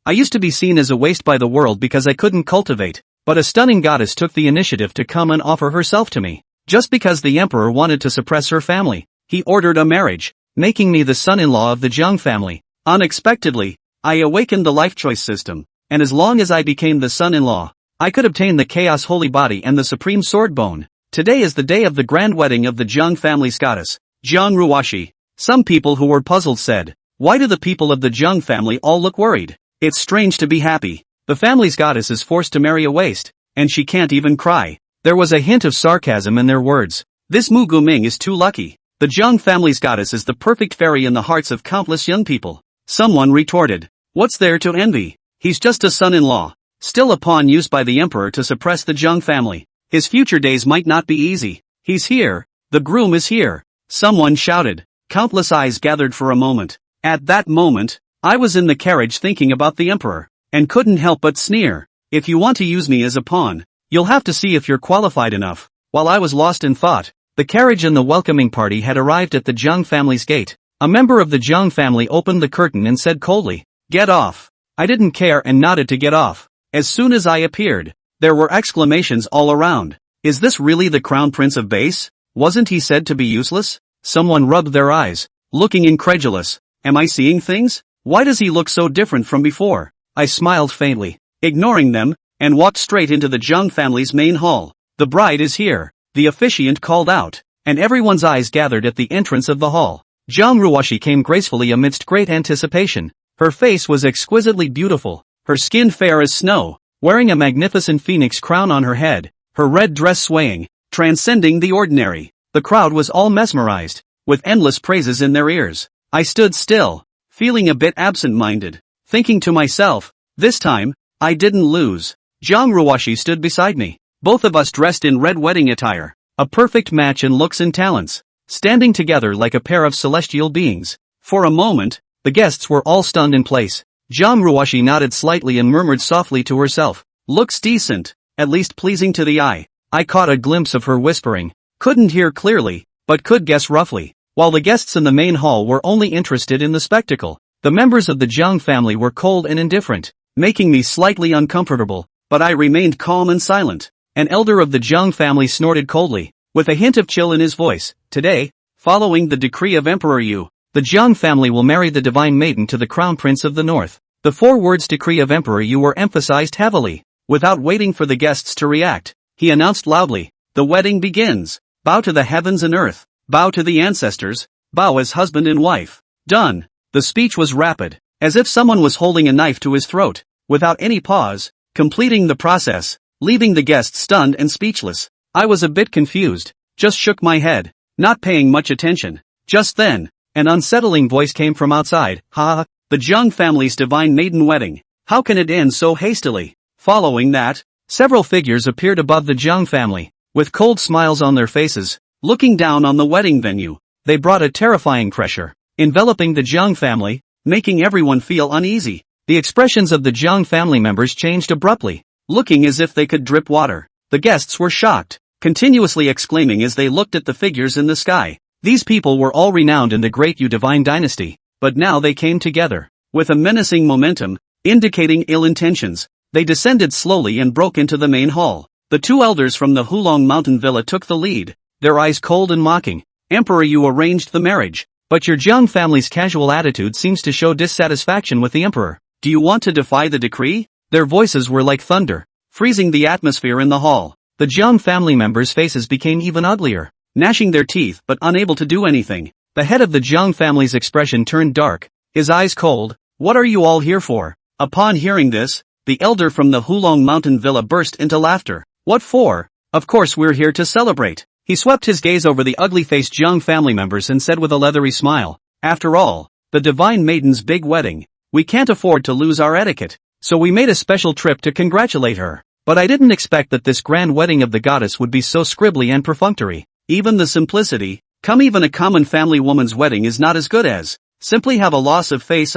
I used to be seen as a waste by the world because I couldn't cultivate, but a stunning goddess took the initiative to come and offer herself to me. Just because the emperor wanted to suppress her family, he ordered a marriage, making me the son-in-law of the Jiang family. Unexpectedly, I awakened the life choice system, and as long as I became the son-in-law, I could obtain the chaos holy body and the supreme sword bone. Today is the day of the grand wedding of the Jiang family's goddess, Jiang Ruoshi. Some people who were puzzled said, "Why do the people of the Jiang family all look worried? It's strange to be happy. The family's goddess is forced to marry a waste, and she can't even cry." There was a hint of sarcasm in their words. This Mu Guming is too lucky. The Jiang family's goddess is the perfect fairy in the hearts of countless young people. Someone retorted, "What's there to envy? He's just a son-in-law, still a pawn used by the emperor to suppress the Jiang family. His future days might not be easy. He's here. The groom is here." Someone shouted. Countless eyes gathered for a moment. At that moment, I was in the carriage thinking about the emperor, and couldn't help but sneer. "If you want to use me as a pawn, you'll have to see if you're qualified enough." While I was lost in thought, the carriage and the welcoming party had arrived at the Jiang family's gate. A member of the Jiang family opened the curtain and said coldly, "Get off." I didn't care and nodded to get off. As soon as I appeared, there were exclamations all around. Is this really the crown prince of Base? Wasn't he said to be useless? Someone rubbed their eyes, looking incredulous. Am I seeing things? Why does he look so different from before? I smiled faintly, ignoring them, and walked straight into the Jiang family's main hall. "The bride is here," the officiant called out, and everyone's eyes gathered at the entrance of the hall. Jiang Ruoshi came gracefully amidst great anticipation. Her face was exquisitely beautiful, her skin fair as snow, wearing a magnificent phoenix crown on her head, her red dress swaying, transcending the ordinary. The crowd was all mesmerized, with endless praises in their ears. I stood still, feeling a bit absent-minded, thinking to myself, this time, I didn't lose. Jiang Ruoshi stood beside me, both of us dressed in red wedding attire, a perfect match in looks and talents, standing together like a pair of celestial beings. For a moment, the guests were all stunned in place. Jiang Ruoshi nodded slightly and murmured softly to herself, "Looks decent, at least pleasing to the eye." I caught a glimpse of her whispering, couldn't hear clearly, but could guess roughly. While the guests in the main hall were only interested in the spectacle, the members of the Jiang family were cold and indifferent, making me slightly uncomfortable, but I remained calm and silent. An elder of the Jiang family snorted coldly, with a hint of chill in his voice. "Today, following the decree of Emperor Yu, the Jiang family will marry the divine maiden to the crown prince of the north." The 4 words decree of Emperor Yu were emphasized heavily. Without waiting for the guests to react, he announced loudly, "The wedding begins. Bow to the heavens and earth. Bow to the ancestors. Bow as husband and wife." Done. The speech was rapid, as if someone was holding a knife to his throat, without any pause, completing the process, leaving the guests stunned and speechless. I was a bit confused, just shook my head, not paying much attention. Just then, an unsettling voice came from outside. "Ha! The Jiang family's divine maiden wedding. How can it end so hastily?" Following that, several figures appeared above the Jiang family, with cold smiles on their faces, looking down on the wedding venue. They brought a terrifying pressure, enveloping the Jiang family, making everyone feel uneasy. The expressions of the Jiang family members changed abruptly, looking as if they could drip water. The guests were shocked, continuously exclaiming as they looked at the figures in the sky. These people were all renowned in the great Yu divine dynasty, but now they came together, with a menacing momentum, indicating ill intentions. They descended slowly and broke into the main hall. The 2 elders from the Hulong mountain villa took the lead, their eyes cold and mocking. "Emperor Yu arranged the marriage, but your Jiang family's casual attitude seems to show dissatisfaction with the emperor. Do you want to defy the decree?" Their voices were like thunder, freezing the atmosphere in the hall. The Jiang family members' faces became even uglier, gnashing their teeth but unable to do anything. The head of the Jiang family's expression turned dark, his eyes cold. "What are you all here for?" Upon hearing this, the elder from the Hulong mountain villa burst into laughter. "What for? Of course we're here to celebrate." He swept his gaze over the ugly-faced Jiang family members and said with a leathery smile, "After all, the divine maiden's big wedding. We can't afford to lose our etiquette, so we made a special trip to congratulate her. But I didn't expect that this grand wedding of the goddess would be so scribbly and perfunctory. Even the simplicity, even a common family woman's wedding is not as good as, simply have a loss of face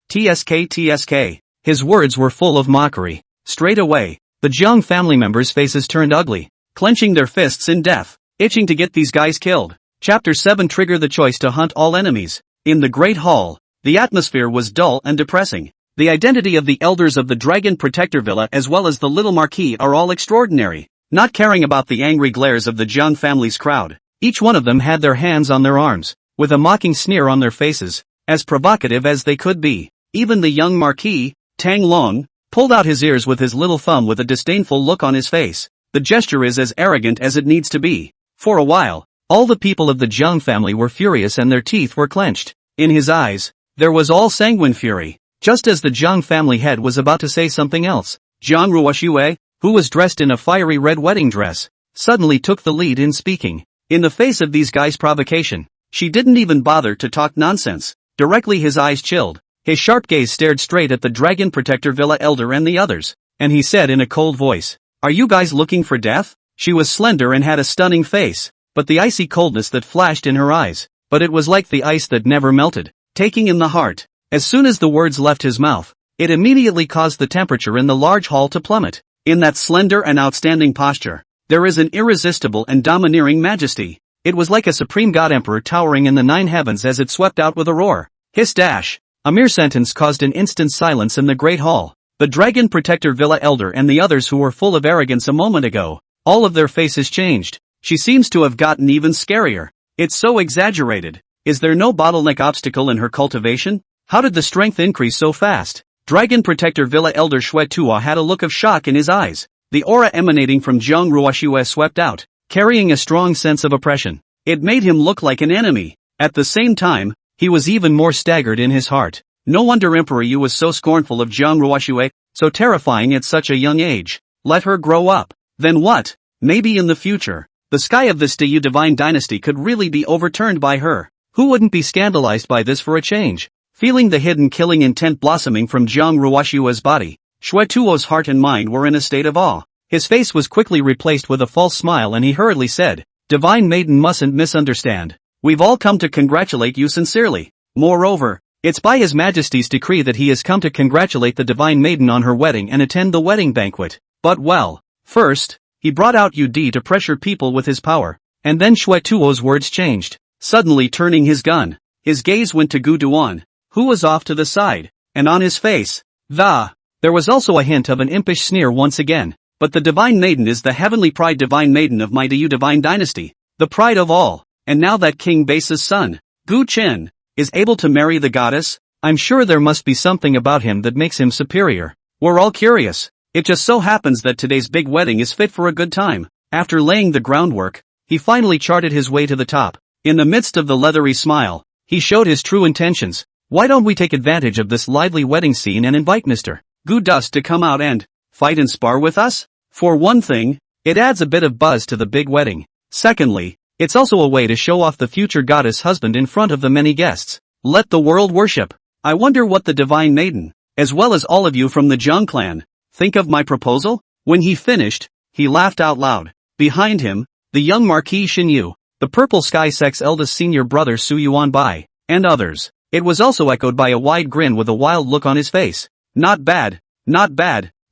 tsk. His words were full of mockery. Straight away, the Jiang family members' faces turned ugly, clenching their fists in death, itching to get these guys killed. Chapter 7 Trigger the choice to hunt all enemies. In the Great Hall, the atmosphere was dull and depressing. The identity of the elders of the Dragon Protector Villa as well as the little Marquis are all extraordinary, not caring about the angry glares of the Jiang family's crowd. Each one of them had their hands on their arms, with a mocking sneer on their faces, as provocative as they could be. Even the young Marquis, Tang Long, pulled out his ears with his little thumb with a disdainful look on his face. The gesture is as arrogant as it needs to be. For a while, all the people of the Jiang family were furious and their teeth were clenched. In his eyes, there was all sanguine fury. Just as the Jiang family head was about to say something else, Jiang Ruoxue, who was dressed in a fiery red wedding dress, suddenly took the lead in speaking. In the face of these guys' provocation, she didn't even bother to talk nonsense. Directly his eyes chilled. His sharp gaze stared straight at the Dragon Protector Villa elder and the others, and he said in a cold voice, "Are you guys looking for death?" She was slender and had a stunning face, but the icy coldness that flashed in her eyes, but it was like the ice that never melted, taking in the heart. As soon as the words left his mouth, it immediately caused the temperature in the large hall to plummet. In that slender and outstanding posture, there is an irresistible and domineering majesty. It was like a supreme god emperor towering in the 9 heavens as it swept out with a roar. Hiss dash. A mere sentence caused an instant silence in the great hall. The Dragon Protector Villa elder and the others who were full of arrogance a moment ago, all of their faces changed. She seems to have gotten even scarier. It's so exaggerated. Is there no bottleneck obstacle in her cultivation? How did the strength increase so fast? Dragon Protector Villa elder Xue Tuo had a look of shock in his eyes. The aura emanating from Jiang Ruoxue swept out, carrying a strong sense of oppression. It made him look like an enemy. At the same time, he was even more staggered in his heart. No wonder Emperor Yu was so scornful of Jiang Ruoxue, so terrifying at such a young age. Let her grow up. Then what? Maybe in the future, the sky of this Yu divine dynasty could really be overturned by her. Who wouldn't be scandalized by this for a change? Feeling the hidden killing intent blossoming from Jiang Ruoxue's body, Xue Tuo's heart and mind were in a state of awe. His face was quickly replaced with a false smile and he hurriedly said, "Divine Maiden mustn't misunderstand. We've all come to congratulate you sincerely. Moreover, it's by His Majesty's decree that he has come to congratulate the Divine Maiden on her wedding and attend the wedding banquet. But well, first, he brought out Yu to pressure people with his power." And then Xue Tuo's words changed. Suddenly turning his gun, his gaze went to Gu Duan, who was off to the side, and on his face, there was also a hint of an impish sneer once again. But the Divine Maiden is the heavenly pride Divine Maiden of my Yu divine dynasty, the pride of all, and now that King Base's son, Gu Chen, is able to marry the goddess, I'm sure there must be something about him that makes him superior. We're all curious. It just so happens that today's big wedding is fit for a good time. After laying the groundwork, he finally charted his way to the top. In the midst of the leathery smile, he showed his true intentions. Why don't we take advantage of this lively wedding scene and invite Mr. Gu Dust to come out and fight and spar with us? For one thing, it adds a bit of buzz to the big wedding. Secondly, it's also a way to show off the future goddess husband in front of the many guests. Let the world worship. I wonder what the Divine Maiden, as well as all of you from the Jiang clan, think of my proposal? When he finished, he laughed out loud. Behind him, the young Marquis Xinyu, the Purple Sky Sect's eldest senior brother Su Yuanbai, and others. It was also echoed by a wide grin with a wild look on his face. Not bad,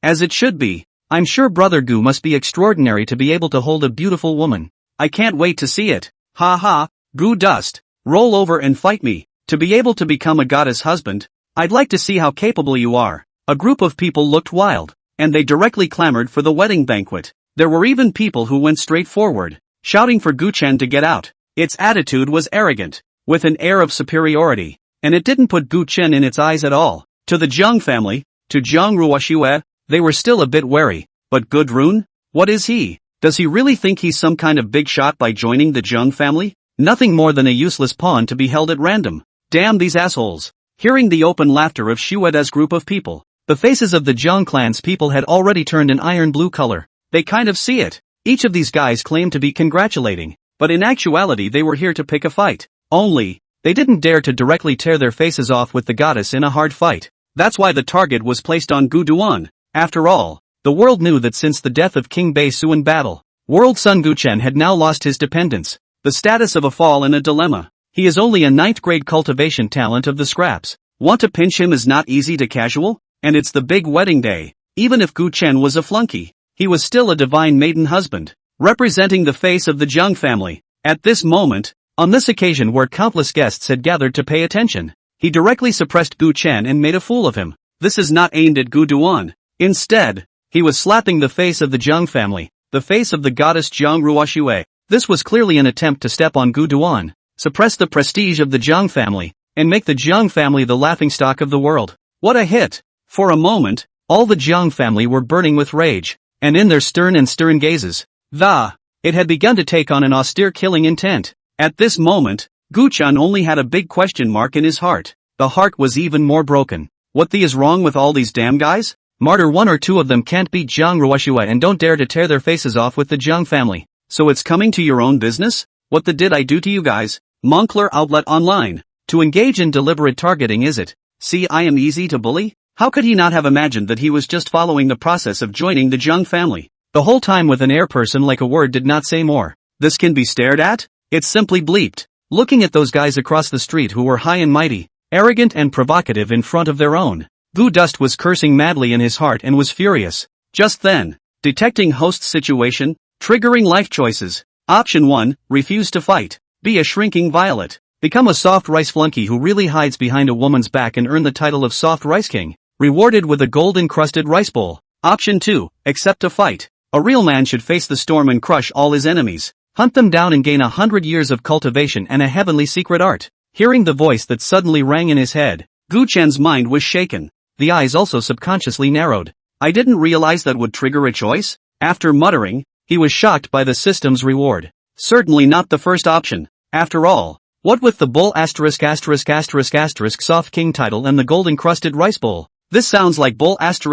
as it should be. I'm sure Brother Gu must be extraordinary to be able to hold a beautiful woman. I can't wait to see it. Ha ha, Gu Dust, roll over and fight me. To be able to become a goddess husband, I'd like to see how capable you are. A group of people looked wild, and they directly clamored for the wedding banquet. There were even people who went straight forward, shouting for Gu Chen to get out. Its attitude was arrogant, with an air of superiority, and it didn't put Gu Chen in its eyes at all. To the Jiang family, to Jiang Ruoxue, they were still a bit wary. But Gudrun? What is he? Does he really think he's some kind of big shot by joining the Jiang family? Nothing more than a useless pawn to be held at random. Damn these assholes. Hearing the open laughter of Shueda's group of people, the faces of the Jiang clan's people had already turned an iron blue color. They kind of see it. Each of these guys claimed to be congratulating, but in actuality they were here to pick a fight. Only, they didn't dare to directly tear their faces off with the goddess in a hard fight. That's why the target was placed on Gu Duan. After all, the world knew that since the death of King Bei Su in battle, World Sun Gu Chen had now lost his dependence, the status of a fall in a dilemma. He is only a 9th grade cultivation talent of the scraps. Want to pinch him is not easy to casual, and it's the big wedding day. Even if Gu Chen was a flunky, he was still a Divine Maiden husband, representing the face of the Jiang family. At this moment, on this occasion where countless guests had gathered to pay attention, he directly suppressed Gu Chen and made a fool of him. this is not aimed at Gu Duan. Instead, he was slapping the face of the Zhang family, the face of the goddess Zhang Ruoxue. This was clearly an attempt to step on Gu Duan, suppress the prestige of the Zhang family, and make the Zhang family the laughingstock of the world. What a hit! For a moment, all the Zhang family were burning with rage, and in their stern gazes, it had begun to take on an austere killing intent. At this moment, Gu Chen only had a big question mark in his heart. The heart was even more broken. What the is wrong with all these damn guys? Martyr one or two of them can't beat Zhang Ruoxue and don't dare to tear their faces off with the Zhang family. So it's coming to your own business? What the did I do to you guys? Moncler Outlet Online. To engage in deliberate targeting, is it? See, I am easy to bully? How could he not have imagined that he was just following the process of joining the Zhang family? The whole time with an air person like a word did not say more. This can be stared at? It simply bleeped. Looking at those guys across the street who were high and mighty, arrogant and provocative in front of their own. Gu Dust was cursing madly in his heart and was furious. Just then, detecting host's situation, triggering life choices. Option 1, refuse to fight. Be a shrinking violet. Become a soft rice flunky who really hides behind a woman's back and earn the title of soft rice king, rewarded with a gold-encrusted rice bowl. Option 2, accept to fight. A real man should face the storm and crush all his enemies, hunt them down and gain 100 years of cultivation and a heavenly secret art. Hearing the voice that suddenly rang in his head, Gu Chen's mind was shaken. The eyes also subconsciously narrowed. I didn't realize that would trigger a choice? After muttering, he was shocked by the system's reward. Certainly not the first option. After all, what with the bull ***** soft king title and the gold-encrusted rice bowl? This sounds like bull *********.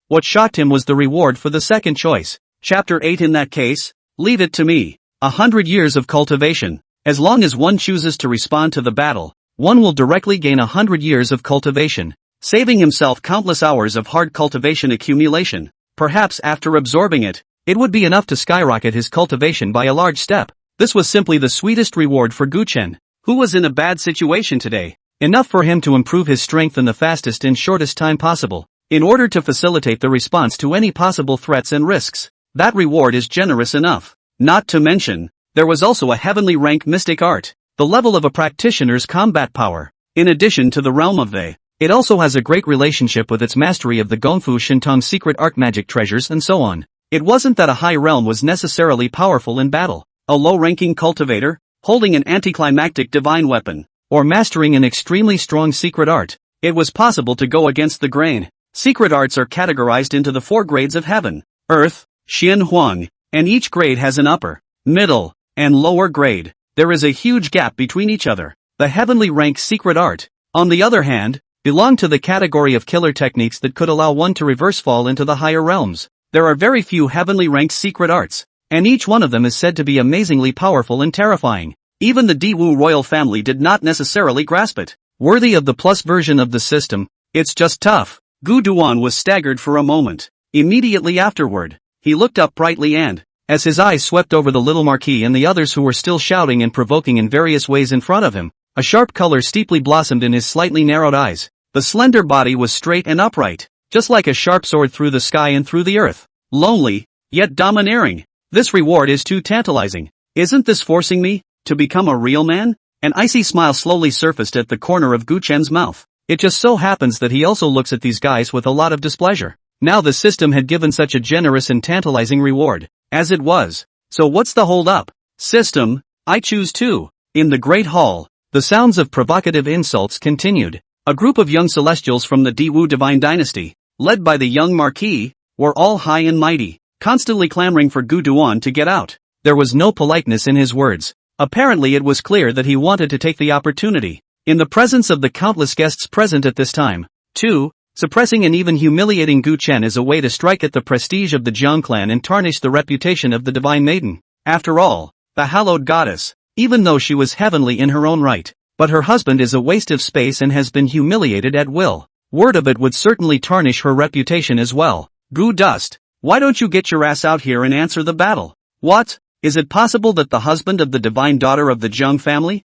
What shocked him was the reward for the second choice. Chapter 8 In that case, leave it to me. 100 years of cultivation. As long as one chooses to respond to the battle, one will directly gain 100 years of cultivation, saving himself countless hours of hard cultivation accumulation. Perhaps after absorbing it, it would be enough to skyrocket his cultivation by a large step. This was simply the sweetest reward for Gu Chen, who was in a bad situation today. Enough for him to improve his strength in the fastest and shortest time possible, in order to facilitate the response to any possible threats and risks. That reward is generous enough. Not to mention, there was also a heavenly rank mystic art, the level of a practitioner's combat power. In addition to the realm of it also has a great relationship with its mastery of the Gongfu Shintong secret art magic treasures and so on. It wasn't that a high realm was necessarily powerful in battle. A low-ranking cultivator, holding an anticlimactic divine weapon, or mastering an extremely strong secret art, it was possible to go against the grain. Secret arts are categorized into the 4 grades of heaven, earth, Xian Huang, and each grade has an upper, middle, and lower grade. There is a huge gap between each other. The heavenly rank secret art, on the other hand, belonged to the category of killer techniques that could allow one to reverse fall into the higher realms. There are very few heavenly ranked secret arts, and each one of them is said to be amazingly powerful and terrifying. Even the Diwu royal family did not necessarily grasp it. Worthy of the plus version of the system, it's just tough. Gu Duan was staggered for a moment. Immediately afterward, he looked up brightly and, as his eyes swept over the little marquis and the others who were still shouting and provoking in various ways in front of him, a sharp color steeply blossomed in his slightly narrowed eyes. The slender body was straight and upright, just like a sharp sword through the sky and through the earth. Lonely, yet domineering. This reward is too tantalizing. Isn't this forcing me to become a real man? An icy smile slowly surfaced at the corner of Gu Chen's mouth. It just so happens that he also looks at these guys with a lot of displeasure. Now the system had given such a generous and tantalizing reward, as it was. So what's the hold up? System, I choose to. In the Great Hall, the sounds of provocative insults continued. A group of young celestials from the Diwu divine dynasty, led by the young marquis, were all high and mighty, constantly clamoring for Gu Duan to get out. There was no politeness in his words. Apparently it was clear that he wanted to take the opportunity, in the presence of the countless guests present at this time, too, suppressing and even humiliating Gu Chen as a way to strike at the prestige of the Zhang clan and tarnish the reputation of the divine maiden. After all, the hallowed goddess, even though she was heavenly in her own right, but her husband is a waste of space and has been humiliated at will. Word of it would certainly tarnish her reputation as well. Gu Dust, why don't you get your ass out here and answer the battle? What? Is it possible that the husband of the divine daughter of the Zhang family?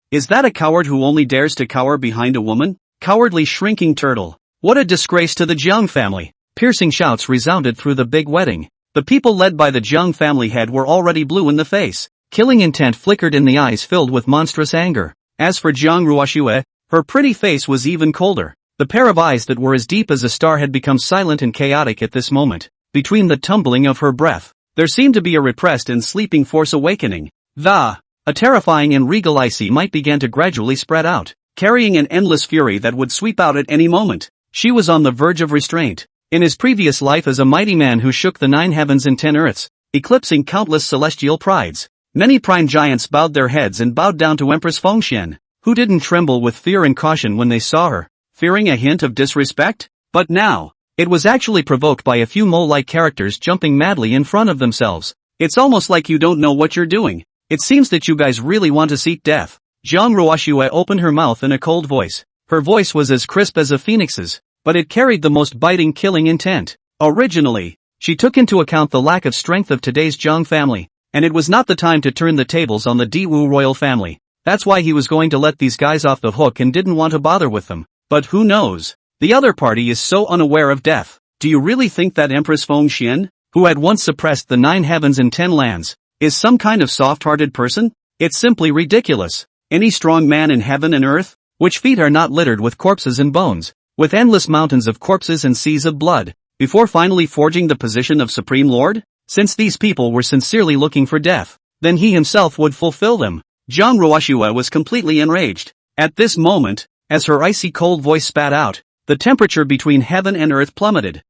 Is that a coward who only dares to cower behind a woman? Cowardly shrinking turtle. What a disgrace to the Zhang family. Piercing shouts resounded through the big wedding. The people led by the Zhang family head were already blue in the face. Killing intent flickered in the eyes filled with monstrous anger. As for Zhang Ruoxue, Her pretty face was even colder. The pair of eyes that were as deep as a star had become silent and chaotic at this moment. Between the tumbling of her breath, there seemed to be a repressed and sleeping force awakening. A terrifying and regal icy might began to gradually spread out, carrying an endless fury that would sweep out at any moment. She was on the verge of restraint. In his previous life as a mighty man who shook the 9 heavens and 10 earths, eclipsing countless celestial prides, many prime giants bowed their heads and bowed down to Empress Fengxian, who didn't tremble with fear and caution when they saw her, fearing a hint of disrespect? But now, it was actually provoked by a few mole-like characters jumping madly in front of themselves. It's almost like you don't know what you're doing. It seems that you guys really want to seek death. Zhang Ruoxue opened her mouth in a cold voice. Her voice was as crisp as a phoenix's, but it carried the most biting, killing intent. Originally, she took into account the lack of strength of today's Zhang family, and it was not the time to turn the tables on the Diwu royal family. That's why he was going to let these guys off the hook and didn't want to bother with them. But who knows? The other party is so unaware of death. Do you really think that Empress Fengxian, who had once suppressed the 9 heavens and 10 lands, is some kind of soft-hearted person? It's simply ridiculous. Any strong man in heaven and earth, which feet are not littered with corpses and bones, with endless mountains of corpses and seas of blood, before finally forging the position of Supreme Lord? Since these people were sincerely looking for death, then he himself would fulfill them. Zhang Ruoxue was completely enraged. At this moment, as her icy cold voice spat out, the temperature between heaven and earth plummeted.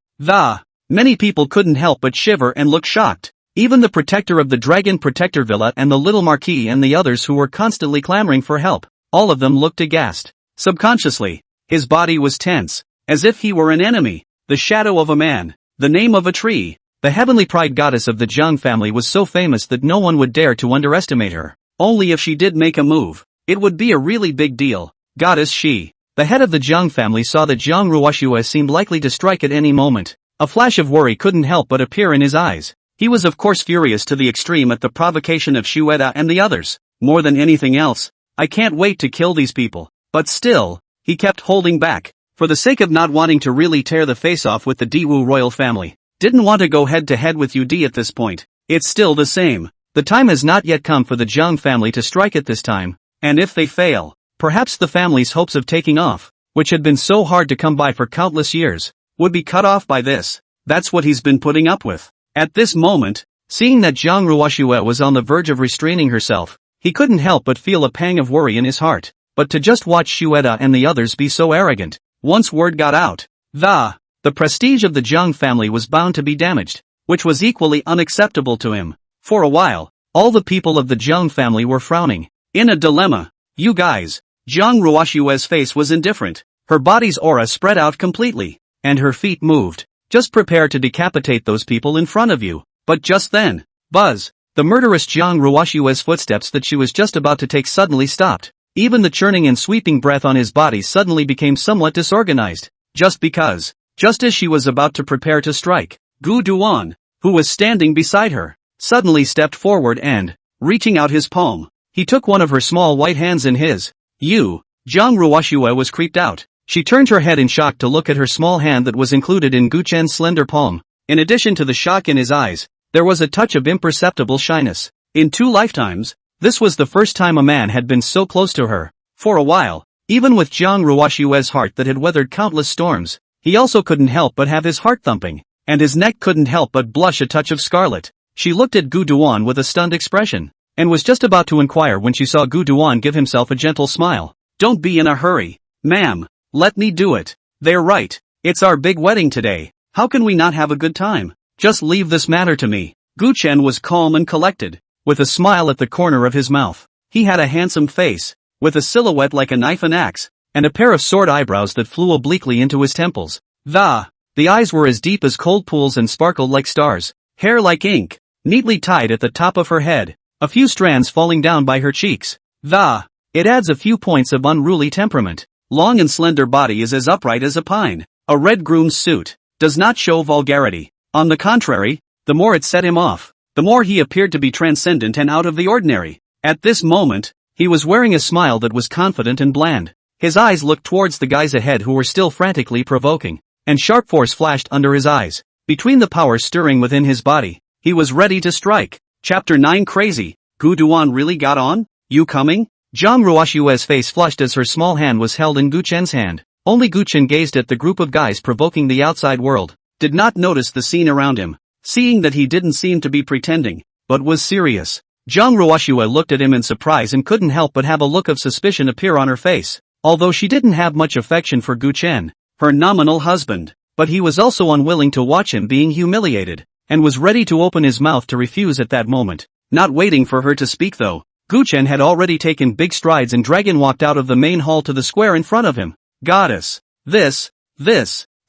Many people couldn't help but shiver and look shocked. Even the protector of the Dragon Protector Villa and the little Marquis and the others who were constantly clamoring for help, all of them looked aghast. Subconsciously, his body was tense, as if he were an enemy, the shadow of a man, the name of a tree. The heavenly pride goddess of the Zhang family was so famous that no one would dare to underestimate her. Only if she did make a move, it would be a really big deal. Goddess she. The head of the Zhang family saw that Zhang Ruoxue seemed likely to strike at any moment. A flash of worry couldn't help but appear in his eyes. He was of course furious to the extreme at the provocation of Shueda and the others. More than anything else, I can't wait to kill these people. But still, he kept holding back, for the sake of not wanting to really tear the face off with the Diwu royal family. Didn't want to go head to head with UD at this point. It's still the same. The time has not yet come for the Zhang family to strike at this time, and if they fail, perhaps the family's hopes of taking off, which had been so hard to come by for countless years, would be cut off by this. That's what he's been putting up with. At this moment, seeing that Zhang Ruoxue was on the verge of restraining herself, he couldn't help but feel a pang of worry in his heart. But to just watch Shueda and the others be so arrogant, once word got out, the prestige of the Zhang family was bound to be damaged, which was equally unacceptable to him. For a while, all the people of the Zhang family were frowning, in a dilemma. You guys. Zhang Ruoxue's face was indifferent, her body's aura spread out completely, and her feet moved. Just prepare to decapitate those people in front of you. But just then, buzz, the murderous Zhang Ruoxue's footsteps that she was just about to take suddenly stopped. Even the churning and sweeping breath on his body suddenly became somewhat disorganized. Just as she was about to prepare to strike, Gu Duan, who was standing beside her, suddenly stepped forward and, reaching out his palm, he took one of her small white hands in his. Zhang Ruoxue was creeped out. She turned her head in shock to look at her small hand that was included in Gu Chen's slender palm. In addition to the shock in his eyes, there was a touch of imperceptible shyness. In 2 lifetimes, this was the first time a man had been so close to her. For a while, even with Zhang Ruoxue's heart that had weathered countless storms, he also couldn't help but have his heart thumping, and his neck couldn't help but blush a touch of scarlet. She looked at Gu Duan with a stunned expression, and was just about to inquire when she saw Gu Duan give himself a gentle smile. Don't be in a hurry, ma'am. Let me do it. They're right. It's our big wedding today. How can we not have a good time? Just leave this matter to me. Gu Chen was calm and collected, with a smile at the corner of his mouth. He had a handsome face, with a silhouette like a knife and axe, and a pair of sword eyebrows that flew obliquely into his temples. The eyes were as deep as cold pools and sparkled like stars, hair like ink, neatly tied at the top of her head, a few strands falling down by her cheeks. It adds a few points of unruly temperament. Long and slender body is as upright as a pine. A red groom's suit does not show vulgarity. On the contrary, the more it set him off, the more he appeared to be transcendent and out of the ordinary. At this moment, he was wearing a smile that was confident and bland. His eyes looked towards the guys ahead who were still frantically provoking, and sharp force flashed under his eyes. Between the power stirring within his body, he was ready to strike. Chapter 9 Crazy. Gu Duan really got on? You coming? Zhang Ruoshue's face flushed as her small hand was held in Gu Chen's hand. Only Gu Chen gazed at the group of guys provoking the outside world, did not notice the scene around him, seeing that he didn't seem to be pretending, but was serious. Zhang Ruoshue looked at him in surprise and couldn't help but have a look of suspicion appear on her face. Although she didn't have much affection for Gu Chen, her nominal husband, but he was also unwilling to watch him being humiliated, and was ready to open his mouth to refuse at that moment. Not waiting for her to speak though, Gu Chen had already taken big strides and dragon walked out of the main hall to the square in front of him. Goddess. This.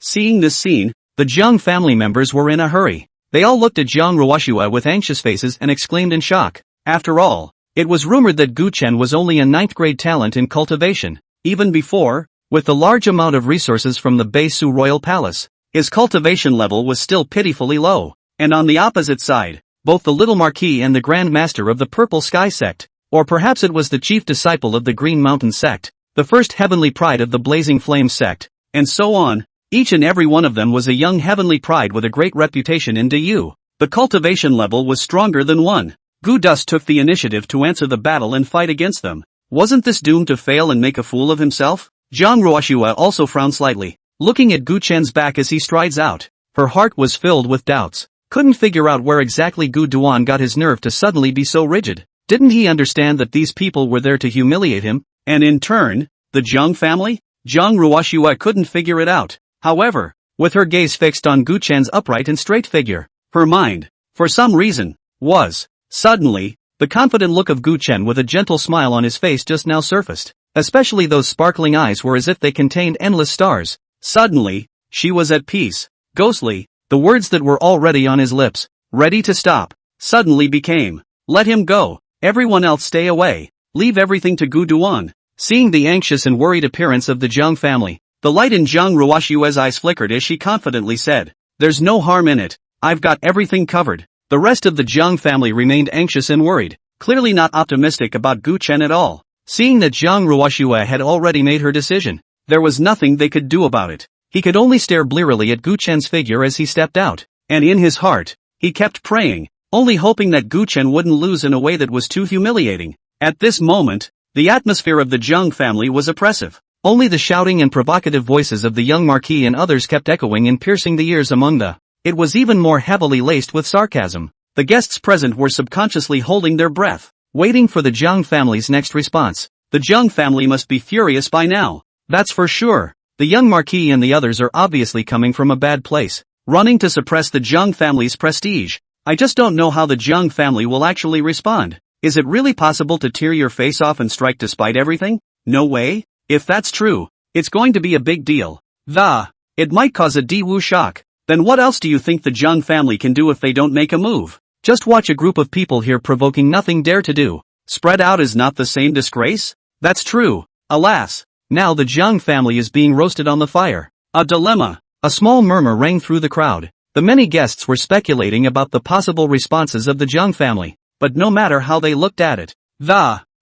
Seeing this scene, the Zhang family members were in a hurry. They all looked at Zhang Ruoshua with anxious faces and exclaimed in shock. After all, it was rumored that Gu Chen was only a 9th grade talent in cultivation. Even before, with the large amount of resources from the Beisu royal palace, his cultivation level was still pitifully low. And on the opposite side, both the little marquis and the Grand Master of the Purple Sky sect, or perhaps it was the chief disciple of the Green Mountain sect, the first heavenly pride of the Blazing Flame sect, and so on, each and every one of them was a young heavenly pride with a great reputation in Diyu. The cultivation level was stronger than one. Gu Dust took the initiative to answer the battle and fight against them. Wasn't this doomed to fail and make a fool of himself? Zhang Ruoshua also frowned slightly, looking at Gu Chen's back as he strides out. Her heart was filled with doubts. Couldn't figure out where exactly Gu Duan got his nerve to suddenly be so rigid. Didn't he understand that these people were there to humiliate him, and in turn, the Zhang family? Zhang Ruoshua couldn't figure it out. However, with her gaze fixed on Gu Chen's upright and straight figure, her mind, for some reason, was, suddenly, the confident look of Gu Chen with a gentle smile on his face just now surfaced. Especially those sparkling eyes were as if they contained endless stars. Suddenly, she was at peace. Ghostly, the words that were already on his lips, ready to stop, suddenly became, let him go, everyone else stay away, leave everything to Gu Duan. Seeing the anxious and worried appearance of the Zhang family, the light in Zhang Ruoshue's eyes flickered as she confidently said, there's no harm in it, I've got everything covered. The rest of the Zhang family remained anxious and worried, clearly not optimistic about Gu Chen at all. Seeing that Zhang Ruoshua had already made her decision, there was nothing they could do about it. He could only stare blearily at Gu Chen's figure as he stepped out, and in his heart, he kept praying, only hoping that Gu Chen wouldn't lose in a way that was too humiliating. At this moment, the atmosphere of the Zhang family was oppressive. Only the shouting and provocative voices of the young marquis and others kept echoing and piercing the ears among the. It was even more heavily laced with sarcasm. The guests present were subconsciously holding their breath, waiting for the Zhang family's next response. The Zhang family must be furious by now. That's for sure. The young marquis and the others are obviously coming from a bad place, running to suppress the Zhang family's prestige. I just don't know how the Zhang family will actually respond. Is it really possible to tear your face off and strike despite everything? No way. If that's true, it's going to be a big deal. It might cause a Diwu shock. Then what else do you think the Zhang family can do if they don't make a move? Just watch a group of people here provoking nothing dare to do. Spread out is not the same disgrace? That's true. Alas. Now the Zhang family is being roasted on the fire. A dilemma. A small murmur rang through the crowd. The many guests were speculating about the possible responses of the Zhang family, but no matter how they looked at it,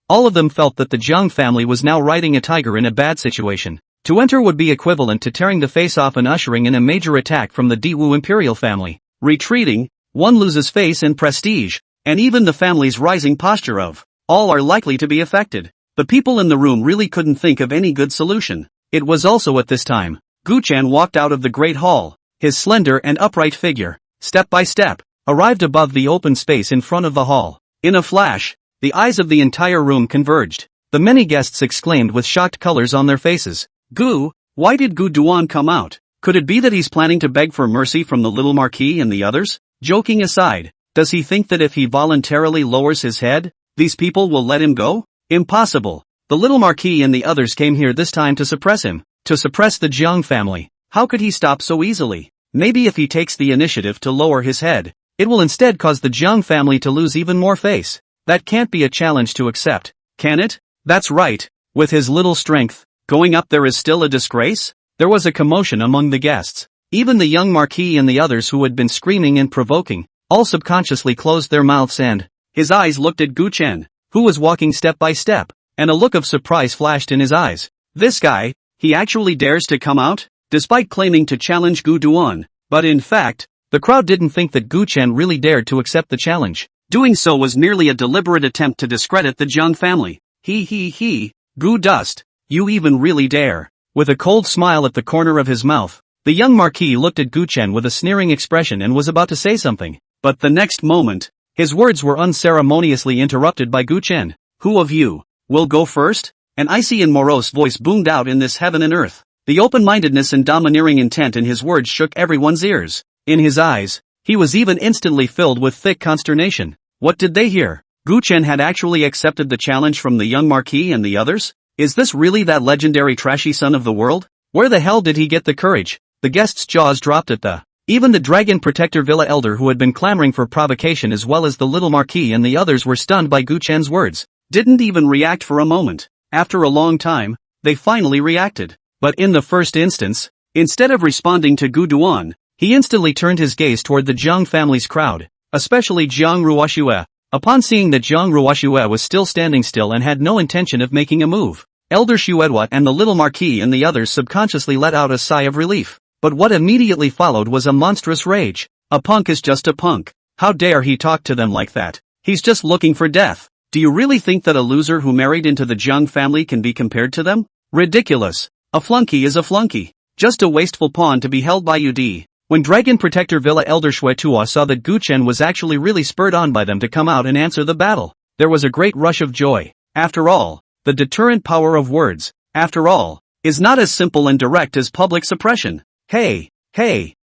all of them felt that the Zhang family was now riding a tiger in a bad situation. To enter would be equivalent to tearing the face off and ushering in a major attack from the Diwu imperial family. Retreating, one loses face and prestige, and even the family's rising posture of all are likely to be affected. The people in the room really couldn't think of any good solution. It was also at this time, Gu Chen walked out of the great hall. His slender and upright figure, step by step, arrived above the open space in front of the hall. In a flash, the eyes of the entire room converged. The many guests exclaimed with shocked colors on their faces. Gu, why did Gu Duan come out? Could it be that he's planning to beg for mercy from the little marquis and the others? Joking aside, does he think that if he voluntarily lowers his head, these people will let him go? Impossible. The little marquis and the others came here this time to suppress him, to suppress the Zhang family. How could he stop so easily? Maybe if he takes the initiative to lower his head, it will instead cause the Zhang family to lose even more face. That can't be a challenge to accept, can it? That's right. With his little strength, going up there is still a disgrace? There was a commotion among the guests. Even the young marquis and the others who had been screaming and provoking, all subconsciously closed their mouths and his eyes looked at Gu Chen, who was walking step by step, and a look of surprise flashed in his eyes. This guy, he actually dares to come out? Despite claiming to challenge Gu Duan, but in fact, the crowd didn't think that Gu Chen really dared to accept the challenge. Doing so was merely a deliberate attempt to discredit the Zhang family. He, Gu Dust, you even really dare. With a cold smile at the corner of his mouth, the young Marquis looked at Gu Chen with a sneering expression and was about to say something, but the next moment, his words were unceremoniously interrupted by Gu Chen. Who of you will go first? An icy and morose voice boomed out in this heaven and earth. The open-mindedness and domineering intent in his words shook everyone's ears. In his eyes, he was even instantly filled with thick consternation. What did they hear? Gu Chen had actually accepted the challenge from the young Marquis and the others? Is this really that legendary trashy son of the world? Where the hell did he get the courage? The guests' jaws dropped at the. Even the Dragon Protector Villa Elder who had been clamoring for provocation as well as the little Marquis and the others were stunned by Gu Chen's words. Didn't even react for a moment. After a long time, they finally reacted. But in the first instance, instead of responding to Gu Duan, he instantly turned his gaze toward the Jiang family's crowd, especially Jiang Ruoxue. Upon seeing that Jiang Ruoxue was still standing still and had no intention of making a move, Elder Xuedua and the little Marquis and the others subconsciously let out a sigh of relief. But what immediately followed was a monstrous rage. A punk is just a punk. How dare he talk to them like that? He's just looking for death. Do you really think that a loser who married into the Jiang family can be compared to them? Ridiculous. A flunky is a flunky. Just a wasteful pawn to be held by UD. When Dragon Protector Villa Elder Xuetua saw that Gu Chen was actually really spurred on by them to come out and answer the battle, there was a great rush of joy. After all, the deterrent power of words, after all, is not as simple and direct as public suppression. Hey,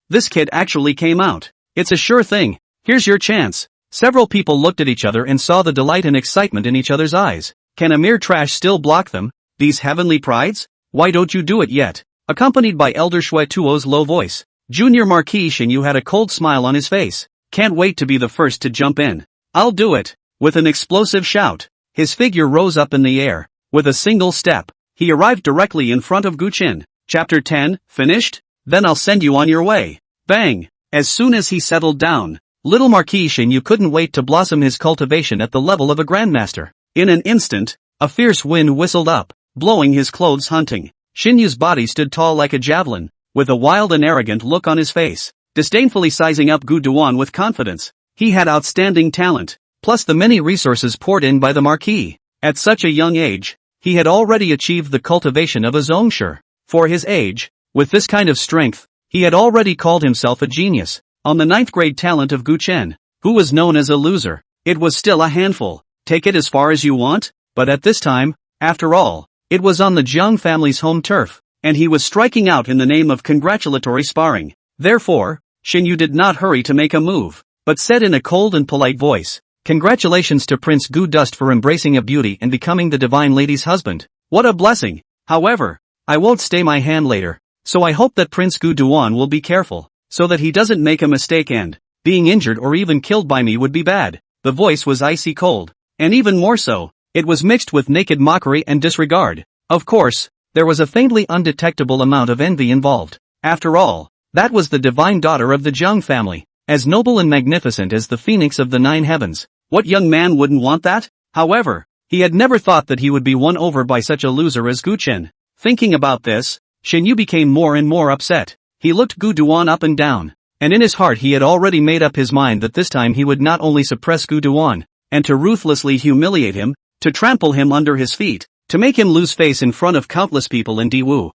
this kid actually came out. It's a sure thing. Here's your chance. Several people looked at each other and saw the delight and excitement in each other's eyes. Can a mere trash still block them? These heavenly prides? Why don't you do it yet? Accompanied by Elder Xuetuo's low voice, Junior Marquis Xinyu had a cold smile on his face. Can't wait to be the first to jump in. I'll do it. With an explosive shout, his figure rose up in the air. With a single step, he arrived directly in front of Gu Chen. Chapter 10, finished? Then I'll send you on your way. Bang! As soon as he settled down, little Marquis Xinyu couldn't wait to blossom his cultivation at the level of a grandmaster. In an instant, a fierce wind whistled up, blowing his clothes hunting. Xinyu's body stood tall like a javelin, with a wild and arrogant look on his face, disdainfully sizing up Gu Duan with confidence. He had outstanding talent, plus the many resources poured in by the Marquis. At such a young age, he had already achieved the cultivation of a zongshi. For his age, with this kind of strength, he had already called himself a genius. On the 9th grade talent of Gu Chen, who was known as a loser, it was still a handful. Take it as far as you want, but at this time, after all, it was on the Jiang family's home turf, and he was striking out in the name of congratulatory sparring. Therefore, Xinyu did not hurry to make a move, but said in a cold and polite voice, "Congratulations to Prince Gu Dust for embracing a beauty and becoming the divine lady's husband. What a blessing! However, I won't stay my hand later, so I hope that Prince Gu Duan will be careful, so that he doesn't make a mistake and, being injured or even killed by me would be bad." The voice was icy cold, and even more so, it was mixed with naked mockery and disregard. Of course, there was a faintly undetectable amount of envy involved. After all, that was the divine daughter of the Jiang family, as noble and magnificent as the phoenix of the 9 heavens. What young man wouldn't want that? However, he had never thought that he would be won over by such a loser as Gu Chen. Thinking about this, Xinyu became more and more upset. He looked Gu Duan up and down, and in his heart he had already made up his mind that this time he would not only suppress Gu Duan, and to ruthlessly humiliate him, to trample him under his feet, to make him lose face in front of countless people in Diwu,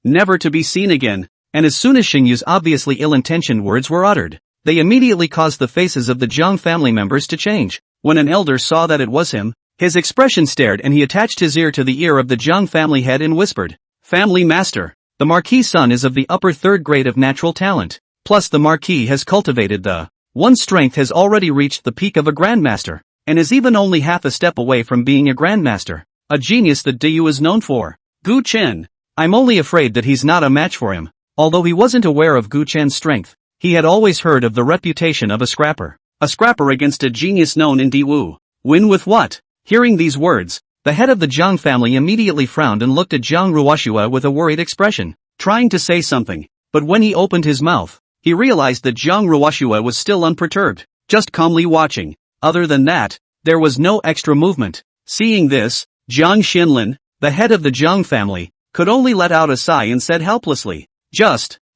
never to be seen again. And as soon as Xinyu's obviously ill-intentioned words were uttered, they immediately caused the faces of the Jiang family members to change. When an elder saw that it was him, his expression stared and he attached his ear to the ear of the Jiang family head and whispered, "Family master, the Marquis' son is of the upper 3rd grade of natural talent, plus the Marquis has cultivated the one's strength has already reached the peak of a grandmaster, and is even only half a step away from being a grandmaster, a genius that Diyu is known for. Gu Chen, I'm only afraid that he's not a match for him." Although he wasn't aware of Gu Chen's strength, he had always heard of the reputation of a scrapper against a genius known in Diwu. Win with what? Hearing these words, the head of the Jiang family immediately frowned and looked at Jiang Ruoxue with a worried expression, trying to say something, but when he opened his mouth, he realized that Jiang Ruoxue was still unperturbed, just calmly watching. Other than that, there was no extra movement. Seeing this, Jiang Xinlin, the head of the Jiang family, could only let out a sigh and said helplessly,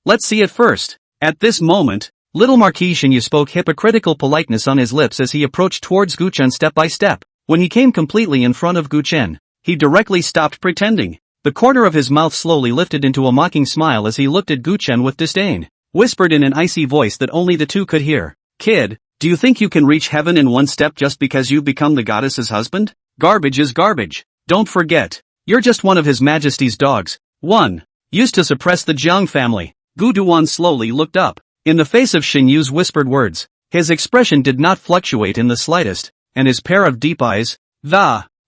"Let's see it first." At this moment, little Marquis Xinyu spoke hypocritical politeness on his lips as he approached towards Gu Chen step by step. When he came completely in front of Gu Chen, he directly stopped pretending. The corner of his mouth slowly lifted into a mocking smile as he looked at Gu Chen with disdain. Whispered in an icy voice that only the two could hear. Kid, do you think you can reach heaven in one step just because you've become the goddess's husband? Garbage is garbage. Don't forget, you're just one of His Majesty's dogs. 1. Used to suppress the Jiang family. Gu Duan slowly looked up. In the face of Xin Yu's whispered words, his expression did not fluctuate in the slightest, and his pair of deep eyes,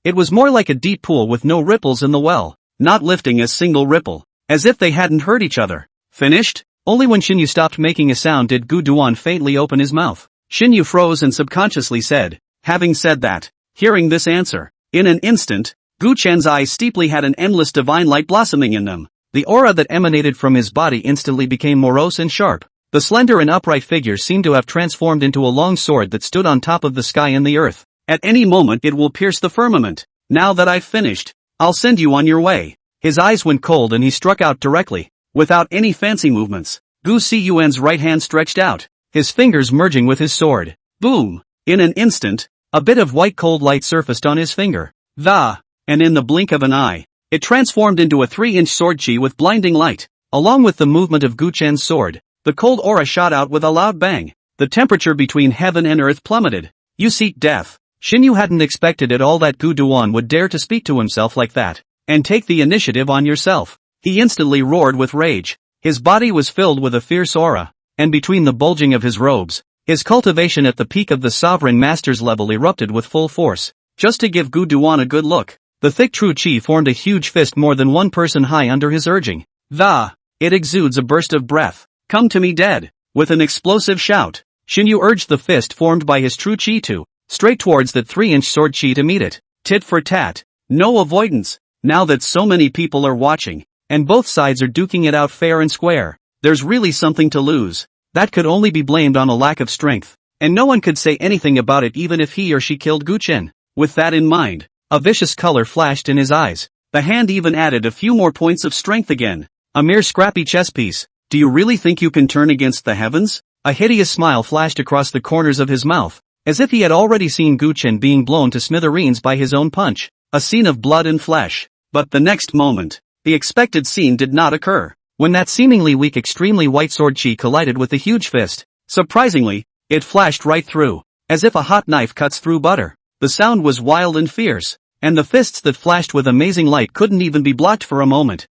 it was more like a deep pool with no ripples in the well, not lifting a single ripple, as if they hadn't heard each other. Finished? Only when Xin Yu stopped making a sound did Gu Duan faintly open his mouth. Xin Yu froze and subconsciously said, having said that, hearing this answer, in an instant, Gu Chen's eyes steeply had an endless divine light blossoming in them. The aura that emanated from his body instantly became morose and sharp. The slender and upright figure seemed to have transformed into a long sword that stood on top of the sky and the earth. At any moment it will pierce the firmament. Now that I've finished, I'll send you on your way. His eyes went cold and he struck out directly, without any fancy movements. Gu Siyuan's right hand stretched out, his fingers merging with his sword. Boom! In an instant, a bit of white cold light surfaced on his finger. And in the blink of an eye, it transformed into a 3-inch sword chi with blinding light. Along with the movement of Gu Chen's sword, the cold aura shot out with a loud bang. The temperature between heaven and earth plummeted. You seek death. Xin Yu hadn't expected at all that Gu Duan would dare to speak to himself like that, and take the initiative on yourself. He instantly roared with rage. His body was filled with a fierce aura, and between the bulging of his robes, his cultivation at the peak of the sovereign master's level erupted with full force. Just to give Gu Duan a good look, the thick true chi formed a huge fist more than one person high under his urging. It exudes a burst of breath. Come to me dead. With an explosive shout, Xin Yu urged the fist formed by his true chi to, straight towards that 3-inch sword chi to meet it. Tit for tat. No avoidance. Now that so many people are watching, and both sides are duking it out fair and square, there's really something to lose. That could only be blamed on a lack of strength, and no one could say anything about it even if he or she killed Gu Chen. With that in mind, a vicious color flashed in his eyes. The hand even added a few more points of strength again. A mere scrappy chess piece. Do you really think you can turn against the heavens? A hideous smile flashed across the corners of his mouth, as if he had already seen Gu Chen being blown to smithereens by his own punch. A scene of blood and flesh. But the next moment, the expected scene did not occur. When that seemingly weak extremely white sword chi collided with the huge fist, surprisingly, it flashed right through, as if a hot knife cuts through butter. The sound was wild and fierce, and the fists that flashed with amazing light couldn't even be blocked for a moment.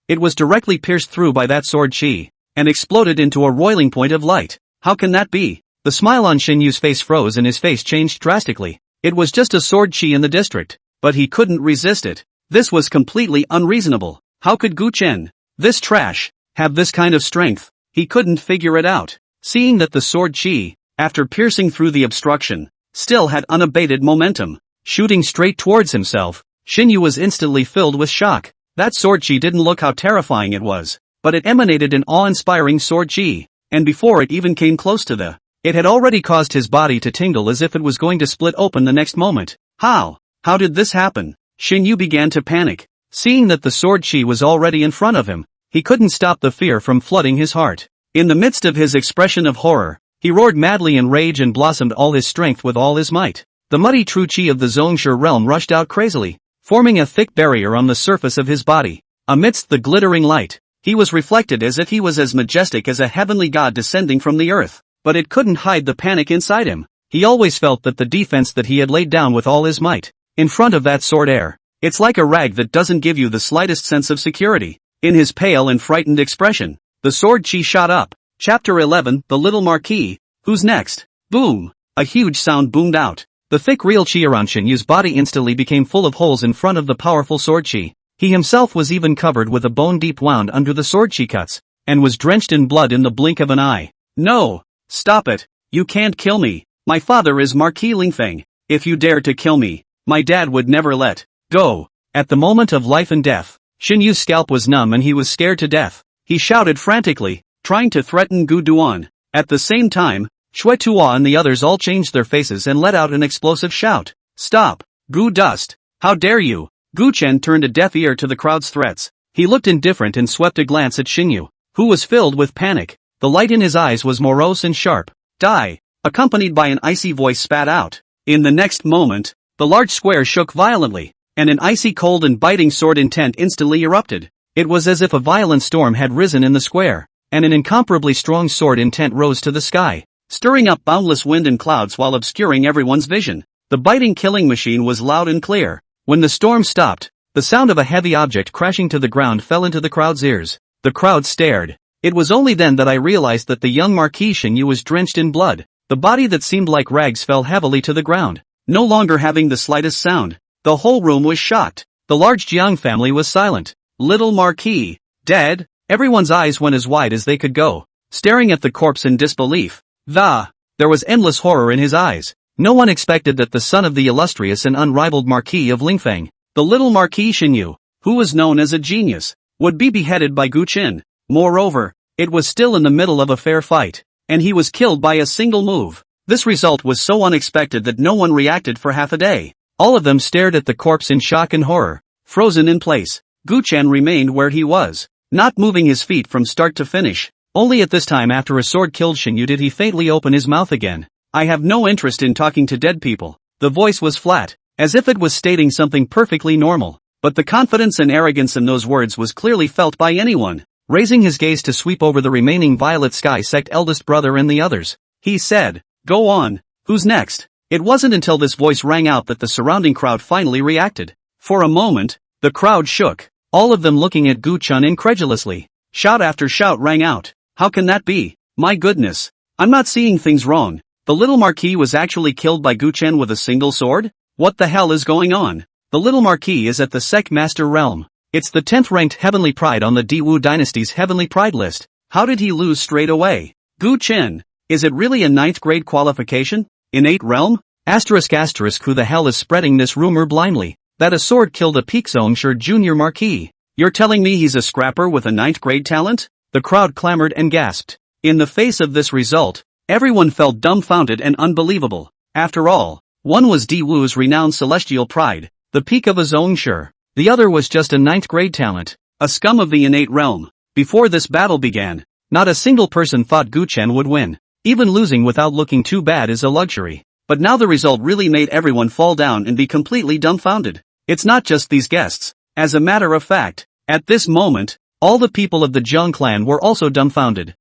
It was directly pierced through by that sword chi, and exploded into a roiling point of light. How can that be? The smile on Xin Yu's face froze and his face changed drastically. It was just a sword chi in the district, but he couldn't resist it. This was completely unreasonable. How could Gu Chen, this trash, have this kind of strength? He couldn't figure it out. Seeing that the sword chi, after piercing through the obstruction, still had unabated momentum, shooting straight towards himself, Xin Yu was instantly filled with shock. That sword chi didn't look how terrifying it was, but it emanated an awe-inspiring sword chi, and before it even came close to it had already caused his body to tingle as if it was going to split open the next moment. How did this happen? Xin Yu began to panic. Seeing that the sword chi was already in front of him, he couldn't stop the fear from flooding his heart. In the midst of his expression of horror, he roared madly in rage and blossomed all his strength with all his might. The muddy true chi of the Zhongshe realm rushed out crazily, forming a thick barrier on the surface of his body. Amidst the glittering light, he was reflected as if he was as majestic as a heavenly god descending from the earth. But it couldn't hide the panic inside him. He always felt that the defense that he had laid down with all his might, in front of that sword air, it's like a rag that doesn't give you the slightest sense of security. In his pale and frightened expression, the sword chi shot up. Chapter 11, The Little Marquis. Who's next? Boom! A huge sound boomed out. The thick real chi around Xin Yu's body instantly became full of holes in front of the powerful sword chi. He himself was even covered with a bone-deep wound under the sword chi cuts, and was drenched in blood in the blink of an eye. No! Stop it! You can't kill me! My father is Marquis Lingfeng. If you dare to kill me, my dad would never let go. At the moment of life and death, Xin Yu's scalp was numb and he was scared to death. He shouted frantically, trying to threaten Gu Duan. At the same time, Shui Tua and the others all changed their faces and let out an explosive shout. Stop! Gu Dust! How dare you! Gu Chen turned a deaf ear to the crowd's threats. He looked indifferent and swept a glance at Xin Yu, who was filled with panic. The light in his eyes was morose and sharp. Die! Accompanied by an icy voice spat out. In the next moment, The large square shook violently, and an icy cold and biting sword intent instantly erupted. It was as if a violent storm had risen in the square, and an incomparably strong sword intent rose to the sky, stirring up boundless wind and clouds while obscuring everyone's vision. The biting killing machine was loud and clear. When the storm stopped, the sound of a heavy object crashing to the ground fell into the crowd's ears. The crowd stared. It was only then that I realized that the young Marquis Shinyu was drenched in blood. The body that seemed like rags fell heavily to the ground, no longer having the slightest sound. The whole room was shocked. The large Jiang family was silent. Little Marquis, dead? Everyone's eyes went as wide as they could go, staring at the corpse in disbelief. There was endless horror in his eyes. No one expected that the son of the illustrious and unrivaled Marquis of Lingfeng, the little Marquis Shinyu, who was known as a genius, would be beheaded by Gu Qin. Moreover, it was still in the middle of a fair fight, and he was killed by a single move. This result was so unexpected that no one reacted for half a day. All of them stared at the corpse in shock and horror, frozen in place. Gu Chen remained where he was, not moving his feet from start to finish. Only at this time after a sword killed Shinyu did he faintly open his mouth again. I have no interest in talking to dead people. The voice was flat, as if it was stating something perfectly normal, but the confidence and arrogance in those words was clearly felt by anyone. Raising his gaze to sweep over the remaining violet sky sect eldest brother and the others, he said, "Go on, who's next?" It wasn't until this voice rang out that the surrounding crowd finally reacted. For a moment, the crowd shook, all of them looking at Gu Chun incredulously. Shout after shout rang out. How can that be? My goodness. I'm not seeing things wrong. The little Marquis was actually killed by Gu Chen with a single sword? What the hell is going on? The little Marquis is at the Sect Master realm. It's the 10th ranked Heavenly Pride on the Diwu Dynasty's Heavenly Pride list. How did he lose straight away? Gu Chen. Is it really a 9th grade qualification? Innate realm? Who the hell is spreading this rumor blindly? That a sword killed a Peakzongsher Junior Marquis. You're telling me he's a scrapper with a 9th grade talent? The crowd clamored and gasped. In the face of this result, everyone felt dumbfounded and unbelievable. After all, one was Diwu's renowned celestial pride, the peak of a Zongsher. The other was just a 9th grade talent, a scum of the innate realm. Before this battle began, not a single person thought Gu Chen would win. Even losing without looking too bad is a luxury. But now the result really made everyone fall down and be completely dumbfounded. It's not just these guests. As a matter of fact, at this moment, all the people of the Zhang clan were also dumbfounded.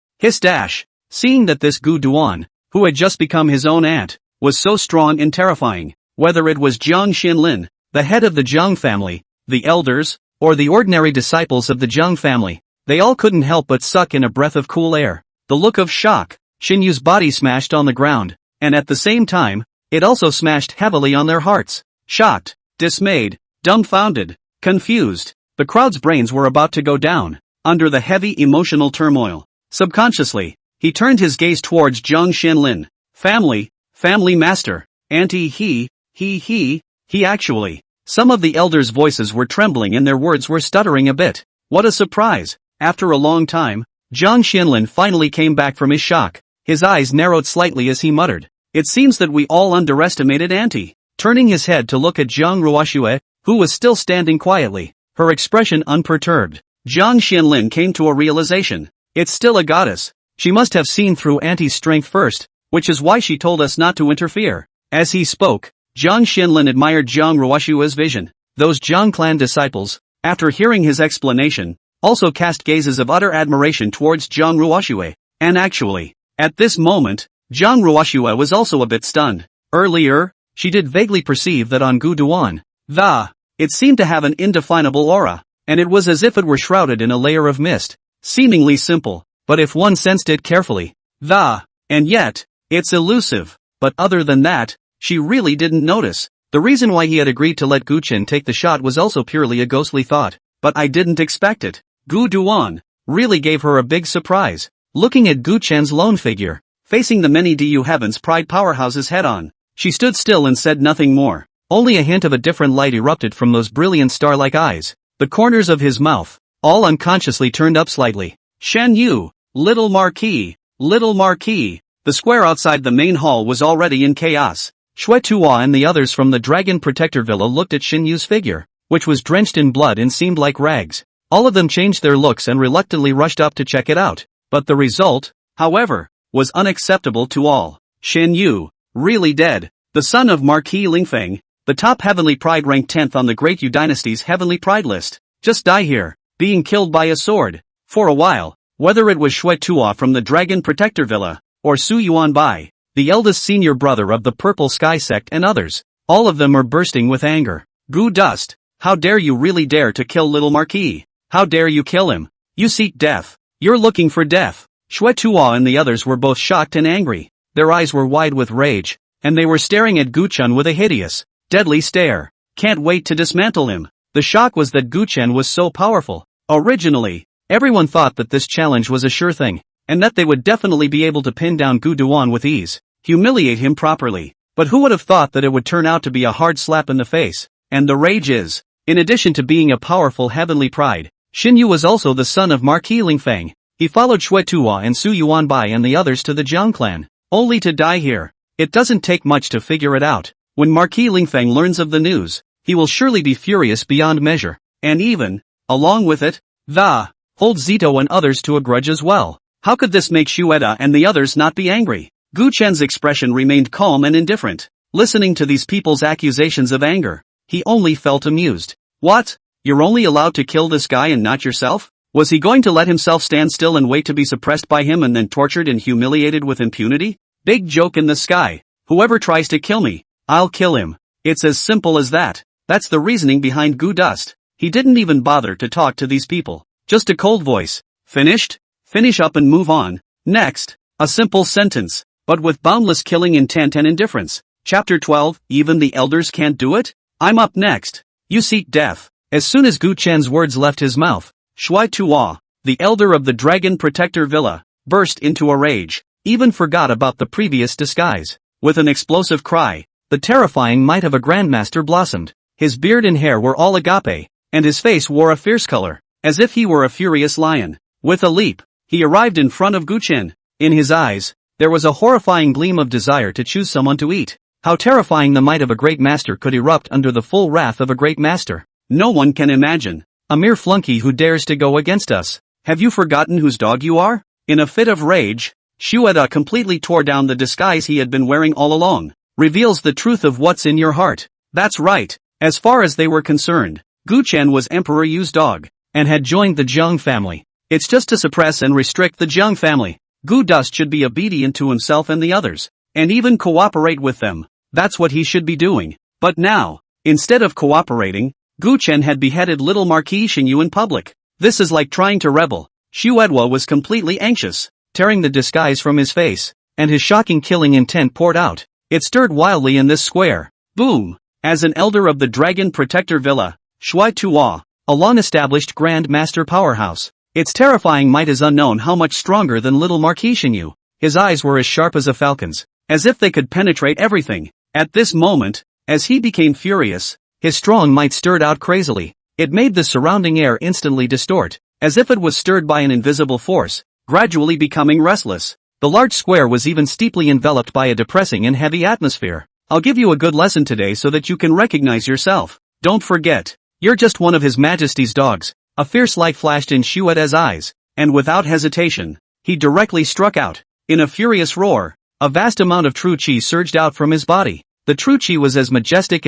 Seeing that this Gu Duan, who had just become his own aunt, was so strong and terrifying, whether it was Jiang Xinlin, the head of the Zhang family, the elders, or the ordinary disciples of the Zhang family, they all couldn't help but suck in a breath of cool air. The look of shock, Xinyu's body smashed on the ground, and at the same time, it also smashed heavily on their hearts. Shocked, dismayed, dumbfounded, confused, the crowd's brains were about to go down, under the heavy emotional turmoil. Subconsciously, he turned his gaze towards Jiang Xinlin. Family master, auntie he actually. Some of the elders' voices were trembling and their words were stuttering a bit. What a surprise! After a long time, Jiang Xinlin finally came back from his shock. His eyes narrowed slightly as he muttered, "It seems that we all underestimated auntie." Turning his head to look at Jiang Ruoxue, who was still standing quietly, her expression unperturbed, Jiang Xinlin came to a realization. It's still a goddess. She must have seen through auntie's strength first, which is why she told us not to interfere. As he spoke, Jiang Xinlin admired Jiang Ruoxue's vision. Those Jiang clan disciples, after hearing his explanation, also cast gazes of utter admiration towards Jiang Ruoxue. And actually, at this moment, Jiang Ruoxue was also a bit stunned. Earlier, she did vaguely perceive that on Gu Duan, it seemed to have an indefinable aura, and it was as if it were shrouded in a layer of mist. Seemingly simple, but if one sensed it carefully, and yet, it's elusive. But other than that, she really didn't notice. The reason why he had agreed to let Gu Chen take the shot was also purely a ghostly thought, but I didn't expect it. Gu Duan really gave her a big surprise. Looking at Gu Chen's lone figure, facing the many DU Heaven's pride powerhouses head-on, she stood still and said nothing more. Only a hint of a different light erupted from those brilliant star-like eyes. The corners of his mouth, all unconsciously turned up slightly. Shen Yu, little Marquis. The square outside the main hall was already in chaos. Xue Tuo and the others from the Dragon Protector Villa looked at Shen Yu's figure, which was drenched in blood and seemed like rags. All of them changed their looks and reluctantly rushed up to check it out. But the result, however, was unacceptable to all. Shen Yu, really dead. The son of Marquis Lingfeng, The top heavenly pride ranked 10th on the Great Yu Dynasty's heavenly pride list. Just die here, being killed by a sword. For a while, whether it was Shui Tuo from the Dragon Protector Villa, or Su Yuanbai, the eldest senior brother of the Purple Sky Sect and others, all of them were bursting with anger. Gu Dust, how dare you really dare to kill little Marquis? How dare you kill him? You seek death. You're looking for death. Shui Tuo and the others were both shocked and angry. Their eyes were wide with rage, and they were staring at Gu Chun with a hideous, deadly stare. Can't wait to dismantle him. The shock was that Gu Chen was so powerful. Originally, everyone thought that this challenge was a sure thing, and that they would definitely be able to pin down Gu Duan with ease, humiliate him properly. But who would have thought that it would turn out to be a hard slap in the face? And the rage is, in addition to being a powerful heavenly pride, Xin Yu was also the son of Marquis Lingfeng. He followed Shui Tuo and Su Yuanbai and the others to the Jiang clan, only to die here. It doesn't take much to figure it out. When Marquis Lingfeng learns of the news, he will surely be furious beyond measure, and even, along with it, hold Zito and others to a grudge as well. How could this make Shueda and the others not be angry? Gu Chen's expression remained calm and indifferent. Listening to these people's accusations of anger, he only felt amused. What? You're only allowed to kill this guy and not yourself? Was he going to let himself stand still and wait to be suppressed by him and then tortured and humiliated with impunity? Big joke in the sky. Whoever tries to kill me, I'll kill him. It's as simple as that. That's the reasoning behind Gu Dust. He didn't even bother to talk to these people. Just a cold voice. Finished? Finish up and move on. Next. A simple sentence, but with boundless killing intent and indifference. Chapter 12, even the elders can't do it? I'm up next. You seek death. As soon as Gu Chen's words left his mouth, Shui Tuo, the elder of the Dragon Protector Villa, burst into a rage, even forgot about the previous disguise. With an explosive cry, the terrifying might of a grandmaster blossomed. His beard and hair were all agape, and his face wore a fierce color, as if he were a furious lion. With a leap, he arrived in front of Gu Chen. In his eyes, there was a horrifying gleam of desire to choose someone to eat. How terrifying the might of a great master could erupt under the full wrath of a great master. No one can imagine. A mere flunky who dares to go against us. Have you forgotten whose dog you are? In a fit of rage, Shueda completely tore down the disguise he had been wearing all along. Reveals the truth of what's in your heart. That's right. As far as they were concerned, Gu Chen was Emperor Yu's dog, and had joined the Jiang family. It's just to suppress and restrict the Jiang family. Gu Dust should be obedient to himself and the others, and even cooperate with them. That's what he should be doing. But now, instead of cooperating, Gu Chen had beheaded little Marquis Xingyu in public. This is like trying to rebel. Shuedwa was completely anxious, tearing the disguise from his face, and his shocking killing intent poured out. It stirred wildly in this square. Boom! As an elder of the Dragon Protector Villa, Shui Tuo, a long-established Grand Master powerhouse, its terrifying might is unknown how much stronger than little Marquis Xingyu. His eyes were as sharp as a falcon's, as if they could penetrate everything. At this moment, as he became furious, his strong might stirred out crazily. It made the surrounding air instantly distort, as if it was stirred by an invisible force, gradually becoming restless. The large square was even steeply enveloped by a depressing and heavy atmosphere. I'll give you a good lesson today so that you can recognize yourself. Don't forget, you're just one of His Majesty's dogs. A fierce light flashed in Shueda's eyes, and without hesitation, he directly struck out. In a furious roar, a vast amount of true qi surged out from his body. The true qi was as majestic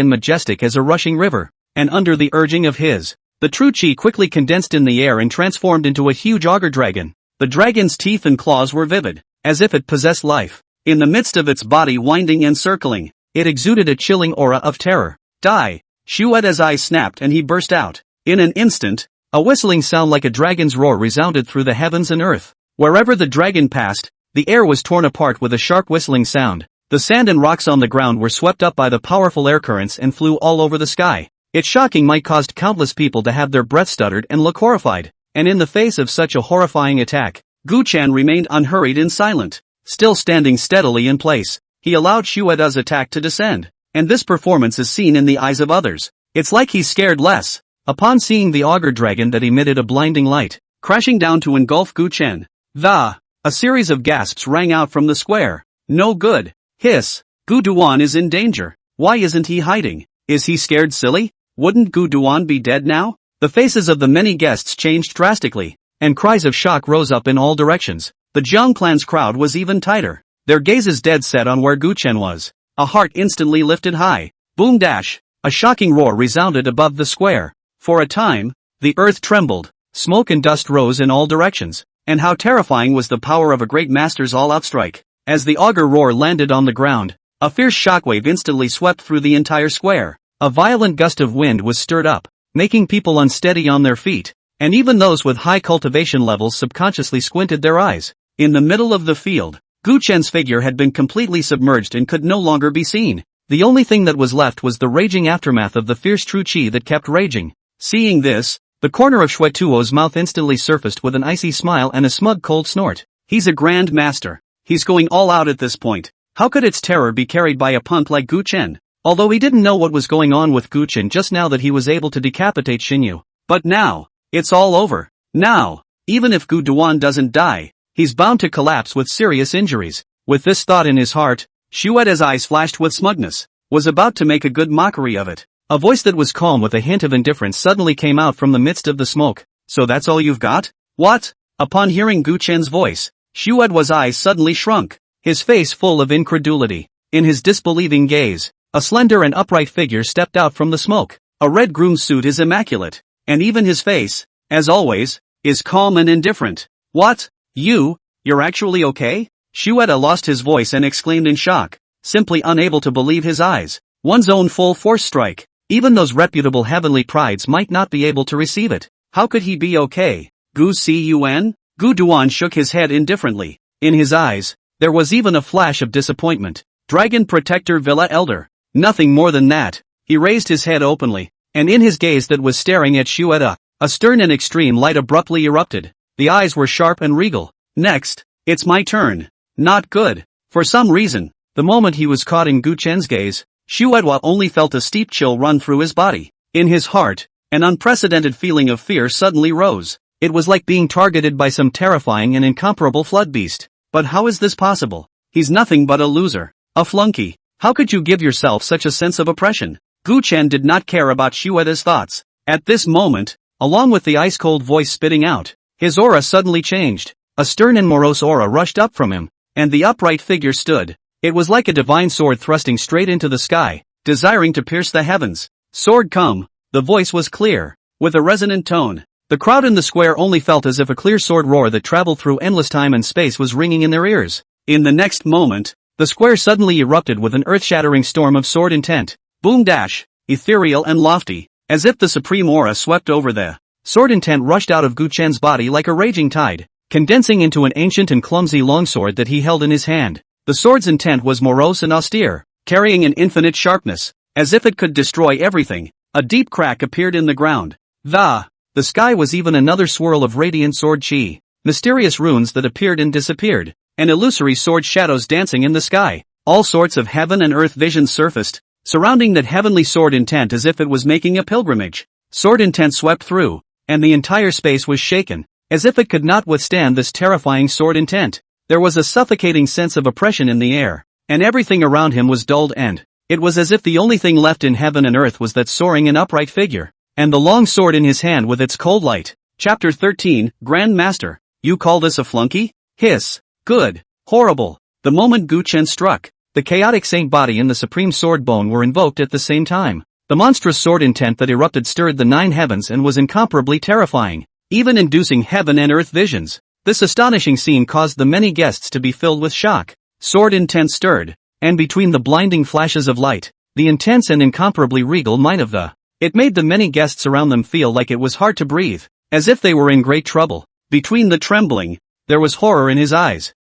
as a rushing river, and under the urging of the true qi quickly condensed in the air and transformed into a huge auger dragon. The dragon's teeth and claws were vivid, as if it possessed life. In the midst of its body winding and circling, it exuded a chilling aura of terror. Die! Shueda's eyes snapped and he burst out. In an instant, a whistling sound like a dragon's roar resounded through the heavens and earth. Wherever the dragon passed, the air was torn apart with a sharp whistling sound. The sand and rocks on the ground were swept up by the powerful air currents and flew all over the sky. Its shocking might caused countless people to have their breath stuttered and look horrified. And in the face of such a horrifying attack, Gu Chen remained unhurried and silent, still standing steadily in place. He allowed Shueda's attack to descend, and this performance is seen in the eyes of others. It's like he's scared less. Upon seeing the auger dragon that emitted a blinding light, crashing down to engulf Gu Chen, a series of gasps rang out from the square. No good. Hiss. Gu Duan is in danger. Why isn't he hiding? Is he scared silly? Wouldn't Gu Duan be dead now? The faces of the many guests changed drastically, and cries of shock rose up in all directions. The Jiang clan's crowd was even tighter, their gazes dead set on where Gu Chen was. A heart instantly lifted high. Boom dash. A shocking roar resounded above the square. For a time, the earth trembled, smoke and dust rose in all directions. And how terrifying was the power of a great master's all-out strike. As the augur roar landed on the ground, a fierce shockwave instantly swept through the entire square. A violent gust of wind was stirred up, making people unsteady on their feet, and even those with high cultivation levels subconsciously squinted their eyes. In the middle of the field, Gu Chen's figure had been completely submerged and could no longer be seen. The only thing that was left was the raging aftermath of the fierce true qi that kept raging. Seeing this, the corner of Shui Tuo's mouth instantly surfaced with an icy smile and a smug cold snort. He's a grand master. He's going all out at this point. How could its terror be carried by a punk like Gu Chen? Although he didn't know what was going on with Gu Chen just now that he was able to decapitate Xinyu. But now, it's all over. Now, even if Gu Duan doesn't die, he's bound to collapse with serious injuries. With this thought in his heart, Shueda's eyes flashed with smugness, was about to make a good mockery of it. A voice that was calm with a hint of indifference suddenly came out from the midst of the smoke. So that's all you've got? What? Upon hearing Gu Chen's voice, Shueda's eyes suddenly shrunk, his face full of incredulity. In his disbelieving gaze, a slender and upright figure stepped out from the smoke. A red groom's suit is immaculate, and even his face, as always, is calm and indifferent. What? You're actually okay? Shueda lost his voice and exclaimed in shock, simply unable to believe his eyes. One's own full force strike. Even those reputable heavenly prides might not be able to receive it. How could he be okay? Gu Cun? Gu Duan shook his head indifferently. In his eyes, there was even a flash of disappointment. Dragon Protector Villa Elder. Nothing more than that. He raised his head openly, and in his gaze that was staring at Shueda, a stern and extreme light abruptly erupted. The eyes were sharp and regal. Next, it's my turn. Not good. For some reason, the moment he was caught in Gu Chen's gaze, Shueda only felt a steep chill run through his body. In his heart, an unprecedented feeling of fear suddenly rose. It was like being targeted by some terrifying and incomparable flood beast. But how is this possible? He's nothing but a loser. A flunky. How could you give yourself such a sense of oppression? Gu Chen did not care about Shueda's thoughts. At this moment, along with the ice-cold voice spitting out, his aura suddenly changed. A stern and morose aura rushed up from him, and the upright figure stood. It was like a divine sword thrusting straight into the sky, desiring to pierce the heavens. Sword come. The voice was clear, with a resonant tone. The crowd in the square only felt as if a clear sword roar that traveled through endless time and space was ringing in their ears. In the next moment, the square suddenly erupted with an earth-shattering storm of sword intent. Boom dash, ethereal and lofty, as if the supreme aura swept over the sword intent rushed out of Gu Chen's body like a raging tide, condensing into an ancient and clumsy longsword that he held in his hand. The sword's intent was morose and austere, carrying an infinite sharpness, as if it could destroy everything. A deep crack appeared in the ground. The sky was even another swirl of radiant sword chi, mysterious runes that appeared and disappeared, and illusory sword shadows dancing in the sky. All sorts of heaven and earth visions surfaced, surrounding that heavenly sword intent as if it was making a pilgrimage. Sword intent swept through, and the entire space was shaken, as if it could not withstand this terrifying sword intent. There was a suffocating sense of oppression in the air, and everything around him was dulled and it was as if the only thing left in heaven and earth was that soaring and upright figure, and the long sword in his hand with its cold light. Chapter 13, Grand Master. You call this a flunky? Hiss. Good. Horrible. The moment Gu Chen struck, the chaotic saint body and the supreme sword bone were invoked at the same time. The monstrous sword intent that erupted stirred the 9 heavens and was incomparably terrifying, even inducing heaven and earth visions. This astonishing scene caused the many guests to be filled with shock. Sword intent stirred, and between the blinding flashes of light, the intense and incomparably regal might of it made the many guests around them feel like it was hard to breathe, as if they were in great trouble. Between the trembling, there was horror in his eyes.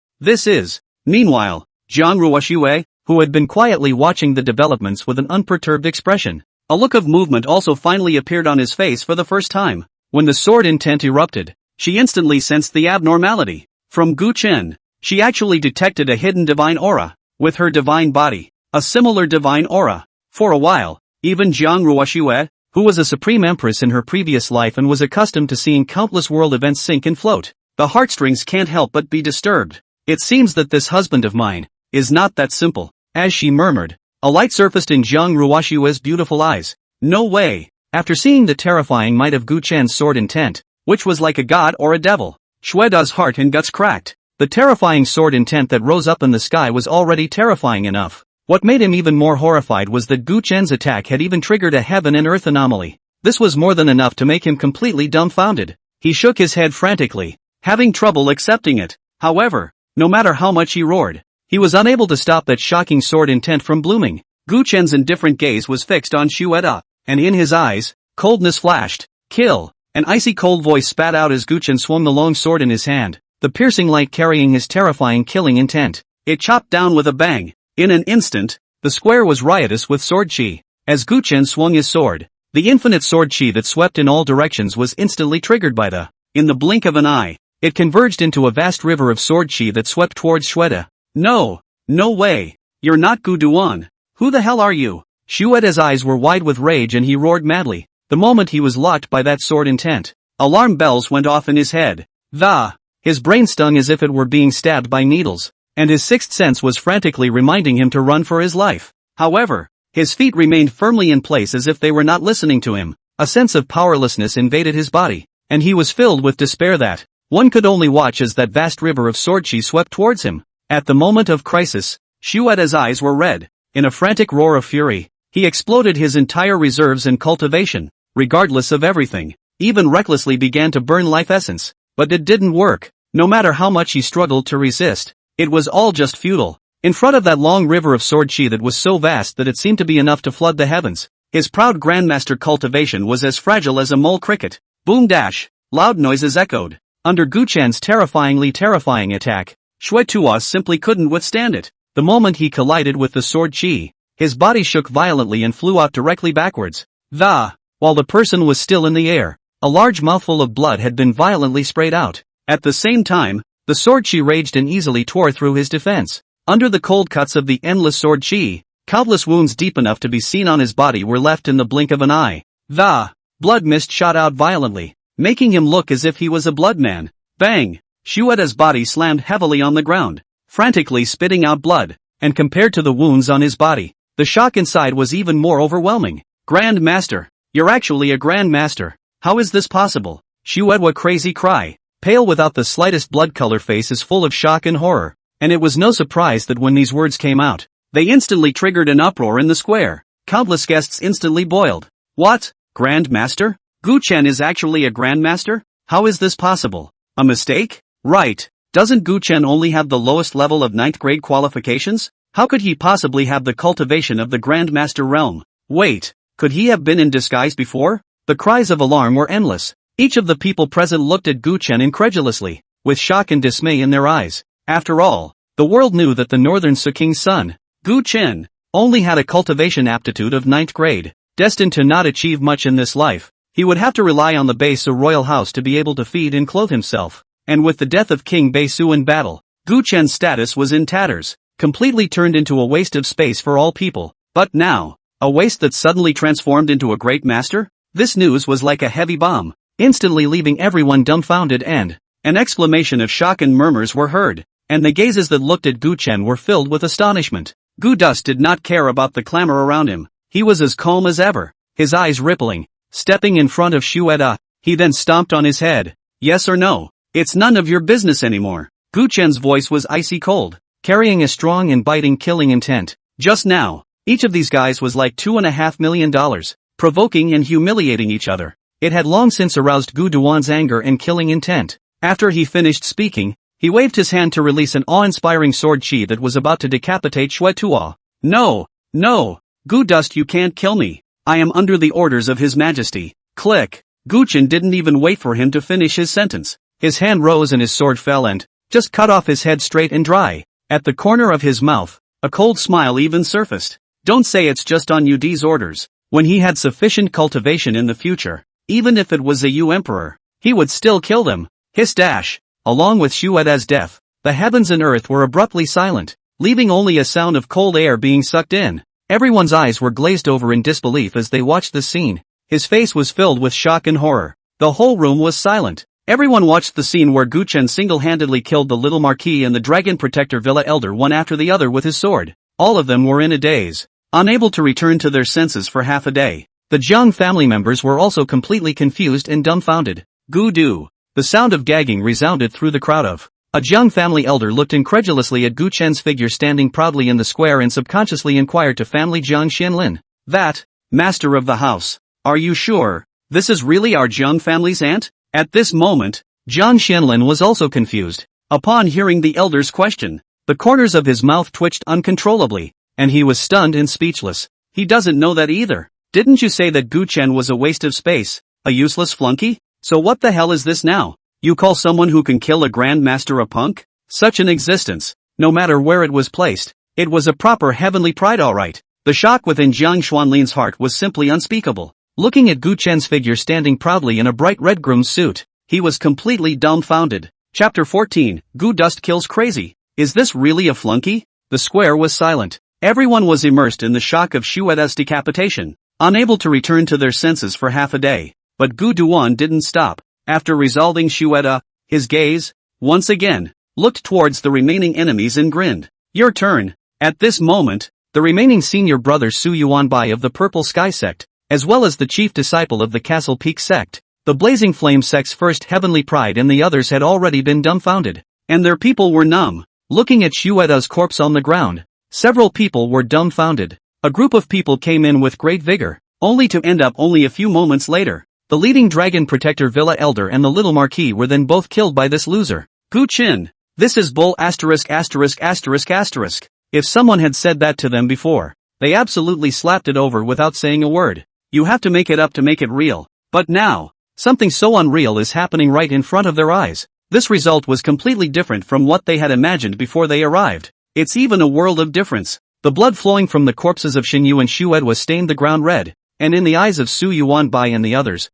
Meanwhile, Jiang Ruoxue, who had been quietly watching the developments with an unperturbed expression. A look of movement also finally appeared on his face for the first time. When the sword intent erupted, she instantly sensed the abnormality. From Gu Chen, she actually detected a hidden divine aura, with her divine body, a similar divine aura. For a while, even Jiang Ruoxue, who was a supreme empress in her previous life and was accustomed to seeing countless world events sink and float, the heartstrings can't help but be disturbed. It seems that this husband of mine is not that simple. As she murmured, a light surfaced in Jiang Ruoxue's beautiful eyes. No way. After seeing the terrifying might of Gu Chen's sword intent, which was like a god or a devil, Shueda's heart and guts cracked. The terrifying sword intent that rose up in the sky was already terrifying enough, What made him even more horrified was that Gu Chen's attack had even triggered a heaven and earth anomaly. This was more than enough to make him completely dumbfounded. He shook his head frantically, having trouble accepting it. However, no matter how much he roared, he was unable to stop that shocking sword intent from blooming. Gu Chen's indifferent gaze was fixed on Xueda, and in his eyes, coldness flashed. Kill! An icy cold voice spat out as Gu Chen swung the long sword in his hand, the piercing light carrying his terrifying killing intent. It chopped down with a bang. In an instant, the square was riotous with sword chi. As Gu Chen swung his sword, the infinite sword chi that swept in all directions was instantly triggered by the. In the blink of an eye, it converged into a vast river of sword chi that swept towards Xueda. No! No way! You're not Gu Duan! Who the hell are you? Xueda's eyes were wide with rage and he roared madly, the moment he was locked by that sword intent. Alarm bells went off in his head. His brain stung as if it were being stabbed by needles, and his sixth sense was frantically reminding him to run for his life. However, his feet remained firmly in place as if they were not listening to him. A sense of powerlessness invaded his body, and he was filled with despair that one could only watch as that vast river of sword chi swept towards him. At the moment of crisis, Xueda's eyes were red. In a frantic roar of fury, he exploded his entire reserves and cultivation, regardless of everything, even recklessly began to burn life essence. But it didn't work. No matter how much he struggled to resist, it was all just futile. In front of that long river of sword chi that was so vast that it seemed to be enough to flood the heavens, his proud grandmaster cultivation was as fragile as a mole cricket. Boom dash! Loud noises echoed. Under Gu Chen's terrifying attack, Shui Tuo simply couldn't withstand it. The moment he collided with the sword chi, his body shook violently and flew out directly backwards. While the person was still in the air, a large mouthful of blood had been violently sprayed out. At the same time, the sword chi raged and easily tore through his defense. Under the cold cuts of the endless sword chi, countless wounds deep enough to be seen on his body were left in the blink of an eye. The blood mist shot out violently, making him look as if he was a blood man. Bang! Xueda's body slammed heavily on the ground, frantically spitting out blood, and compared to the wounds on his body, the shock inside was even more overwhelming. Grand Master, you're actually a Grand Master. How is this possible? Xueda crazy cry, pale without the slightest blood color face is full of shock and horror, and it was no surprise that when these words came out, they instantly triggered an uproar in the square. Countless guests instantly boiled. What? Grand Master? Gu Chen is actually a Grand Master? How is this possible? A mistake? Right. Doesn't Gu Chen only have the lowest level of 9th grade qualifications? How could he possibly have the cultivation of the Grand Master realm? Wait, could he have been in disguise before? The cries of alarm were endless. Each of the people present looked at Gu Chen incredulously, with shock and dismay in their eyes. After all, the world knew that the Northern Suking's son, Gu Chen, only had a cultivation aptitude of 9th grade. Destined to not achieve much in this life, he would have to rely on the Beisu royal house to be able to feed and clothe himself. And with the death of King Beisu in battle, Gu Chen's status was in tatters, completely turned into a waste of space for all people. But now, a waste that suddenly transformed into a great master? This news was like a heavy bomb, instantly leaving everyone dumbfounded, and an exclamation of shock and murmurs were heard, and the gazes that looked at Gu Chen were filled with astonishment. Gu Dus did not care about the clamor around him. He was as calm as ever, his eyes rippling. Stepping in front of Xueda, he then stomped on his head. Yes or no? It's none of your business anymore. Gu Chen's voice was icy cold, carrying a strong and biting killing intent. Just now, each of these guys was like $2.5 million, provoking and humiliating each other. It had long since aroused Gu Duan's anger and killing intent. After he finished speaking, he waved his hand to release an awe-inspiring sword chi that was about to decapitate Shui Tuo. No! Gu Dus, you can't kill me. I am under the orders of His Majesty. Click. Gu Chen didn't even wait for him to finish his sentence. His hand rose and his sword fell and just cut off his head straight and dry. At the corner of his mouth, a cold smile even surfaced. Don't say it's just on Yudi's orders. When he had sufficient cultivation in the future, even if it was a Yu Emperor, he would still kill them. Hiss dash. Along with Xueda's death, the heavens and earth were abruptly silent, leaving only a sound of cold air being sucked in. Everyone's eyes were glazed over in disbelief as they watched the scene. His face was filled with shock and horror. The whole room was silent. Everyone watched the scene where Gu Chen single-handedly killed the little Marquis and the Dragon Protector Villa Elder one after the other with his sword. All of them were in a daze, unable to return to their senses for half a day. The Jiang family members were also completely confused and dumbfounded. Gu Du. The sound of gagging resounded through the crowd of A Jiang family elder looked incredulously at Gu Chen's figure standing proudly in the square and subconsciously inquired to family Jiang Xianlin. That, master of the house, are you sure this is really our Jiang family's aunt? At this moment, Jiang Xianlin was also confused. Upon hearing the elder's question, the corners of his mouth twitched uncontrollably, and he was stunned and speechless. He doesn't know that either. Didn't you say that Gu Chen was a waste of space, a useless flunky? So what the hell is this now? You call someone who can kill a grandmaster a punk? Such an existence, no matter where it was placed, it was a proper heavenly pride alright. The shock within Jiang Xuanlin's heart was simply unspeakable. Looking at Gu Chen's figure standing proudly in a bright red groom's suit, he was completely dumbfounded. Chapter 14, Gu Dust Kills Crazy. Is this really a flunky? The square was silent. Everyone was immersed in the shock of Xueda's decapitation, unable to return to their senses for half a day. But Gu Duan didn't stop. After resolving Xueda, his gaze, once again, looked towards the remaining enemies and grinned. Your turn. At this moment, the remaining senior brother Su Yuanbai of the Purple Sky sect, as well as the chief disciple of the Castle Peak sect, the Blazing Flame sect's first heavenly pride and the others had already been dumbfounded, and their people were numb. Looking at Xueda's corpse on the ground, several people were dumbfounded. A group of people came in with great vigor, only to end up only a few moments later. The leading dragon protector Villa Elder and the little Marquis were then both killed by this loser. Gu Qin, this is bull ********. If someone had said that to them before, they absolutely slapped it over without saying a word. You have to make it up to make it real. But now, something so unreal is happening right in front of their eyes. This result was completely different from what they had imagined before they arrived. It's even a world of difference. The blood flowing from the corpses of Xinyu and Xued stained the ground red, and in the eyes of Su Yuanbai and the others,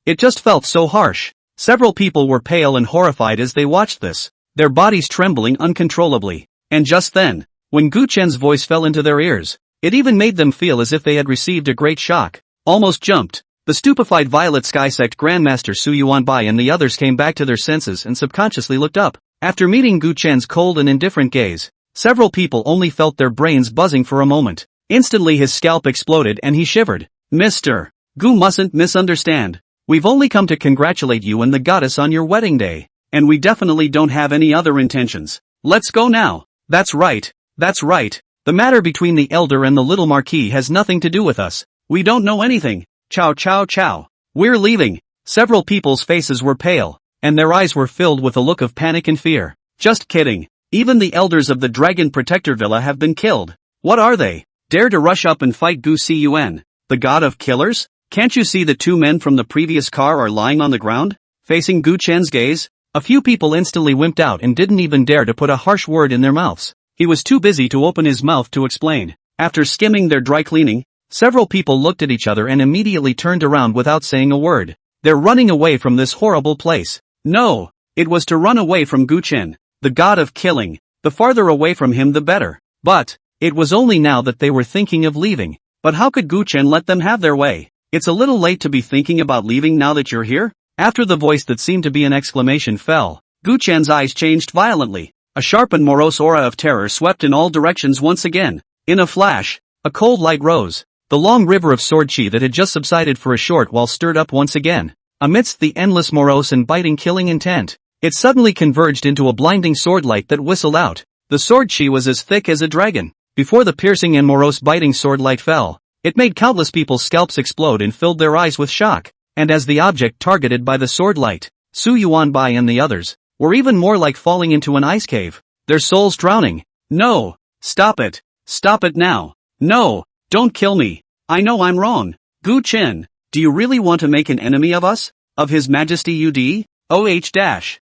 it just felt so harsh. Several people were pale and horrified as they watched this, their bodies trembling uncontrollably. And just then, when Gu Chen's voice fell into their ears, it even made them feel as if they had received a great shock. Almost jumped. The stupefied Violet Sky Sect Grandmaster Su Yuanbai and the others came back to their senses and subconsciously looked up. After meeting Gu Chen's cold and indifferent gaze, several people only felt their brains buzzing for a moment. Instantly his scalp exploded and he shivered. Mr. Gu mustn't misunderstand. We've only come to congratulate you and the goddess on your wedding day, and we definitely don't have any other intentions. Let's go now. That's right. The matter between the elder and the little Marquis has nothing to do with us. We don't know anything. Chow. We're leaving. Several people's faces were pale, and their eyes were filled with a look of panic and fear. Just kidding. Even the elders of the Dragon Protector Villa have been killed. What are they? Dare to rush up and fight Gu Cun, the god of killers? Can't you see the two men from the previous car are lying on the ground, facing Gu Chen's gaze? A few people instantly wimped out and didn't even dare to put a harsh word in their mouths. He was too busy to open his mouth to explain. After skimming their dry cleaning, several people looked at each other and immediately turned around without saying a word. They're running away from this horrible place. No, it was to run away from Gu Chen, the god of killing. The farther away from him the better. But it was only now that they were thinking of leaving. But how could Gu Chen let them have their way? It's a little late to be thinking about leaving now that you're here? After the voice that seemed to be an exclamation fell, Gu Chen's eyes changed violently. A sharp and morose aura of terror swept in all directions once again. In a flash, a cold light rose. The long river of sword chi that had just subsided for a short while stirred up once again. Amidst the endless morose and biting killing intent, it suddenly converged into a blinding sword light that whistled out. The sword chi was as thick as a dragon. Before the piercing and morose biting sword light fell, it made countless people's scalps explode and filled their eyes with shock. And as the object targeted by the sword light, Su Yuanbai and the others, were even more like falling into an ice cave, their souls drowning. No! Stop it! Stop it now! No! Don't kill me! I know I'm wrong! Gu Chen, do you really want to make an enemy of us? Of His Majesty UD?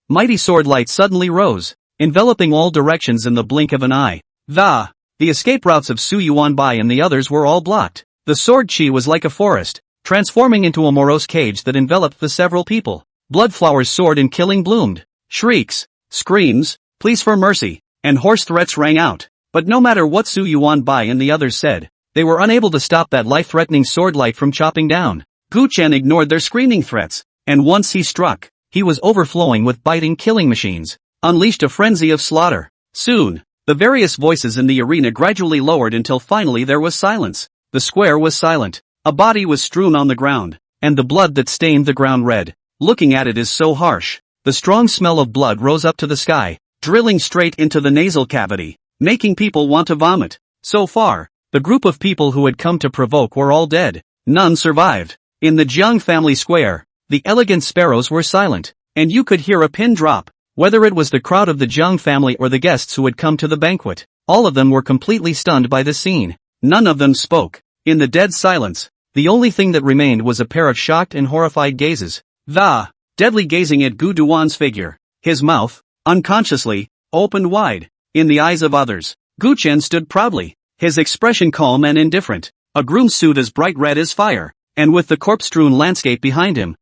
Mighty sword light suddenly rose, enveloping all directions in the blink of an eye. The escape routes of Su Yuanbai and the others were all blocked. The sword chi was like a forest, transforming into a morose cage that enveloped the several people. Blood flowers soared and killing bloomed. Shrieks, screams, pleas for mercy, and hoarse threats rang out. But no matter what Su Yuanbai and the others said, they were unable to stop that life-threatening sword light from chopping down. Gu Chen ignored their screaming threats, and once he struck, he was overflowing with biting killing machines, unleashed a frenzy of slaughter. Soon, the various voices in the arena gradually lowered until finally there was silence. The square was silent. A body was strewn on the ground, and the blood that stained the ground red. Looking at it is so harsh. the strong smell of blood rose up to the sky, drilling straight into the nasal cavity, making people want to vomit. So far, the group of people who had come to provoke were all dead. None survived. In the Jiang family square, the elegant sparrows were silent, and you could hear a pin drop. Whether it was the crowd of the Jiang family or the guests who had come to the banquet, all of them were completely stunned by the scene. None of them spoke. In the dead silence, the only thing that remained was a pair of shocked and horrified gazes. Deadly gazing at Gu Duan's figure. His mouth, unconsciously, opened wide. In the eyes of others, Gu Chen stood proudly, his expression calm and indifferent, a groom's suit as bright red as fire, and with the corpse-strewn landscape behind him.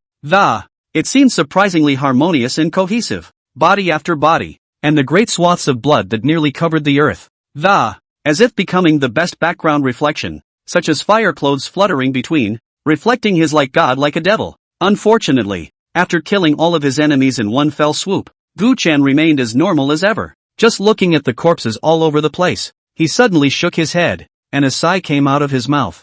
It seemed surprisingly harmonious and cohesive, body after body, and the great swaths of blood that nearly covered the earth. As if becoming the best background reflection, such as fire clothes fluttering between, reflecting his like god like a devil. Unfortunately, after killing all of his enemies in one fell swoop, Gu Chen remained as normal as ever, just looking at the corpses all over the place. He suddenly shook his head, and a sigh came out of his mouth.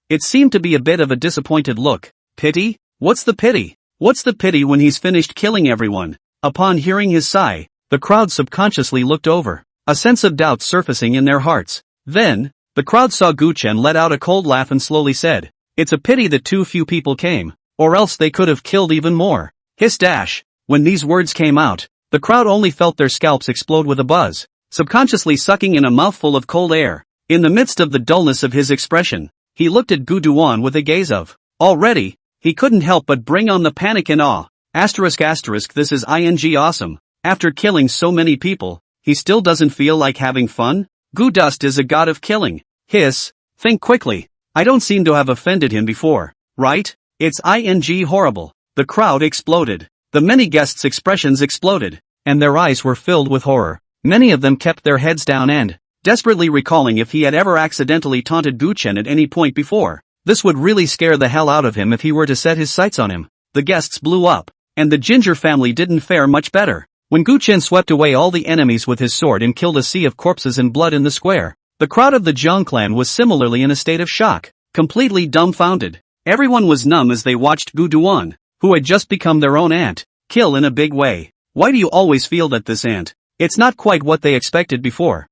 It seemed to be a bit of a disappointed look. Pity? What's the pity? What's the pity when he's finished killing everyone? Upon hearing his sigh, the crowd subconsciously looked over, a sense of doubt surfacing in their hearts. Then, the crowd saw Gu Chen let out a cold laugh and slowly said, "It's a pity that too few people came, or else they could have killed even more." Hiss dash. When these words came out, the crowd only felt their scalps explode with a buzz, subconsciously sucking in a mouthful of cold air. In the midst of the dullness of his expression, he looked at Gu Duan with a gaze of, already, he couldn't help but bring on the panic and awe. This is awesome. After killing so many people, he still doesn't feel like having fun? Gu Dust is a god of killing. Hiss. Think quickly. I don't seem to have offended him before, right? It's horrible. The crowd exploded. The many guests' expressions exploded, and their eyes were filled with horror. Many of them kept their heads down and, desperately recalling if he had ever accidentally taunted Gu Chen at any point before. This would really scare the hell out of him if he were to set his sights on him. The guests blew up, and the Ginger family didn't fare much better. When Gu Chen swept away all the enemies with his sword and killed a sea of corpses and blood in the square, the crowd of the Jiang clan was similarly in a state of shock, completely dumbfounded. Everyone was numb as they watched Gu Duan, who had just become their own aunt, kill in a big way. Why do you always feel that this aunt? It's not quite what they expected before.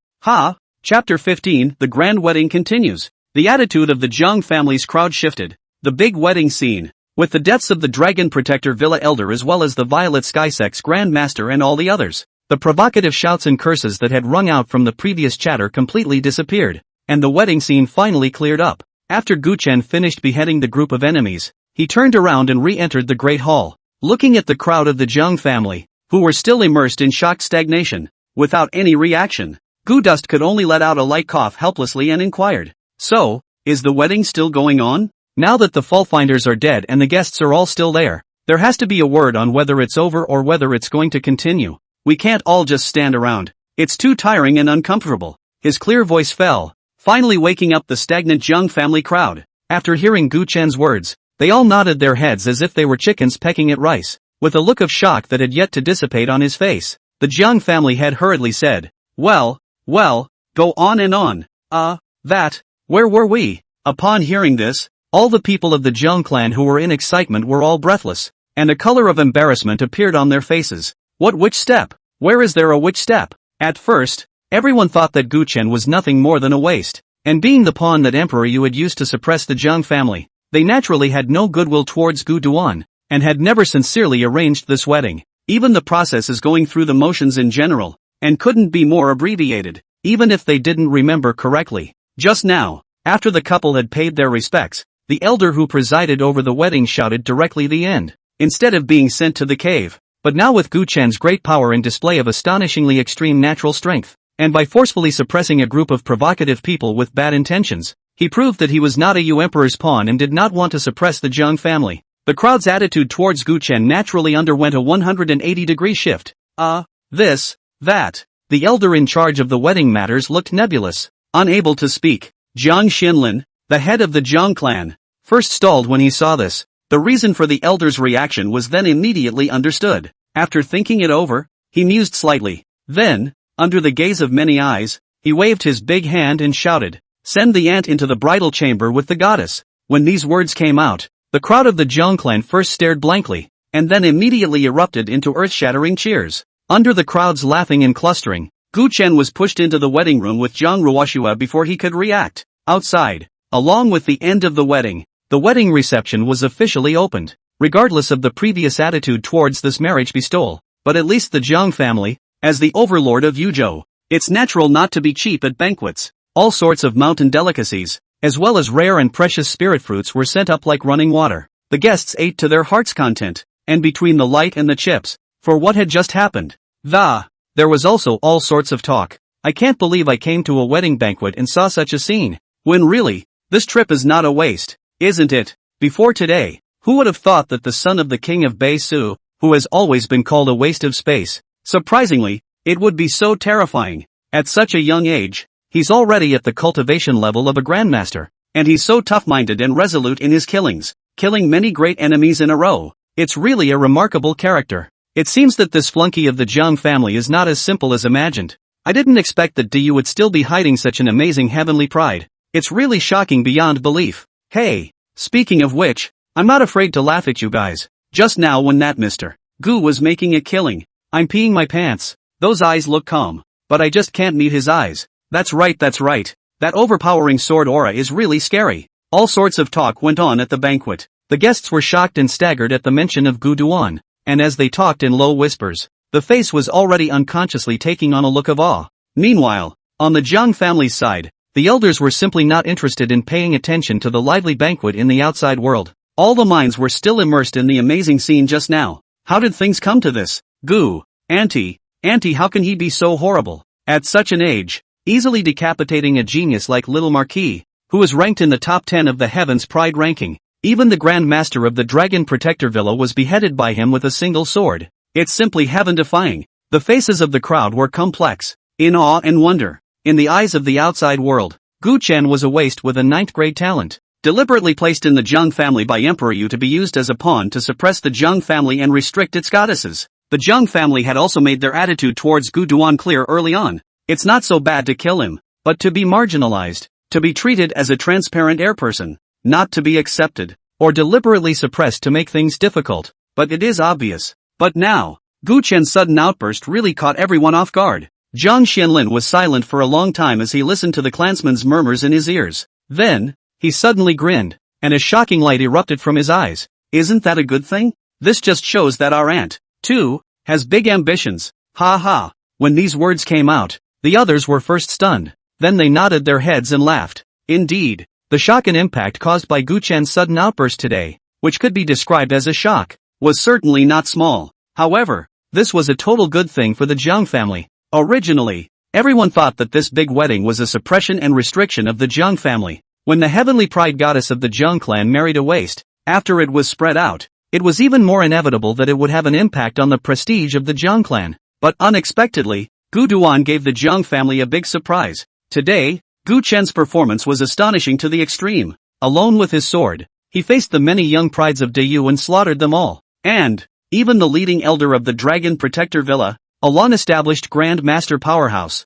Chapter 15, The Grand Wedding continues. The attitude of the Jiang family's crowd shifted. The big wedding scene, with the deaths of the Dragon Protector Villa Elder as well as the Violet Sky Sex Grand Master and all the others. The provocative shouts and curses that had rung out from the previous chatter completely disappeared, and the wedding scene finally cleared up. After Gu Chen finished beheading the group of enemies, he turned around and re-entered the Great Hall, looking at the crowd of the Jiang family, who were still immersed in shocked stagnation, without any reaction. Gu Dust could only let out a light cough helplessly and inquired, "So, is the wedding still going on? Now that the fault-finders are dead and the guests are all still there has to be a word on whether it's over or whether it's going to continue. We can't all just stand around. It's too tiring and uncomfortable." His clear voice fell, finally waking up the stagnant Jiang family crowd. After hearing Gu Chen's words, they all nodded their heads as if they were chickens pecking at rice. With a look of shock that had yet to dissipate on his face, the Jiang family head hurriedly said, Well, go on and on. Where were we?" Upon hearing this, all the people of the Jiang clan who were in excitement were all breathless, and a color of embarrassment appeared on their faces. Which step? Where is there a which step? At first, everyone thought that Gu Chen was nothing more than a waste, and being the pawn that Emperor Yu had used to suppress the Jiang family, they naturally had no goodwill towards Gu Duan, and had never sincerely arranged this wedding. Even the process is going through the motions in general, and couldn't be more abbreviated, even if they didn't remember correctly. Just now, after the couple had paid their respects, the elder who presided over the wedding shouted directly the end, instead of being sent to the cave. But now with Gu Chen's great power and display of astonishingly extreme natural strength, and by forcefully suppressing a group of provocative people with bad intentions, he proved that he was not a Yu Emperor's pawn and did not want to suppress the Jiang family. The crowd's attitude towards Gu Chen naturally underwent a 180-degree shift. The elder in charge of the wedding matters looked nebulous, unable to speak. Jiang Xinlin, the head of the Jiang clan, first stalled when he saw this. The reason for the elder's reaction was then immediately understood. After thinking it over, he mused slightly. Then, under the gaze of many eyes, he waved his big hand and shouted, "Send the ant into the bridal chamber with the goddess." When these words came out, the crowd of the Jiang clan first stared blankly, and then immediately erupted into earth-shattering cheers. Under the crowd's laughing and clustering, Gu Chen was pushed into the wedding room with Zhang Ruoxue before he could react. Outside, along with the end of the wedding reception was officially opened. Regardless of the previous attitude towards this marriage bestowal, but at least the Zhang family, as the overlord of Yuzhou, it's natural not to be cheap at banquets. All sorts of mountain delicacies, as well as rare and precious spirit fruits were sent up like running water. The guests ate to their heart's content, and between the light and the chips, for what had just happened. There was also all sorts of talk. I can't believe I came to a wedding banquet and saw such a scene. When really, this trip is not a waste, isn't it? Before today, who would have thought that the son of the king of Bei-Su, who has always been called a waste of space, surprisingly, it would be so terrifying. At such a young age, he's already at the cultivation level of a grandmaster, and he's so tough-minded and resolute in his killings, killing many great enemies in a row. It's really a remarkable character. It seems that this flunky of the Zhang family is not as simple as imagined. I didn't expect that Diyu would still be hiding such an amazing heavenly pride. It's really shocking beyond belief. Hey, speaking of which, I'm not afraid to laugh at you guys. Just now when that Mr. Gu was making a killing, I'm peeing my pants. Those eyes look calm, but I just can't meet his eyes. That's right. That overpowering sword aura is really scary. All sorts of talk went on at the banquet. The guests were shocked and staggered at the mention of Gu Duan, and as they talked in low whispers, the face was already unconsciously taking on a look of awe. Meanwhile, on the Zhang family's side, the elders were simply not interested in paying attention to the lively banquet in the outside world. All the minds were still immersed in the amazing scene just now. How did things come to this? Gu, Auntie, how can he be so horrible? At such an age, easily decapitating a genius like Little Marquis, who is ranked in the top 10 of the Heaven's Pride ranking. Even the Grand Master of the Dragon Protector Villa was beheaded by him with a single sword. It's simply heaven-defying. The faces of the crowd were complex, in awe and wonder. In the eyes of the outside world, Gu Chen was a waste with a 9th-grade talent, deliberately placed in the Zhang family by Emperor Yu to be used as a pawn to suppress the Zhang family and restrict its goddesses. The Zhang family had also made their attitude towards Gu Duan clear early on. It's not so bad to kill him, but to be marginalized, to be treated as a transparent air person, not to be accepted, or deliberately suppressed to make things difficult. But it is obvious. But now, Gu Chen's sudden outburst really caught everyone off guard. Zhang Xianlin was silent for a long time as he listened to the clansman's murmurs in his ears. Then, he suddenly grinned, and a shocking light erupted from his eyes. Isn't that a good thing? This just shows that our aunt, too, has big ambitions. Ha ha. When these words came out, the others were first stunned. Then they nodded their heads and laughed. Indeed, the shock and impact caused by Gu Chen's sudden outburst today, which could be described as a shock, was certainly not small. However, this was a total good thing for the Zhang family. Originally, everyone thought that this big wedding was a suppression and restriction of the Zhang family. When the heavenly pride goddess of the Zhang clan married a waste, after it was spread out, it was even more inevitable that it would have an impact on the prestige of the Zhang clan. But unexpectedly, Gu Duan gave the Zhang family a big surprise. Today, Gu Chen's performance was astonishing to the extreme. Alone with his sword, he faced the many young prides of Dayu and slaughtered them all. And, even the leading elder of the Dragon Protector Villa, a long-established Grand Master powerhouse,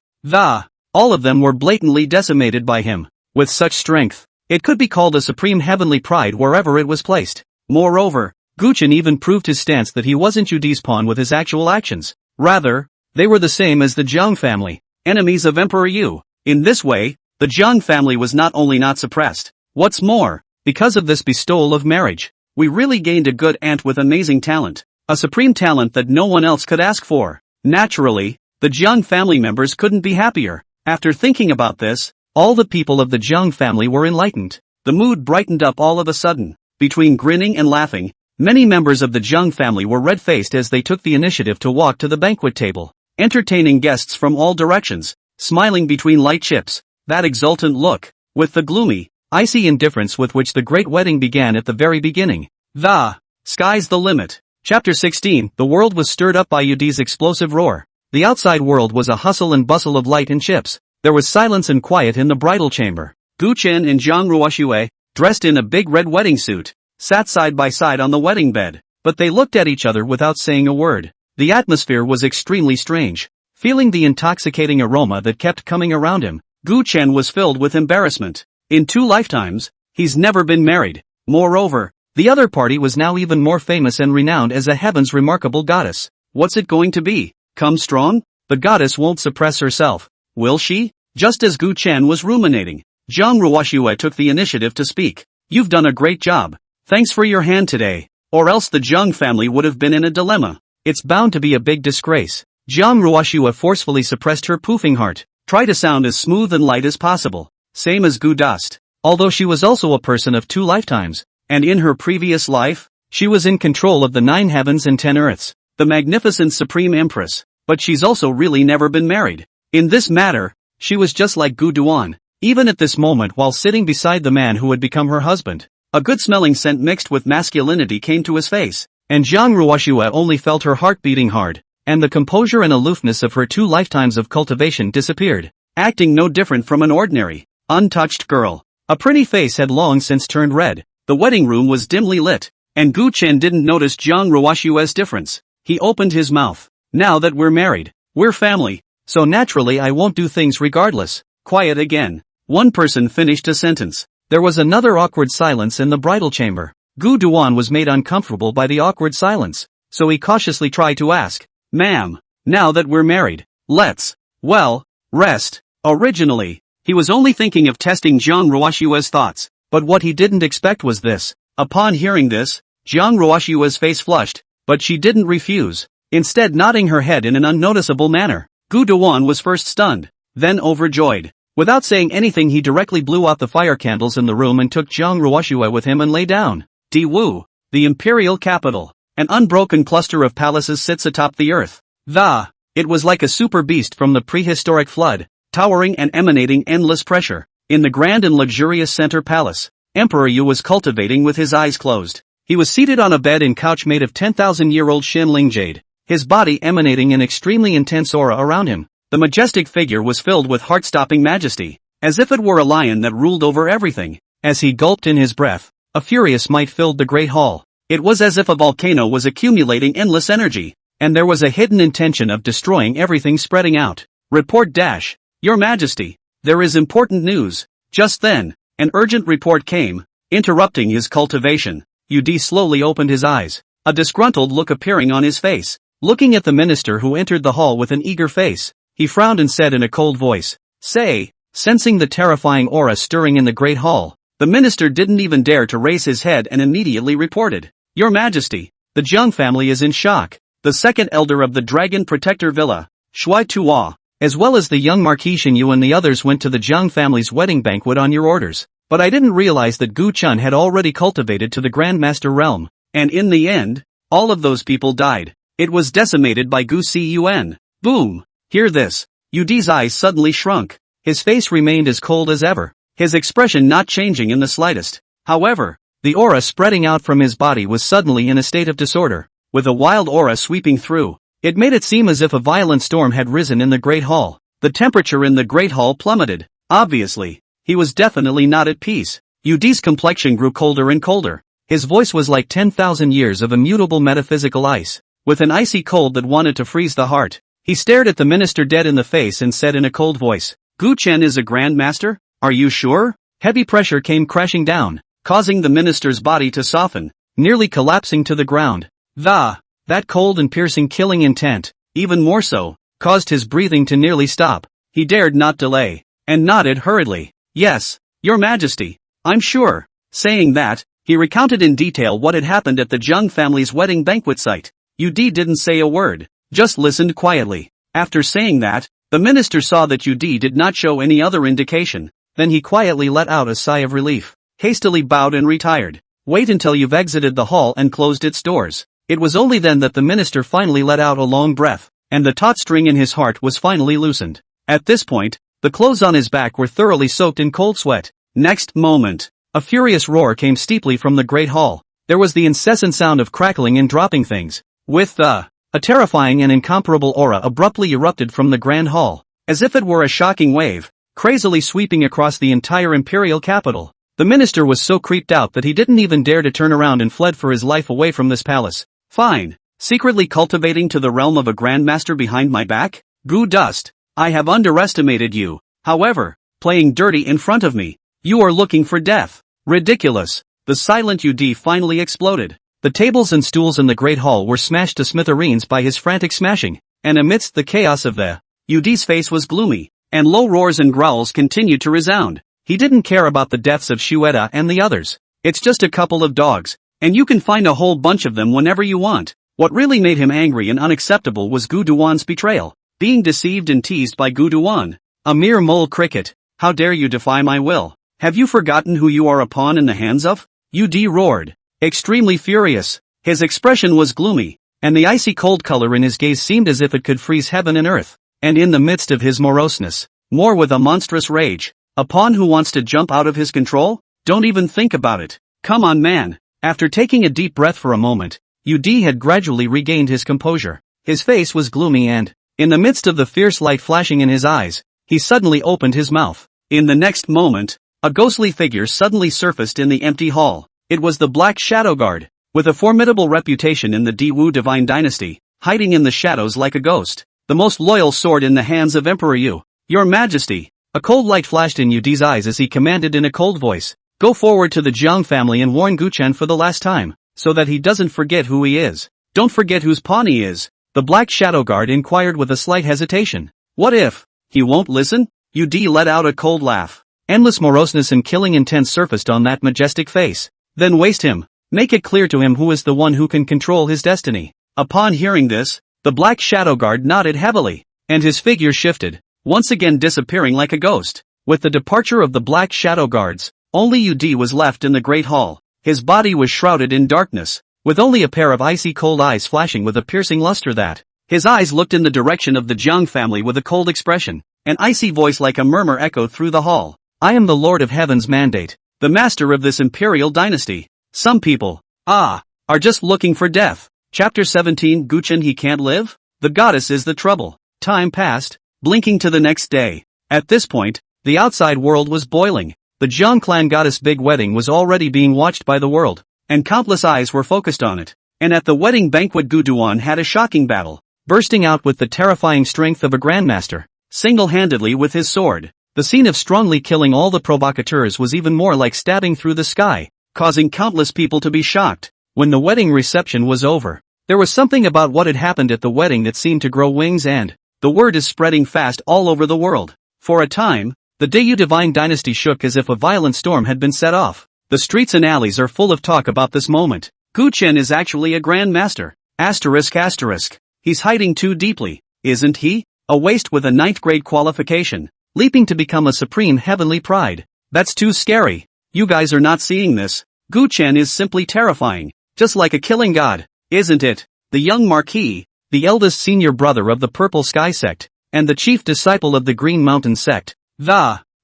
all of them were blatantly decimated by him. With such strength, it could be called a supreme heavenly pride wherever it was placed. Moreover, Gu Chen even proved his stance that he wasn't Yudi's pawn with his actual actions. Rather, they were the same as the Zhang family, enemies of Emperor Yu. In this way, the Zhang family was not only not suppressed, what's more, because of this bestowal of marriage, we really gained a good aunt with amazing talent, a supreme talent that no one else could ask for. Naturally, the Zhang family members couldn't be happier. After thinking about this, all the people of the Zhang family were enlightened. The mood brightened up all of a sudden. Between grinning and laughing, many members of the Zhang family were red-faced as they took the initiative to walk to the banquet table, entertaining guests from all directions, smiling between light chips. That exultant look, with the gloomy, icy indifference with which the great wedding began at the very beginning. The sky's the limit. Chapter 16. The world was stirred up by Yudi's explosive roar. The outside world was a hustle and bustle of light and chips. There was silence and quiet in the bridal chamber. Gu Chen and Zhang Ruoxue, dressed in a big red wedding suit, sat side by side on the wedding bed, but they looked at each other without saying a word. The atmosphere was extremely strange. Feeling the intoxicating aroma that kept coming around him, Gu Chen was filled with embarrassment. In 2 lifetimes, he's never been married. Moreover, The other party was now even more famous and renowned as a heaven's remarkable goddess. What's it going to be? Come strong? The goddess won't suppress herself, will she? Just as Gu Chen was ruminating, Zhang Ruoxue took the initiative to speak. You've done a great job. Thanks for your hand today. Or else the Zhang family would have been in a dilemma. It's bound to be a big disgrace. Zhang Ruoxue forcefully suppressed her poofing heart. Try to sound as smooth and light as possible. Same as Gu Dust. Although she was also a person of 2 lifetimes. And in her previous life, she was in control of the 9 heavens and 10 earths, the magnificent Supreme Empress, but she's also really never been married. In this matter, she was just like Gu Duan, even at this moment while sitting beside the man who would become her husband. A good-smelling scent mixed with masculinity came to his face, and Zhang Ruoxue only felt her heart beating hard, and the composure and aloofness of her 2 lifetimes of cultivation disappeared, acting no different from an ordinary, untouched girl. A pretty face had long since turned red. The wedding room was dimly lit, and Gu Chen didn't notice Zhang Ruoxue's difference. He opened his mouth. Now that we're married, we're family, so naturally I won't do things regardless. Quiet again. One person finished a sentence. There was another awkward silence in the bridal chamber. Gu Duan was made uncomfortable by the awkward silence, so he cautiously tried to ask, "Ma'am, now that we're married, let's, well, rest." Originally, he was only thinking of testing Zhang Ruoxue's thoughts. But what he didn't expect was this. Upon hearing this, Zhang Ruoxue's face flushed, but she didn't refuse, instead nodding her head in an unnoticeable manner. Gu Duan was first stunned, then overjoyed. Without saying anything he directly blew out the fire candles in the room and took Zhang Ruoxue with him and lay down. Diwu, the imperial capital, an unbroken cluster of palaces sits atop the earth. It was like a super beast from the prehistoric flood, towering and emanating endless pressure. In the grand and luxurious center palace, Emperor Yu was cultivating with his eyes closed. He was seated on a bed and couch made of 10,000-year-old Xinling jade, his body emanating an extremely intense aura around him. The majestic figure was filled with heart-stopping majesty, as if it were a lion that ruled over everything. As he gulped in his breath, a furious might filled the great hall. It was as if a volcano was accumulating endless energy, and there was a hidden intention of destroying everything spreading out. Report dash. Your Majesty. There is important news. Just then, an urgent report came, interrupting his cultivation. Yudi slowly opened his eyes, a disgruntled look appearing on his face. Looking at the minister who entered the hall with an eager face, he frowned and said in a cold voice, "Say." Sensing the terrifying aura stirring in the great hall, the minister didn't even dare to raise his head and immediately reported, "Your Majesty, the Zhang family is in shock. The second elder of the Dragon Protector Villa, Shui Tuo, as well as the young Marquis Xinyu and the others went to the Zhang family's wedding banquet on your orders. But I didn't realize that Gu Chun had already cultivated to the Grandmaster realm. And in the end, all of those people died. It was decimated by Gu Cun. Boom! Hear this." Yudi's eyes suddenly shrunk. His face remained as cold as ever, his expression not changing in the slightest. However, the aura spreading out from his body was suddenly in a state of disorder, with a wild aura sweeping through. It made it seem as if a violent storm had risen in the Great Hall. The temperature in the Great Hall plummeted. Obviously, he was definitely not at peace. Yudi's complexion grew colder and colder. His voice was like 10,000 years of immutable metaphysical ice, with an icy cold that wanted to freeze the heart. He stared at the minister dead in the face and said in a cold voice, "Gu Chen is a grandmaster? Are you sure?" Heavy pressure came crashing down, causing the minister's body to soften, nearly collapsing to the ground. That cold and piercing killing intent, even more so, caused his breathing to nearly stop. He dared not delay, and nodded hurriedly. "Yes, Your Majesty, I'm sure." Saying that, he recounted in detail what had happened at the Zhang family's wedding banquet site. Yudi didn't say a word, just listened quietly. After saying that, the minister saw that Yudi did not show any other indication. Then he quietly let out a sigh of relief, hastily bowed and retired. "Wait until you've exited the hall and closed its doors." It was only then that the minister finally let out a long breath, and the taut string in his heart was finally loosened. At this point, the clothes on his back were thoroughly soaked in cold sweat. Next moment, a furious roar came steeply from the great hall. There was the incessant sound of crackling and dropping things. With a terrifying and incomparable aura abruptly erupted from the grand hall, as if it were a shocking wave, crazily sweeping across the entire imperial capital. The minister was so creeped out that he didn't even dare to turn around and fled for his life away from this palace. "Fine. Secretly cultivating to the realm of a grandmaster behind my back? Gu Dust, I have underestimated you. However, playing dirty in front of me, you are looking for death. Ridiculous." the silent UD finally exploded. The tables and stools in the great hall were smashed to smithereens by his frantic smashing, and amidst the chaos of the UD's face was gloomy, and low roars and growls continued to resound. He didn't care about the deaths of Shueda and the others. It's just a couple of dogs, and you can find a whole bunch of them whenever you want. What really made him angry and unacceptable was Gu Duan's betrayal, being deceived and teased by Gu Duan. A mere mole cricket, how dare you defy my will? Have you forgotten who you are a pawn in the hands of? UD roared, extremely furious. His expression was gloomy, and the icy cold color in his gaze seemed as if it could freeze heaven and earth. And in the midst of his moroseness, more with a monstrous rage, a pawn who wants to jump out of his control? Don't even think about it. Come on, man. After taking a deep breath for a moment, UD had gradually regained his composure. His face was gloomy and, in the midst of the fierce light flashing in his eyes, he suddenly opened his mouth. In the next moment, a ghostly figure suddenly surfaced in the empty hall. It was the Black Shadow Guard, with a formidable reputation in the Diwu Divine Dynasty, hiding in the shadows like a ghost. The most loyal sword in the hands of Emperor Yu. Your Majesty. A cold light flashed in Yudi's eyes as he commanded in a cold voice. Go forward to the Jiang family and warn Guchen for the last time, so that he doesn't forget who he is. Don't forget whose pawn he is. The Black Shadow Guard inquired with a slight hesitation. What if he won't listen? Ud let out a cold laugh. Endless moroseness and killing intent surfaced on that majestic face. Then waste him. Make it clear to him who is the one who can control his destiny. Upon hearing this, the Black Shadow Guard nodded heavily, and his figure shifted, once again disappearing like a ghost. With the departure of the Black Shadow Guards, only UD was left in the Great Hall. His body was shrouded in darkness, with only a pair of icy cold eyes flashing with a piercing luster that. His eyes looked in the direction of the Jiang family with a cold expression. An icy voice like a murmur echoed through the hall. I am the Lord of Heaven's mandate, the master of this imperial dynasty. Some people, are just looking for death. Chapter 17 Guchen he can't live? The goddess is the trouble. Time passed, blinking to the next day. At this point, the outside world was boiling. The Jiang clan goddess big wedding was already being watched by the world, and countless eyes were focused on it. And at the wedding banquet Gu Duan had a shocking battle, bursting out with the terrifying strength of a grandmaster, single-handedly with his sword. The scene of strongly killing all the provocateurs was even more like stabbing through the sky, causing countless people to be shocked. When the wedding reception was over, there was something about what had happened at the wedding that seemed to grow wings, and the word is spreading fast all over the world. For a time, the Dayu Divine Dynasty shook as if a violent storm had been set off. The streets and alleys are full of talk about this moment. Gu Chen is actually a Grand Master. ***. He's hiding too deeply, isn't he? A waste with a 9th grade qualification, leaping to become a supreme heavenly pride. That's too scary. You guys are not seeing this. Gu Chen is simply terrifying, just like a killing god, isn't it? The young Marquis, the eldest senior brother of the Purple Sky sect, and the chief disciple of the Green Mountain sect.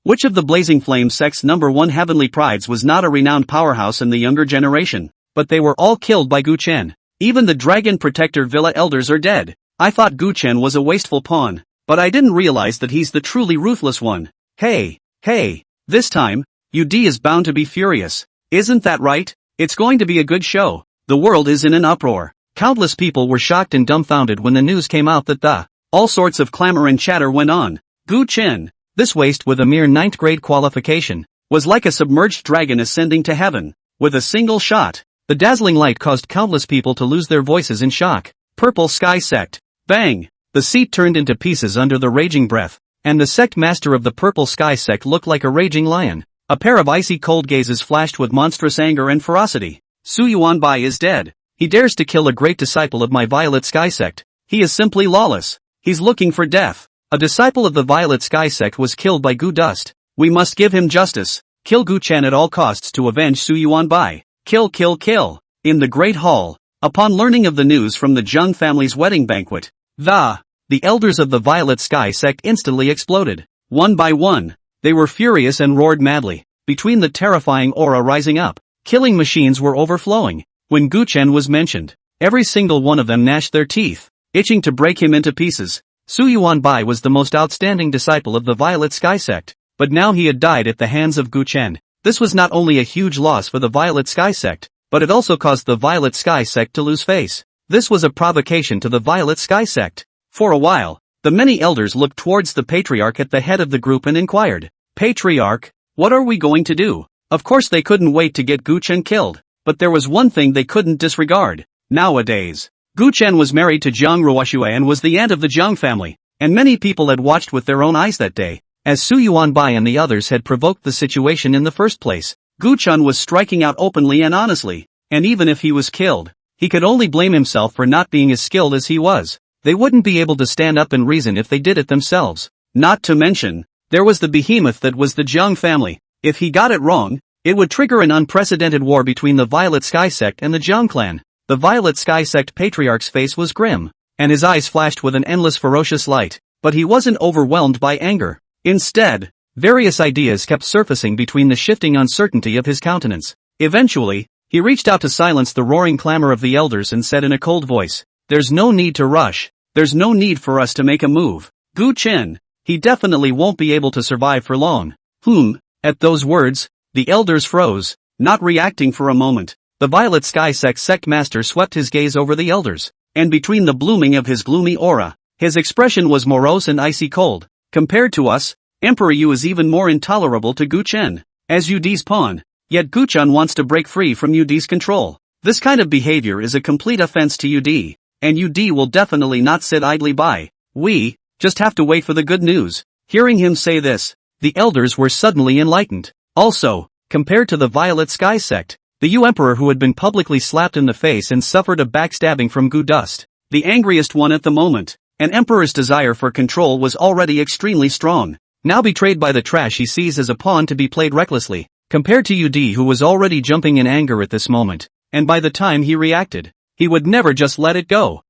Which of the Blazing Flame sect's #1 heavenly prides was not a renowned powerhouse in the younger generation? But they were all killed by Gu Chen. Even the Dragon Protector Villa elders are dead. I thought Gu Chen was a wasteful pawn, but I didn't realize that he's the truly ruthless one. Hey, this time, UD is bound to be furious. Isn't that right? It's going to be a good show. The world is in an uproar. Countless people were shocked and dumbfounded when the news came out that all sorts of clamor and chatter went on. Gu Chen, this waste with a mere 9th grade qualification, was like a submerged dragon ascending to heaven. With a single shot, the dazzling light caused countless people to lose their voices in shock. Purple Sky Sect. Bang! The seat turned into pieces under the raging breath, and the sect master of the Purple Sky Sect looked like a raging lion. A pair of icy cold gazes flashed with monstrous anger and ferocity. Su Yuanbai is dead. He dares to kill a great disciple of my Violet Sky Sect. He is simply lawless. He's looking for death. A disciple of the Violet Sky Sect was killed by Gu Dust. We must give him justice. Kill Gu Chen at all costs to avenge Su Yuanbai. Kill. In the Great Hall, upon learning of the news from the Jiang family's wedding banquet, the elders of the Violet Sky Sect instantly exploded. One by one, they were furious and roared madly. Between the terrifying aura rising up, killing machines were overflowing. When Gu Chen was mentioned, every single one of them gnashed their teeth, itching to break him into pieces. Su Yuanbai was the most outstanding disciple of the Violet Sky Sect, but now he had died at the hands of Gu Chen. This was not only a huge loss for the Violet Sky Sect, but it also caused the Violet Sky Sect to lose face. This was a provocation to the Violet Sky Sect. For a while, the many elders looked towards the Patriarch at the head of the group and inquired, Patriarch, what are we going to do? Of course they couldn't wait to get Gu Chen killed, but there was one thing they couldn't disregard. Nowadays, Gu Chen was married to Jiang Ruoxue and was the aunt of the Jiang family, and many people had watched with their own eyes that day, as Su Yuanbai and the others had provoked the situation in the first place. Gu Chen was striking out openly and honestly, and even if he was killed, he could only blame himself for not being as skilled as he was. They wouldn't be able to stand up and reason if they did it themselves. Not to mention, there was the behemoth that was the Jiang family. If he got it wrong, it would trigger an unprecedented war between the Violet Sky Sect and the Jiang clan. The Violet Sky Sect patriarch's face was grim, and his eyes flashed with an endless ferocious light, but he wasn't overwhelmed by anger. Instead, various ideas kept surfacing between the shifting uncertainty of his countenance. Eventually, he reached out to silence the roaring clamor of the elders and said in a cold voice, "There's no need to rush. There's no need for us to make a move. Gu Chen, he definitely won't be able to survive for long." At those words, the elders froze, not reacting for a moment. The Violet Sky Sect master swept his gaze over the elders, and between the blooming of his gloomy aura, his expression was morose and icy cold. "Compared to us, Emperor Yu is even more intolerable to Gu Chen, as Yudi's pawn, yet Gu Chen wants to break free from Yudi's control. This kind of behavior is a complete offense to Yudi, and Yudi will definitely not sit idly by. We just have to wait for the good news." Hearing him say this, the elders were suddenly enlightened. Also, compared to the Violet Sky Sect, the Yu Emperor who had been publicly slapped in the face and suffered a backstabbing from Gu Dust, the angriest one at the moment, an emperor's desire for control was already extremely strong, now betrayed by the trash he sees as a pawn to be played recklessly, compared to Yudi who was already jumping in anger at this moment, and by the time he reacted, he would never just let it go.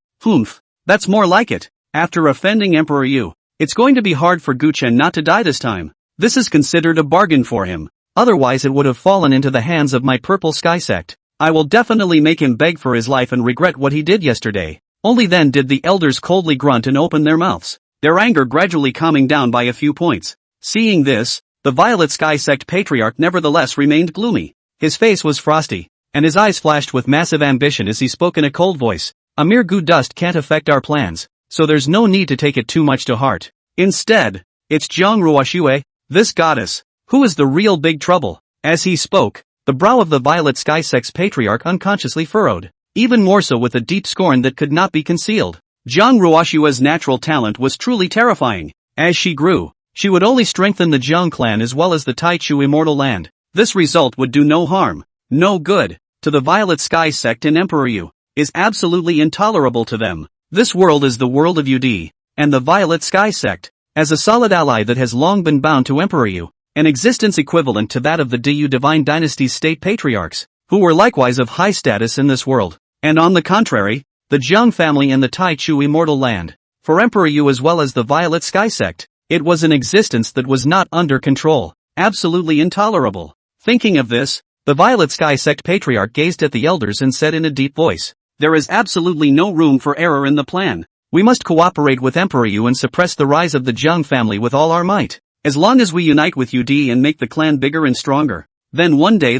That's more like it. After offending Emperor Yu, it's going to be hard for Gu Chen not to die this time. This is considered a bargain for him. Otherwise it would have fallen into the hands of my Purple Sky Sect. I will definitely make him beg for his life and regret what he did yesterday. Only then did the elders coldly grunt and open their mouths, their anger gradually calming down by a few points. Seeing this, the Violet Sky Sect patriarch nevertheless remained gloomy. His face was frosty, and his eyes flashed with massive ambition as he spoke in a cold voice. "A mere Gu Dust can't affect our plans, so there's no need to take it too much to heart. Instead, it's Jiang Ruoxue, this goddess, who is the real big trouble." As he spoke, the brow of the Violet Sky Sect's patriarch unconsciously furrowed, even more so with a deep scorn that could not be concealed. Jiang Ruoxue's natural talent was truly terrifying. As she grew, she would only strengthen the Jiang clan as well as the Taichu immortal land. This result would do no harm, no good, to the Violet Sky Sect, and Emperor Yu is absolutely intolerable to them. This world is the world of Yudi, and the Violet Sky Sect, as a solid ally that has long been bound to Emperor Yu, an existence equivalent to that of the Diyu Divine Dynasty's state patriarchs, who were likewise of high status in this world, and on the contrary, the Jiang family and the Taichu immortal land. For Emperor Yu as well as the Violet Sky Sect, it was an existence that was not under control, absolutely intolerable. Thinking of this, the Violet Sky Sect patriarch gazed at the elders and said in a deep voice, "There is absolutely no room for error in the plan. We must cooperate with Emperor Yu and suppress the rise of the Jiang family with all our might. As long as we unite with Yudi and make the clan bigger and stronger, then one day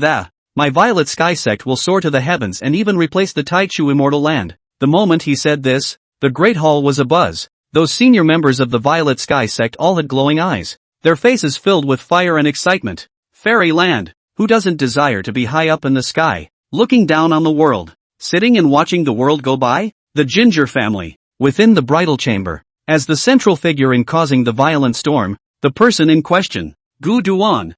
my Violet Sky Sect will soar to the heavens and even replace the Taichu immortal land." The moment he said this, the great hall was abuzz. Those senior members of the Violet Sky Sect all had glowing eyes, their faces filled with fire and excitement. Fairyland, who doesn't desire to be high up in the sky, looking down on the world, sitting and watching the world go by? The Ginger family, within the bridal chamber, as the central figure in causing the violent storm, the person in question, Gu Duan.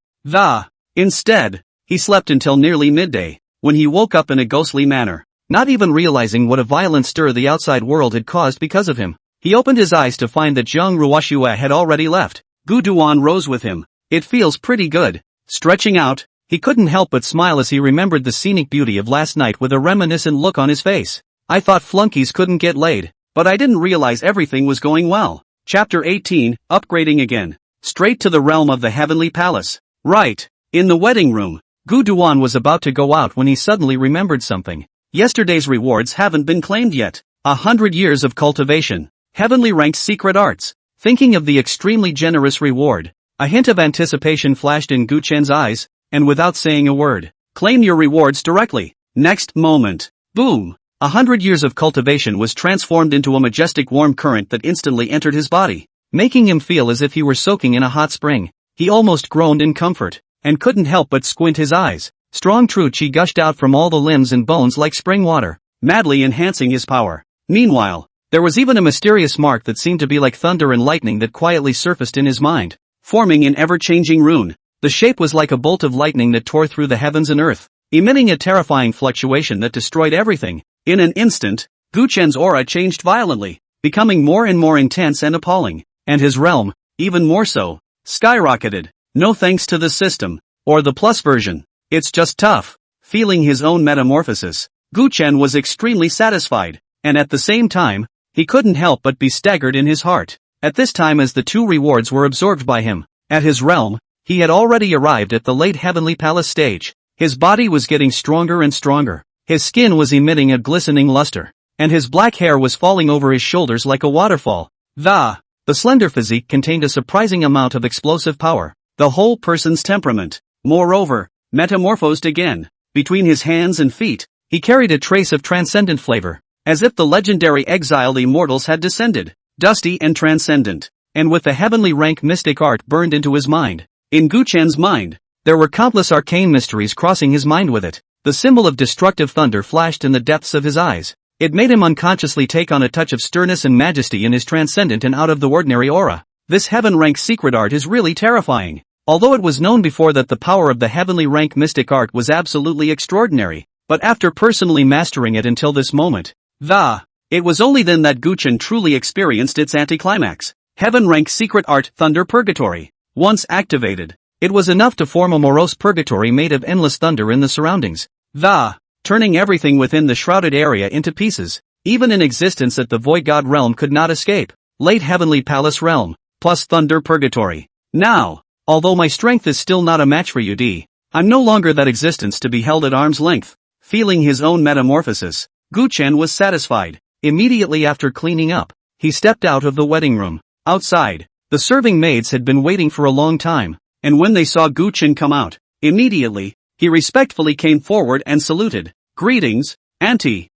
Instead, he slept until nearly midday, when he woke up in a ghostly manner, not even realizing what a violent stir the outside world had caused because of him. He opened his eyes to find that Jiang Ruoxue had already left. Gu Duan rose with him. "It feels pretty good." Stretching out, he couldn't help but smile as he remembered the scenic beauty of last night with a reminiscent look on his face. "I thought flunkies couldn't get laid, but I didn't realize everything was going well." Chapter 18, Upgrading Again. Straight to the realm of the Heavenly Palace. Right. In the wedding room, Gu Duan was about to go out when he suddenly remembered something. Yesterday's rewards haven't been claimed yet. 100 years of cultivation. Heavenly ranked secret arts. Thinking of the extremely generous reward, a hint of anticipation flashed in Gu Chen's eyes, and without saying a word, "Claim your rewards directly." Next moment, boom! 100 years of cultivation was transformed into a majestic warm current that instantly entered his body, making him feel as if he were soaking in a hot spring. He almost groaned in comfort. and couldn't help but squint his eyes. Strong true chi gushed out from all the limbs and bones like spring water, madly enhancing his power. Meanwhile, there was even a mysterious mark that seemed to be like thunder and lightning that quietly surfaced in his mind, forming an ever-changing rune. The shape was like a bolt of lightning that tore through the heavens and earth, emitting a terrifying fluctuation that destroyed everything. In an instant, Gu Chen's aura changed violently, becoming more and more intense and appalling, and his realm, even more so, skyrocketed. No thanks to the system, or the plus version. It's just tough. Feeling his own metamorphosis, Gu Chen was extremely satisfied, and at the same time, he couldn't help but be staggered in his heart. At this time, as the two rewards were absorbed by him, at his realm, he had already arrived at the late heavenly palace stage. His body was getting stronger and stronger, his skin was emitting a glistening luster, and his black hair was falling over his shoulders like a waterfall. The slender physique contained a surprising amount of explosive power, the whole person's temperament. Moreover, metamorphosed again, between his hands and feet, he carried a trace of transcendent flavor, as if the legendary exiled immortals had descended, dusty and transcendent, and with the heavenly rank mystic art burned into his mind. In Gu Chen's mind, there were countless arcane mysteries crossing his mind with it. The symbol of destructive thunder flashed in the depths of his eyes. It made him unconsciously take on a touch of sternness and majesty in his transcendent and out-of-the-ordinary aura. This heaven-rank secret art is really terrifying. Although it was known before that the power of the heavenly rank mystic art was absolutely extraordinary, but after personally mastering it until this moment, it was only then that Gu Chen truly experienced its anticlimax. Heaven rank secret art Thunder Purgatory. Once activated, it was enough to form a morose purgatory made of endless thunder in the surroundings, turning everything within the shrouded area into pieces. Even an existence at the Void God realm could not escape. Late Heavenly Palace realm, plus Thunder Purgatory. Now, although my strength is still not a match for you, I'm no longer that existence to be held at arm's length. Feeling his own metamorphosis, Gu Chen was satisfied. Immediately after cleaning up, he stepped out of the wedding room. Outside, the serving maids had been waiting for a long time, and when they saw Gu Chen come out, immediately, he respectfully came forward and saluted. Greetings, Auntie,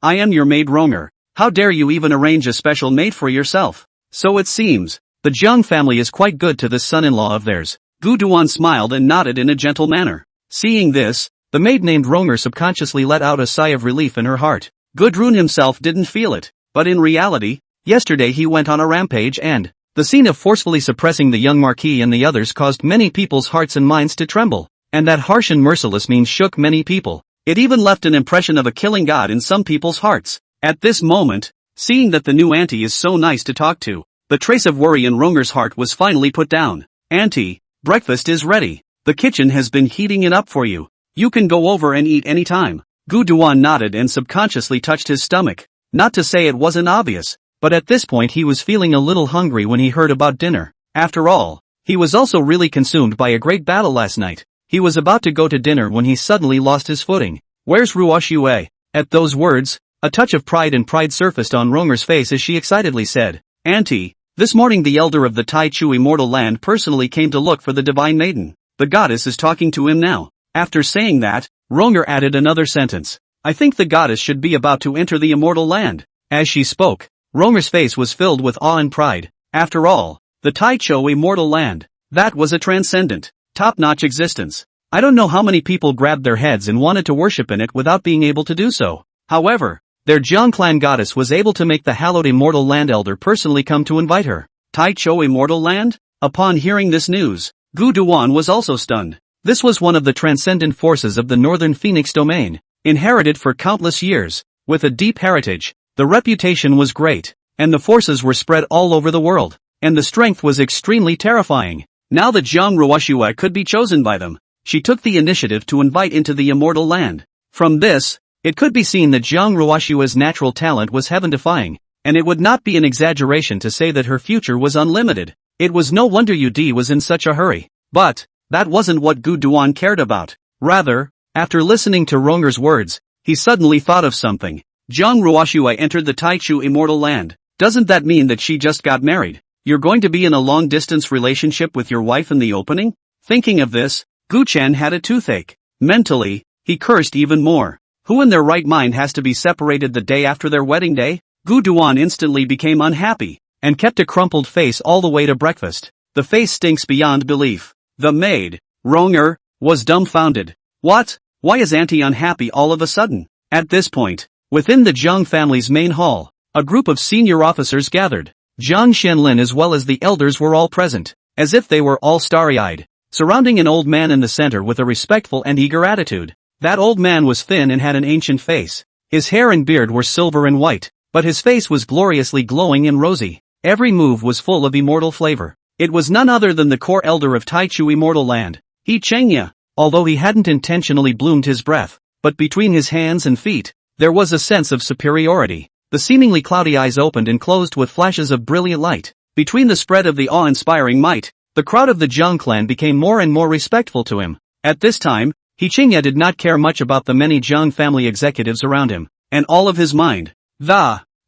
I am your maid Ronger. How dare you even arrange a special maid for yourself? So it seems, the Jiang family is quite good to this son-in-law of theirs. Gu Duan smiled and nodded in a gentle manner. Seeing this, the maid named Ronger subconsciously let out a sigh of relief in her heart. Gudrun himself didn't feel it, but in reality, yesterday he went on a rampage and the scene of forcefully suppressing the young Marquis and the others caused many people's hearts and minds to tremble, and that harsh and merciless means shook many people. It even left an impression of a killing god in some people's hearts. At this moment, seeing that the new auntie is so nice to talk to, the trace of worry in Ronger's heart was finally put down. Auntie, breakfast is ready. The kitchen has been heating it up for you. You can go over and eat anytime. Gu Duan nodded and subconsciously touched his stomach. Not to say it wasn't obvious, but at this point he was feeling a little hungry when he heard about dinner. After all, he was also really consumed by a great battle last night. He was about to go to dinner when he suddenly lost his footing. Where's Ruosh Yue? At those words, a touch of pride surfaced on Ronger's face as she excitedly said, Auntie, this morning the elder of the Tai Chu immortal land personally came to look for the divine maiden. The goddess is talking to him now. After saying that, Ronger added another sentence. I think the goddess should be about to enter the immortal land. As she spoke, Ronger's face was filled with awe and pride. After all, the Tai Chu immortal land, that was a transcendent, top-notch existence. I don't know how many people grabbed their heads and wanted to worship in it without being able to do so. However, their Jiang clan goddess was able to make the hallowed immortal land elder personally come to invite her. Tai Chu immortal land? Upon hearing this news, Gu Duan was also stunned. This was one of the transcendent forces of the Northern Phoenix domain, inherited for countless years. With a deep heritage, the reputation was great, and the forces were spread all over the world, and the strength was extremely terrifying. Now that Jiang Ruoshua could be chosen by them, she took the initiative to invite into the immortal land. From this, it could be seen that Jiang Ruoshua's natural talent was heaven-defying, and it would not be an exaggeration to say that her future was unlimited. It was no wonder Yudi was in such a hurry. But that wasn't what Gu Duan cared about. Rather, after listening to Ronger's words, he suddenly thought of something. Jiang Ruoshua entered the Tai Chu immortal land. Doesn't that mean that she just got married? You're going to be in a long-distance relationship with your wife in the opening? Thinking of this, Gu Chen had a toothache. Mentally, he cursed even more. Who in their right mind has to be separated the day after their wedding day? Gu Duan instantly became unhappy, and kept a crumpled face all the way to breakfast. The face stinks beyond belief. The maid, Ronger was dumbfounded. What? Why is Auntie unhappy all of a sudden? At this point, within the Zhang family's main hall, a group of senior officers gathered. Zhang Xianlin as well as the elders were all present, as if they were all starry-eyed, surrounding an old man in the center with a respectful and eager attitude. That old man was thin and had an ancient face. His hair and beard were silver and white, but his face was gloriously glowing and rosy. Every move was full of immortal flavor. It was none other than the core elder of Taichu Immortal Land, He Chengya. Although he hadn't intentionally bloomed his breath, but between his hands and feet, there was a sense of superiority. The seemingly cloudy eyes opened and closed with flashes of brilliant light. Between the spread of the awe-inspiring might, the crowd of the Zhang clan became more and more respectful to him. At this time, He Chengya did not care much about the many Zhang family executives around him, and all of his mind.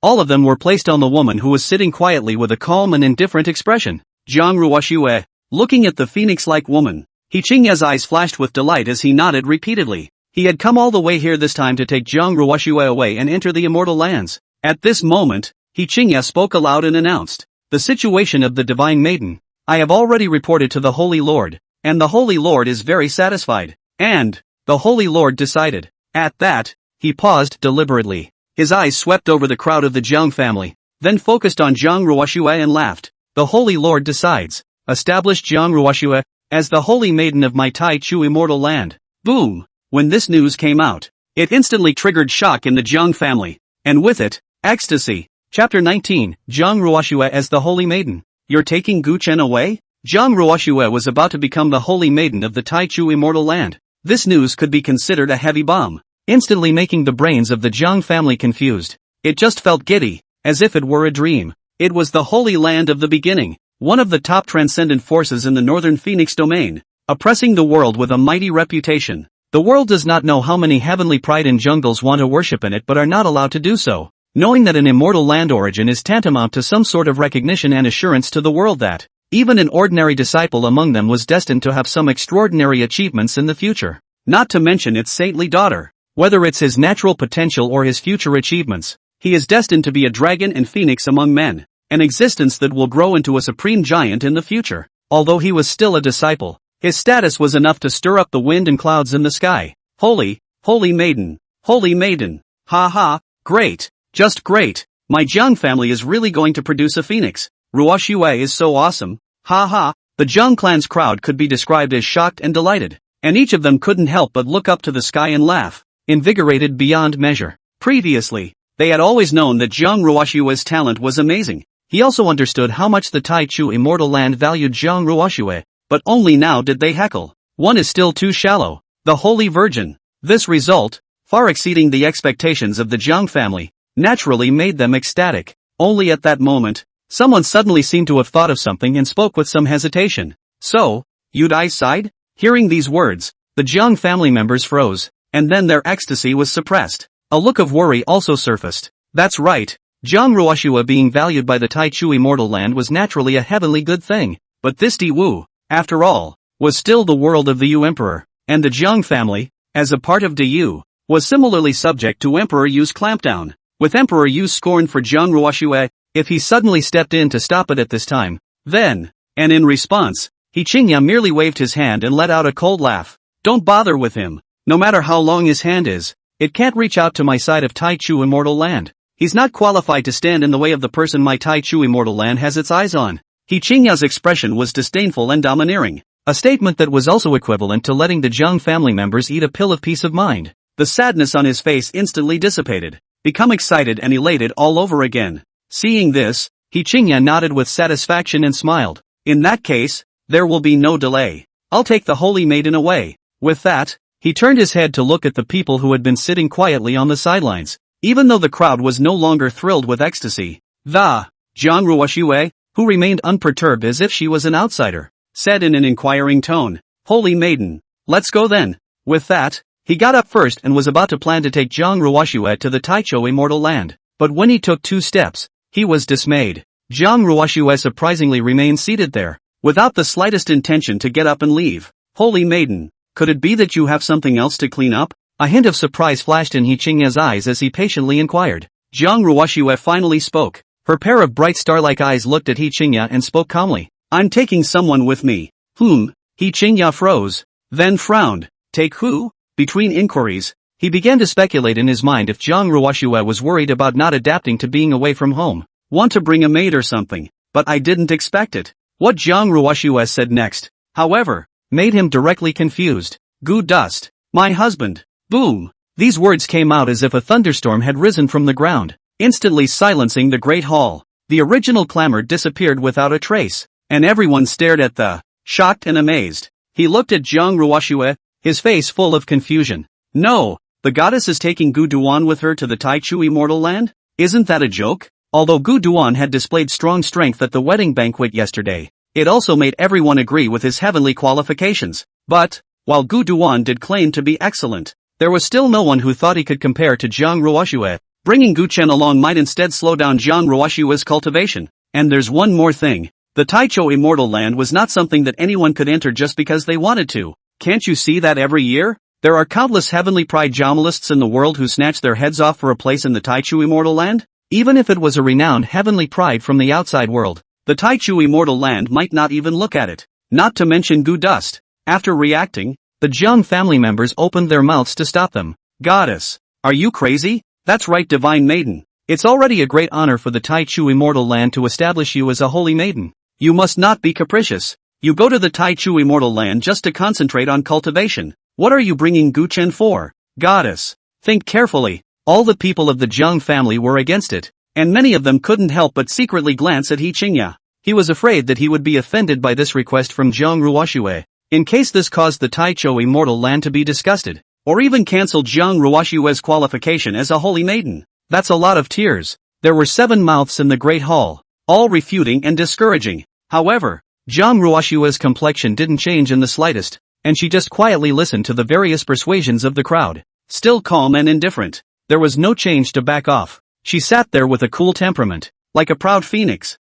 All of them were placed on the woman who was sitting quietly with a calm and indifferent expression. Zhang Ruoxue, looking at the phoenix-like woman, He Chengya's eyes flashed with delight as he nodded repeatedly. He had come all the way here this time to take Zhang Ruoxue away and enter the immortal lands. At this moment, He Chengya spoke aloud and announced, "The situation of the Divine Maiden. I have already reported to the Holy Lord, and the Holy Lord is very satisfied." And the Holy Lord decided. At that, he paused deliberately. His eyes swept over the crowd of the Zhang family, then focused on Zhang Ruoxue and laughed. The Holy Lord decides. Establish Zhang Ruoxue as the Holy Maiden of my Taichu Immortal Land. Boom! When this news came out, it instantly triggered shock in the Zhang family, and with it, ecstasy. Chapter 19, Zhang Ruoxue as the Holy Maiden. You're taking Gu Chen away? Zhang Ruoxue was about to become the Holy Maiden of the Taichu Immortal Land. This news could be considered a heavy bomb, instantly making the brains of the Zhang family confused. It just felt giddy, as if it were a dream. It was the Holy Land of the beginning, one of the top transcendent forces in the Northern Phoenix domain, oppressing the world with a mighty reputation. The world does not know how many heavenly pride in jungles want to worship in it but are not allowed to do so. Knowing that an immortal land origin is tantamount to some sort of recognition and assurance to the world that, even an ordinary disciple among them was destined to have some extraordinary achievements in the future. Not to mention its saintly daughter. Whether it's his natural potential or his future achievements, he is destined to be a dragon and phoenix among men, an existence that will grow into a supreme giant in the future. Although he was still a disciple, his status was enough to stir up the wind and clouds in the sky. Holy Maiden, Holy Maiden. Ha ha, great. Just great. My Zhang family is really going to produce a phoenix. Ruoxue is so awesome. Ha ha. The Zhang clan's crowd could be described as shocked and delighted, and each of them couldn't help but look up to the sky and laugh, invigorated beyond measure. Previously, they had always known that Zhang Ruoxue's talent was amazing. He also understood how much the Taichu Immortal Land valued Zhang Ruoxue, but only now did they heckle. One is still too shallow. The Holy Virgin. This result, far exceeding the expectations of the Zhang family, naturally made them ecstatic. Only at that moment, someone suddenly seemed to have thought of something and spoke with some hesitation. So, you'd side? Hearing these words, the Zhang family members froze, and then their ecstasy was suppressed. A look of worry also surfaced. That's right, Zhang Ruoxue being valued by the Taichu Immortal Land was naturally a heavenly good thing, but this Di Wu, after all, was still the world of the Yu Emperor, and the Zhang family, as a part of Di Yu, was similarly subject to Emperor Yu's clampdown. With Emperor Yu's scorn for Zhang Ruoxue, if he suddenly stepped in to stop it at this time, then, and in response, He Chengya merely waved his hand and let out a cold laugh. Don't bother with him. No matter how long his hand is, it can't reach out to my side of Taichu Immortal Land. He's not qualified to stand in the way of the person my Taichu Immortal Land has its eyes on. He Chengya's expression was disdainful and domineering, a statement that was also equivalent to letting the Zhang family members eat a pill of peace of mind. The sadness on his face instantly dissipated, become excited and elated all over again. Seeing this, He Chengya nodded with satisfaction and smiled. In that case, there will be no delay. I'll take the Holy Maiden away. With that, he turned his head to look at the people who had been sitting quietly on the sidelines. Even though the crowd was no longer thrilled with ecstasy, the Zhang Ruoxue, who remained unperturbed as if she was an outsider, said in an inquiring tone, Holy Maiden, let's go then. With that, he got up first and was about to plan to take Zhang Ruoxue to the Taichu Immortal Land. But when he took 2 steps, he was dismayed. Zhang Ruoxue surprisingly remained seated there, without the slightest intention to get up and leave. Holy Maiden, could it be that you have something else to clean up? A hint of surprise flashed in He Chengya's eyes as he patiently inquired. Zhang Ruoxue finally spoke. Her pair of bright star-like eyes looked at He Chengya and spoke calmly. I'm taking someone with me. He Chengya froze. then frowned. Take who? Between inquiries, he began to speculate in his mind if Jiang Ruoxue was worried about not adapting to being away from home. Want to bring a maid or something, but I didn't expect it. What Jiang Ruoxue said next, however, made him directly confused. Gu dust. My husband. Boom. These words came out as if a thunderstorm had risen from the ground, instantly silencing the great hall. The original clamor disappeared without a trace, and everyone stared at the shocked and amazed. He looked at Jiang Ruoxue, his face full of confusion. No, the goddess is taking Gu Duan with her to the Taichu immortal land? Isn't that a joke? Although Gu Duan had displayed strong strength at the wedding banquet yesterday, it also made everyone agree with his heavenly qualifications. But, while Gu Duan did claim to be excellent, there was still no one who thought he could compare to Jiang Ruoxue. Bringing Gu Chen along might instead slow down Jiang Ruoxue's cultivation. And there's one more thing. The Taichu immortal land was not something that anyone could enter just because they wanted to. Can't you see that every year? There are countless heavenly pride journalists in the world who snatch their heads off for a place in the Taichu immortal land? Even if it was a renowned heavenly pride from the outside world, the Taichu immortal land might not even look at it. Not to mention Gu dust. After reacting, the Jiang family members opened their mouths to stop them. Goddess, are you crazy? That's right, divine maiden. It's already a great honor for the Taichu immortal land to establish you as a holy maiden. You must not be capricious. You go to the Taichu immortal land just to concentrate on cultivation. What are you bringing Gu Chen for? Goddess, think carefully. All the people of the Jiang family were against it, and many of them couldn't help but secretly glance at He Qingya. He was afraid that he would be offended by this request from Jiang Ruoxue, in case this caused the Taichu immortal land to be disgusted, or even cancel Jiang Ruoxue's qualification as a holy maiden. That's a lot of tears. There were 7 mouths in the great hall, all refuting and discouraging. However, Jiang Ruoxue's complexion didn't change in the slightest, and she just quietly listened to the various persuasions of the crowd. Still calm and indifferent, there was no change to back off. She sat there with a cool temperament, like a proud phoenix.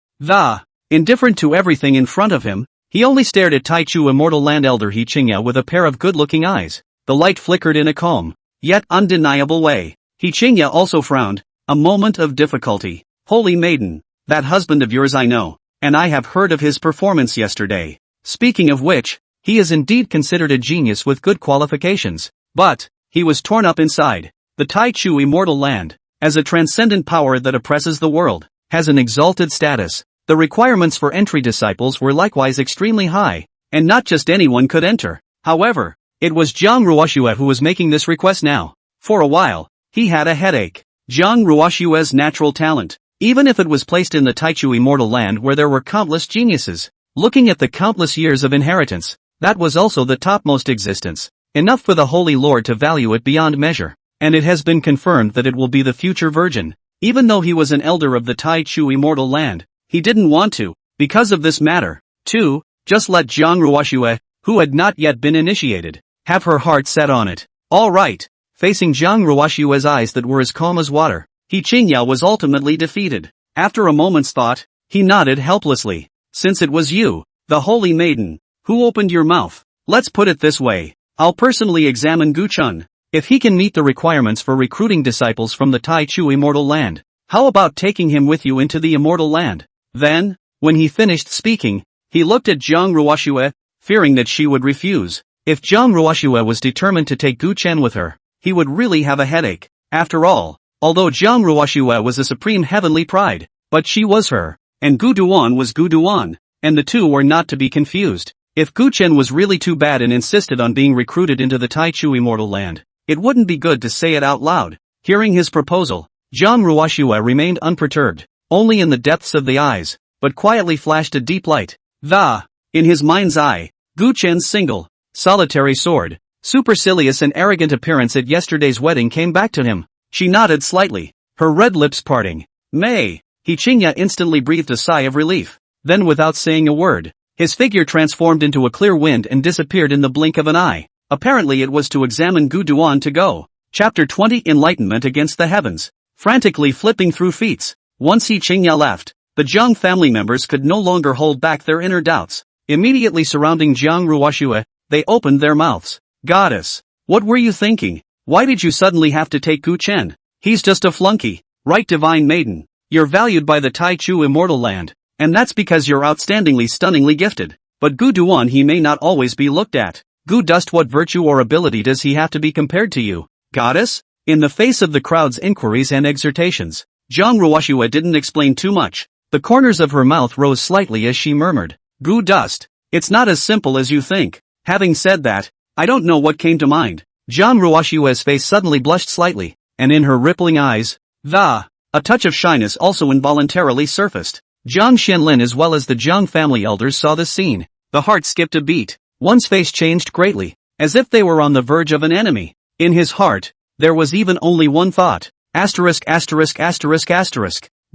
Indifferent to everything in front of him, he only stared at Taichu immortal land elder He Qingya with a pair of good-looking eyes. The light flickered in a calm, yet undeniable way. He Qingya also frowned, a moment of difficulty. Holy maiden, that husband of yours I know, and I have heard of his performance yesterday. Speaking of which, he is indeed considered a genius with good qualifications. But, he was torn up inside. The Taichu immortal land, as a transcendent power that oppresses the world, has an exalted status. The requirements for entry disciples were likewise extremely high, and not just anyone could enter. However, it was Jiang Ruoxue who was making this request now. For a while, he had a headache. Jiang Ruoxue's natural talent, even if it was placed in the Taichu immortal land where there were countless geniuses, looking at the countless years of inheritance, that was also the topmost existence, enough for the Holy Lord to value it beyond measure. And it has been confirmed that it will be the future virgin. Even though he was an elder of the Taichu immortal land, he didn't want to, because of this matter, too, just let Jiang Ruoxue, who had not yet been initiated, have her heart set on it. All right. Facing Jiang Ruoxue's eyes that were as calm as water, He Qingya was ultimately defeated. After a moment's thought, he nodded helplessly. Since it was you, the holy maiden, who opened your mouth, let's put it this way. I'll personally examine Gu Chen. If he can meet the requirements for recruiting disciples from the Taichu immortal land, how about taking him with you into the immortal land? Then, when he finished speaking, he looked at Jiang Ruoxue, fearing that she would refuse. If Jiang Ruoxue was determined to take Gu Chen with her, he would really have a headache. After all, although Jiang Ruoxue was a supreme heavenly pride, but she was her, and Gu Duan was Gu Duan, and the two were not to be confused. If Gu Chen was really too bad and insisted on being recruited into the Taichu immortal land, it wouldn't be good to say it out loud. Hearing his proposal, Jiang Ruoxue remained unperturbed, only in the depths of the eyes, but quietly flashed a deep light. In his mind's eye, Gu Chen's single, solitary sword, supercilious and arrogant appearance at yesterday's wedding came back to him. She nodded slightly, her red lips parting. He Qingya instantly breathed a sigh of relief. Then without saying a word, his figure transformed into a clear wind and disappeared in the blink of an eye. Apparently it was to examine Gu Duan to go. Chapter 20 Enlightenment Against the Heavens. Frantically flipping through feats, once He Qingya left, the Jiang family members could no longer hold back their inner doubts. Immediately surrounding Jiang Ruoxue, they opened their mouths. Goddess, what were you thinking? Why did you suddenly have to take Gu Chen? He's just a flunky, right, divine maiden? You're valued by the Taichu immortal land, and that's because you're outstandingly stunningly gifted. But Gu Duan, he may not always be looked at. Gu dust, what virtue or ability does he have to be compared to you, goddess? In the face of the crowd's inquiries and exhortations, Zhang Ruoxue didn't explain too much. The corners of her mouth rose slightly as she murmured, Gu dust. It's not as simple as you think. Having said that, I don't know what came to mind. Zhang Ruoxue's face suddenly blushed slightly, and in her rippling eyes, a touch of shyness also involuntarily surfaced. Jiang Xianlin as well as the Jiang family elders saw this scene. The heart skipped a beat. One's face changed greatly, as if they were on the verge of an enemy. In his heart, there was even only one thought.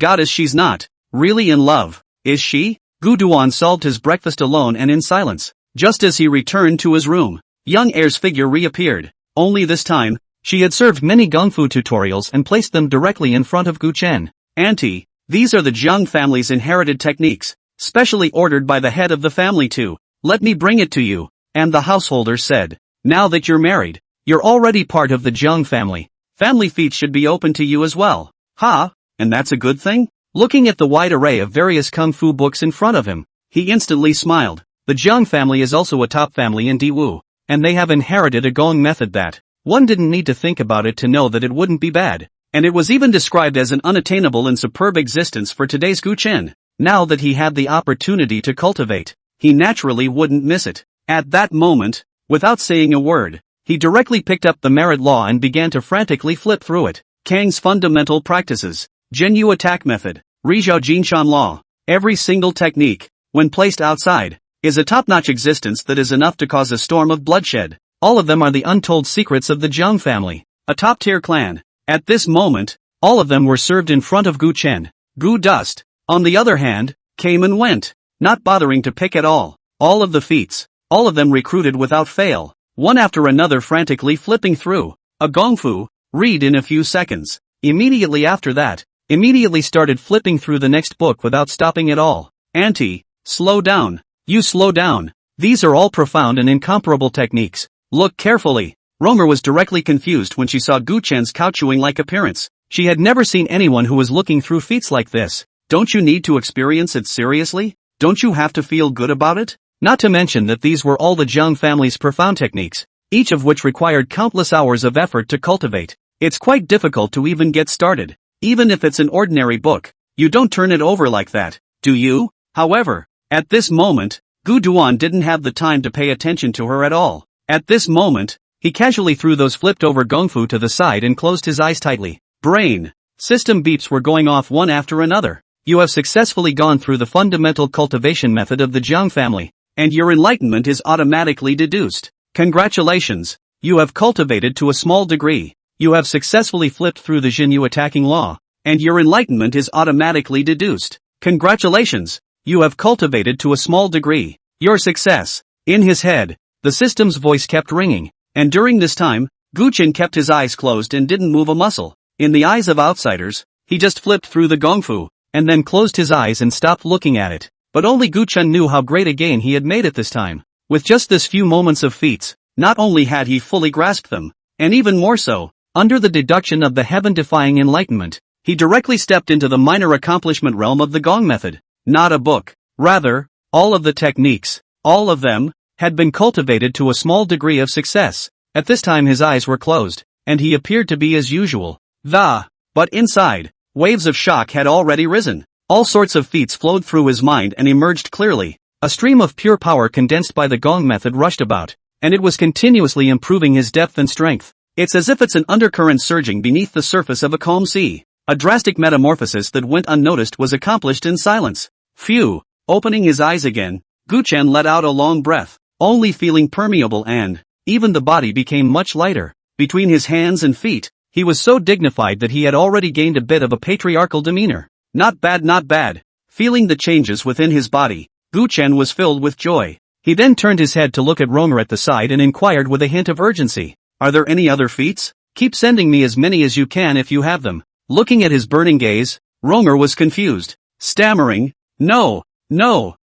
Goddess, she's not really in love, is she? Gu Duan solved his breakfast alone and in silence. Just as he returned to his room, young heir's figure reappeared. Only this time, she had served many gongfu tutorials and placed them directly in front of Gu Chen. Auntie, these are the Jiang family's inherited techniques, specially ordered by the head of the family too. Let me bring it to you. And the householder said, now that you're married, you're already part of the Jiang family. Family feats should be open to you as well. Ha, and that's a good thing? Looking at the wide array of various kung fu books in front of him, he instantly smiled. The Jiang family is also a top family in Diwu, and they have inherited a gong method that, one didn't need to think about it to know that it wouldn't be bad. And it was even described as an unattainable and superb existence for today's Gu Chen. Now that he had the opportunity to cultivate, he naturally wouldn't miss it. At that moment, without saying a word, he directly picked up the merit law and began to frantically flip through it. Kang's fundamental practices, Zhenyu attack method, Rizhao Jinshan law. Every single technique, when placed outside, is a top-notch existence that is enough to cause a storm of bloodshed. All of them are the untold secrets of the Jiang family, a top-tier clan. At this moment, all of them were served in front of Gu Chen. Gu Dust, on the other hand, came and went, not bothering to pick at all. All of the feats, all of them recruited without fail, one after another frantically flipping through. A gongfu, read in a few seconds. Immediately after that, immediately started flipping through the next book without stopping at all. Auntie, slow down. You slow down. These are all profound and incomparable techniques. Look carefully. Romer was directly confused when she saw Gu Chen's cow-chewing-like appearance. She had never seen anyone who was looking through feats like this. Don't you need to experience it seriously? Don't you have to feel good about it? Not to mention that these were all the Jiang family's profound techniques, each of which required countless hours of effort to cultivate. It's quite difficult to even get started. Even if it's an ordinary book, you don't turn it over like that, do you? However, at this moment, Gu Duan didn't have the time to pay attention to her at all. At this moment, he casually threw those flipped-over gongfu to the side and closed his eyes tightly. Brain. System beeps were going off one after another. You have successfully gone through the fundamental cultivation method of the Jiang family, and your enlightenment is automatically deduced. Congratulations. You have cultivated to a small degree. You have successfully flipped through the Zhenyu attacking law, and your enlightenment is automatically deduced. Congratulations. You have cultivated to a small degree. Your success. In his head, the system's voice kept ringing. And during this time, Gu Chen kept his eyes closed and didn't move a muscle. In the eyes of outsiders, he just flipped through the gongfu, and then closed his eyes and stopped looking at it. But only Gu Chen knew how great a gain he had made at this time. With just this few moments of feats, not only had he fully grasped them, and even more so, under the deduction of the heaven-defying enlightenment, he directly stepped into the minor accomplishment realm of the gong method. Not a book. Rather, all of the techniques, all of them, had been cultivated to a small degree of success. At this time his eyes were closed, and he appeared to be as usual. But inside, waves of shock had already risen. All sorts of feats flowed through his mind and emerged clearly. A stream of pure power condensed by the gong method rushed about, and it was continuously improving his depth and strength. It's as if it's an undercurrent surging beneath the surface of a calm sea. A drastic metamorphosis that went unnoticed was accomplished in silence. Phew. Opening his eyes again, Gu Chen let out a long breath, only feeling permeable and, even the body became much lighter. Between his hands and feet, he was so dignified that he had already gained a bit of a patriarchal demeanor. Not bad, not bad. Feeling the changes within his body, Gu Chen was filled with joy. He then turned his head to look at Romer at the side and inquired with a hint of urgency. Are there any other feats? Keep sending me as many as you can if you have them. Looking at his burning gaze, Romer was confused, stammering, No,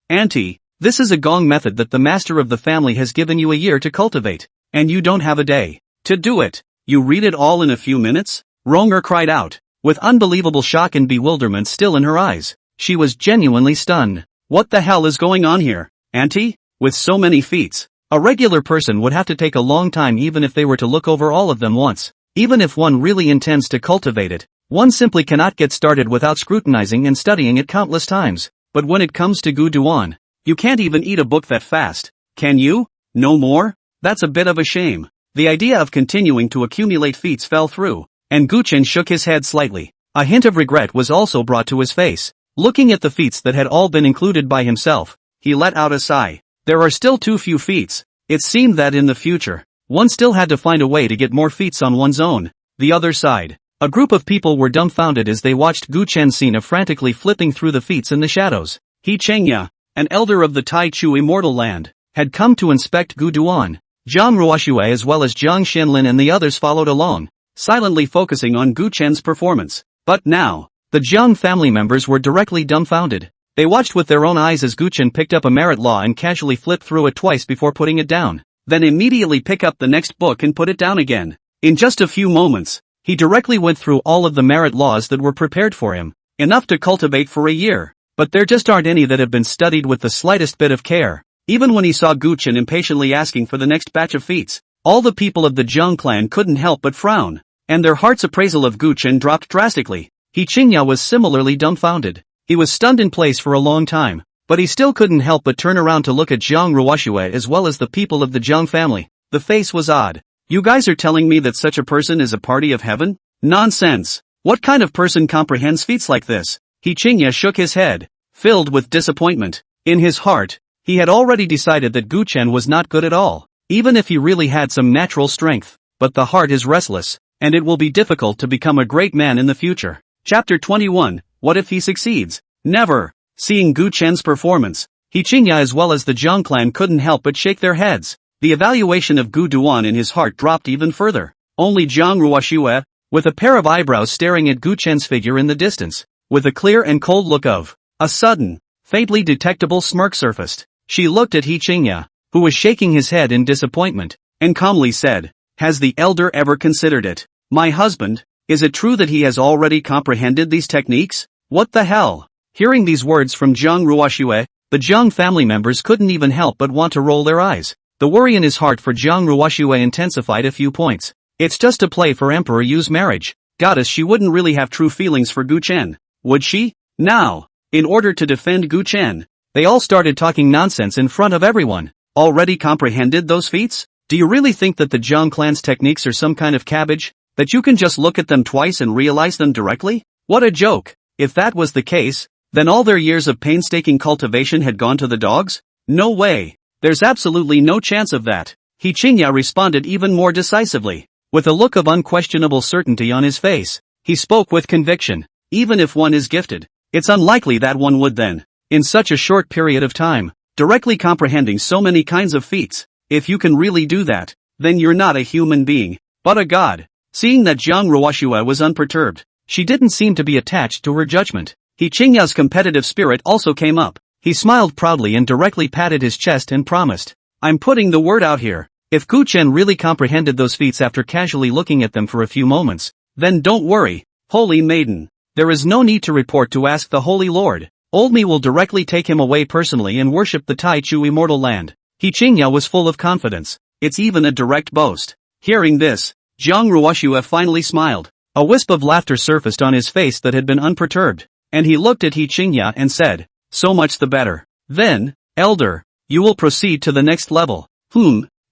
Auntie, this is a gong method that the master of the family has given you a year to cultivate, and you don't have a day to do it. You read it all in a few minutes? Romer cried out, with unbelievable shock and bewilderment still in her eyes. She was genuinely stunned. What the hell is going on here, Auntie? With so many feats, A regular person would have to take a long time even if they were to look over all of them once. Even if one really intends to cultivate it, one simply cannot get started without scrutinizing and studying it countless times. But when it comes to Gu Duan, you can't even eat a book that fast, can you? No more? That's a bit of a shame. The idea of continuing to accumulate feats fell through, and Gu Chen shook his head slightly. A hint of regret was also brought to his face. Looking at the feats that had all been included by himself, he let out a sigh. There are still too few feats. It seemed that in the future, one still had to find a way to get more feats on one's own. The other side. A group of people were dumbfounded as they watched Gu Chen's scene of frantically flipping through the feats in the shadows. He Chengya, an elder of the Tai Chu immortal land, had come to inspect Gu Duan. Zhang Ruoxue as well as Zhang Xianlin and the others followed along, silently focusing on Gu Chen's performance. But now, the Zhang family members were directly dumbfounded. They watched with their own eyes as Gu Chen picked up a merit law and casually flipped through it twice before putting it down, then immediately pick up the next book and put it down again. In just a few moments, he directly went through all of the merit laws that were prepared for him, enough to cultivate for a year. But there just aren't any that have been studied with the slightest bit of care. Even when he saw Gu Chen impatiently asking for the next batch of feats, all the people of the Zhang clan couldn't help but frown, and their heart's appraisal of Gu Chen dropped drastically. He Qingya was similarly dumbfounded. He was stunned in place for a long time, but he still couldn't help but turn around to look at Zhang Ruoxue as well as the people of the Zhang family. The face was odd. You guys are telling me that such a person is a party of heaven? Nonsense. What kind of person comprehends feats like this? He Qingya shook his head, filled with disappointment. In his heart, he had already decided that Gu Chen was not good at all, even if he really had some natural strength. But the heart is restless, and it will be difficult to become a great man in the future. Chapter 21, What if he succeeds? Never. Seeing Gu Chen's performance, He Qingya as well as the Zhang clan couldn't help but shake their heads. The evaluation of Gu Duan in his heart dropped even further. Only Zhang Ruoxue, with a pair of eyebrows staring at Gu Chen's figure in the distance, with a clear and cold look of a sudden, faintly detectable smirk surfaced. She looked at He Qingya, who was shaking his head in disappointment, and calmly said, "Has the elder ever considered it? My husband, is it true that he has already comprehended these techniques? What the hell?" Hearing these words from Zhang Ruoxue, the Zhang family members couldn't even help but want to roll their eyes. The worry in his heart for Zhang Ruoxue intensified a few points. It's just a play for Emperor Yu's marriage. Goddess, she wouldn't really have true feelings for Gu Chen, would she? Now, in order to defend Gu Chen, they all started talking nonsense in front of everyone. Already comprehended those feats? Do you really think that the Zhang clan's techniques are some kind of cabbage, that you can just look at them twice and realize them directly? What a joke! If that was the case, then all their years of painstaking cultivation had gone to the dogs? No way! There's absolutely no chance of that. He Qingya responded even more decisively. With a look of unquestionable certainty on his face, he spoke with conviction. Even if one is gifted, it's unlikely that one would then, in such a short period of time, directly comprehending so many kinds of feats. If you can really do that, then you're not a human being, but a god. Seeing that Zhang Ruoxue was unperturbed, she didn't seem to be attached to her judgment. He Qingya's competitive spirit also came up. He smiled proudly and directly patted his chest and promised, "I'm putting the word out here. If Gu Chen really comprehended those feats after casually looking at them for a few moments, then don't worry, holy maiden. There is no need to report to ask the Holy Lord. Old me will directly take him away personally and worship the Tai Chu immortal land." He Qingya was full of confidence. It's even a direct boast. Hearing this, Zhang Ruoxue finally smiled. A wisp of laughter surfaced on his face that had been unperturbed, and he looked at He Qingya and said, "So much the better. Then, elder, you will proceed to the next level."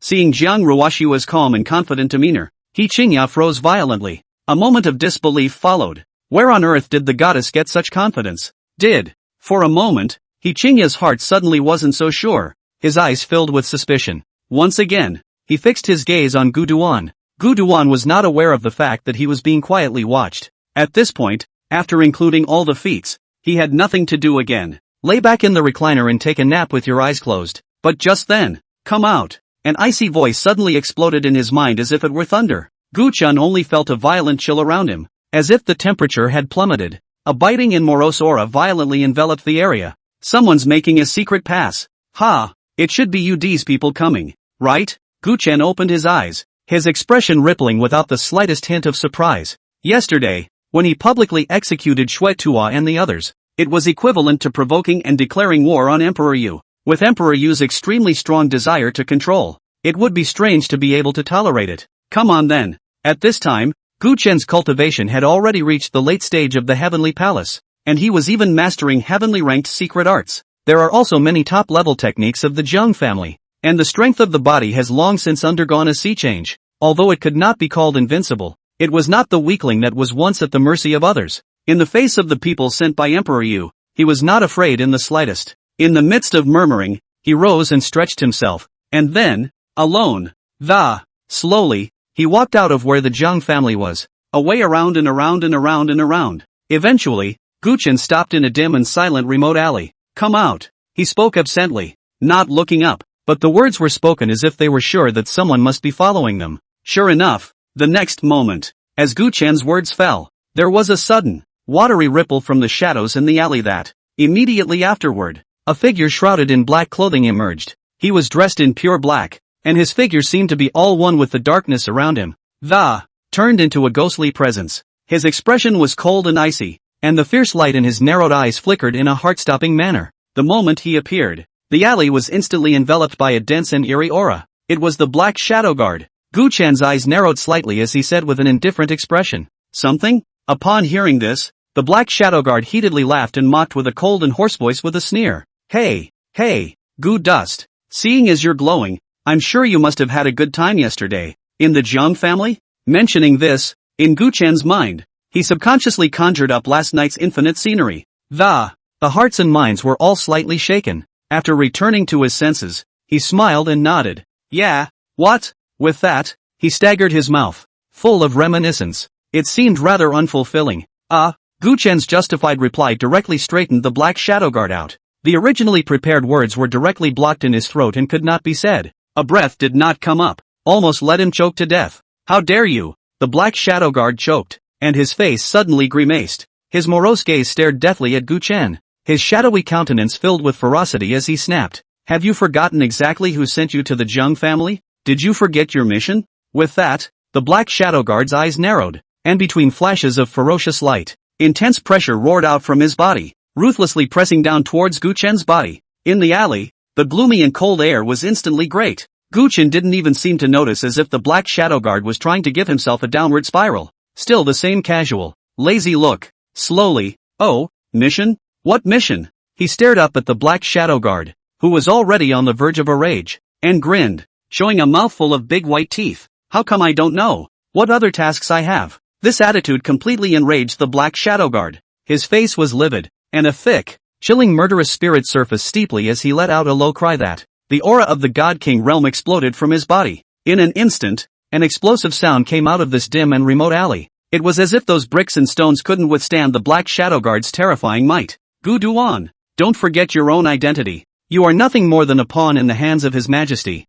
Seeing Zhang Ruoxue's calm and confident demeanor, He Qingya froze violently. A moment of disbelief followed. Where on earth did the goddess get such confidence? For a moment, He Qingya's heart suddenly wasn't so sure. His eyes filled with suspicion. Once again, he fixed his gaze on Gu Duan. Gu Duan was not aware of the fact that he was being quietly watched. At this point, after including all the feats, he had nothing to do again. Lay back in the recliner and take a nap with your eyes closed. But just then, "Come out!" An icy voice suddenly exploded in his mind as if it were thunder. Gu Chen only felt a violent chill around him, as if the temperature had plummeted. A biting and morose aura violently enveloped the area. Someone's making a secret pass. Ha! It should be these people coming, right? Gu Chen opened his eyes, his expression rippling without the slightest hint of surprise. Yesterday, when he publicly executed Xue Tua and the others, it was equivalent to provoking and declaring war on Emperor Yu. With Emperor Yu's extremely strong desire to control, it would be strange to be able to tolerate it. Come on then. At this time, Gu Chen's cultivation had already reached the late stage of the Heavenly Palace, and he was even mastering heavenly ranked secret arts. There are also many top-level techniques of the Jiang family, and the strength of the body has long since undergone a sea change. Although it could not be called invincible, it was not the weakling that was once at the mercy of others. In the face of the people sent by Emperor Yu, he was not afraid in the slightest. In the midst of murmuring, he rose and stretched himself, and then, alone, slowly, he walked out of where the Jiang family was, away around and around and around and around. Eventually, Gu Chen stopped in a dim and silent remote alley. Come out, he spoke absently, not looking up, but the words were spoken as if they were sure that someone must be following them. Sure enough, the next moment, as Gu Chen's words fell, there was a sudden, watery ripple from the shadows in the alley that, immediately afterward, a figure shrouded in black clothing emerged. He was dressed in pure black, and his figure seemed to be all one with the darkness around him. Turned into a ghostly presence. His expression was cold and icy, and the fierce light in his narrowed eyes flickered in a heart-stopping manner. The moment he appeared, the alley was instantly enveloped by a dense and eerie aura. It was the Black Shadow Guard. Gu Chen's eyes narrowed slightly as he said with an indifferent expression, "Something?" Upon hearing this, the Black Shadow Guard heatedly laughed and mocked with a cold and hoarse voice with a sneer. Hey, Gu Dust, seeing as you're glowing, I'm sure you must have had a good time yesterday, in the Jiang family?" Mentioning this, in Gu Chen's mind, he subconsciously conjured up last night's infinite scenery. The hearts and minds were all slightly shaken. After returning to his senses, he smiled and nodded. Yeah, what? With that, he staggered his mouth, full of reminiscence. It seemed rather unfulfilling. Gu Chen's justified reply directly straightened the Black Shadow Guard out. The originally prepared words were directly blocked in his throat and could not be said. A breath did not come up, almost let him choke to death. How dare you? The Black Shadow Guard choked, and his face suddenly grimaced. His morose gaze stared deathly at Gu Chen, his shadowy countenance filled with ferocity as he snapped. Have you forgotten exactly who sent you to the Jiang family? Did you forget your mission? With that, the Black Shadow Guard's eyes narrowed, and between flashes of ferocious light, intense pressure roared out from his body, ruthlessly pressing down towards Gu Chen's body. In the alley, the gloomy and cold air was instantly great. Gu Chen didn't even seem to notice as if the Black Shadow Guard was trying to give himself a downward spiral. Still the same casual, lazy look. Slowly, mission? What mission? He stared up at the Black Shadow Guard, who was already on the verge of a rage, and grinned, showing a mouthful of big white teeth. How come I don't know what other tasks I have? This attitude completely enraged the Black Shadow Guard. His face was livid, and a thick, chilling murderous spirit surfaced steeply as he let out a low cry that, the aura of the God King realm exploded from his body. In an instant, an explosive sound came out of this dim and remote alley. It was as if those bricks and stones couldn't withstand the Black Shadow Guard's terrifying might. Gu Duan, don't forget your own identity. You are nothing more than a pawn in the hands of His Majesty.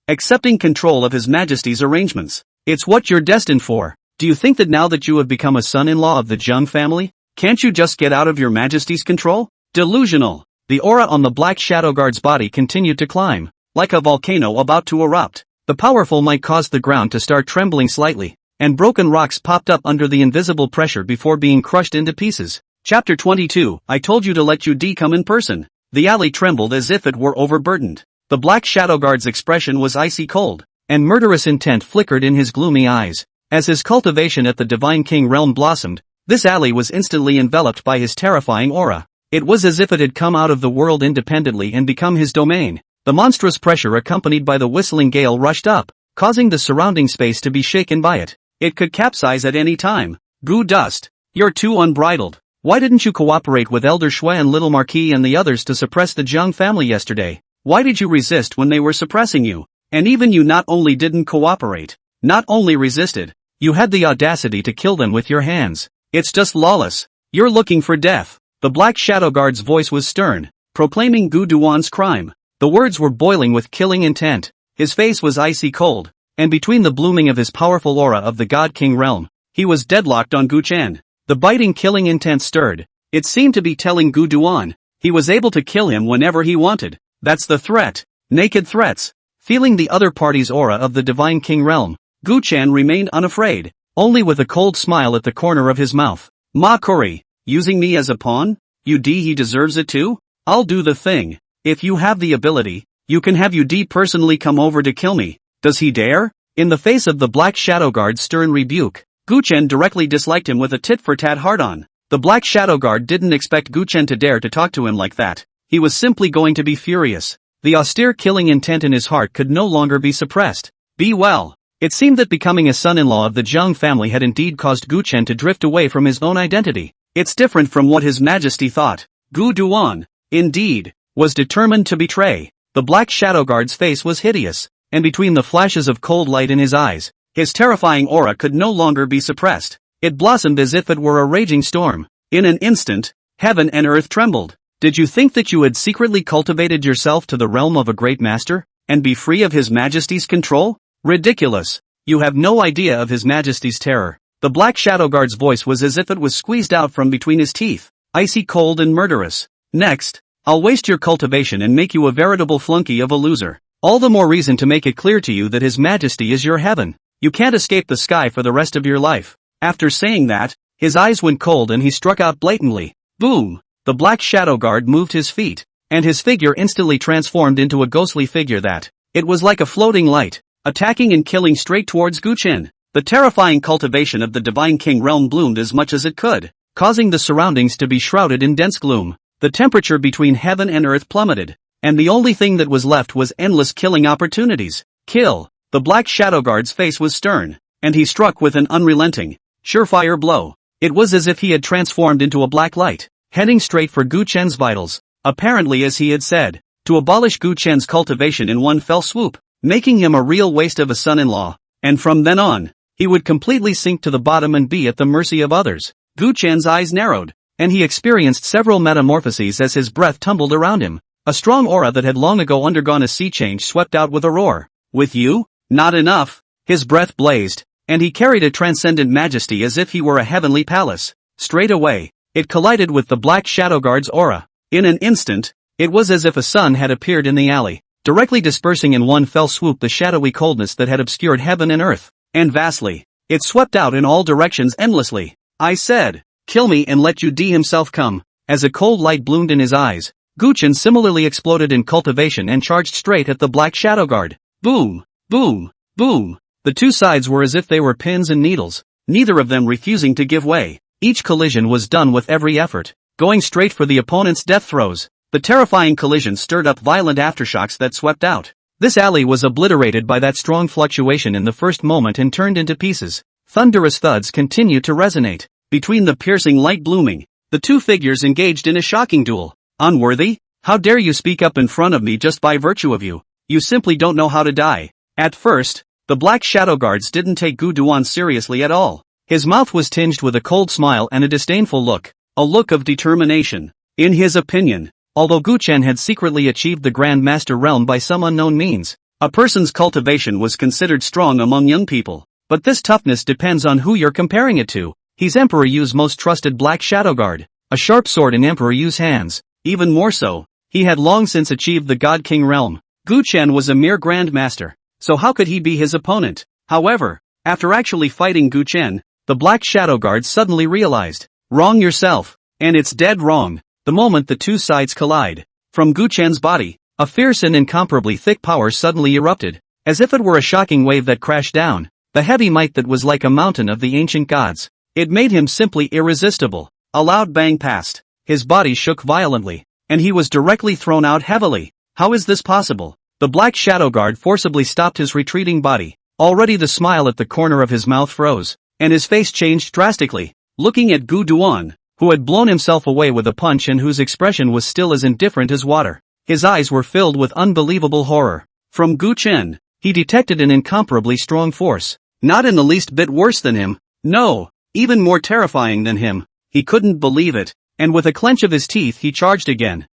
Accepting control of His Majesty's arrangements. It's what you're destined for. Do you think that now that you have become a son-in-law of the Jiang family, can't you just get out of your Majesty's control? Delusional. The aura on the Black Shadow Guard's body continued to climb, like a volcano about to erupt. The powerful might caused the ground to start trembling slightly, and broken rocks popped up under the invisible pressure before being crushed into pieces. Chapter 22. I told you to let you come in person. The alley trembled as if it were overburdened. The Black Shadow Guard's expression was icy cold, and murderous intent flickered in his gloomy eyes. As his cultivation at the Divine King realm blossomed, this alley was instantly enveloped by his terrifying aura. It was as if it had come out of the world independently and become his domain. The monstrous pressure accompanied by the whistling gale rushed up, causing the surrounding space to be shaken by it. It could capsize at any time. Gu Dust, you're too unbridled. Why didn't you cooperate with Elder Shui and Little Marquis and the others to suppress the Jiang family yesterday? Why did you resist when they were suppressing you? And even you not only didn't cooperate, not only resisted, you had the audacity to kill them with your hands. It's just lawless. You're looking for death. The Black Shadow Guard's voice was stern, proclaiming Gu Duan's crime. The words were boiling with killing intent. His face was icy cold, and between the blooming of his powerful aura of the God King realm, he was deadlocked on Gu Chen. The biting killing intent stirred. It seemed to be telling Gu Duan, he was able to kill him whenever he wanted. That's the threat. Naked threats. Feeling the other party's aura of the Divine King realm, Gu Chen remained unafraid, only with a cold smile at the corner of his mouth. Ma Kuri, using me as a pawn? He deserves it too? I'll do the thing. If you have the ability, you can have Ud personally come over to kill me. Does he dare? In the face of the Black Shadow Guard's stern rebuke, Gu Chen directly disliked him with a tit-for-tat hard-on. The Black Shadow Guard didn't expect Gu Chen to dare to talk to him like that. He was simply going to be furious. The austere killing intent in his heart could no longer be suppressed. Be well. It seemed that becoming a son-in-law of the Zhang family had indeed caused Gu Chen to drift away from his own identity. It's different from what His Majesty thought. Gu Duan, indeed, was determined to betray. The Black Shadow Guard's face was hideous, and between the flashes of cold light in his eyes, his terrifying aura could no longer be suppressed. It blossomed as if it were a raging storm. In an instant, heaven and earth trembled. Did you think that you had secretly cultivated yourself to the realm of a great master, and be free of His Majesty's control? Ridiculous. You have no idea of His Majesty's terror. The Black Shadow Guard's voice was as if it was squeezed out from between his teeth, icy cold and murderous. Next, I'll waste your cultivation and make you a veritable flunky of a loser. All the more reason to make it clear to you that His Majesty is your heaven. You can't escape the sky for the rest of your life. After saying that, his eyes went cold and he struck out blatantly. Boom! The Black Shadow Guard moved his feet, and his figure instantly transformed into a ghostly figure that, it was like a floating light, attacking and killing straight towards Gu Chen. The terrifying cultivation of the Divine King realm bloomed as much as it could, causing the surroundings to be shrouded in dense gloom. The temperature between heaven and earth plummeted, and the only thing that was left was endless killing opportunities. Kill! The Black Shadow Guard's face was stern, and he struck with an unrelenting, surefire blow. It was as if he had transformed into a black light, heading straight for Gu Chen's vitals, apparently as he had said, to abolish Gu Chen's cultivation in one fell swoop, making him a real waste of a son-in-law, and from then on, he would completely sink to the bottom and be at the mercy of others. Gu Chen's eyes narrowed, and he experienced several metamorphoses as his breath tumbled around him. A strong aura that had long ago undergone a sea change swept out with a roar. With you? Not enough. His breath blazed, and he carried a transcendent majesty as if he were a heavenly palace. Straight away, it collided with the Black Shadow Guard's aura. In an instant, it was as if a sun had appeared in the alley, directly dispersing in one fell swoop the shadowy coldness that had obscured heaven and earth. And vastly, it swept out in all directions endlessly. I said, kill me and let Ud himself come. As a cold light bloomed in his eyes, Gu Chen similarly exploded in cultivation and charged straight at the Black Shadow Guard. Boom! Boom! Boom! The two sides were as if they were pins and needles, neither of them refusing to give way. Each collision was done with every effort, going straight for the opponent's death throes. The terrifying collision stirred up violent aftershocks that swept out. This alley was obliterated by that strong fluctuation in the first moment and turned into pieces. Thunderous thuds continued to resonate. Between the piercing light blooming, the two figures engaged in a shocking duel. Unworthy? How dare you speak up in front of me just by virtue of you? You simply don't know how to die. At first, the Black Shadow Guards didn't take Gu Duan seriously at all. His mouth was tinged with a cold smile and a disdainful look, a look of determination. In his opinion, although Gu Chen had secretly achieved the Grand Master realm by some unknown means, a person's cultivation was considered strong among young people. But this toughness depends on who you're comparing it to. He's Emperor Yu's most trusted Black Shadow Guard, a sharp sword in Emperor Yu's hands. Even more so, he had long since achieved the God King realm. Gu Chen was a mere Grand Master, so how could he be his opponent? However, after actually fighting Gu Chen, the Black Shadow Guard suddenly realized, wrong yourself, and it's dead wrong. The moment the two sides collide, from Gu Chen's body, a fierce and incomparably thick power suddenly erupted, as if it were a shocking wave that crashed down, the heavy might that was like a mountain of the ancient gods. It made him simply irresistible. A loud bang passed, his body shook violently, and he was directly thrown out heavily. How is this possible? The Black Shadow Guard forcibly stopped his retreating body. Already the smile at the corner of his mouth froze, and his face changed drastically, looking at Gu Duan, who had blown himself away with a punch and whose expression was still as indifferent as water. His eyes were filled with unbelievable horror. From Gu Chen, he detected an incomparably strong force, not in the least bit worse than him. No, even more terrifying than him. He couldn't believe it, and with a clench of his teeth he charged again.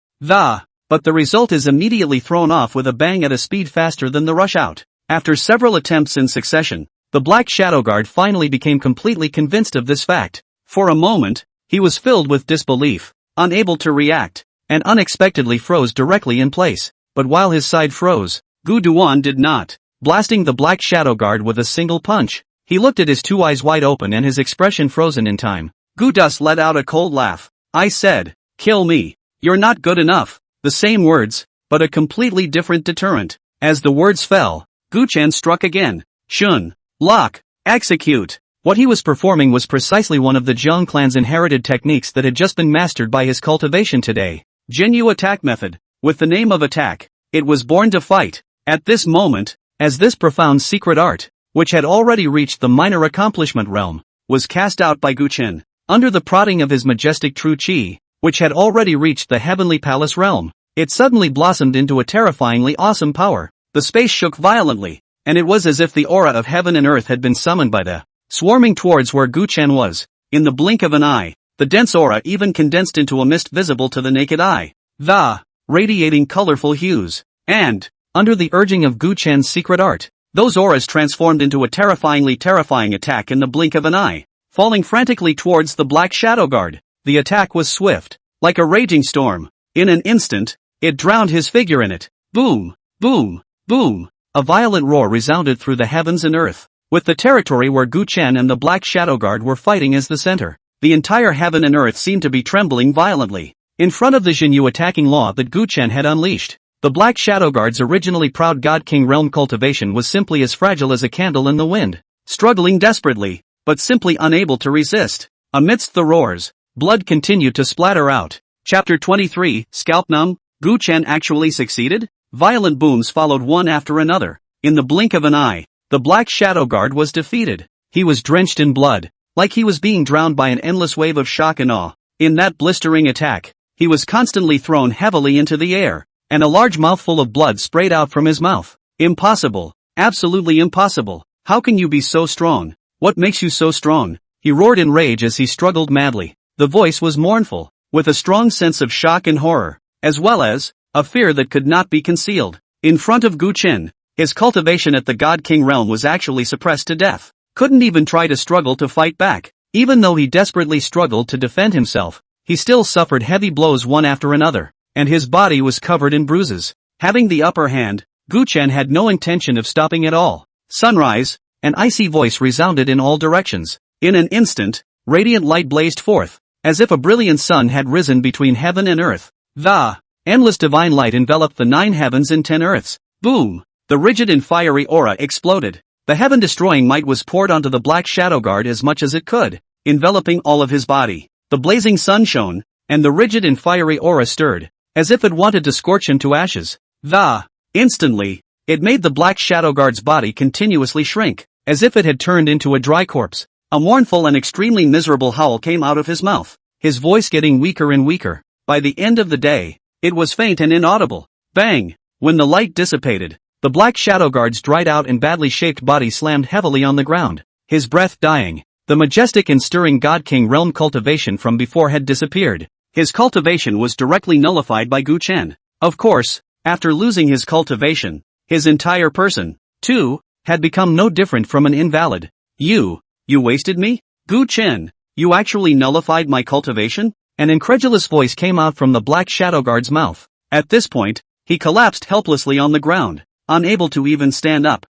But the result is immediately thrown off with a bang at a speed faster than the rush out. After several attempts in succession, the Black Shadow Guard finally became completely convinced of this fact. For a moment, he was filled with disbelief, unable to react, and unexpectedly froze directly in place. But while his side froze, Gu Duan did not, blasting the Black Shadow Guard with a single punch. He looked at his two eyes wide open and his expression frozen in time. Gu Dus let out a cold laugh. I said, kill me. You're not good enough. The same words, but a completely different deterrent. As the words fell, Guchen struck again. Shun. Lock. Execute. What he was performing was precisely one of the Jiang clan's inherited techniques that had just been mastered by his cultivation today. Jinyu attack method. With the name of attack, it was born to fight. At this moment, as this profound secret art, which had already reached the minor accomplishment realm, was cast out by Guchen, under the prodding of his majestic true chi, which had already reached the heavenly palace realm, it suddenly blossomed into a terrifyingly awesome power. The space shook violently, and it was as if the aura of heaven and earth had been summoned by the swarming towards where Guchen was. In the blink of an eye, the dense aura even condensed into a mist visible to the naked eye. Radiating colorful hues. And, under the urging of Guchen's secret art, those auras transformed into a terrifying attack in the blink of an eye, falling frantically towards the Black Shadow Guard. The attack was swift, like a raging storm. In an instant, it drowned his figure in it. Boom, boom, boom. A violent roar resounded through the heavens and earth, with the territory where Guchen and the Black Shadow Guard were fighting as the center. The entire heaven and earth seemed to be trembling violently in front of the Jinyu attacking law that Guchen had unleashed. The Black Shadow Guard's originally proud God King realm cultivation was simply as fragile as a candle in the wind, struggling desperately, but simply unable to resist. Amidst the roars, blood continued to splatter out. Chapter 23, Scalp Numb. Guchen actually succeeded? Violent booms followed one after another. In the blink of an eye, the Black Shadow Guard was defeated. He was drenched in blood, like he was being drowned by an endless wave of shock and awe. In that blistering attack, he was constantly thrown heavily into the air, and a large mouthful of blood sprayed out from his mouth. Impossible. Absolutely impossible. How can you be so strong? What makes you so strong? He roared in rage as he struggled madly. The voice was mournful, with a strong sense of shock and horror, as well as a fear that could not be concealed. In front of Guchen, his cultivation at the God King realm was actually suppressed to death. Couldn't even try to struggle to fight back. Even though he desperately struggled to defend himself, he still suffered heavy blows one after another, and his body was covered in bruises. Having the upper hand, Guchen had no intention of stopping at all. Sunrise, an icy voice resounded in all directions. In an instant, radiant light blazed forth, as if a brilliant sun had risen between heaven and earth. The endless divine light enveloped the 9 heavens and 10 earths. Boom! The rigid and fiery aura exploded. The heaven-destroying might was poured onto the Black Shadow Guard as much as it could, enveloping all of his body. The blazing sun shone, and the rigid and fiery aura stirred, as if it wanted to scorch him to ashes. Instantly, it made the Black Shadow Guard's body continuously shrink, as if it had turned into a dry corpse. A mournful and extremely miserable howl came out of his mouth, his voice getting weaker and weaker. By the end of the day, it was faint and inaudible. Bang! When the light dissipated, the Black Shadow Guard's dried out and badly shaped body slammed heavily on the ground, his breath dying. The majestic and stirring God King realm cultivation from before had disappeared. His cultivation was directly nullified by Guchen. Of course, after losing his cultivation, his entire person, too, had become no different from an invalid. You wasted me? Guchen, you actually nullified my cultivation? An incredulous voice came out from the Black Shadow Guard's mouth. At this point, he collapsed helplessly on the ground, unable to even stand up.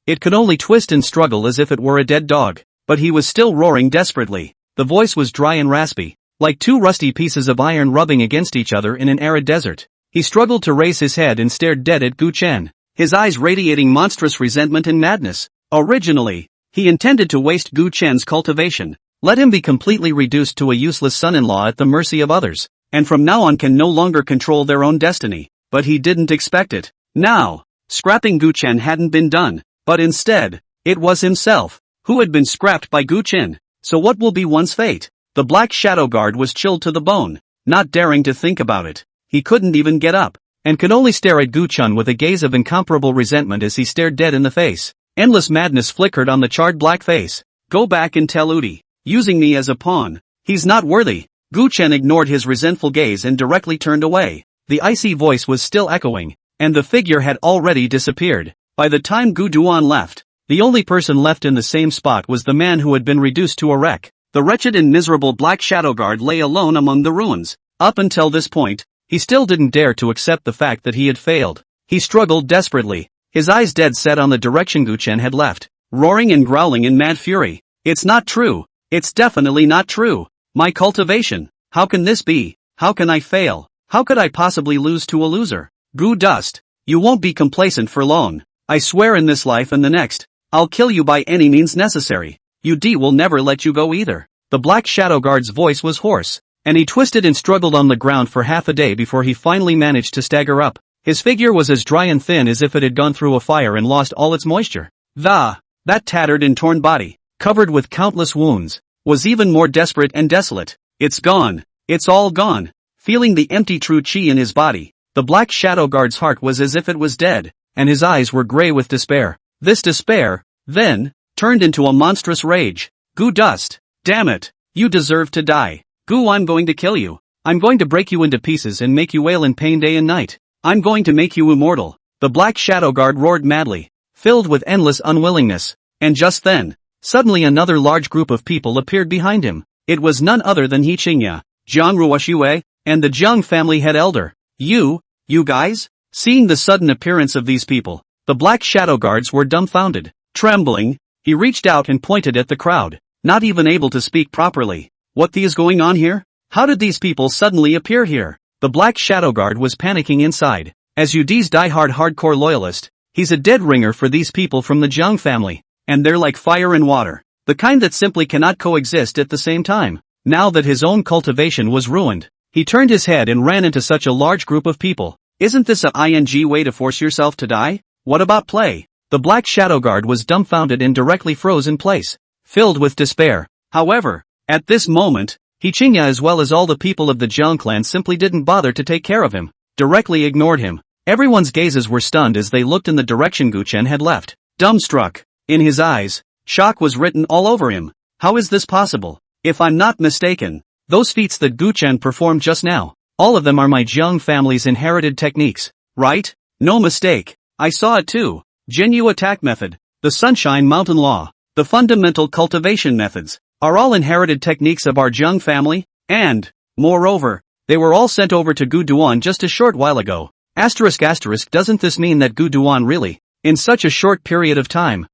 It could only twist and struggle as if it were a dead dog. But he was still roaring desperately. The voice was dry and raspy, like 2 rusty pieces of iron rubbing against each other in an arid desert. He struggled to raise his head and stared dead at Guchen, his eyes radiating monstrous resentment and madness. Originally, he intended to waste Guchen's cultivation, let him be completely reduced to a useless son-in-law at the mercy of others, and from now on can no longer control their own destiny. But he didn't expect it. Now, scrapping Guchen hadn't been done, but instead, it was himself who had been scrapped by Guchen. So what will be one's fate? The Black Shadow Guard was chilled to the bone, not daring to think about it. He couldn't even get up, and could only stare at Guchen with a gaze of incomparable resentment as he stared dead in the face. Endless madness flickered on the charred black face. Go back and tell Udi, using me as a pawn. He's not worthy. Guchen ignored his resentful gaze and directly turned away. The icy voice was still echoing, and the figure had already disappeared. By the time Gu Duan left, the only person left in the same spot was the man who had been reduced to a wreck. The wretched and miserable Black Shadow Guard lay alone among the ruins. Up until this point, he still didn't dare to accept the fact that he had failed. He struggled desperately, his eyes dead set on the direction Guchen had left, roaring and growling in mad fury. It's not true. It's definitely not true. My cultivation. How can this be? How can I fail? How could I possibly lose to a loser? Gu dust. You won't be complacent for long. I swear in this life and the next, I'll kill you by any means necessary. UD will never let you go either. The black shadow guard's voice was hoarse, and he twisted and struggled on the ground for half a day before he finally managed to stagger up. His figure was as dry and thin as if it had gone through a fire and lost all its moisture. That tattered and torn body, covered with countless wounds, was even more desperate and desolate. It's gone. It's all gone. Feeling the empty true chi in his body, the black shadow guard's heart was as if it was dead, and his eyes were gray with despair. This despair, then, turned into a monstrous rage. Gu dust. Damn it. You deserve to die. Gu, I'm going to kill you. I'm going to break you into pieces and make you wail in pain day and night. I'm going to make you immortal. The black shadow guard roared madly, filled with endless unwillingness. And just then, suddenly another large group of people appeared behind him. It was none other than He Qingya, Jiang Ruoxue, and the Jiang family head elder. You guys? Seeing the sudden appearance of these people, the black shadow guards were dumbfounded. Trembling, he reached out and pointed at the crowd, not even able to speak properly. What is going on here? How did these people suddenly appear here? The black shadow guard was panicking inside. As UD's diehard hardcore loyalist, he's a dead ringer for these people from the Jiang family, and they're like fire and water, the kind that simply cannot coexist at the same time. Now that his own cultivation was ruined, he turned his head and ran into such a large group of people. Isn't this a ing way to force yourself to die? What about play? The black shadow guard was dumbfounded and directly froze in place, filled with despair. However, at this moment, He Qingya as well as all the people of the Jiang clan simply didn't bother to take care of him, directly ignored him. Everyone's gazes were stunned as they looked in the direction Gu Chen had left. Dumbstruck. In his eyes, shock was written all over him. How is this possible? If I'm not mistaken, those feats that Gu Chen performed just now, all of them are my Jiang family's inherited techniques, right? No mistake. I saw it too. Jinyu attack method, the Sunshine Mountain Law, the fundamental cultivation methods, are all inherited techniques of our Jiang family, and, moreover, they were all sent over to Gu Duan just a short while ago. Doesn't this mean that Gu Duan really, in such a short period of time,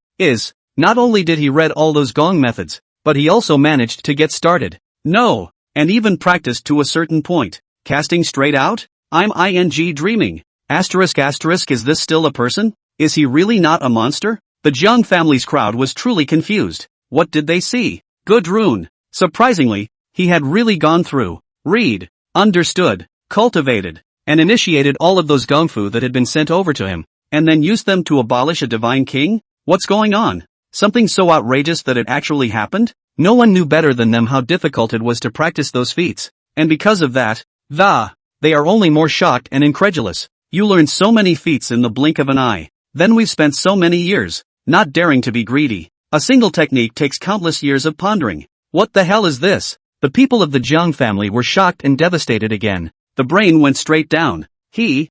not only did he read all those gong methods, but he also managed to get started. No, and even practiced to a certain point. Casting straight out? I'm ing dreaming. Is this still a person? Is he really not a monster? The Jiang family's crowd was truly confused. What did they see? Gudrun. Surprisingly, he had really gone through, read, understood, cultivated, and initiated all of those gongfu that had been sent over to him, and then used them to abolish a divine king? What's going on? Something so outrageous that it actually happened? No one knew better than them how difficult it was to practice those feats, and because of that, they are only more shocked and incredulous. You learn so many feats in the blink of an eye. Then we've spent so many years, not daring to be greedy. A single technique takes countless years of pondering. What the hell is this? The people of the Jiang family were shocked and devastated again. The brain went straight down. He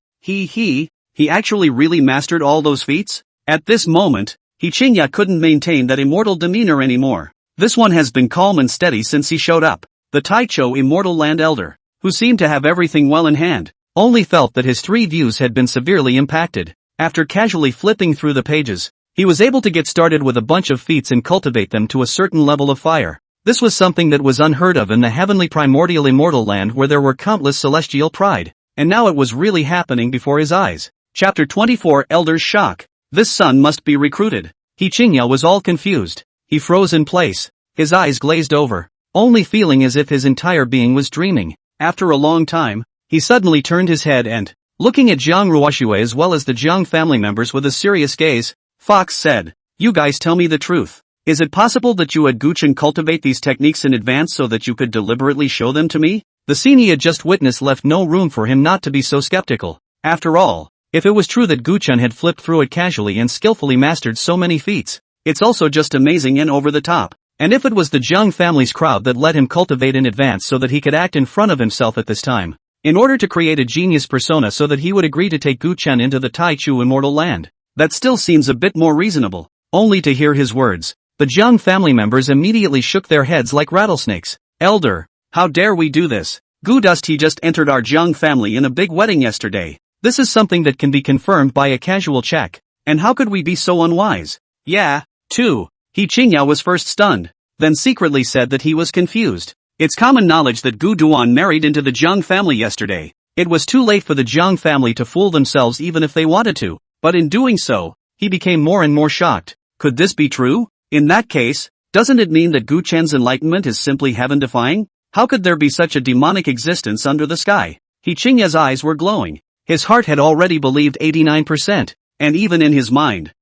actually really mastered all those feats? At this moment, He Qingya couldn't maintain that immortal demeanor anymore. This one has been calm and steady since he showed up. The Taichou Immortal Land Elder, who seemed to have everything well in hand, only felt that his 3 views had been severely impacted. After casually flipping through the pages, he was able to get started with a bunch of feats and cultivate them to a certain level of fire. This was something that was unheard of in the heavenly primordial immortal land where there were countless celestial pride, and now it was really happening before his eyes. Chapter 24 Elder's Shock. This son must be recruited. He Qingya was all confused. He froze in place, his eyes glazed over, only feeling as if his entire being was dreaming. After a long time, he suddenly turned his head and, looking at Jiang Ruoxue as well as the Jiang family members with a serious gaze, Fox said, "You guys tell me the truth. Is it possible that you had Gu Chen cultivate these techniques in advance so that you could deliberately show them to me?" The scene he had just witnessed left no room for him not to be so skeptical. After all, if it was true that Gu Chen had flipped through it casually and skillfully mastered so many feats, it's also just amazing and over the top. And if it was the Jiang family's crowd that let him cultivate in advance so that he could act in front of himself at this time, in order to create a genius persona so that he would agree to take Gu Chen into the Taichou Immortal Land, that still seems a bit more reasonable. Only to hear his words, the Jiang family members immediately shook their heads like rattlesnakes. "Elder, how dare we do this? Gu dust he just entered our Jiang family in a big wedding yesterday. This is something that can be confirmed by a casual check, and how could we be so unwise?" "Yeah, too." He Qingya was first stunned, then secretly said that he was confused. It's common knowledge that Gu Duan married into the Jiang family yesterday. It was too late for the Jiang family to fool themselves even if they wanted to, but in doing so, he became more and more shocked. Could this be true? In that case, doesn't it mean that Gu Chen's enlightenment is simply heaven-defying? How could there be such a demonic existence under the sky? He Qingya's eyes were glowing. His heart had already believed 89%, and even in his mind,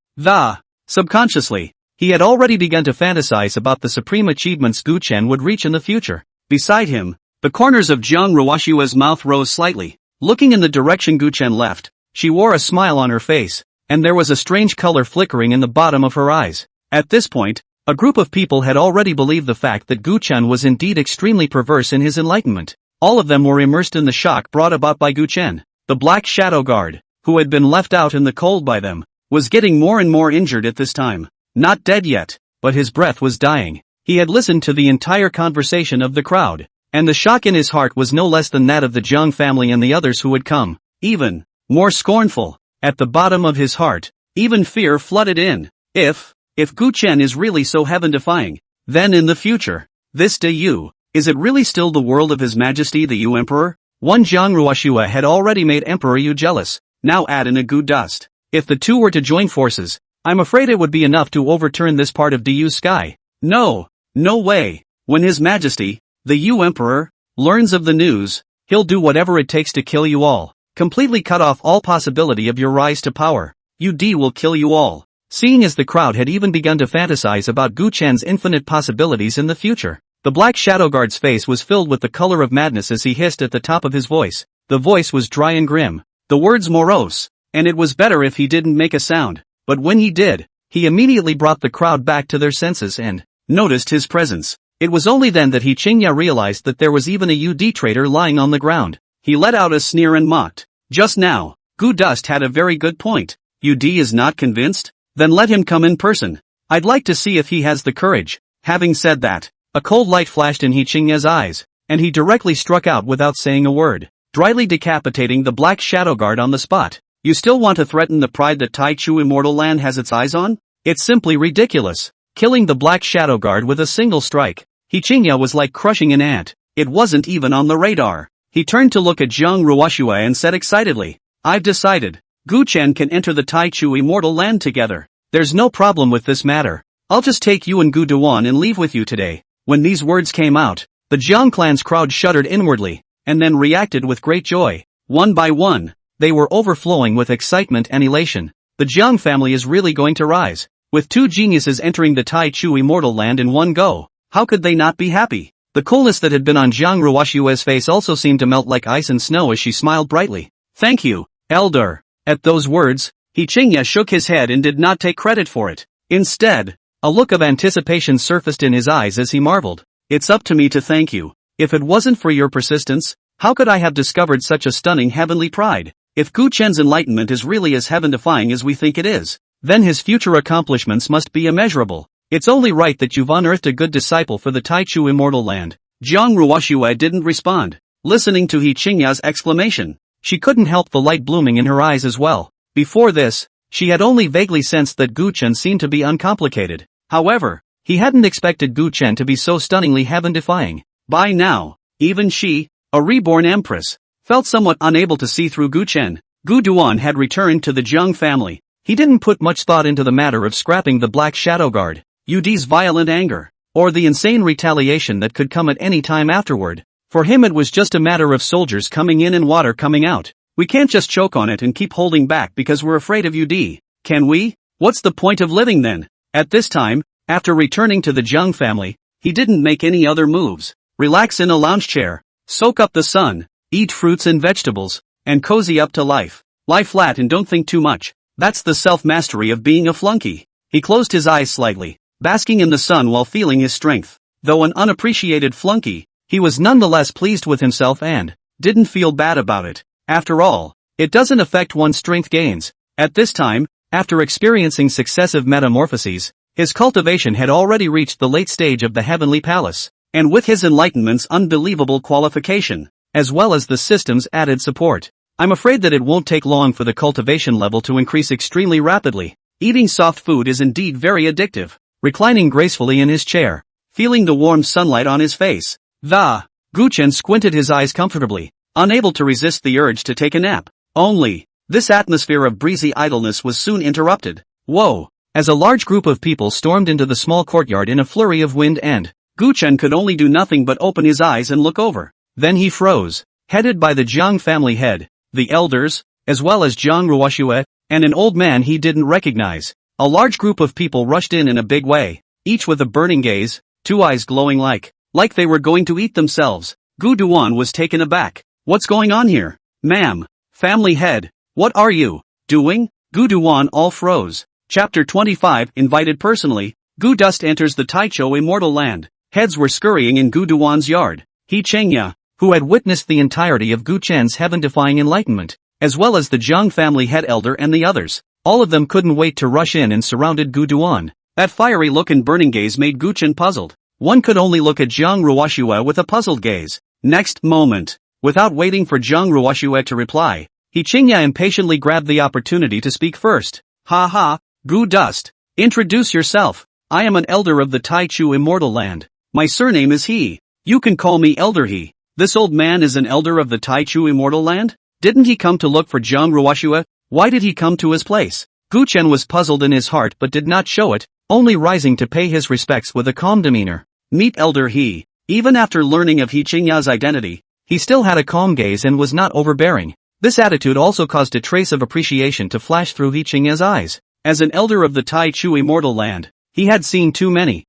subconsciously, he had already begun to fantasize about the supreme achievements Gu Chen would reach in the future. Beside him, the corners of Jiang Ruoshua's mouth rose slightly. Looking in the direction Gu Chen left, she wore a smile on her face, and there was a strange color flickering in the bottom of her eyes. At this point, a group of people had already believed the fact that Gu Chen was indeed extremely perverse in his enlightenment. All of them were immersed in the shock brought about by Gu Chen. The Black Shadow Guard, who had been left out in the cold by them, was getting more and more injured at this time. Not dead yet, but his breath was dying. He had listened to the entire conversation of the crowd, and the shock in his heart was no less than that of the Jiang family and the others who had come. Even more scornful, at the bottom of his heart, even fear flooded in. If Gu Chen is really so heaven-defying, then in the future, this De Yu, is it really still the world of His Majesty the Yu Emperor? One Jiang Ruoshua had already made Emperor Yu jealous, now add in a Gu dust. If the two were to join forces, I'm afraid it would be enough to overturn this part of De Yu's sky. No way. When His Majesty, the Yu Emperor, learns of the news, he'll do whatever it takes to kill you all, completely cut off all possibility of your rise to power. Yu Di will kill you all. Seeing as the crowd had even begun to fantasize about Gu Chen's infinite possibilities in the future, the Black Shadow Guard's face was filled with the color of madness as he hissed at the top of his voice. The voice was dry and grim, the words morose, and it was better if he didn't make a sound. But when he did, he immediately brought the crowd back to their senses and noticed his presence. It was only then that Qingya realized that there was even a Yu Di traitor lying on the ground. He let out a sneer and mocked. Just now, Gu Dust had a very good point. Yu Di is not convinced? Then let him come in person. I'd like to see if he has the courage. Having said that, a cold light flashed in Qingya's eyes, and he directly struck out without saying a word, dryly decapitating the Black Shadow Guard on the spot. You still want to threaten the pride that Tai Chu Immortal Land has its eyes on? It's simply ridiculous. Killing the Black Shadow Guard with a single strike. Qingya was like crushing an ant. It wasn't even on the radar. He turned to look at Jiang Ruoshua and said excitedly, I've decided. Gu Chen can enter the Tai Chu Immortal Land together. There's no problem with this matter. I'll just take you and Gu Duan and leave with you today. When these words came out, the Jiang clan's crowd shuddered inwardly, and then reacted with great joy. One by one, they were overflowing with excitement and elation. The Jiang family is really going to rise. With two geniuses entering the Tai Chu Immortal Land in one go, how could they not be happy? The coolness that had been on Jiang Ruoshua's face also seemed to melt like ice and snow as she smiled brightly. Thank you, Elder. At those words, Qingya shook his head and did not take credit for it. Instead, a look of anticipation surfaced in his eyes as he marveled. It's up to me to thank you. If it wasn't for your persistence, how could I have discovered such a stunning heavenly pride? If Gu Chen's enlightenment is really as heaven-defying as we think it is, then his future accomplishments must be immeasurable. It's only right that you've unearthed a good disciple for the Tai Chu Immortal Land. Jiang Ruoshua didn't respond. Listening to Qingya's exclamation, she couldn't help the light blooming in her eyes as well. Before this, she had only vaguely sensed that Gu Chen seemed to be uncomplicated. However, he hadn't expected Gu Chen to be so stunningly heaven-defying. By now, even she, a reborn empress, felt somewhat unable to see through Gu Chen. Gu Duan had returned to the Jiang family. He didn't put much thought into the matter of scrapping the Black Shadow Guard, Yu Di's violent anger, or the insane retaliation that could come at any time afterward. For him it was just a matter of soldiers coming in and water coming out. We can't just choke on it and keep holding back because we're afraid of Yu Di, can we? What's the point of living then? At this time, after returning to the Jiang family, he didn't make any other moves. Relax in a lounge chair, soak up the sun, eat fruits and vegetables, and cozy up to life. Lie flat and don't think too much. That's the self-mastery of being a flunky. He closed his eyes slightly, basking in the sun while feeling his strength. Though an unappreciated flunky, he was nonetheless pleased with himself and didn't feel bad about it. After all, it doesn't affect one's strength gains. At this time, after experiencing successive metamorphoses, his cultivation had already reached the late stage of the heavenly palace, and with his enlightenment's unbelievable qualification, as well as the system's added support, I'm afraid that it won't take long for the cultivation level to increase extremely rapidly. Eating soft food is indeed very addictive. Reclining gracefully in his chair, feeling the warm sunlight on his face, Gu Chen squinted his eyes comfortably. unable to resist the urge to take a nap. Only, this atmosphere of breezy idleness was soon interrupted. Whoa! As a large group of people stormed into the small courtyard in a flurry of wind and Gu Chen could only do nothing but open his eyes and look over. Then he froze. Headed by the Jiang family head, the elders, as well as Jiang Ruoxue, and an old man he didn't recognize. A large group of people rushed in a big way, each with a burning gaze, two eyes glowing like they were going to eat themselves. Gu Duan was taken aback. What's going on here? Ma'am, family head, what are you doing? Gu Duan all froze. Chapter 25 Invited personally, Gu Dust enters the Taichou immortal land. Heads were scurrying in Gu Duan's yard. He Chengya, who had witnessed the entirety of Gu Chen's heaven-defying enlightenment, as well as the Jiang family head elder and the others, all of them couldn't wait to rush in and surrounded Gu Duan. That fiery look and burning gaze made Gu Chen puzzled. One could only look at Jiang Ruoxue with a puzzled gaze. Next moment, without waiting for Jiang Ruoxue to reply, He Qingya impatiently grabbed the opportunity to speak first. Ha ha, Gu Dust. Introduce yourself. I am an elder of the Taichu immortal land. My surname is He. You can call me Elder He. This old man is an elder of the Taichu immortal land? Didn't he come to look for Jiang Ruoxue? Why did he come to his place? Gu Chen was puzzled in his heart but did not show it, only rising to pay his respects with a calm demeanor. Meet Elder He. Even after learning of He Qingya's identity, he still had a calm gaze and was not overbearing. This attitude also caused a trace of appreciation to flash through He Qingya's eyes. As an elder of the Taichu immortal land, he had seen too many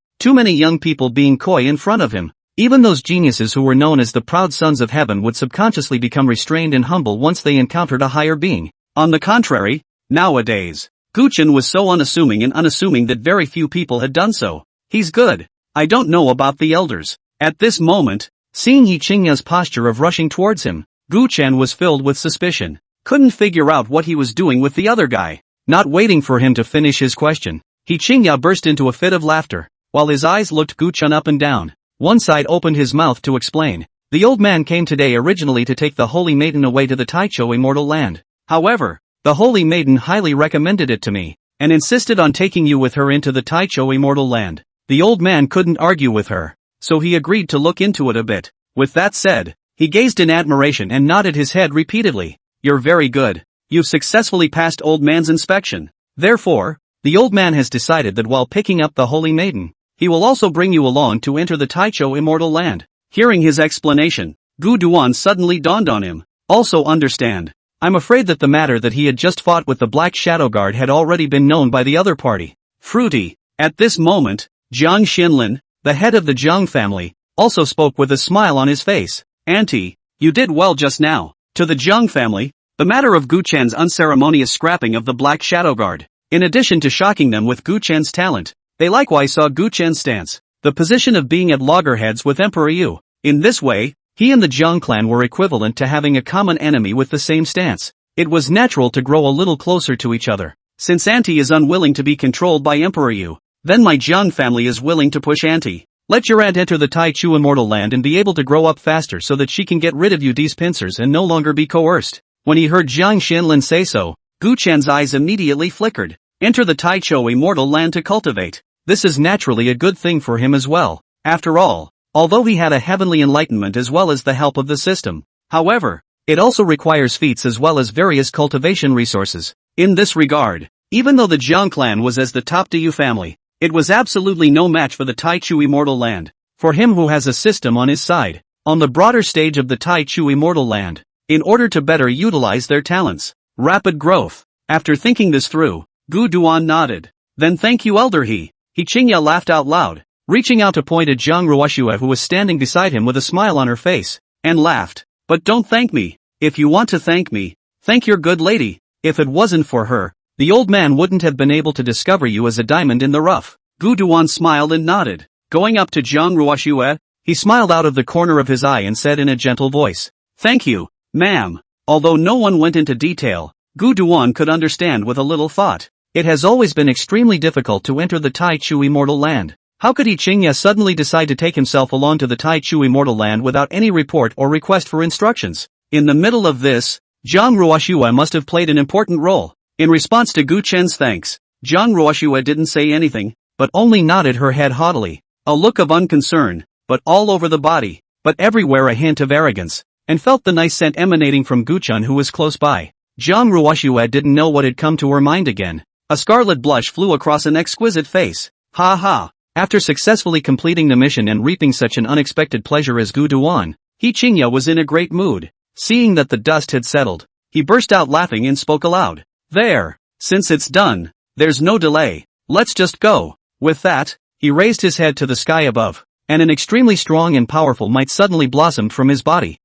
young people being coy in front of him. Even those geniuses who were known as the proud sons of heaven would subconsciously become restrained and humble once they encountered a higher being. On the contrary, nowadays, Gu Chen was so unassuming that very few people had done so. He's good. I don't know about the elders. At this moment, seeing He Qingya's posture of rushing towards him, Gu Chen was filled with suspicion. Couldn't figure out what he was doing with the other guy. Not waiting for him to finish his question, He Qingya burst into a fit of laughter, while his eyes looked Gu Chen up and down. One side opened his mouth to explain. The old man came today originally to take the holy maiden away to the Taichou immortal land. However, the holy maiden highly recommended it to me, and insisted on taking you with her into the Taichou immortal land. The old man couldn't argue with her, so he agreed to look into it a bit. With that said, he gazed in admiration and nodded his head repeatedly. You're very good. You've successfully passed old man's inspection. Therefore, the old man has decided that while picking up the holy maiden, he will also bring you along to enter the Taichou immortal land. Hearing his explanation, Gu Duan suddenly dawned on him. Also understand. I'm afraid that the matter that he had just fought with the Black Shadow Guard had already been known by the other party. Fruity. At this moment, Jiang Xinlin, the head of the Jiang family, also spoke with a smile on his face. Auntie, you did well just now. To the Jiang family, the matter of Gu Chen's unceremonious scrapping of the Black Shadow Guard, in addition to shocking them with Gu Chen's talent, they likewise saw Gu Chen's stance, the position of being at loggerheads with Emperor Yu. In this way, he and the Jiang clan were equivalent to having a common enemy with the same stance. It was natural to grow a little closer to each other. Since Auntie is unwilling to be controlled by Emperor Yu, then my Jiang family is willing to push Auntie. Let your aunt enter the Taichu immortal land and be able to grow up faster so that she can get rid of you these pincers and no longer be coerced. When he heard Jiang Xinlin say so, Gu Chen's eyes immediately flickered. Enter the Taichou immortal land to cultivate. This is naturally a good thing for him as well. After all, although he had a heavenly enlightenment as well as the help of the system, however, it also requires feats as well as various cultivation resources. In this regard, even though the Jiang clan was as the top Diyu family, it was absolutely no match for the Taichu immortal land. For him who has a system on his side, on the broader stage of the Taichu immortal land, in order to better utilize their talents. Rapid growth. After thinking this through, Gu Duan nodded. Then thank you Elder He. He Qingya laughed out loud, reaching out to point at Jiang Ruoxue who was standing beside him with a smile on her face, and laughed. But don't thank me. If you want to thank me, thank your good lady. If it wasn't for her, the old man wouldn't have been able to discover you as a diamond in the rough. Gu Duan smiled and nodded. Going up to Jiang Ruoxue, he smiled out of the corner of his eye and said in a gentle voice, Thank you, ma'am. Although no one went into detail, Gu Duan could understand with a little thought. It has always been extremely difficult to enter the Taichu immortal land. How could He Qingya suddenly decide to take himself along to the Taichu immortal land without any report or request for instructions? In the middle of this, Jiang Ruoxue must have played an important role. In response to Gu Chen's thanks, Jiang Ruoxue didn't say anything, but only nodded her head haughtily. A look of unconcern, but all over the body, but everywhere a hint of arrogance. and felt the nice scent emanating from Guchun, who was close by. Jiang Ruoxue didn't know what had come to her mind again. A scarlet blush flew across an exquisite face. Ha ha! After successfully completing the mission and reaping such an unexpected pleasure as Gu Duan, He Qingya was in a great mood. Seeing that the dust had settled, he burst out laughing and spoke aloud. There! Since it's done, there's no delay. Let's just go. With that, he raised his head to the sky above, and an extremely strong and powerful might suddenly blossomed from his body.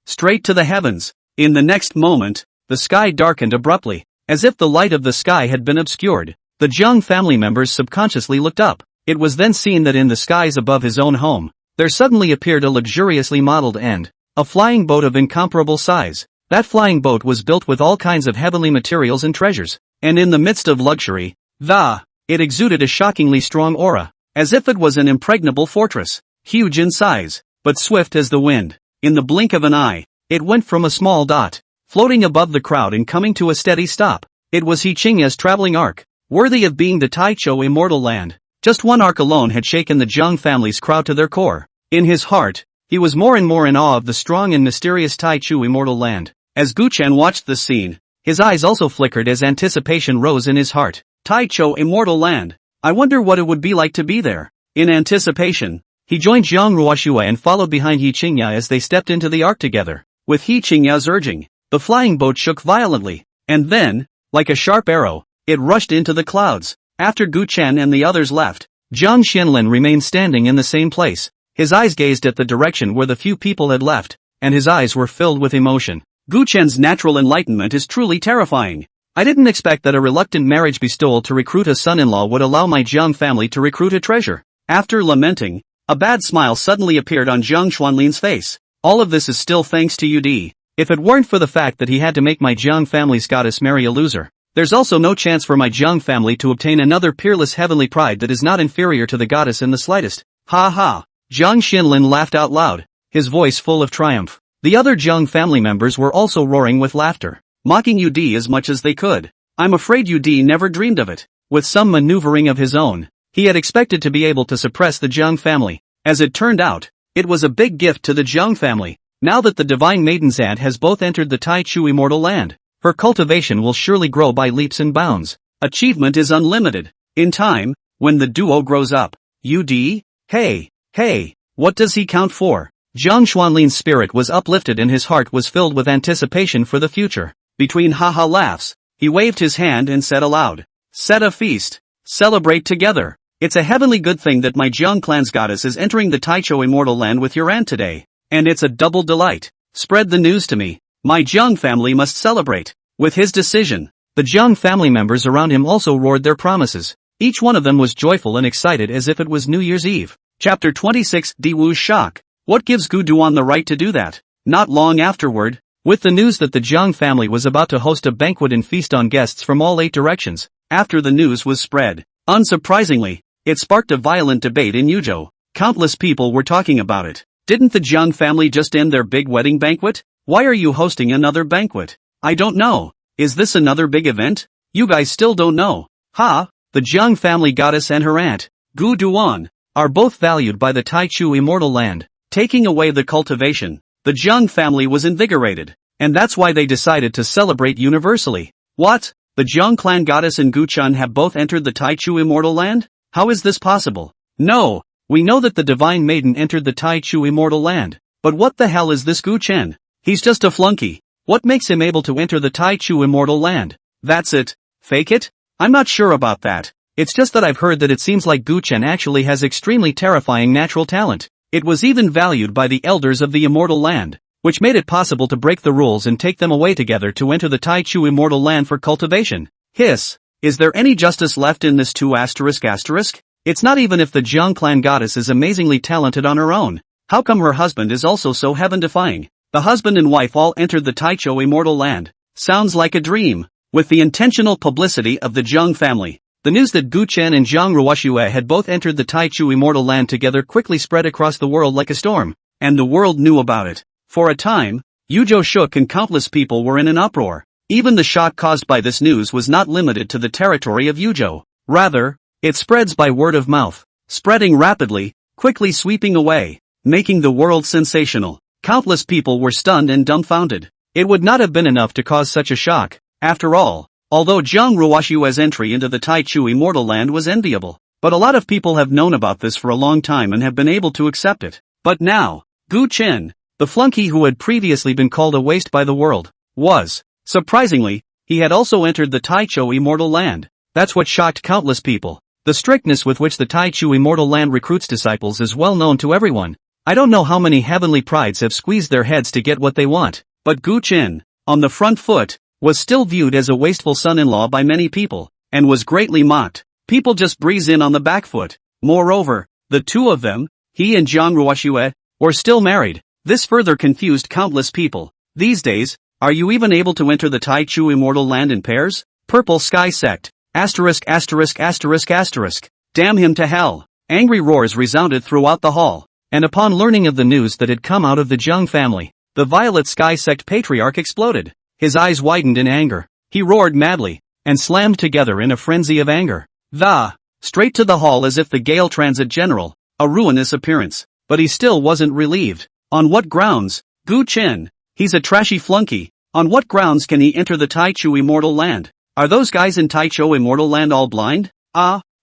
Straight to the heavens. In the next moment, the sky darkened abruptly, as if the light of the sky had been obscured. The Jiang family members subconsciously looked up. It was then seen that in the skies above his own home, there suddenly appeared a luxuriously modeled a flying boat of incomparable size. That flying boat was built with all kinds of heavenly materials and treasures, and in the midst of luxury, it exuded a shockingly strong aura, as if it was an impregnable fortress, huge in size, but swift as the wind. In the blink of an eye, it went from a small dot, floating above the crowd and coming to a steady stop. It was He Qingya's traveling ark, worthy of being the Taichou Immortal Land. Just one ark alone had shaken the Jiang family's crowd to their core. In his heart, he was more and more in awe of the strong and mysterious Taichou Immortal Land. As Guchen watched the scene, his eyes also flickered as anticipation rose in his heart. Taichou Immortal Land. I wonder what it would be like to be there. In anticipation, he joined Jiang Ruoxue and followed behind He Qingya as they stepped into the ark together. With He Qingya's urging, the flying boat shook violently, and then, like a sharp arrow, it rushed into the clouds. After Gu Chen and the others left, Jiang Xianlin remained standing in the same place. His eyes gazed at the direction where the few people had left, and his eyes were filled with emotion. Gu Chen's natural enlightenment is truly terrifying. I didn't expect that a reluctant marriage bestowal to recruit a son-in-law would allow my Jiang family to recruit a treasure. After lamenting, a bad smile suddenly appeared on Jiang Xuanlin's face. All of this is still thanks to Ud. If it weren't for the fact that he had to make my Jiang family's goddess marry a loser, there's also no chance for my Jiang family to obtain another peerless heavenly pride that is not inferior to the goddess in the slightest. Ha ha! Jiang Xianlin laughed out loud, his voice full of triumph. The other Jiang family members were also roaring with laughter, mocking Ud as much as they could. I'm afraid Ud never dreamed of it. With some maneuvering of his own, he had expected to be able to suppress the Jiang family. As it turned out, it was a big gift to the Jiang family. Now that the Divine Maiden's aunt has both entered the Taichou Immortal Land, her cultivation will surely grow by leaps and bounds. Achievement is unlimited. In time, when the duo grows up, Ud? Hey, what does he count for? Jiang Xuanlin's spirit was uplifted and his heart was filled with anticipation for the future. Between ha-ha laughs, he waved his hand and said aloud, "Set a feast. Celebrate together. It's a heavenly good thing that my Jiang clan's goddess is entering the Taichou Immortal Land with your aunt today. And it's a double delight. Spread the news to me. My Jiang family must celebrate." With his decision, the Jiang family members around him also roared their promises. Each one of them was joyful and excited as if it was New Year's Eve. Chapter 26 Diwu's Shock. What gives Gu Duan the right to do that? Not long afterward, with the news that the Jiang family was about to host a banquet and feast on guests from all 8 directions, after the news was spread, unsurprisingly, it sparked a violent debate in Yuzhou. Countless people were talking about it. Didn't the Jiang family just end their big wedding banquet? Why are you hosting another banquet? I don't know. Is this another big event? You guys still don't know. The Jiang family goddess and her aunt, Gu Duan, are both valued by the Taichou Immortal Land. Taking away the cultivation, the Jiang family was invigorated, and that's why they decided to celebrate universally. What? The Jiang clan goddess and Gu Chun have both entered the Taichou Immortal Land? How is this possible? No, we know that the Divine Maiden entered the Taichou Immortal Land, but what the hell is this Gu Chen? He's just a flunky. What makes him able to enter the Taichou Immortal Land? That's it. Fake it? I'm not sure about that. It's just that I've heard that it seems like Gu Chen actually has extremely terrifying natural talent. It was even valued by the elders of the Immortal Land, which made it possible to break the rules and take them away together to enter the Taichou Immortal Land for cultivation. Hiss. Is there any justice left in this too? It's not even if the Jiang clan goddess is amazingly talented on her own. How come her husband is also so heaven-defying? The husband and wife all entered the Taichou Immortal Land. Sounds like a dream. With the intentional publicity of the Jiang family, the news that Gu Chen and Jiang Ruoxue had both entered the Taichou Immortal Land together quickly spread across the world like a storm, and the world knew about it. For a time, Yuzhou shook and countless people were in an uproar. Even the shock caused by this news was not limited to the territory of Yuzhou. Rather, it spreads by word of mouth, spreading rapidly, quickly sweeping away, making the world sensational. Countless people were stunned and dumbfounded. It would not have been enough to cause such a shock. After all, although Jiang Ruoshue's entry into the Taichu immortal land was enviable, but a lot of people have known about this for a long time and have been able to accept it. But now, Gu Chen, the flunky who had previously been called a waste by the world, was, surprisingly, he had also entered the Taichu immortal land. That's what shocked countless people. The strictness with which the Taichu immortal land recruits disciples is well known to everyone. I don't know how many heavenly prides have squeezed their heads to get what they want, but Gu Chen, on the front foot, was still viewed as a wasteful son-in-law by many people, and was greatly mocked. People just breeze in on the back foot. Moreover, the two of them, he and Jiang Ruoshue, were still married. This further confused countless people. These days, are you even able to enter the Taichu immortal land in pairs? Purple Sky Sect. Asterisk asterisk asterisk asterisk. Damn him to hell. Angry roars resounded throughout the hall. And upon learning of the news that had come out of the Jiang family, the Violet Sky Sect patriarch exploded. His eyes widened in anger. He roared madly, and slammed together in a frenzy of anger. Straight to the hall as if the Gale Transit General, a ruinous appearance. But he still wasn't relieved. On what grounds? Gu Chen, he's a trashy flunky. On what grounds can he enter the Taichu immortal land? Are those guys in Taichu immortal land all blind?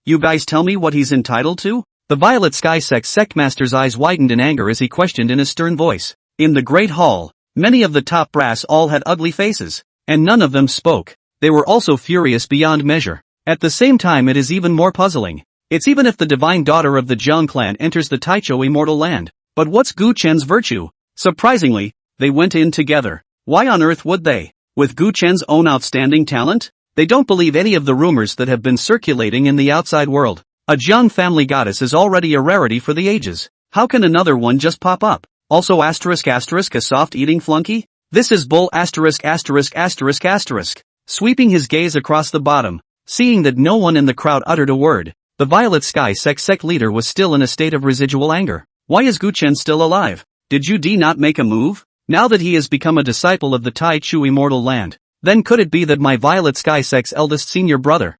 You guys tell me what he's entitled to? The Violet Sky Sect sectmaster's eyes widened in anger as he questioned in a stern voice. In the great hall, many of the top brass all had ugly faces, and none of them spoke. They were also furious beyond measure. At the same time, it is even more puzzling. It's even if the divine daughter of the Jiang clan enters the Taichu immortal land. But what's Gu Chen's virtue? Surprisingly, they went in together. Why on earth would they? With Gu Chen's own outstanding talent? They don't believe any of the rumors that have been circulating in the outside world. A Jiang family goddess is already a rarity for the ages. How can another one just pop up? Also asterisk asterisk a soft-eating flunky? This is bull asterisk asterisk asterisk asterisk. Sweeping his gaze across the bottom, seeing that no one in the crowd uttered a word, the Violet Sky Sect leader was still in a state of residual anger. Why is Gu Chen still alive? Did Yu not make a move? Now that he has become a disciple of the Taichu immortal land, then could it be that my Violet Sky Sect's eldest senior brother,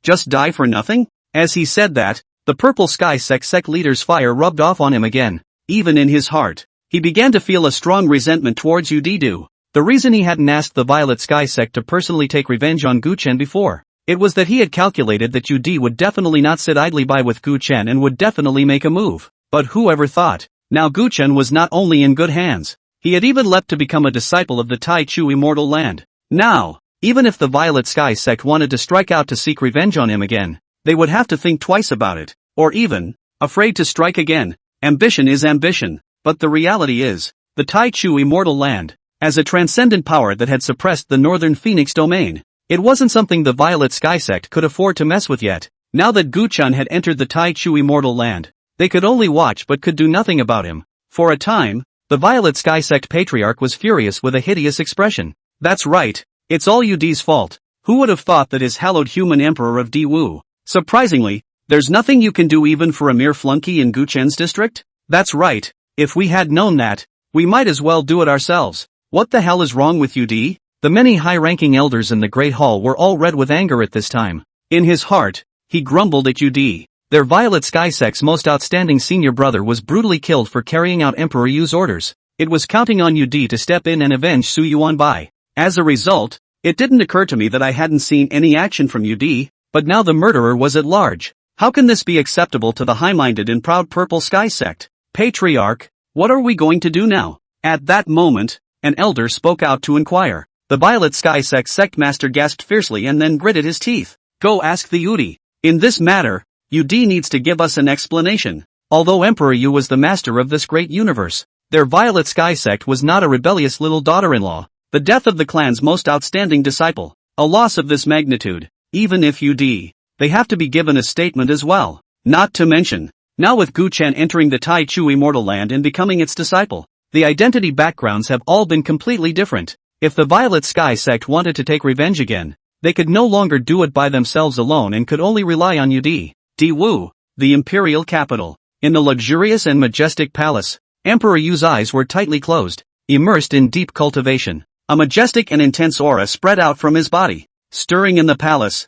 just die for nothing? As he said that, the Purple Sky Sect leader's fire rubbed off on him again. Even in his heart, he began to feel a strong resentment towards Yu. The reason he hadn't asked the Violet Sky Sect to personally take revenge on Gu Chen before, it was that he had calculated that Yu would definitely not sit idly by with Gu Chen and would definitely make a move. But whoever thought? Now Gu Chen was not only in good hands, he had even leapt to become a disciple of the Taichu immortal land. Now, even if the Violet Sky Sect wanted to strike out to seek revenge on him again, they would have to think twice about it, or even, afraid to strike again. Ambition is ambition, but the reality is, the Taichu immortal land, as a transcendent power that had suppressed the Northern Phoenix domain, it wasn't something the Violet Sky Sect could afford to mess with yet. Now that Gu Chen had entered the Taichu immortal land, they could only watch but could do nothing about him. For a time, the Violet Sky Sect patriarch was furious with a hideous expression. That's right, it's all Yudi's fault. Who would have thought that his hallowed human emperor of Diwu? Surprisingly, there's nothing you can do even for a mere flunky in Gu Chen's district? That's right, if we had known that, we might as well do it ourselves. What the hell is wrong with Yudi? The many high-ranking elders in the Great Hall were all red with anger at this time. In his heart, he grumbled at Yudi. Their Violet Sky Sect's most outstanding senior brother was brutally killed for carrying out Emperor Yu's orders. It was counting on Yudi to step in and avenge Su Yuanbai. As a result, it didn't occur to me that I hadn't seen any action from Yudi, but now the murderer was at large. How can this be acceptable to the high-minded and proud Purple Sky Sect? Patriarch, what are we going to do now? At that moment, an elder spoke out to inquire. The Violet Sky Sect sectmaster gasped fiercely and then gritted his teeth. Go ask the Yudi. In this matter, Yudi needs to give us an explanation. Although Emperor Yu was the master of this great universe, their Violet Sky Sect was not a rebellious little daughter-in-law. The death of the clan's most outstanding disciple, a loss of this magnitude, even if Yudi, they have to be given a statement as well. Not to mention, now with Gu Chen entering the Taichu immortal land and becoming its disciple, the identity backgrounds have all been completely different. If the Violet Sky Sect wanted to take revenge again, they could no longer do it by themselves alone and could only rely on Yudi. Diwu, the imperial capital. In the luxurious and majestic palace, Emperor Yu's eyes were tightly closed, immersed in deep cultivation. A majestic and intense aura spread out from his body, stirring in the palace.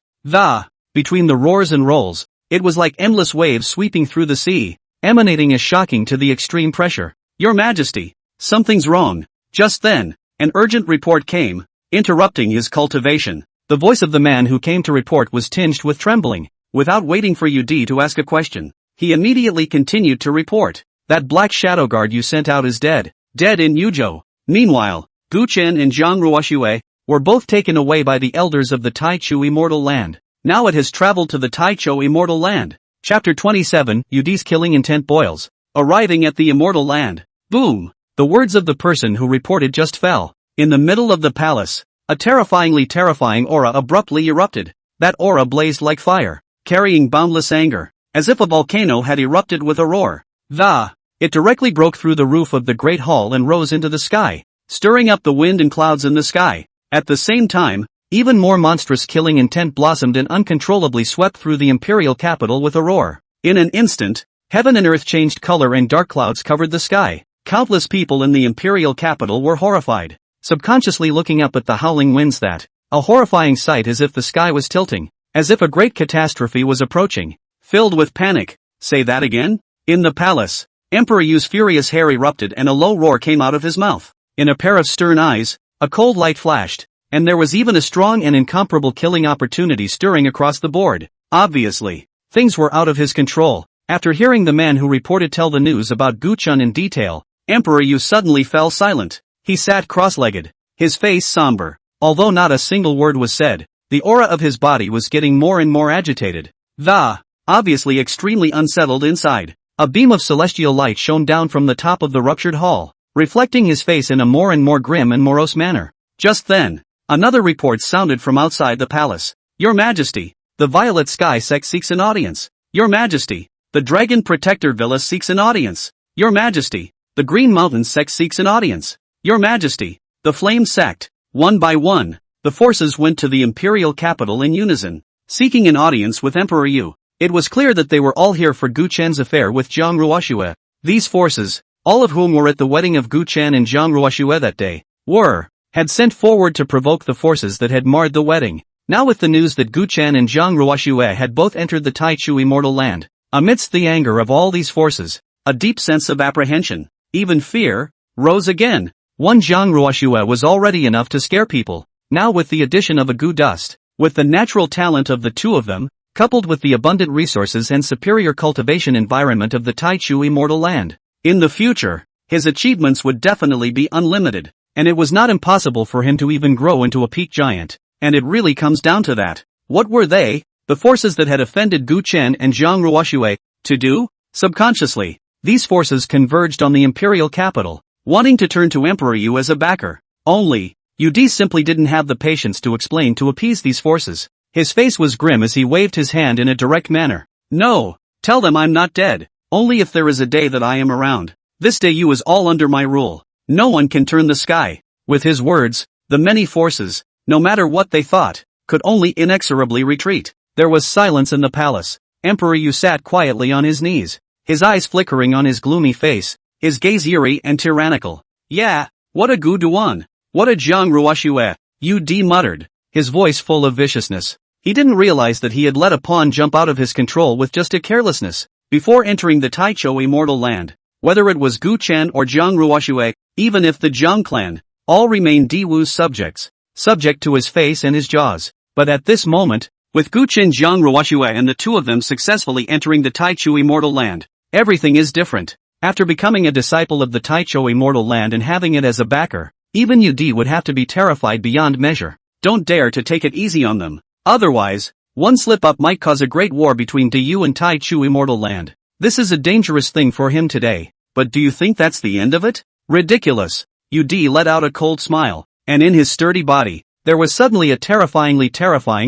Between the roars and rolls, it was like endless waves sweeping through the sea, emanating as shocking to the extreme pressure. Your Majesty, Something's wrong. Just then, an urgent report came, interrupting his cultivation. The voice of the man who came to report was tinged with trembling. Without waiting for Yudi to ask a question, he immediately continued to report. That black shadow guard you sent out is dead. Dead in Yuzhou. Meanwhile, Gu Chen and Zhang Ruoxue were both taken away by the elders of the Taichu Immortal Land. Now it has traveled to the Taichou Immortal Land. Chapter 27, Yudi's killing intent boils. Arriving at the Immortal Land. Boom! The words of the person who reported just fell. In the middle of the palace, a terrifying aura abruptly erupted. That aura blazed like fire, carrying boundless anger, as if a volcano had erupted with a roar. It directly broke through the roof of the Great Hall and rose into the sky, stirring up the wind and clouds in the sky. At the same time, even more monstrous killing intent blossomed and uncontrollably swept through the imperial capital with a roar. In an instant, heaven and earth changed color and dark clouds covered the sky. Countless people in the imperial capital were horrified, subconsciously looking up at the howling winds that, a horrifying sight as if the sky was tilting, as if a great catastrophe was approaching. Filled with panic. Say that again? In the palace, Emperor Yu's furious hair erupted and a low roar came out of his mouth. In a pair of stern eyes, a cold light flashed, and there was even a strong and incomparable killing opportunity stirring across the board. Obviously, things were out of his control. After hearing the man who reported tell the news about Gu Chun in detail, Emperor Yu suddenly fell silent. He sat cross-legged, his face somber. Although not a single word was said, the aura of his body was getting more and more agitated. Obviously extremely unsettled inside. A beam of celestial light shone down from the top of the ruptured hall, reflecting his face in a more and more grim and morose manner. Just then, another report sounded from outside the palace. Your Majesty, the Violet Sky sect seeks an audience. Your Majesty, the Dragon Protector Villa seeks an audience. Your Majesty, the Green Mountain sect seeks an audience. Your Majesty, the Flame sect. One by one, the forces went to the imperial capital in unison, seeking an audience with Emperor Yu. It was clear that they were all here for Gu Chen's affair with Zhang Ruoxue. These forces, all of whom were at the wedding of Gu Chen and Zhang Ruoxue that day, had sent forward to provoke the forces that had marred the wedding. Now with the news that Gu Chen and Zhang Ruoxue had both entered the Taichu Immortal Land, amidst the anger of all these forces, a deep sense of apprehension, even fear, rose again. One Zhang Ruoxue was already enough to scare people. Now with the addition of a Gu Dust, with the natural talent of the two of them, coupled with the abundant resources and superior cultivation environment of the Taichu Immortal Land, in the future, his achievements would definitely be unlimited, and it was not impossible for him to even grow into a peak giant. And it really comes down to that. What were they, the forces that had offended Gu Chen and Zhang Ruoxue, to do? Subconsciously, these forces converged on the imperial capital, wanting to turn to Emperor Yu as a backer. Only, Yudi simply didn't have the patience to explain to appease these forces. His face was grim as he waved his hand in a direct manner. No, tell them I'm not dead. Only if there is a day that I am around. This day Yu is all under my rule. No one can turn the sky. With his words, the many forces, no matter what they thought, could only inexorably retreat. There was silence in the palace. Emperor Yu sat quietly on his knees, his eyes flickering on his gloomy face, his gaze eerie and tyrannical. Yeah, what a Gu Duan. What a Zhang Ruoxue, Yu muttered, his voice full of viciousness. He didn't realize that he had let a pawn jump out of his control with just a carelessness. Before entering the Taichou Immortal Land, whether it was Gu Chen or Zhang Ruoxue, even if the Zhang clan, all remained Diwu's subjects, subject to his face and his jaws. But at this moment, with Gu Chen, Zhang Ruoxue and the two of them successfully entering the Taichu Immortal Land, everything is different. After becoming a disciple of the Taichou Immortal Land and having it as a backer, even Yudi would have to be terrified beyond measure. Don't dare to take it easy on them. Otherwise, one slip-up might cause a great war between Diyu and Taichu Immortal Land. This is a dangerous thing for him today. But do you think that's the end of it? Ridiculous. Yudi let out a cold smile, and in his sturdy body, there was suddenly a terrifying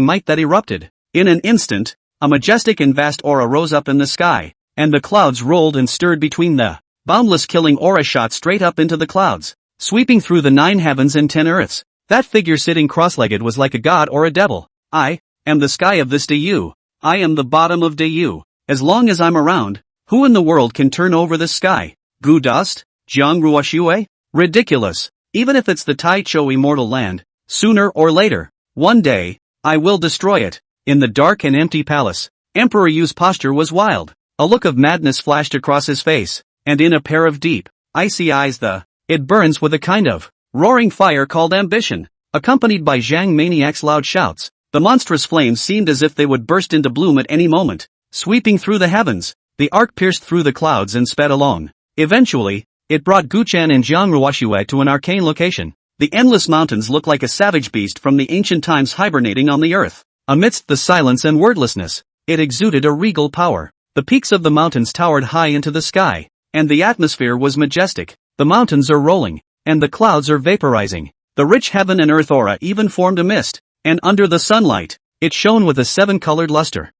might that erupted. In an instant, a majestic and vast aura rose up in the sky, and the clouds rolled and stirred between the boundless killing aura shot straight up into the clouds, sweeping through the 9 heavens and 10 earths. That figure sitting cross-legged was like a god or a devil. I am the sky of this Diyu. I am the bottom of Diyu. As long as I'm around, who in the world can turn over the sky? Gu Dust? Zhang Ruoxue? Ridiculous. Even if it's the Taichou Immortal Land, sooner or later, one day, I will destroy it. In the dark and empty palace, Emperor Yu's posture was wild. A look of madness flashed across his face, and in a pair of deep, icy eyes the It burns with a kind of roaring fire called ambition, accompanied by Zhang Maniac's loud shouts. The monstrous flames seemed as if they would burst into bloom at any moment. Sweeping through the heavens, the arc pierced through the clouds and sped along. Eventually, it brought Guchen and Jiang Ruoxue to an arcane location. The endless mountains looked like a savage beast from the ancient times hibernating on the earth. Amidst the silence and wordlessness, it exuded a regal power. The peaks of the mountains towered high into the sky, and the atmosphere was majestic. The mountains are rolling, and the clouds are vaporizing. The rich heaven and earth aura even formed a mist, and under the sunlight, it shone with a seven-colored luster.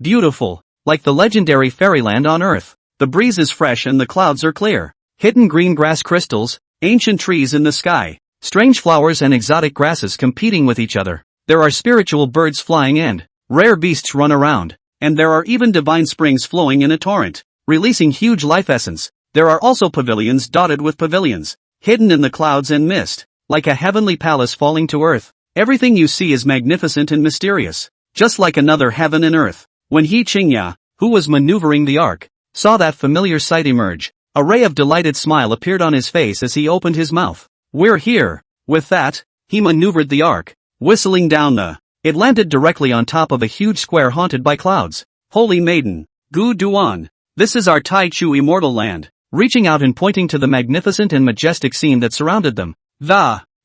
Beautiful, like the legendary fairyland on earth. The breeze is fresh and the clouds are clear. Hidden green grass crystals, ancient trees in the sky, strange flowers and exotic grasses competing with each other. There are spiritual birds flying and rare beasts run around, and there are even divine springs flowing in a torrent, releasing huge life essence. There are also pavilions dotted with pavilions, hidden in the clouds and mist, like a heavenly palace falling to earth. Everything you see is magnificent and mysterious, just like another heaven and earth. When He Qingya, who was maneuvering the ark, saw that familiar sight emerge, a ray of delighted smile appeared on his face as he opened his mouth. We're here. With that, he maneuvered the ark, whistling down the. It landed directly on top of a huge square haunted by clouds. Holy Maiden, Gu Duan, this is our Tai Chu immortal land. Reaching out and pointing to the magnificent and majestic scene that surrounded them.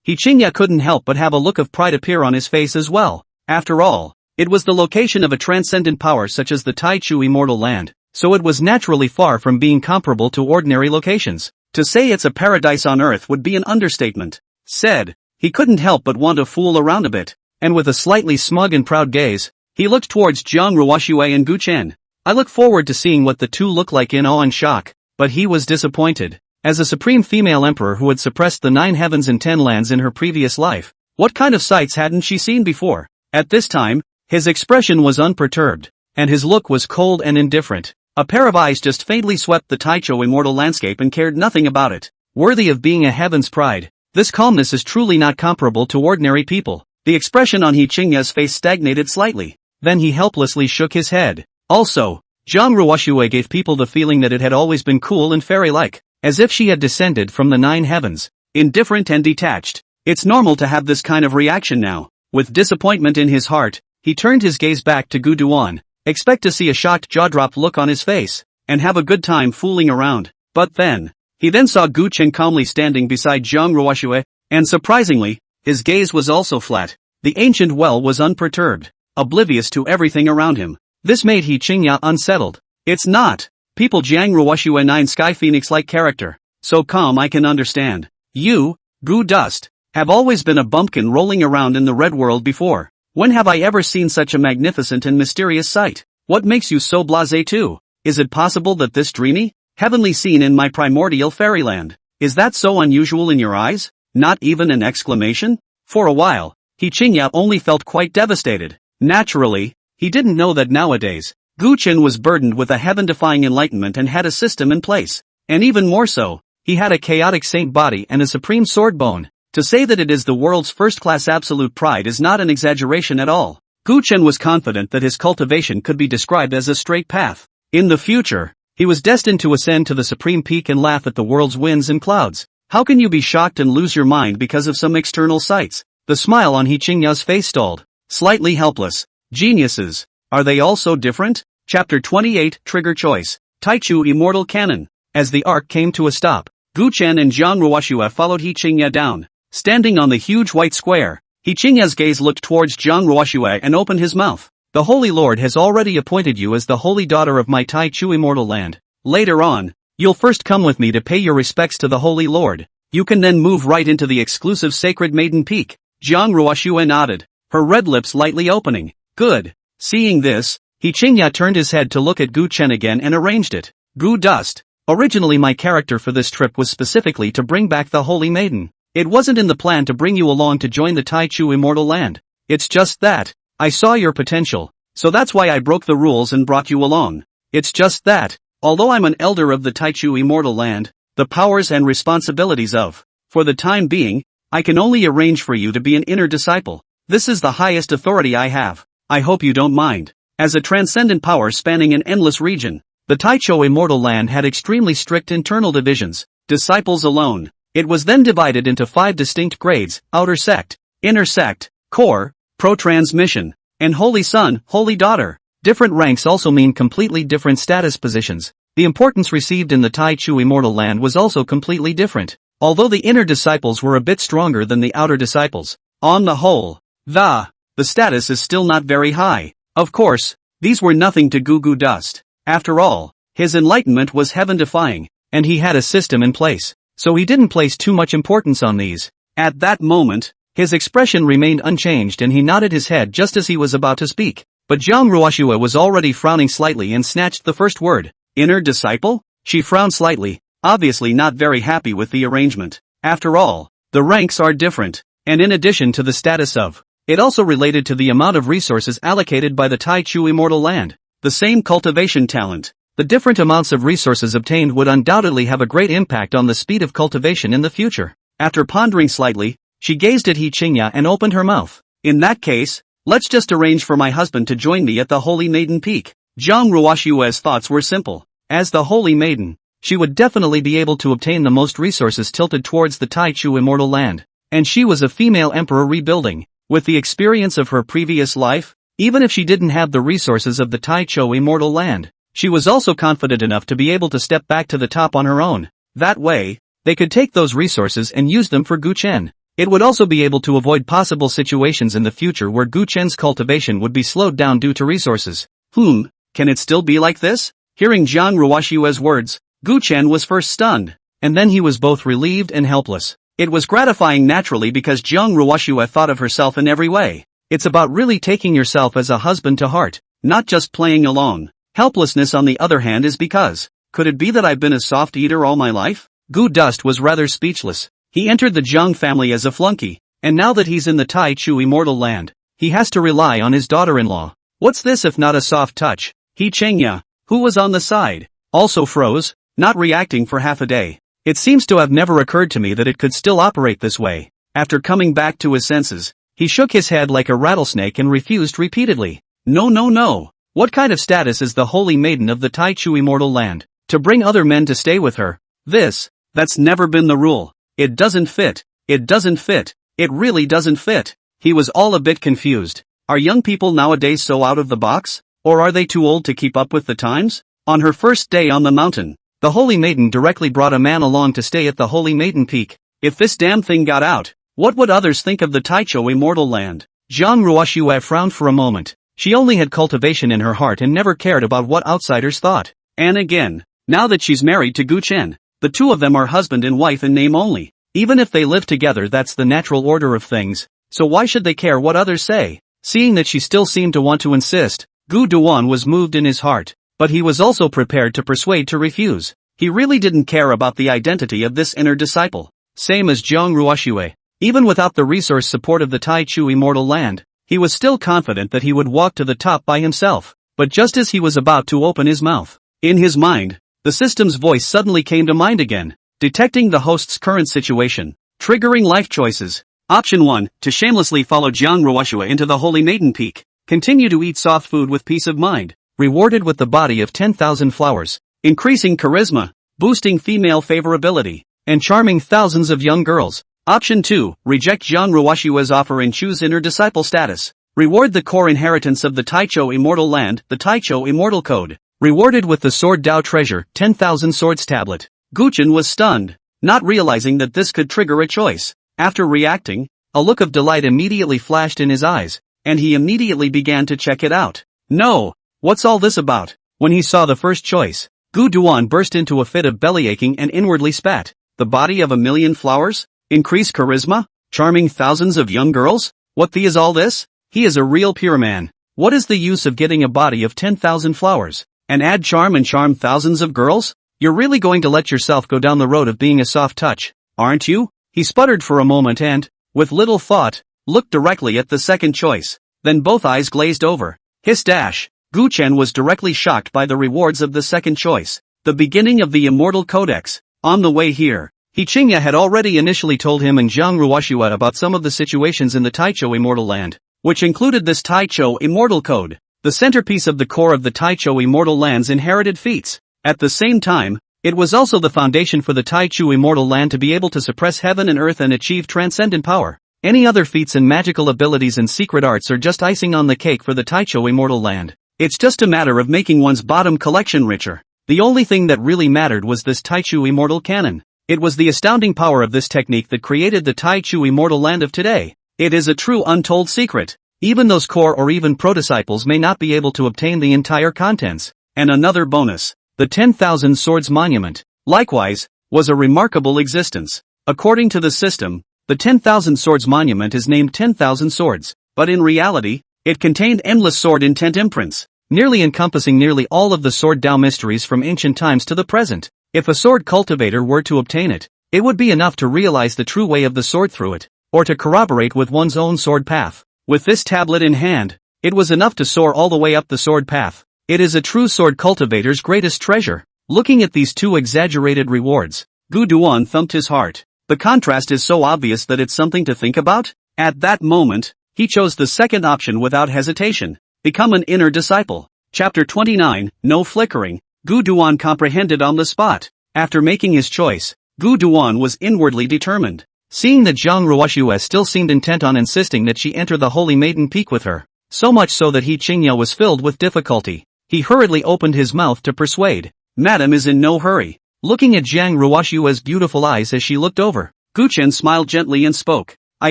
He Qingya couldn't help but have a look of pride appear on his face as well. After all, it was the location of a transcendent power such as the Tai Chu immortal land, so it was naturally far from being comparable to ordinary locations. To say it's a paradise on earth would be an understatement. Said, he couldn't help but want to fool around a bit, and with a slightly smug and proud gaze, he looked towards Jiang Ruoxue and Gu Chen. I look forward to seeing what the two look like in awe and shock, but he was disappointed. As a supreme female emperor who had suppressed the 9 heavens and 10 lands in her previous life, what kind of sights hadn't she seen before? At this time, his expression was unperturbed, and his look was cold and indifferent. A pair of eyes just faintly swept the Taicho immortal landscape and cared nothing about it. Worthy of being a heaven's pride, this calmness is truly not comparable to ordinary people. The expression on He Qingya's face stagnated slightly, then he helplessly shook his head. Also, Jiang Ruoxue gave people the feeling that it had always been cool and fairy-like, as if she had descended from the 9 heavens, indifferent and detached. It's normal to have this kind of reaction now. With disappointment in his heart, he turned his gaze back to Gu Duan. Expect to see a shocked jaw-drop look on his face, and have a good time fooling around. But then, he then saw Gu Chen calmly standing beside Jiang Ruoxue, and surprisingly, his gaze was also flat. The ancient well was unperturbed, oblivious to everything around him. This made He Qingya unsettled. It's not. People Jiang Ruoxue 9 Sky Phoenix-like character. So calm I can understand. You, Gu Dust, have always been a bumpkin rolling around in the red world before. When have I ever seen such a magnificent and mysterious sight? What makes you so blasé too? Is it possible that this dreamy, heavenly scene in my primordial fairyland, is that so unusual in your eyes? Not even an exclamation? For a while, He Qingya only felt quite devastated. Naturally, he didn't know that nowadays, Gu Chen was burdened with a heaven-defying enlightenment and had a system in place. And even more so, he had a chaotic saint body and a supreme sword bone. To say that it is the world's first-class absolute pride is not an exaggeration at all. Gu Chen was confident that his cultivation could be described as a straight path. In the future, he was destined to ascend to the supreme peak and laugh at the world's winds and clouds. How can you be shocked and lose your mind because of some external sights? The smile on He Qingya's face stalled, slightly helpless. Geniuses, are they all so different? Chapter 28, Trigger Choice. Taichu Immortal Canon. As the arc came to a stop, Gu Chen and Jiang Ruoxue followed He Qingya down. Standing on the huge white square, He Qingya's gaze looked towards Jiang Ruoxue and opened his mouth. The Holy Lord has already appointed you as the holy daughter of my Tai Chu immortal land. Later on, you'll first come with me to pay your respects to the Holy Lord. You can then move right into the exclusive Sacred Maiden Peak. Jiang Ruoxue nodded, her red lips lightly opening. Good. Seeing this, He Qingya turned his head to look at Gu Chen again and arranged it. Gu Dust. Originally my character for this trip was specifically to bring back the Holy Maiden. It wasn't in the plan to bring you along to join the Tai Chu immortal land. It's just that, I saw your potential, so that's why I broke the rules and brought you along. It's just that, although I'm an elder of the Tai Chu immortal land, the powers and responsibilities of, for the time being, I can only arrange for you to be an inner disciple. This is the highest authority I have. I hope you don't mind. As a transcendent power spanning an endless region, the Taicho immortal land had extremely strict internal divisions. disciples alone. It was then divided into 5 distinct grades: outer sect, inner sect, core, pro-transmission, and holy son, holy daughter. Different ranks also mean completely different status positions. The importance received in the Tai Chu immortal land was also completely different. Although the inner disciples were a bit stronger than the outer disciples, on the whole, the status is still not very high. Of course, these were nothing to Gugu Dust. After all, his enlightenment was heaven-defying, and he had a system in place, so he didn't place too much importance on these. At that moment, his expression remained unchanged and he nodded his head just as he was about to speak. But Zhang Ruoxue was already frowning slightly and snatched the first word. Inner disciple? She frowned slightly, obviously not very happy with the arrangement. After all, the ranks are different, and in addition to the status of, it also related to the amount of resources allocated by the Tai Chu immortal land. The same cultivation talent, the different amounts of resources obtained would undoubtedly have a great impact on the speed of cultivation in the future. After pondering slightly, she gazed at He Qingya and opened her mouth. In that case, let's just arrange for my husband to join me at the Holy Maiden Peak. Zhang Ruoxue's thoughts were simple. As the Holy Maiden, she would definitely be able to obtain the most resources tilted towards the Tai Chu immortal land. And she was a female emperor rebuilding. With the experience of her previous life, even if she didn't have the resources of the Tai Chu immortal land, she was also confident enough to be able to step back to the top on her own. That way, they could take those resources and use them for Gu Chen. It would also be able to avoid possible situations in the future where Gu Chen's cultivation would be slowed down due to resources. Can it still be like this? Hearing Zhang Ruoxue's words, Gu Chen was first stunned, and then he was both relieved and helpless. It was gratifying naturally because Zhang Ruoxue thought of herself in every way. It's about really taking yourself as a husband to heart, not just playing along. Helplessness on the other hand is because, could it be that I've been a soft eater all my life? Gu Dust was rather speechless. He entered the Zhang family as a flunky, and now that he's in the Tai Chu immortal land, he has to rely on his daughter-in-law. What's this if not a soft touch? He Qingya, who was on the side, also froze, not reacting for half a day. It seems to have never occurred to me that it could still operate this way. After coming back to his senses, he shook his head like a rattlesnake and refused repeatedly. No. What kind of status is the Holy Maiden of the Tai Chu immortal land? To bring other men to stay with her? That's never been the rule. It doesn't fit. It really doesn't fit. He was all a bit confused. Are young people nowadays so out of the box? Or are they too old to keep up with the times? On her first day on the mountain, the Holy Maiden directly brought a man along to stay at the Holy Maiden Peak. If this damn thing got out, what would others think of the Tai Chu immortal land? Zhang Ruoxue frowned for a moment. She only had cultivation in her heart and never cared about what outsiders thought. And again, now that she's married to Gu Chen, the two of them are husband and wife in name only. Even if they live together, that's the natural order of things, so why should they care what others say? Seeing that she still seemed to want to insist, Gu Duan was moved in his heart, but he was also prepared to persuade to refuse. He really didn't care about the identity of this inner disciple. Same as Zhang Ruoxue. Even without the resource support of the Tai Chu immortal land, he was still confident that he would walk to the top by himself. But just as he was about to open his mouth, in his mind, the system's voice suddenly came to mind again, detecting the host's current situation, triggering life choices. Option 1, to shamelessly follow Zhang Ruoxue into the Holy Maiden Peak. Continue to eat soft food with peace of mind. Rewarded with the body of 10,000 flowers. Increasing charisma, boosting female favorability, and charming thousands of young girls. Option 2, reject Zhang Ruoxue's offer and choose inner disciple status. Reward the core inheritance of the Tai Chu immortal land, the Tai Chu immortal code. Rewarded with the sword Dao treasure, 10,000 swords tablet. Gu Chen was stunned, not realizing that this could trigger a choice. After reacting, a look of delight immediately flashed in his eyes, and he immediately began to check it out. No, what's all this about? When he saw the first choice, Gu Duan burst into a fit of bellyaching and inwardly spat. The body of 1,000,000 flowers? Increase charisma? Charming thousands of young girls? What the is all this? He is a real pure man. What is the use of getting a body of 10,000 flowers? And add charm and charm thousands of girls? You're really going to let yourself go down the road of being a soft touch, aren't you? He sputtered for a moment and, with little thought, looked directly at the second choice. Then both eyes glazed over. His dash. Gu Chen was directly shocked by the rewards of the second choice. The beginning of the Immortal Codex. On the way here, He Qingya had already initially told him and Zhang Ruoxue about some of the situations in the Tai Chu immortal land, which included this Tai Chu immortal code, the centerpiece of the core of the Tai Chu immortal land's inherited feats. At the same time, It was also the foundation for the Taichu immortal land to be able to suppress heaven and earth and achieve transcendent power. Any other feats and magical abilities and secret arts are just icing on the cake for the Taichu immortal land. It's just a matter of making one's bottom collection richer. The only thing that really mattered was this Taichu immortal canon. It was the astounding power of this technique that created the Taichu immortal land of today. It is a true untold secret. Even those core or even pro-disciples may not be able to obtain the entire contents. And another bonus, the 10,000 Swords Monument, likewise, was a remarkable existence. According to the system, the 10,000 Swords Monument is named 10,000 Swords, but in reality, it contained endless sword intent imprints, nearly encompassing nearly all of the Sword Dao mysteries from ancient times to the present. If a sword cultivator were to obtain it, it would be enough to realize the true way of the sword through it, or to corroborate with one's own sword path. With this tablet in hand, it was enough to soar all the way up the sword path. It is a true sword cultivator's greatest treasure. Looking at these two exaggerated rewards, Gu Duan thumped his heart. The contrast is so obvious that it's something to think about. At that moment, he chose the second option without hesitation. Become an inner disciple. Chapter 29, No Flickering. Gu Duan comprehended on the spot. After making his choice, Gu Duan was inwardly determined. Seeing that Zhang Ruoxue still seemed intent on insisting that she enter the Holy Maiden Peak with her, so much so that He Qingya was filled with difficulty, he hurriedly opened his mouth to persuade. Madam is in no hurry. Looking at Zhang Ruoxue's beautiful eyes as she looked over, Gu Chen smiled gently and spoke. I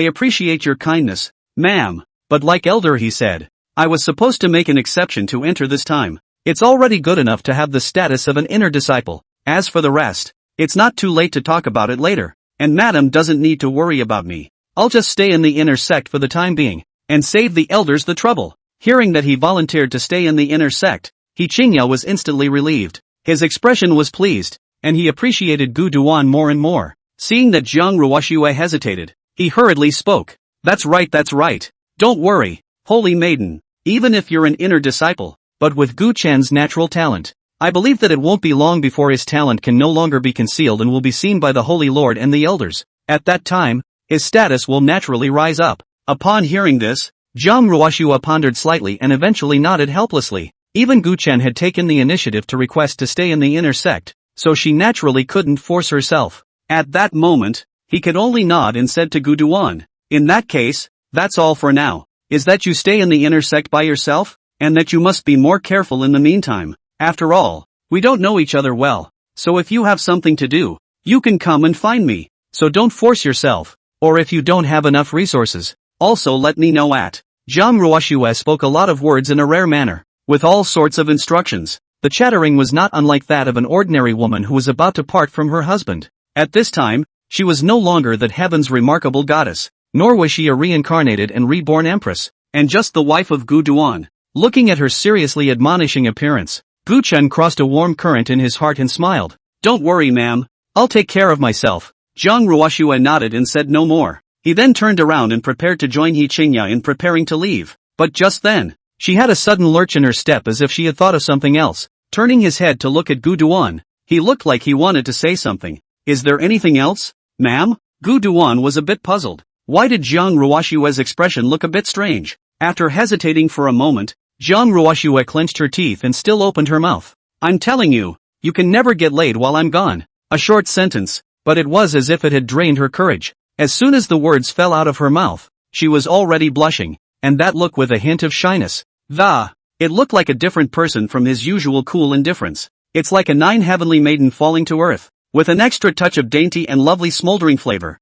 appreciate your kindness, ma'am, but like elder he said, I was supposed to make an exception to enter this time. It's already good enough to have the status of an inner disciple. As for the rest, it's not too late to talk about it later, and madam doesn't need to worry about me. I'll just stay in the inner sect for the time being, and save the elders the trouble. Hearing that he volunteered to stay in the inner sect, He Qingya was instantly relieved. His expression was pleased, and he appreciated Gu Duan more and more. Seeing that Zhang Ruoxue hesitated, he hurriedly spoke. That's right. Don't worry, holy maiden, even if you're an inner disciple, but with Gu Chen's natural talent, I believe that it won't be long before his talent can no longer be concealed and will be seen by the Holy Lord and the elders. At that time, his status will naturally rise up. Upon hearing this, Zhang Ruoxue pondered slightly and eventually nodded helplessly. Even Gu Chen had taken the initiative to request to stay in the inner sect, so she naturally couldn't force herself. At that moment, he could only nod and said to Gu Duan, in that case, that's all for now. Is that you stay in the inner sect by yourself, and that you must be more careful in the meantime. After all, we don't know each other well, so if you have something to do, you can come and find me, so don't force yourself, or if you don't have enough resources, also let me know at. Zhang Ruoxue spoke a lot of words in a rare manner, with all sorts of instructions. The chattering was not unlike that of an ordinary woman who was about to part from her husband. At this time, she was no longer that heaven's remarkable goddess, nor was she a reincarnated and reborn empress, and just the wife of Gu Duan. Looking at her seriously admonishing appearance, Gu Chen crossed a warm current in his heart and smiled. Don't worry ma'am, I'll take care of myself. Zhang Ruoxue nodded and said no more. He then turned around and prepared to join He Qingya in preparing to leave. But just then, she had a sudden lurch in her step as if she had thought of something else. Turning his head to look at Gu Duan, he looked like he wanted to say something. Is there anything else, ma'am? Gu Duan was a bit puzzled. Why did Zhang Ruoxue's expression look a bit strange? After hesitating for a moment, Zhang Ruoxue clenched her teeth and still opened her mouth. I'm telling you, you can never get laid while I'm gone. A short sentence, but it was as if it had drained her courage. As soon as the words fell out of her mouth, she was already blushing, and that look with a hint of shyness. It looked like a different person from his usual cool indifference. It's like a nine heavenly maiden falling to earth, with an extra touch of dainty and lovely smoldering flavor.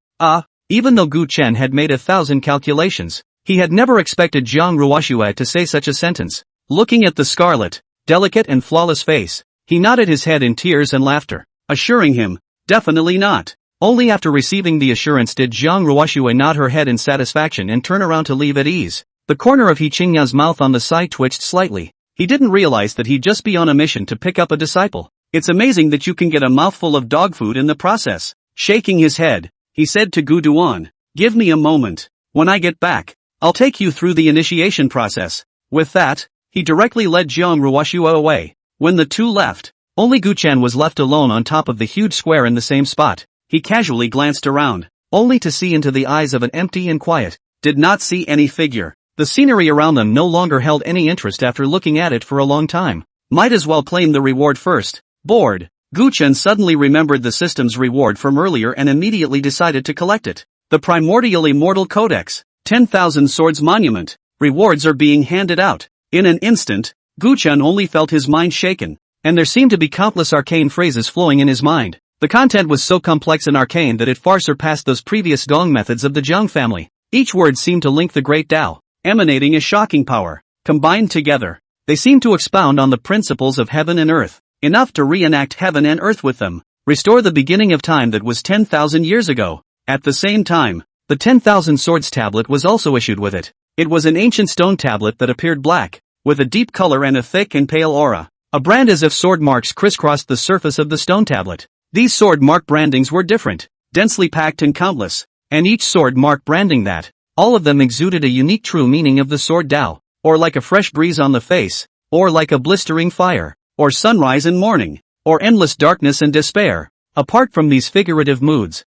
Even though Gu Chen had made 1,000 calculations, he had never expected Zhang Ruoxue to say such a sentence. Looking at the scarlet, delicate and flawless face, he nodded his head in tears and laughter, assuring him, definitely not. Only after receiving the assurance did Zhang Ruoxue nod her head in satisfaction and turn around to leave at ease. The corner of He Qingya's mouth on the side twitched slightly. He didn't realize that he'd just be on a mission to pick up a disciple. It's amazing that you can get a mouthful of dog food in the process. Shaking his head, he said to Gu Duan, give me a moment. When I get back, I'll take you through the initiation process. With that, he directly led Zhang Ruoxue away. When the two left, only Gu Chen was left alone on top of the huge square in the same spot. He casually glanced around, only to see into the eyes of an empty and quiet, did not see any figure. The scenery around them no longer held any interest after looking at it for a long time. Might as well claim the reward first. Bored, Gu Chen suddenly remembered the system's reward from earlier and immediately decided to collect it. The Primordial Immortal Codex, 10,000 Swords Monument. Rewards are being handed out. In an instant, Gu Chen only felt his mind shaken, and there seemed to be countless arcane phrases flowing in his mind. The content was so complex and arcane that it far surpassed those previous Gong methods of the Jiang family. Each word seemed to link the great Tao, emanating a shocking power. Combined together, they seemed to expound on the principles of heaven and earth, enough to reenact heaven and earth with them, restore the beginning of time that was 10,000 years ago. At the same time, the 10,000 Swords tablet was also issued with it. It was an ancient stone tablet that appeared black, with a deep color and a thick and pale aura. A brand as if sword marks crisscrossed the surface of the stone tablet. These sword mark brandings were different, densely packed and countless, and each sword mark branding that, all of them exuded a unique true meaning of the sword Tao, or like a fresh breeze on the face, or like a blistering fire, or sunrise and morning, or endless darkness and despair. Apart from these figurative moods,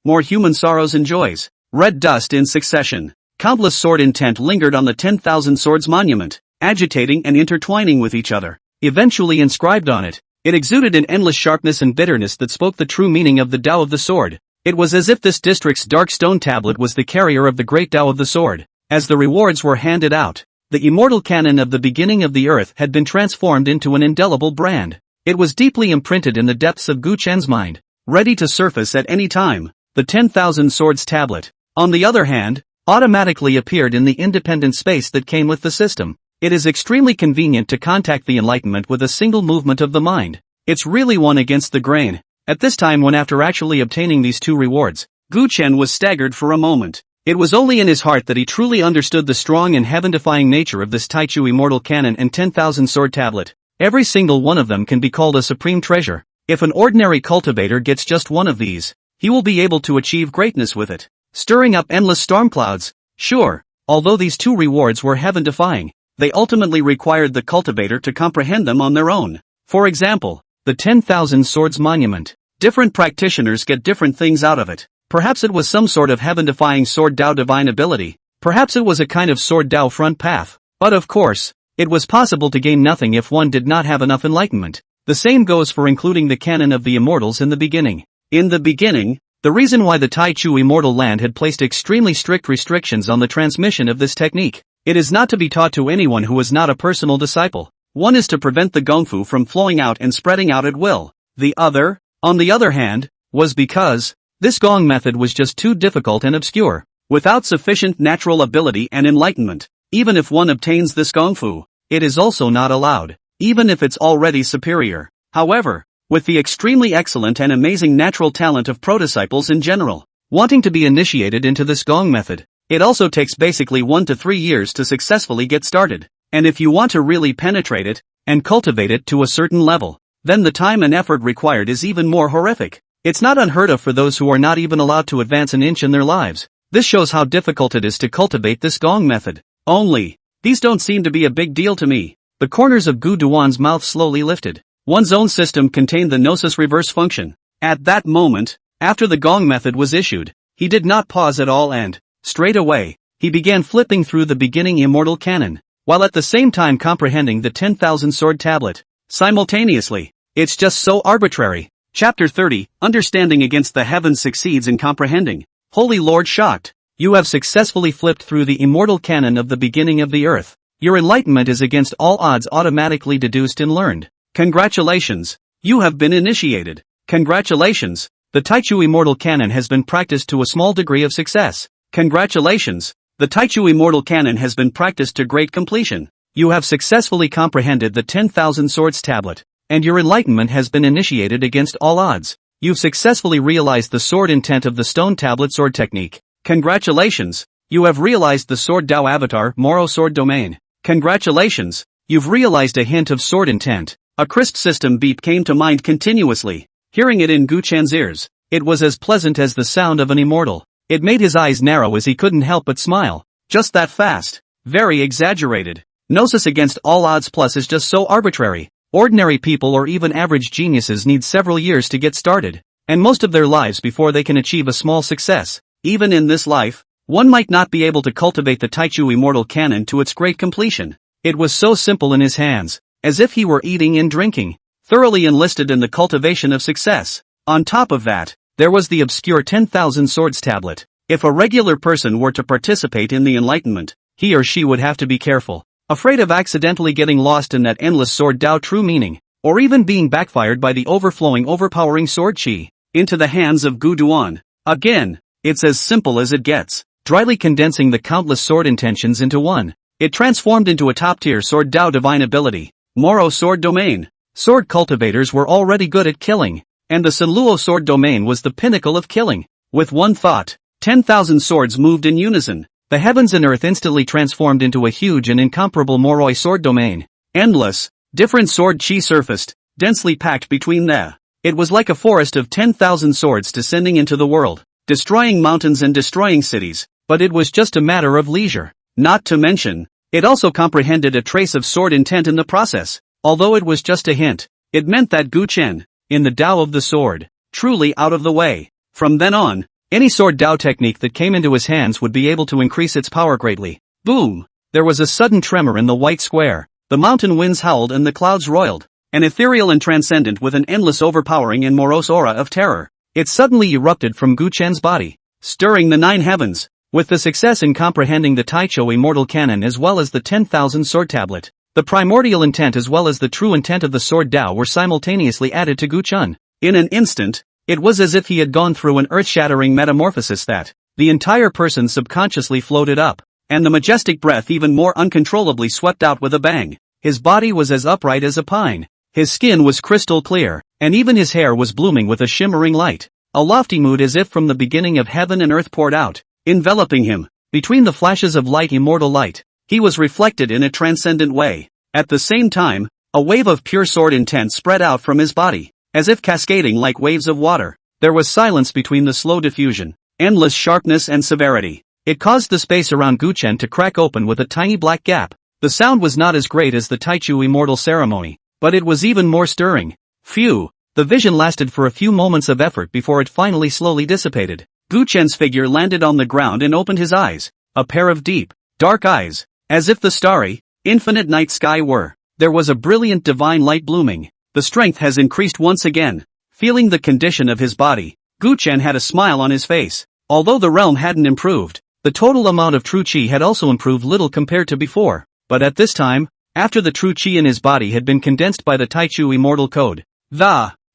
more human sorrows and joys, red dust in succession, countless sword intent lingered on the 10,000 Swords Monument, agitating and intertwining with each other. Eventually inscribed on it, it exuded an endless sharpness and bitterness that spoke the true meaning of the Tao of the sword. It was as if this district's dark stone tablet was the carrier of the great Tao of the sword. As the rewards were handed out, the immortal canon of the beginning of the earth had been transformed into an indelible brand. It was deeply imprinted in the depths of Gu Chen's mind, ready to surface at any time. The 10,000 Swords tablet, on the other hand, automatically appeared in the independent space that came with the system. It is extremely convenient to contact the enlightenment with a single movement of the mind. It's really one against the grain. At this time, when after actually obtaining these two rewards, Gu Chen was staggered for a moment. It was only in his heart that he truly understood the strong and heaven-defying nature of this Taichu Immortal Canon and 10,000 Sword Tablet. Every single one of them can be called a supreme treasure. If an ordinary cultivator gets just one of these, he will be able to achieve greatness with it, stirring up endless storm clouds. Sure, although these two rewards were heaven-defying, they ultimately required the cultivator to comprehend them on their own. For example, the 10,000 Swords Monument. Different practitioners get different things out of it. Perhaps it was some sort of heaven-defying sword Tao divine ability. Perhaps it was a kind of sword Tao front path. But of course, it was possible to gain nothing if one did not have enough enlightenment. The same goes for including the canon of the immortals in the beginning. In the beginning, the reason why the Taichu Immortal Land had placed extremely strict restrictions on the transmission of this technique. It is not to be taught to anyone who is not a personal disciple. One is to prevent the gongfu from flowing out and spreading out at will. The other, on the other hand, was because this gong method was just too difficult and obscure. Without sufficient natural ability and enlightenment, even if one obtains this gongfu, it is also not allowed, even if it's already superior. However, with the extremely excellent and amazing natural talent of prodisciples in general, wanting to be initiated into this gong method, it also takes basically 1 to 3 years to successfully get started. And if you want to really penetrate it, and cultivate it to a certain level, then the time and effort required is even more horrific. It's not unheard of for those who are not even allowed to advance an inch in their lives. This shows how difficult it is to cultivate this gong method. Only, these don't seem to be a big deal to me. The corners of Gu Duan's mouth slowly lifted. One's own system contained the gnosis reverse function. At that moment, after the gong method was issued, he did not pause at all and, straight away, he began flipping through the beginning immortal canon, while at the same time comprehending the 10,000 Sword Tablet. Simultaneously. It's just so arbitrary. Chapter 30, Understanding against the heavens succeeds in comprehending. Holy Lord shocked. You have successfully flipped through the immortal canon of the beginning of the earth. Your enlightenment is against all odds automatically deduced and learned. Congratulations. You have been initiated. Congratulations. The Taichu Immortal Canon has been practiced to a small degree of success. Congratulations. The Taichu Immortal Canon has been practiced to great completion. You have successfully comprehended the 10,000 Swords Tablet, and your enlightenment has been initiated against all odds. You've successfully realized the sword intent of the Stone Tablet sword technique. Congratulations. You have realized the Sword Tao Avatar Moro Sword Domain. Congratulations. You've realized a hint of sword intent. A crisp system beat came to mind continuously. Hearing it in Gu Chen's ears, it was as pleasant as the sound of an immortal. It made his eyes narrow as he couldn't help but smile. Just that fast. Very exaggerated. Gnosis against all odds plus is just so arbitrary. Ordinary people or even average geniuses need several years to get started, and most of their lives before they can achieve a small success. Even in this life, one might not be able to cultivate the Taichu Immortal Canon to its great completion. It was so simple in his hands, as if he were eating and drinking. thoroughly enlisted in the cultivation of success. On top of that, there was the obscure 10,000 Swords tablet. If a regular person were to participate in the enlightenment, he or she would have to be careful, afraid of accidentally getting lost in that endless sword Tao true meaning, or even being backfired by the overpowering sword chi, into the hands of Gu Duan. Again, it's as simple as it gets. Dryly condensing the countless sword intentions into one, it transformed into a top-tier sword Tao divine ability. Moro sword domain. Sword cultivators were already good at killing, and the Sanluo sword domain was the pinnacle of killing. With one thought, 10,000 swords moved in unison. The heavens and earth instantly transformed into a huge and incomparable Moroi sword domain. Endless, different sword chi surfaced, densely packed between them. It was like a forest of 10,000 swords descending into the world, destroying mountains and destroying cities, but it was just a matter of leisure. Not to mention, it also comprehended a trace of sword intent in the process. Although it was just a hint, it meant that Gu Chen, in the Tao of the sword, truly out of the way. From then on, any sword Tao technique that came into his hands would be able to increase its power greatly. Boom! There was a sudden tremor in the white square, the mountain winds howled and the clouds roiled. An ethereal and transcendent with an endless overpowering and morose aura of terror. It suddenly erupted from Gu Chen's body, stirring the 9 heavens. With the success in comprehending the Taichou immortal canon as well as the 10,000 sword tablet, the primordial intent as well as the true intent of the sword Tao were simultaneously added to Gu Chen. In an instant, it was as if he had gone through an earth-shattering metamorphosis that, the entire person subconsciously floated up, and the majestic breath even more uncontrollably swept out with a bang. His body was as upright as a pine. His skin was crystal clear, and even his hair was blooming with a shimmering light. A lofty mood as if from the beginning of heaven and earth poured out, enveloping him. Between the flashes of light, immortal light, he was reflected in a transcendent way. At the same time, a wave of pure sword intent spread out from his body, as if cascading like waves of water. There was silence between the slow diffusion, endless sharpness and severity. It caused the space around Gu Chen to crack open with a tiny black gap. The sound was not as great as the Taichou immortal ceremony, but it was even more stirring. Phew! The vision lasted for a few moments of effort before it finally slowly dissipated. Gu Chen's figure landed on the ground and opened his eyes, a pair of deep, dark eyes, as if the starry, infinite night sky were. There was a brilliant divine light blooming. The strength has increased once again. Feeling the condition of his body, Gu Chen had a smile on his face. Although the realm hadn't improved, the total amount of true chi had also improved little compared to before. But at this time, after the true chi in his body had been condensed by the Taichou immortal code,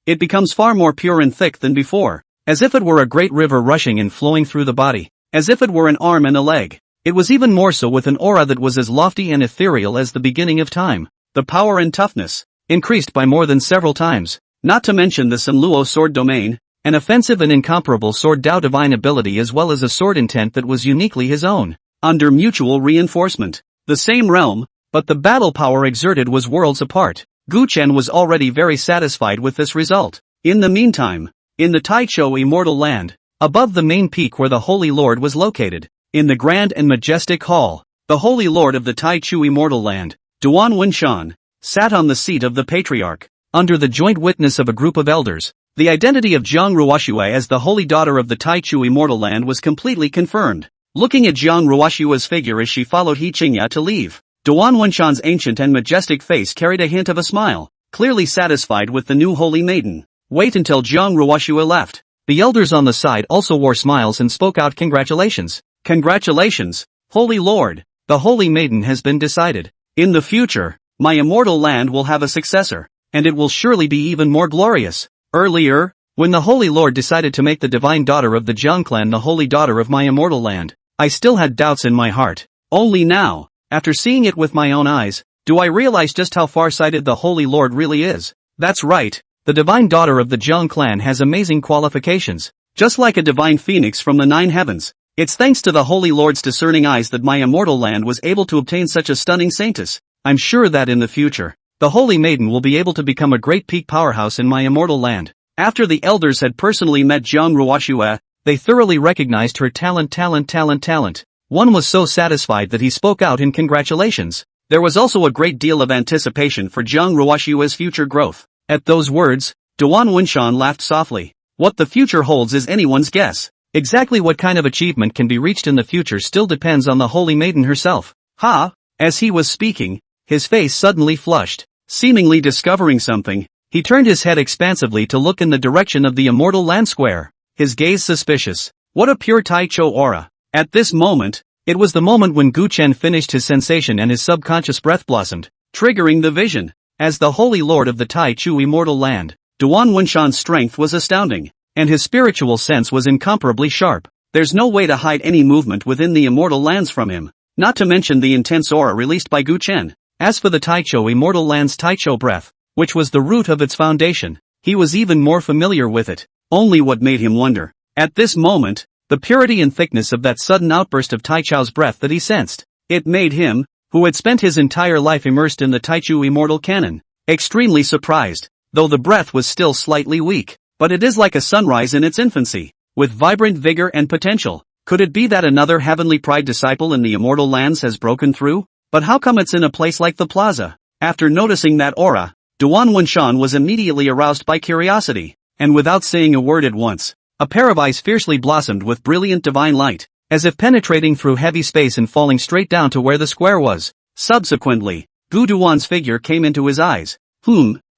it becomes far more pure and thick than before, as if it were a great river rushing and flowing through the body, as if it were an arm and a leg. It was even more so with an aura that was as lofty and ethereal as the beginning of time. The power and toughness increased by more than several times, not to mention the Sanluo sword domain, an offensive and incomparable sword Tao divine ability as well as a sword intent that was uniquely his own. Under mutual reinforcement, the same realm, but the battle power exerted was worlds apart. Gu Chen was already very satisfied with this result. In the meantime, in the Taichou immortal land, above the main peak where the Holy Lord was located, in the grand and majestic hall, the Holy Lord of the Taichou immortal land, Duan Wenshan, sat on the seat of the patriarch, under the joint witness of a group of elders. The identity of Jiang Ruoxue as the holy daughter of the Taichou immortal land was completely confirmed. Looking at Jiang Ruoxue's figure as she followed He Qingya to leave, Duan Wenshan's ancient and majestic face carried a hint of a smile, clearly satisfied with the new holy maiden. Wait until Jiang Ruoxue left. The elders on the side also wore smiles and spoke out congratulations. Congratulations, Holy Lord, the holy maiden has been decided. In the future, my immortal land will have a successor, and it will surely be even more glorious. Earlier, when the Holy Lord decided to make the divine daughter of the Jiang clan the holy daughter of my immortal land, I still had doubts in my heart. Only now, after seeing it with my own eyes, do I realize just how far-sighted the Holy Lord really is. That's right, the divine daughter of the Jiang clan has amazing qualifications, just like a divine phoenix from the 9 heavens. It's thanks to the Holy Lord's discerning eyes that my immortal land was able to obtain such a stunning saintess. I'm sure that in the future, the Holy Maiden will be able to become a great peak powerhouse in my immortal land. After the elders had personally met Jiang Ruoxue, they thoroughly recognized her talent. One was so satisfied that he spoke out in congratulations. There was also a great deal of anticipation for Jiang Ruoxue's future growth. At those words, Duan Wenshan laughed softly. What the future holds is anyone's guess. Exactly what kind of achievement can be reached in the future still depends on the Holy Maiden herself. Ha! As he was speaking, his face suddenly flushed. Seemingly discovering something, He turned his head expansively to look in the direction of the immortal land square, his gaze suspicious. What a pure Taicho aura. At this moment, it was the moment when Gu Chen finished his sensation and his subconscious breath blossomed, triggering the vision. As the Holy Lord of the Taichu immortal land, Duan Wunshan's strength was astounding, and his spiritual sense was incomparably sharp. There's no way to hide any movement within the immortal lands from him, not to mention the intense aura released by Gu Chen. As for the Taicho immortal land's Taicho breath, which was the root of its foundation, he was even more familiar with it. Only what made him wonder, at this moment, the purity and thickness of that sudden outburst of Taicho's breath that he sensed. It made him, who had spent his entire life immersed in the Taichu immortal canon, extremely surprised, though the breath was still slightly weak. But it is like a sunrise in its infancy, with vibrant vigor and potential. Could it be that another heavenly pride disciple in the immortal lands has broken through? But how come it's in a place like the plaza? After noticing that aura, Duan Wunshan was immediately aroused by curiosity, and without saying a word at once, a pair of eyes fiercely blossomed with brilliant divine light, as if penetrating through heavy space and falling straight down to where the square was. Subsequently, Gu Duan's figure came into his eyes.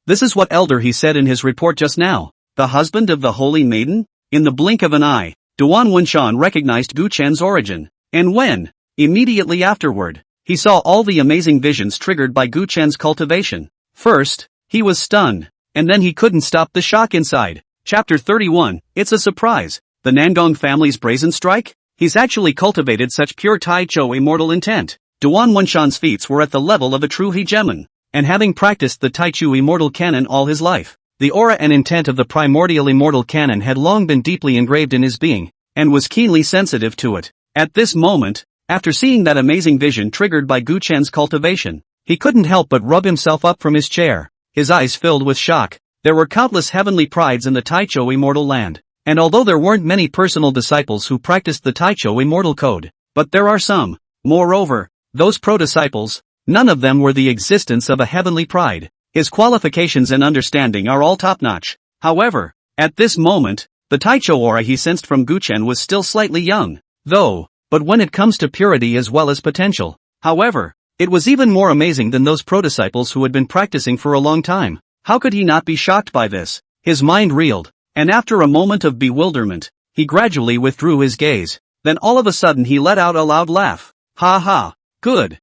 This is what elder he said in his report just now. The husband of the holy maiden? In the blink of an eye, Duan Wunshan recognized Gu Chen's origin, and when, immediately afterward, he saw all the amazing visions triggered by Gu Chen's cultivation. First, he was stunned, and then he couldn't stop the shock inside. Chapter 31, It's a Surprise. The Nangong family's brazen strike? He's actually cultivated such pure Taicho immortal intent. Duan Wunshan's feats were at the level of a true hegemon, and having practiced the Taichu immortal canon all his life, the aura and intent of the primordial immortal canon had long been deeply engraved in his being, and was keenly sensitive to it. At this moment, after seeing that amazing vision triggered by Gu Chen's cultivation, he couldn't help but rub himself up from his chair, his eyes filled with shock. There were countless heavenly prides in the Taicho immortal land, and although there weren't many personal disciples who practiced the Taicho immortal code, but there are some. Moreover, those pro-disciples, none of them were the existence of a heavenly pride. His qualifications and understanding are all top-notch. However, at this moment, the Taicho aura he sensed from Gu Chen was still slightly young, but when it comes to purity as well as potential, however, it was even more amazing than those pro-disciples who had been practicing for a long time. How could he not be shocked by this? His mind reeled, and after a moment of bewilderment, he gradually withdrew his gaze. Then all of a sudden he let out a loud laugh. Ha ha! Good.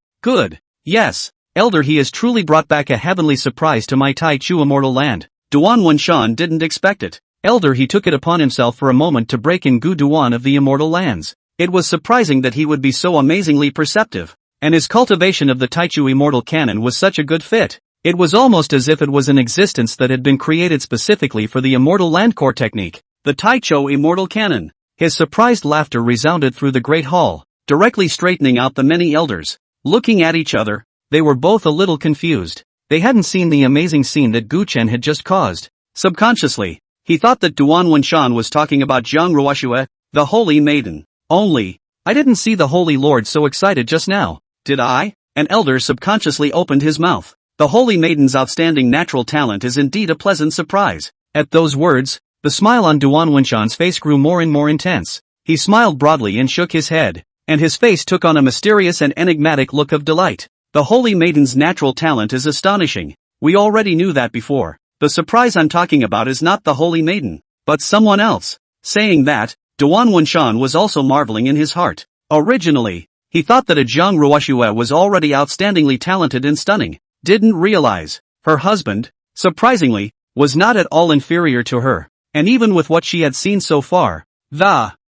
Yes, elder, he has truly brought back a heavenly surprise to my Taichu immortal land. Duan Wunshan didn't expect it. Elder, he took it upon himself for a moment to break in Gu Duan of the immortal lands. It was surprising that he would be so amazingly perceptive, and his cultivation of the Taichu immortal canon was such a good fit. It was almost as if it was an existence that had been created specifically for the immortal land core technique, the Taicho immortal canon. His surprised laughter resounded through the great hall, directly straightening out the many elders. Looking at each other, they were both a little confused. They hadn't seen the amazing scene that Gu Chen had just caused. Subconsciously, he thought that Duan Wunshan was talking about Jiang Ruoshue, the holy maiden. Only, I didn't see the Holy Lord so excited just now, did I? An elder subconsciously opened his mouth. The holy maiden's outstanding natural talent is indeed a pleasant surprise. At those words, the smile on Duan Wunshan's face grew more and more intense. He smiled broadly and shook his head, and his face took on a mysterious and enigmatic look of delight. The holy maiden's natural talent is astonishing. We already knew that before. The surprise I'm talking about is not the holy maiden, but someone else. Saying that, Duan Wunshan was also marveling in his heart. Originally, he thought that a Jiang Ruoshue was already outstandingly talented and stunning. Didn't realize, her husband, surprisingly, was not at all inferior to her, and even with what she had seen so far,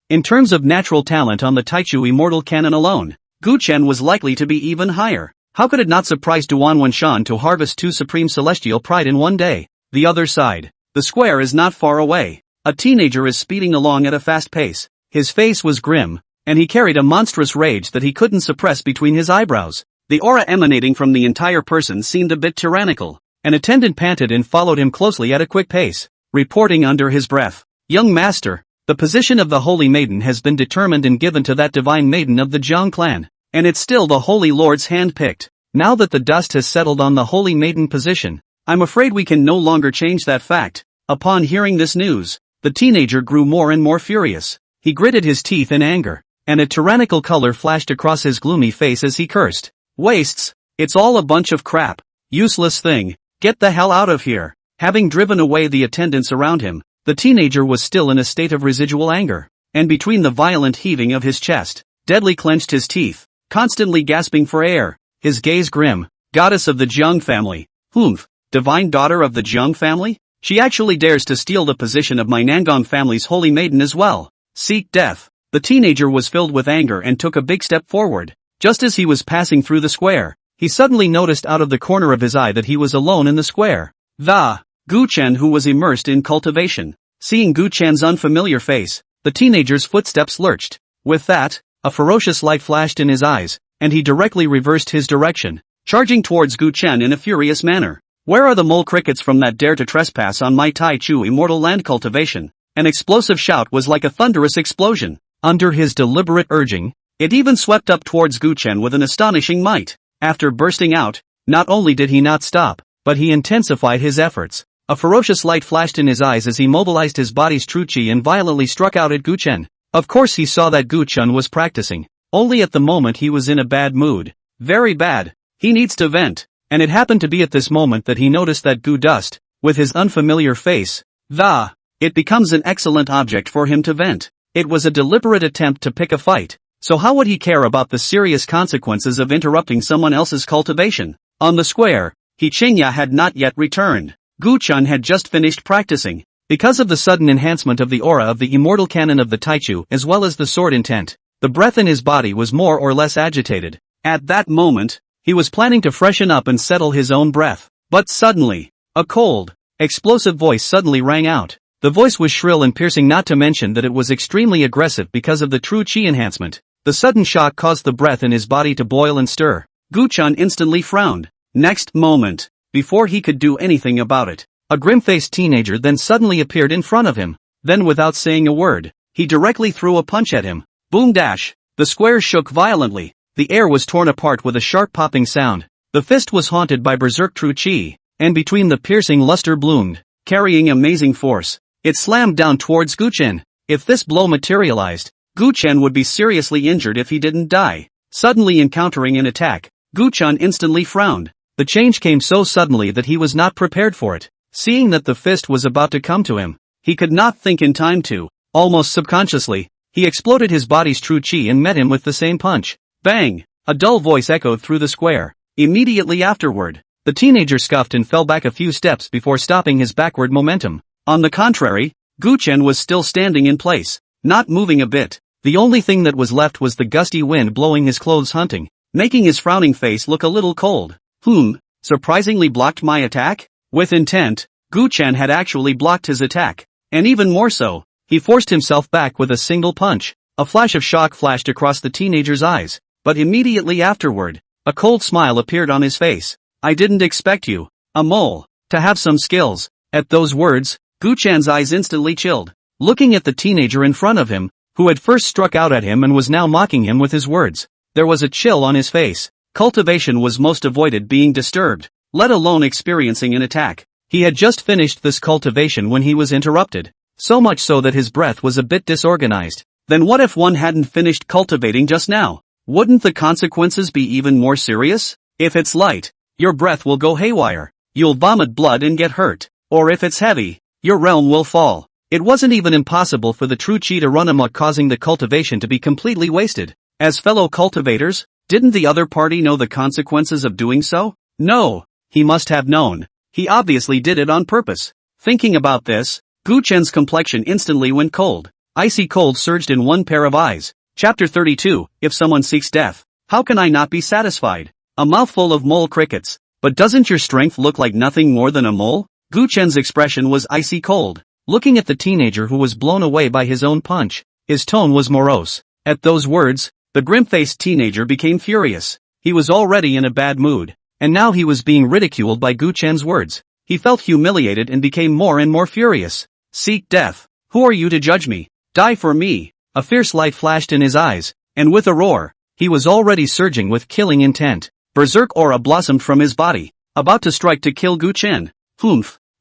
in terms of natural talent on the Taichu immortal canon alone, Gu Chen was likely to be even higher. How could it not surprise Duan Wunshan to harvest two supreme celestial pride in one day? The other side, the square is not far away. A teenager is speeding along at a fast pace. His face was grim, and he carried a monstrous rage that he couldn't suppress between his eyebrows. The aura emanating from the entire person seemed a bit tyrannical. An attendant panted and followed him closely at a quick pace, reporting under his breath, "Young master, the position of the holy maiden has been determined and given to that divine maiden of the Jiang clan, and it's still the holy lord's hand-picked. Now that the dust has settled on the holy maiden position, I'm afraid we can no longer change that fact." Upon hearing this news, the teenager grew more and more furious. He gritted his teeth in anger, and a tyrannical color flashed across his gloomy face as he cursed. "Wastes, it's all a bunch of crap. Useless thing, get the hell out of here." Having driven away the attendants around him, the teenager was still in a state of residual anger, and between the violent heaving of his chest, deadly clenched his teeth, constantly gasping for air, his gaze grim. Goddess of the Jiang family. Humph, divine daughter of the Jiang family? She actually dares to steal the position of my Nangong family's holy maiden as well. Seek death. The teenager was filled with anger and took a big step forward. Just as he was passing through the square, he suddenly noticed out of the corner of his eye that he was alone in the square. Gu Chen, who was immersed in cultivation. Seeing Gu Chen's unfamiliar face, the teenager's footsteps lurched. With that, a ferocious light flashed in his eyes, and he directly reversed his direction, charging towards Gu Chen in a furious manner. Where are the mole crickets from that dare to trespass on my Tai Chu immortal land cultivation? An explosive shout was like a thunderous explosion. Under his deliberate urging, it even swept up towards Gu Chen with an astonishing might. After bursting out, not only did he not stop, but he intensified his efforts. A ferocious light flashed in his eyes as he mobilized his body's true chi and violently struck out at Gu Chen. Of course he saw that Gu Chen was practicing. Only at the moment he was in a bad mood. Very bad. He needs to vent. And it happened to be at this moment that he noticed that Gu Dust, with his unfamiliar face, it becomes an excellent object for him to vent. It was a deliberate attempt to pick a fight, so how would he care about the serious consequences of interrupting someone else's cultivation? On the square, He Qingya had not yet returned. Gu Chun had just finished practicing. Because of the sudden enhancement of the aura of the immortal canon of the Taichu as well as the sword intent, the breath in his body was more or less agitated. At that moment, he was planning to freshen up and settle his own breath. But suddenly, a cold, explosive voice suddenly rang out. The voice was shrill and piercing, not to mention that it was extremely aggressive because of the true chi enhancement. The sudden shock caused the breath in his body to boil and stir. Gu Chun instantly frowned. Next moment, before he could do anything about it, a grim-faced teenager then suddenly appeared in front of him. Then without saying a word, he directly threw a punch at him. Boom dash! The square shook violently. The air was torn apart with a sharp popping sound. The fist was haunted by berserk true chi, and between the piercing luster bloomed, carrying amazing force. It slammed down towards Gu Chen. If this blow materialized, Gu Chen would be seriously injured if he didn't die. Suddenly encountering an attack, Gu Chen instantly frowned. The change came so suddenly that he was not prepared for it. Seeing that the fist was about to come to him, he could not think in time to, almost subconsciously, he exploded his body's true chi and met him with the same punch. Bang! A dull voice echoed through the square. Immediately afterward, the teenager scuffed and fell back a few steps before stopping his backward momentum. On the contrary, Gu Chen was still standing in place, not moving a bit. The only thing that was left was the gusty wind blowing his clothes hunting, making his frowning face look a little cold. Surprisingly blocked my attack? With intent, Gu Chen had actually blocked his attack. And even more so, he forced himself back with a single punch. A flash of shock flashed across the teenager's eyes, but immediately afterward, a cold smile appeared on his face. I didn't expect you, a mole, to have some skills. At those words, Gu Chan's eyes instantly chilled. Looking at the teenager in front of him, who had first struck out at him and was now mocking him with his words, there was a chill on his face. Cultivation was most avoided being disturbed, let alone experiencing an attack. He had just finished this cultivation when he was interrupted, so much so that his breath was a bit disorganized. Then what if one hadn't finished cultivating just now? Wouldn't the consequences be even more serious? If it's light, your breath will go haywire. You'll vomit blood and get hurt. Or if it's heavy, your realm will fall. It wasn't even impossible for the true chi to run amok, causing the cultivation to be completely wasted. As fellow cultivators, didn't the other party know the consequences of doing so? No, he must have known. He obviously did it on purpose. Thinking about this, Gu Chen's complexion instantly went cold. Icy cold surged in one pair of eyes. Chapter 32, If someone seeks death, how can I not be satisfied? A mouthful of mole crickets. But doesn't your strength look like nothing more than a mole? Gu Chen's expression was icy cold. Looking at the teenager who was blown away by his own punch, his tone was morose. At those words, the grim-faced teenager became furious. He was already in a bad mood, and now he was being ridiculed by Gu Chen's words. He felt humiliated and became more and more furious. Seek death. Who are you to judge me? Die for me. A fierce light flashed in his eyes, and with a roar, he was already surging with killing intent. Berserk aura blossomed from his body, about to strike to kill Gu Chen.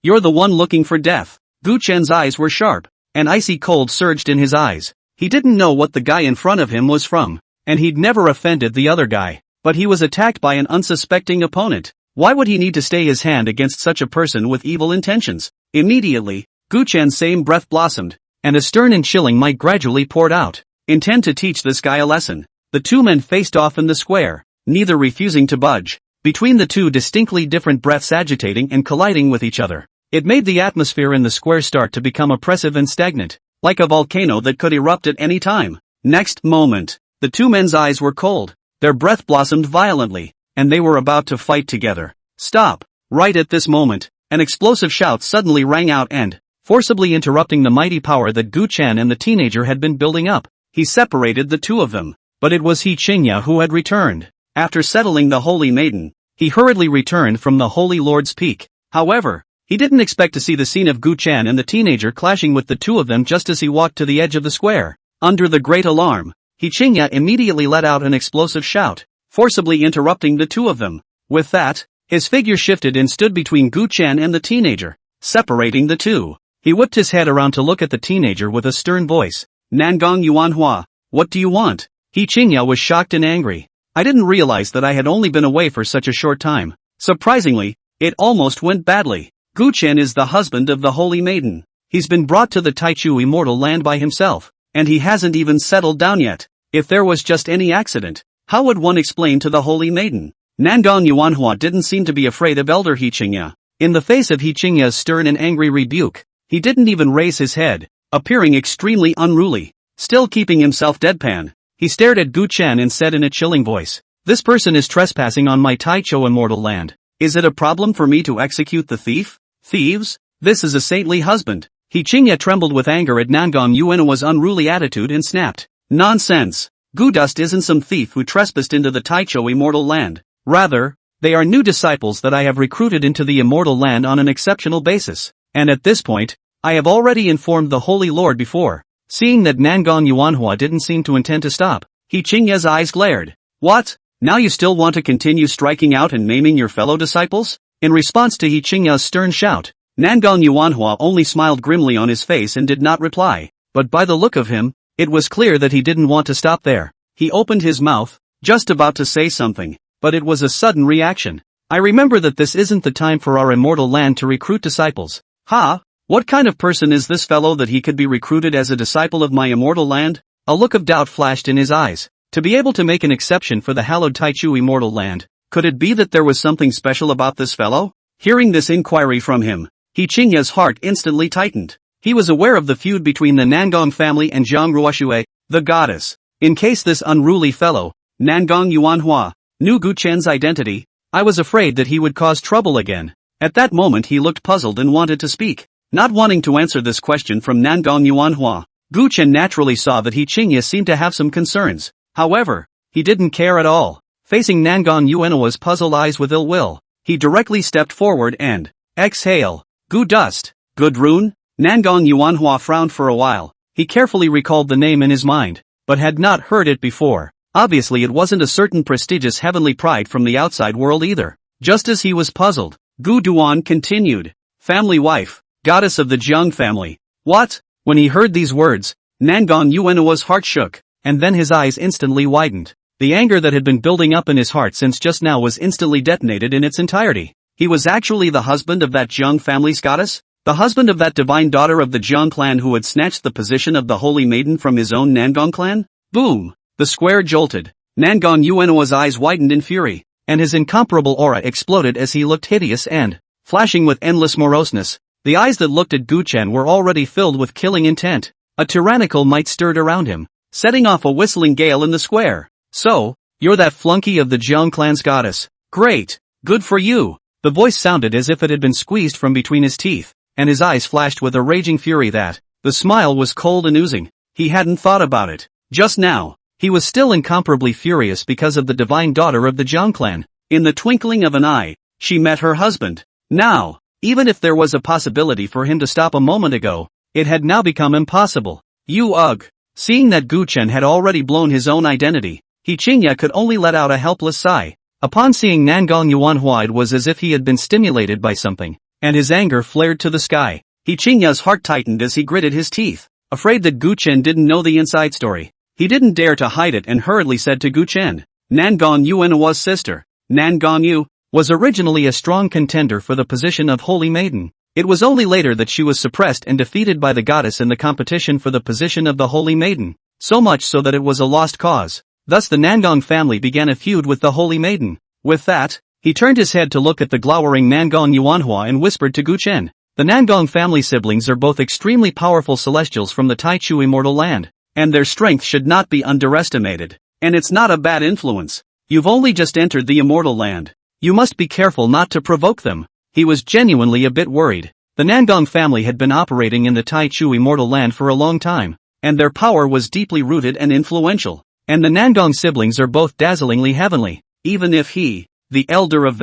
You're the one looking for death. Gu Chen's eyes were sharp, and icy cold surged in his eyes. He didn't know what the guy in front of him was from, and he'd never offended the other guy, but he was attacked by an unsuspecting opponent. Why would he need to stay his hand against such a person with evil intentions? Immediately, Gu Chan's same breath blossomed, and a stern and chilling might gradually poured out. Intend to teach this guy a lesson. The two men faced off in the square, neither refusing to budge. Between the two distinctly different breaths agitating and colliding with each other, it made the atmosphere in the square start to become oppressive and stagnant, like a volcano that could erupt at any time. Next moment, the two men's eyes were cold, their breath blossomed violently, and they were about to fight together. Stop! Right at this moment, an explosive shout suddenly rang out and, forcibly interrupting the mighty power that Gu Chan and the teenager had been building up, he separated the two of them. But it was He Qingya who had returned. After settling the Holy Maiden, he hurriedly returned from the Holy Lord's Peak. However, he didn't expect to see the scene of Gu Chan and the teenager clashing with the two of them just as he walked to the edge of the square. Under the great alarm, He Qingya immediately let out an explosive shout, forcibly interrupting the two of them. With that, his figure shifted and stood between Gu Chan and the teenager, separating the two. He whipped his head around to look at the teenager with a stern voice. Nangong Yuanhua, what do you want? He Qingya was shocked and angry. I didn't realize that I had only been away for such a short time. Surprisingly, it almost went badly. Gu Chen is the husband of the Holy Maiden. He's been brought to the Taichu immortal land by himself, and he hasn't even settled down yet. If there was just any accident, how would one explain to the Holy Maiden? Nangong Yuanhua didn't seem to be afraid of elder He Qingya. In the face of He Qingya's stern and angry rebuke, he didn't even raise his head, appearing extremely unruly. Still keeping himself deadpan, he stared at Gu Chen and said in a chilling voice, "This person is trespassing on my Taichu immortal land. Is it a problem for me to execute the thief? Thieves? This is a saintly husband." He Qingya trembled with anger at Nangong Yuanhua's unruly attitude and snapped, "Nonsense! Gu Dust isn't some thief who trespassed into the Taichu immortal land. Rather, they are new disciples that I have recruited into the immortal land on an exceptional basis. And at this point, I have already informed the Holy Lord before." Seeing that Nangong Yuanhua didn't seem to intend to stop, He Qingya's eyes glared. "What? Now you still want to continue striking out and maiming your fellow disciples?" In response to He Qingya's stern shout, Nangong Yuanhua only smiled grimly on his face and did not reply. But by the look of him, it was clear that he didn't want to stop there. He opened his mouth, just about to say something, but it was a sudden reaction. "I remember that this isn't the time for our immortal land to recruit disciples." "Ha? What kind of person is this fellow that he could be recruited as a disciple of my immortal land?" A look of doubt flashed in his eyes. To be able to make an exception for the hallowed Taichu immortal land, could it be that there was something special about this fellow? Hearing this inquiry from him, He Qingya's heart instantly tightened. He was aware of the feud between the Nangong family and Zhang Ruoxue, the goddess. In case this unruly fellow, Nangong Yuanhua, knew Gu Chen's identity, I was afraid that he would cause trouble again. At that moment he looked puzzled and wanted to speak. Not wanting to answer this question from Nangong Yuanhua, Gu Chen naturally saw that He Qingya seemed to have some concerns. However, he didn't care at all. Facing Nangong Yuanhua's puzzled eyes with ill will, he directly stepped forward and, "Exhale, Gu Dust, good rune?" Nangong Yuanhua frowned for a while. He carefully recalled the name in his mind, but had not heard it before. Obviously it wasn't a certain prestigious heavenly pride from the outside world either. Just as he was puzzled, Gu Duan continued, "Family wife, goddess of the Jiang family." What? When he heard these words, Nangong Yuanhua's heart shook, and then his eyes instantly widened. The anger that had been building up in his heart since just now was instantly detonated in its entirety. He was actually the husband of that Jiang family's goddess? The husband of that divine daughter of the Jiang clan who had snatched the position of the Holy Maiden from his own Nangong clan? Boom! The square jolted. Nangong Yuanhua's eyes widened in fury, and his incomparable aura exploded as he looked hideous and, flashing with endless moroseness. The eyes that looked at Gu Chen were already filled with killing intent. A tyrannical might stirred around him, setting off a whistling gale in the square. "So, you're that flunky of the Jiang clan's goddess. Great! Good for you!" The voice sounded as if it had been squeezed from between his teeth, and his eyes flashed with a raging fury that, the smile was cold and oozing. He hadn't thought about it. Just now, he was still incomparably furious because of the divine daughter of the Jiang clan. In the twinkling of an eye, she met her husband. Now, even if there was a possibility for him to stop a moment ago, it had now become impossible. Ugh! Seeing that Gu Chen had already blown his own identity, He Qingya could only let out a helpless sigh. Upon seeing Nangong Yuanhua, it was as if he had been stimulated by something, and his anger flared to the sky. He Qingya's heart tightened as he gritted his teeth, afraid that Gu Chen didn't know the inside story. He didn't dare to hide it and hurriedly said to Gu Chen, "Nangong Yuanhua's sister, Nangong Yu, was originally a strong contender for the position of Holy Maiden. It was only later that she was suppressed and defeated by the goddess in the competition for the position of the Holy Maiden, so much so that it was a lost cause. Thus the Nangong family began a feud with the Holy Maiden. With that, he turned his head to look at the glowering Nangong Yuanhua and whispered to Guchen. The Nangong family siblings are both extremely powerful celestials from the Taichu immortal land, and their strength should not be underestimated. And it's not a bad influence. You've only just entered the immortal land. You must be careful not to provoke them. He was genuinely a bit worried. The Nangong family had been operating in the Taichu immortal land for a long time, and their power was deeply rooted and influential. And the Nangong siblings are both dazzlingly heavenly, even if he, the elder of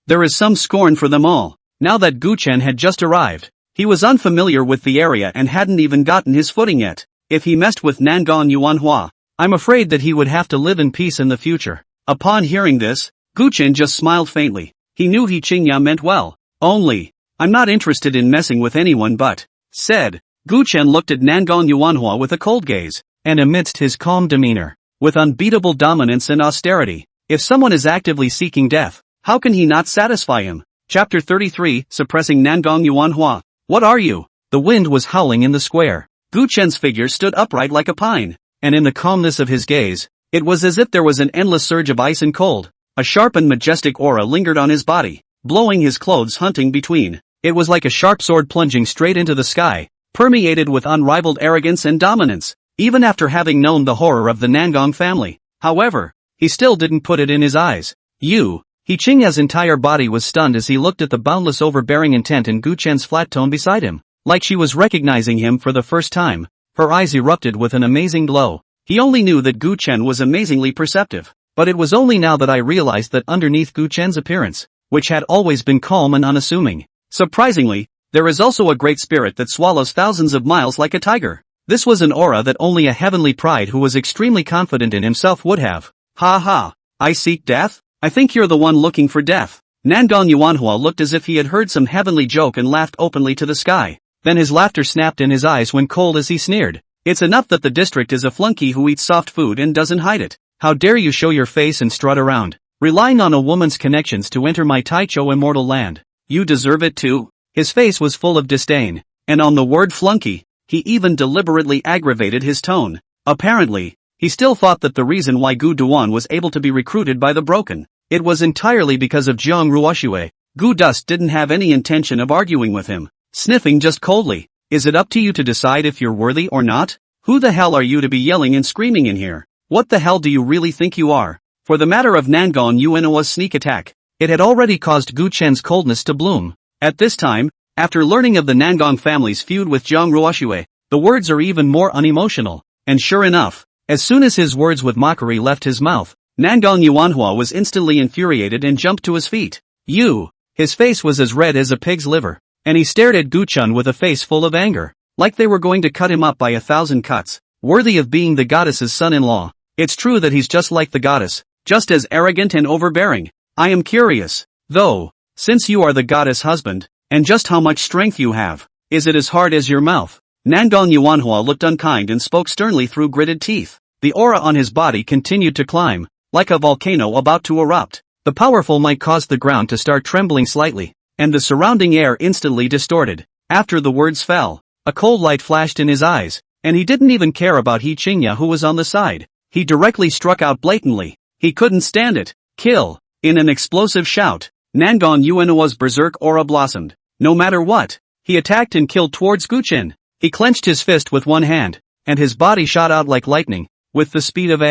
there is some scorn for them all. Now that Guchen had just arrived, he was unfamiliar with the area and hadn't even gotten his footing yet. If he messed with Nangong Yuanhua, I'm afraid that he would have to live in peace in the future. Upon hearing this, Guchen just smiled faintly. He knew He Qingya meant well. Only, I'm not interested in messing with anyone but, said. Guchen looked at Nangong Yuanhua with a cold gaze, and amidst his calm demeanor, with unbeatable dominance and austerity, if someone is actively seeking death, how can he not satisfy him? Chapter 33, Suppressing Nangong Yuanhua. What are you? The wind was howling in the square. Guchen's figure stood upright like a pine, and in the calmness of his gaze, it was as if there was an endless surge of ice and cold. A sharp and majestic aura lingered on his body, blowing his clothes hunting between. It was like a sharp sword plunging straight into the sky, permeated with unrivaled arrogance and dominance, even after having known the horror of the Nangong family. However, he still didn't put it in his eyes. He Qingya's entire body was stunned as he looked at the boundless overbearing intent in Guchen's flat tone beside him. Like she was recognizing him for the first time, her eyes erupted with an amazing glow. He only knew that Guchen was amazingly perceptive, but it was only now that I realized that underneath Guchen's appearance, which had always been calm and unassuming, surprisingly, there is also a great spirit that swallows thousands of miles like a tiger. This was an aura that only a heavenly pride who was extremely confident in himself would have. Ha ha, I seek death? I think you're the one looking for death. Nangong Yuanhua looked as if he had heard some heavenly joke and laughed openly to the sky. Then his laughter snapped in his eyes when cold as he sneered. It's enough that the district is a flunky who eats soft food and doesn't hide it. How dare you show your face and strut around, relying on a woman's connections to enter my Taicho immortal land. You deserve it too. His face was full of disdain, and on the word flunky, he even deliberately aggravated his tone. Apparently, he still thought that the reason why Gu Duan was able to be recruited by the Broken, it was entirely because of Jiang Ruoxue. Gu Dust didn't have any intention of arguing with him, sniffing just coldly. Is it up to you to decide if you're worthy or not? Who the hell are you to be yelling and screaming in here? What the hell do you really think you are? For the matter of Nangong Yuanhua's sneak attack, it had already caused Guchen's coldness to bloom. At this time, after learning of the Nangong family's feud with Jiang Ruoxue, the words are even more unemotional. And sure enough, as soon as his words with mockery left his mouth, Nangong Yuanhua was instantly infuriated and jumped to his feet. His face was as red as a pig's liver, and he stared at Guchen with a face full of anger, like they were going to cut him up by 1,000 cuts, worthy of being the goddess's son-in-law. It's true that he's just like the goddess, just as arrogant and overbearing. I am curious, though, since you are the goddess husband, and just how much strength you have. Is it as hard as your mouth? Nangong Yuanhua looked unkind and spoke sternly through gritted teeth. The aura on his body continued to climb, like a volcano about to erupt. The powerful might cause the ground to start trembling slightly, and the surrounding air instantly distorted. After the words fell, a cold light flashed in his eyes, and he didn't even care about He Qingya who was on the side. He directly struck out blatantly. He couldn't stand it. Kill! In an explosive shout, Nangong Yuanhua's berserk aura blossomed. No matter what, he attacked and killed towards Guchen. He clenched his fist with one hand, and his body shot out like lightning, with the speed of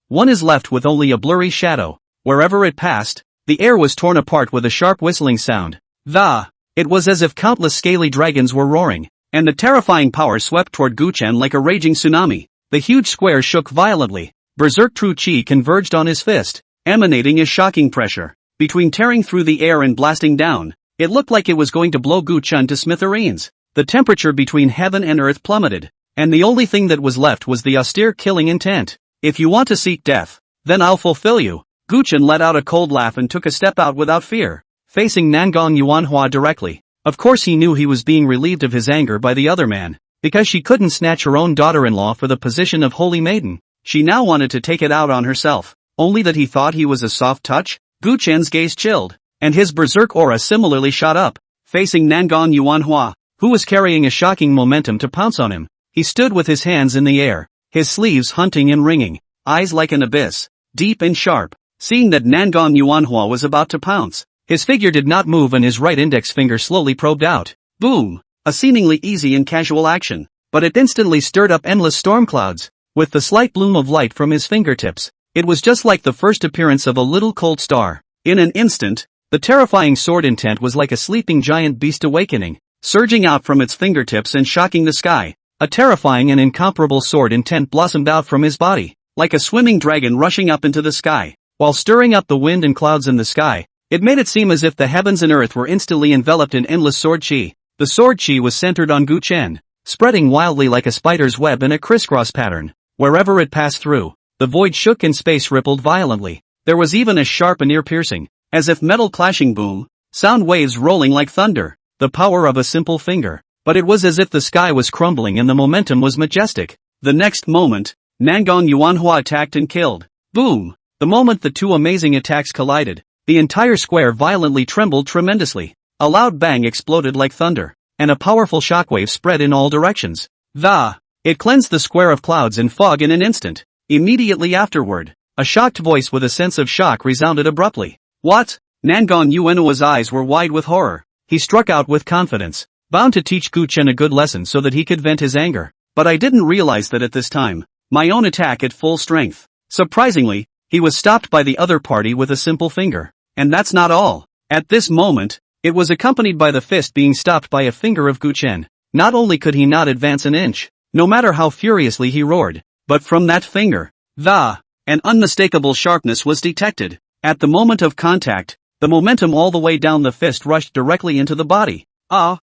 one is left with only a blurry shadow. Wherever it passed, the air was torn apart with a sharp whistling sound. It was as if countless scaly dragons were roaring, and the terrifying power swept toward Guchen like a raging tsunami. The huge square shook violently. Berserk true chi converged on his fist, emanating a shocking pressure. Between tearing through the air and blasting down, it looked like it was going to blow Guchen to smithereens. The temperature between heaven and earth plummeted, and the only thing that was left was the austere killing intent. If you want to seek death, then I'll fulfill you. Guchen let out a cold laugh and took a step out without fear, facing Nangong Yuanhua directly. Of course he knew he was being relieved of his anger by the other man, because she couldn't snatch her own daughter-in-law for the position of Holy Maiden. She now wanted to take it out on herself, only that he thought he was a soft touch. Guchen's gaze chilled. and his berserk aura similarly shot up. Facing Nangon Yuanhua, who was carrying a shocking momentum to pounce on him, he stood with his hands in the air, his sleeves hunting and ringing, eyes like an abyss, deep and sharp. Seeing that Nangon Yuanhua was about to pounce, his figure did not move and his right index finger slowly probed out. Boom! A seemingly easy and casual action, but it instantly stirred up endless storm clouds. With the slight bloom of light from his fingertips, it was just like the first appearance of a little cold star. In an instant, the terrifying sword intent was like a sleeping giant beast awakening, surging out from its fingertips and shocking the sky. A terrifying and incomparable sword intent blossomed out from his body, like a swimming dragon rushing up into the sky. While stirring up the wind and clouds in the sky, it made it seem as if the heavens and earth were instantly enveloped in endless sword chi. The sword chi was centered on Gu Chen, spreading wildly like a spider's web in a crisscross pattern. Wherever it passed through, the void shook and space rippled violently. There was even a sharp and ear-piercing, as if metal clashing boom, sound waves rolling like thunder. The power of a simple finger. But it was as if the sky was crumbling and the momentum was majestic. The next moment, Nangon Yuanhua attacked and killed. Boom! The moment the two amazing attacks collided, the entire square violently trembled tremendously. A loud bang exploded like thunder, and a powerful shockwave spread in all directions. It cleansed the square of clouds and fog in an instant. Immediately afterward, a shocked voice with a sense of shock resounded abruptly. What? Nangon Yuanhua's eyes were wide with horror. He struck out with confidence, bound to teach Gu Chen a good lesson so that he could vent his anger. But I didn't realize that at this time, my own attack at full strength. Surprisingly, he was stopped by the other party with a simple finger. And that's not all. At this moment, it was accompanied by the fist being stopped by a finger of Gu Chen. Not only could he not advance an inch, no matter how furiously he roared, but from that finger, an unmistakable sharpness was detected. At the moment of contact, the momentum all the way down the fist rushed directly into the body.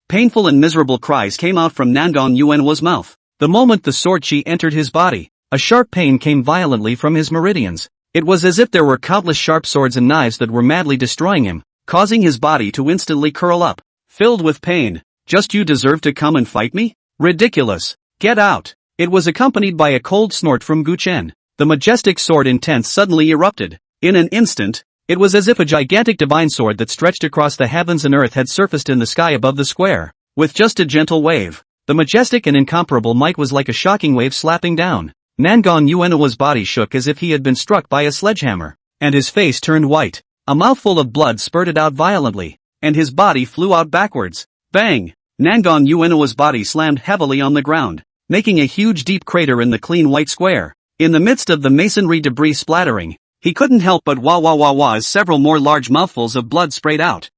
Painful and miserable cries came out from Nangon Yuanhua's mouth. The moment the sword chi entered his body, a sharp pain came violently from his meridians. It was as if there were countless sharp swords and knives that were madly destroying him, causing his body to instantly curl up, filled with pain. Just you deserve to come and fight me? Ridiculous. Get out. It was accompanied by a cold snort from Gu Chen. The majestic sword intent suddenly erupted. In an instant, it was as if a gigantic divine sword that stretched across the heavens and earth had surfaced in the sky above the square. With just a gentle wave, the majestic and incomparable might was like a shocking wave slapping down. Nangon Yuanhua's body shook as if he had been struck by a sledgehammer, and his face turned white. A mouthful of blood spurted out violently, and his body flew out backwards. Bang! Nangon Yuanhua's body slammed heavily on the ground, making a huge deep crater in the clean white square. In the midst of the masonry debris splattering, he couldn't help but wah as several more large mouthfuls of blood sprayed out.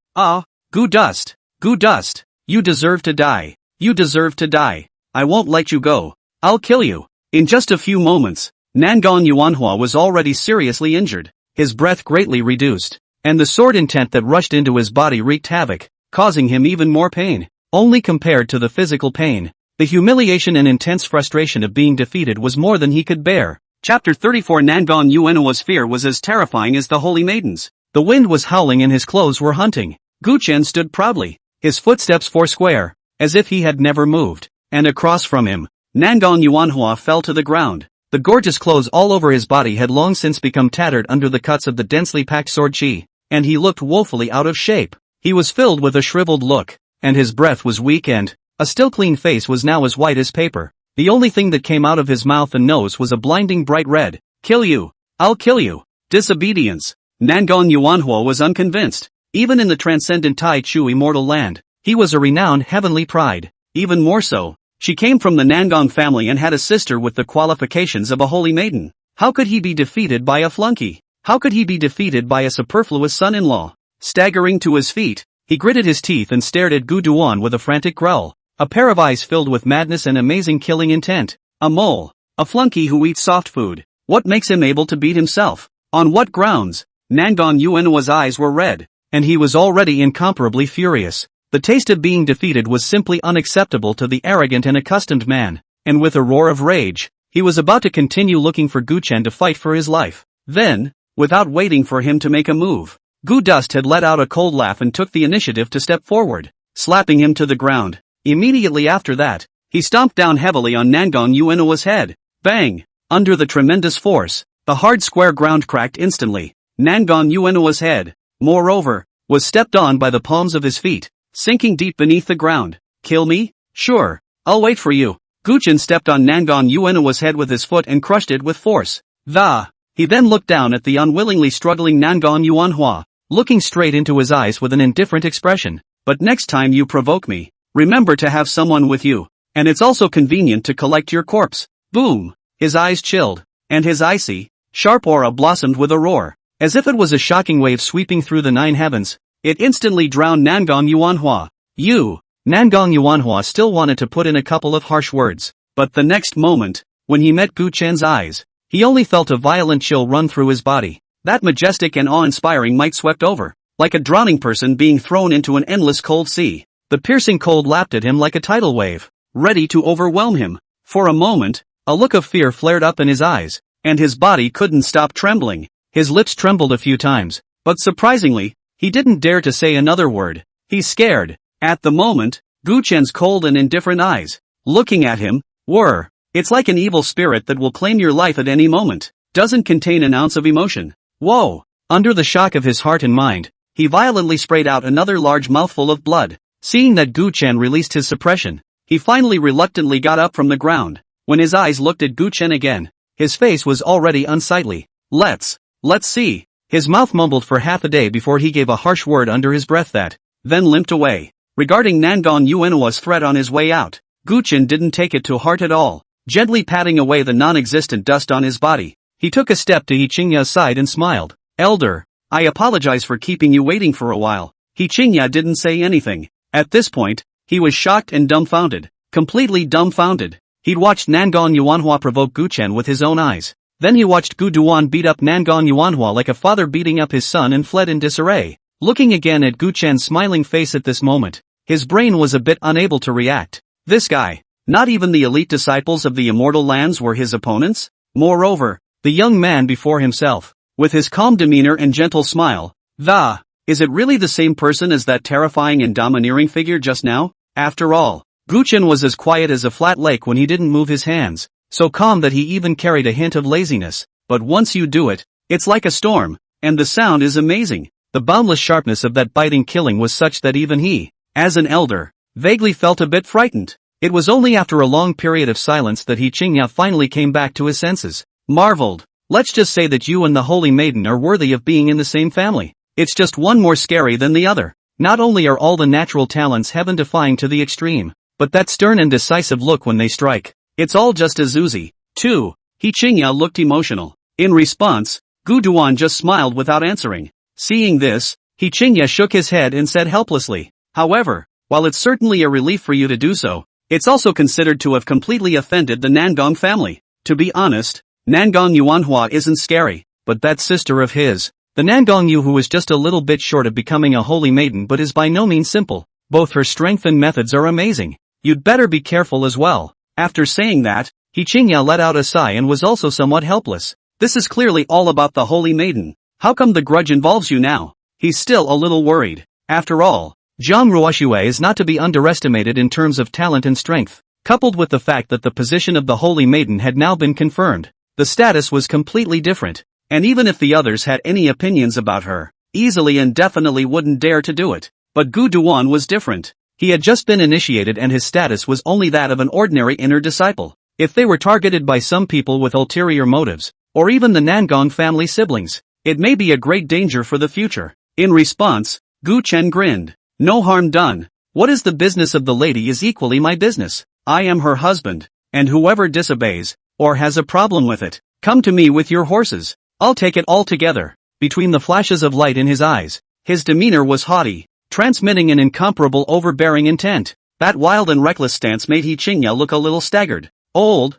Gu Dust! Gu Dust! You deserve to die. You deserve to die. I won't let you go. I'll kill you. In just a few moments, Nangon Yuanhua was already seriously injured, his breath greatly reduced, and the sword intent that rushed into his body wreaked havoc, causing him even more pain. Only compared to the physical pain, the humiliation and intense frustration of being defeated was more than he could bear. Chapter 34 Nangon Yuanhua's fear was as terrifying as the holy maidens. The wind was howling and his clothes were hunting. Gu Chen stood proudly, his footsteps foursquare, as if he had never moved, and across from him, Nangon Yuanhua fell to the ground. The gorgeous clothes all over his body had long since become tattered under the cuts of the densely packed sword chi, and he looked woefully out of shape. He was filled with a shriveled look, and his breath was weak and, a still clean face was now as white as paper. The only thing that came out of his mouth and nose was a blinding bright red. Kill you! I'll kill you! Disobedience! Nangon Yuanhua was unconvinced. Even in the transcendent Tai Chu immortal land, he was a renowned heavenly pride. Even more so, she came from the Nangon family and had a sister with the qualifications of a holy maiden. How could he be defeated by a flunky? How could he be defeated by a superfluous son-in-law? Staggering to his feet, he gritted his teeth and stared at Gu Duan with a frantic growl, a pair of eyes filled with madness and amazing killing intent. A mole, a flunky who eats soft food. What makes him able to beat himself? On what grounds? Nangon Yuanhua's eyes were red, and he was already incomparably furious. The taste of being defeated was simply unacceptable to the arrogant and accustomed man, and with a roar of rage, he was about to continue looking for Gu Chen to fight for his life. Then, without waiting for him to make a move, Gu Dust had let out a cold laugh and took the initiative to step forward, slapping him to the ground. Immediately after that, he stomped down heavily on Nangon Yuanhua's head. Bang! Under the tremendous force, the hard square ground cracked instantly. Nangon Yuanhua's head. Moreover, was stepped on by the palms of his feet, sinking deep beneath the ground. Kill me? Sure. I'll wait for you. Guchen stepped on Nangang Yuanhua's head with his foot and crushed it with force. He then looked down at the unwillingly struggling Nangang Yuanhua, looking straight into his eyes with an indifferent expression. But next time you provoke me, remember to have someone with you. And it's also convenient to collect your corpse. Boom! His eyes chilled, and his icy, sharp aura blossomed with a roar. As if it was a shocking wave sweeping through the 9 heavens, it instantly drowned Nangang Yuanhua. Nangang Yuanhua still wanted to put in a couple of harsh words, but the next moment, when he met Gu Chen's eyes, he only felt a violent chill run through his body. That majestic and awe-inspiring might swept over, like a drowning person being thrown into an endless cold sea. The piercing cold lapped at him like a tidal wave, ready to overwhelm him. For a moment, a look of fear flared up in his eyes, and his body couldn't stop trembling. His lips trembled a few times, but surprisingly, he didn't dare to say another word. He's scared. At the moment, Gu Chen's cold and indifferent eyes, looking at him, it's like an evil spirit that will claim your life at any moment. Doesn't contain an ounce of emotion. Whoa! Under the shock of his heart and mind, he violently sprayed out another large mouthful of blood. Seeing that Gu Chen released his suppression, he finally reluctantly got up from the ground. When his eyes looked at Gu Chen again, his face was already unsightly. Let's see. His mouth mumbled for half a day before he gave a harsh word under his breath that, then limped away. Regarding Nangang Yuanhua's threat on his way out, Gu Chen didn't take it to heart at all. Gently patting away the non-existent dust on his body, he took a step to He Qingya's side and smiled. Elder, I apologize for keeping you waiting for a while. He Qingya didn't say anything. At this point, he was shocked and dumbfounded. Completely dumbfounded. He'd watched Nangang Yuanhua provoke Gu Chen with his own eyes. Then he watched Gu Duan beat up Nangang Yuanhua like a father beating up his son and fled in disarray. Looking again at Gu Chen's smiling face at this moment, his brain was a bit unable to react. This guy, not even the elite disciples of the immortal lands were his opponents? Moreover, the young man before himself, with his calm demeanor and gentle smile, is it really the same person as that terrifying and domineering figure just now? After all, Gu Chen was as quiet as a flat lake when he didn't move his hands, so calm that he even carried a hint of laziness. But once you do it, it's like a storm, and the sound is amazing. The boundless sharpness of that biting killing was such that even he, as an elder, vaguely felt a bit frightened. It was only after a long period of silence that He Qingya finally came back to his senses. Marveled. Let's just say that you and the Holy Maiden are worthy of being in the same family. It's just one more scary than the other. Not only are all the natural talents heaven-defying to the extreme, but that stern and decisive look when they strike. It's all just as oozy, too. He Qingya looked emotional. In response, Gu Duan just smiled without answering. Seeing this, He Qingya shook his head and said helplessly, however, while it's certainly a relief for you to do so, it's also considered to have completely offended the Nangang family. To be honest, Nangang Yuanhua isn't scary, but that sister of his, the Nangang Yu, who is just a little bit short of becoming a holy maiden but is by no means simple. Both her strength and methods are amazing. You'd better be careful as well. After saying that, He Qingya let out a sigh and was also somewhat helpless. This is clearly all about the holy maiden. How come the grudge involves you now? He's still a little worried. After all, Zhang Ruoxue is not to be underestimated in terms of talent and strength. Coupled with the fact that the position of the holy maiden had now been confirmed, the status was completely different. And even if the others had any opinions about her, easily and definitely wouldn't dare to do it. But Gu Duan was different. He had just been initiated and his status was only that of an ordinary inner disciple. If they were targeted by some people with ulterior motives, or even the Nangang family siblings, it may be a great danger for the future. In response, Gu Chen grinned. No harm done. What is the business of the lady is equally my business. I am her husband, and whoever disobeys, or has a problem with it, come to me with your horses. I'll take it all together. Between the flashes of light in his eyes, his demeanor was haughty, transmitting an incomparable overbearing intent. That wild and reckless stance made He Qingya look a little staggered. Old,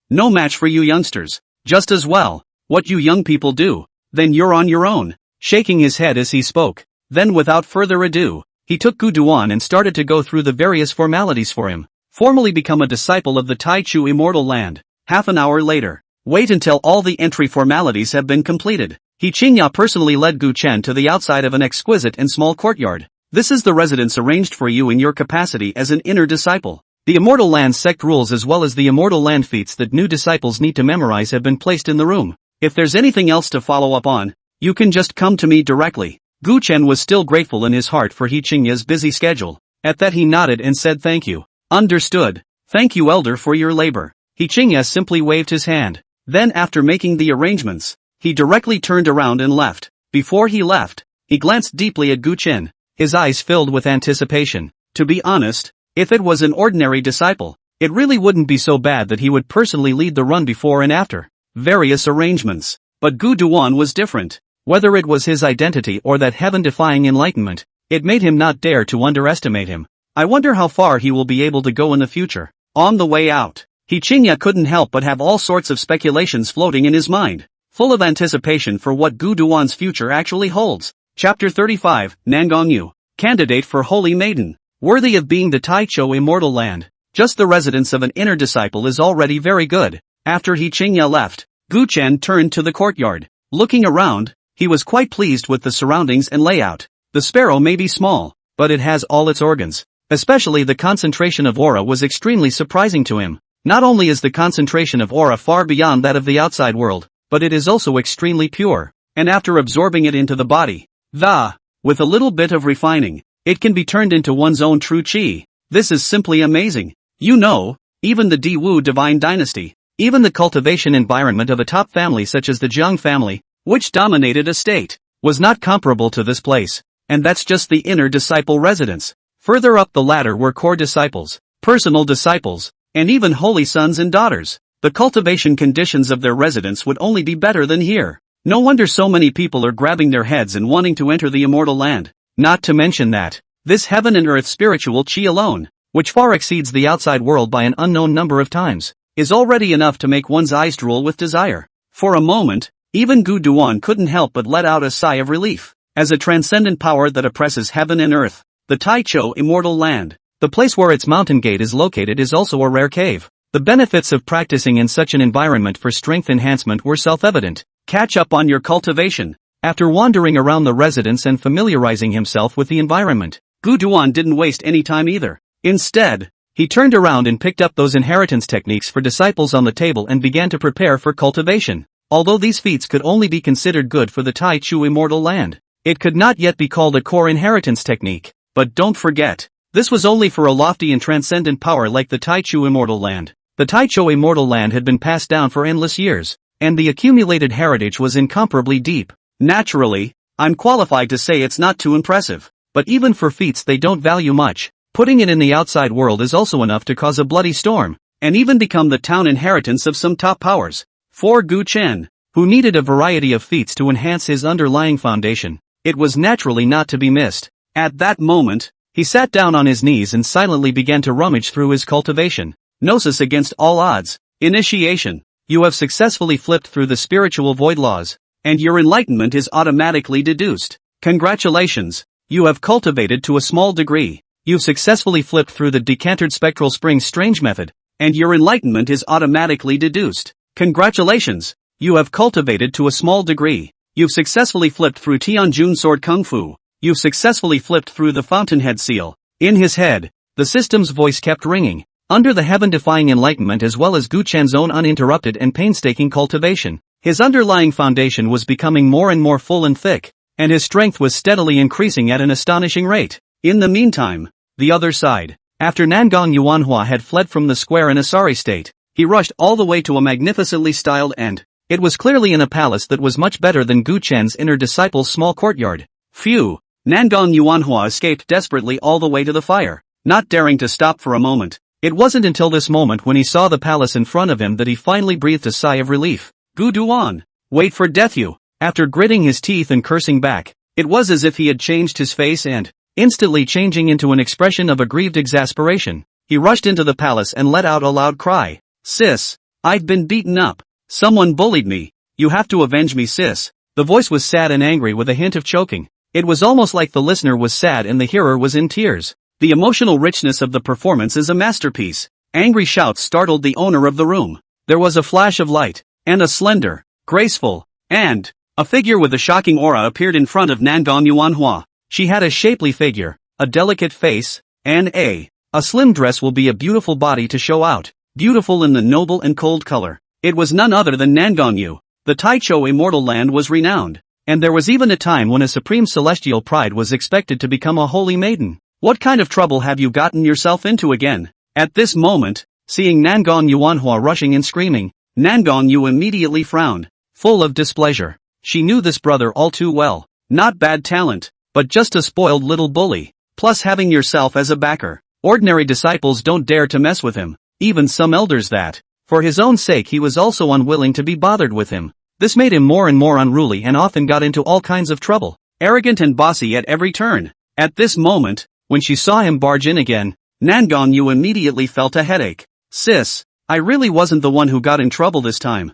no match for you youngsters. Just as well. What you young people do, then you're on your own. Shaking his head as he spoke. Then without further ado, he took Gu Duan and started to go through the various formalities for him. Formally become a disciple of the Taichu immortal land. Half an hour later. Wait until all the entry formalities have been completed. He Qingya personally led Gu Chen to the outside of an exquisite and small courtyard. This is the residence arranged for you in your capacity as an inner disciple. The immortal land sect rules as well as the immortal land feats that new disciples need to memorize have been placed in the room. If there's anything else to follow up on, you can just come to me directly. Gu Chen was still grateful in his heart for He Qingya's busy schedule. At that he nodded and said thank you. Understood. Thank you elder for your labor. He Qingya simply waved his hand. Then after making the arrangements, he directly turned around and left. Before he left, he glanced deeply at Gu Chen, his eyes filled with anticipation. To be honest, if it was an ordinary disciple, it really wouldn't be so bad that he would personally lead the run before and after various arrangements. But Gu Duan was different. Whether it was his identity or that heaven-defying enlightenment, it made him not dare to underestimate him. I wonder how far he will be able to go in the future. On the way out, He Qingya couldn't help but have all sorts of speculations floating in his mind, full of anticipation for what Gu Duan's future actually holds. Chapter 35, Nangongyu, candidate for Holy Maiden, worthy of being the Taichou Immortal Land. Just the residence of an inner disciple is already very good. After He Qingya left, Gu Chen turned to the courtyard. Looking around, he was quite pleased with the surroundings and layout. The sparrow may be small, but it has all its organs. Especially the concentration of aura was extremely surprising to him. Not only is the concentration of aura far beyond that of the outside world, but it is also extremely pure. And after absorbing it into the body, with a little bit of refining, it can be turned into one's own true qi. This is simply amazing. You know, even the Di Wu divine dynasty, even the cultivation environment of a top family such as the Jiang family, which dominated a state, was not comparable to this place. And that's just the inner disciple residence. Further up the ladder were core disciples, personal disciples, and even holy sons and daughters. The cultivation conditions of their residence would only be better than here. No wonder so many people are grabbing their heads and wanting to enter the immortal land. Not to mention that, this heaven and earth spiritual qi alone, which far exceeds the outside world by an unknown number of times, is already enough to make one's eyes drool with desire. For a moment, even Gu Duan couldn't help but let out a sigh of relief. As a transcendent power that oppresses heaven and earth, the Taichou Immortal Land, the place where its mountain gate is located, is also a rare cave. The benefits of practicing in such an environment for strength enhancement were self-evident. Catch up on your cultivation. After wandering around the residence and familiarizing himself with the environment, Gu Duan didn't waste any time either. Instead, he turned around and picked up those inheritance techniques for disciples on the table and began to prepare for cultivation. Although these feats could only be considered good for the Taichou Immortal Land, it could not yet be called a core inheritance technique. But don't forget, this was only for a lofty and transcendent power like the Taichou Immortal Land. The Taichou Immortal Land had been passed down for endless years, and the accumulated heritage was incomparably deep. Naturally, I'm qualified to say it's not too impressive, but even for feats they don't value much. Putting it in the outside world is also enough to cause a bloody storm, and even become the town inheritance of some top powers. For Gu Chen, who needed a variety of feats to enhance his underlying foundation, it was naturally not to be missed. At that moment, he sat down on his knees and silently began to rummage through his cultivation. Gnosis against all odds. Initiation. You have successfully flipped through the spiritual void laws, and your enlightenment is automatically deduced. Congratulations. You have cultivated to a small degree. You've successfully flipped through the decantered spectral spring strange method, and your enlightenment is automatically deduced. Congratulations. You have cultivated to a small degree. You've successfully flipped through Tianjun sword kung fu. You've successfully flipped through the fountainhead seal. In his head, the system's voice kept ringing. Under the heaven-defying enlightenment as well as Gu Chen's own uninterrupted and painstaking cultivation, his underlying foundation was becoming more and more full and thick, and his strength was steadily increasing at an astonishing rate. In the meantime, the other side, after Nangong Yuanhua had fled from the square in a sorry state, he rushed all the way to a magnificently styled end. It was clearly in a palace that was much better than Gu Chen's inner disciple's small courtyard. Phew! Nangong Yuanhua escaped desperately all the way to the fire, not daring to stop for a moment. It wasn't until this moment when he saw the palace in front of him that he finally breathed a sigh of relief. Gu Duan! Wait for death you! After gritting his teeth and cursing back, it was as if he had changed his face and, instantly changing into an expression of aggrieved exasperation, he rushed into the palace and let out a loud cry. Sis! I've been beaten up. Someone bullied me. You have to avenge me, sis. The voice was sad and angry with a hint of choking. It was almost like the listener was sad and the hearer was in tears. The emotional richness of the performance is a masterpiece. Angry shouts startled the owner of the room. There was a flash of light, and a slender, graceful, and a figure with a shocking aura appeared in front of Nangong Yuanhua. She had a shapely figure, a delicate face, and a slim dress will be a beautiful body to show out, beautiful in the noble and cold color. It was none other than Nangong Yu. The Taichou Immortal Land was renowned, And there was even a time when a supreme celestial pride was expected to become a holy maiden. What kind of trouble have you gotten yourself into again? At this moment, seeing Nangon Yuanhua rushing and screaming, Nangon Yu immediately frowned, full of displeasure. She knew this brother all too well. Not bad talent, but just a spoiled little bully. Plus having yourself as a backer. Ordinary disciples don't dare to mess with him, even some elders that. For his own sake he was also unwilling to be bothered with him. This made him more and more unruly and often got into all kinds of trouble. Arrogant and bossy at every turn. At this moment, when she saw him barge in again, Nangon Yu immediately felt a headache. Sis, I really wasn't the one who got in trouble this time.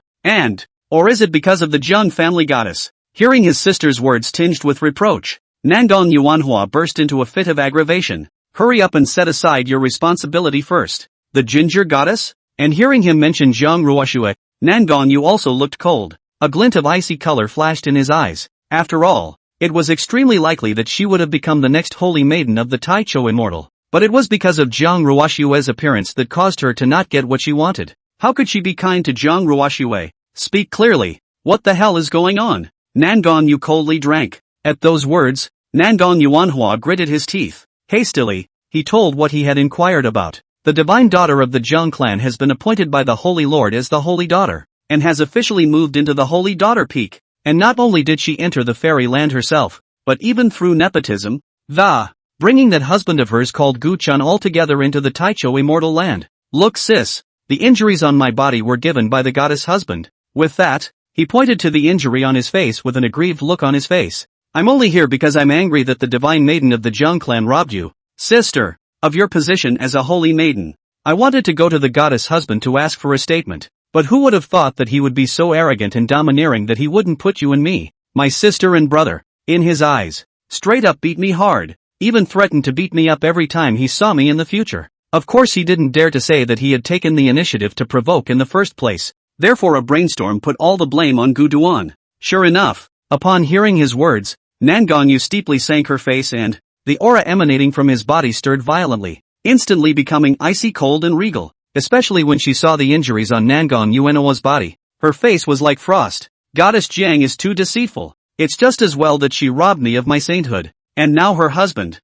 Or is it because of the Jiang family goddess? Hearing his sister's words tinged with reproach, Nangon Yuanhua burst into a fit of aggravation. Hurry up and set aside your responsibility first. The ginger goddess? And hearing him mention Zhang Ruoxue, Nangon Yu also looked cold. A glint of icy color flashed in his eyes. After all, it was extremely likely that she would have become the next holy maiden of the Taichou immortal. But it was because of Zhang Ruoxue's appearance that caused her to not get what she wanted. How could she be kind to Zhang Ruoxue? Speak clearly. What the hell is going on? Nangon Yu coldly drank. At those words, Nangon Yuanhua gritted his teeth. Hastily, he told what he had inquired about. The divine daughter of the Zhang clan has been appointed by the Holy Lord as the Holy Daughter, and has officially moved into the Holy Daughter Peak. And not only did she enter the fairy land herself, but even through nepotism, bringing that husband of hers called Gu-chan altogether into the Taichou immortal land. Look sis, the injuries on my body were given by the goddess husband. With that, he pointed to the injury on his face with an aggrieved look on his face. I'm only here because I'm angry that the divine maiden of the Zhang clan robbed you, sister, of your position as a holy maiden. I wanted to go to the goddess husband to ask for a statement, but who would have thought that he would be so arrogant and domineering that he wouldn't put you and me, my sister and brother, in his eyes. Straight up beat me hard, even threatened to beat me up every time he saw me in the future. Of course he didn't dare to say that he had taken the initiative to provoke in the first place. Therefore a brainstorm put all the blame on Gu Duan. Sure enough, upon hearing his words, Nangon Yu steeply sank her face and the aura emanating from his body stirred violently, instantly becoming icy cold and regal, especially when she saw the injuries on Nangon Yuanhua's body. Her face was like frost. Goddess Jiang is too deceitful. It's just as well that she robbed me of my sainthood. And now her husband,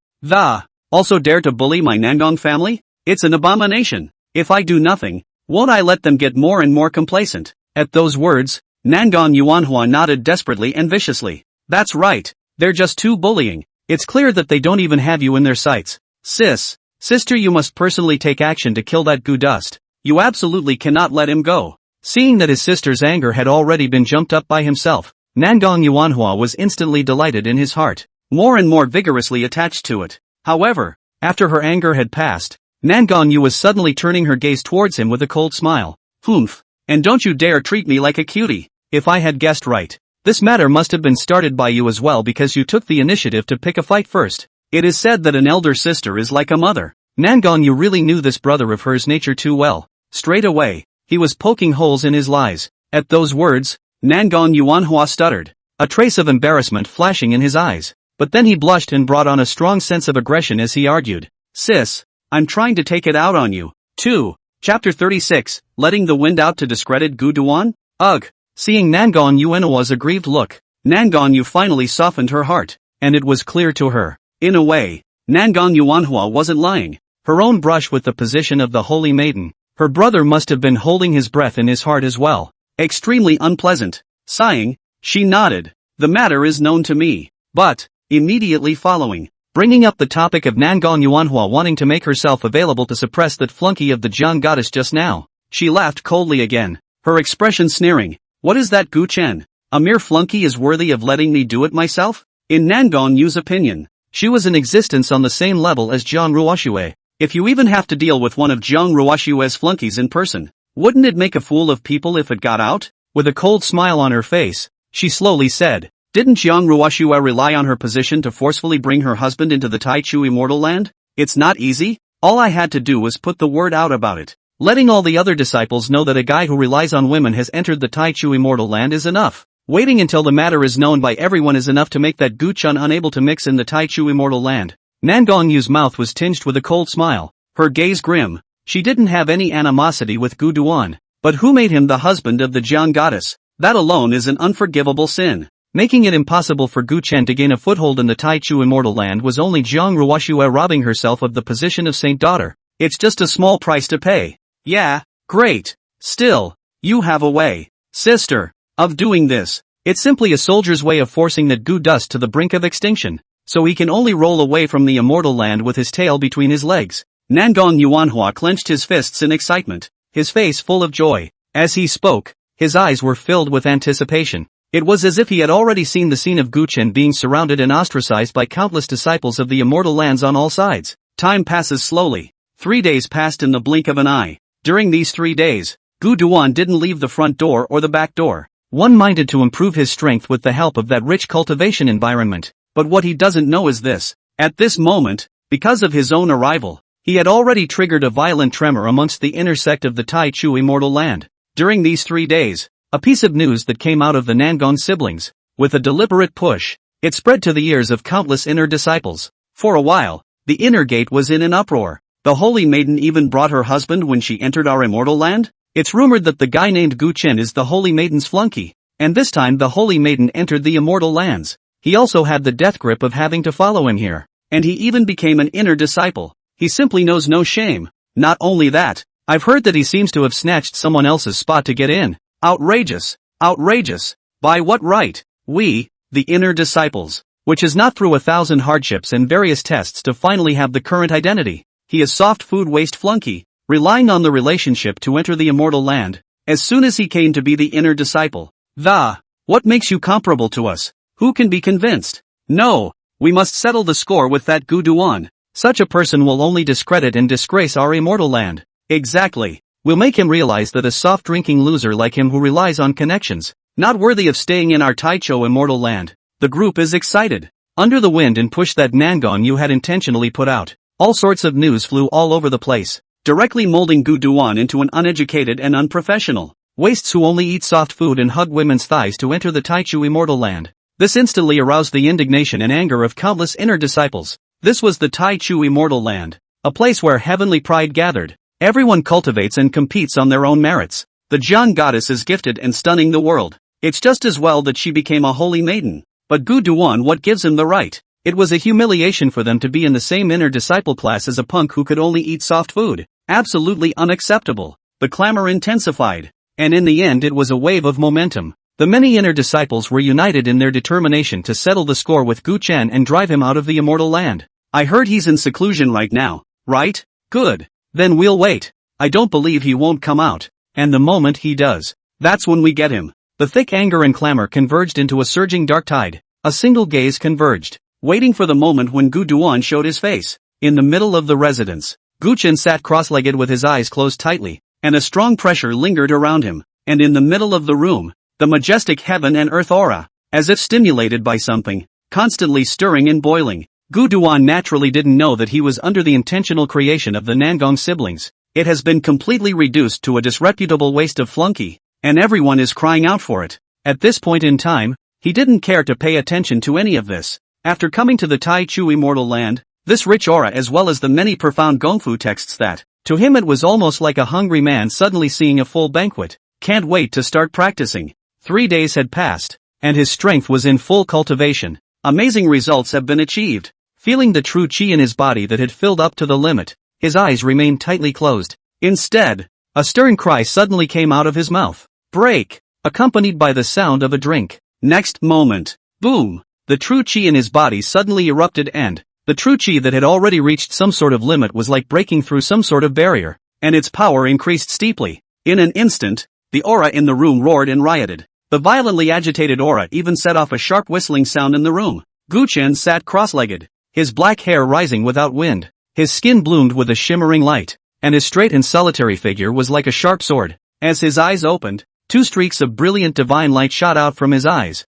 also dare to bully my Nangon family? It's an abomination. If I do nothing, won't I let them get more and more complacent? At those words, Nangon Yuanhua nodded desperately and viciously. That's right, they're just too bullying. It's clear that they don't even have you in their sights. Sister, you must personally take action to kill that Gu dust. You absolutely cannot let him go. Seeing that his sister's anger had already been jumped up by himself, Nangon Yuanhua was instantly delighted in his heart, more and more vigorously attached to it. However, after her anger had passed, Nangon Yu was suddenly turning her gaze towards him with a cold smile. Humph, and don't you dare treat me like a cutie. If I had guessed right, this matter must have been started by you as well because you took the initiative to pick a fight first. It is said that an elder sister is like a mother. Nangon Yu really knew this brother of hers nature too well. Straight away, he was poking holes in his lies. At those words, Nangon Yuanhua stuttered, a trace of embarrassment flashing in his eyes. But then he blushed and brought on a strong sense of aggression as he argued. Sis, I'm trying to take it out on you. 2. Chapter 36, Letting the Wind Out to Discredit Gu Duan? Ugh. Seeing Nangon Yuanhua's aggrieved look, Nangon Yu finally softened her heart, and it was clear to her. In a way, Nangon Yuanhua wasn't lying. Her own brush with the position of the holy maiden. Her brother must have been holding his breath in his heart as well. Extremely unpleasant. Sighing, she nodded. The matter is known to me. But, immediately following, bringing up the topic of Nangon Yuanhua wanting to make herself available to suppress that flunky of the Jiang goddess just now, she laughed coldly again, her expression sneering. What is that Gu Chen? A mere flunky is worthy of letting me do it myself? In Nangon Yu's opinion, she was in existence on the same level as Zhang Ruoxue. If you even have to deal with one of Zhang Ruoxue's flunkies in person, wouldn't it make a fool of people if it got out? With a cold smile on her face, she slowly said, didn't Zhang Ruoxue rely on her position to forcefully bring her husband into the Taichou immortal land? It's not easy. All I had to do was put the word out about it. Letting all the other disciples know that a guy who relies on women has entered the Taichou immortal land is enough. Waiting until the matter is known by everyone is enough to make that Gu-chan unable to mix in the Taichou immortal land. Nangon Yu's mouth was tinged with a cold smile, her gaze grim. She didn't have any animosity with Gu Duan, but who made him the husband of the Jiang goddess? That alone is an unforgivable sin. making it impossible for Gu Chen to gain a foothold in the Taichu immortal land. Was only Jiang Ruoxue robbing herself of the position of saint daughter. It's just a small price to pay. Yeah, great. Still, you have a way, sister, of doing this. It's simply a soldier's way of forcing that Gu dust to the brink of extinction, so he can only roll away from the immortal land with his tail between his legs. Nangong Yuanhua clenched his fists in excitement, his face full of joy. As he spoke, his eyes were filled with anticipation. It was as if he had already seen the scene of Gu Chen being surrounded and ostracized by countless disciples of the immortal lands on all sides. Time passes slowly. 3 days passed in the blink of an eye. During these 3 days, Gu Duan didn't leave the front door or the back door. One-minded to improve his strength with the help of that rich cultivation environment. But what he doesn't know is this. At this moment, because of his own arrival, he had already triggered a violent tremor amongst the inner sect of the Tai Chu immortal land. During these 3 days, a piece of news that came out of the Nangong siblings, with a deliberate push, it spread to the ears of countless inner disciples. For a while, the inner gate was in an uproar. The holy maiden even brought her husband when she entered our immortal land? It's rumored that the guy named Gu Chen is the holy maiden's flunky, and this time the holy maiden entered the immortal lands. He also had the death grip of having to follow him here, and he even became an inner disciple. He simply knows no shame. Not only that, I've heard that he seems to have snatched someone else's spot to get in. Outrageous! Outrageous! By what right? We, the inner disciples, which is not through 1,000 hardships and various tests to finally have the current identity. He is soft food waste flunky, relying on the relationship to enter the immortal land, as soon as he came to be the inner disciple. What makes you comparable to us? Who can be convinced? No, we must settle the score with that Gu Duan. Such a person will only discredit and disgrace our immortal land. Exactly. We'll make him realize that a soft-drinking loser like him who relies on connections, not worthy of staying in our Taicho immortal land. The group is excited. Under the wind and push that Nangong you had intentionally put out. All sorts of news flew all over the place, directly molding Gu Duan into an uneducated and unprofessional wastes who only eat soft food and hug women's thighs to enter the Taichu immortal land. This instantly aroused the indignation and anger of countless inner disciples. This was the Taichu immortal land, a place where heavenly pride gathered. Everyone cultivates and competes on their own merits. The Jiang goddess is gifted and stunning the world. It's just as well that she became a holy maiden. But Gu Duan, what gives him the right? It was a humiliation for them to be in the same inner disciple class as a punk who could only eat soft food. Absolutely unacceptable. The clamor intensified. And in the end it was a wave of momentum. The many inner disciples were united in their determination to settle the score with Gu Chen and drive him out of the immortal land. I heard he's in seclusion right now, right? Good. Then we'll wait. I don't believe he won't come out. And the moment he does, that's when we get him. The thick anger and clamor converged into a surging dark tide. A single gaze converged, waiting for the moment when Gu Duan showed his face. In the middle of the residence, Gu Chen sat cross-legged with his eyes closed tightly, and a strong pressure lingered around him. And in the middle of the room, the majestic heaven and earth aura, as if stimulated by something, constantly stirring and boiling. Gu Duan naturally didn't know that he was under the intentional creation of the Nangong siblings. It has been completely reduced to a disreputable waste of flunky, and everyone is crying out for it. At this point in time, he didn't care to pay attention to any of this. After coming to the Tai Chu immortal land, this rich aura as well as the many profound Gongfu texts that, to him it was almost like a hungry man suddenly seeing a full banquet. Can't wait to start practicing. 3 days had passed, and his strength was in full cultivation. Amazing results have been achieved. Feeling the true chi in his body that had filled up to the limit, his eyes remained tightly closed. Instead, a stern cry suddenly came out of his mouth. Break! Accompanied by the sound of a drink. Next moment, boom! The true chi in his body suddenly erupted and, the true chi that had already reached some sort of limit was like breaking through some sort of barrier, and its power increased steeply. In an instant, the aura in the room roared and rioted. The violently agitated aura even set off a sharp whistling sound in the room. Gu Chen sat cross-legged, his black hair rising without wind. His skin bloomed with a shimmering light, and his straight and solitary figure was like a sharp sword. As his eyes opened, 2 streaks of brilliant divine light shot out from his eyes.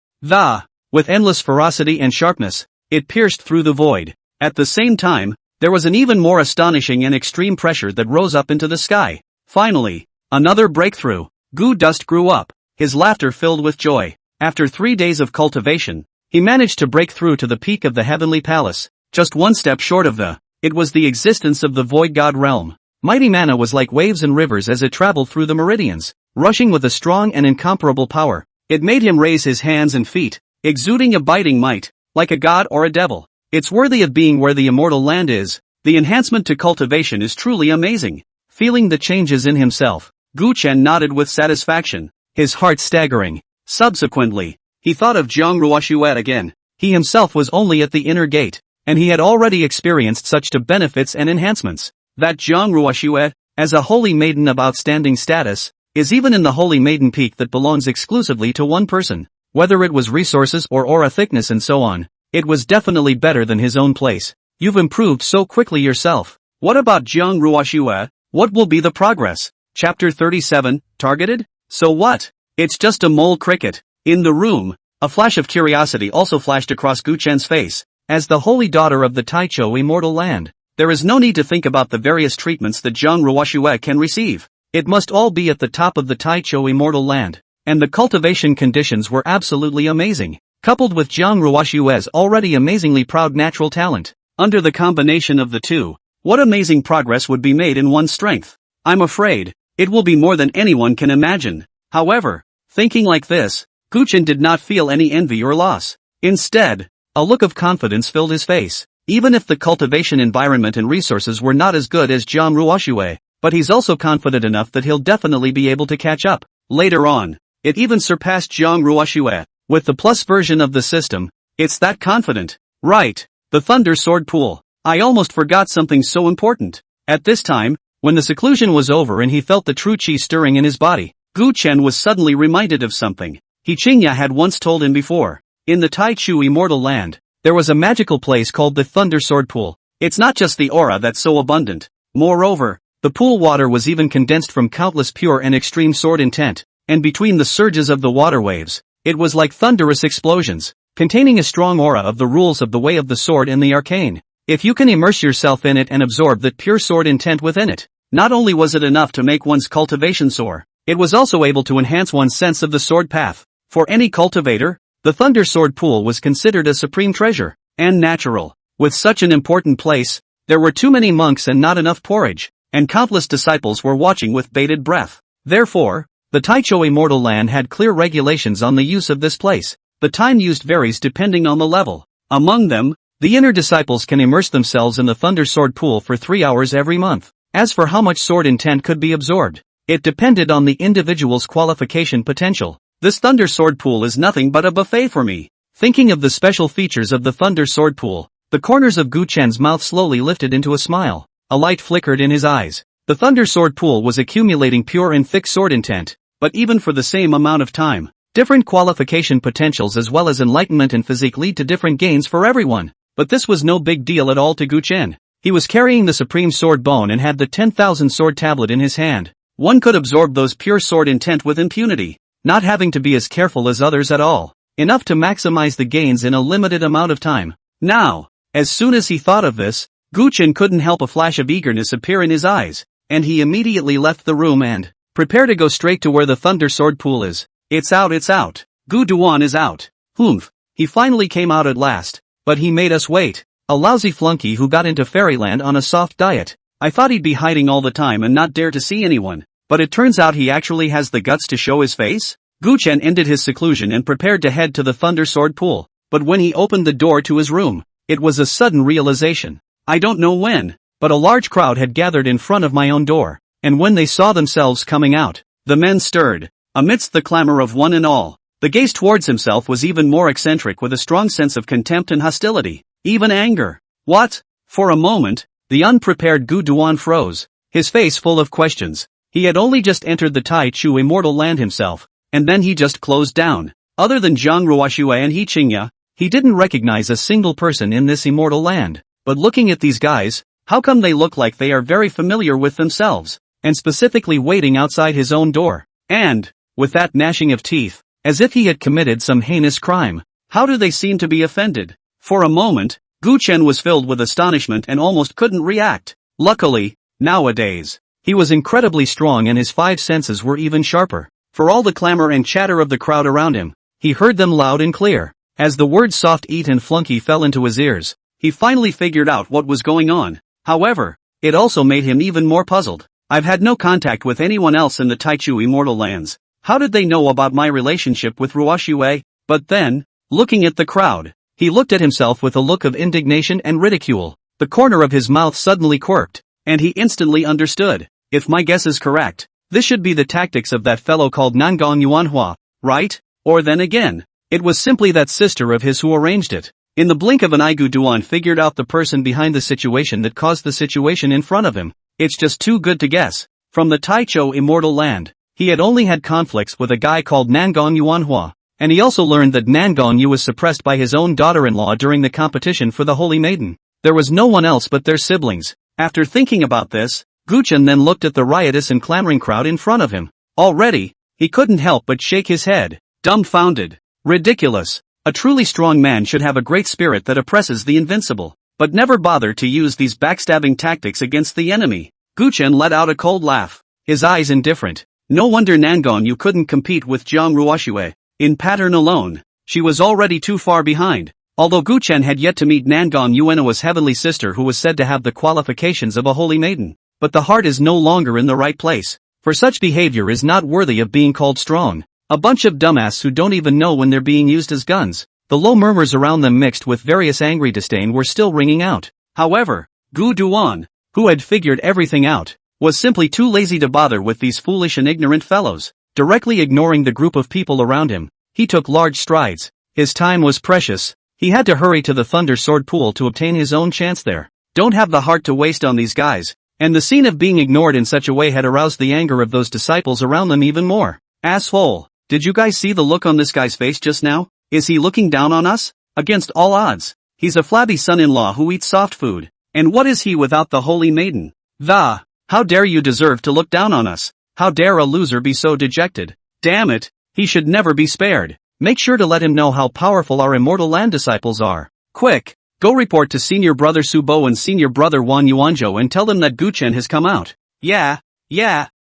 With endless ferocity and sharpness, it pierced through the void. At the same time, there was an even more astonishing and extreme pressure that rose up into the sky. Finally, another breakthrough. Gu Dust grew up, his laughter filled with joy. After 3 days of cultivation, he managed to break through to the peak of the heavenly palace, just one step short of it was the existence of the void god realm. Mighty mana was like waves and rivers as it traveled through the meridians, rushing with a strong and incomparable power. It made him raise his hands and feet, exuding a biting might, like a god or a devil. It's worthy of being where the immortal land is. The enhancement to cultivation is truly amazing. Feeling the changes in himself, Gu Chen nodded with satisfaction, his heart staggering. Subsequently, he thought of Jiang Ruoshuet again. He himself was only at the inner gate, and he had already experienced such benefits and enhancements. That Jiang Ruoshuet, as a holy maiden of outstanding status, is even in the holy maiden peak that belongs exclusively to one person. Whether it was resources or aura thickness and so on, it was definitely better than his own place. You've improved so quickly yourself. What about Jiang Ruoshuet? What will be the progress? Chapter 37, Targeted? So what? It's just a mole cricket. In the room, a flash of curiosity also flashed across Gu Chen's face. As the holy daughter of the Taichou immortal land, there is no need to think about the various treatments that Jiang Ruoshuet can receive. It must all be at the top of the Taichou immortal land. And the cultivation conditions were absolutely amazing, coupled with Jiang Ruoshuet's already amazingly proud natural talent. Under the combination of the two, what amazing progress would be made in one's strength? I'm afraid, it will be more than anyone can imagine. However, thinking like this, Gu Chen did not feel any envy or loss. Instead, a look of confidence filled his face. Even if the cultivation environment and resources were not as good as Jiang Ruoshuet, but he's also confident enough that he'll definitely be able to catch up. Later on, it even surpassed Jiang Ruoshuet. With the plus version of the system, it's that confident. Right, the Thunder Sword Pool. I almost forgot something so important. At this time, when the seclusion was over and he felt the true qi stirring in his body, Gu Chen was suddenly reminded of something he Qingya had once told him before. In the Taichou immortal land, there was a magical place called the Thunder Sword Pool. It's not just the aura that's so abundant. Moreover, the pool water was even condensed from countless pure and extreme sword intent, and between the surges of the water waves, it was like thunderous explosions, containing a strong aura of the rules of the way of the sword and the arcane. If you can immerse yourself in it and absorb that pure sword intent within it, not only was it enough to make one's cultivation soar, it was also able to enhance one's sense of the sword path. For any cultivator, the Thunder Sword Pool was considered a supreme treasure, and natural. With such an important place, there were too many monks and not enough porridge, and countless disciples were watching with bated breath. Therefore, the Taichou immortal land had clear regulations on the use of this place. The time used varies depending on the level. Among them, the inner disciples can immerse themselves in the Thunder Sword Pool for 3 hours every month. As for how much sword intent could be absorbed, it depended on the individual's qualification potential. This Thunder Sword Pool is nothing but a buffet for me. Thinking of the special features of the Thunder Sword Pool, the corners of Gu Chen's mouth slowly lifted into a smile. A light flickered in his eyes. The Thunder Sword Pool was accumulating pure and thick sword intent, but even for the same amount of time, different qualification potentials as well as enlightenment and physique lead to different gains for everyone. But this was no big deal at all to Gu Chen. He was carrying the Supreme Sword Bone and had the 10,000 sword tablet in his hand. One could absorb those pure sword intent with impunity, not having to be as careful as others at all. Enough to maximize the gains in a limited amount of time. Now, as soon as he thought of this, Gu Chen couldn't help a flash of eagerness appear in his eyes, and he immediately left the room and prepared to go straight to where the Thunder Sword Pool is. It's out. Gu Duan is out. Humph. He finally came out at last, but he made us wait. A lousy flunky who got into Fairyland on a soft diet. I thought he'd be hiding all the time and not dare to see anyone, but it turns out he actually has the guts to show his face? Gu Chen ended his seclusion and prepared to head to the Thunder Sword Pool, but when he opened the door to his room, it was a sudden realization. I don't know when, but a large crowd had gathered in front of my own door, and when they saw themselves coming out, the men stirred. Amidst the clamor of one and all, the gaze towards himself was even more eccentric with a strong sense of contempt and hostility, even anger. What? For a moment, the unprepared Gu Duan froze, his face full of questions. He had only just entered the Taichou immortal land himself, and then he just closed down. Other than Jiang Ruoshuet and He Qingya, he didn't recognize a single person in this immortal land. But looking at these guys, how come they look like they are very familiar with themselves, and specifically waiting outside his own door? And, with that gnashing of teeth, as if he had committed some heinous crime, how do they seem to be offended? For a moment, Gu Chen was filled with astonishment and almost couldn't react. Luckily, nowadays, he was incredibly strong and his 5 senses were even sharper. For all the clamor and chatter of the crowd around him, he heard them loud and clear. As the words soft eat and flunky fell into his ears, he finally figured out what was going on. However, it also made him even more puzzled. I've had no contact with anyone else in the Taichou immortal lands. How did they know about my relationship with Ruoshuet? But then, looking at the crowd. He looked at himself with a look of indignation and ridicule. The corner of his mouth suddenly quirked, and he instantly understood. If my guess is correct, this should be the tactics of that fellow called Nangang Yuanhua, right? Or then again, it was simply that sister of his who arranged it. In the blink of an eye, Gu Duan figured out the person behind the situation that caused the situation in front of him. It's just too good to guess. From the Taichou immortal land, he had only had conflicts with a guy called Nangang Yuanhua, and he also learned that Nangang Yu was suppressed by his own daughter-in-law during the competition for the Holy Maiden. There was no one else but their siblings. After thinking about this, Guchen then looked at the riotous and clamoring crowd in front of him. Already, he couldn't help but shake his head. Dumbfounded. Ridiculous. A truly strong man should have a great spirit that oppresses the invincible, but never bother to use these backstabbing tactics against the enemy. Guchen let out a cold laugh, his eyes indifferent. No wonder Nangang Yu couldn't compete with Jiang Ruoxue. In pattern alone, she was already too far behind. Although Guchen had yet to meet Nangang Yuanoa's heavenly sister, who was said to have the qualifications of a holy maiden. But the heart is no longer in the right place, for such behavior is not worthy of being called strong. A bunch of dumbass who don't even know when they're being used as guns. The low murmurs around them, mixed with various angry disdain, were still ringing out. However, Gu Duan, who had figured everything out, was simply too lazy to bother with these foolish and ignorant fellows. Directly ignoring the group of people around him, he took large strides. His time was precious. He had to hurry to the Thunder Sword Pool to obtain his own chance there. Don't have the heart to waste on these guys. And the scene of being ignored in such a way had aroused the anger of those disciples around them even more. Asshole, did you guys see the look on this guy's face just now? Is he looking down on us? Against all odds, he's a flabby son-in-law who eats soft food. And what is he without the Holy Maiden? How dare you deserve to look down on us? How dare a loser be so dejected? Damn it, he should never be spared. Make sure to let him know how powerful our immortal land disciples are. Quick, go report to Senior Brother Subo and Senior Brother Wan Yuanzhou and tell them that Guchen has come out. Yeah.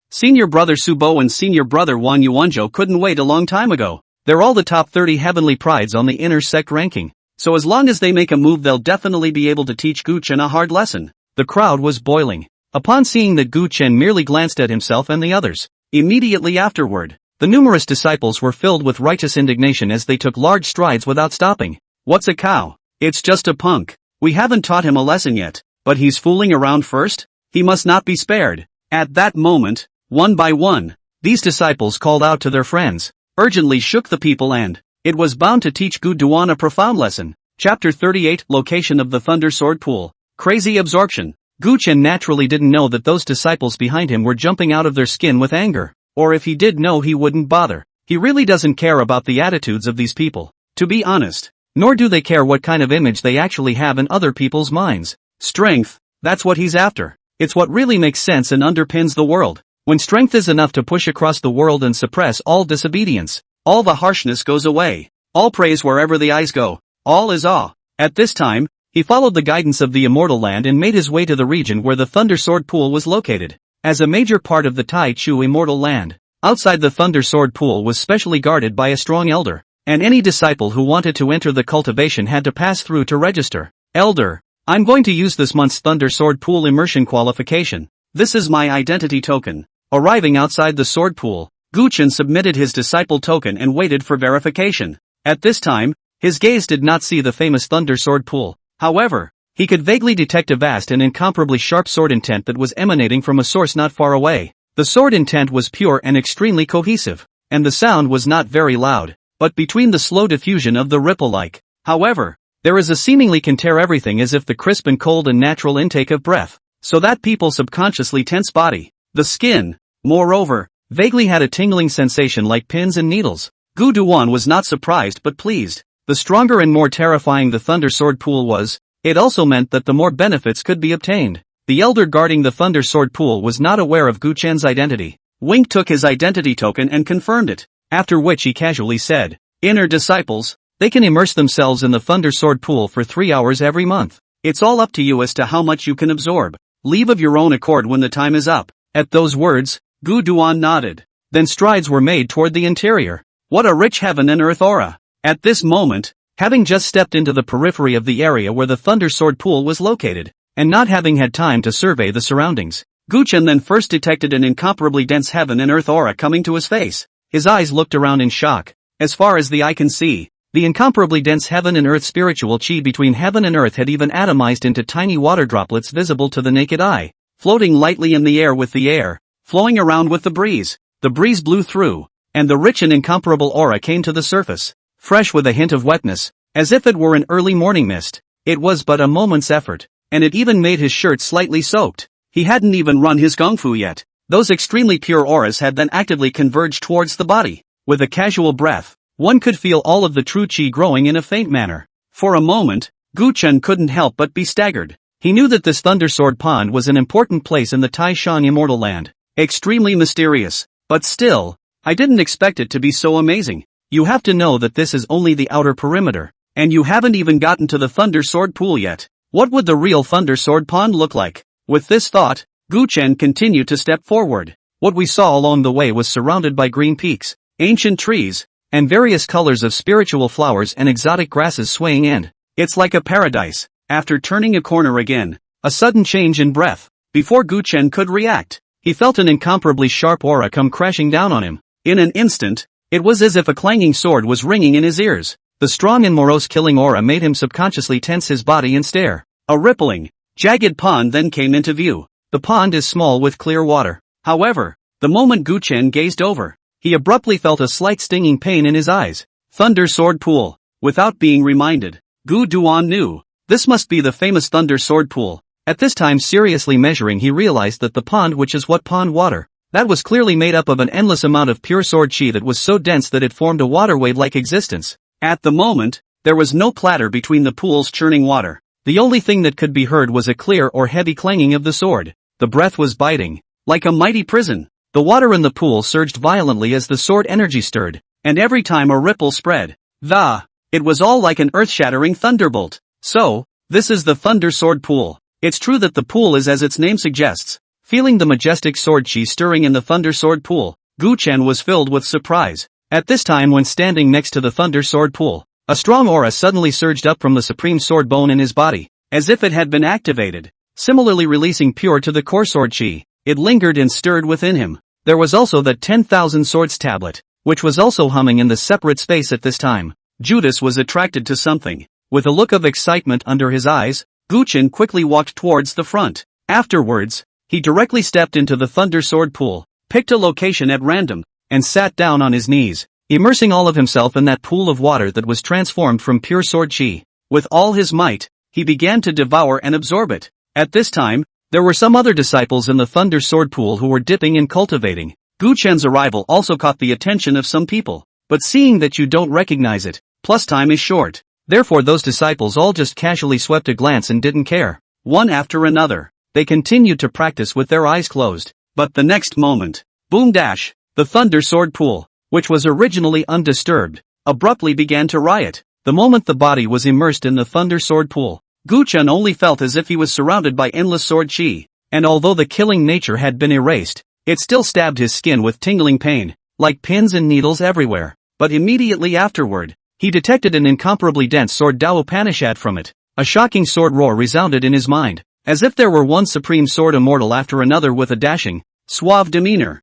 Senior Brother Subo and Senior Brother Wan Yuanzhou couldn't wait a long time ago. They're all the top 30 heavenly prides on the inner sect ranking. So as long as they make a move, they'll definitely be able to teach Guchen a hard lesson. The crowd was boiling. Upon seeing that Guchen merely glanced at himself and the others. Immediately afterward, the numerous disciples were filled with righteous indignation as they took large strides without stopping. What's a cow? It's just a punk. We haven't taught him a lesson yet, but he's fooling around first? He must not be spared. At that moment, one by one, these disciples called out to their friends, urgently shook the people, and it was bound to teach Gu Duan a profound lesson. Chapter 38, Location of the Thunder Sword Pool. Crazy absorption. Guchen naturally didn't know that those disciples behind him were jumping out of their skin with anger. Or if he did know, he wouldn't bother. He really doesn't care about the attitudes of these people, to be honest. Nor do they care what kind of image they actually have in other people's minds. Strength, that's what he's after. It's what really makes sense and underpins the world. When strength is enough to push across the world and suppress all disobedience, all the harshness goes away. All praise wherever the eyes go. All is awe. At this time, he followed the guidance of the immortal land and made his way to the region where the Thunder Sword Pool was located. As a major part of the Tai Chu immortal land, outside the Thunder Sword Pool was specially guarded by a strong elder, and any disciple who wanted to enter the cultivation had to pass through to register. Elder, I'm going to use this month's Thunder Sword Pool immersion qualification. This is my identity token. Arriving outside the sword pool, Guchen submitted his disciple token and waited for verification. At this time, his gaze did not see the famous Thunder Sword Pool. However, he could vaguely detect a vast and incomparably sharp sword intent that was emanating from a source not far away. The sword intent was pure and extremely cohesive, and the sound was not very loud, but between the slow diffusion of the ripple-like. However, there is a seemingly can tear everything as if the crisp and cold and natural intake of breath, so that people subconsciously tense body. The skin, moreover, vaguely had a tingling sensation like pins and needles. Gu Duan was not surprised but pleased. The stronger and more terrifying the Thunder Sword Pool was, it also meant that the more benefits could be obtained. The elder guarding the Thunder Sword Pool was not aware of Guchen's identity. Wink took his identity token and confirmed it, after which he casually said, "Inner disciples, they can immerse themselves in the Thunder Sword Pool for 3 hours every month. It's all up to you as to how much you can absorb. Leave of your own accord when the time is up." At those words, Gu Duan nodded. Then strides were made toward the interior. What a rich heaven and earth aura! At this moment, having just stepped into the periphery of the area where the Thunder Sword Pool was located, and not having had time to survey the surroundings, Guchen then first detected an incomparably dense heaven and earth aura coming to his face. His eyes looked around in shock. As far as the eye can see, The incomparably dense heaven and earth spiritual chi between heaven and earth had even atomized into tiny water droplets visible to the naked eye, floating lightly in the air with the air, flowing around with the breeze. The breeze blew through, and the rich and incomparable aura came to the surface, fresh with a hint of wetness, as if it were an early morning mist. It was but a moment's effort, and it even made his shirt slightly soaked. He hadn't even run his kung fu yet. Those extremely pure auras had then actively converged towards the body. With a casual breath, one could feel all of the true chi growing in a faint manner. For a moment, Gu Chen couldn't help but be staggered. He knew that this Thundersword Pond was an important place in the Tai Shan Immortal Land. Extremely mysterious. But still, I didn't expect it to be so amazing. You have to know that this is only the outer perimeter, and you haven't even gotten to the Thunder Sword Pool yet. What would the real Thunder Sword Pond look like? With this thought, Gu Chen continued to step forward. What we saw along the way was surrounded by green peaks, ancient trees, and various colors of spiritual flowers and exotic grasses swaying in. It's like a paradise. After turning a corner again, a sudden change in breath. Before Gu Chen could react, he felt an incomparably sharp aura come crashing down on him. In an instant, it was as if a clanging sword was ringing in his ears. The strong and morose killing aura made him subconsciously tense his body and stare. A rippling, jagged pond then came into view. The pond is small with clear water. However, the moment Gu Chen gazed over, he abruptly felt a slight stinging pain in his eyes. Thunder Sword Pool. Without being reminded, Gu Duan knew. This must be the famous Thunder Sword Pool. At this time seriously measuring, he realized that the pond, which is what pond water, that was clearly made up of an endless amount of pure sword chi that was so dense that it formed a water wave-like existence. At the moment, there was no clatter between the pool's churning water. The only thing that could be heard was a clear or heavy clanging of the sword. The breath was biting, like a mighty prison. The water in the pool surged violently as the sword energy stirred, and every time a ripple spread. It was all like an earth-shattering thunderbolt. So, this is the Thunder Sword Pool. It's true that the pool is as its name suggests. Feeling the majestic sword chi stirring in the Thunder Sword Pool, Gu Chen was filled with surprise. At this time, when standing next to the Thunder Sword Pool, a strong aura suddenly surged up from the supreme sword bone in his body, as if it had been activated, similarly releasing pure to the core sword chi. It lingered and stirred within him. There was also that 10,000 swords tablet, which was also humming in the separate space at this time. Judas was attracted to something. With a look of excitement under his eyes, Gu Chen quickly walked towards the front. Afterwards, he directly stepped into the Thunder Sword Pool, picked a location at random, and sat down on his knees, immersing all of himself in that pool of water that was transformed from pure sword chi. With all his might, he began to devour and absorb it. At this time, there were some other disciples in the Thunder Sword Pool who were dipping and cultivating. Gu Chen's arrival also caught the attention of some people, but seeing that you don't recognize it, plus time is short. Therefore those disciples all just casually swept a glance and didn't care. One after another, they continued to practice with their eyes closed. But the next moment, boom dash, the Thunder Sword Pool, which was originally undisturbed, abruptly began to riot. The moment the body was immersed in the Thunder Sword Pool, Gu Chen only felt as if he was surrounded by endless sword chi, and although the killing nature had been erased, it still stabbed his skin with tingling pain, like pins and needles everywhere. But immediately afterward, he detected an incomparably dense sword Dao Upanishad from it. A shocking sword roar resounded in his mind, as if there were one supreme sword immortal after another with a dashing, suave demeanor.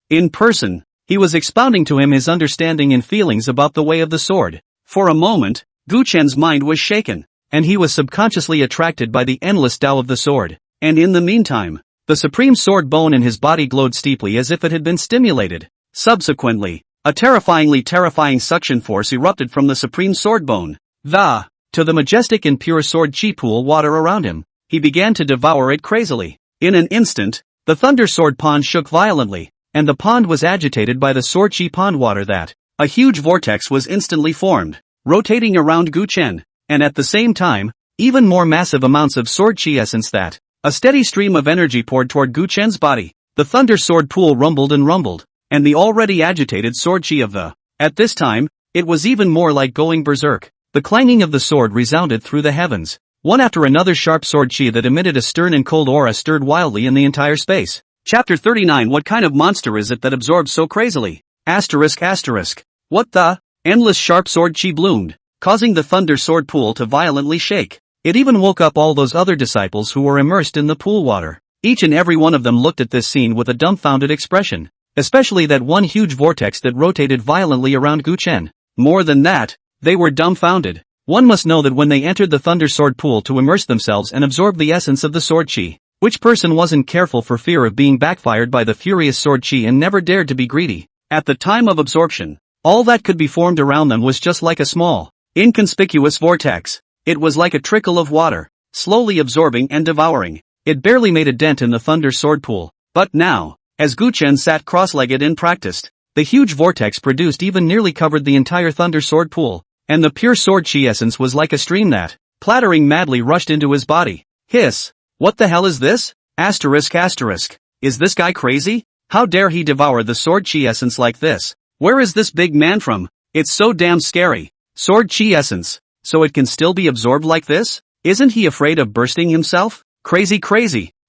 In person, he was expounding to him his understanding and feelings about the way of the sword. For a moment, Gu Chen's mind was shaken, and he was subconsciously attracted by the endless Dao of the sword. And in the meantime, the supreme sword bone in his body glowed steeply as if it had been stimulated. Subsequently, a terrifying suction force erupted from the supreme sword bone. To the majestic and pure sword chi pool water around him, he began to devour it crazily. In an instant, the Thunder Sword Pond shook violently, and the pond was agitated by the sword chi pond water that, a huge vortex was instantly formed, rotating around Gu Chen, and at the same time, even more massive amounts of sword chi essence that, a steady stream of energy poured toward Gu Chen's body. The Thunder Sword Pool rumbled and rumbled, and the already agitated sword chi of the, at this time, it was even more like going berserk. The clanging of the sword resounded through the heavens. One after another sharp sword chi that emitted a stern and cold aura stirred wildly in the entire space. Chapter 39. What kind of monster is it that absorbs so crazily? ***. What the? Endless sharp sword chi bloomed, causing the Thunder Sword Pool to violently shake. It even woke up all those other disciples who were immersed in the pool water. Each and every one of them looked at this scene with a dumbfounded expression, especially that one huge vortex that rotated violently around Gu Chen. More than that, They were dumbfounded. One must know that when they entered the Thunder Sword pool to immerse themselves and absorb the essence of the sword chi, which person wasn't careful for fear of being backfired by the furious sword chi and never dared to be greedy? At the time of absorption, all that could be formed around them was just like a small, inconspicuous vortex. It was like a trickle of water, slowly absorbing and devouring. It barely made a dent in the Thunder Sword pool. But now, as Gu Chen sat cross-legged and practiced, the huge vortex produced even nearly covered the entire Thunder Sword pool, and the pure sword chi essence was like a stream that, plattering madly, rushed into his body. Hiss! What the hell is this? Asterisk asterisk. Is this guy crazy? How dare he devour the sword chi essence like this? Where is this big man from? It's so damn scary. Sword chi essence. So it can still be absorbed like this? Isn't he afraid of bursting himself? Crazy.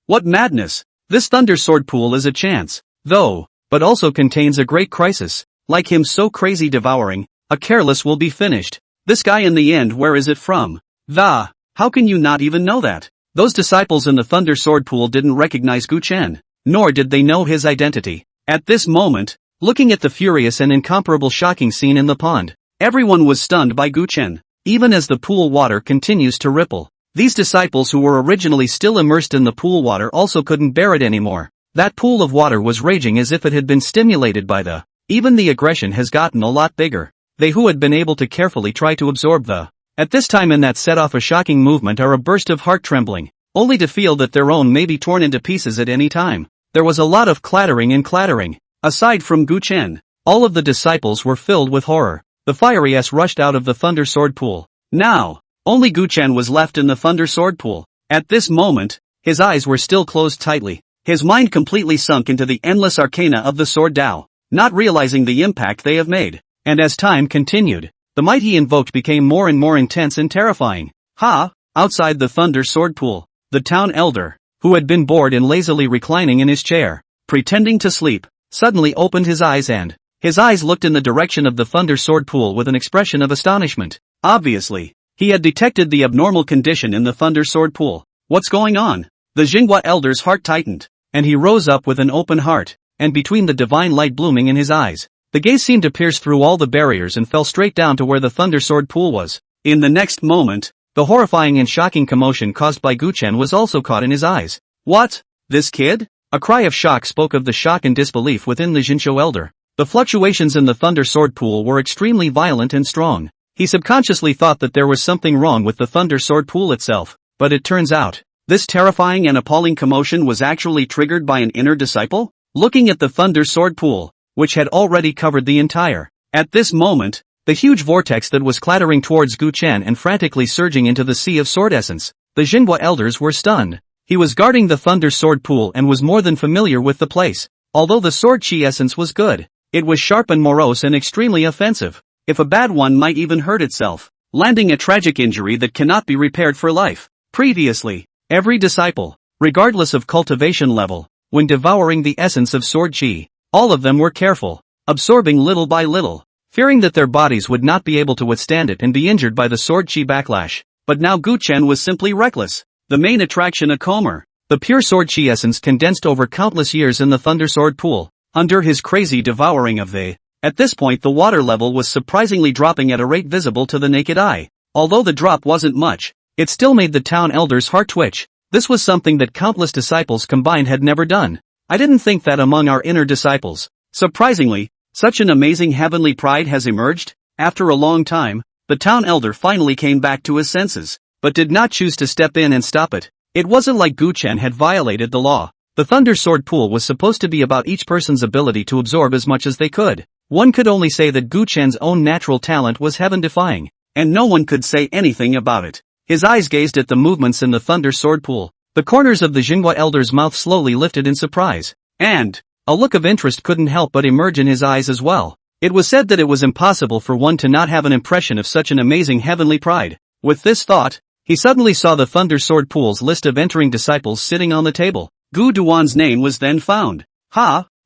What madness. This Thunder Sword pool is a chance, though, but also contains a great crisis. Like him so crazy devouring, a careless will be finished. This guy in the end, where is it from? How can you not even know that? Those disciples in the Thunder Sword pool didn't recognize Gu Chen, nor did they know his identity. At this moment, looking at the furious and incomparable shocking scene in the pond, everyone was stunned by Gu Chen. Even as the pool water continues to ripple, these disciples who were originally still immersed in the pool water also couldn't bear it anymore. That pool of water was raging as if it had been stimulated by the. Even the aggression has gotten a lot bigger. They who had been able to carefully try to absorb the. At this time in that set off a shocking movement are a burst of heart trembling, only to feel that their own may be torn into pieces at any time. There was a lot of clattering and clattering. Aside from Gu Chen, all of the disciples were filled with horror. The fiery S rushed out of the Thunder Sword pool. Now, only Gu Chen was left in the Thunder Sword pool. At this moment, his eyes were still closed tightly. His mind completely sunk into the endless arcana of the Sword Tao, not realizing the impact they have made. And as time continued, the might he invoked became more and more intense and terrifying. Outside the Thunder Sword pool, the town elder, who had been bored and lazily reclining in his chair, pretending to sleep, suddenly opened his eyes and his eyes looked in the direction of the Thunder Sword pool with an expression of astonishment. Obviously, he had detected the abnormal condition in the Thunder Sword pool. What's going on? The Jinghua elder's heart tightened, and he rose up with an open heart, and between the divine light blooming in his eyes, the gaze seemed to pierce through all the barriers and fell straight down to where the Thunder Sword pool was. In the next moment, the horrifying and shocking commotion caused by Gu Chen was also caught in his eyes. What? This kid? A cry of shock spoke of the shock and disbelief within the Jinshou elder. The fluctuations in the Thunder Sword pool were extremely violent and strong. He subconsciously thought that there was something wrong with the Thunder Sword pool itself, but it turns out, this terrifying and appalling commotion was actually triggered by an inner disciple? Looking at the Thunder Sword pool, which had already covered the entire. At this moment, the huge vortex that was clattering towards Gu Chen and frantically surging into the sea of sword essence, the Jinghua elders were stunned. He was guarding the Thunder Sword pool and was more than familiar with the place. Although the sword chi essence was good, it was sharp and morose and extremely offensive. If a bad one might even hurt itself, landing a tragic injury that cannot be repaired for life. Previously, every disciple, regardless of cultivation level, when devouring the essence of sword chi, all of them were careful, absorbing little by little, fearing that their bodies would not be able to withstand it and be injured by the sword chi backlash. But now Gu Chen was simply reckless. The main attraction, a comber, the pure sword chi essence condensed over countless years in the Thunder Sword pool, under his crazy devouring of the. At this point the water level was surprisingly dropping at a rate visible to the naked eye. Although the drop wasn't much, it still made the town elder's heart twitch. This was something that countless disciples combined had never done. I didn't think that among our inner disciples. Surprisingly, such an amazing heavenly pride has emerged. After a long time, the town elder finally came back to his senses, but did not choose to step in and stop it. It wasn't like Gu Chen had violated the law. The Thunder Sword pool was supposed to be about each person's ability to absorb as much as they could. One could only say that Gu Chen's own natural talent was heaven-defying, and no one could say anything about it. His eyes gazed at the movements in the Thunder Sword pool. The corners of the Jinghua elder's mouth slowly lifted in surprise, and a look of interest couldn't help but emerge in his eyes as well. It was said that it was impossible for one to not have an impression of such an amazing heavenly pride. With this thought, he suddenly saw the Thunder Sword pool's list of entering disciples sitting on the table. Gu Duan's name was then found.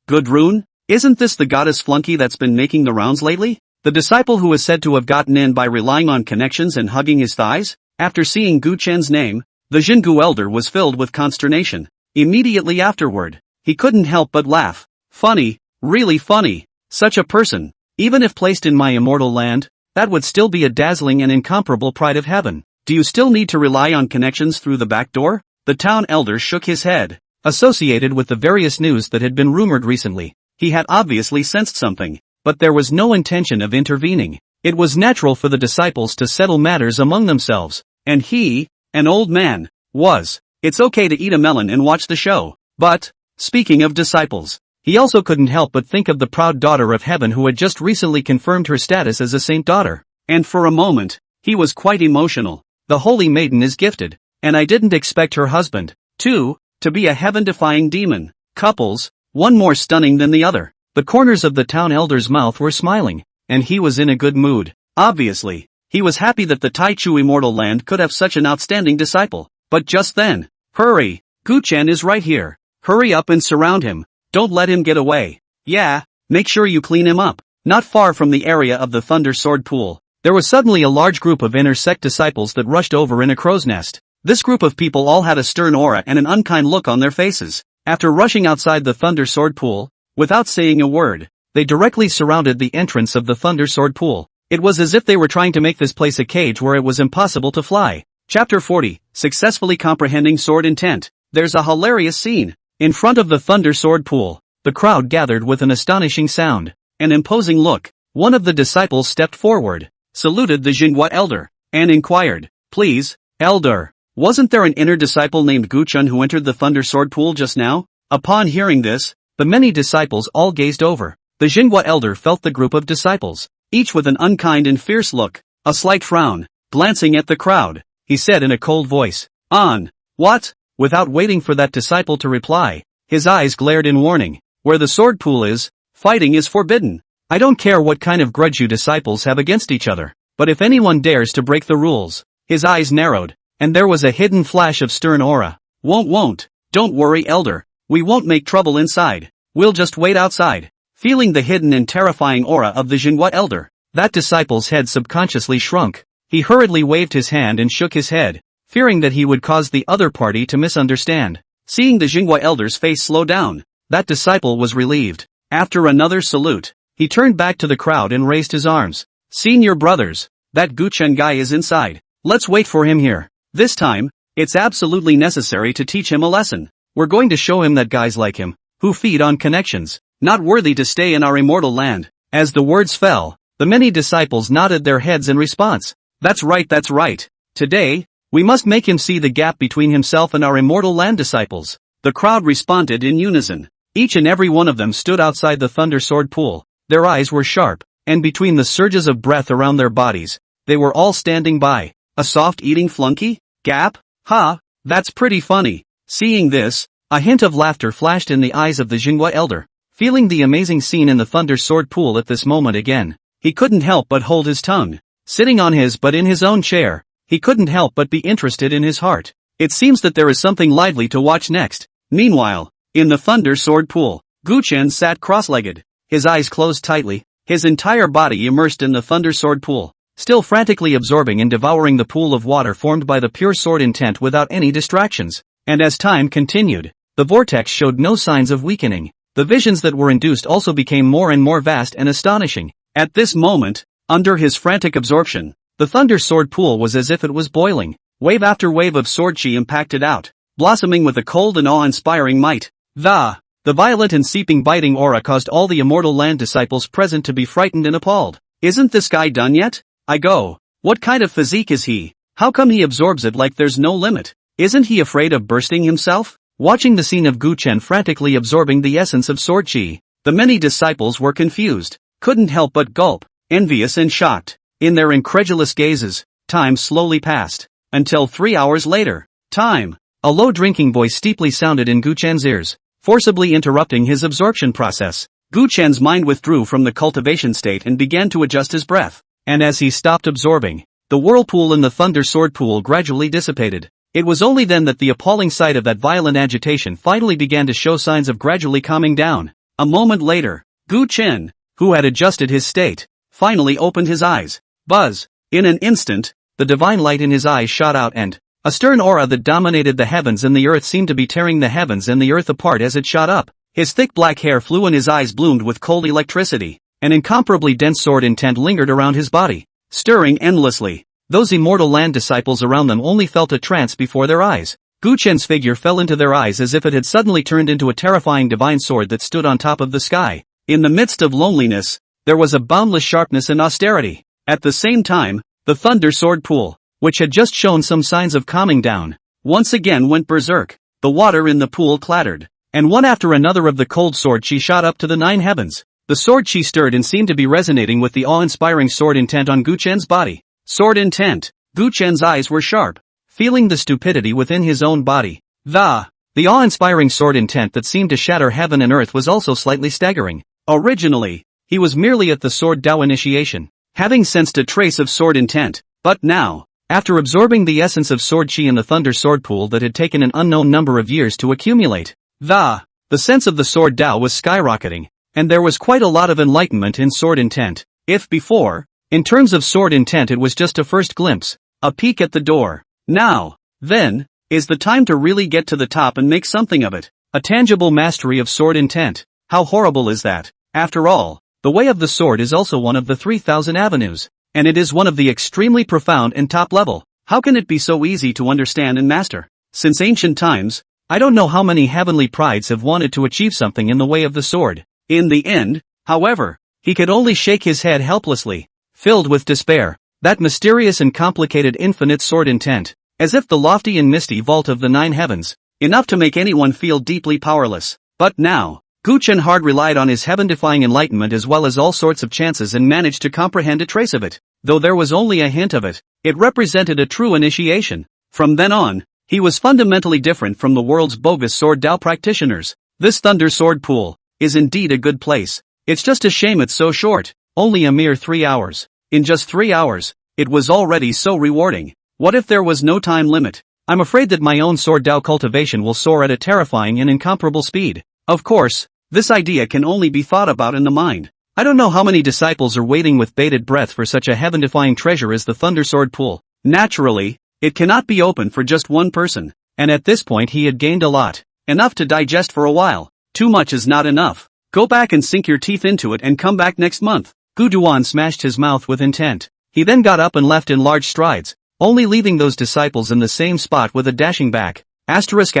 Gudrun? Isn't this the goddess flunky that's been making the rounds lately? The disciple who is said to have gotten in by relying on connections and hugging his thighs? After seeing Gu Chen's name, the Jingu elder was filled with consternation. Immediately afterward, he couldn't help but laugh. Funny, really funny. Such a person, even if placed in my immortal land, that would still be a dazzling and incomparable pride of heaven. Do you still need to rely on connections through the back door? The town elder shook his head. Associated with the various news that had been rumored recently, he had obviously sensed something, but there was no intention of intervening. It was natural for the disciples to settle matters among themselves, and he, an old man, was. It's okay to eat a melon and watch the show. But, speaking of disciples, he also couldn't help but think of the proud daughter of heaven who had just recently confirmed her status as a saint daughter. And for a moment, he was quite emotional. The holy maiden is gifted, and I didn't expect her husband, too, to be a heaven-defying demon. Couples, one more stunning than the other. The corners of the town elder's mouth were smiling, and he was in a good mood. Obviously, he was happy that the Taichu immortal land could have such an outstanding disciple. But just then, hurry, Gu-chen is right here. Hurry up and surround him. Don't let him get away. Yeah, make sure you clean him up. Not far from the area of the Thunder Sword Pool, there was suddenly a large group of inner sect disciples that rushed over in a crow's nest. This group of people all had a stern aura and an unkind look on their faces. After rushing outside the Thunder Sword Pool, without saying a word, they directly surrounded the entrance of the Thunder Sword Pool. It was as if they were trying to make this place a cage where it was impossible to fly. Chapter 40, Successfully Comprehending Sword Intent. There's a hilarious scene. In front of the Thunder Sword Pool, the crowd gathered with an astonishing sound, an imposing look. One of the disciples stepped forward, saluted the Jinhua elder, and inquired, "Please, elder, wasn't there an inner disciple named Gu-chen who entered the Thunder Sword Pool just now?" Upon hearing this, the many disciples all gazed over. The Jinhua elder felt the group of disciples, each with an unkind and fierce look, a slight frown. Glancing at the crowd, he said in a cold voice, "On, what?" Without waiting for that disciple to reply, his eyes glared in warning. "Where the sword pool is, fighting is forbidden. I don't care what kind of grudge you disciples have against each other, but if anyone dares to break the rules." His eyes narrowed, and there was a hidden flash of stern aura. Won't. Don't worry, elder. We won't make trouble inside. We'll just wait outside." Feeling the hidden and terrifying aura of the Jinhua elder, that disciple's head subconsciously shrunk. He hurriedly waved his hand and shook his head, fearing that he would cause the other party to misunderstand. Seeing the Jinhua elder's face slow down, that disciple was relieved. After another salute, he turned back to the crowd and raised his arms. "Senior brothers, that Gu-chen guy is inside. Let's wait for him here. This time, it's absolutely necessary to teach him a lesson. We're going to show him that guys like him, who feed on connections, not worthy to stay in our immortal land." As the words fell, the many disciples nodded their heads in response. That's right. Today, we must make him see the gap between himself and our immortal land disciples. The crowd responded in unison. Each and every one of them stood outside the Thunder Sword Pool. Their eyes were sharp, and between the surges of breath around their bodies, they were all standing by. A soft eating flunky? Gap? Ha, that's pretty funny. Seeing this, a hint of laughter flashed in the eyes of the Jinhua elder. Feeling the amazing scene in the Thunder Sword Pool at this moment again, he couldn't help but hold his tongue. Sitting on his but in his own chair, he couldn't help but be interested in his heart. It seems that there is something lively to watch next. Meanwhile, in the Thunder Sword Pool, Gu-chen sat cross-legged, his eyes closed tightly, his entire body immersed in the Thunder Sword Pool, still frantically absorbing and devouring the pool of water formed by the pure sword intent without any distractions. And as time continued, the vortex showed no signs of weakening. The visions that were induced also became more and more vast and astonishing. At this moment, under his frantic absorption, the Thunder Sword Pool was as if it was boiling. Wave after wave of sword chi impacted out, blossoming with a cold and awe-inspiring might. The violent and seeping biting aura caused all the immortal land disciples present to be frightened and appalled. Isn't this guy done yet? What kind of physique is he? How come he absorbs it like there's no limit? Isn't he afraid of bursting himself? Watching the scene of Gu-chen frantically absorbing the essence of sword chi, the many disciples were confused, couldn't help but gulp, envious and shocked. In their incredulous gazes, time slowly passed, until 3 hours later. Time. A low drinking voice steeply sounded in Gu-chen's ears, forcibly interrupting his absorption process. Gu-chen's mind withdrew from the cultivation state and began to adjust his breath, and as he stopped absorbing, the whirlpool in the Thunder Sword Pool gradually dissipated. It was only then that the appalling sight of that violent agitation finally began to show signs of gradually calming down. A moment later, Gu-chen, who had adjusted his state, finally opened his eyes. Buzz! In an instant, the divine light in his eyes shot out and a stern aura that dominated the heavens and the earth seemed to be tearing the heavens and the earth apart as it shot up. His thick black hair flew and his eyes bloomed with cold electricity. An incomparably dense sword intent lingered around his body. stirring endlessly. Those immortal land disciples around them only felt a trance before their eyes. Gu Chen's figure fell into their eyes as if it had suddenly turned into a terrifying divine sword that stood on top of the sky. In the midst of loneliness, there was a boundless sharpness and austerity. At the same time, the Thunder Sword Pool, which had just shown some signs of calming down, once again went berserk. The water in the pool clattered, and one after another of the cold sword chi shot up to the 9 heavens. The sword chi stirred and seemed to be resonating with the awe-inspiring sword intent on Gu Chen's body. Sword intent. Gu Chen's eyes were sharp, feeling the stupidity within his own body. The awe-inspiring sword intent that seemed to shatter heaven and earth was also slightly staggering. Originally, he was merely at the Sword Dao initiation, having sensed a trace of sword intent, but now, after absorbing the essence of sword chi in the Thunder Sword Pool that had taken an unknown number of years to accumulate, the sense of the Sword Dao was skyrocketing, and there was quite a lot of enlightenment in sword intent. If before, in terms of sword intent it was just a first glimpse, a peek at the door, now, then, is the time to really get to the top and make something of it. A tangible mastery of sword intent. How horrible is that? After all, the way of the sword is also one of the 3,000 avenues, and it is one of the extremely profound and top level. How can it be so easy to understand and master? Since ancient times, I don't know how many heavenly prides have wanted to achieve something in the way of the sword. In the end, however, he could only shake his head helplessly, filled with despair. That mysterious and complicated infinite sword intent, as if the lofty and misty vault of the 9 heavens, enough to make anyone feel deeply powerless. But now, Gu Chen hard relied on his heaven-defying enlightenment as well as all sorts of chances and managed to comprehend a trace of it. Though there was only a hint of it, it represented a true initiation. From then on, he was fundamentally different from the world's bogus Sword Dao practitioners. This Thunder Sword Pool is indeed a good place. It's just a shame it's so short, only a mere 3 hours. In just 3 hours, it was already so rewarding. What if there was no time limit? I'm afraid that my own Sword Dao cultivation will soar at a terrifying and incomparable speed. Of course, this idea can only be thought about in the mind. I don't know how many disciples are waiting with bated breath for such a heaven-defying treasure as the Thunder Sword Pool. Naturally, it cannot be open for just one person, and at this point he had gained a lot. Enough to digest for a while. Too much is not enough. Go back and sink your teeth into it and come back next month. Gu Duan smashed his mouth with intent. He then got up and left in large strides, only leaving those disciples in the same spot with a dashing back. Asterisk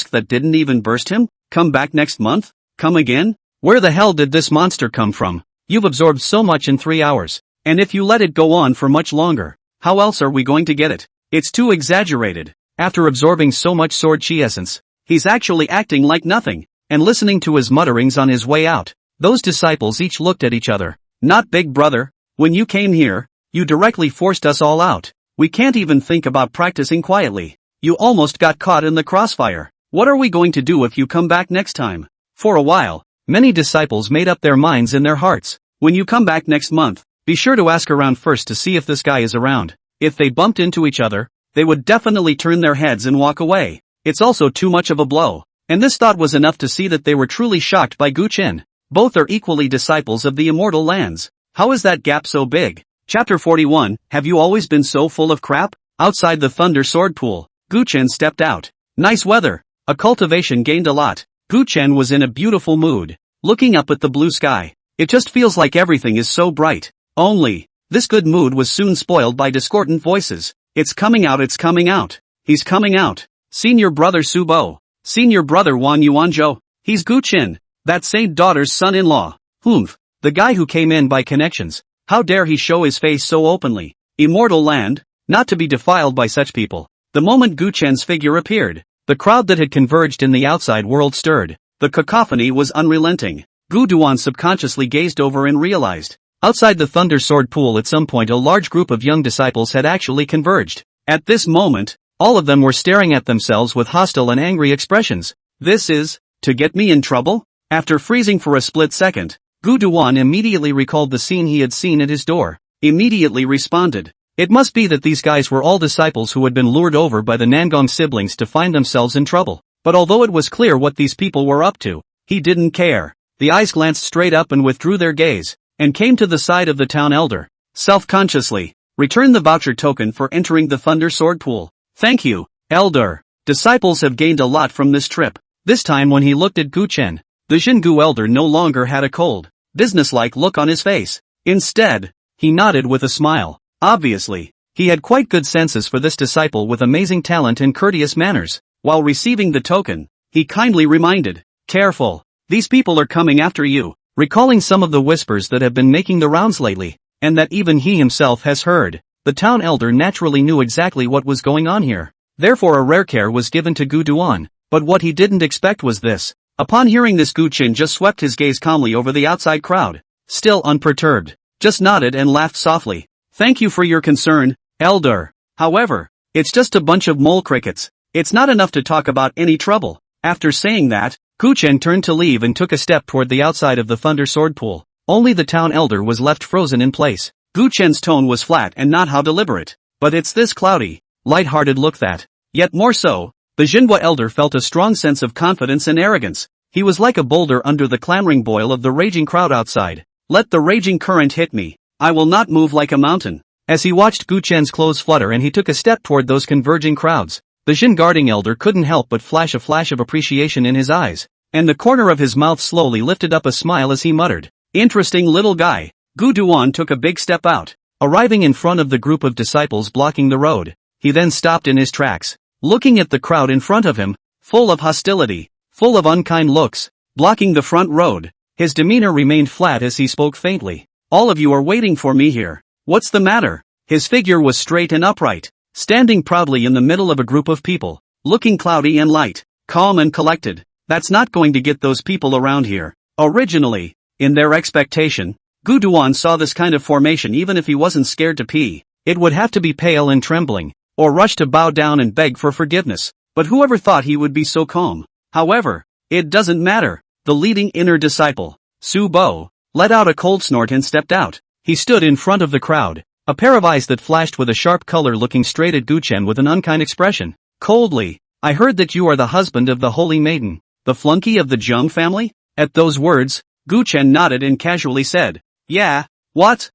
that didn't even burst him? Come back next month? Come again? Where the hell did this monster come from? You've absorbed so much in 3 hours, and if you let it go on for much longer, how else are we going to get it? It's too exaggerated. After absorbing so much sword chi essence, he's actually acting like nothing, and listening to his mutterings on his way out. Those disciples each looked at each other. Not big brother, when you came here, you directly forced us all out. We can't even think about practicing quietly. You almost got caught in the crossfire. What are we going to do if you come back next time? For a while, many disciples made up their minds in their hearts. When you come back next month, be sure to ask around first to see if this guy is around. If they bumped into each other, they would definitely turn their heads and walk away. It's also too much of a blow. And this thought was enough to see that they were truly shocked by Gu Chen. Both are equally disciples of the immortal lands. How is that gap so big? Chapter 41, Have you always been so full of crap? Outside the Thunder Sword Pool, Gu Chen stepped out. Nice weather. A cultivation gained a lot. Gu Chen was in a beautiful mood, looking up at the blue sky. It just feels like everything is so bright. Only, this good mood was soon spoiled by discordant voices. It's coming out. He's coming out. Senior brother Subo. Senior brother Wan Yuanzhou. He's Gu Chen, that Saint daughter's son-in-law. Humph, the guy who came in by connections. How dare he show his face so openly? Immortal land, not to be defiled by such people. The moment Gu Chen's figure appeared, the crowd that had converged in the outside world stirred. The cacophony was unrelenting. Gu Duan subconsciously gazed over and realized, outside the Thunder Sword Pool at some point a large group of young disciples had actually converged. At this moment, all of them were staring at themselves with hostile and angry expressions. This is, to get me in trouble? After freezing for a split second, Gu Duan immediately recalled the scene he had seen at his door. Immediately responded. It must be that these guys were all disciples who had been lured over by the Nangong siblings to find themselves in trouble. But although it was clear what these people were up to, he didn't care. The eyes glanced straight up and withdrew their gaze, and came to the side of the town elder. Self-consciously, return the voucher token for entering the Thunder Sword Pool. Thank you, elder. Disciples have gained a lot from this trip. This time when he looked at Gu Chen, the Xingu elder no longer had a cold, businesslike look on his face. Instead, he nodded with a smile. Obviously, he had quite good senses for this disciple with amazing talent and courteous manners. While receiving the token, he kindly reminded, "Careful, these people are coming after you," recalling some of the whispers that have been making the rounds lately, and that even he himself has heard. The town elder naturally knew exactly what was going on here. Therefore a rare care was given to Gu Duan, but what he didn't expect was this. Upon hearing this, Gu Qin just swept his gaze calmly over the outside crowd, still unperturbed, just nodded and laughed softly. "Thank you for your concern, elder. However, it's just a bunch of mole crickets. It's not enough to talk about any trouble." After saying that, Gu Chen turned to leave and took a step toward the outside of the Thunder Sword Pool. Only the town elder was left frozen in place. Gu Chen's tone was flat and not how deliberate. "But it's this cloudy, light-hearted look that." Yet more so, the Jinhua elder felt a strong sense of confidence and arrogance. He was like a boulder under the clamoring boil of the raging crowd outside. "Let the raging current hit me. I will not move like a mountain." As he watched Gu Chen's clothes flutter and he took a step toward those converging crowds, the Jin guarding elder couldn't help but flash a flash of appreciation in his eyes, and the corner of his mouth slowly lifted up a smile as he muttered, "Interesting little guy." Gu Duan took a big step out, arriving in front of the group of disciples blocking the road. He then stopped in his tracks, looking at the crowd in front of him, full of hostility, full of unkind looks, blocking the front road. His demeanor remained flat as he spoke faintly. "All of you are waiting for me here. What's the matter?" His figure was straight and upright, standing proudly in the middle of a group of people, looking cloudy and light, calm and collected. That's not going to get those people around here. Originally, in their expectation, Gu Duan saw this kind of formation even if he wasn't scared to pee. It would have to be pale and trembling, or rush to bow down and beg for forgiveness. But whoever thought he would be so calm? However, it doesn't matter. The leading inner disciple, Su Bo, let out a cold snort and stepped out. He stood in front of the crowd, a pair of eyes that flashed with a sharp color looking straight at Gu Chen with an unkind expression. Coldly, "I heard that you are the husband of the Holy Maiden, the flunky of the Zheng family?" At those words, Gu Chen nodded and casually said, "Yeah, what?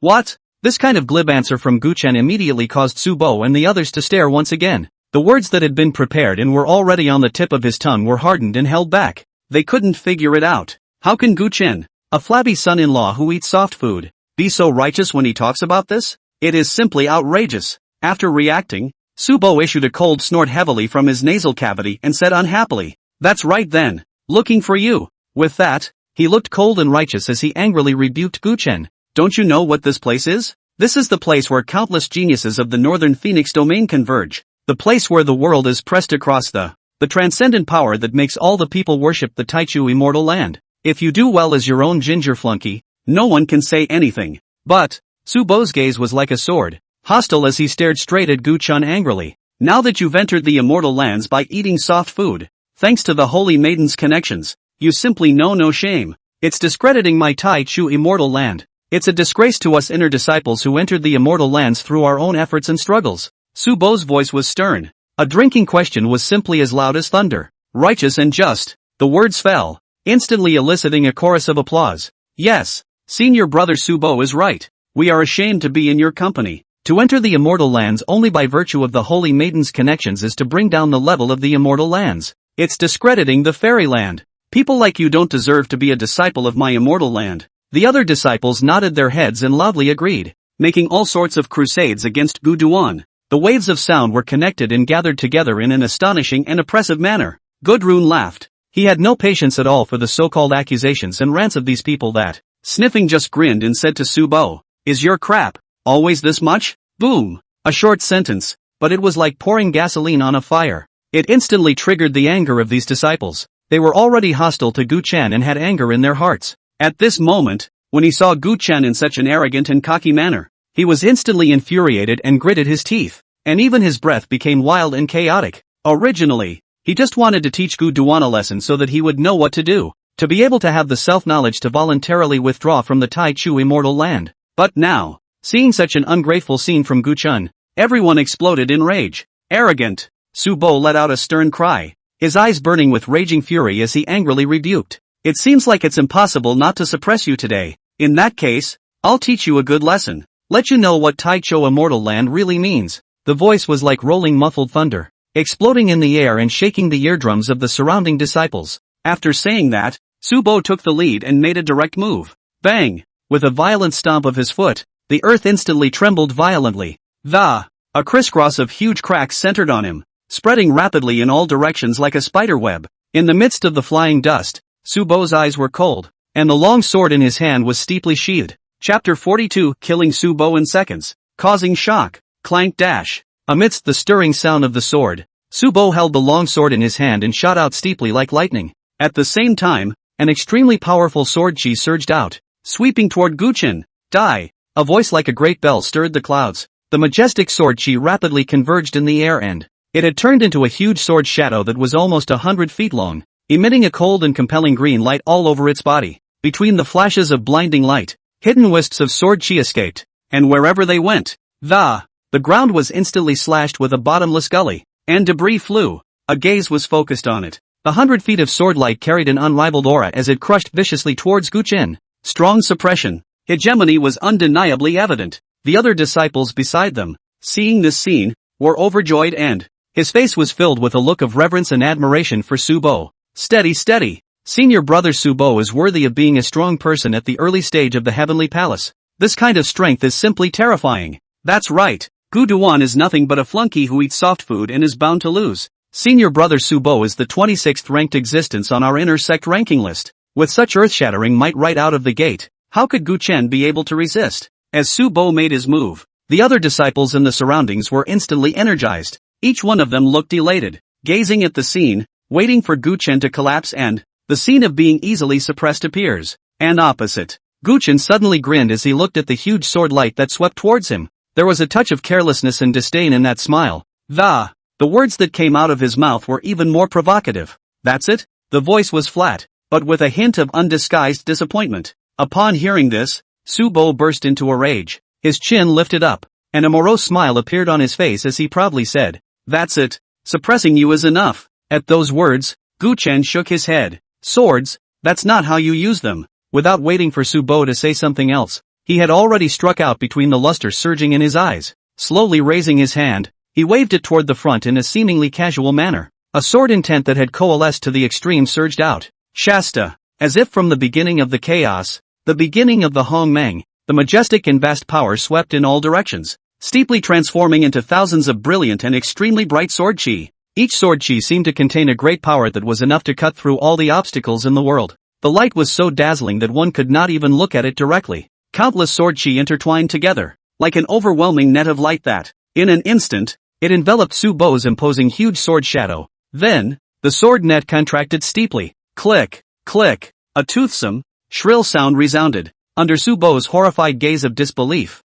What?" This kind of glib answer from Gu Chen immediately caused Su Bo and the others to stare once again. The words that had been prepared and were already on the tip of his tongue were hardened and held back. They couldn't figure it out. How can Gu Chen, a flabby son-in-law who eats soft food, be so righteous when he talks about this? It is simply outrageous. After reacting, Su Bo issued a cold snort heavily from his nasal cavity and said unhappily, "That's right then, looking for you." With that, he looked cold and righteous as he angrily rebuked Gu Chen. "Don't you know what this place is? This is the place where countless geniuses of the Northern Phoenix domain converge. The place where the world is pressed across the transcendent power that makes all the people worship the Taichu immortal land. If you do well as your own ginger flunky, no one can say anything." But Su Bo's gaze was like a sword, hostile as he stared straight at Gu Chen angrily. "Now that you've entered the immortal lands by eating soft food, thanks to the Holy Maiden's connections, you simply know no shame. It's discrediting my Tai Chu immortal land. It's a disgrace to us inner disciples who entered the immortal lands through our own efforts and struggles." Su Bo's voice was stern. A drinking question was simply as loud as thunder. "Righteous and just." The words fell, instantly eliciting a chorus of applause. "Yes, senior brother Su Bo is right. We are ashamed to be in your company. To enter the immortal lands only by virtue of the Holy Maiden's connections is to bring down the level of the immortal lands. It's discrediting the fairyland. People like you don't deserve to be a disciple of my immortal land." The other disciples nodded their heads and loudly agreed, making all sorts of crusades against Gu Duan. The waves of sound were connected and gathered together in an astonishing and oppressive manner. Gudrun laughed. He had no patience at all for the so-called accusations and rants of these people that, sniffing, just grinned and said to Su Bo, "Is your crap always this much?" Boom. A short sentence, but it was like pouring gasoline on a fire. It instantly triggered the anger of these disciples. They were already hostile to Gu Chen and had anger in their hearts. At this moment, when he saw Gu Chen in such an arrogant and cocky manner, he was instantly infuriated and gritted his teeth, and even his breath became wild and chaotic. Originally, he just wanted to teach Gu Duan a lesson so that he would know what to do, to be able to have the self-knowledge to voluntarily withdraw from the Tai Chu immortal land. But now, seeing such an ungrateful scene from Gu Chen, everyone exploded in rage. "Arrogant!" Su Bo let out a stern cry, his eyes burning with raging fury as he angrily rebuked. "It seems like it's impossible not to suppress you today. In that case, I'll teach you a good lesson. Let you know what Tai Cho immortal land really means." The voice was like rolling muffled thunder, exploding in the air and shaking the eardrums of the surrounding disciples. After saying that, Su Bo took the lead and made a direct move. Bang! With a violent stomp of his foot, the earth instantly trembled violently. A crisscross of huge cracks centered on him, spreading rapidly in all directions like a spider web. In the midst of the flying dust, Subo's eyes were cold, and the long sword in his hand was steeply sheathed. Chapter 42, Killing Subo in Seconds. Causing shock. Clank dash. Amidst the stirring sound of the sword, Subo held the long sword in his hand and shot out steeply like lightning. At the same time, an extremely powerful sword chi surged out, sweeping toward Guchen. Die! A voice like a great bell stirred the clouds. The majestic sword chi rapidly converged in the air and it had turned into a huge sword shadow that was almost 100 feet long, emitting a cold and compelling green light all over its body. Between the flashes of blinding light, hidden wisps of sword chi escaped, and wherever they went, the ground was instantly slashed with a bottomless gully, and debris flew. A gaze was focused on it. The 100 feet of sword light carried an unrivaled aura as it crushed viciously towards Guchen. Strong suppression. Hegemony was undeniably evident. The other disciples beside them, seeing this scene, were overjoyed and his face was filled with a look of reverence and admiration for Subo. Steady, steady. Senior brother Subo is worthy of being a strong person at the early stage of the Heavenly Palace. This kind of strength is simply terrifying. That's right. Gu Duan is nothing but a flunky who eats soft food and is bound to lose. Senior brother Subo is the 26th ranked existence on our inner sect ranking list. With such earth-shattering might right out of the gate, how could Gu Chen be able to resist? As Subo made his move, the other disciples in the surroundings were instantly energized. Each one of them looked elated, gazing at the scene, waiting for Gu Chen to collapse and the scene of being easily suppressed appears. And opposite, Gu Chen suddenly grinned as he looked at the huge sword light that swept towards him. There was a touch of carelessness and disdain in that smile. The words that came out of his mouth were even more provocative. That's it? The voice was flat, but with a hint of undisguised disappointment. Upon hearing this, Subo burst into a rage. His chin lifted up, and a morose smile appeared on his face as he proudly said, "That's it. Suppressing you is enough." At those words, Gu Chen shook his head. "Swords? That's not how you use them." Without waiting for Subo to say something else, he had already struck out between the luster surging in his eyes. Slowly raising his hand, he waved it toward the front in a seemingly casual manner. A sword intent that had coalesced to the extreme surged out. Shasta. As if from the beginning of the chaos, the beginning of the Hong Meng, the majestic and vast power swept in all directions, steeply transforming into thousands of brilliant and extremely bright sword chi. Each sword chi seemed to contain a great power that was enough to cut through all the obstacles in the world. The light was so dazzling that one could not even look at it directly. Countless sword chi intertwined together, like an overwhelming net of light that, in an instant, it enveloped Subo's imposing huge sword shadow. Then, the sword net contracted steeply. Click, click. A toothsome, shrill sound resounded. Under Subo's horrified gaze of disbelief,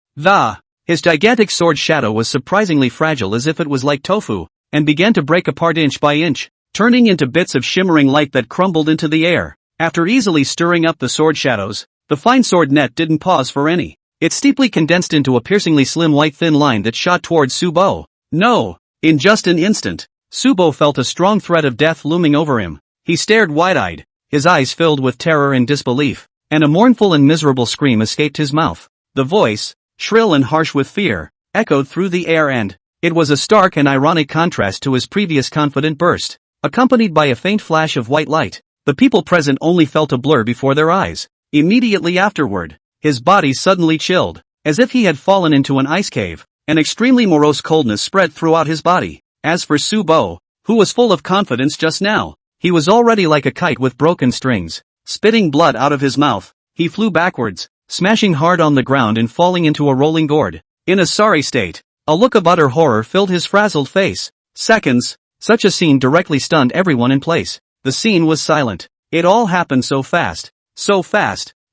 his gigantic sword shadow was surprisingly fragile, as if it was like tofu, and began to break apart inch by inch, turning into bits of shimmering light that crumbled into the air. After easily stirring up the sword shadows, the fine sword net didn't pause for any. It steeply condensed into a piercingly slim white thin line that shot towards Subo. No! In just an instant, Subo felt a strong threat of death looming over him. He stared wide-eyed, his eyes filled with terror and disbelief, and a mournful and miserable scream escaped his mouth. The voice, shrill and harsh with fear, echoed through the air, and it was a stark and ironic contrast to his previous confident burst, accompanied by a faint flash of white light. The people present only felt a blur before their eyes. Immediately afterward, his body suddenly chilled, as if he had fallen into an ice cave. An extremely morose coldness spread throughout his body. As for Subo, who was full of confidence just now, he was already like a kite with broken strings. Spitting blood out of his mouth, he flew backwards, smashing hard on the ground and falling into a rolling gourd. In a sorry state, a look of utter horror filled his frazzled face. Seconds, such a scene directly stunned everyone in place. The scene was silent. It all happened so fast,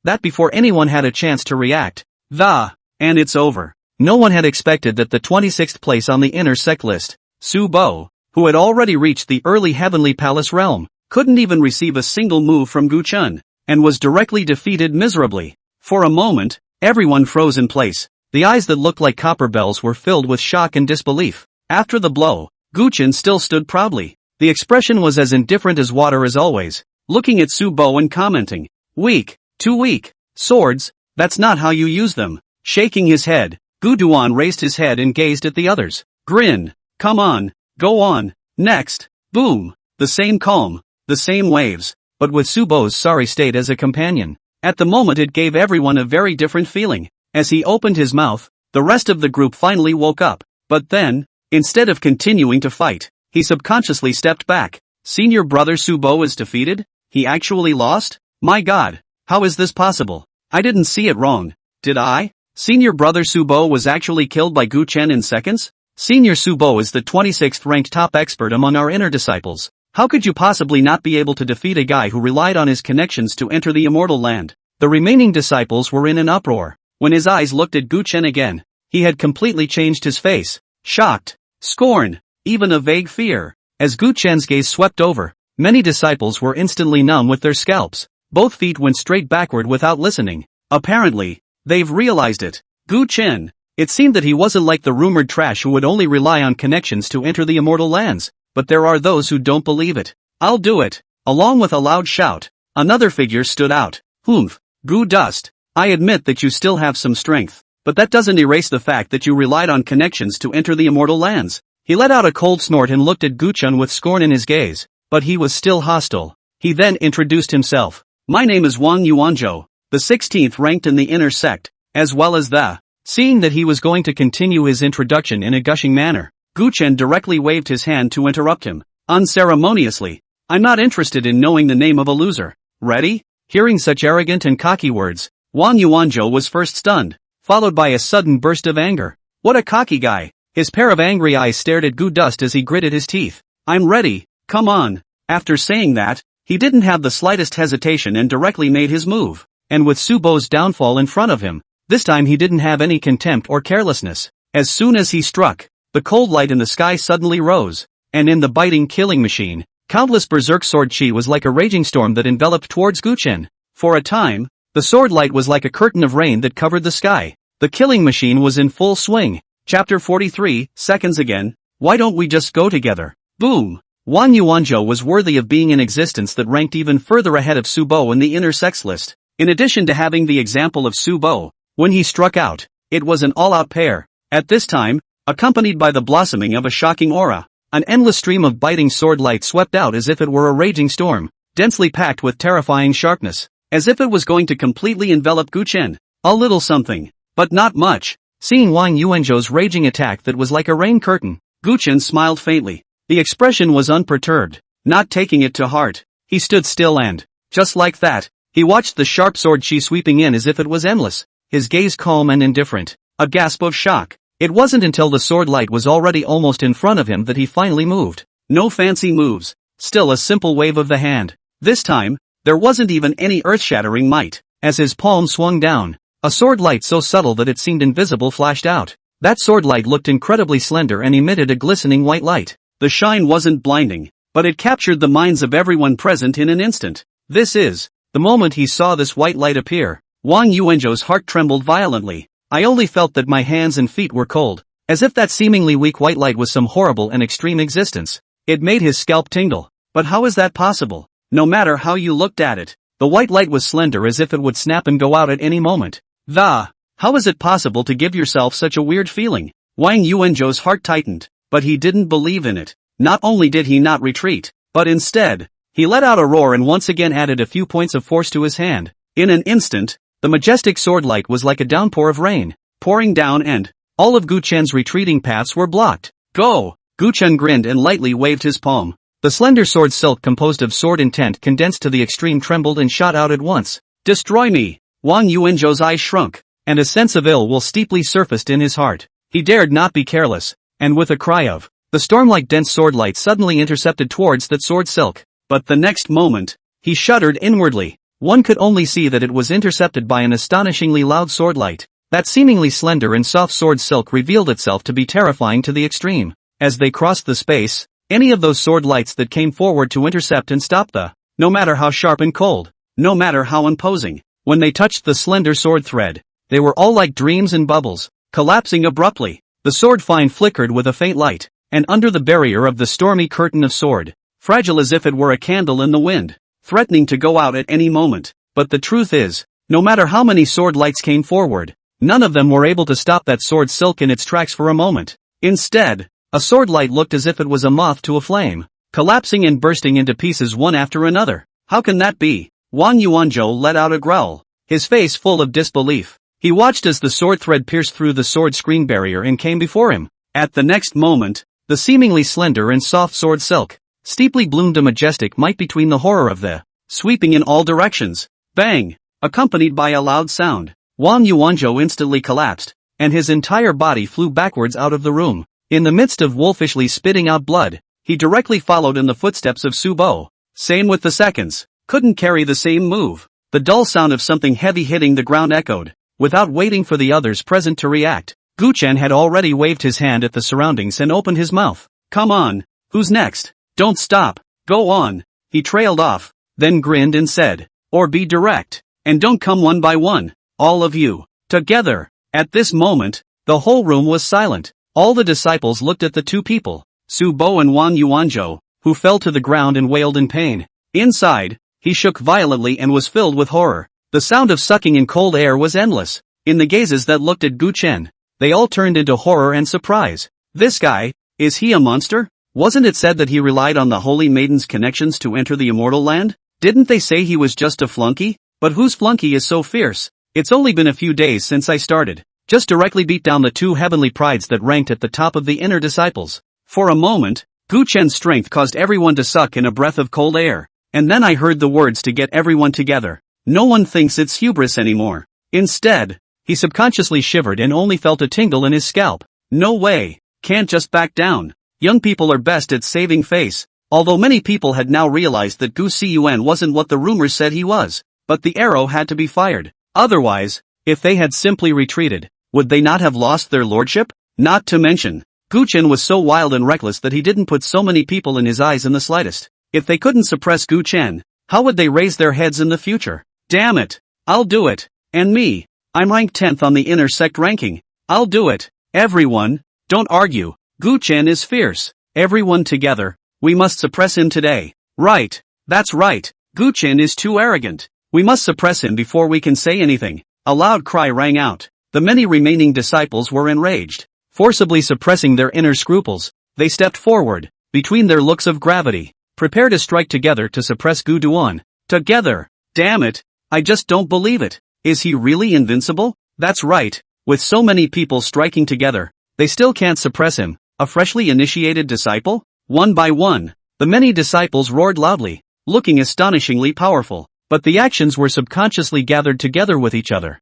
that before anyone had a chance to react, and it's over. No one had expected that the 26th place on the inner sect list, Subo, who had already reached the early Heavenly Palace realm, couldn't even receive a single move from Gu Chen, and was directly defeated miserably. For a moment, everyone froze in place. The eyes that looked like copper bells were filled with shock and disbelief. After the blow, Gu Chen still stood proudly. The expression was as indifferent as water as always, looking at Subo and commenting, "Weak, too weak. Swords, that's not how you use them." Shaking his head, Gu Duan raised his head and gazed at the others. "Grin. Come on, go on. Next." Boom. The same calm, the same waves, but with Subo's sorry state as a companion. At the moment it gave everyone a very different feeling. As he opened his mouth, the rest of the group finally woke up. But then, instead of continuing to fight, he subconsciously stepped back. Senior brother Subo is defeated? He actually lost? My god, how is this possible? I didn't see it wrong, did I? Senior brother Subo was actually killed by Gu Chen in seconds? Senior Subo is the 26th ranked top expert among our inner disciples. How could you possibly not be able to defeat a guy who relied on his connections to enter the immortal land? The remaining disciples were in an uproar. When his eyes looked at Gu Chen again, he had completely changed his face. Shocked, scorn, even a vague fear. As Gu Chen's gaze swept over, many disciples were instantly numb with their scalps. Both feet went straight backward without listening. Apparently, they've realized it. Gu Chen. It seemed that he wasn't like the rumored trash who would only rely on connections to enter the immortal lands, but there are those who don't believe it. I'll do it. Along with a loud shout, another figure stood out. Humph, Gu Dust. I admit that you still have some strength, but that doesn't erase the fact that you relied on connections to enter the immortal lands. He let out a cold snort and looked at Gu Chen with scorn in his gaze, but he was still hostile. He then introduced himself. My name is Wang Yuanzhou, the 16th ranked in the inner sect, as well as the. Seeing that he was going to continue his introduction in a gushing manner, Gu Chen directly waved his hand to interrupt him, unceremoniously. I'm not interested in knowing the name of a loser. Ready? Hearing such arrogant and cocky words, Wang Yuanzhou was first stunned, followed by a sudden burst of anger. What a cocky guy! His pair of angry eyes stared at Gu Dust as he gritted his teeth. I'm ready, come on. After saying that, he didn't have the slightest hesitation and directly made his move. And with Subo's downfall in front of him, this time he didn't have any contempt or carelessness. As soon as he struck, the cold light in the sky suddenly rose, and in the biting killing machine, countless berserk sword chi was like a raging storm that enveloped towards Gu Chen. For a time, the sword light was like a curtain of rain that covered the sky. The killing machine was in full swing. Chapter 43, seconds again. Why don't we just go together? Boom! Wang Yuanzhou was worthy of being in existence that ranked even further ahead of Subo in the inner sex list. In addition to having the example of Subo, when he struck out, it was an all-out pair. At this time, accompanied by the blossoming of a shocking aura, an endless stream of biting sword light swept out as if it were a raging storm, densely packed with terrifying sharpness, as if it was going to completely envelop Gu Chen. A little something, but not much. Seeing Wang Yuanzhou's raging attack that was like a rain curtain, Gu Chen smiled faintly. The expression was unperturbed, not taking it to heart. He stood still and, just like that, he watched the sharp sword chi sweeping in as if it was endless, his gaze calm and indifferent. A gasp of shock. It wasn't until the sword light was already almost in front of him that he finally moved. No fancy moves, still a simple wave of the hand. This time, there wasn't even any earth-shattering might. As his palm swung down, a sword light so subtle that it seemed invisible flashed out. That sword light looked incredibly slender and emitted a glistening white light. The shine wasn't blinding, but it captured the minds of everyone present in an instant. The moment he saw this white light appear, Wang Yuanzhou's heart trembled violently. I only felt that my hands and feet were cold, as if that seemingly weak white light was some horrible and extreme existence. It made his scalp tingle. But how is that possible? No matter how you looked at it, the white light was slender as if it would snap and go out at any moment. How is it possible to give yourself such a weird feeling? Wang Yuanzhou's heart tightened, but he didn't believe in it. Not only did he not retreat, but instead, he let out a roar and once again added a few points of force to his hand. In an instant, the majestic sword light was like a downpour of rain, pouring down and all of Gu Chen's retreating paths were blocked. Go! Gu Chen grinned and lightly waved his palm. The slender sword silk composed of sword intent condensed to the extreme trembled and shot out at once. Destroy me! Wang Yuanzhou's eyes shrunk, and a sense of ill will steeply surfaced in his heart. He dared not be careless, and with a cry of, the storm-like dense sword light suddenly intercepted towards that sword silk. But the next moment, he shuddered inwardly. One could only see that it was intercepted by an astonishingly loud sword light. That seemingly slender and soft sword silk revealed itself to be terrifying to the extreme. As they crossed the space, any of those sword lights that came forward to intercept and stop no matter how sharp and cold, no matter how imposing, when they touched the slender sword thread, they were all like dreams and bubbles, collapsing abruptly. The sword fine flickered with a faint light, and under the barrier of the stormy curtain of sword, fragile as if it were a candle in the wind, threatening to go out at any moment. But the truth is, no matter how many sword lights came forward, none of them were able to stop that sword silk in its tracks for a moment. Instead, a sword light looked as if it was a moth to a flame, collapsing and bursting into pieces one after another. How can that be? Wang Yuanzhou let out a growl, his face full of disbelief. He watched as the sword thread pierced through the sword screen barrier and came before him. At the next moment, the seemingly slender and soft sword silk steeply bloomed a majestic might between the horror of the sweeping in all directions. Bang! Accompanied by a loud sound, Wang Yuanzhou instantly collapsed, and his entire body flew backwards out of the room. In the midst of wolfishly spitting out blood, he directly followed in the footsteps of Su Bo. Same with the seconds. Couldn't carry the same move. The dull sound of something heavy hitting the ground echoed. Without waiting for the others present to react, Gu Chen had already waved his hand at the surroundings and opened his mouth. Come on. Who's next? Don't stop. Go on. He trailed off, then grinned and said, or be direct. And don't come one by one. All of you. Together. At this moment, the whole room was silent. All the disciples looked at the two people, Su Bo and Wang Yuanzhou, who fell to the ground and wailed in pain. Inside, he shook violently and was filled with horror. The sound of sucking in cold air was endless. In the gazes that looked at Gu Chen, they all turned into horror and surprise. This guy, is he a monster? Wasn't it said that he relied on the Holy Maiden's connections to enter the immortal land? Didn't they say he was just a flunky? But whose flunky is so fierce? It's only been a few days since I started. Just directly beat down the two heavenly prides that ranked at the top of the inner disciples. For a moment, Gu Chen's strength caused everyone to suck in a breath of cold air. And then I heard the words to get everyone together. No one thinks it's hubris anymore. Instead, he subconsciously shivered and only felt a tingle in his scalp. No way. Can't just back down. Young people are best at saving face. Although many people had now realized that Gu Cun wasn't what the rumors said he was. But the arrow had to be fired. Otherwise, if they had simply retreated, would they not have lost their lordship? Not to mention, Gu Chen was so wild and reckless that he didn't put so many people in his eyes in the slightest. If they couldn't suppress Gu Chen, how would they raise their heads in the future? Damn it! I'll do it! And me! I'm ranked 10th on the inner sect ranking. I'll do it! Everyone, don't argue. Gu Chen is fierce. Everyone together, we must suppress him today. Right, that's right. Gu Chen is too arrogant. We must suppress him before we can say anything. A loud cry rang out. The many remaining disciples were enraged. Forcibly suppressing their inner scruples, they stepped forward, between their looks of gravity, prepare to strike together to suppress Gu Duan. Together! Damn it! I just don't believe it. Is he really invincible? That's right. With so many people striking together, they still can't suppress him. A freshly initiated disciple? One by one, the many disciples roared loudly, looking astonishingly powerful. But the actions were subconsciously gathered together with each other.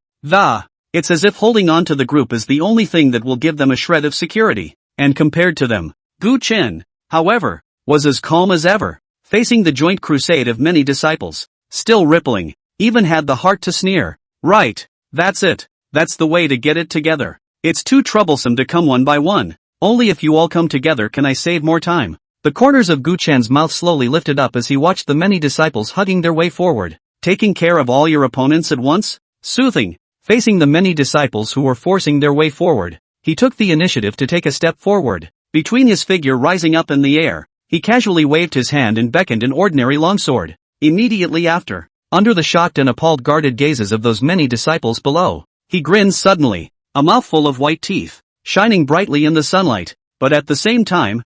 It's as if holding on to the group is the only thing that will give them a shred of security. And compared to them, Gu Chen, however, was as calm as ever, facing the joint crusade of many disciples. Still rippling, even had the heart to sneer. Right, that's it. That's the way to get it together. It's too troublesome to come one by one. Only if you all come together can I save more time. The corners of Gu Chen's mouth slowly lifted up as he watched the many disciples hugging their way forward. Taking care of all your opponents at once? Soothing. Facing the many disciples who were forcing their way forward, he took the initiative to take a step forward. Between his figure rising up in the air, he casually waved his hand and beckoned an ordinary longsword. Immediately after, under the shocked and appalled guarded gazes of those many disciples below, he grinned suddenly, a mouthful of white teeth, shining brightly in the sunlight. But at the same time,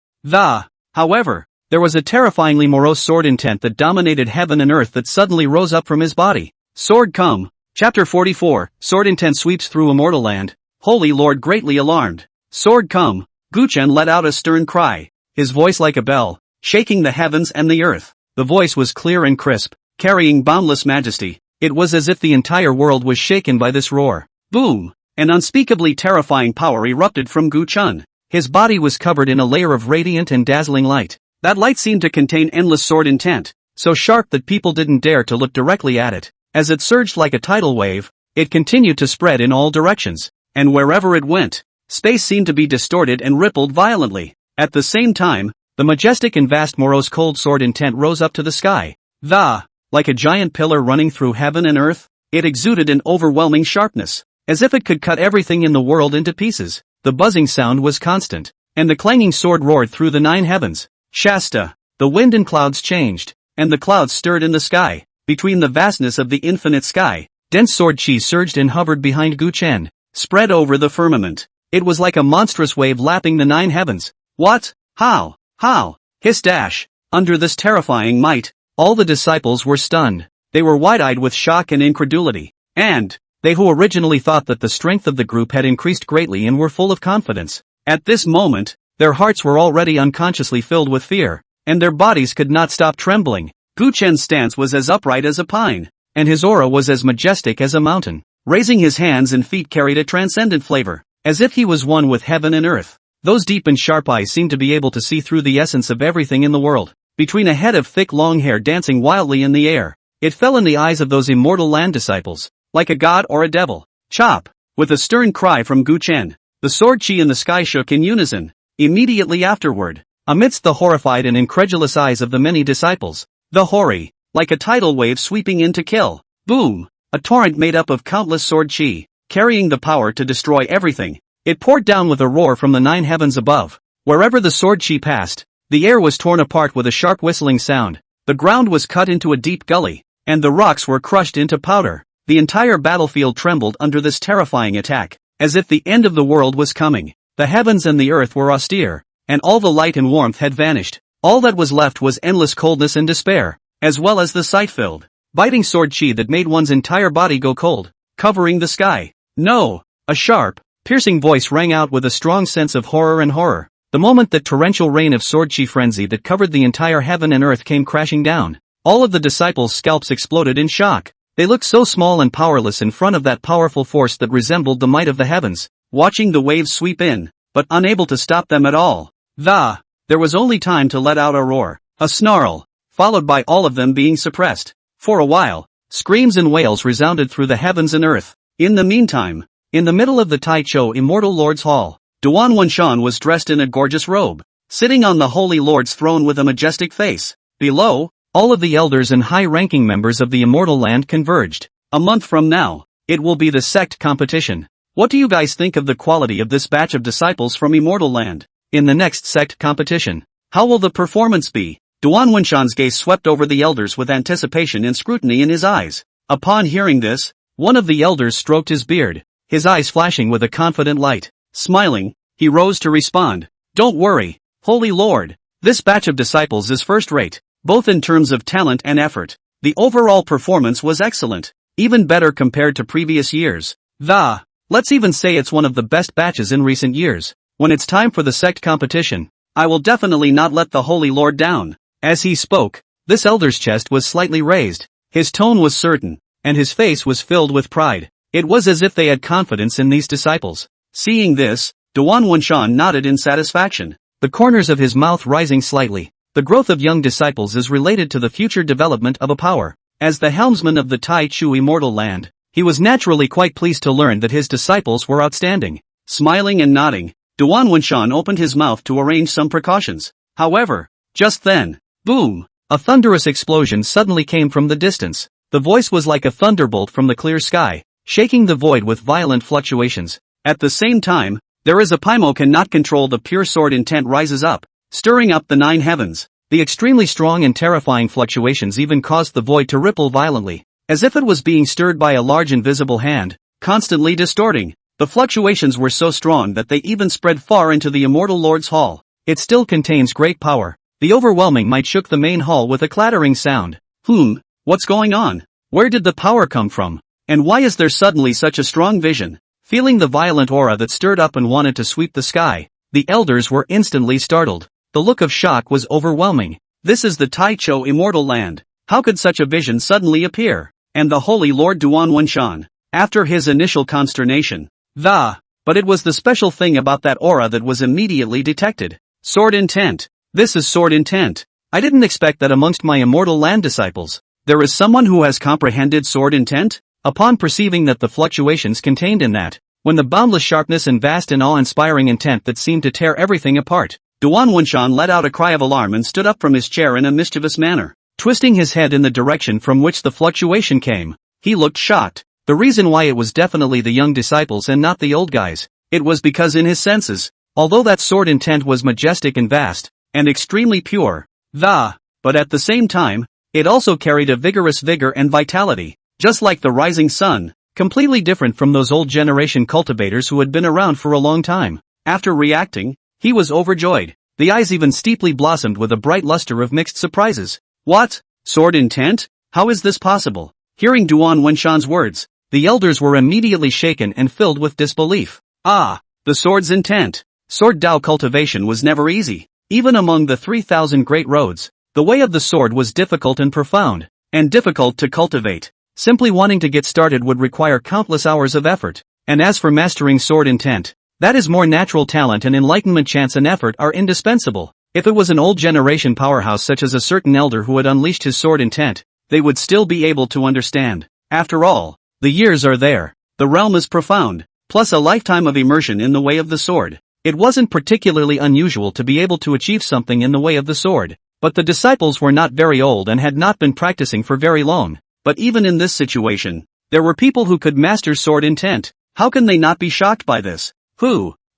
however, there was a terrifyingly morose sword intent that dominated heaven and earth that suddenly rose up from his body. Sword come. Chapter 44, Sword intent sweeps through immortal land. Holy Lord greatly alarmed. Sword come. Gu Chen let out a stern cry, his voice like a bell, shaking the heavens and the earth. The voice was clear and crisp, carrying boundless majesty. It was as if the entire world was shaken by this roar. Boom! An unspeakably terrifying power erupted from Gu Chen. His body was covered in a layer of radiant and dazzling light. That light seemed to contain endless sword intent, so sharp that people didn't dare to look directly at it. As it surged like a tidal wave, it continued to spread in all directions, and wherever it went, space seemed to be distorted and rippled violently. At the same time, the majestic and vast morose cold sword intent rose up to the sky. Like a giant pillar running through heaven and earth, it exuded an overwhelming sharpness, as if it could cut everything in the world into pieces. The buzzing sound was constant, and the clanging sword roared through the 9 heavens. Shasta! The wind and clouds changed, and the clouds stirred in the sky. Between the vastness of the infinite sky, dense sword chi surged and hovered behind Gu Chen, spread over the firmament. It was like a monstrous wave lapping the 9 heavens. What? How? Hiss dash! Under this terrifying might, all the disciples were stunned. They were wide-eyed with shock and incredulity. And, They who originally thought that the strength of the group had increased greatly and were full of confidence. At this moment, their hearts were already unconsciously filled with fear, and their bodies could not stop trembling. Gu Chen's stance was as upright as a pine, and his aura was as majestic as a mountain. Raising his hands and feet carried a transcendent flavor, as if he was one with heaven and earth. Those deep and sharp eyes seemed to be able to see through the essence of everything in the world. Between a head of thick long hair dancing wildly in the air, it fell in the eyes of those immortal land disciples, like a god or a devil. Chop! With a stern cry from Gu Chen, the sword chi in the sky shook in unison. Immediately afterward, amidst the horrified and incredulous eyes of the many disciples, the Hori, like a tidal wave sweeping in to kill. Boom! A torrent made up of countless sword chi, carrying the power to destroy everything. It poured down with a roar from the 9 heavens above. Wherever the sword chi passed, the air was torn apart with a sharp whistling sound. The ground was cut into a deep gully, and the rocks were crushed into powder. The entire battlefield trembled under this terrifying attack, as if the end of the world was coming. The heavens and the earth were austere, and all the light and warmth had vanished. All that was left was endless coldness and despair, as well as the sight-filled, biting sword chi that made one's entire body go cold, covering the sky. No! A sharp, piercing voice rang out with a strong sense of horror and horror. The moment that torrential rain of sword chi frenzy that covered the entire heaven and earth came crashing down, all of the disciples' scalps exploded in shock. They looked so small and powerless in front of that powerful force that resembled the might of the heavens, watching the waves sweep in, but unable to stop them at all. There was only time to let out a roar, a snarl, followed by all of them being suppressed. For a while, screams and wails resounded through the heavens and earth. In the meantime, in the middle of the Tai Cho Immortal Lord's Hall, Duan Wenshan was dressed in a gorgeous robe, sitting on the Holy Lord's throne with a majestic face. Below, all of the elders and high-ranking members of the Immortal Land converged. A month from now, it will be the sect competition. What do you guys think of the quality of this batch of disciples from Immortal Land? In the next sect competition, how will the performance be? Duan Wenshan's gaze swept over the elders with anticipation and scrutiny in his eyes. Upon hearing this, one of the elders stroked his beard, his eyes flashing with a confident light. Smiling, he rose to respond. Don't worry, Holy Lord. This batch of disciples is first-rate, both in terms of talent and effort. The overall performance was excellent, even better compared to previous years. Let's even say it's one of the best batches in recent years. When it's time for the sect competition, I will definitely not let the Holy Lord down. As he spoke, this elder's chest was slightly raised, his tone was certain, and his face was filled with pride. It was as if they had confidence in these disciples. Seeing this, Duan Wenshan nodded in satisfaction, the corners of his mouth rising slightly. The growth of young disciples is related to the future development of a power. As the helmsman of the Tai Chu Immortal Land, he was naturally quite pleased to learn that his disciples were outstanding. Smiling and nodding, Duan Wenshan opened his mouth to arrange some precautions. However, just then, boom! A thunderous explosion suddenly came from the distance. The voice was like a thunderbolt from the clear sky, shaking the void with violent fluctuations. At the same time, there is a Paimo cannot control the pure sword intent rises up, stirring up the 9 heavens. The extremely strong and terrifying fluctuations even caused the void to ripple violently, as if it was being stirred by a large invisible hand, constantly distorting. The fluctuations were so strong that they even spread far into the Immortal Lord's Hall. It still contains great power. The overwhelming might shook the main hall with a clattering sound. What's going on? Where did the power come from? And why is there suddenly such a strong vision? Feeling the violent aura that stirred up and wanted to sweep the sky, the elders were instantly startled. The look of shock was overwhelming. This is the Tai Cho Immortal Land. How could such a vision suddenly appear? And the Holy Lord Duan Wenshan, after his initial consternation. But it was the special thing about that aura that was immediately detected. Sword intent. This is sword intent. I didn't expect that amongst my Immortal Land disciples, there is someone who has comprehended sword intent? Upon perceiving that the fluctuations contained in that, when the boundless sharpness and vast and awe-inspiring intent that seemed to tear everything apart, Duan Wenshan let out a cry of alarm and stood up from his chair in a mischievous manner, twisting his head in the direction from which the fluctuation came. He looked shocked. The reason why it was definitely the young disciples and not the old guys. It was because in his senses, although that sword intent was majestic and vast, and extremely pure, but at the same time, it also carried a vigorous vigor and vitality, just like the rising sun, completely different from those old generation cultivators who had been around for a long time. After reacting, he was overjoyed. The eyes even steeply blossomed with a bright luster of mixed surprises. What? Sword intent? How is this possible? Hearing Duan Wenshan's words, The elders were immediately shaken and filled with disbelief. Ah, the sword's intent. Sword Dao cultivation was never easy. Even among the 3,000 great roads, the way of the sword was difficult and profound, and difficult to cultivate. Simply wanting to get started would require countless hours of effort. And as for mastering sword intent, that is more natural talent and enlightenment. Chance and effort are indispensable. If it was an old generation powerhouse such as a certain elder who had unleashed his sword intent, they would still be able to understand. After all, the years are there. The realm is profound, plus a lifetime of immersion in the way of the sword. It wasn't particularly unusual to be able to achieve something in the way of the sword, but the disciples were not very old and had not been practicing for very long. But even in this situation, there were people who could master sword intent. How can they not be shocked by this?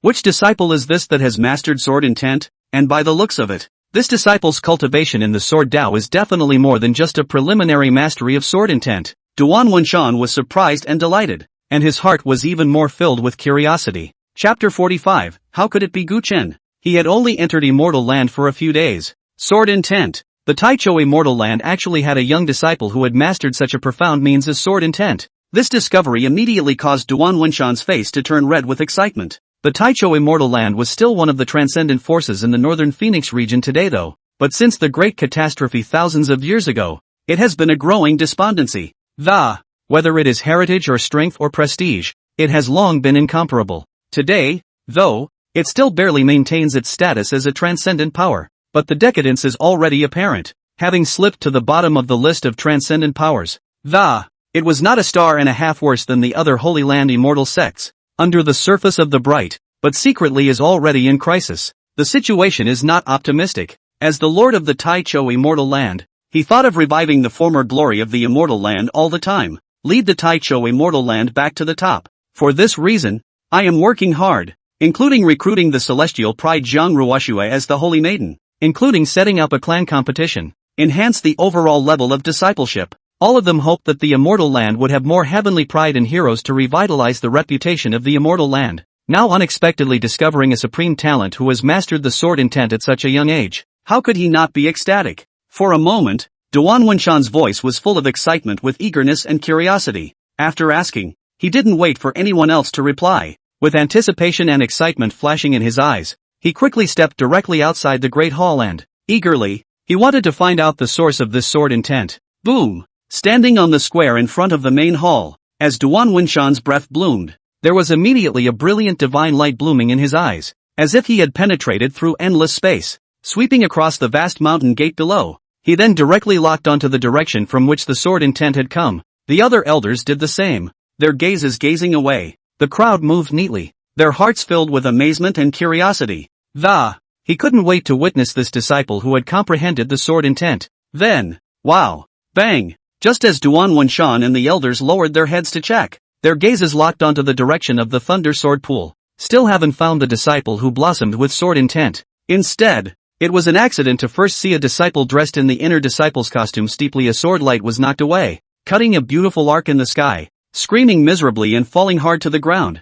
Which disciple is this that has mastered sword intent? And by the looks of it, this disciple's cultivation in the sword Dao is definitely more than just a preliminary mastery of sword intent. Duan Wenshan was surprised and delighted, and his heart was even more filled with curiosity. Chapter 45, How could it be Gu Chen? He had only entered Immortal Land for a few days. Sword intent. The Taichou Immortal Land actually had a young disciple who had mastered such a profound means as sword intent. This discovery immediately caused Duan Wenshan's face to turn red with excitement. The Taichou Immortal Land was still one of the transcendent forces in the northern Phoenix region today though, but since the great catastrophe thousands of years ago, it has been a growing despondency. Whether it is heritage or strength or prestige, it has long been incomparable. Today, though, it still barely maintains its status as a transcendent power, but the decadence is already apparent, having slipped to the bottom of the list of transcendent powers. It was not a star and a half worse than the other Holy Land immortal sects, under the surface of the bright, but secretly is already in crisis. The situation is not optimistic. As the Lord of the Taichou Immortal Land, he thought of reviving the former glory of the Immortal Land all the time, lead the Taichou Immortal Land back to the top. For this reason, I am working hard, including recruiting the celestial pride Zhang Ruoxue as the Holy Maiden, including setting up a clan competition, enhance the overall level of discipleship. All of them hoped that the Immortal Land would have more heavenly pride and heroes to revitalize the reputation of the Immortal Land. Now unexpectedly discovering a supreme talent who has mastered the sword intent at such a young age, how could he not be ecstatic? For a moment, Duan Wenshan's voice was full of excitement with eagerness and curiosity. After asking, he didn't wait for anyone else to reply. With anticipation and excitement flashing in his eyes, he quickly stepped directly outside the Great Hall and, eagerly, he wanted to find out the source of this sword intent. Boom! Standing on the square in front of the main hall, as Duan Wenshan's breath bloomed, there was immediately a brilliant divine light blooming in his eyes, as if he had penetrated through endless space, sweeping across the vast mountain gate below. He then directly locked onto the direction from which the sword intent had come. The other elders did the same, their gazes gazing away. The crowd moved neatly, their hearts filled with amazement and curiosity. He couldn't wait to witness this disciple who had comprehended the sword intent. Then, wow! Bang! Just as Duan Wenshan and the elders lowered their heads to check, their gazes locked onto the direction of the Thunder Sword Pool. Still haven't found the disciple who blossomed with sword intent. Instead, it was an accident to first see a disciple dressed in the inner disciple's costume. Steeply a sword light was knocked away, cutting a beautiful arc in the sky, screaming miserably and falling hard to the ground.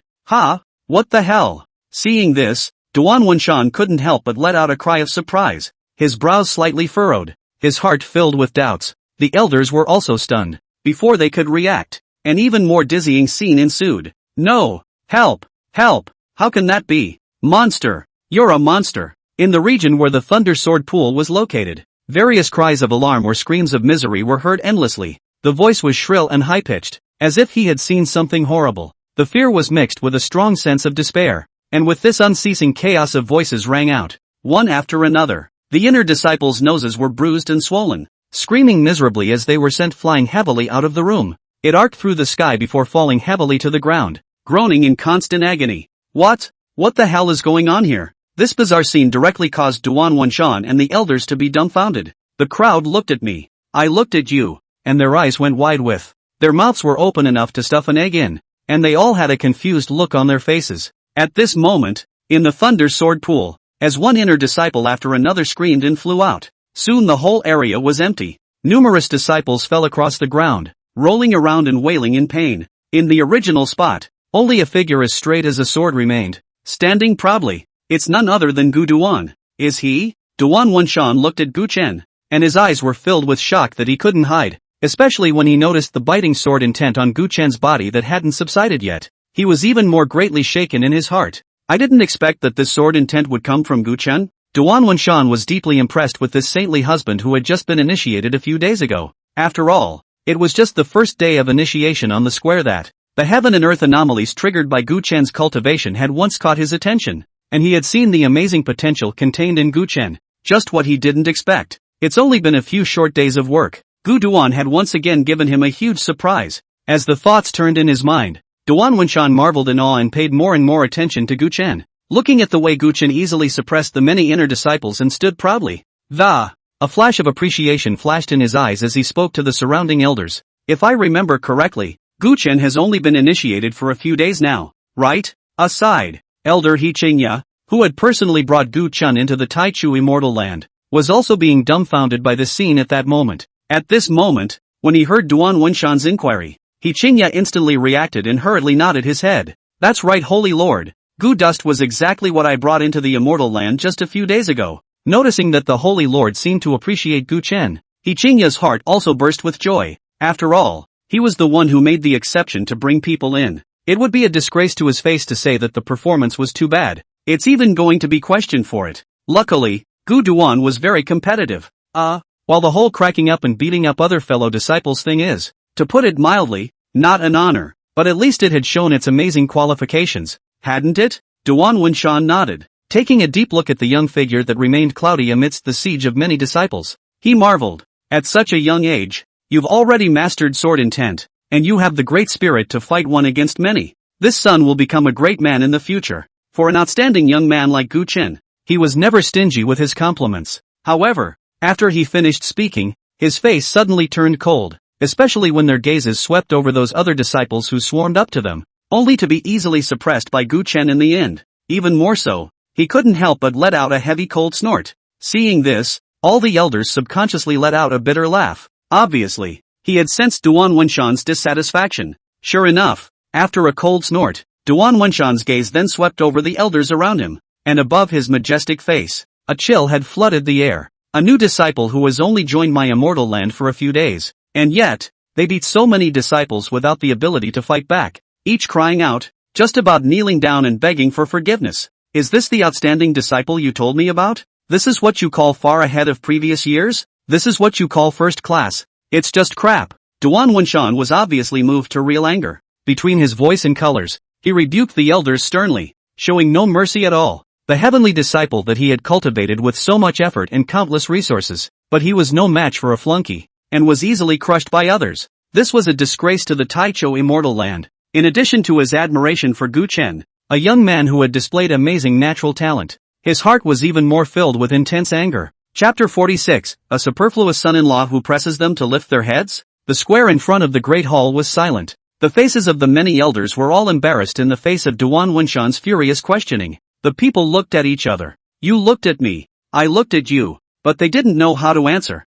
What the hell? Seeing this, Duan Wenshan couldn't help but let out a cry of surprise, his brows slightly furrowed, his heart filled with doubts. The elders were also stunned. Before they could react, an even more dizzying scene ensued. No! Help! Help! How can that be? Monster! You're a monster! In the region where the Thunder Sword Pool was located, various cries of alarm or screams of misery were heard endlessly. The voice was shrill and high-pitched, as if he had seen something horrible. The fear was mixed with a strong sense of despair, and with this unceasing chaos of voices rang out, one after another. The inner disciples' noses were bruised and swollen, screaming miserably as they were sent flying heavily out of the room. It arced through the sky before falling heavily to the ground, groaning in constant agony. What the hell is going on here? This bizarre scene directly caused Duan Wenshan and the elders to be dumbfounded. The crowd looked at me. I looked at you, and their eyes went wide with. Their mouths were open enough to stuff an egg in, and they all had a confused look on their faces. At this moment, in the Thunder Sword Pool, as one inner disciple after another screamed and flew out, soon the whole area was empty. Numerous disciples fell across the ground, rolling around and wailing in pain. In the original spot, only a figure as straight as a sword remained, standing proudly. It's none other than Gu Duan. Is he? Duan Wenshan looked at Gu Chen, and his eyes were filled with shock that he couldn't hide. especially when he noticed the biting sword intent on Gu Chen's body that hadn't subsided yet. He was even more greatly shaken in his heart. I didn't expect that this sword intent would come from Gu Chen. Duan Wenshan was deeply impressed with this saintly husband who had just been initiated a few days ago. After all, it was just the first day of initiation on the square that the heaven and earth anomalies triggered by Gu Chen's cultivation had once caught his attention, and he had seen the amazing potential contained in Gu Chen, just what he didn't expect. It's only been a few short days of work. Gu Duan had once again given him a huge surprise. As the thoughts turned in his mind, Duan Wenshan marveled in awe and paid more and more attention to Gu Chen, looking at the way Gu Chen easily suppressed the many inner disciples and stood proudly. A flash of appreciation flashed in his eyes as he spoke to the surrounding elders. If I remember correctly, Gu Chen has only been initiated for a few days now, right? Aside, Elder He Qingya, who had personally brought Gu Chen into the Taichu Immortal Land, was also being dumbfounded by the scene at that moment. At this moment, when he heard Duan Wenshan's inquiry, He Qingya instantly reacted and hurriedly nodded his head. That's right, Holy Lord. Gu Dust was exactly what I brought into the Immortal Land just a few days ago. Noticing that the Holy Lord seemed to appreciate Gu Chen, He Qingya's heart also burst with joy. After all, he was the one who made the exception to bring people in. It would be a disgrace to his face to say that the performance was too bad. It's even going to be questioned for it. Luckily, Gu Duan was very competitive. While the whole cracking up and beating up other fellow disciples thing is, to put it mildly, not an honor, but at least it had shown its amazing qualifications, hadn't it? Duan Wenshan nodded, taking a deep look at the young figure that remained cloudy amidst the siege of many disciples. He marveled. At such a young age, you've already mastered sword intent, and you have the great spirit to fight one against many. This son will become a great man in the future. For an outstanding young man like Gu Chen, he was never stingy with his compliments. However, after he finished speaking, his face suddenly turned cold, especially when their gazes swept over those other disciples who swarmed up to them, only to be easily suppressed by Gu Chen in the end. Even more so, he couldn't help but let out a heavy cold snort. Seeing this, all the elders subconsciously let out a bitter laugh. Obviously, he had sensed Duan Wenshan's dissatisfaction. Sure enough, after a cold snort, Duan Wenshan's gaze then swept over the elders around him, and above his majestic face, a chill had flooded the air. A new disciple who has only joined my immortal land for a few days, and yet, they beat so many disciples without the ability to fight back, each crying out, just about kneeling down and begging for forgiveness. Is this the outstanding disciple you told me about? This is what you call far ahead of previous years? This is what you call first class? It's just crap. Duan Wenshan was obviously moved to real anger. Between his voice and colors, he rebuked the elders sternly, showing no mercy at all. The heavenly disciple that he had cultivated with so much effort and countless resources, but he was no match for a flunky, and was easily crushed by others. This was a disgrace to the Taichu Immortal Land. In addition to his admiration for Gu Chen, a young man who had displayed amazing natural talent, his heart was even more filled with intense anger. Chapter 46, A Superfluous Son-in-Law Who Presses Them to Lift Their Heads? The square in front of the great hall was silent. The faces of the many elders were all embarrassed in the face of Duan Wenshan's furious questioning. The people looked at each other. You looked at me. I looked at you. But they didn't know how to answer.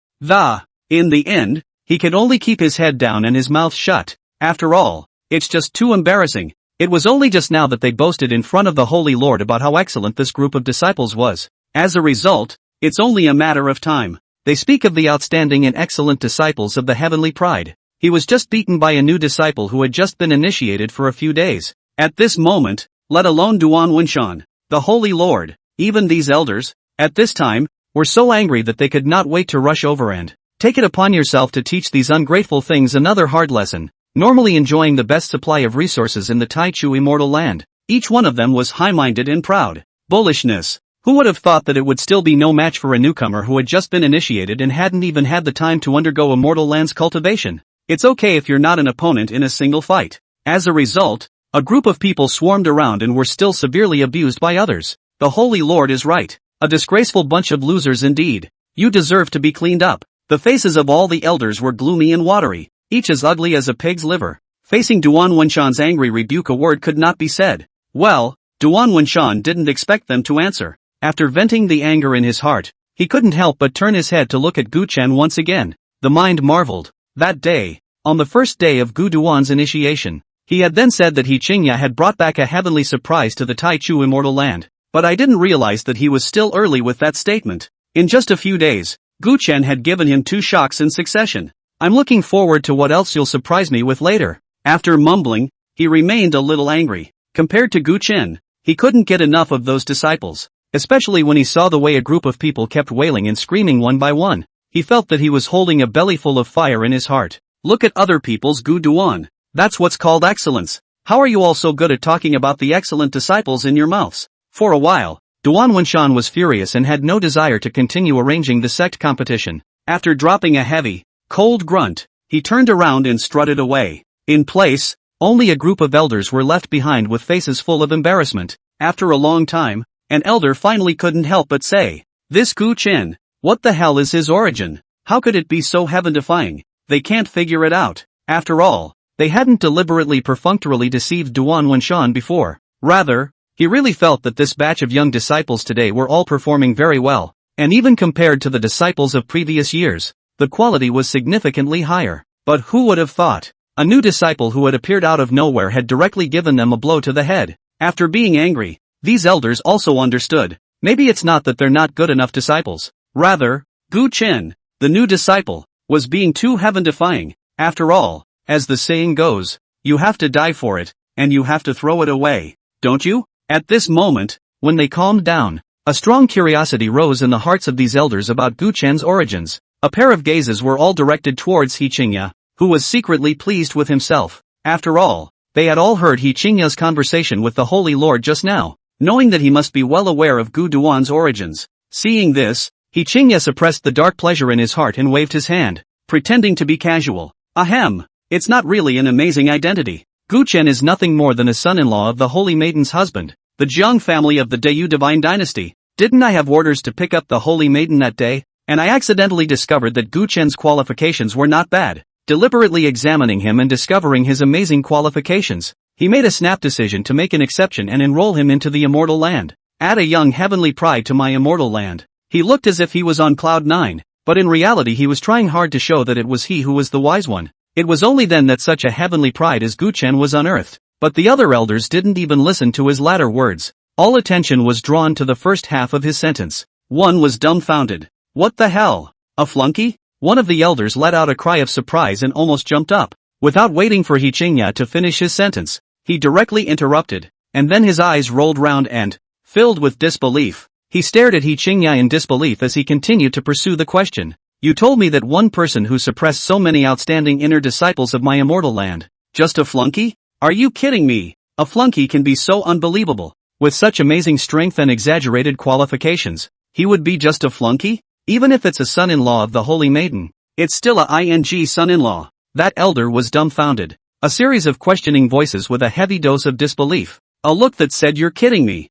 In the end, he could only keep his head down and his mouth shut. After all, it's just too embarrassing. It was only just now that they boasted in front of the Holy Lord about how excellent this group of disciples was. As a result, it's only a matter of time. They speak of the outstanding and excellent disciples of the heavenly pride. He was just beaten by a new disciple who had just been initiated for a few days. At this moment, let alone Duan Wenshan, the Holy Lord, even these elders, at this time, were so angry that they could not wait to rush over and take it upon yourself to teach these ungrateful things another hard lesson. Normally enjoying the best supply of resources in the Taichu Immortal Land, each one of them was high-minded and proud. Bullishness. Who would have thought that it would still be no match for a newcomer who had just been initiated and hadn't even had the time to undergo Immortal Land's cultivation? It's okay if you're not an opponent in a single fight. As a result, a group of people swarmed around and were still severely abused by others. The Holy Lord is right. A disgraceful bunch of losers indeed. You deserve to be cleaned up. The faces of all the elders were gloomy and watery, each as ugly as a pig's liver. Facing Duan Wenshan's angry rebuke, a word could not be said. Well, Duan Wenshan didn't expect them to answer. After venting the anger in his heart, he couldn't help but turn his head to look at Gu Chen once again. The mind marveled. That day, on the first day of Gu Duan's initiation, he had then said that He Qingya had brought back a heavenly surprise to the Taichu Immortal Land. But I didn't realize that he was still early with that statement. In just a few days, Gu Chen had given him 2 shocks in succession. I'm looking forward to what else you'll surprise me with later. After mumbling, he remained a little angry. Compared to Gu Chen, he couldn't get enough of those disciples, especially when he saw the way a group of people kept wailing and screaming one by one. He felt that he was holding a belly full of fire in his heart. Look at other people's Gu Duan. That's what's called excellence. How are you all so good at talking about the excellent disciples in your mouths? For a while, Duan Wenshan was furious and had no desire to continue arranging the sect competition. After dropping a heavy, cold grunt, he turned around and strutted away. In place, only a group of elders were left behind with faces full of embarrassment. After a long time, an elder finally couldn't help but say, "This Gu Chen, what the hell is his origin? How could it be so heaven-defying? They can't figure it out." After all, they hadn't deliberately perfunctorily deceived Duan Wenshan before. Rather, he really felt that this batch of young disciples today were all performing very well, and even compared to the disciples of previous years, the quality was significantly higher. But who would have thought? A new disciple who had appeared out of nowhere had directly given them a blow to the head. After being angry, these elders also understood. Maybe it's not that they're not good enough disciples. Rather, Gu Chen, the new disciple, was being too heaven-defying. After all, as the saying goes, you have to die for it, and you have to throw it away, don't you? At this moment, when they calmed down, a strong curiosity rose in the hearts of these elders about Gu Chen's origins. A pair of gazes were all directed towards He Qingya, who was secretly pleased with himself. After all, they had all heard He Qingya's conversation with the Holy Lord just now, knowing that he must be well aware of Gu Duan's origins. Seeing this, He Qingya suppressed the dark pleasure in his heart and waved his hand, pretending to be casual. Ahem, it's not really an amazing identity. Gu Chen is nothing more than a son-in-law of the Holy Maiden's husband, the Jiang family of the Dayu divine dynasty. Didn't I have orders to pick up the Holy Maiden that day? And I accidentally discovered that Gu Chen's qualifications were not bad. Deliberately examining him and discovering his amazing qualifications, he made a snap decision to make an exception and enroll him into the immortal land. Add a young heavenly pride to my immortal land. He looked as if he was on cloud 9, but in reality he was trying hard to show that it was he who was the wise one. It was only then that such a heavenly pride as Gu Chen was unearthed. But the other elders didn't even listen to his latter words. All attention was drawn to the first half of his sentence. One was dumbfounded. What the hell? A flunky? One of the elders let out a cry of surprise and almost jumped up. Without waiting for He Qingya to finish his sentence, he directly interrupted, and then his eyes rolled round and, filled with disbelief, he stared at He Qingya in disbelief as he continued to pursue the question. You told me that one person who suppressed so many outstanding inner disciples of my immortal land, just a flunky? Are you kidding me? A flunky can be so unbelievable. With such amazing strength and exaggerated qualifications, he would be just a flunky? Even if it's a son-in-law of the Holy Maiden, it's still a ing son-in-law. That elder was dumbfounded. A series of questioning voices with a heavy dose of disbelief. A look that said you're kidding me.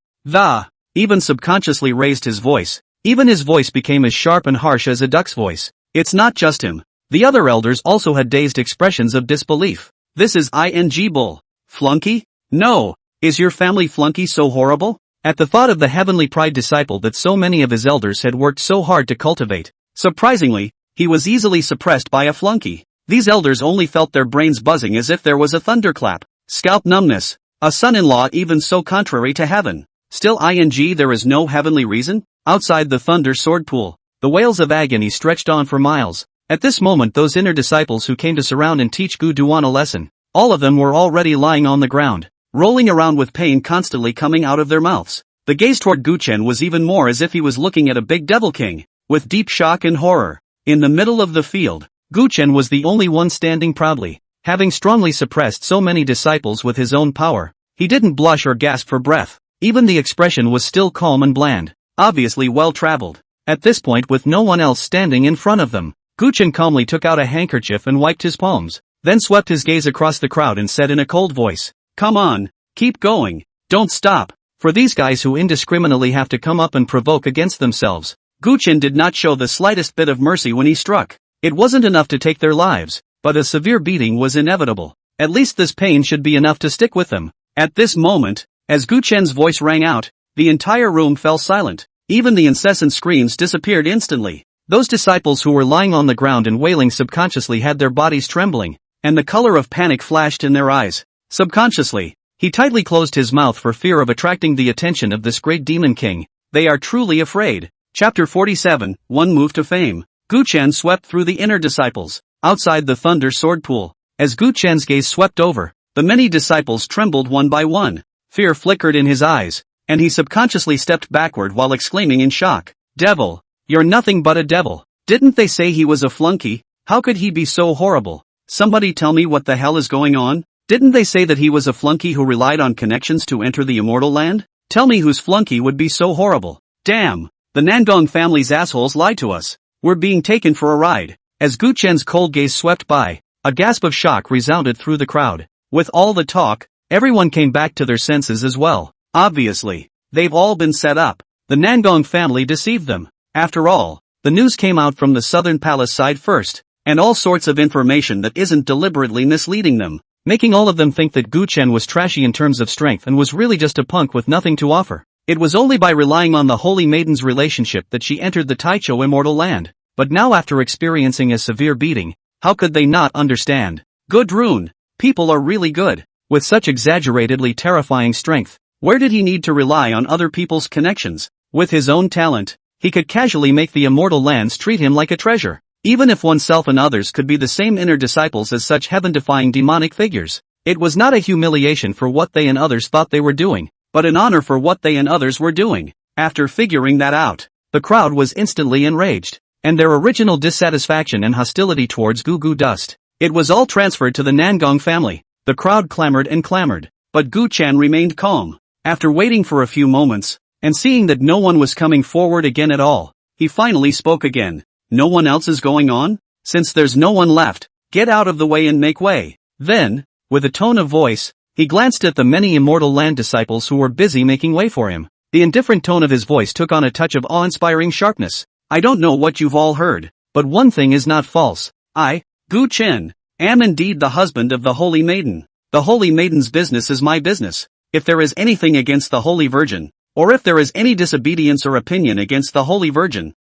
Even subconsciously raised his voice. Even his voice became as sharp and harsh as a duck's voice. It's not just him. The other elders also had dazed expressions of disbelief. This is ing bull. Flunky? No. Is your family flunky so horrible? At the thought of the heavenly pride disciple that so many of his elders had worked so hard to cultivate, surprisingly, he was easily suppressed by a flunky. These elders only felt their brains buzzing as if there was a thunderclap. Scalp numbness. A son-in-law even so contrary to heaven. Still ing there is no heavenly reason? Outside the thunder sword pool, the wails of agony stretched on for miles. At this moment those inner disciples who came to surround and teach Gu Duan a lesson, all of them were already lying on the ground, rolling around with pain constantly coming out of their mouths. The gaze toward Gu Chen was even more as if he was looking at a big devil king, with deep shock and horror. In the middle of the field, Gu Chen was the only one standing proudly, having strongly suppressed so many disciples with his own power. He didn't blush or gasp for breath. Even the expression was still calm and bland, obviously well-traveled. At this point, with no one else standing in front of them, Gu Chen calmly took out a handkerchief and wiped his palms, then swept his gaze across the crowd and said in a cold voice, "Come on, keep going, don't stop." For these guys who indiscriminately have to come up and provoke against themselves, Gu Chen did not show the slightest bit of mercy when he struck. It wasn't enough to take their lives, but a severe beating was inevitable. At least this pain should be enough to stick with them. At this moment, as Gu Chen's voice rang out, the entire room fell silent. Even the incessant screams disappeared instantly. Those disciples who were lying on the ground and wailing subconsciously had their bodies trembling, and the color of panic flashed in their eyes. Subconsciously, he tightly closed his mouth for fear of attracting the attention of this great demon king. They are truly afraid. Chapter 47, One Move to Fame. Gu Chen swept through the inner disciples, outside the Thunder Sword Pool. As Gu Chen's gaze swept over, the many disciples trembled one by one. Fear flickered in his eyes, and he subconsciously stepped backward while exclaiming in shock, "Devil! You're nothing but a devil! Didn't they say he was a flunky? How could he be so horrible? Somebody tell me what the hell is going on? Didn't they say that he was a flunky who relied on connections to enter the immortal land? Tell me whose flunky would be so horrible. Damn! The Nangong family's assholes lied to us. We're being taken for a ride." As Gu Chen's cold gaze swept by, a gasp of shock resounded through the crowd. With all the talk, everyone came back to their senses as well. Obviously, they've all been set up. The Nangong family deceived them. After all, the news came out from the southern palace side first, and all sorts of information that isn't deliberately misleading them, making all of them think that Gu Chen was trashy in terms of strength and was really just a punk with nothing to offer. It was only by relying on the Holy Maiden's relationship that she entered the Taichou immortal land. But now after experiencing a severe beating, how could they not understand? Good rune, people are really good. With such exaggeratedly terrifying strength, where did he need to rely on other people's connections? With his own talent, he could casually make the immortal lands treat him like a treasure, even if oneself and others could be the same inner disciples as such heaven-defying demonic figures. It was not a humiliation for what they and others thought they were doing, but an honor for what they and others were doing. After figuring that out, the crowd was instantly enraged, and their original dissatisfaction and hostility towards Gu Dust. It was all transferred to the Nangong family. The crowd clamored and clamored, but Gu Chen remained calm. After waiting for a few moments, and seeing that no one was coming forward again at all, he finally spoke again. "No one else is going on? Since there's no one left, get out of the way and make way." Then, with a tone of voice, he glanced at the many immortal land disciples who were busy making way for him. The indifferent tone of his voice took on a touch of awe-inspiring sharpness. "I don't know what you've all heard, but one thing is not false. I, Gu Chen, am indeed the husband of the Holy Maiden. The Holy Maiden's business is my business. If there is anything against the Holy Virgin, or if there is any disobedience or opinion against the Holy Virgin,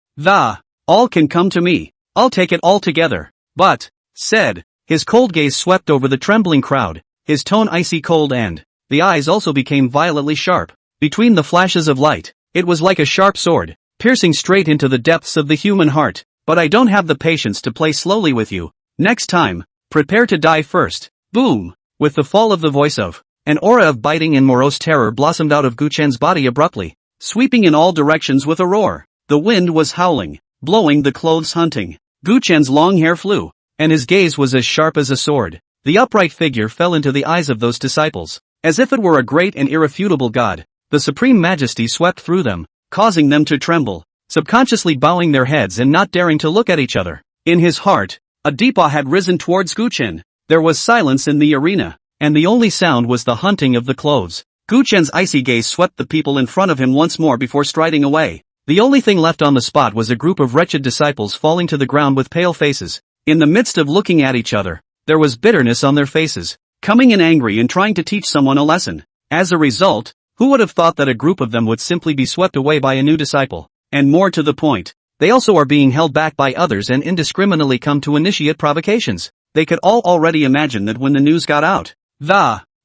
all can come to me. I'll take it all together." But, said, his cold gaze swept over the trembling crowd, his tone icy cold and, the eyes also became violently sharp. Between the flashes of light, it was like a sharp sword, piercing straight into the depths of the human heart. "But I don't have the patience to play slowly with you. Next time, prepare to die first." Boom! With the fall of the voice of, an aura of biting and morose terror blossomed out of Gu Chen's body abruptly, sweeping in all directions with a roar. The wind was howling, blowing the clothes hunting. Gu Chen's long hair flew, and his gaze was as sharp as a sword. The upright figure fell into the eyes of those disciples, as if it were a great and irrefutable god. The supreme majesty swept through them, causing them to tremble, subconsciously bowing their heads and not daring to look at each other. In his heart, a deep awe had risen towards Gu Chen. There was silence in the arena, and the only sound was the hunting of the clothes. Gu Chen's icy gaze swept the people in front of him once more before striding away. The only thing left on the spot was a group of wretched disciples falling to the ground with pale faces. In the midst of looking at each other, there was bitterness on their faces, coming in angry and trying to teach someone a lesson. As a result, who would have thought that a group of them would simply be swept away by a new disciple? And more to the point, they also are being held back by others and indiscriminately come to initiate provocations. They could all already imagine that when the news got out,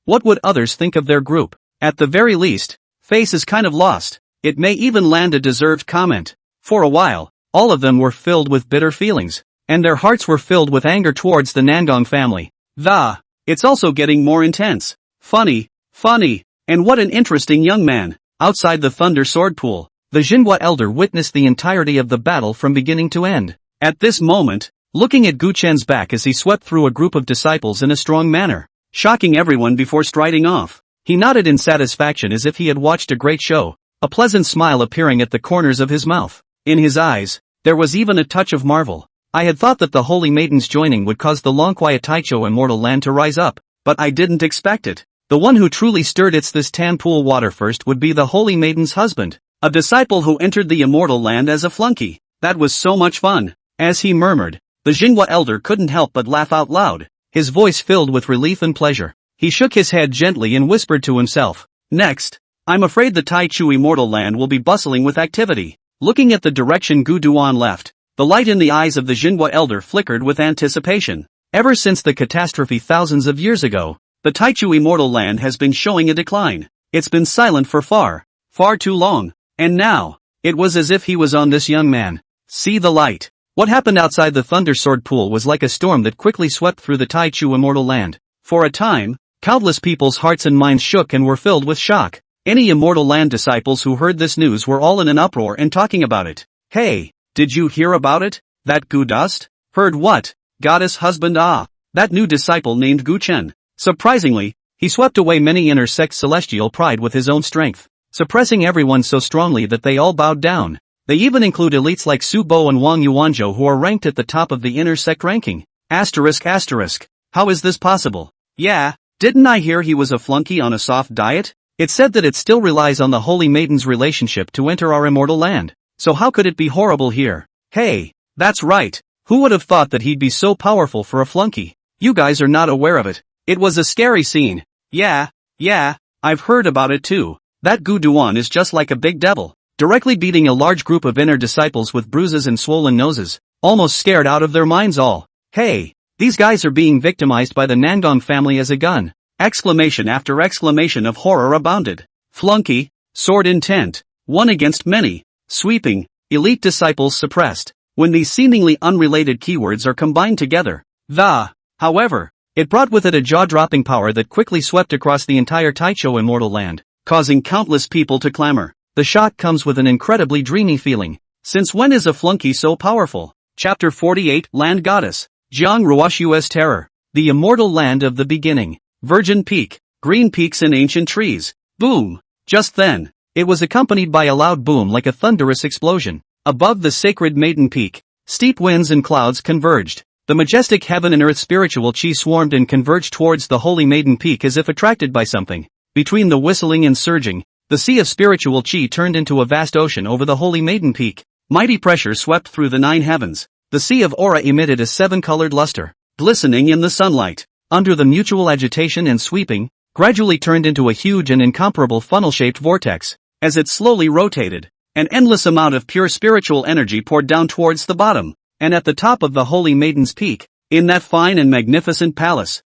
what would others think of their group? At the very least, Face is kind of lost. It may even land a deserved comment. For a while, all of them were filled with bitter feelings, and their hearts were filled with anger towards the Nangong family. It's also getting more intense. Funny, and what an interesting young man. Outside the Thunder Sword Pool, the Jinhua elder witnessed the entirety of the battle from beginning to end. At this moment, looking at Gu Chen's back as he swept through a group of disciples in a strong manner, shocking everyone before striding off, he nodded in satisfaction as if he had watched a great show, a pleasant smile appearing at the corners of his mouth. In his eyes, there was even a touch of marvel. "I had thought that the Holy Maiden's joining would cause the long-quiet Taichou immortal land to rise up, but I didn't expect it. The one who truly stirred this tan pool water first would be the Holy Maiden's husband, a disciple who entered the immortal land as a flunky. That was so much fun." As he murmured, the Jinhua elder couldn't help but laugh out loud, his voice filled with relief and pleasure. He shook his head gently and whispered to himself, "Next, I'm afraid the Taichou immortal land will be bustling with activity." Looking at the direction Gu Duan left, the light in the eyes of the Jinhua elder flickered with anticipation. Ever since the catastrophe thousands of years ago, the Taichou immortal land has been showing a decline. It's been silent for far too long, and now, it was as if he was on this young man. See the light. What happened outside the Thunder Sword Pool was like a storm that quickly swept through the Taichu immortal land. For a time, countless people's hearts and minds shook and were filled with shock. Any immortal land disciples who heard this news were all in an uproar and talking about it. Hey, did you hear about it? That Gu Dust? Heard what? Goddess husband that new disciple named Gu Chen. Surprisingly, he swept away many inner sect celestial pride with his own strength, suppressing everyone so strongly that they all bowed down. They even include elites like Su Bo and Wang Yuanzhou who are ranked at the top of the inner sect ranking. Asterisk. How is this possible? Yeah, didn't I hear he was a flunky on a soft diet? It's said that it still relies on the Holy Maiden's relationship to enter our immortal land. So how could it be horrible here? Hey, that's right. Who would have thought that he'd be so powerful for a flunky? You guys are not aware of it. It was a scary scene. Yeah, I've heard about it too. That Gu Duan is just like a big devil, directly beating a large group of inner disciples with bruises and swollen noses, almost scared out of their minds all. Hey, these guys are being victimized by the Nangdong family as a gun. Exclamation after exclamation of horror abounded. Flunky, sword intent, one against many, sweeping, elite disciples suppressed. When these seemingly unrelated keywords are combined together, however, it brought with it a jaw-dropping power that quickly swept across the entire Taicho immortal land, causing countless people to clamor. The shock comes with an incredibly dreamy feeling. Since when is a flunky so powerful? Chapter 48 Land Goddess. Jiang Ruoshua's Terror. The immortal land of the beginning. Virgin Peak. Green peaks and ancient trees. Boom. Just then, it was accompanied by a loud boom like a thunderous explosion. Above the sacred Maiden Peak, steep winds and clouds converged. The majestic heaven and earth spiritual chi swarmed and converged towards the holy Maiden Peak as if attracted by something. Between the whistling and surging, the sea of spiritual chi turned into a vast ocean over the holy Maiden Peak. Mighty pressure swept through the 9 heavens. The sea of aura emitted a 7-colored luster, glistening in the sunlight. Under the mutual agitation and sweeping, gradually turned into a huge and incomparable funnel-shaped vortex. As it slowly rotated, an endless amount of pure spiritual energy poured down towards the bottom, and at the top of the Holy Maiden's Peak, in that fine and magnificent palace,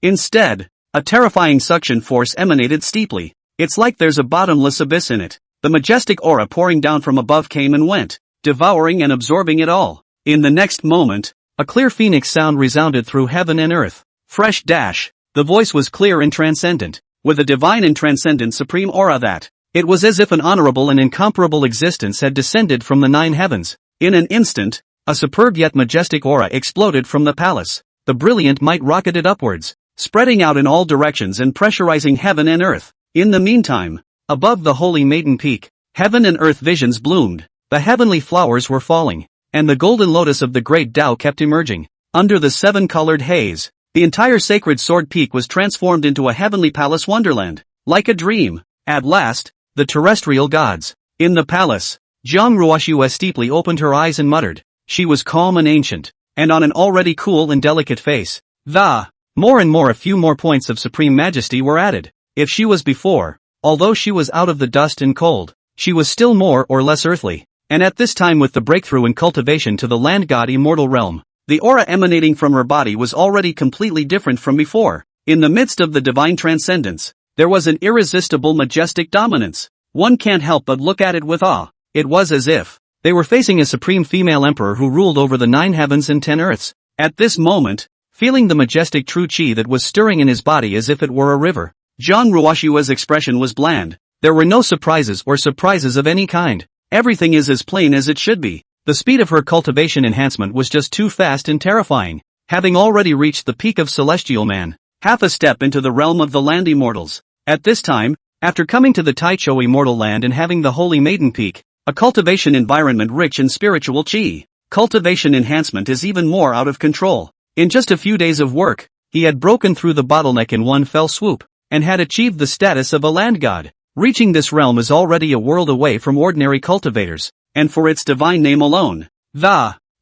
instead, a terrifying suction force emanated steeply. It's like there's a bottomless abyss in it. The majestic aura pouring down from above came and went, devouring and absorbing it all. In the next moment, a clear phoenix sound resounded through heaven and earth. Fresh dash. The voice was clear and transcendent, with a divine and transcendent supreme aura that, it was as if an honorable and incomparable existence had descended from the 9 heavens. In an instant, a superb yet majestic aura exploded from the palace. The brilliant might rocketed upwards, spreading out in all directions and pressurizing heaven and earth. In the meantime, above the Holy Maiden Peak, heaven and earth visions bloomed. The heavenly flowers were falling, and the golden lotus of the great Tao kept emerging. Under the 7-colored haze, the entire sacred sword peak was transformed into a heavenly palace wonderland. Like a dream, at last, the terrestrial gods. In the palace, Jiang Ruoshua steeply opened her eyes and muttered. She was calm and ancient, and on an already cool and delicate face, more and more a few more points of supreme majesty were added. If she was before, although she was out of the dust and cold, she was still more or less earthly. And at this time with the breakthrough in cultivation to the land god immortal realm, the aura emanating from her body was already completely different from before. In the midst of the divine transcendence, there was an irresistible majestic dominance. One can't help but look at it with awe. It was as if they were facing a supreme female emperor who ruled over the 9 heavens and 10 earths. At this moment, feeling the majestic true chi that was stirring in his body as if it were a river, Jiang Ruoshua's expression was bland. There were no surprises or surprises of any kind. Everything is as plain as it should be. The speed of her cultivation enhancement was just too fast and terrifying. Having already reached the peak of celestial man, half a step into the realm of the land immortals. At this time, after coming to the Taicho immortal land and having the Holy Maiden Peak, a cultivation environment rich in spiritual chi, cultivation enhancement is even more out of control. In just a few days of work, he had broken through the bottleneck in one fell swoop, and had achieved the status of a land god. Reaching this realm is already a world away from ordinary cultivators, and for its divine name alone,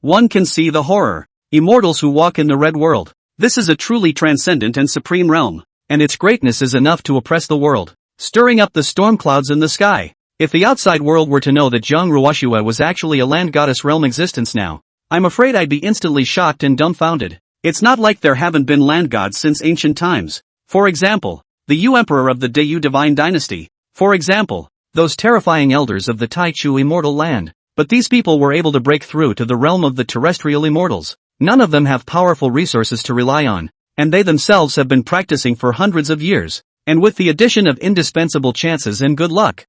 one can see the horror. Immortals who walk in the red world. This is a truly transcendent and supreme realm, and its greatness is enough to oppress the world, stirring up the storm clouds in the sky. If the outside world were to know that Jiang Ruoshua was actually a land goddess realm existence now, I'm afraid I'd be instantly shocked and dumbfounded. It's not like there haven't been land gods since ancient times. For example, the Yu Emperor of the Dayu divine dynasty. For example, those terrifying elders of the Taichu immortal land. But these people were able to break through to the realm of the terrestrial immortals. None of them have powerful resources to rely on, and they themselves have been practicing for hundreds of years. And with the addition of indispensable chances and good luck,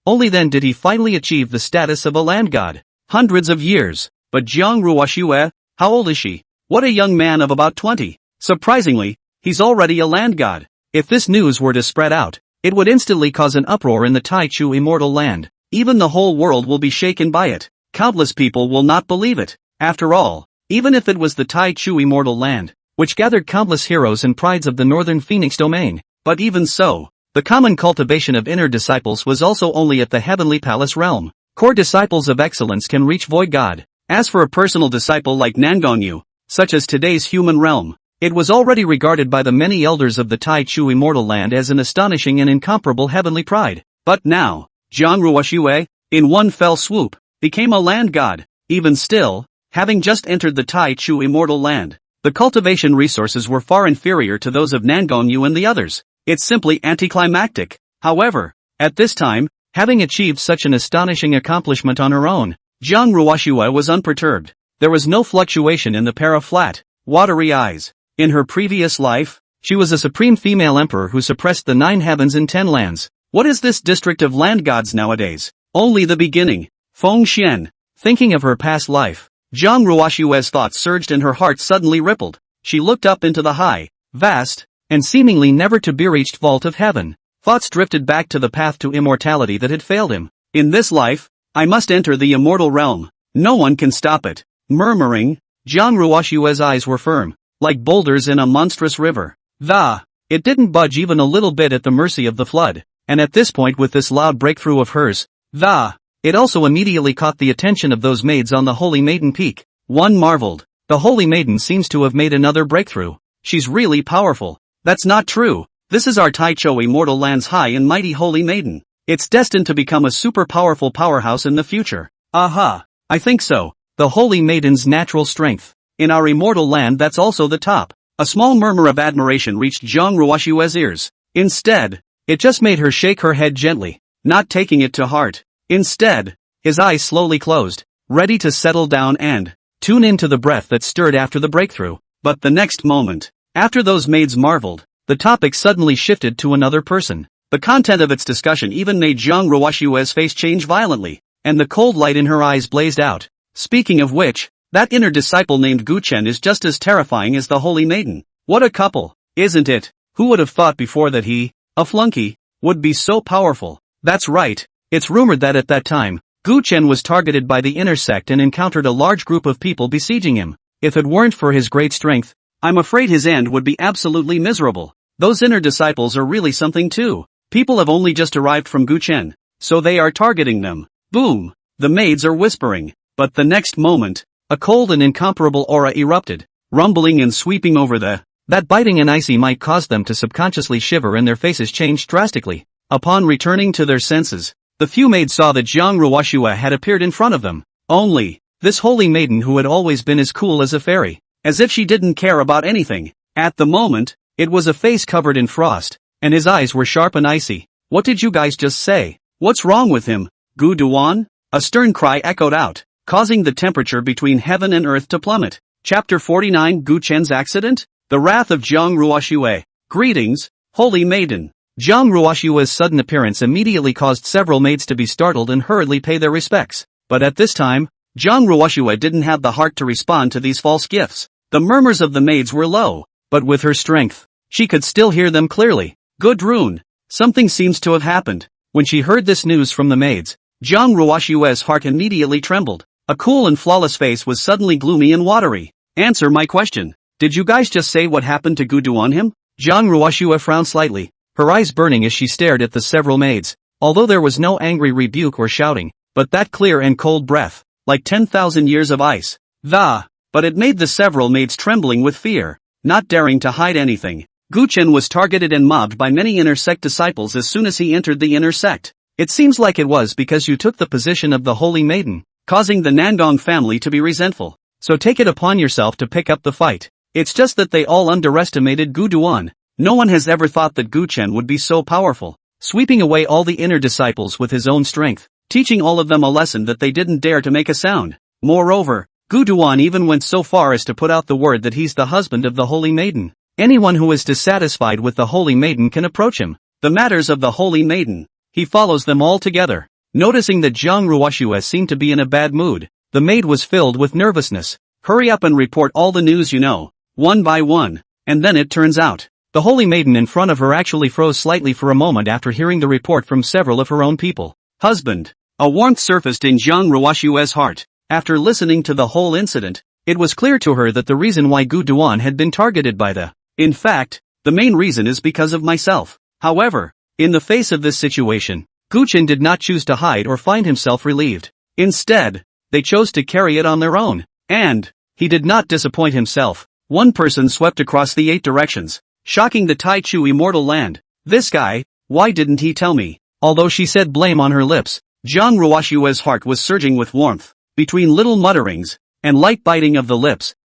only then did he finally achieve the status of a land god. Hundreds of years. But Jiang Ruoxue, how old is she? What a young man of about 20. Surprisingly, he's already a land god. If this news were to spread out, it would instantly cause an uproar in the Taichu immortal land. Even the whole world will be shaken by it. Countless people will not believe it. After all, even if it was the Taichu immortal land, which gathered countless heroes and prides of the northern Phoenix domain, but even so, the common cultivation of inner disciples was also only at the heavenly palace realm. Core disciples of excellence can reach void god. As for a personal disciple like Nangongyu, such as today's human realm, it was already regarded by the many elders of the Taichu immortal land as an astonishing and incomparable heavenly pride. But now, Jiang Ruoxue, in one fell swoop, became a land god. Even still, having just entered the Taichu immortal land, the cultivation resources were far inferior to those of Nangongyu and the others. It's simply anticlimactic. However, at this time, having achieved such an astonishing accomplishment on her own, Jiang Ruoxue was unperturbed. There was no fluctuation in the pair of flat, watery eyes. In her previous life, she was a supreme female emperor who suppressed the 9 heavens and 10 lands. What is this district of land gods nowadays? Only the beginning. Feng Xian. Thinking of her past life, Jiang Ruoxue's thoughts surged and her heart suddenly rippled. She looked up into the high, vast, and seemingly never to be reached vault of heaven. Thoughts drifted back to the path to immortality that had failed him. In this life, I must enter the immortal realm. No one can stop it. Murmuring, Jiang Ruoxue's eyes were firm, like boulders in a monstrous river. It didn't budge even a little bit at the mercy of the flood. And at this point, with this loud breakthrough of hers, it also immediately caught the attention of those maids on the Holy Maiden Peak. One marveled. The Holy Maiden seems to have made another breakthrough. She's really powerful. That's not true. This is our Taichu immortal land's high and mighty Holy Maiden. It's destined to become a super powerful powerhouse in the future. I think so. The Holy Maiden's natural strength. In our immortal land, that's also the top. A small murmur of admiration reached Jiang Ruoxue's ears. Instead, it just made her shake her head gently, not taking it to heart. Instead, his eyes slowly closed, ready to settle down and tune into the breath that stirred after the breakthrough. But the next moment, after those maids marveled, the topic suddenly shifted to another person. The content of its discussion even made Jiang Ruoxue's face change violently, and the cold light in her eyes blazed out. Speaking of which, that inner disciple named Gu Chen is just as terrifying as the Holy Maiden. What a couple, isn't it? Who would have thought before that he, a flunky, would be so powerful? That's right. It's rumored that at that time, Gu Chen was targeted by the inner sect and encountered a large group of people besieging him. If it weren't for his great strength, I'm afraid his end would be absolutely miserable. Those inner disciples are really something too. People have only just arrived from Gu Chen, so they are targeting them. Boom! The maids are whispering. But the next moment, a cold and incomparable aura erupted, rumbling and sweeping over that biting and icy might cause them to subconsciously shiver and their faces changed drastically. Upon returning to their senses, the few maids saw that Jiang Ruoxue had appeared in front of them. Only, this holy maiden who had always been as cool as a fairy, as if she didn't care about anything. At the moment, it was a face covered in frost, and his eyes were sharp and icy. What did you guys just say? What's wrong with him? Gu Duan? A stern cry echoed out, causing the temperature between heaven and earth to plummet. Chapter 49 Gu Chen's Accident? The Wrath of Jiang Ruoxue. Greetings, Holy Maiden. Jiang Ruoxue's sudden appearance immediately caused several maids to be startled and hurriedly pay their respects. But at this time, Jiang Ruoxue didn't have the heart to respond to these false gifts. The murmurs of the maids were low, but with her strength, she could still hear them clearly. Good rune. Something seems to have happened. When she heard this news from the maids, Jiang Ruoxue's heart immediately trembled. A cool and flawless face was suddenly gloomy and watery. Answer my question. Did you guys just say what happened to Gu Duan him? Jiang Ruoxue frowned slightly, her eyes burning as she stared at the several maids, although there was no angry rebuke or shouting, but that clear and cold breath, like 10,000 years of ice. But it made the several maids trembling with fear, not daring to hide anything. Gu Chen was targeted and mobbed by many inner sect disciples as soon as he entered the inner sect. It seems like it was because you took the position of the Holy Maiden, causing the Nangong family to be resentful. So take it upon yourself to pick up the fight. It's just that they all underestimated Gu Duan. No one has ever thought that Gu Chen would be so powerful, sweeping away all the inner disciples with his own strength. teaching all of them a lesson that they didn't dare to make a sound. Moreover, Gu Duan even went so far as to put out the word that he's the husband of the Holy Maiden. Anyone who is dissatisfied with the Holy Maiden can approach him. The matters of the Holy Maiden. He follows them all together. Noticing that Zhang Ruoxue seemed to be in a bad mood, the maid was filled with nervousness. Hurry up and report all the news you know, one by one. And then it turns out, the Holy Maiden in front of her actually froze slightly for a moment after hearing the report from several of her own people. Husband. A warmth surfaced in Zhang Ruoxue's heart. After listening to the whole incident, it was clear to her that the reason why Gu Duan had been targeted by in fact, the main reason is because of myself. However, in the face of this situation, Gu Chen did not choose to hide or find himself relieved. Instead, they chose to carry it on their own. And he did not disappoint himself. One person swept across the 8 directions, shocking the Tai Chu immortal land. This guy, why didn't he tell me? Although she said blame on her lips, Zhang Ruoxue's heart was surging with warmth. Between little mutterings and light biting of the lips,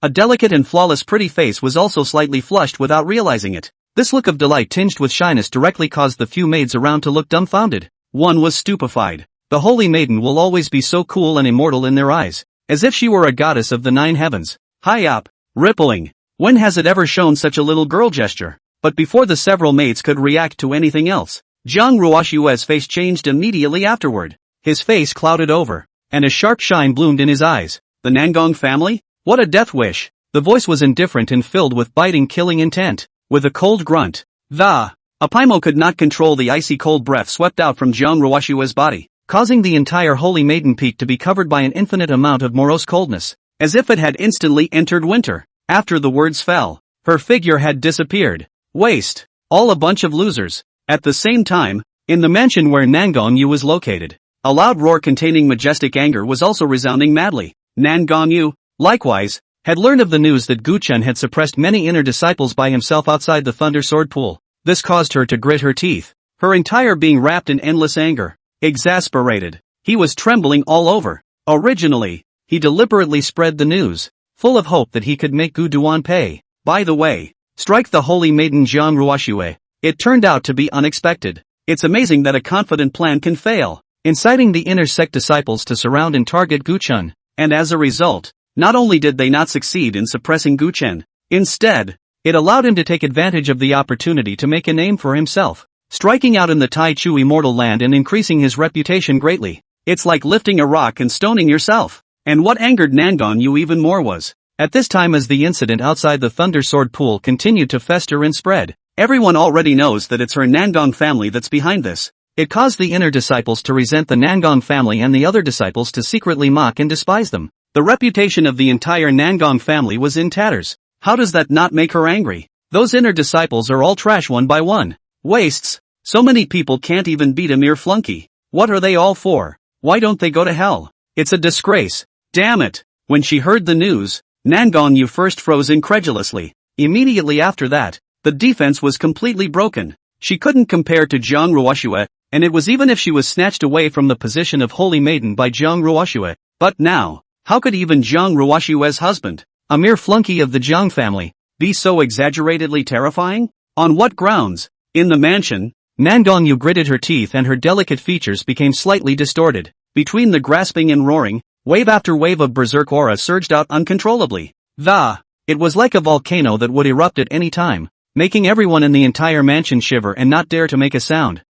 a delicate and flawless pretty face was also slightly flushed without realizing it. This look of delight tinged with shyness directly caused the few maids around to look dumbfounded. One was stupefied. The Holy Maiden will always be so cool and immortal in their eyes, as if she were a goddess of the 9 heavens. High up, rippling. When has it ever shown such a little girl gesture? But before the several maids could react to anything else, Zhang Ruoxue's face changed immediately afterward. His face clouded over, and a sharp shine bloomed in his eyes. The Nangong family? What a death wish! The voice was indifferent and filled with biting killing intent. With a cold grunt, Apaimo could not control the icy cold breath swept out from Zhang Ruoxue's body, causing the entire Holy Maiden Peak to be covered by an infinite amount of morose coldness, as if it had instantly entered winter. After the words fell, her figure had disappeared. Waste. All a bunch of losers. At the same time, in the mansion where Nangong Yu was located, a loud roar containing majestic anger was also resounding madly. Nangong Yu, likewise, had learned of the news that Gu Chen had suppressed many inner disciples by himself outside the Thunder Sword Pool. This caused her to grit her teeth, her entire being wrapped in endless anger. Exasperated, he was trembling all over. Originally, he deliberately spread the news, full of hope that he could make Gu Duan pay. By the way, strike the Holy Maiden Zhang Ruoxue. It turned out to be unexpected. It's amazing that a confident plan can fail, inciting the inner sect disciples to surround and target Gu Chen. And as a result, not only did they not succeed in suppressing Gu Chen, instead, it allowed him to take advantage of the opportunity to make a name for himself, striking out in the Tai Chu immortal land and increasing his reputation greatly. It's like lifting a rock and stoning yourself. And what angered Nangong Yu even more was, at this time as the incident outside the Thunder Sword Pool continued to fester and spread, everyone already knows that it's her Nangong family that's behind this. It caused the inner disciples to resent the Nangong family and the other disciples to secretly mock and despise them. The reputation of the entire Nangong family was in tatters. How does that not make her angry? Those inner disciples are all trash one by one. Wastes. So many people can't even beat a mere flunky. What are they all for? Why don't they go to hell? It's a disgrace. Damn it. When she heard the news, Nangong Yu first froze incredulously. Immediately after that, the defense was completely broken. She couldn't compare to Zhang Ruoxue, and it was even if she was snatched away from the position of Holy Maiden by Zhang Ruoxue. But now, how could even Zhang Ruoxue's husband, a mere flunky of the Zhang family, be so exaggeratedly terrifying? On what grounds? In the mansion, Nangong Yu gritted her teeth and her delicate features became slightly distorted. Between the grasping and roaring, wave after wave of berserk aura surged out uncontrollably. It was like a volcano that would erupt at any time, making everyone in the entire mansion shiver and not dare to make a sound.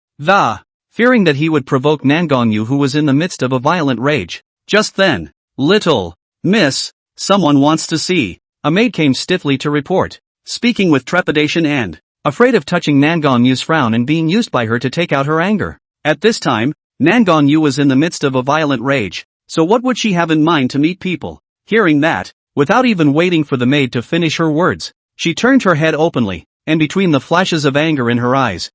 Fearing that he would provoke Nangong Yu, who was in the midst of a violent rage. Just then, little miss, someone wants to see. A maid came stiffly to report, speaking with trepidation and afraid of touching Nangong Yu's frown and being used by her to take out her anger. At this time, Nangong Yu was in the midst of a violent rage, so what would she have in mind to meet people? Hearing that, without even waiting for the maid to finish her words, she turned her head openly, and between the flashes of anger in her eyes,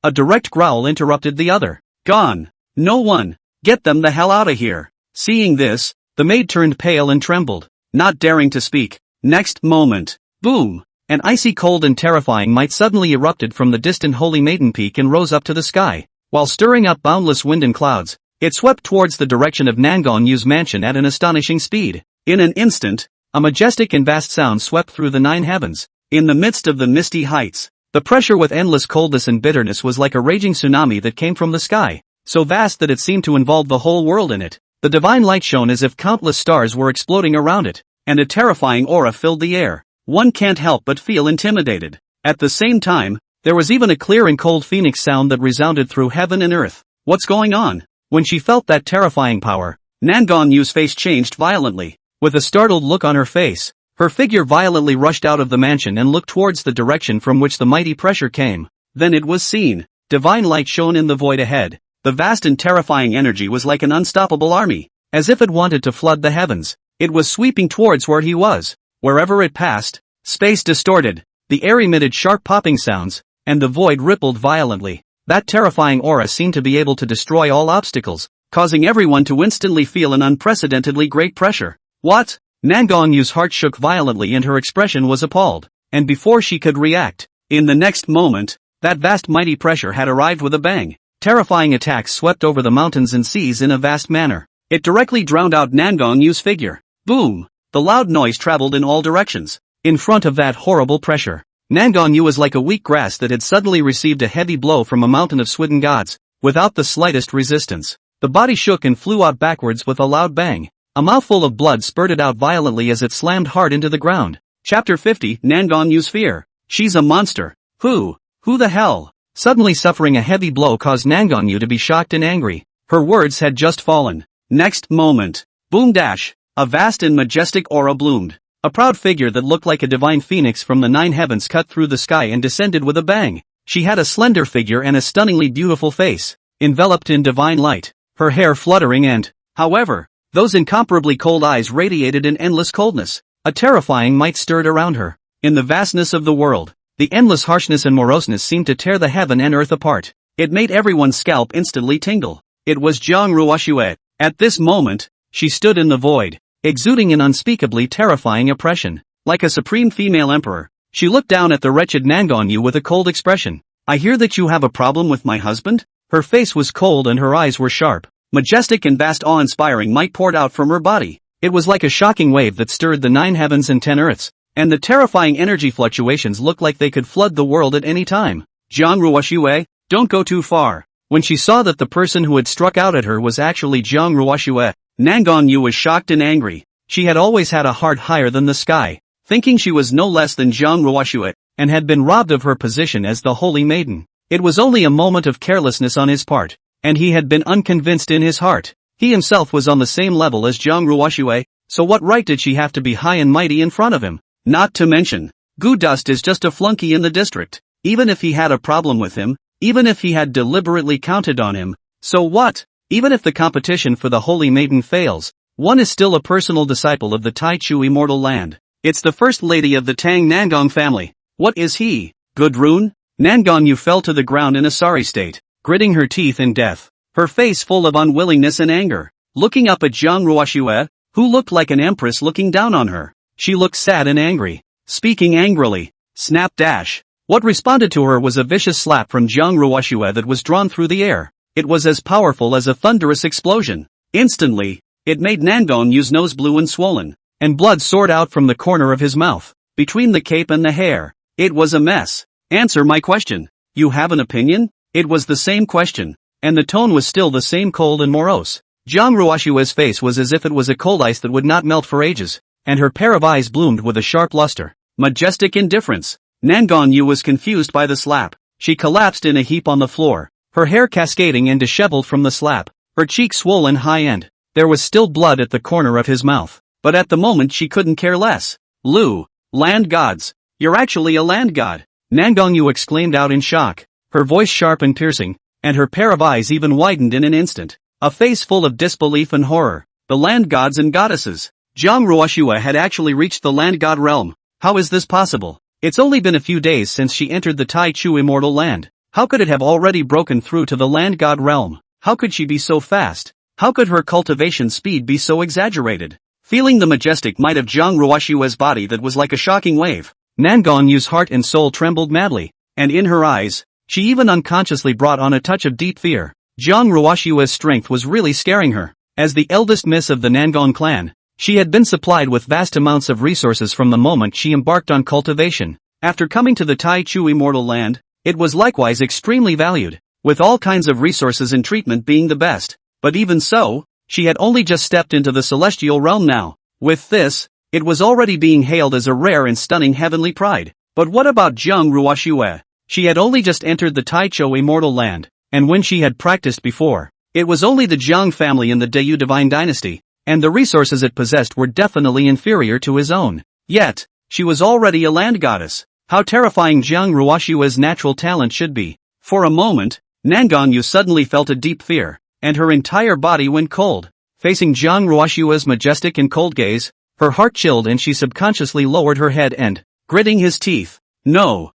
a direct growl interrupted the other. Gone. No one. Get them the hell out of here. Seeing this, the maid turned pale and trembled, not daring to speak. Next moment, boom! An icy cold and terrifying might suddenly erupted from the distant Holy Maiden Peak and rose up to the sky. While stirring up boundless wind and clouds, it swept towards the direction of Nangong Yu's mansion at an astonishing speed. In an instant, a majestic and vast sound swept through the 9 heavens. In the midst of the misty heights, the pressure with endless coldness and bitterness was like a raging tsunami that came from the sky. so vast that it seemed to involve the whole world in it. The divine light shone as if countless stars were exploding around it, and a terrifying aura filled the air. One can't help but feel intimidated. At the same time, there was even a clear and cold phoenix sound that resounded through heaven and earth. What's going on? When she felt that terrifying power, Nangongnu's face changed violently. With a startled look on her face, her figure violently rushed out of the mansion and looked towards the direction from which the mighty pressure came. Then it was seen. Divine light shone in the void ahead. The vast and terrifying energy was like an unstoppable army. As if it wanted to flood the heavens, it was sweeping towards where he was. Wherever it passed, space distorted, the air emitted sharp popping sounds, and the void rippled violently. That terrifying aura seemed to be able to destroy all obstacles, causing everyone to instantly feel an unprecedentedly great pressure. What? Nangongnu's heart shook violently and her expression was appalled. And before she could react, in the next moment, that vast mighty pressure had arrived with a bang. Terrifying attacks swept over the mountains and seas in a vast manner. It directly drowned out Nangongnu's figure. Boom! The loud noise traveled in all directions. In front of that horrible pressure, Nangongnu was like a weak grass that had suddenly received a heavy blow from a mountain of swidden gods. Without the slightest resistance, the body shook and flew out backwards with a loud bang. A mouthful of blood spurted out violently as it slammed hard into the ground. Chapter 50, Nangongnu's fear. She's a monster. Who the hell? Suddenly suffering a heavy blow caused Nangongnu to be shocked and angry. Her words had just fallen. Next moment, boom dash, a vast and majestic aura bloomed. A proud figure that looked like a divine phoenix from the 9 heavens cut through the sky and descended with a bang. She had a slender figure and a stunningly beautiful face, enveloped in divine light, her hair fluttering and, however, those incomparably cold eyes radiated an endless coldness. A terrifying might stirred around her. In the vastness of the world, the endless harshness and moroseness seemed to tear the heaven and earth apart. It made everyone's scalp instantly tingle. It was Jiang Ruoxue. At this moment, she stood in the void, exuding an unspeakably terrifying oppression. Like a supreme female emperor, she looked down at the wretched Nangongnu with a cold expression. I hear that you have a problem with my husband? Her face was cold and her eyes were sharp. Majestic and vast awe-inspiring might poured out from her body. It was like a shocking wave that stirred the 9 heavens and 10 earths, and the terrifying energy fluctuations looked like they could flood the world at any time. Jiang Ruoxue, don't go too far. When she saw that the person who had struck out at her was actually Jiang Ruoxue, Nangongnu was shocked and angry. She had always had a heart higher than the sky, thinking she was no less than Jiang Ruoxue, and had been robbed of her position as the holy maiden. It was only a moment of carelessness on his part, and he had been unconvinced in his heart. He himself was on the same level as Jiang Ruoxue, so what right did she have to be high and mighty in front of him? Not to mention, Gu Dust is just a flunky in the district. Even if he had a problem with him, even if he had deliberately counted on him, so what? Even if the competition for the Holy Maiden fails, one is still a personal disciple of the Tai Chu immortal land. It's the first lady of the Tang Nangong family. What is he? Gudrun? Nangongnu fell to the ground in a sorry state, gritting her teeth in death, her face full of unwillingness and anger. Looking up at Jiang Ruoxue, who looked like an empress looking down on her, she looked sad and angry, speaking angrily. Snap dash. What responded to her was a vicious slap from Jiang Ruoxue that was drawn through the air. It was as powerful as a thunderous explosion. Instantly, it made Nangongnu's nose blue and swollen, and blood soared out from the corner of his mouth, between the cape and the hair. It was a mess. Answer my question. You have an opinion? It was the same question, and the tone was still the same cold and morose. Jiang Ruoxue's face was as if it was a cold ice that would not melt for ages, and her pair of eyes bloomed with a sharp luster. Majestic indifference. Nangongnu was confused by the slap. She collapsed in a heap on the floor, her hair cascading and disheveled from the slap, her cheek swollen high and there was still blood at the corner of his mouth. But at the moment she couldn't care less. Lu, land gods. You're actually a land god. Nangongnu exclaimed out in shock, her voice sharp and piercing, and her pair of eyes even widened in an instant. A face full of disbelief and horror. The land gods and goddesses. Jiang Ruoxue had actually reached the land god realm. How is this possible? It's only been a few days since she entered the Tai Chu immortal land. How could it have already broken through to the land god realm? How could she be so fast? How could her cultivation speed be so exaggerated? Feeling the majestic might of Jiang Ruoxue's body that was like a shocking wave, Nangongnu's heart and soul trembled madly, and in her eyes, she even unconsciously brought on a touch of deep fear. Jiang Ruoxue's strength was really scaring her. As the eldest miss of the Nangong clan, she had been supplied with vast amounts of resources from the moment she embarked on cultivation. After coming to the Tai Chu immortal land, it was likewise extremely valued. with all kinds of resources and treatment being the best. But even so, she had only just stepped into the celestial realm now. With this, it was already being hailed as a rare and stunning heavenly pride. But what about Jiang Ruoxue? She had only just entered the Taichou immortal land, and when she had practiced before, it was only the Jiang family in the Dayu divine dynasty, and the resources it possessed were definitely inferior to his own. Yet, she was already a land goddess. How terrifying Jiang Ruoxue's natural talent should be. For a moment, Nangongyu suddenly felt a deep fear, and her entire body went cold. Facing Jiang Ruoxue's majestic and cold gaze, her heart chilled and she subconsciously lowered her head and, gritting his teeth, no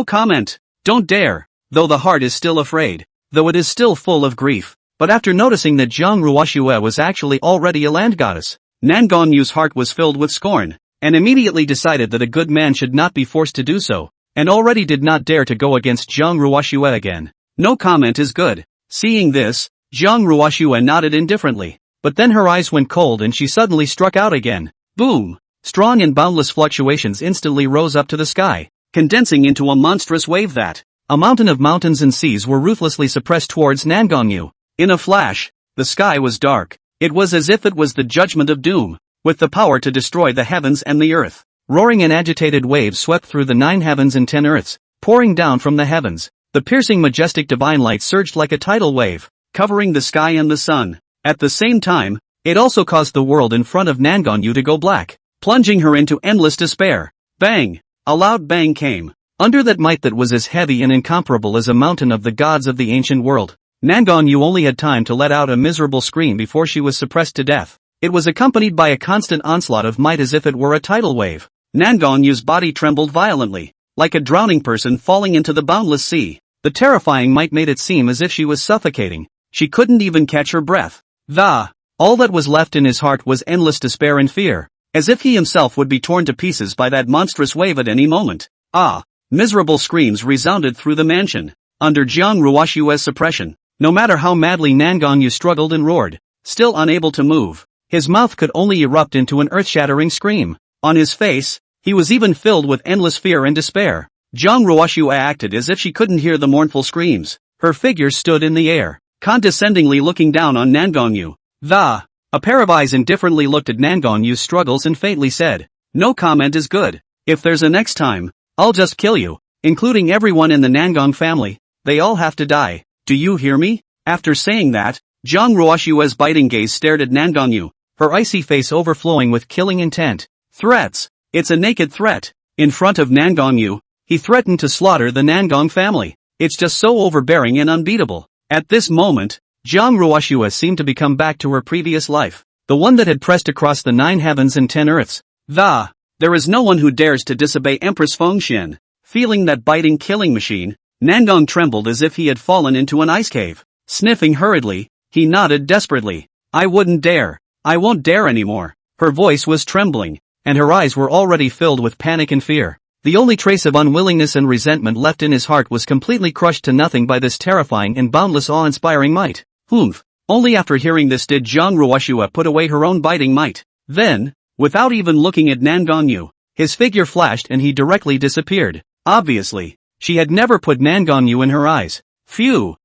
comment, don't dare, though the heart is still afraid, though it is still full of grief. But after noticing that Jiang Ruoxue was actually already a land goddess, Nangongyu's heart was filled with scorn, and immediately decided that a good man should not be forced to do so, and already did not dare to go against Jiang Ruoxue again. No comment is good. Seeing this, Jiang Ruoxue nodded indifferently, but then her eyes went cold and she suddenly struck out again. Boom! Strong and boundless fluctuations instantly rose up to the sky, condensing into a monstrous wave that, a mountain of mountains and seas were ruthlessly suppressed towards Nangongyu. In a flash, the sky was dark. It was as if it was the judgment of doom, with the power to destroy the heavens and the earth. Roaring and agitated waves swept through the 9 heavens and 10 earths, pouring down from the heavens. The piercing majestic divine light surged like a tidal wave, covering the sky and the sun. At the same time, it also caused the world in front of Nangongyu to go black, plunging her into endless despair. Bang! A loud bang came. Under that might that was as heavy and incomparable as a mountain of the gods of the ancient world, Nangongyu only had time to let out a miserable scream before she was suppressed to death. It was accompanied by a constant onslaught of might as if it were a tidal wave. Nangongyu's body trembled violently, like a drowning person falling into the boundless sea. The terrifying might made it seem as if she was suffocating. She couldn't even catch her breath. All that was left in his heart was endless despair and fear, as if he himself would be torn to pieces by that monstrous wave at any moment. Miserable screams resounded through the mansion. Under Jiang Ruoxue's suppression, no matter how madly Nangongyu struggled and roared, still unable to move, his mouth could only erupt into an earth-shattering scream. On his face, he was even filled with endless fear and despair. Jiang Ruoxue acted as if she couldn't hear the mournful screams. Her figure stood in the air, condescendingly looking down on Nangongyu. A pair of eyes indifferently looked at Nangongyu's struggles and faintly said, no comment is good. If there's a next time, I'll just kill you, including everyone in the Nangong family. They all have to die. Do you hear me? After saying that, Jiang Ruoxue's biting gaze stared at Nangongyu, her icy face overflowing with killing intent. Threats. It's a naked threat. In front of Nangongyu, he threatened to slaughter the Nangong family. It's just so overbearing and unbeatable. At this moment, Jiang Ruoxue seemed to become back to her previous life, the one that had pressed across the 9 heavens and 10 earths. There is no one who dares to disobey Empress Fengxian. Feeling that biting killing machine, Nangong trembled as if he had fallen into an ice cave. Sniffing hurriedly, he nodded desperately. I wouldn't dare. I won't dare anymore. Her voice was trembling, and her eyes were already filled with panic and fear. The only trace of unwillingness and resentment left in his heart was completely crushed to nothing by this terrifying and boundless awe-inspiring might. Only after hearing this did Jiang Ruoxue put away her own biting might. Then, without even looking at Nangongyu, his figure flashed and he directly disappeared. Obviously, she had never put Nangongyu in her eyes. Phew.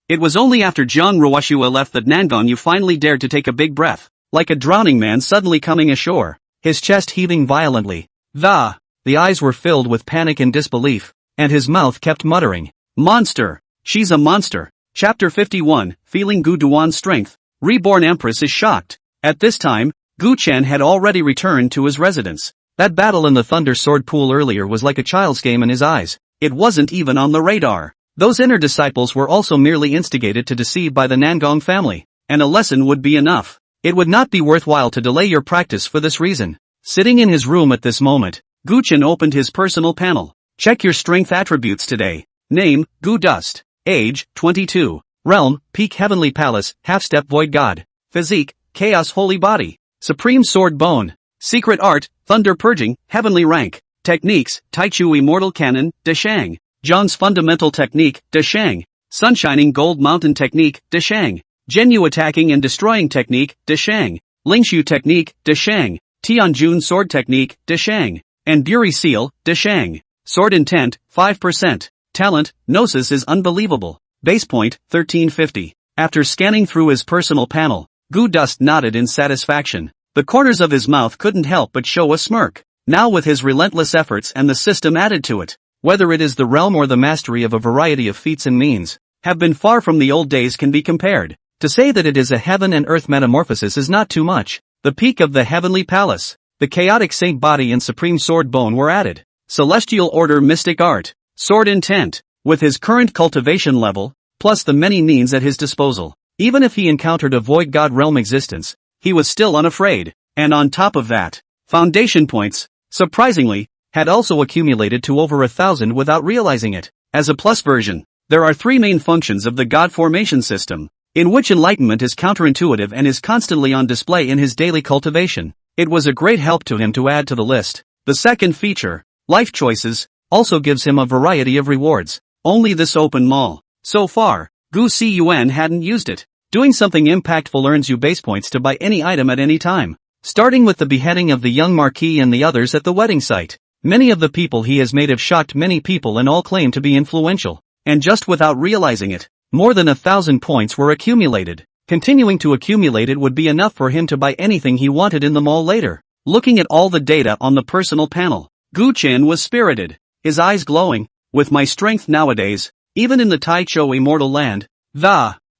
It was only after Jiang Ruoxue left that Nangongyu finally dared to take a big breath, like a drowning man suddenly coming ashore, his chest heaving violently. The eyes were filled with panic and disbelief, and his mouth kept muttering, monster, she's a monster. Chapter 51, Feeling Gu Duan's Strength. Reborn Empress is shocked. At this time, Gu Chen had already returned to his residence. That battle in the Thunder Sword Pool earlier was like a child's game in his eyes. It wasn't even on the radar. Those inner disciples were also merely instigated to deceive by the Nangong family, and a lesson would be enough. It would not be worthwhile to delay your practice for this reason. Sitting in his room at this moment, Gu Chen opened his personal panel. Check your strength attributes today. Name, Gu Dust. Age, 22. Realm, Peak Heavenly Palace, Half-Step Void God. Physique, Chaos Holy Body. Supreme Sword Bone. Secret Art, Thunder Purging, Heavenly Rank. Techniques, Taichu Immortal Cannon, De Shang. Zhang's Fundamental Technique, De Shang. Sunshining Gold Mountain Technique, De Shang. Genyu Attacking and Destroying Technique, De Shang. Lingshu Technique, De Shang. Tianjun Sword Technique, De Shang. And Buri Seal, De Shang. Sword Intent, 5%. Talent, Gnosis is unbelievable. Base point, 1350. After scanning through his personal panel, Gu Dust nodded in satisfaction. The corners of his mouth couldn't help but show a smirk. Now with his relentless efforts and the system added to it, whether it is the realm or the mastery of a variety of feats and means, have been far from the old days can be compared. To say that it is a heaven and earth metamorphosis is not too much. The peak of the heavenly palace, the chaotic saint body and supreme sword bone were added. Celestial order mystic art, sword intent, with his current cultivation level, plus the many means at his disposal. Even if he encountered a void god realm existence, he was still unafraid. And on top of that, foundation points, surprisingly, had also accumulated to over 1,000 without realizing it. As a plus version, there are three main functions of the god formation system, in which enlightenment is counterintuitive and is constantly on display in his daily cultivation. It was a great help to him to add to the list. The second feature, life choices, also gives him a variety of rewards. Only this open mall. So far, Gu Cun hadn't used it. Doing something impactful earns you base points to buy any item at any time. Starting with the beheading of the young Marquis and the others at the wedding site. Many of the people he has made have shocked many people and all claim to be influential. And just without realizing it, more than 1,000 points were accumulated. Continuing to accumulate it would be enough for him to buy anything he wanted in the mall later. Looking at all the data on the personal panel, Gu Chen was spirited, his eyes glowing. With my strength nowadays, even in the Taichou immortal land,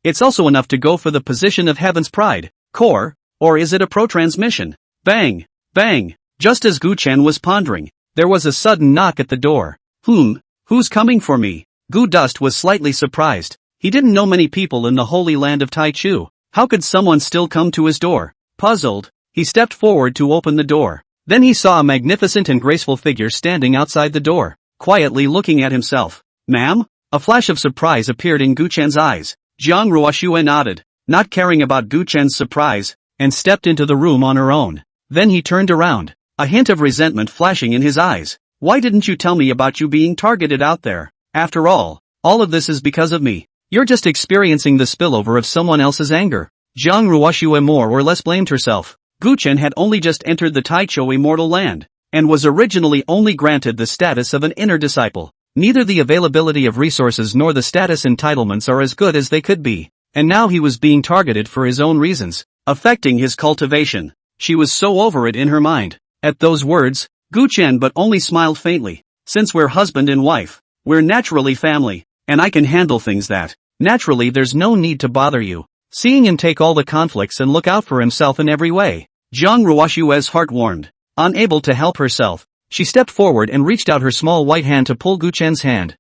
it's also enough to go for the position of Heaven's Pride, core, or is it a pro-transmission? Bang! Bang! Just as Gu Chen was pondering, there was a sudden knock at the door. Who's coming for me? Gu Dust was slightly surprised. He didn't know many people in the holy land of Taichou. How could someone still come to his door? Puzzled, he stepped forward to open the door. Then he saw a magnificent and graceful figure standing outside the door, quietly looking at himself. Ma'am? A flash of surprise appeared in Gu Chen's eyes. Jiang Ruoxue nodded, not caring about Gu Chen's surprise, and stepped into the room on her own. Then he turned around, a hint of resentment flashing in his eyes. Why didn't you tell me about you being targeted out there? After all of this is because of me. You're just experiencing the spillover of someone else's anger. Jiang Ruoxue more or less blamed herself. Gu Chen had only just entered the Taichou immortal land, and was originally only granted the status of an inner disciple. Neither the availability of resources nor the status entitlements are as good as they could be, and now he was being targeted for his own reasons, affecting his cultivation. She was so over it in her mind. At those words, Gu Chen but only smiled faintly. Since we're husband and wife, we're naturally family, and I can handle things that. Naturally there's no need to bother you. Seeing him take all the conflicts and look out for himself in every way, Jiang Ruoxue's heart warmed. Unable to help herself, she stepped forward and reached out her small white hand to pull Gu Chen's hand.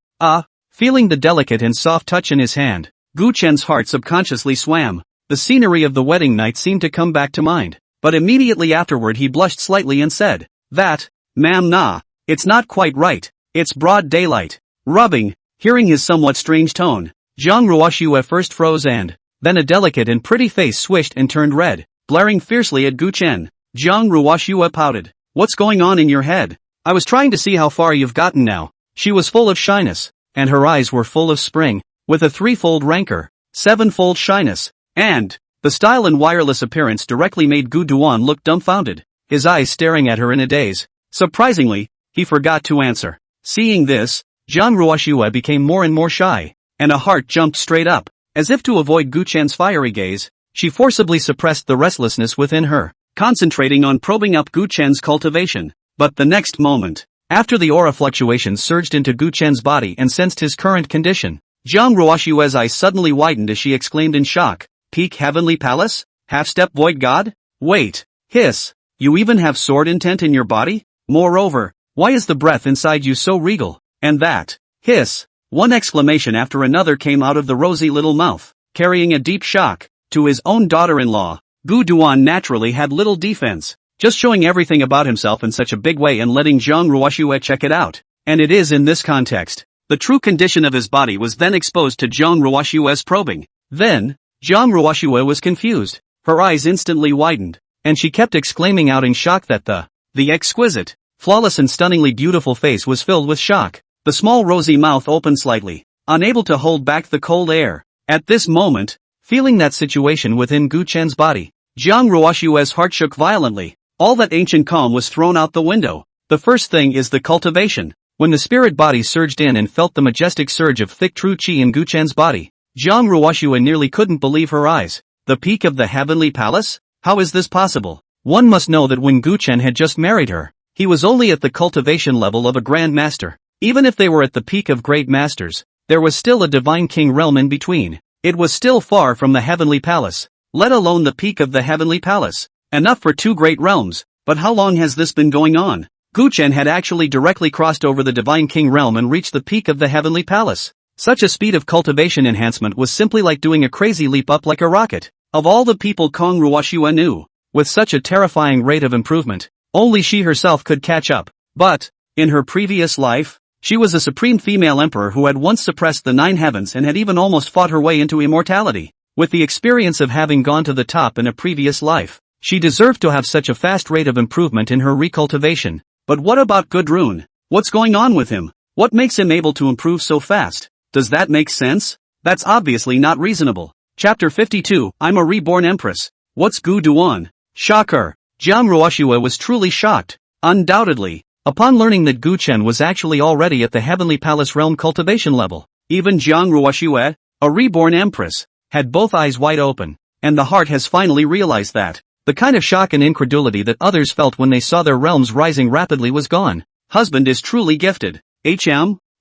Feeling the delicate and soft touch in his hand, Gu Chen's heart subconsciously swam. The scenery of the wedding night seemed to come back to mind, but immediately afterward he blushed slightly and said, Ma'am, it's not quite right, it's broad daylight. Rubbing, hearing his somewhat strange tone, Jiang Ruoxue first froze and then a delicate and pretty face swished and turned red, glaring fiercely at Gu Chen. Jiang Ruoxue pouted. What's going on in your head? I was trying to see how far you've gotten now. She was full of shyness, and her eyes were full of spring, with a threefold rancor, sevenfold shyness, and the style and wireless appearance directly made Gu Duan look dumbfounded, his eyes staring at her in a daze. Surprisingly, he forgot to answer. Seeing this, Jiang Ruoxue became more and more shy, and a heart jumped straight up. As if to avoid Gu Chen's fiery gaze, she forcibly suppressed the restlessness within her, concentrating on probing up Gu Chen's cultivation. But the next moment, after the aura fluctuations surged into Gu Chen's body and sensed his current condition, Jiang Ruoxue's eyes suddenly widened as she exclaimed in shock, Peak Heavenly Palace? Half-step Void God? Wait, hiss, you even have sword intent in your body? Moreover, why is the breath inside you so regal? And that, hiss, one exclamation after another came out of the rosy little mouth, carrying a deep shock. To his own daughter-in-law, Gu Duan naturally had little defense, just showing everything about himself in such a big way and letting Jiang Ruoxue check it out. And it is in this context, the true condition of his body was then exposed to Jiang Ruoxue's probing. Then, Jiang Ruoxue was confused, her eyes instantly widened, and she kept exclaiming out in shock that the exquisite, flawless and stunningly beautiful face was filled with shock. The small rosy mouth opened slightly, unable to hold back the cold air. At this moment, feeling that situation within Gu Chen's body, Jiang Ruoxue's heart shook violently. All that ancient calm was thrown out the window. The first thing is the cultivation. When the spirit body surged in and felt the majestic surge of thick true chi in Gu Chen's body, Jiang Ruoxue nearly couldn't believe her eyes. The peak of the heavenly palace? How is this possible? One must know that when Gu Chen had just married her, he was only at the cultivation level of a grand master. Even if they were at the peak of great masters, there was still a divine king realm in between. It was still far from the heavenly palace, let alone the peak of the heavenly palace. Enough for two great realms, but how long has this been going on? Gu Chen had actually directly crossed over the divine king realm and reached the peak of the heavenly palace. Such a speed of cultivation enhancement was simply like doing a crazy leap up like a rocket. Of all the people Kong Ruoxue knew, with such a terrifying rate of improvement, only she herself could catch up. But, in her previous life, she was a supreme female emperor who had once suppressed the 9 heavens and had even almost fought her way into immortality. With the experience of having gone to the top in a previous life, she deserved to have such a fast rate of improvement in her recultivation. But what about Gudrun? What's going on with him? What makes him able to improve so fast? Does that make sense? That's obviously not reasonable. Chapter 52, I'm a reborn empress. What's Gu Duan? Shocker. Jiang Ruoxue was truly shocked. Undoubtedly, upon learning that Gu Chen was actually already at the heavenly palace realm cultivation level, even Jiang Ruoxue, a reborn empress, had both eyes wide open, and the heart has finally realized that. The kind of shock and incredulity that others felt when they saw their realms rising rapidly was gone. Husband is truly gifted.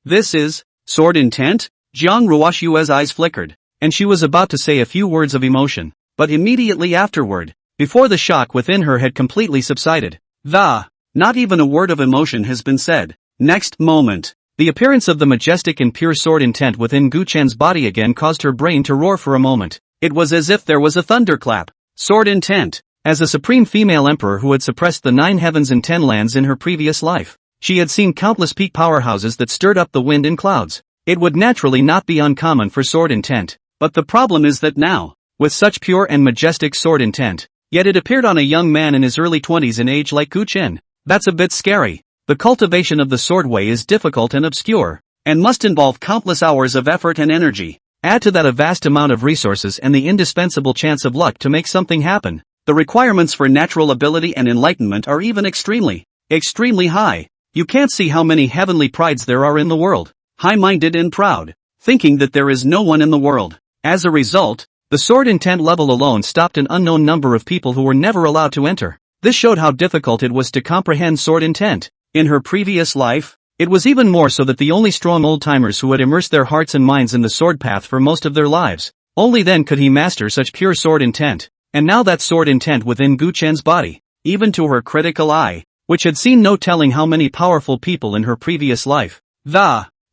This is sword intent? Jiang Ruoxue's eyes flickered, and she was about to say a few words of emotion, but immediately afterward, before the shock within her had completely subsided, not even a word of emotion has been said. Next moment, the appearance of the majestic and pure sword intent within Gu Chen's body again caused her brain to roar for a moment. It was as if there was a thunderclap. Sword intent. As a supreme female emperor who had suppressed the 9 heavens and 10 lands in her previous life, she had seen countless peak powerhouses that stirred up the wind and clouds. It would naturally not be uncommon for sword intent, but the problem is that now, with such pure and majestic sword intent, yet it appeared on a young man in his early 20s in age like Gu Chen. That's a bit scary. The cultivation of the sword way is difficult and obscure, and must involve countless hours of effort and energy. Add to that a vast amount of resources and the indispensable chance of luck to make something happen. The requirements for natural ability and enlightenment are even extremely high. You can't see how many heavenly prides there are in the world. High-minded and proud, thinking that there is no one in the world. As a result, the sword intent level alone stopped an unknown number of people who were never allowed to enter. This showed how difficult it was to comprehend sword intent. In her previous life, it was even more so that the only strong old-timers who had immersed their hearts and minds in the sword path for most of their lives, only then could he master such pure sword intent. And now that sword intent within Gu Chen's body, even to her critical eye, which had seen no telling how many powerful people in her previous life.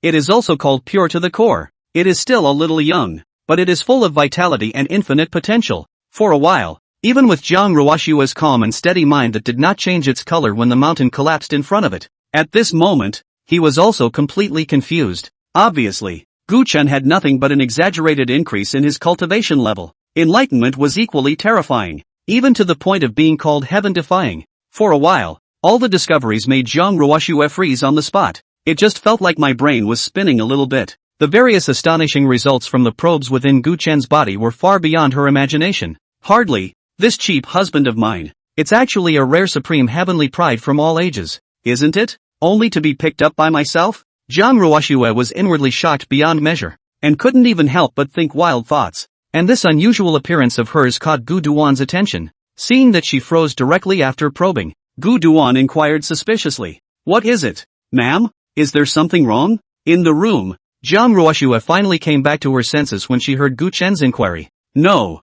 It is also called pure to the core. It is still a little young, but it is full of vitality and infinite potential. For a while, even with Jiang Ruoxue's calm and steady mind that did not change its color when the mountain collapsed in front of it, at this moment, he was also completely confused. Obviously, Gu Chen had nothing but an exaggerated increase in his cultivation level. Enlightenment was equally terrifying, even to the point of being called heaven-defying. For a while, all the discoveries made Jiang Ruoxue freeze on the spot. It just felt like my brain was spinning a little bit. The various astonishing results from the probes within Gu Chen's body were far beyond her imagination. Hardly, this cheap husband of mine. It's actually a rare supreme heavenly pride from all ages, isn't it? Only to be picked up by myself? Jiang Ruoxue was inwardly shocked beyond measure, and couldn't even help but think wild thoughts. And this unusual appearance of hers caught Gu Duan's attention. Seeing that she froze directly after probing, Gu Duan inquired suspiciously, "What is it, ma'am? Is there something wrong?" In the room, Jiang Ruoxue finally came back to her senses when she heard Gu Chen's inquiry. No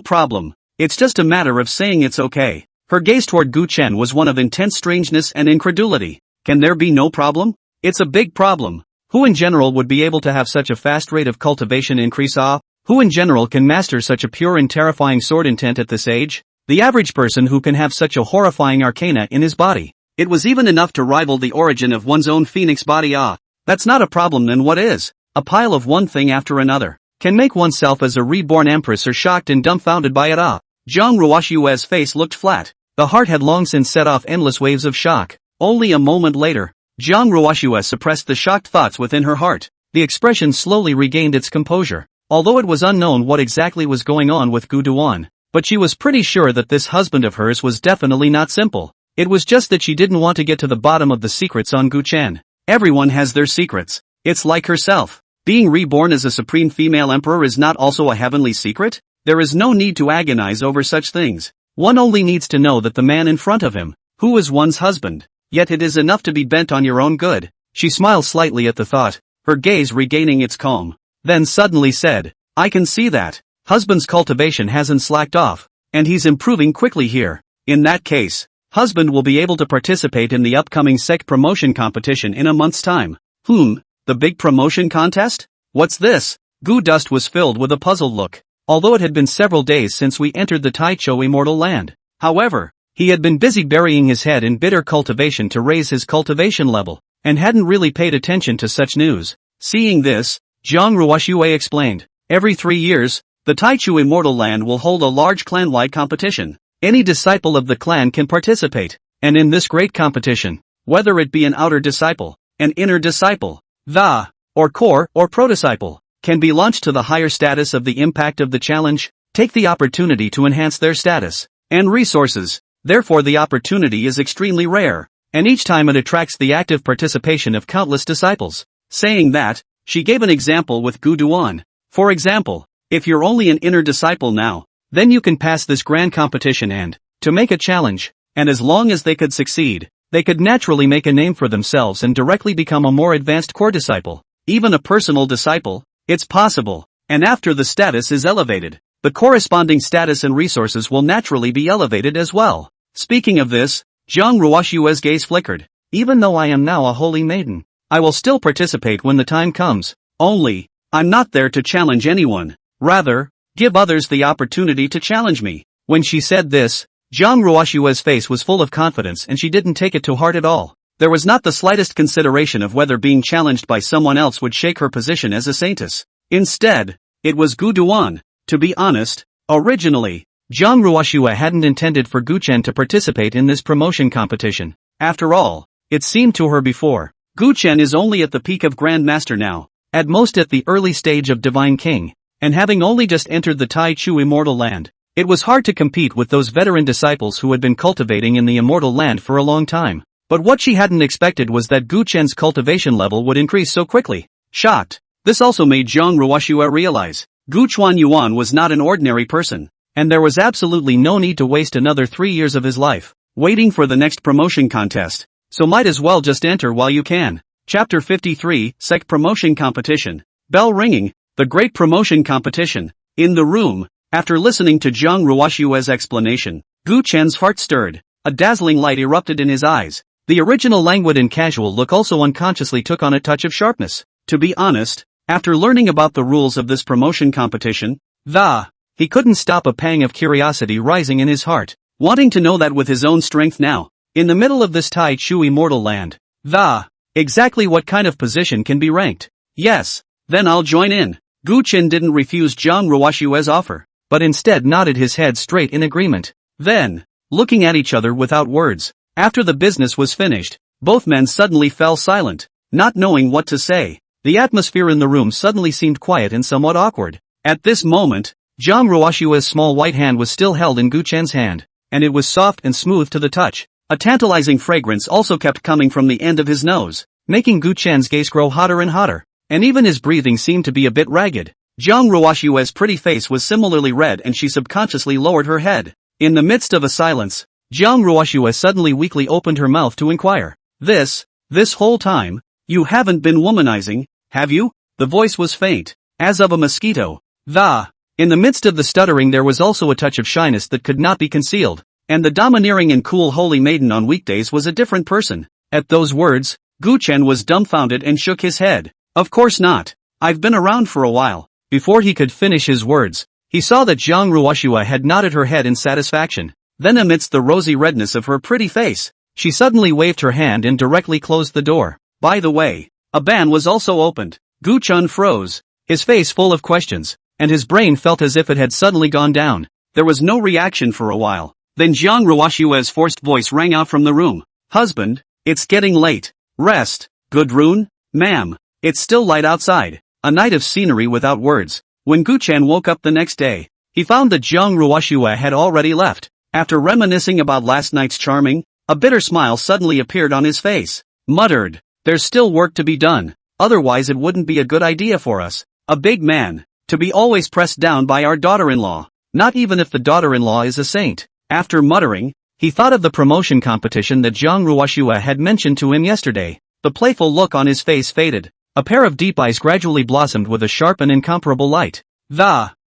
problem. It's just a matter of saying it's okay." Her gaze toward Gu Chen was one of intense strangeness and incredulity. Can there be no problem? It's a big problem. Who in general would be able to have such a fast rate of cultivation increase? Who in general can master such a pure and terrifying sword intent at this age? The average person who can have such a horrifying arcana in his body. It was even enough to rival the origin of one's own phoenix body. That's not a problem, then what is? A pile of one thing after another. Can make oneself as a reborn empress or shocked and dumbfounded by it. Jiang Ruoxue's face looked flat. The heart had long since set off endless waves of shock. Only a moment later, Jiang Ruoxue suppressed the shocked thoughts within her heart. The expression slowly regained its composure. Although it was unknown what exactly was going on with Gu Duan, but she was pretty sure that this husband of hers was definitely not simple. It was just that she didn't want to get to the bottom of the secrets on Gu Chen. Everyone has their secrets. It's like herself. Being reborn as a supreme female emperor is not also a heavenly secret? There is no need to agonize over such things. One only needs to know that the man in front of him, who is one's husband, yet it is enough to be bent on your own good. She smiled slightly at the thought, her gaze regaining its calm. Then suddenly said, I can see that. Husband's cultivation hasn't slacked off, and he's improving quickly here. In that case, husband will be able to participate in the upcoming sect promotion competition in a month's time. The big promotion contest? What's this? Gu Dust was filled with a puzzled look. Although it had been several days since we entered the Taicho Immortal Land. However, he had been busy burying his head in bitter cultivation to raise his cultivation level, and hadn't really paid attention to such news. Seeing this, Zhang Ruoxue explained, every 3 years, the Taichu Immortal Land will hold a large clan-wide competition. Any disciple of the clan can participate, and in this great competition, whether it be an outer disciple, an inner disciple, or core or pro-disciple, can be launched to the higher status of the impact of the challenge, take the opportunity to enhance their status and resources. Therefore the opportunity is extremely rare, and each time it attracts the active participation of countless disciples. Saying that, she gave an example with Gu Duan. For example, if you're only an inner disciple now, then you can pass this grand competition and, to make a challenge, and as long as they could succeed, they could naturally make a name for themselves and directly become a more advanced core disciple. Even a personal disciple, it's possible, and after the status is elevated, the corresponding status and resources will naturally be elevated as well. Speaking of this, Zhang Ruoxue's gaze flickered. Even though I am now a holy maiden, I will still participate when the time comes. Only, I'm not there to challenge anyone. Rather, give others the opportunity to challenge me. When she said this, Zhang Ruoxue's face was full of confidence and she didn't take it to heart at all. There was not the slightest consideration of whether being challenged by someone else would shake her position as a saintess. Instead, it was Gu Duan. To be honest, originally, Zhang Ruoxue hadn't intended for Gu Chen to participate in this promotion competition. After all, it seemed to her before, Gu Chen is only at the peak of Grand Master now, at most at the early stage of Divine King, and having only just entered the Tai Chu Immortal Land, it was hard to compete with those veteran disciples who had been cultivating in the Immortal Land for a long time. But what she hadn't expected was that Gu Chen's cultivation level would increase so quickly. Shocked, this also made Zhang Ruoxue realize, Gu Chuanyuan was not an ordinary person, and there was absolutely no need to waste another 3 years of his life, waiting for the next promotion contest. So might as well just enter while you can. Chapter 53, Sect Promotion Competition. Bell ringing, the Great Promotion Competition. In the room, after listening to Zhang Ruoxue's explanation, Gu Chen's heart stirred. A dazzling light erupted in his eyes. The original languid and casual look also unconsciously took on a touch of sharpness. To be honest, after learning about the rules of this promotion competition, he couldn't stop a pang of curiosity rising in his heart, wanting to know that with his own strength now, in the middle of this Tai Chu Immortal Land, exactly what kind of position can be ranked. Yes, then I'll join in. Gu Chen didn't refuse Zhang Ruoxue's offer, but instead nodded his head straight in agreement. Then, looking at each other without words, after the business was finished, both men suddenly fell silent, not knowing what to say. The atmosphere in the room suddenly seemed quiet and somewhat awkward. At this moment, Zhang Ruoxue's small white hand was still held in Gu Chen's hand, and it was soft and smooth to the touch. A tantalizing fragrance also kept coming from the end of his nose, making Gu Chen's gaze grow hotter and hotter, and even his breathing seemed to be a bit ragged. Zhang Ruoxue's pretty face was similarly red and she subconsciously lowered her head. In the midst of a silence, Zhang Ruoxue suddenly weakly opened her mouth to inquire. This whole time, you haven't been womanizing, have you? The voice was faint, as of a mosquito. In the midst of the stuttering there was also a touch of shyness that could not be concealed, and the domineering and cool holy maiden on weekdays was a different person. At those words, Gu Chen was dumbfounded and shook his head. Of course not. I've been around for a while. Before he could finish his words, he saw that Zhang Ruoxue had nodded her head in satisfaction. Then amidst the rosy redness of her pretty face, she suddenly waved her hand and directly closed the door. By the way, a ban was also opened. Gu Chen froze, his face full of questions, and his brain felt as if it had suddenly gone down. There was no reaction for a while. Then Zhang Ruoxue's forced voice rang out from the room. Husband, it's getting late. Rest. Gudrun? Ma'am, it's still light outside. A night of scenery without words. When Gu Chen woke up the next day, he found that Zhang Ruoxue had already left. After reminiscing about last night's charming, a bitter smile suddenly appeared on his face. Muttered, There's still work to be done, otherwise it wouldn't be a good idea for us, a big man, to be always pressed down by our daughter-in-law, not even if the daughter-in-law is a saint. After muttering, he thought of the promotion competition that Zhang Ruoxua had mentioned to him yesterday. The playful look on his face faded. A pair of deep eyes gradually blossomed with a sharp and incomparable light.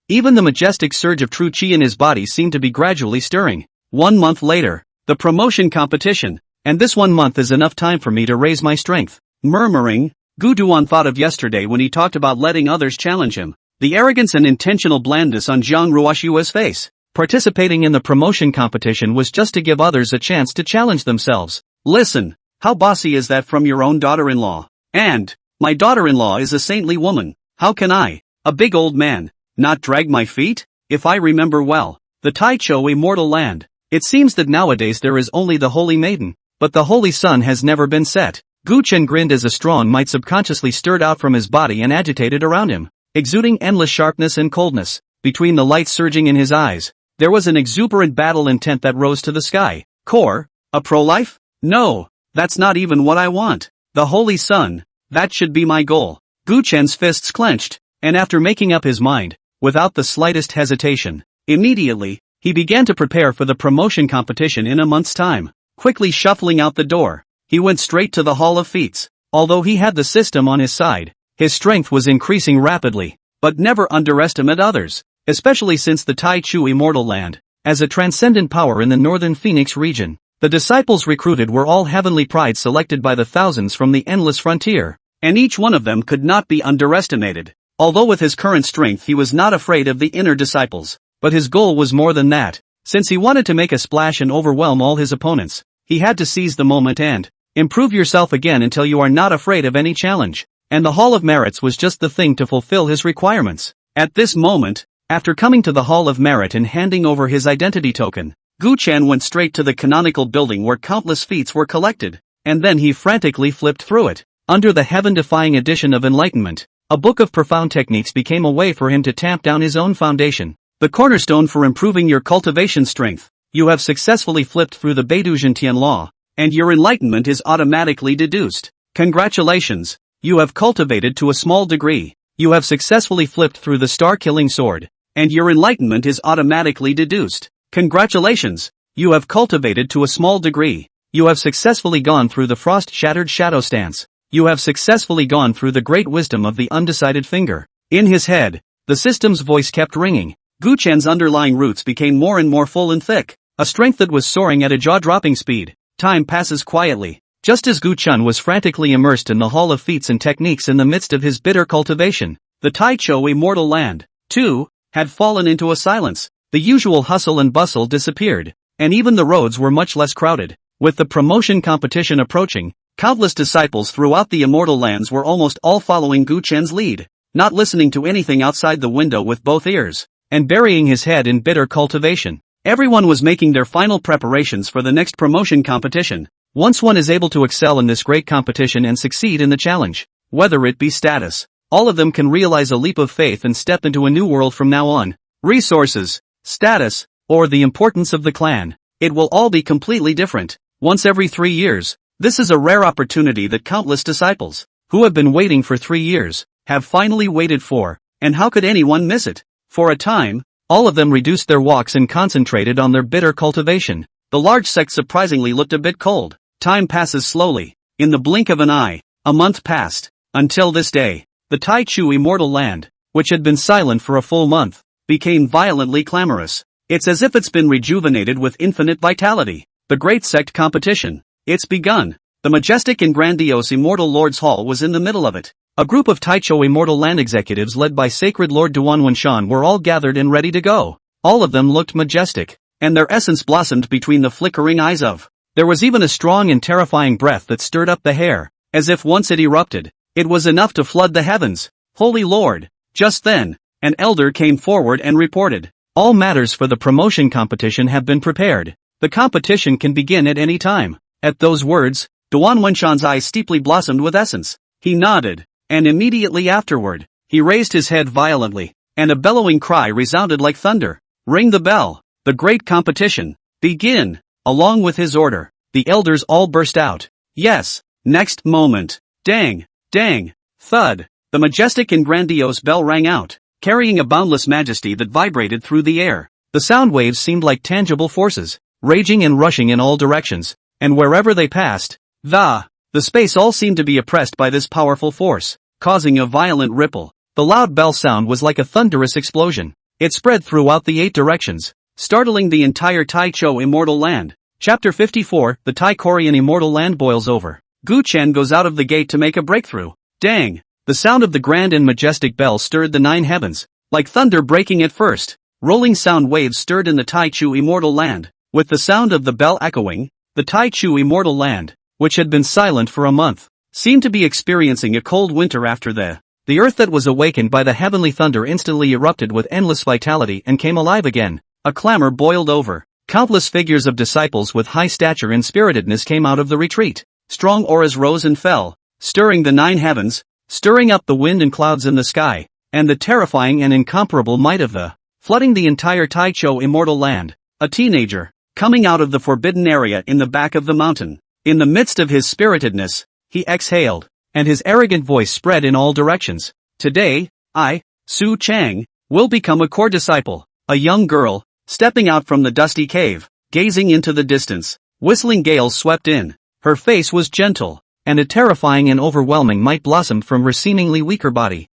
Even the majestic surge of true qi in his body seemed to be gradually stirring. 1 month later, the promotion competition, and this 1 month is enough time for me to raise my strength. Murmuring, Gu Duan thought of yesterday when he talked about letting others challenge him. The arrogance and intentional blandness on Zhang Ruoxua's face. Participating in the promotion competition was just to give others a chance to challenge themselves. Listen, how bossy is that from your own daughter-in-law? And, my daughter-in-law is a saintly woman. How can I, a big old man, not drag my feet? If I remember well, the Taichou immortal land. It seems that nowadays there is only the holy maiden, but the holy sun has never been set. Gu Chen grinned as a strong might subconsciously stirred out from his body and agitated around him, exuding endless sharpness and coldness. Between the light surging in his eyes, there was an exuberant battle intent that rose to the sky. Core, a pro-life? No, that's not even what I want. The holy sun, that should be my goal. Gu Chen's fists clenched, and after making up his mind, without the slightest hesitation, immediately, he began to prepare for the promotion competition in a month's time. Quickly shuffling out the door, he went straight to the Hall of Feats. Although he had the system on his side, his strength was increasing rapidly. But never underestimate others, especially since the Taichou immortal land, as a transcendent power in the northern Phoenix region. The disciples recruited were all heavenly pride selected by the thousands from the endless frontier, and each one of them could not be underestimated. Although with his current strength he was not afraid of the inner disciples, but his goal was more than that. Since he wanted to make a splash and overwhelm all his opponents, he had to seize the moment and improve yourself again until you are not afraid of any challenge. And the Hall of Merits was just the thing to fulfill his requirements. At this moment, after coming to the Hall of Merit and handing over his identity token, Gu Chen went straight to the canonical building where countless feats were collected, and then he frantically flipped through it. Under the heaven-defying edition of Enlightenment, a book of profound techniques became a way for him to tamp down his own foundation. The cornerstone for improving your cultivation strength. You have successfully flipped through the Beiduzhentian law, and your enlightenment is automatically deduced. Congratulations, you have cultivated to a small degree. You have successfully flipped through the star-killing sword, and your enlightenment is automatically deduced. Congratulations, you have cultivated to a small degree. You have successfully gone through the frost-shattered shadow stance. You have successfully gone through the great wisdom of the undecided finger. In his head, the system's voice kept ringing. Gu Chen's underlying roots became more and more full and thick, a strength that was soaring at a jaw-dropping speed. Time passes quietly. Just as Gu Chen was frantically immersed in the Hall of Feats and Techniques in the midst of his bitter cultivation, the Taichou immortal land, too, had fallen into a silence. The usual hustle and bustle disappeared, and even the roads were much less crowded. With the promotion competition approaching, countless disciples throughout the immortal lands were almost all following Gu Chen's lead, not listening to anything outside the window with both ears, and burying his head in bitter cultivation. Everyone was making their final preparations for the next promotion competition. Once one is able to excel in this great competition and succeed in the challenge, whether it be status, all of them can realize a leap of faith and step into a new world from now on. Resources, status, or the importance of the clan, it will all be completely different. Once every 3 years, this is a rare opportunity that countless disciples, who have been waiting for 3 years, have finally waited for, and how could anyone miss it? For a time, all of them reduced their walks and concentrated on their bitter cultivation. The large sect surprisingly looked a bit cold. Time passes slowly. In the blink of an eye, a month passed. Until this day, the Taichou immortal land, which had been silent for a full month, became violently clamorous. It's as if it's been rejuvenated with infinite vitality. The great sect competition. It's begun. The majestic and grandiose Immortal Lord's Hall was in the middle of it. A group of Taichou immortal land executives led by Sacred Lord Duan Wenshan were all gathered and ready to go. All of them looked majestic, and their essence blossomed between the flickering eyes of. There was even a strong and terrifying breath that stirred up the hair, as if once it erupted, it was enough to flood the heavens. Holy Lord! Just then, an elder came forward and reported. All matters for the promotion competition have been prepared. The competition can begin at any time. At those words, Duan Wenshan's eyes steeply blossomed with essence. He nodded, and immediately afterward, he raised his head violently, and a bellowing cry resounded like thunder. Ring the bell! The great competition! Begin! Along with his order, the elders all burst out. Yes, next moment, Dang! Dang! Thud! The majestic and grandiose bell rang out, carrying a boundless majesty that vibrated through the air. The sound waves seemed like tangible forces, raging and rushing in all directions, and wherever they passed, the space all seemed to be oppressed by this powerful force, causing a violent ripple. The loud bell sound was like a thunderous explosion. It spread throughout the 8 directions, startling the entire Taicho immortal land. Chapter 54, the Thai Korean immortal land boils over. Gu Chen goes out of the gate to make a breakthrough. Dang! The sound of the grand and majestic bell stirred the 9 heavens, like thunder breaking at first. Rolling sound waves stirred in the Taichu immortal land. With the sound of the bell echoing, the Taichu immortal land, which had been silent for a month, seemed to be experiencing a cold winter after the earth that was awakened by the heavenly thunder instantly erupted with endless vitality and came alive again. A clamor boiled over. Countless figures of disciples with high stature and spiritedness came out of the retreat. Strong auras rose and fell, stirring the 9 heavens, stirring up the wind and clouds in the sky, and the terrifying and incomparable might of flooding the entire Taicho immortal land. A teenager, coming out of the forbidden area in the back of the mountain. In the midst of his spiritedness, he exhaled, and his arrogant voice spread in all directions. Today, I, Su Chang, will become a core disciple. A young girl, stepping out from the dusty cave, gazing into the distance. Whistling gales swept in. Her face was gentle, and a terrifying and overwhelming might blossomed from her seemingly weaker body.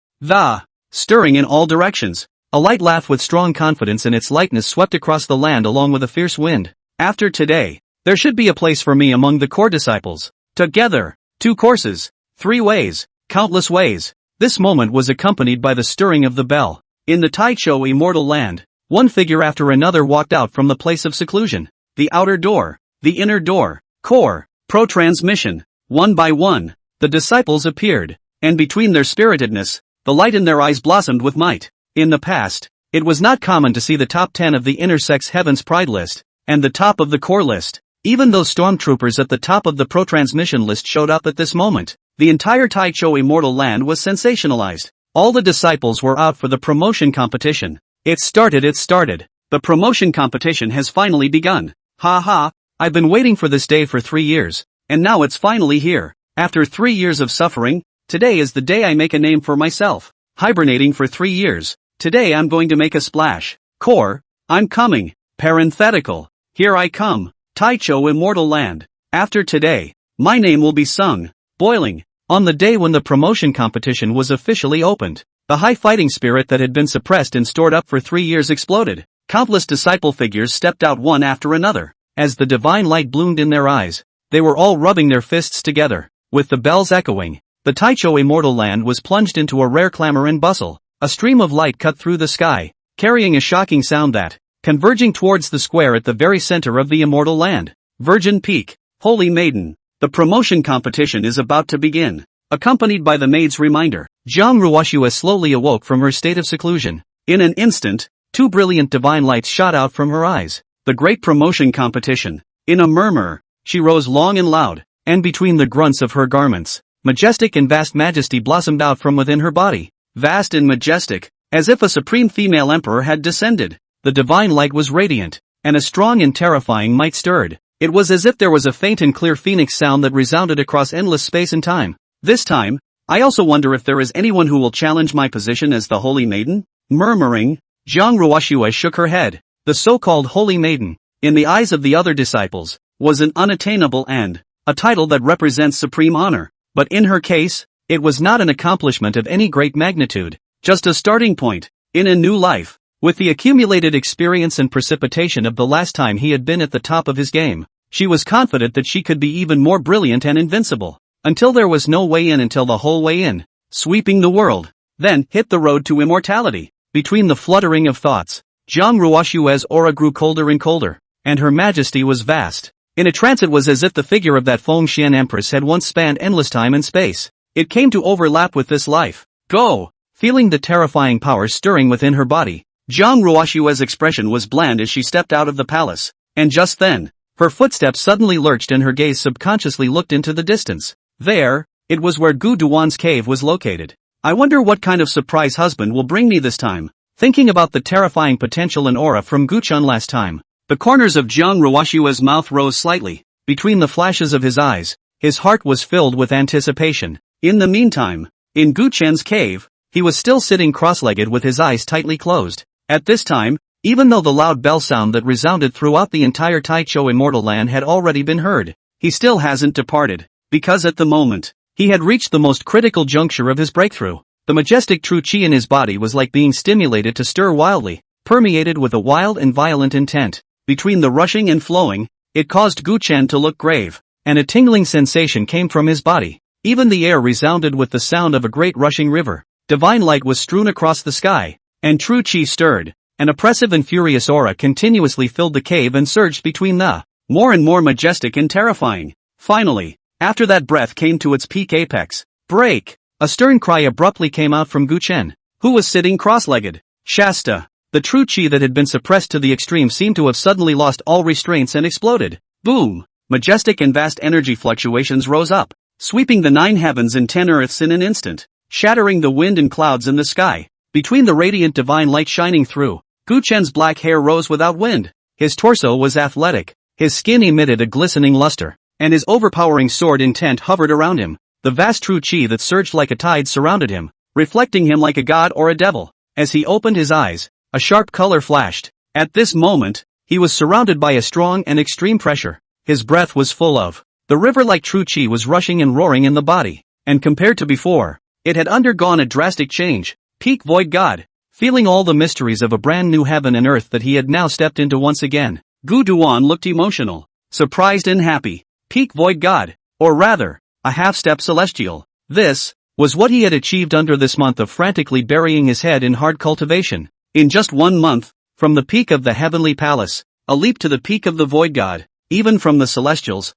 Stirring in all directions. A light laugh with strong confidence in its lightness swept across the land along with a fierce wind. After today, there should be a place for me among the core disciples. Together, 2 courses, 3 ways, countless ways. This moment was accompanied by the stirring of the bell. In the Taicho immortal land, one figure after another walked out from the place of seclusion. The outer door, the inner door, core, pro-transmission. One by one, the disciples appeared, and between their spiritedness, the light in their eyes blossomed with might. In the past, it was not common to see the top 10 of the intersex heavens pride list, and the top of the core list. Even though stormtroopers at the top of the pro-transmission list showed up at this moment, the entire Taicho immortal land was sensationalized. All the disciples were out for the promotion competition. It started. The promotion competition has finally begun. Ha ha, I've been waiting for this day for 3 years, and now it's finally here. After 3 years of suffering, today is the day I make a name for myself. Hibernating for 3 years, today I'm going to make a splash. Core, I'm coming. Parenthetical, here I come. Taicho immortal land. After today, my name will be sung, boiling. On the day when the promotion competition was officially opened, the high fighting spirit that had been suppressed and stored up for 3 years exploded. Countless disciple figures stepped out one after another. As the divine light bloomed in their eyes, they were all rubbing their fists together. With the bells echoing, the Taicho immortal land was plunged into a rare clamor and bustle. A stream of light cut through the sky, carrying a shocking sound that, converging towards the square at the very center of the immortal land. Virgin Peak, Holy Maiden, the promotion competition is about to begin. Accompanied by the maid's reminder, Jiang Ruoxue slowly awoke from her state of seclusion. In an instant, 2 brilliant divine lights shot out from her eyes. The great promotion competition. In a murmur, she rose long and loud, and between the grunts of her garments, majestic and vast majesty blossomed out from within her body. Vast and majestic, as if a supreme female emperor had descended. The divine light was radiant, and a strong and terrifying might stirred. It was as if there was a faint and clear phoenix sound that resounded across endless space and time. This time, I also wonder if there is anyone who will challenge my position as the Holy Maiden? Murmuring, Jiang Ruoxue shook her head. The so-called Holy Maiden, in the eyes of the other disciples, was an unattainable end, a title that represents supreme honor. But in her case, it was not an accomplishment of any great magnitude, just a starting point, in a new life. With the accumulated experience and precipitation of the last time he had been at the top of his game, she was confident that she could be even more brilliant and invincible. Until there was no way in, until the whole way in, sweeping the world, then hit the road to immortality. Between the fluttering of thoughts, Jiang Ruoxue's aura grew colder and colder, and her majesty was vast. In a trance it was as if the figure of that Fengxian empress had once spanned endless time and space. It came to overlap with this life. Go! Feeling the terrifying power stirring within her body, Jiang Ruoxue's expression was bland as she stepped out of the palace. And just then, her footsteps suddenly lurched and her gaze subconsciously looked into the distance. There, it was where Gu Duan's cave was located. I wonder what kind of surprise husband will bring me this time. Thinking about the terrifying potential and aura from Gu Chun last time, the corners of Jiang Ruoxue's mouth rose slightly. Between the flashes of his eyes, his heart was filled with anticipation. In the meantime, in Gu Chen's cave, he was still sitting cross-legged with his eyes tightly closed. At this time, even though the loud bell sound that resounded throughout the entire Taichou Immortal Land had already been heard, he still hasn't departed, because at the moment, he had reached the most critical juncture of his breakthrough. The majestic true qi in his body was like being stimulated to stir wildly, permeated with a wild and violent intent. Between the rushing and flowing, it caused Gu Chen to look grave, and a tingling sensation came from his body. Even the air resounded with the sound of a great rushing river. Divine light was strewn across the sky, and true qi stirred. An oppressive and furious aura continuously filled the cave and surged between the more and more majestic and terrifying. Finally, after that breath came to its peak apex, break! A stern cry abruptly came out from Gu Chen, who was sitting cross-legged. Shasta! The true qi that had been suppressed to the extreme seemed to have suddenly lost all restraints and exploded. Boom! Majestic and vast energy fluctuations rose up, sweeping the 9 heavens and 10 earths in an instant, shattering the wind and clouds in the sky. Between the radiant divine light shining through, Gu Chen's black hair rose without wind. His torso was athletic, his skin emitted a glistening luster, and his overpowering sword intent hovered around him. The vast true qi that surged like a tide surrounded him, reflecting him like a god or a devil. As he opened his eyes, a sharp color flashed. At this moment, he was surrounded by a strong and extreme pressure. His breath was full of the river-like true qi was rushing and roaring in the body, and compared to before, it had undergone a drastic change. Peak Void God, feeling all the mysteries of a brand new heaven and earth that he had now stepped into once again, Gu Duan looked emotional, surprised and happy. Peak Void God, or rather, a half-step celestial. This was what he had achieved under this month of frantically burying his head in hard cultivation. In just 1 month, from the peak of the heavenly palace, a leap to the peak of the Void God, even from the celestials,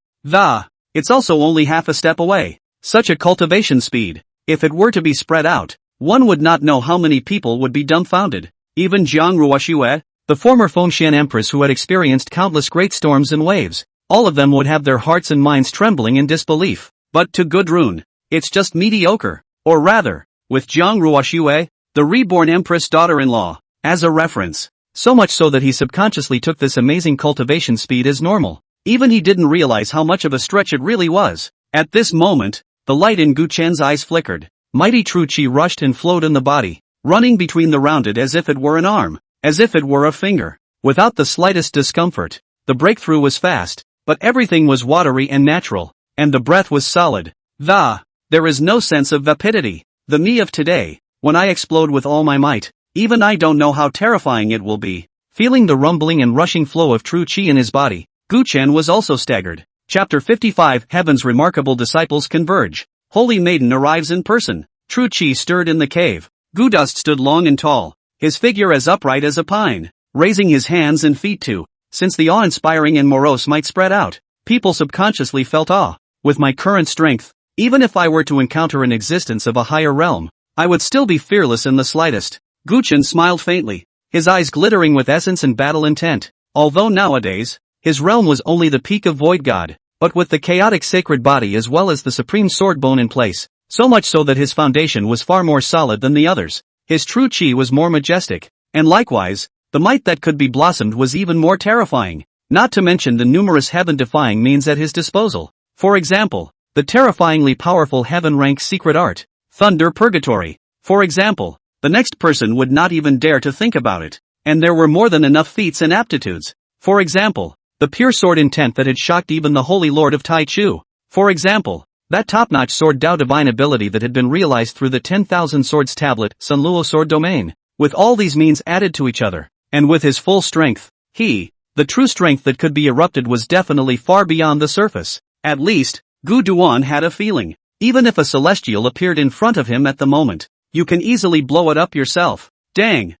it's also only half a step away. Such a cultivation speed, if it were to be spread out, one would not know how many people would be dumbfounded. Even Jiang Ruoxue, the former Fengxian empress who had experienced countless great storms and waves, all of them would have their hearts and minds trembling in disbelief. But to Gudrun, it's just mediocre. Or rather, with Jiang Ruoxue, the reborn empress daughter-in-law, as a reference. So much so that he subconsciously took this amazing cultivation speed as normal. Even he didn't realize how much of a stretch it really was. At this moment, the light in Gu Chen's eyes flickered. Mighty true qi rushed and flowed in the body, running between the rounded as if it were an arm, as if it were a finger. Without the slightest discomfort, the breakthrough was fast, but everything was watery and natural, and the breath was solid. There is no sense of vapidity. The me of today, when I explode with all my might, even I don't know how terrifying it will be. Feeling the rumbling and rushing flow of true qi in his body, Gu Chen was also staggered. Chapter 55 Heaven's Remarkable Disciples Converge. Holy Maiden arrives in person. True qi stirred in the cave. Gu Dust stood long and tall, his figure as upright as a pine, raising his hands and feet too. Since the awe-inspiring and morose might spread out, people subconsciously felt awe. With my current strength, even if I were to encounter an existence of a higher realm, I would still be fearless in the slightest. Gu Chen smiled faintly, his eyes glittering with essence and battle intent. Although nowadays, his realm was only the peak of Void God, but with the chaotic sacred body as well as the supreme sword bone in place, so much so that his foundation was far more solid than the others. His true qi was more majestic, and likewise, the might that could be blossomed was even more terrifying, not to mention the numerous heaven-defying means at his disposal. For example, the terrifyingly powerful heaven-rank secret art, Thunder Purgatory. For example, the next person would not even dare to think about it, and there were more than enough feats and aptitudes. For example, the pure sword intent that had shocked even the Holy Lord of Taichu. For example, that top-notch sword Dao divine ability that had been realized through the 10,000 swords tablet, Sun Luo sword domain. With all these means added to each other, and with his full strength, the true strength that could be erupted was definitely far beyond the surface. At least, Gu Duan had a feeling. Even if a celestial appeared in front of him at the moment, you can easily blow it up yourself. Dang,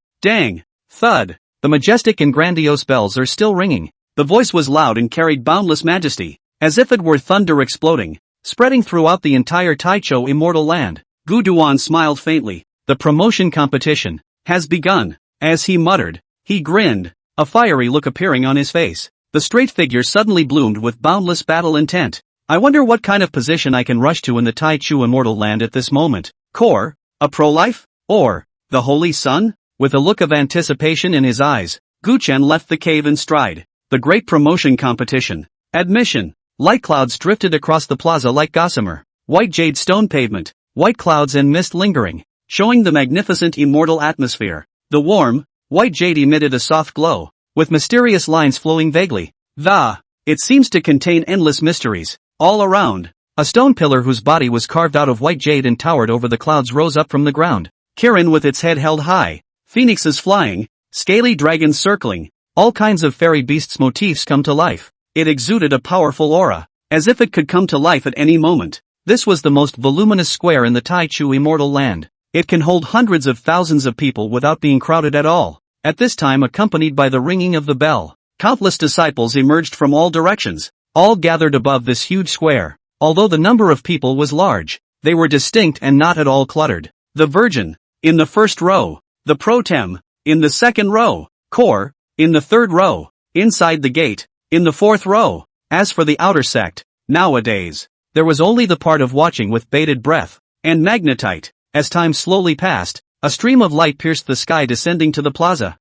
thud. The majestic and grandiose bells are still ringing. The voice was loud and carried boundless majesty, as if it were thunder exploding, spreading throughout the entire Taichou Immortal Land. Gu Duan smiled faintly. The promotion competition has begun. As he muttered, he grinned, a fiery look appearing on his face. The straight figure suddenly bloomed with boundless battle intent. I wonder what kind of position I can rush to in the Taichou Immortal Land at this moment. Core, a pro-life, or the Holy Sun? With a look of anticipation in his eyes, Gu Chen left the cave in stride. The great promotion competition. Admission. Light clouds drifted across the plaza like gossamer, white jade stone pavement, white clouds and mist lingering, showing the magnificent immortal atmosphere. The warm, white jade emitted a soft glow, with mysterious lines flowing vaguely. It seems to contain endless mysteries. All around, a stone pillar whose body was carved out of white jade and towered over the clouds rose up from the ground. Kirin with its head held high, phoenixes flying, scaly dragons circling, all kinds of fairy beasts motifs come to life. It exuded a powerful aura, as if it could come to life at any moment. This was the most voluminous square in the Taichu immortal land. It can hold hundreds of thousands of people without being crowded at all. At this time, accompanied by the ringing of the bell, countless disciples emerged from all directions, all gathered above this huge square. Although the number of people was large, they were distinct and not at all cluttered. The Virgin, in the first row, the Protem, in the second row, Core, in the third row, inside the gate, in the fourth row. As for the outer sect, nowadays, there was only the part of watching with bated breath, and magnetite. As time slowly passed, a stream of light pierced the sky descending to the plaza.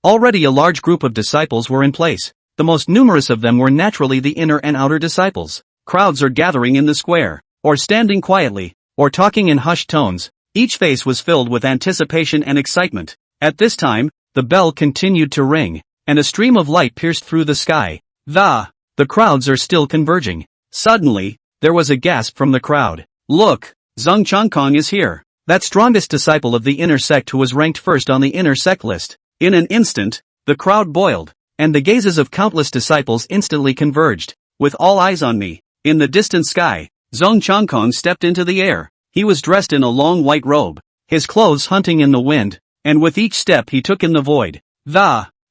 Already a large group of disciples were in place. The most numerous of them were naturally the inner and outer disciples. Crowds are gathering in the square, or standing quietly, or talking in hushed tones. Each face was filled with anticipation and excitement. At this time, the bell continued to ring, and a stream of light pierced through the sky. The crowds are still converging. Suddenly, there was a gasp from the crowd. Look, Zhang Changkong is here. That strongest disciple of the inner sect who was ranked first on the inner sect list. In an instant, the crowd boiled, and the gazes of countless disciples instantly converged. With all eyes on me, in the distant sky, Zhang Changkong stepped into the air. He was dressed in a long white robe, his clothes hunting in the wind, and with each step he took in the void.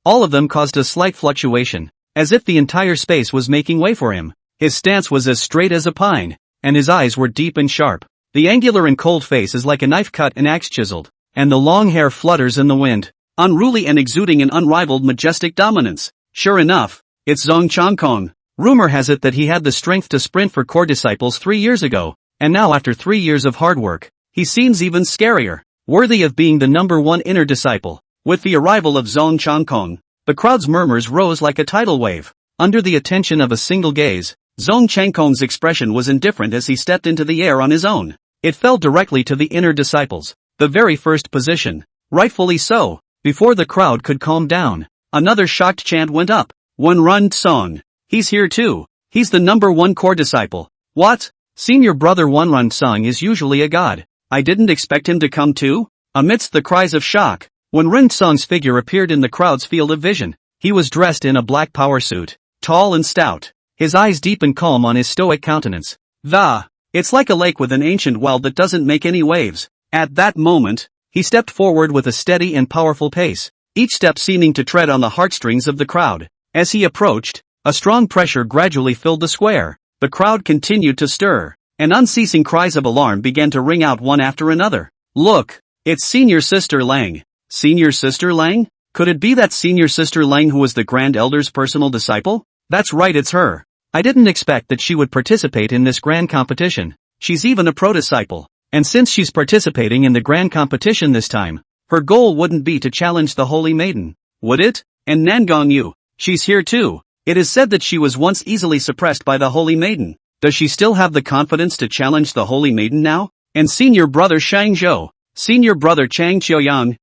All of them caused a slight fluctuation, as if the entire space was making way for him. His stance was as straight as a pine, and his eyes were deep and sharp. The angular and cold face is like a knife cut and axe chiseled, and the long hair flutters in the wind, unruly and exuding an unrivaled majestic dominance. Sure enough, it's Zhang Changkong. Rumor has it that he had the strength to sprint for core disciples 3 years ago, and now after 3 years of hard work, he seems even scarier, worthy of being the number one inner disciple. With the arrival of Zhang Changkong, the crowd's murmurs rose like a tidal wave. Under the attention of a single gaze, Zhang Changkong's expression was indifferent as he stepped into the air on his own. It fell directly to the inner disciples, the very first position. Rightfully so. Before the crowd could calm down, another shocked chant went up. Wen Run Song. He's here too. He's the number one core disciple. What? Senior brother Wen Run Song is usually a god. I didn't expect him to come too? Amidst the cries of shock, Wen Run Song's figure appeared in the crowd's field of vision. He was dressed in a black power suit, tall and stout, his eyes deep and calm on his stoic countenance. It's like a lake with an ancient well that doesn't make any waves. At that moment, he stepped forward with a steady and powerful pace, each step seeming to tread on the heartstrings of the crowd. As he approached, a strong pressure gradually filled the square. The crowd continued to stir, and unceasing cries of alarm began to ring out one after another. Look, it's Senior Sister Lang. Senior Sister Lang? Could it be that Senior Sister Lang who was the Grand Elder's personal disciple? That's right, it's her. I didn't expect that she would participate in this grand competition. She's even a pro-disciple. And since she's participating in the grand competition this time, her goal wouldn't be to challenge the Holy Maiden, would it? And Nangong Yu, she's here too. It is said that she was once easily suppressed by the Holy Maiden. Does she still have the confidence to challenge the Holy Maiden now? And Senior Brother Shang Zhou, Senior Brother Chang Qiuyang,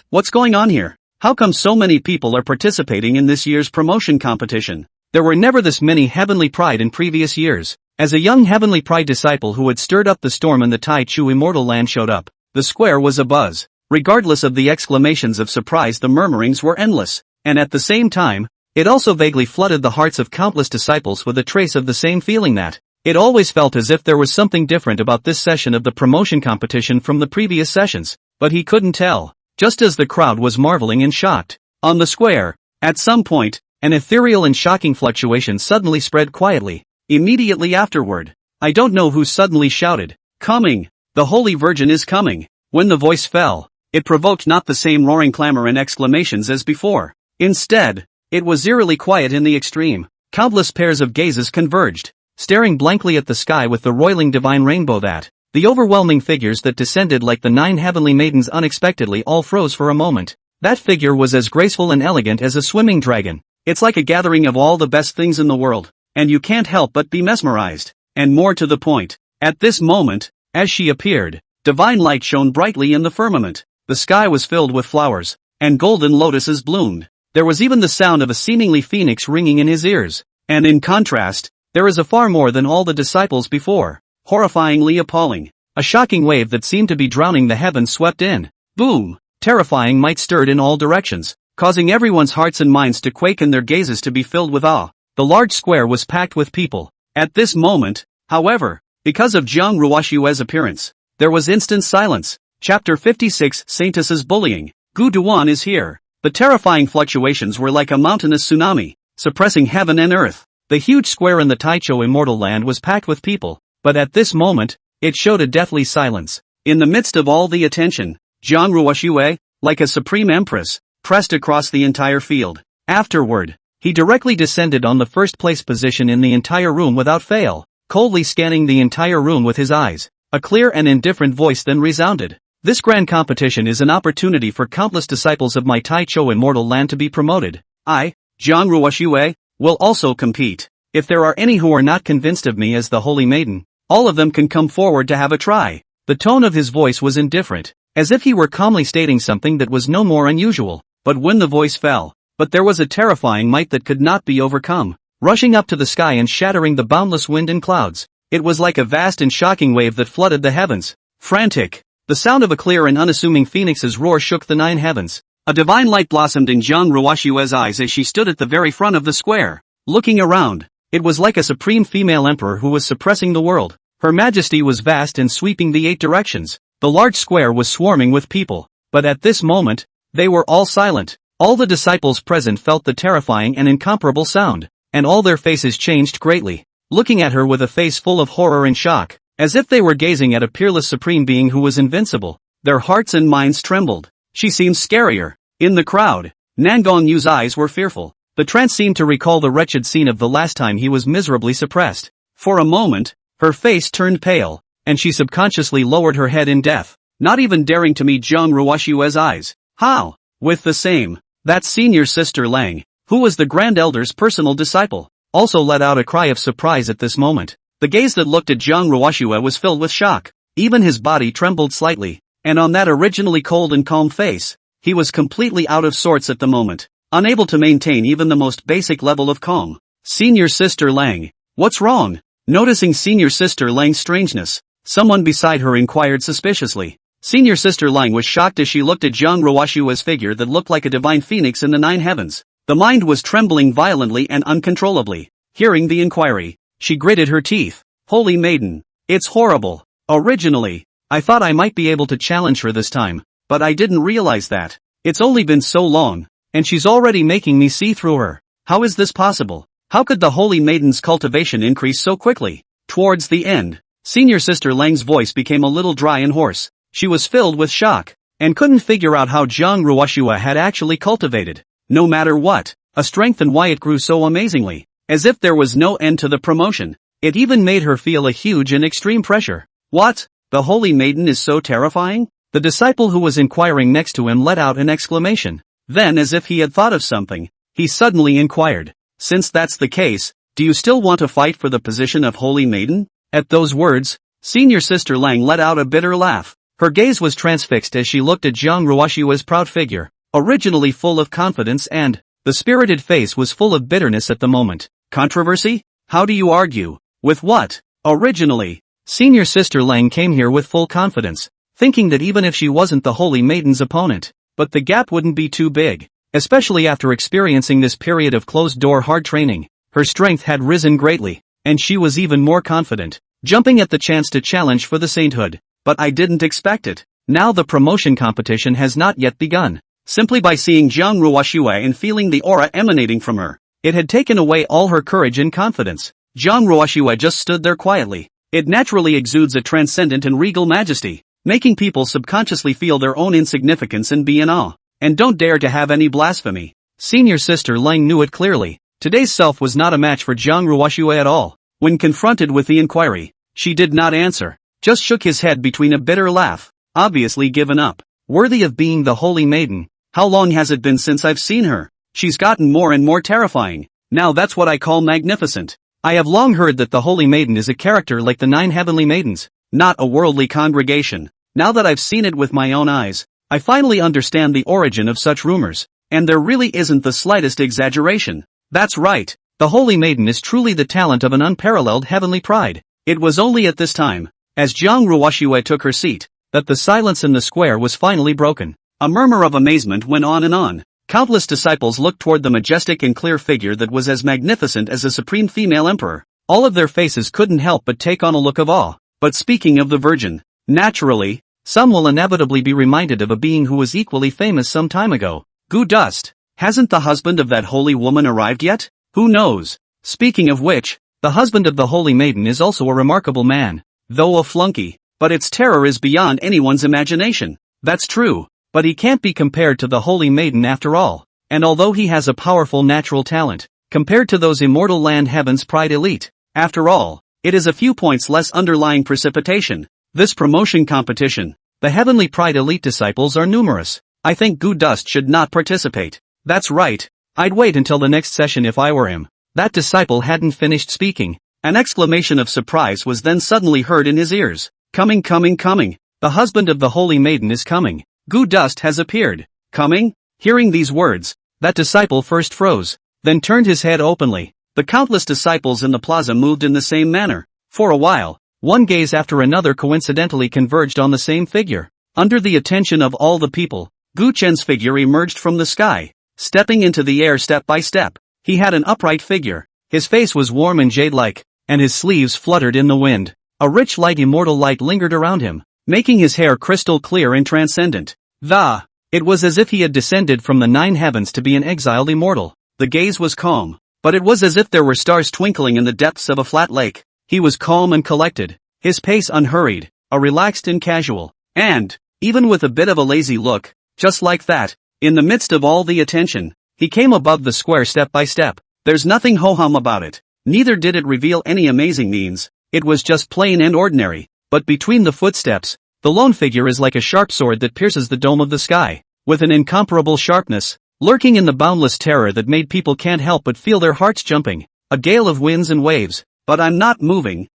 what's going on here? How come so many people are participating in this year's promotion competition? There were never this many Heavenly Pride in previous years. As a young Heavenly Pride disciple who had stirred up the storm in the Tai Chu immortal land showed up, the square was abuzz. Regardless of the exclamations of surprise, the murmurings were endless, and at the same time, it also vaguely flooded the hearts of countless disciples with a trace of the same feeling that it always felt as if there was something different about this session of the promotion competition from the previous sessions, but he couldn't tell, just as the crowd was marveling and shocked. On the square, at some point, an ethereal and shocking fluctuation suddenly spread quietly. Immediately afterward, I don't know who suddenly shouted, "Coming! The Holy Virgin is coming!" When the voice fell, it provoked not the same roaring clamor and exclamations as before. Instead, it was eerily quiet in the extreme. Countless pairs of gazes converged, staring blankly at the sky with the roiling divine rainbow that, the overwhelming figures that descended like the 9 heavenly maidens unexpectedly all froze for a moment. That figure was as graceful and elegant as a swimming dragon. It's like a gathering of all the best things in the world, and you can't help but be mesmerized. And more to the point, At this moment, as she appeared, divine light shone brightly in the firmament. The sky was filled with flowers, and golden lotuses bloomed. There was even the sound of a seemingly phoenix ringing in his ears. And in contrast, there is a far more than all the disciples before. Horrifyingly appalling. A shocking wave that seemed to be drowning the heavens swept in. Boom! Terrifying might stirred in all directions, causing everyone's hearts and minds to quake and their gazes to be filled with awe. The large square was packed with people. At this moment, however, because of Jiang Ruoshue's appearance, there was instant silence. Chapter 56 Saintess's Bullying. Gu Duan is here. The terrifying fluctuations were like a mountainous tsunami, suppressing heaven and earth. The huge square in the Taichou immortal land was packed with people, but at this moment, it showed a deathly silence. In the midst of all the attention, Jiang Ruoshue, like a supreme empress, pressed across the entire field. Afterward, he directly descended on the first place position in the entire room without fail, coldly scanning the entire room with his eyes. A clear and indifferent voice then resounded. This grand competition is an opportunity for countless disciples of my Taichou immortal land to be promoted. I, Jiang Ruoshue, will also compete. If there are any who are not convinced of me as the Holy Maiden, all of them can come forward to have a try. The tone of his voice was indifferent, as if he were calmly stating something that was no more unusual. But when the voice fell, there was a terrifying might that could not be overcome, rushing up to the sky and shattering the boundless wind and clouds. It was like a vast and shocking wave that flooded the heavens. Frantic. The sound of a clear and unassuming phoenix's roar shook the 9 heavens. A divine light blossomed in Jiang Ruoshue's eyes as she stood at the very front of the square. Looking around, it was like a supreme female emperor who was suppressing the world. Her majesty was vast and sweeping the 8 directions. The large square was swarming with people. But at this moment, they were all silent. All the disciples present felt the terrifying and incomparable sound, and all their faces changed greatly, looking at her with a face full of horror and shock, as if they were gazing at a peerless supreme being who was invincible. Their hearts and minds trembled. She seemed scarier. In the crowd, Nangong Yu's eyes were fearful. The trance seemed to recall the wretched scene of the last time he was miserably suppressed. For a moment, her face turned pale, and she subconsciously lowered her head in death, not even daring to meet Jiang Ruoshue's eyes. How? With the same. That senior sister Lang, who was the Grand Elder's personal disciple, also let out a cry of surprise at this moment. The gaze that looked at Jiang Ruoshue was filled with shock. Even his body trembled slightly, and on that originally cold and calm face, he was completely out of sorts at the moment, unable to maintain even the most basic level of calm. Senior sister Lang, what's wrong? Noticing senior sister Lang's strangeness, someone beside her inquired suspiciously. Senior sister Lang was shocked as she looked at Jiang Ruoshue's figure that looked like a divine phoenix in the 9 heavens. The mind was trembling violently and uncontrollably. Hearing the inquiry, she gritted her teeth. Holy Maiden, it's horrible. Originally, I thought I might be able to challenge her this time, but I didn't realize that. It's only been so long, and she's already making me see through her. How is this possible? How could the Holy Maiden's cultivation increase so quickly? Towards the end, Senior Sister Lang's voice became a little dry and hoarse. She was filled with shock, and couldn't figure out how Jiang Ruoshue had actually cultivated, no matter what, a strength and why it grew so amazingly, as if there was no end to the promotion. It even made her feel a huge and extreme pressure. What? The Holy Maiden is so terrifying? The disciple who was inquiring next to him let out an exclamation. Then, as if he had thought of something, he suddenly inquired, since that's the case, do you still want to fight for the position of Holy Maiden? At those words, Senior Sister Lang let out a bitter laugh. Her gaze was transfixed as she looked at Jiang Ruoshue's proud figure, originally full of confidence, and the spirited face was full of bitterness at the moment. Controversy? How do you argue? With what? Originally, Senior Sister Lang came here with full confidence, thinking that even if she wasn't the Holy Maiden's opponent, but the gap wouldn't be too big, especially after experiencing this period of closed-door hard training. Her strength had risen greatly, and she was even more confident, jumping at the chance to challenge for the sainthood. But I didn't expect it. Now the promotion competition has not yet begun. Simply by seeing Jiang Ruoshue and feeling the aura emanating from her, it had taken away all her courage and confidence. Jiang Ruoshue just stood there quietly. It naturally exudes a transcendent and regal majesty, making people subconsciously feel their own insignificance and be in awe. And don't dare to have any blasphemy. Senior Sister Lang knew it clearly. Today's self was not a match for Jiang Ruoshue at all. When confronted with the inquiry, she did not answer, just shook his head between a bitter laugh, obviously given up. Worthy of being the Holy Maiden. How long has it been since I've seen her? She's gotten more and more terrifying. Now that's what I call magnificent. I have long heard that the Holy Maiden is a character like the 9 heavenly maidens, not a worldly congregation. Now that I've seen it with my own eyes, I finally understand the origin of such rumors, and there really isn't the slightest exaggeration. That's right, the Holy Maiden is truly the talent of an unparalleled heavenly pride. It was only at this time, as Jiang Ruoxue took her seat, that the silence in the square was finally broken. A murmur of amazement went on and on. Countless disciples looked toward the majestic and clear figure that was as magnificent as a supreme female emperor. All of their faces couldn't help but take on a look of awe. But speaking of the Virgin, naturally, some will inevitably be reminded of a being who was equally famous some time ago. Gu Dust. Hasn't the husband of that holy woman arrived yet? Who knows? Speaking of which, the husband of the Holy Maiden is also a remarkable man, though a flunky, but its terror is beyond anyone's imagination. That's true. But he can't be compared to the Holy Maiden after all, and although he has a powerful natural talent, compared to those immortal land heaven's pride elite, after all, it is a few points less underlying precipitation. This promotion competition, the heavenly pride elite disciples are numerous. I think Gu Dust should not participate. That's right, I'd wait until the next session if I were him. That disciple hadn't finished speaking. An exclamation of surprise was then suddenly heard in his ears. Coming. The husband of the Holy Maiden is coming. Gu Dust has appeared. Coming? Hearing these words, that disciple first froze, then turned his head openly. The countless disciples in the plaza moved in the same manner. For a while, one gaze after another coincidentally converged on the same figure. Under the attention of all the people, Gu Chen's figure emerged from the sky, stepping into the air step by step. He had an upright figure. His face was warm and jade-like, and his sleeves fluttered in the wind. A rich light, immortal light lingered around him, making his hair crystal clear and transcendent. It was as if he had descended from the 9 heavens to be an exiled immortal. The gaze was calm, but it was as if there were stars twinkling in the depths of a flat lake. He was calm and collected, his pace unhurried, a relaxed and casual, and, even with a bit of a lazy look, just like that, in the midst of all the attention, he came above the square step by step. There's nothing ho-hum about it, neither did it reveal any amazing means, it was just plain and ordinary. But between the footsteps, the lone figure is like a sharp sword that pierces the dome of the sky, with an incomparable sharpness, lurking in the boundless terror that made people can't help but feel their hearts jumping. A gale of winds and waves, but I'm not moving,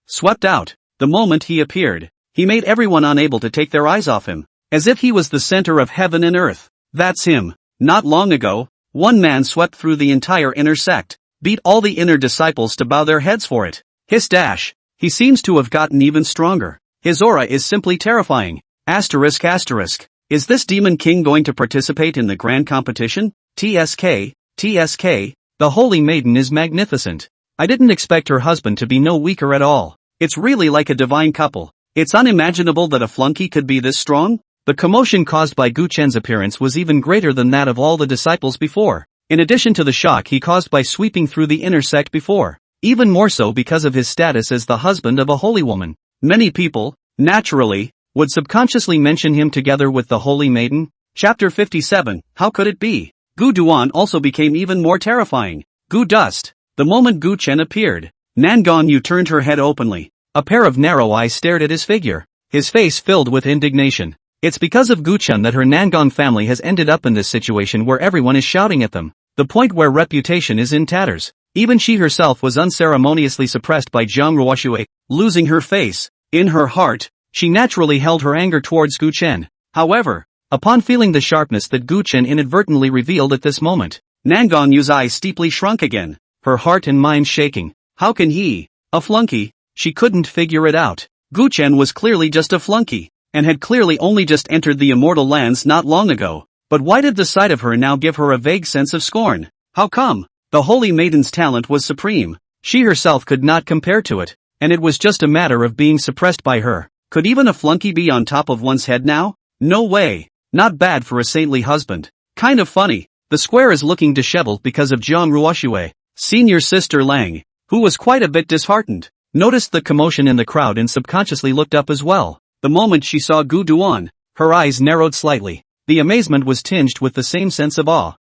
swept out. The moment he appeared, he made everyone unable to take their eyes off him, as if he was the center of heaven and earth. That's him. Not long ago, one man swept through the entire inner sect, beat all the inner disciples to bow their heads for it. His dash. He seems to have gotten even stronger. His aura is simply terrifying. Asterisk. Is this Demon King going to participate in the grand competition? TSK. The Holy Maiden is magnificent. I didn't expect her husband to be no weaker at all. It's really like a divine couple. It's unimaginable that a flunky could be this strong. The commotion caused by Gu Chen's appearance was even greater than that of all the disciples before, in addition to the shock he caused by sweeping through the inner sect before. Even more so because of his status as the husband of a holy woman. Many people, naturally, would subconsciously mention him together with the Holy Maiden. Chapter 57. How could it be? Gu Duan also became even more terrifying. Gu Dust. The moment Gu Chen appeared, Nangon Yu turned her head openly. A pair of narrow eyes stared at his figure, his face filled with indignation. It's because of Gu Chen that her Nangon family has ended up in this situation where everyone is shouting at them, the point where reputation is in tatters. Even she herself was unceremoniously suppressed by Jiang Ruoxue, losing her face. In her heart, she naturally held her anger towards Gu Chen. However, upon feeling the sharpness that Gu Chen inadvertently revealed at this moment, Nangon Yu's eyes steeply shrunk again, her heart and mind shaking. How can he, a flunky? She couldn't figure it out. Gu Chen was clearly just a flunky, and had clearly only just entered the immortal lands not long ago. But why did the sight of her now give her a vague sense of scorn? How come? The Holy Maiden's talent was supreme. She herself could not compare to it, and it was just a matter of being suppressed by her. Could even a flunky be on top of one's head now? No way. Not bad for a saintly husband. Kind of funny. The square is looking disheveled because of Jiang Ruoxue. Senior Sister Lang, who was quite a bit disheartened, noticed the commotion in the crowd and subconsciously looked up as well. The moment she saw Gu Duan, her eyes narrowed slightly. The amazement was tinged with the same sense of awe.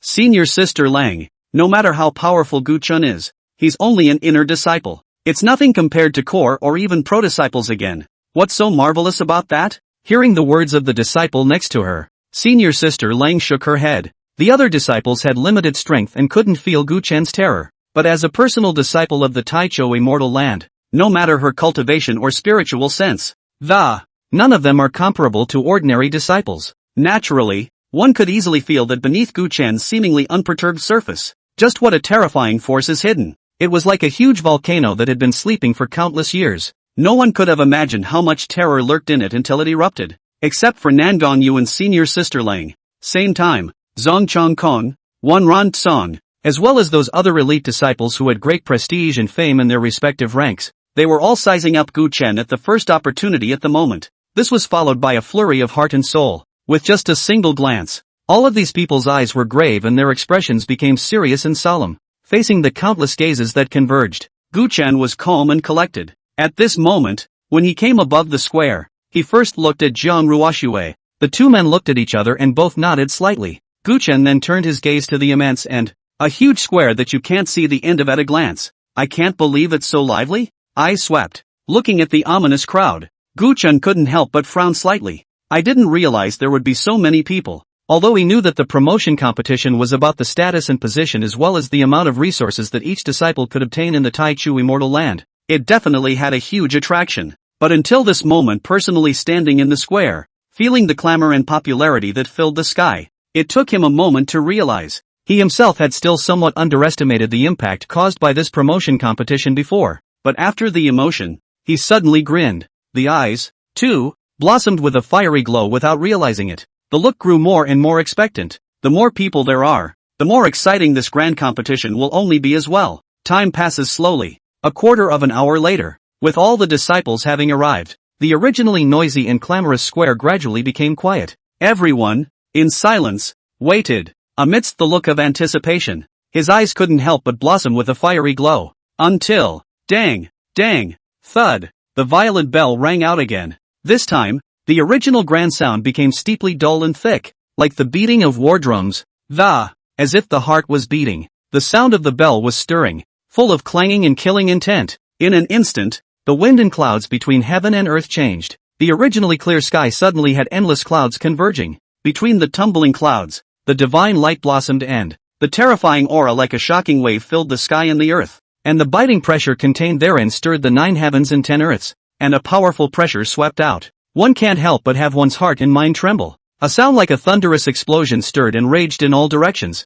Senior Sister Lang. No matter how powerful Gu Chen is, he's only an inner disciple. It's nothing compared to core or even pro-disciples again. What's so marvelous about that? Hearing the words of the disciple next to her, Senior Sister Lang shook her head. The other disciples had limited strength and couldn't feel Gu Chen's terror. But as a personal disciple of the Taichou immortal land, no matter her cultivation or spiritual sense, none of them are comparable to ordinary disciples. Naturally, one could easily feel that beneath Gu Chen's seemingly unperturbed surface, just what a terrifying force is hidden. It was like a huge volcano that had been sleeping for countless years. No one could have imagined how much terror lurked in it until it erupted. Except for Nangong Yuan's senior sister Lang, same time, Zhang Chongkong, Wan Ran Tsong, as well as those other elite disciples who had great prestige and fame in their respective ranks. They were all sizing up Gu Chen at the first opportunity at the moment. This was followed by a flurry of heart and soul. With just a single glance, all of these people's eyes were grave and their expressions became serious and solemn. Facing the countless gazes that converged, Gu Chen was calm and collected. At this moment, when he came above the square, he first looked at Jiang Ruoxue. The two men looked at each other and both nodded slightly. Gu Chen then turned his gaze to the immense and a huge square that you can't see the end of at a glance. I can't believe it's so lively? Eyes swept. Looking at the ominous crowd, Gu Chen couldn't help but frown slightly. I didn't realize there would be so many people. Although he knew that the promotion competition was about the status and position as well as the amount of resources that each disciple could obtain in the Taichou immortal land, it definitely had a huge attraction. But until this moment, personally standing in the square, feeling the clamor and popularity that filled the sky, it took him a moment to realize. He himself had still somewhat underestimated the impact caused by this promotion competition before, but after the emotion, he suddenly grinned. The eyes, too, blossomed with a fiery glow without realizing it. The look grew more and more expectant. The more people there are, the more exciting this grand competition will only be as well. Time passes slowly. A quarter of an hour later, with all the disciples having arrived, the originally noisy and clamorous square gradually became quiet. Everyone, in silence, waited. Amidst the look of anticipation, his eyes couldn't help but blossom with a fiery glow. Until, dang, thud, the violet bell rang out again. This time, the original grand sound became steeply dull and thick, like the beating of war drums. As if the heart was beating. The sound of the bell was stirring, full of clanging and killing intent. In an instant, the wind and clouds between heaven and earth changed. The originally clear sky suddenly had endless clouds converging. Between the tumbling clouds, the divine light blossomed and the terrifying aura like a shocking wave filled the sky and the earth. And the biting pressure contained therein stirred the 9 heavens and 10 earths. And a powerful pressure swept out. One can't help but have one's heart and mind tremble. A sound like a thunderous explosion stirred and raged in all directions.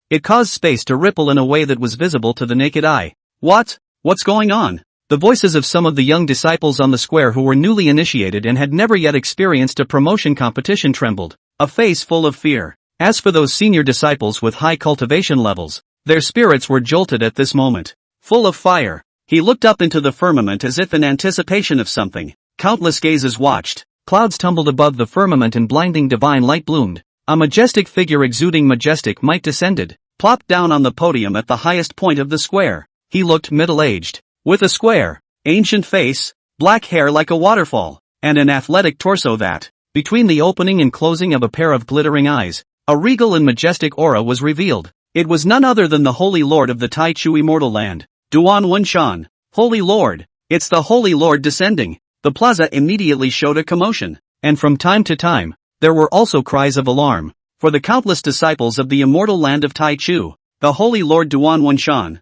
It caused space to ripple in a way that was visible to the naked eye. What's going on? The voices of some of the young disciples on the square who were newly initiated and had never yet experienced a promotion competition trembled, a face full of fear. As for those senior disciples with high cultivation levels, their spirits were jolted at this moment. Full of fire, he looked up into the firmament as if in anticipation of something. Countless gazes watched. Clouds tumbled above the firmament and blinding divine light bloomed. A majestic figure exuding majestic might descended, plopped down on the podium at the highest point of the square. He looked middle-aged, with a square, ancient face, black hair like a waterfall, and an athletic torso that, between the opening and closing of a pair of glittering eyes, a regal and majestic aura was revealed. It was none other than the Holy Lord of the Taichou immortal land, Duan Wenshan. Holy Lord! It's the Holy Lord descending. The plaza immediately showed a commotion, and from time to time, there were also cries of alarm. For the countless disciples of the immortal land of Taichou, the Holy Lord Duan Wenshan.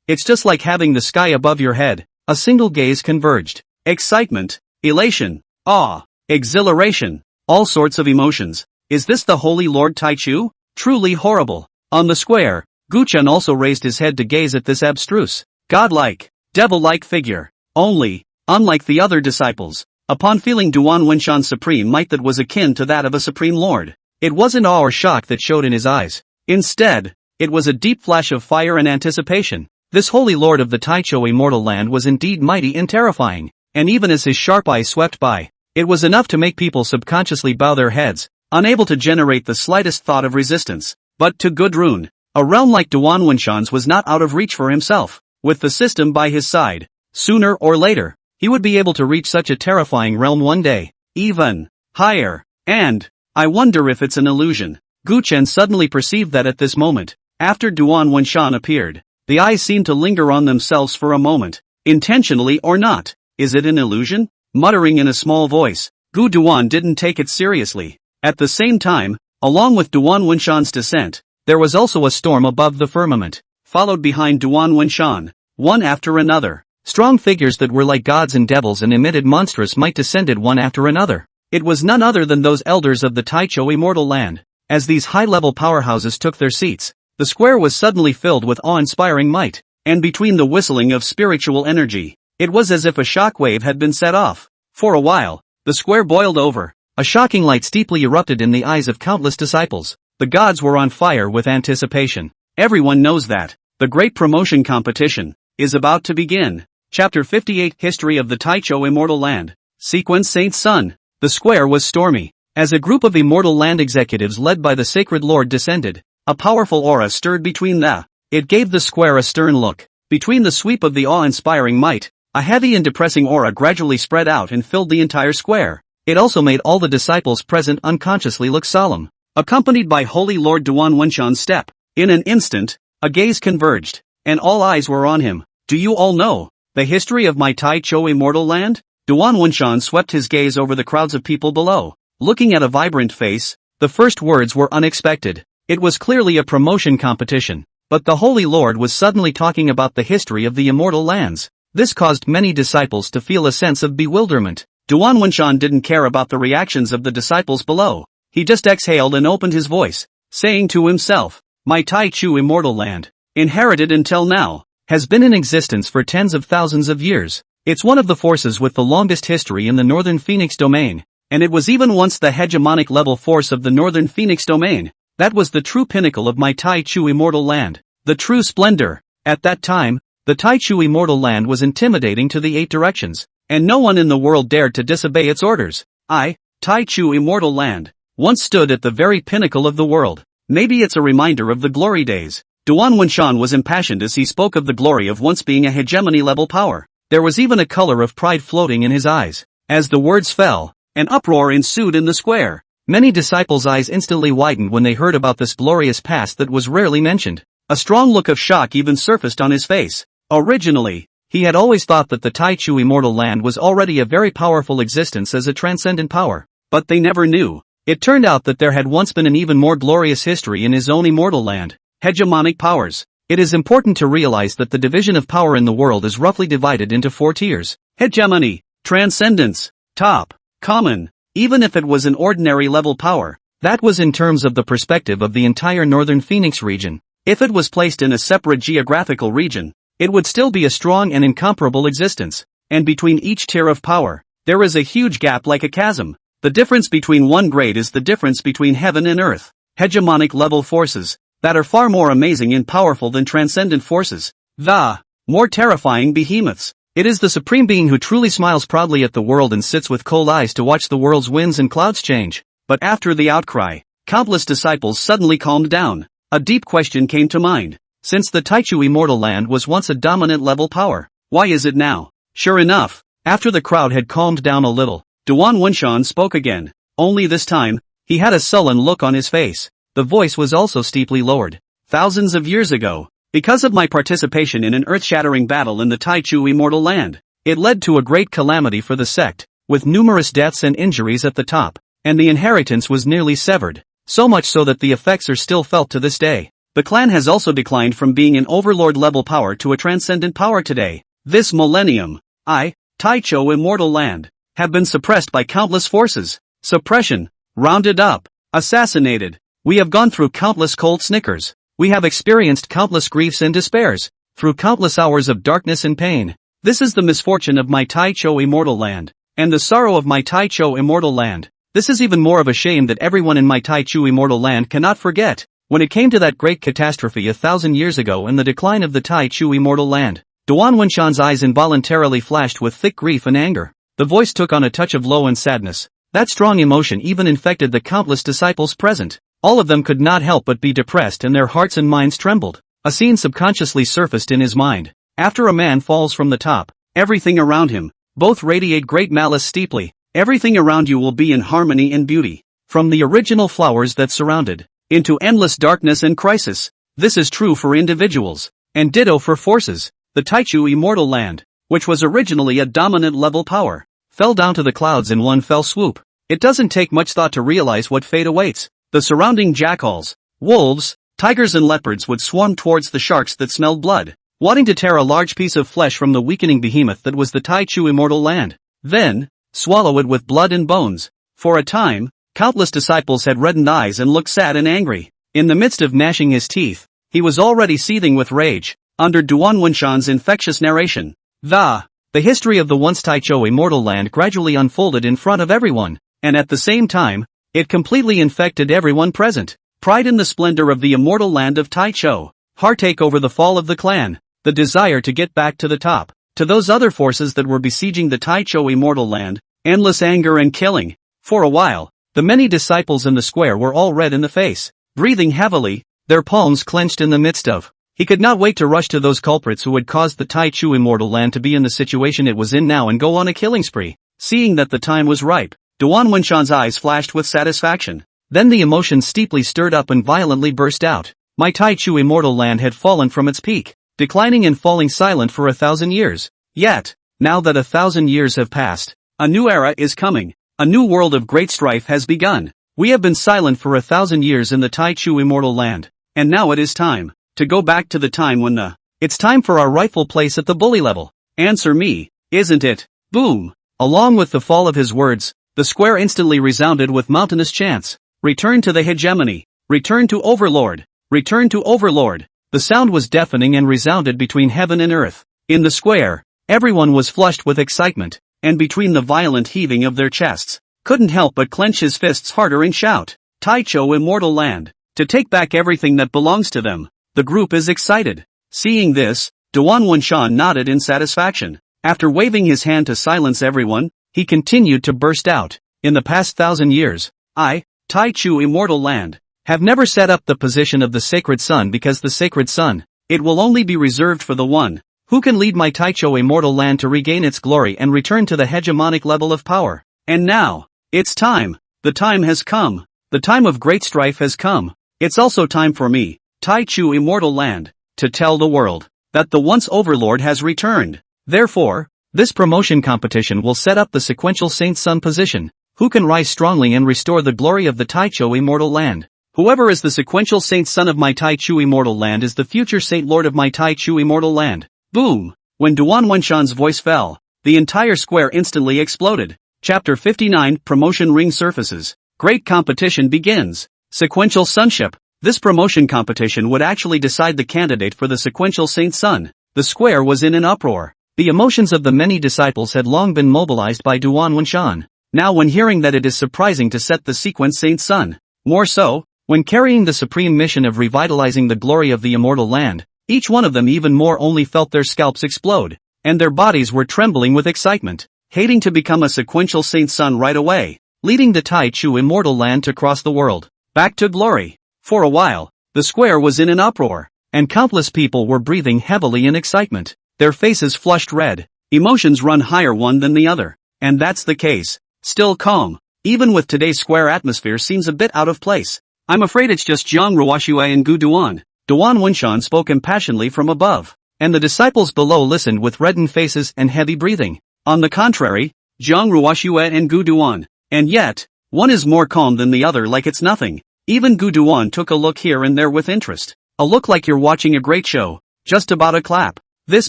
It's just like having the sky above your head. A single gaze converged. Excitement, elation, awe, exhilaration, all sorts of emotions. Is this the Holy Lord Taichou? Truly horrible. On the square, Gu Chen also raised his head to gaze at this abstruse, godlike, devil-like figure. Only, unlike the other disciples, upon feeling Duan Wenshan's supreme might that was akin to that of a supreme lord, it wasn't awe or shock that showed in his eyes. Instead, it was a deep flash of fire and anticipation. This holy lord of the Taichou immortal land was indeed mighty and terrifying, and even as his sharp eyes swept by, it was enough to make people subconsciously bow their heads, unable to generate the slightest thought of resistance. But to Gudrun, a realm like Duan Wenshan's was not out of reach for himself. With the system by his side, sooner or later, he would be able to reach such a terrifying realm one day, even higher. And I wonder if it's an illusion. Gu Chen suddenly perceived that at this moment, after Duan Wenshan appeared, the eyes seemed to linger on themselves for a moment, intentionally or not. Is it an illusion? Muttering in a small voice, Gu Duan didn't take it seriously. At the same time, Along with Duan Wenshan's descent, there was also a storm above the firmament, followed behind Duan Wenshan, one after another. Strong figures that were like gods and devils and emitted monstrous might descended one after another. It was none other than those elders of the Taicho immortal land. As these high-level powerhouses took their seats, the square was suddenly filled with awe-inspiring might, and between the whistling of spiritual energy, it was as if a shock wave had been set off. For a while, the square boiled over. A shocking light steeply erupted in the eyes of countless disciples. The gods were on fire with anticipation. Everyone knows that the great promotion competition is about to begin. Chapter 58 History of the Taicho Immortal Land. Sequence Saint Sun. The square was stormy. As a group of immortal land executives led by the sacred lord descended, a powerful aura stirred between them. It gave the square a stern look. Between the sweep of the awe-inspiring might, a heavy and depressing aura gradually spread out and filled the entire square. It also made all the disciples present unconsciously look solemn. Accompanied by Holy Lord Duan Wenshan's step, in an instant, a gaze converged, and all eyes were on him. Do you all know the history of my Taicho immortal land? Duan Wenshan swept his gaze over the crowds of people below. Looking at a vibrant face, the first words were unexpected. It was clearly a promotion competition, but the Holy Lord was suddenly talking about the history of the immortal lands. This caused many disciples to feel a sense of bewilderment. Duan Wenshan didn't care about the reactions of the disciples below. He just exhaled and opened his voice, saying to himself, my Taichu immortal land, inherited until now, has been in existence for tens of thousands of years. It's one of the forces with the longest history in the Northern Phoenix domain, and it was even once the hegemonic level force of the Northern Phoenix domain. That was the true pinnacle of my Taichu immortal land, the true splendor. At that time, the Taichu immortal land was intimidating to the eight directions, and no one in the world dared to disobey its orders. Taichu immortal land, once stood at the very pinnacle of the world. Maybe it's a reminder of the glory days. Duan Wenshan was impassioned as he spoke of the glory of once being a hegemony-level power. There was even a color of pride floating in his eyes. As the words fell, an uproar ensued in the square. Many disciples' eyes instantly widened when they heard about this glorious past that was rarely mentioned. A strong look of shock even surfaced on his face. Originally, he had always thought that the Taichu immortal land was already a very powerful existence as a transcendent power. But they never knew. It turned out that there had once been an even more glorious history in his own immortal land. Hegemonic powers. It is important to realize that the division of power in the world is roughly divided into 4 tiers. Hegemony, transcendence, top, common. Even if it was an ordinary level power, that was in terms of the perspective of the entire Northern Phoenix region. If it was placed in a separate geographical region, it would still be a strong and incomparable existence. And between each tier of power, there is a huge gap like a chasm. The difference between one grade is the difference between heaven and earth. Hegemonic level forces that are far more amazing and powerful than transcendent forces. The more terrifying behemoths. It is the supreme being who truly smiles proudly at the world and sits with cold eyes to watch the world's winds and clouds change. But after the outcry, countless disciples suddenly calmed down. A deep question came to mind. Since the Taichu immortal land was once a dominant level power, why is it now? Sure enough, after the crowd had calmed down a little, Duan Wenshan spoke again. Only this time, he had a sullen look on his face. The voice was also steeply lowered. Thousands of years ago, because of my participation in an earth-shattering battle in the Taichu immortal land, it led to a great calamity for the sect, with numerous deaths and injuries at the top, and the inheritance was nearly severed, so much so that the effects are still felt to this day. The clan has also declined from being an overlord-level power to a transcendent power today. This millennium, Taicho immortal land, have been suppressed by countless forces. Suppression, rounded up, assassinated. We have gone through countless cold snickers. We have experienced countless griefs and despairs, through countless hours of darkness and pain. This is the misfortune of my Taicho immortal land, and the sorrow of my Taicho immortal land. This is even more of a shame that everyone in my Taichu immortal land cannot forget. When it came to that great catastrophe 1,000 years ago and the decline of the Taichu immortal land, Duan Wenshan's eyes involuntarily flashed with thick grief and anger. The voice took on a touch of low and sadness. That strong emotion even infected the countless disciples present. All of them could not help but be depressed and their hearts and minds trembled. A scene subconsciously surfaced in his mind. After a man falls from the top, everything around him, both radiate great malice steeply. Everything around you will be in harmony and beauty. From the original flowers that surrounded, into endless darkness and crisis. This is true for individuals, and ditto for forces. The Taichu immortal land, which was originally a dominant level power, fell down to the clouds in one fell swoop. It doesn't take much thought to realize what fate awaits. the surrounding jackals, wolves, tigers and leopards would swarm towards the sharks that smelled blood, wanting to tear a large piece of flesh from the weakening behemoth that was the Taichu immortal land. Then, swallow it with blood and bones. For a time, countless disciples had reddened eyes and looked sad and angry. In the midst of gnashing his teeth, he was already seething with rage, under Duan Wunshan's infectious narration. The history of the once Taichou immortal land gradually unfolded in front of everyone, and at the same time, it completely infected everyone present. Pride in the splendor of the immortal land of Taichou, heartache over the fall of the clan, the desire to get back to the top. To those other forces that were besieging the Taichou immortal land, endless anger and killing. For a while, the many disciples in the square were all red in the face, breathing heavily, their palms clenched in the midst of. He could not wait to rush to those culprits who had caused the Taichu immortal land to be in the situation it was in now and go on a killing spree. Seeing that the time was ripe, Duan Wunshan's eyes flashed with satisfaction. Then the emotion steeply stirred up and violently burst out. My Taichu immortal land had fallen from its peak, declining and falling silent for 1,000 years. Yet, now that 1,000 years have passed, a new era is coming. A new world of great strife has begun. We have been silent for 1,000 years in the Taichu immortal land, and now it is time to go back to the time when it's time for our rightful place at the bully level. Answer me, isn't it? Boom! Along with the fall of his words, the square instantly resounded with mountainous chants. Return to the hegemony. Return to Overlord. Return to Overlord. The sound was deafening and resounded between heaven and earth. In the square, everyone was flushed with excitement, and between the violent heaving of their chests, couldn't help but clench his fists harder and shout, Taichou immortal land, to take back everything that belongs to them. The group is excited. Seeing this, Duan Wunshan nodded in satisfaction. After waving his hand to silence everyone, he continued to burst out. In the past 1,000 years, I, Taichu immortal land, have never set up the position of the sacred sun because the sacred sun, it will only be reserved for the one who can lead my Taichou immortal land to regain its glory and return to the hegemonic level of power. And now, it's time. The time has come. The time of great strife has come. It's also time for me, Taichu immortal land, to tell the world that the once overlord has returned. Therefore, this promotion competition will set up the sequential saint sun position, who can rise strongly and restore the glory of the Taichou immortal land. Whoever is the sequential saint son of my Taichu immortal land is the future saint lord of my Taichu immortal land. Boom! When Duan Wunshan's voice fell, the entire square instantly exploded. Chapter 59 Promotion Ring Surfaces. Great competition begins. Sequential sonship. This promotion competition would actually decide the candidate for the sequential saint son. The square was in an uproar. The emotions of the many disciples had long been mobilized by Duan Wunshan. Now when hearing that it is surprising to set the sequence saint son. More so, when carrying the supreme mission of revitalizing the glory of the immortal land, each one of them even more only felt their scalps explode, and their bodies were trembling with excitement, hating to become a sequential saint son right away, leading the Taichu immortal land to cross the world, back to glory. For a while, the square was in an uproar, and countless people were breathing heavily in excitement, their faces flushed red, emotions run higher one than the other, and that's the case, still calm, even with today's square atmosphere seems a bit out of place. I'm afraid it's just Jiang Ruoxue and Gu Duan. Duan Wunshan spoke impassionedly from above, and the disciples below listened with reddened faces and heavy breathing. On the contrary, Jiang Ruoxue and Gu Duan, and yet, one is more calm than the other like it's nothing. Even Gu Duan took a look here and there with interest. A look like you're watching a great show, just about a clap. This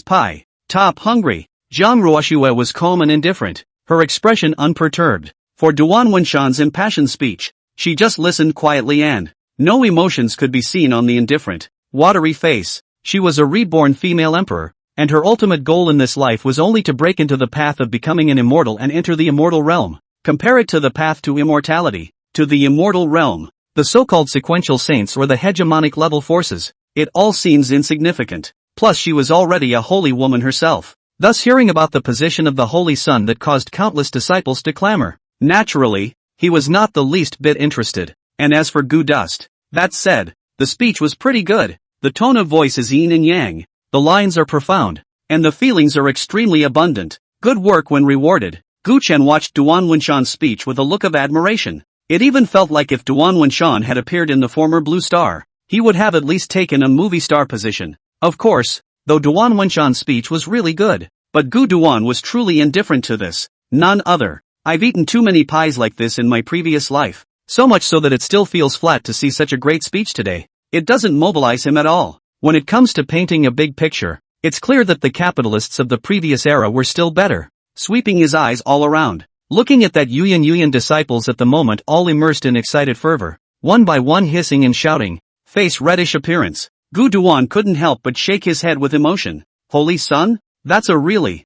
pie, top hungry. Jiang Ruoxue was calm and indifferent, her expression unperturbed. For Duan Wunshan's impassioned speech, she just listened quietly and no emotions could be seen on the indifferent, watery face. She was a reborn female emperor, and her ultimate goal in this life was only to break into the path of becoming an immortal and enter the immortal realm. Compare it to the path to immortality, to the immortal realm. The so-called sequential saints or the hegemonic level forces, it all seems insignificant. Plus she was already a holy woman herself, thus hearing about the position of the Holy Son that caused countless disciples to clamor. Naturally, he was not the least bit interested. And as for Gu Dust, that said, the speech was pretty good. The tone of voice is yin and yang, the lines are profound, and the feelings are extremely abundant. Good work when rewarded. Gu Chen watched Duan Wunshan's speech with a look of admiration. It even felt like if Duan Wunshan had appeared in the former Blue Star, he would have at least taken a movie star position. Of course, though Duan Wunshan's speech was really good, but Gu Duan was truly indifferent to this. None other. I've eaten too many pies like this in my previous life. So much so that it still feels flat to see such a great speech today. It doesn't mobilize him at all. When it comes to painting a big picture, it's clear that the capitalists of the previous era were still better. Sweeping his eyes all around, looking at that Yuyan disciples at the moment all immersed in excited fervor, one by one hissing and shouting, face reddish appearance. Gu Duan couldn't help but shake his head with emotion. Holy Sun? That's a really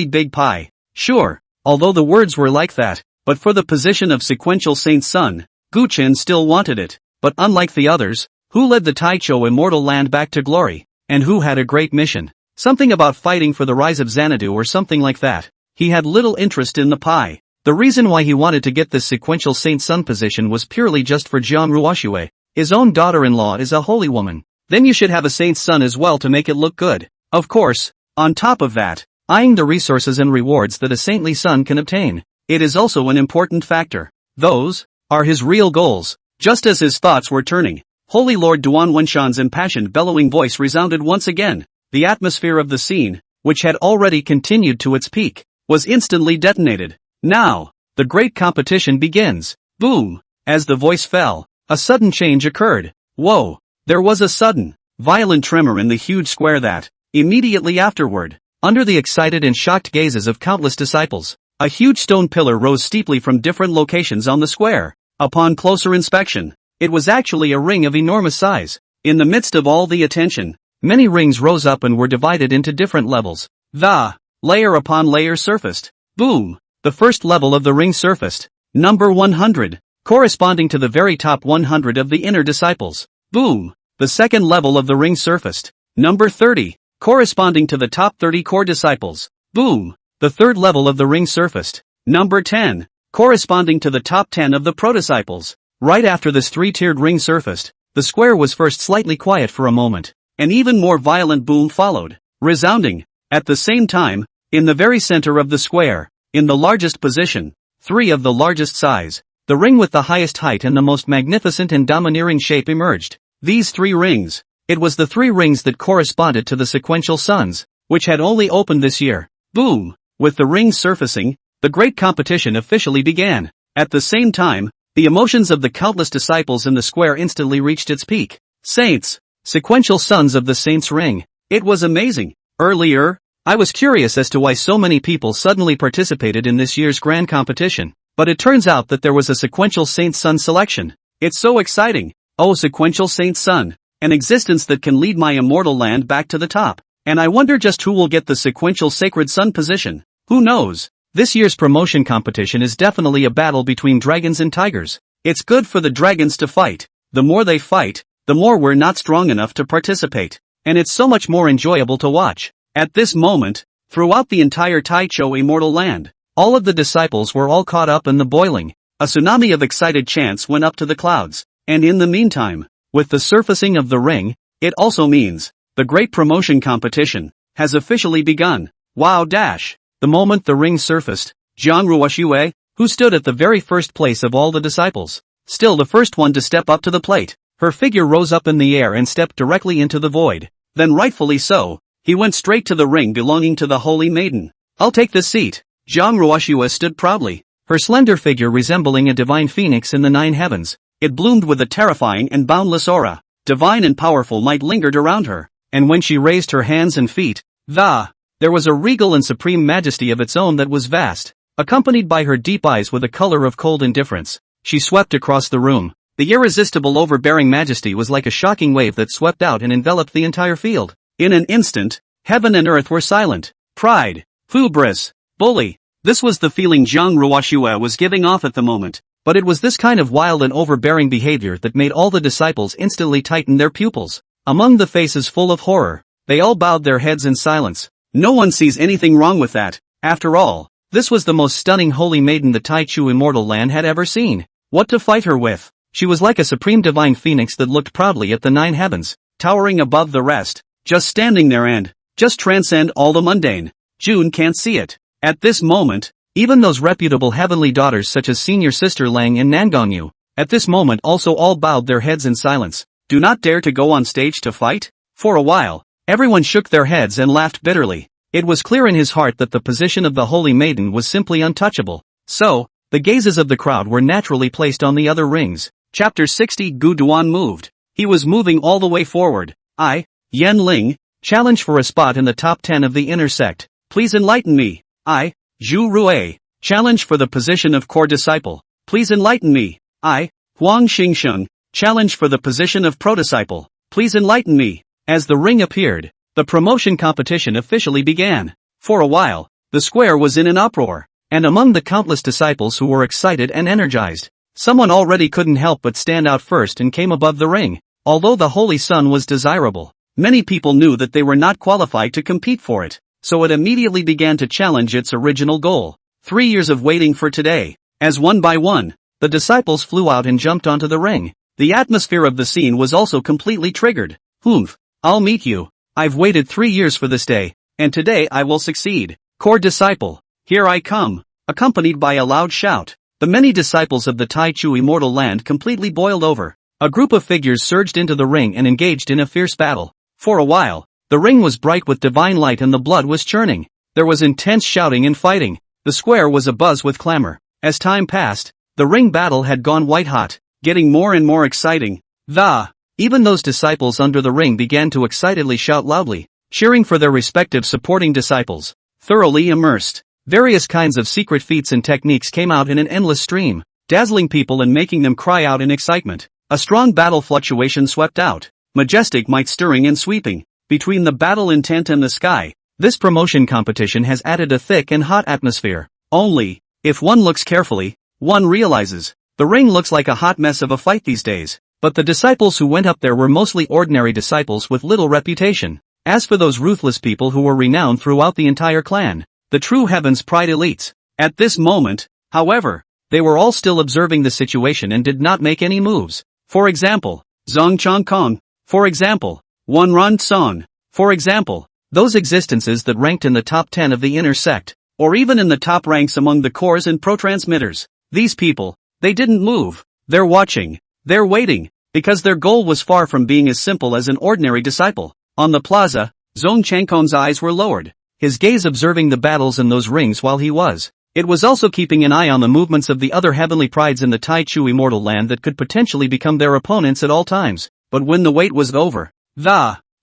big pie. Sure, although the words were like that, but for the position of sequential Saint Sun, Gu Chen still wanted it. But unlike the others, who led the Taicho immortal land back to glory, and who had a great mission, something about fighting for the rise of Xanadu or something like that, he had little interest in the pie. The reason why he wanted to get this sequential Saint Sun position was purely just for Jiang Ruoxue. His own daughter-in-law is a holy woman. Then you should have a Saint Sun as well to make it look good. Of course, on top of that, eyeing the resources and rewards that a saintly son can obtain, it is also an important factor. Those are his real goals. Just as his thoughts were turning, Holy Lord Duan Wenshan's impassioned bellowing voice resounded once again. The atmosphere of the scene, which had already continued to its peak, was instantly detonated. Now, the great competition begins. Boom! As the voice fell, a sudden change occurred. Whoa! There was a sudden, violent tremor in the huge square that, immediately afterward, under the excited and shocked gazes of countless disciples, a huge stone pillar rose steeply from different locations on the square. Upon closer inspection, it was actually a ring of enormous size. In the midst of all the attention, many rings rose up and were divided into different levels. The layer upon layer surfaced. Boom! The first level of the ring surfaced. Number 100, corresponding to the very top 100 of the inner disciples. Boom! The second level of the ring surfaced. Number 30, corresponding to the top 30 core disciples. Boom! The third level of the ring surfaced. Number 10, corresponding to the top 10 of the pro-disciples. Right after this three-tiered ring surfaced, the square was first slightly quiet for a moment. An even more violent boom followed, resounding. At the same time, in the very center of the square, in the largest position, three of the largest size, the ring with the highest height and the most magnificent and domineering shape emerged. These three rings, it was the three rings that corresponded to the sequential suns, which had only opened this year. Boom! With the rings surfacing, the great competition officially began. At the same time, the emotions of the countless disciples in the square instantly reached its peak. Saints! Sequential sons of the Saints Ring. It was amazing. Earlier, I was curious as to why so many people suddenly participated in this year's grand competition, but it turns out that there was a sequential Saint Sun selection. It's so exciting. Oh, sequential Saint Sun, an existence that can lead my immortal land back to the top. And I wonder just who will get the sequential sacred sun position. Who knows? This year's promotion competition is definitely a battle between dragons and tigers. It's good for the dragons to fight. The more they fight, the more we're not strong enough to participate. And it's so much more enjoyable to watch. At this moment, throughout the entire Taicho immortal land, all of the disciples were all caught up in the boiling. A tsunami of excited chants went up to the clouds. And in the meantime, with the surfacing of the ring, it also means, the great promotion competition, has officially begun. Wow dash! The moment the ring surfaced, Jiang Ruoxue, who stood at the very first place of all the disciples, still the first one to step up to the plate, her figure rose up in the air and stepped directly into the void. Then rightfully so, he went straight to the ring belonging to the Holy Maiden. I'll take this seat. Jiang Ruoxue stood proudly, her slender figure resembling a divine phoenix in the nine heavens. It bloomed with a terrifying and boundless aura. Divine and powerful might lingered around her, and when she raised her hands and feet, there was a regal and supreme majesty of its own that was vast, accompanied by her deep eyes with a color of cold indifference. She swept across the room. The irresistible overbearing majesty was like a shocking wave that swept out and enveloped the entire field. In an instant, heaven and earth were silent. Pride, hubris, bully. This was the feeling Jiang Ruoxue was giving off at the moment. But it was this kind of wild and overbearing behavior that made all the disciples instantly tighten their pupils. Among the faces full of horror, they all bowed their heads in silence. No one sees anything wrong with that. After all, this was the most stunning holy maiden the Taichu immortal land had ever seen. What to fight her with? She was like a supreme divine phoenix that looked proudly at the nine heavens, towering above the rest, just standing there and just transcend all the mundane. June can't see it. At this moment, even those reputable heavenly daughters such as Senior Sister Lang and Nangongyu, at this moment also all bowed their heads in silence. Do not dare to go on stage to fight? For a while, everyone shook their heads and laughed bitterly. It was clear in his heart that the position of the Holy Maiden was simply untouchable. So, the gazes of the crowd were naturally placed on the other rings. Chapter 60. Gu Duan moved. He was moving all the way forward. I, Yan Ling, challenge for a spot in the top 10 of the inner sect. Please enlighten me. I, Zhu Rui, challenge for the position of core disciple. Please enlighten me. I, Huang Xingsheng, challenge for the position of pro-disciple. Please enlighten me. As the ring appeared, the promotion competition officially began. For a while, the square was in an uproar, and among the countless disciples who were excited and energized, someone already couldn't help but stand out first and came above the ring. Although the Holy Sun was desirable, many people knew that they were not qualified to compete for it, so it immediately began to challenge its original goal. 3 years of waiting for today. As one by one, the disciples flew out and jumped onto the ring. The atmosphere of the scene was also completely triggered. Humph, I'll meet you. I've waited 3 years for this day, and today I will succeed. Core disciple, here I come, accompanied by a loud shout. The many disciples of the Tai Chu immortal land completely boiled over. A group of figures surged into the ring and engaged in a fierce battle. For a while, the ring was bright with divine light and the blood was churning. There was intense shouting and fighting. The square was abuzz with clamor. As time passed, the ring battle had gone white hot, getting more and more exciting. Even those disciples under the ring began to excitedly shout loudly, cheering for their respective supporting disciples. Thoroughly immersed, various kinds of secret feats and techniques came out in an endless stream, dazzling people and making them cry out in excitement. A strong battle fluctuation swept out, majestic might stirring and sweeping, between the battle intent and the sky. This promotion competition has added a thick and hot atmosphere. Only, if one looks carefully, one realizes, the ring looks like a hot mess of a fight these days. But the disciples who went up there were mostly ordinary disciples with little reputation. As for those ruthless people who were renowned throughout the entire clan, the true Heaven's Pride elites. At this moment, however, they were all still observing the situation and did not make any moves. For example, Zhang Changkong. For example, Wan Ran Song. For example, those existences that ranked in the top 10 of the inner sect, or even in the top ranks among the cores and pro-transmitters. These people, they didn't move. They're watching. They're waiting, because their goal was far from being as simple as an ordinary disciple. On the plaza, Zhong Changkong's eyes were lowered, his gaze observing the battles in those rings while he was. It was also keeping an eye on the movements of the other heavenly prides in the Tai Chu immortal land that could potentially become their opponents at all times. But when the wait was over,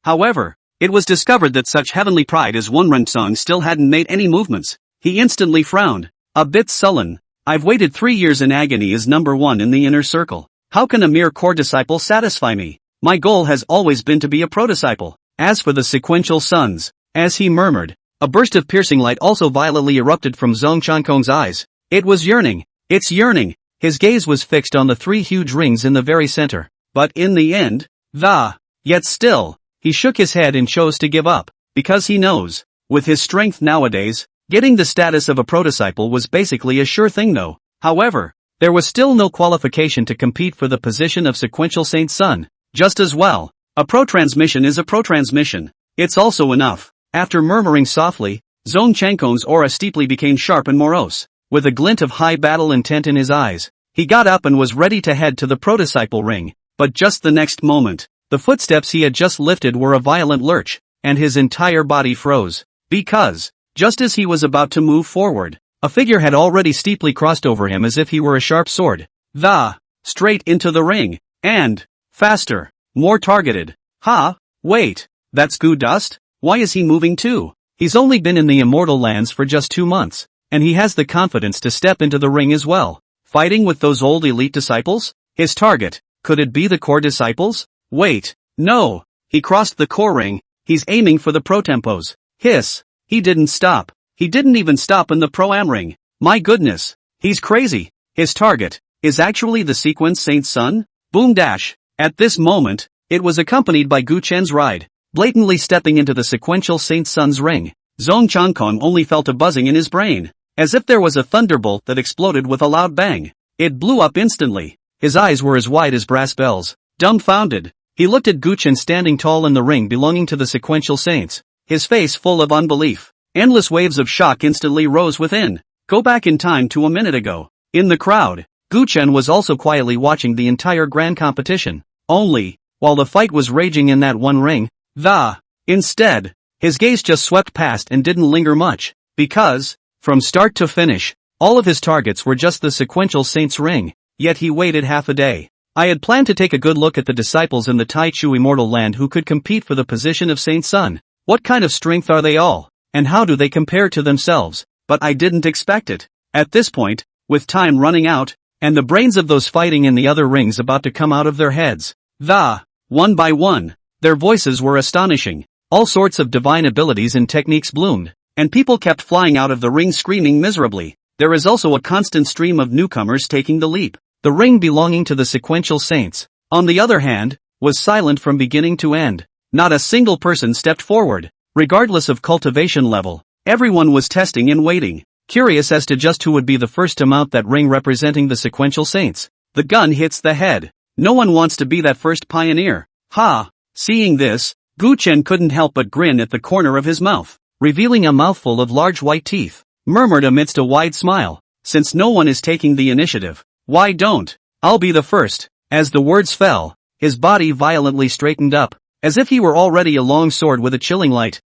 however, it was discovered that such heavenly pride as Wan Rensong still hadn't made any movements. He instantly frowned, a bit sullen. I've waited 3 years in agony as number 1 in the inner circle. How can a mere core disciple satisfy me? My goal has always been to be a pro-disciple. As for the sequential suns, as he murmured, a burst of piercing light also violently erupted from Zhong Changkong's eyes. It was yearning. It's yearning. His gaze was fixed on the 3 huge rings in the very center. But in the end, yet still, he shook his head and chose to give up, because he knows, with his strength nowadays, getting the status of a pro-disciple was basically a sure thing though. However, there was still no qualification to compete for the position of sequential Saint Sun. Just as well, a pro-transmission is a pro-transmission. It's also enough. After murmuring softly, Zhong Changkong's aura steeply became sharp and morose. With a glint of high battle intent in his eyes, he got up and was ready to head to the pro-disciple ring. But just the next moment, the footsteps he had just lifted were a violent lurch, and his entire body froze. Because, just as he was about to move forward, a figure had already steeply crossed over him as if he were a sharp sword. Straight into the ring. And, faster, more targeted. Wait, that's Gu Dust? Why is he moving too? He's only been in the immortal lands for just 2 months, and he has the confidence to step into the ring as well. Fighting with those old elite disciples? His target, could it be the core disciples? Wait, no, he crossed the core ring, he's aiming for the pro-tempos. Hiss, he didn't stop. He didn't even stop in the pro-am ring. My goodness, he's crazy. His target is actually the sequence Saint Sun? Boom dash. At this moment, it was accompanied by Gu Chen's ride, blatantly stepping into the sequential Saint Sun's ring. Zhong Changkong only felt a buzzing in his brain, as if there was a thunderbolt that exploded with a loud bang. It blew up instantly. His eyes were as wide as brass bells. Dumbfounded, he looked at Gu Chen standing tall in the ring belonging to the sequential saints, his face full of unbelief. Endless waves of shock instantly rose within. Go back in time to a minute ago. In the crowd, Gu Chen was also quietly watching the entire grand competition. Only, while the fight was raging in that one ring, instead, his gaze just swept past and didn't linger much, because, from start to finish, All of his targets were just the sequential saint's ring, yet he waited half a day. I had planned to take a good look at the disciples in the Taichu immortal land who could compete for the position of Saint Sun. What kind of strength are they all, and how do they compare to themselves? But I didn't expect it. At this point, with time running out, and the brains of those fighting in the other rings about to come out of their heads, one by one, their voices were astonishing. All sorts of divine abilities and techniques bloomed, and people kept flying out of the ring screaming miserably. There is also a constant stream of newcomers taking the leap. The ring belonging to the sequential saints, on the other hand, was silent from beginning to end. Not a single person stepped forward, regardless of cultivation level. Everyone was testing and waiting, curious as to just who would be the first to mount that ring representing the sequential saints. The gun hits the head. No one wants to be that first pioneer. Ha! Seeing this, Gu Chen couldn't help but grin at the corner of his mouth, revealing a mouthful of large white teeth, murmured amidst a wide smile, "Since no one is taking the initiative, why don't I'll be the first?" As the words fell, his body violently straightened up, as if he were already a long sword with a chilling light,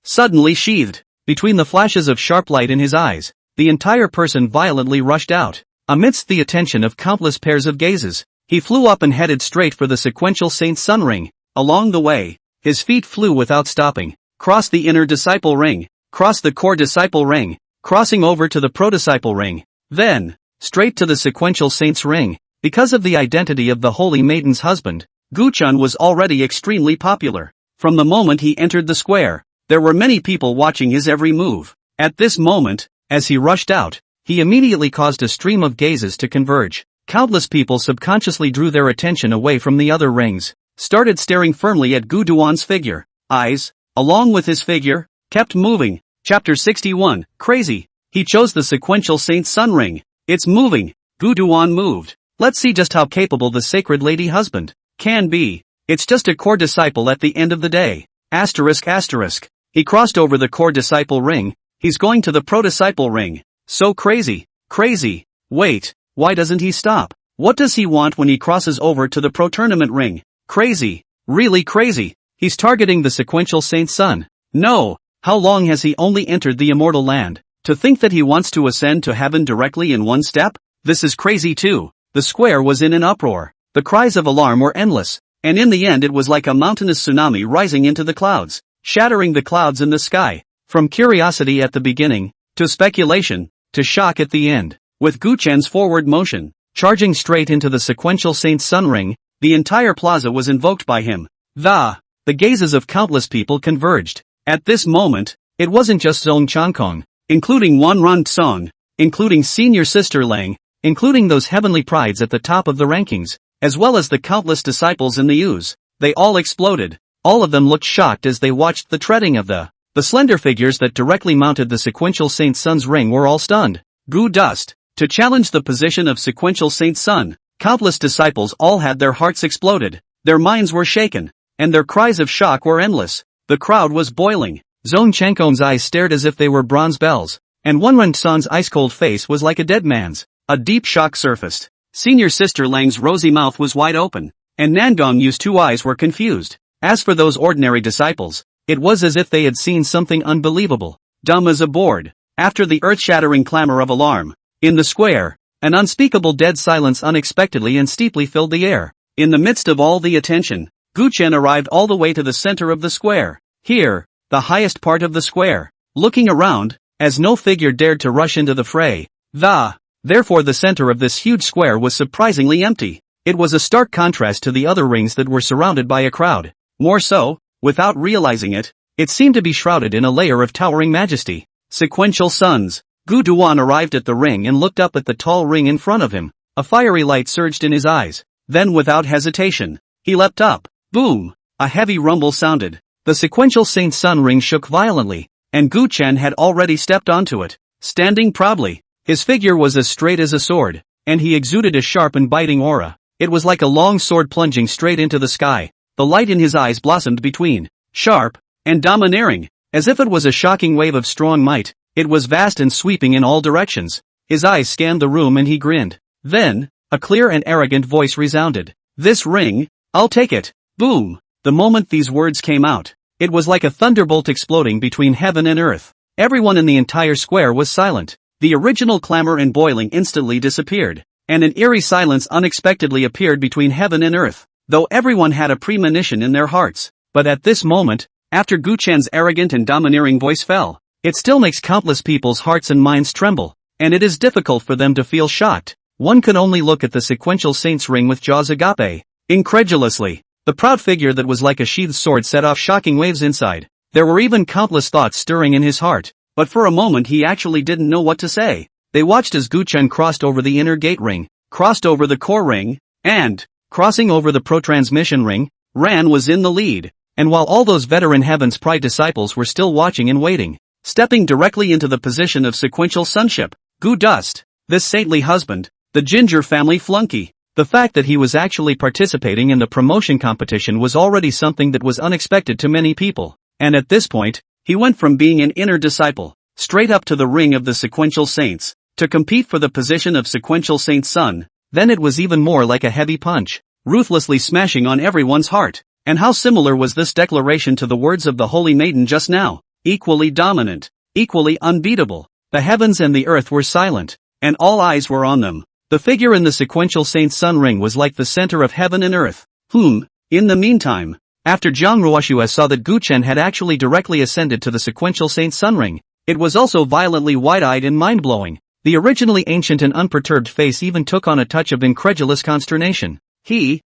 suddenly sheathed. Between the flashes of sharp light in his eyes, the entire person violently rushed out. Amidst the attention of countless pairs of gazes, he flew up and headed straight for the sequential Saint Sun ring. Along the way, his feet flew without stopping, crossed the inner disciple ring, crossed the core disciple ring, crossing over to the pro-disciple ring, then straight to the sequential saint's ring. Because of the identity of the holy maiden's husband, Gu Chun was already extremely popular. From the moment he entered the square, there were many people watching his every move. At this moment, as he rushed out, he immediately caused a stream of gazes to converge. Countless people subconsciously drew their attention away from the other rings, started staring firmly at Gu Duan's figure. Eyes, along with his figure, kept moving. Chapter 61, Crazy. He chose the sequential Saint Sun ring. It's moving. Gu Duan moved. Let's see just how capable the sacred lady husband can be. It's just a core disciple at the end of the day. Asterisk asterisk. He crossed over the core disciple ring. He's going to the pro-disciple ring. So crazy. Crazy. Wait, why doesn't he stop? What does he want when he crosses over to the pro-tournament ring? Crazy. Really crazy. He's targeting the sequential Saint Sun. No. How long has he only entered the immortal land? To think that he wants to ascend to heaven directly in one step? This is crazy too. The square was in an uproar. The cries of alarm were endless, and in the end it was like a mountainous tsunami rising into the clouds, shattering the clouds in the sky. From curiosity at the beginning, to speculation, to shock at the end. With Gu Chen's forward motion, charging straight into the sequential Saint Sun ring, the entire plaza was invoked by him. The gazes of countless people converged. At this moment, it wasn't just Zhong Changkong, including Wan Ran Tsong, including Senior Sister Lang, including those heavenly prides at the top of the rankings, as well as the countless disciples in the ooze. They all exploded. All of them looked shocked as they watched the treading of the slender figures that directly mounted the sequential Saint Sun's ring were all stunned. Gu Dust. To challenge the position of sequential Saint Sun, countless disciples all had their hearts exploded, their minds were shaken, and their cries of shock were endless. The crowd was boiling. Zhong Changkong's eyes stared as if they were bronze bells, and Wan Ran Tsong's ice-cold face was like a dead man's. A deep shock surfaced. Senior Sister Lang's rosy mouth was wide open, and Nangong Yu's two eyes were confused. As for those ordinary disciples, it was as if they had seen something unbelievable. Dumb as a board. After the earth-shattering clamor of alarm, in the square, an unspeakable dead silence unexpectedly and steeply filled the air. In the midst of all the attention, Gu Chen arrived all the way to the center of the square. Here, the highest part of the square. Looking around, as no figure dared to rush into the fray, therefore the center of this huge square was surprisingly empty. It was a stark contrast to the other rings that were surrounded by a crowd. More so, without realizing it, it seemed to be shrouded in a layer of towering majesty. Sequential suns. Gu Duan arrived at the ring and looked up at the tall ring in front of him. A fiery light surged in his eyes. Then without hesitation, he leapt up. Boom! A heavy rumble sounded. The sequential Saint Sun ring shook violently, and Gu Chen had already stepped onto it, standing proudly. His figure was as straight as a sword, and he exuded a sharp and biting aura. It was like a long sword plunging straight into the sky. The light in his eyes blossomed between sharp and domineering, as if it was a shocking wave of strong might. It was vast and sweeping in all directions. His eyes scanned the room and he grinned. Then, a clear and arrogant voice resounded. "This ring, I'll take it." Boom! The moment these words came out, it was like a thunderbolt exploding between heaven and earth. Everyone in the entire square was silent. The original clamor and boiling instantly disappeared, and an eerie silence unexpectedly appeared between heaven and earth, though everyone had a premonition in their hearts. But at this moment, after Gu Chen's arrogant and domineering voice fell, it still makes countless people's hearts and minds tremble, and it is difficult for them to feel shocked. One can only look at the sequential saint's ring with jaws agape. Incredulously, the proud figure that was like a sheathed sword set off shocking waves inside. There were even countless thoughts stirring in his heart, but for a moment he actually didn't know what to say. They watched as Gu Chen crossed over the inner gate ring, crossed over the core ring, and, crossing over the pro-transmission ring, Ran was in the lead. And while all those veteran Heaven's Pride disciples were still watching and waiting, stepping directly into the position of sequential sonship, Gu Dust, this saintly husband, the Ginger family flunky. The fact that he was actually participating in the promotion competition was already something that was unexpected to many people, and at this point, he went from being an inner disciple, straight up to the ring of the sequential saints, to compete for the position of sequential saint's son. Then it was even more like a heavy punch, ruthlessly smashing on everyone's heart. And how similar was this declaration to the words of the Holy Maiden just now? Equally dominant, equally unbeatable. The heavens and the earth were silent, and all eyes were on them. The figure in the sequential saint's sun ring was like the center of heaven and earth. In the meantime, after Jiang Ruoxue saw that Gu Chen had actually directly ascended to the sequential saint's sun ring, it was also violently wide-eyed and mind-blowing. The originally ancient and unperturbed face even took on a touch of incredulous consternation. He's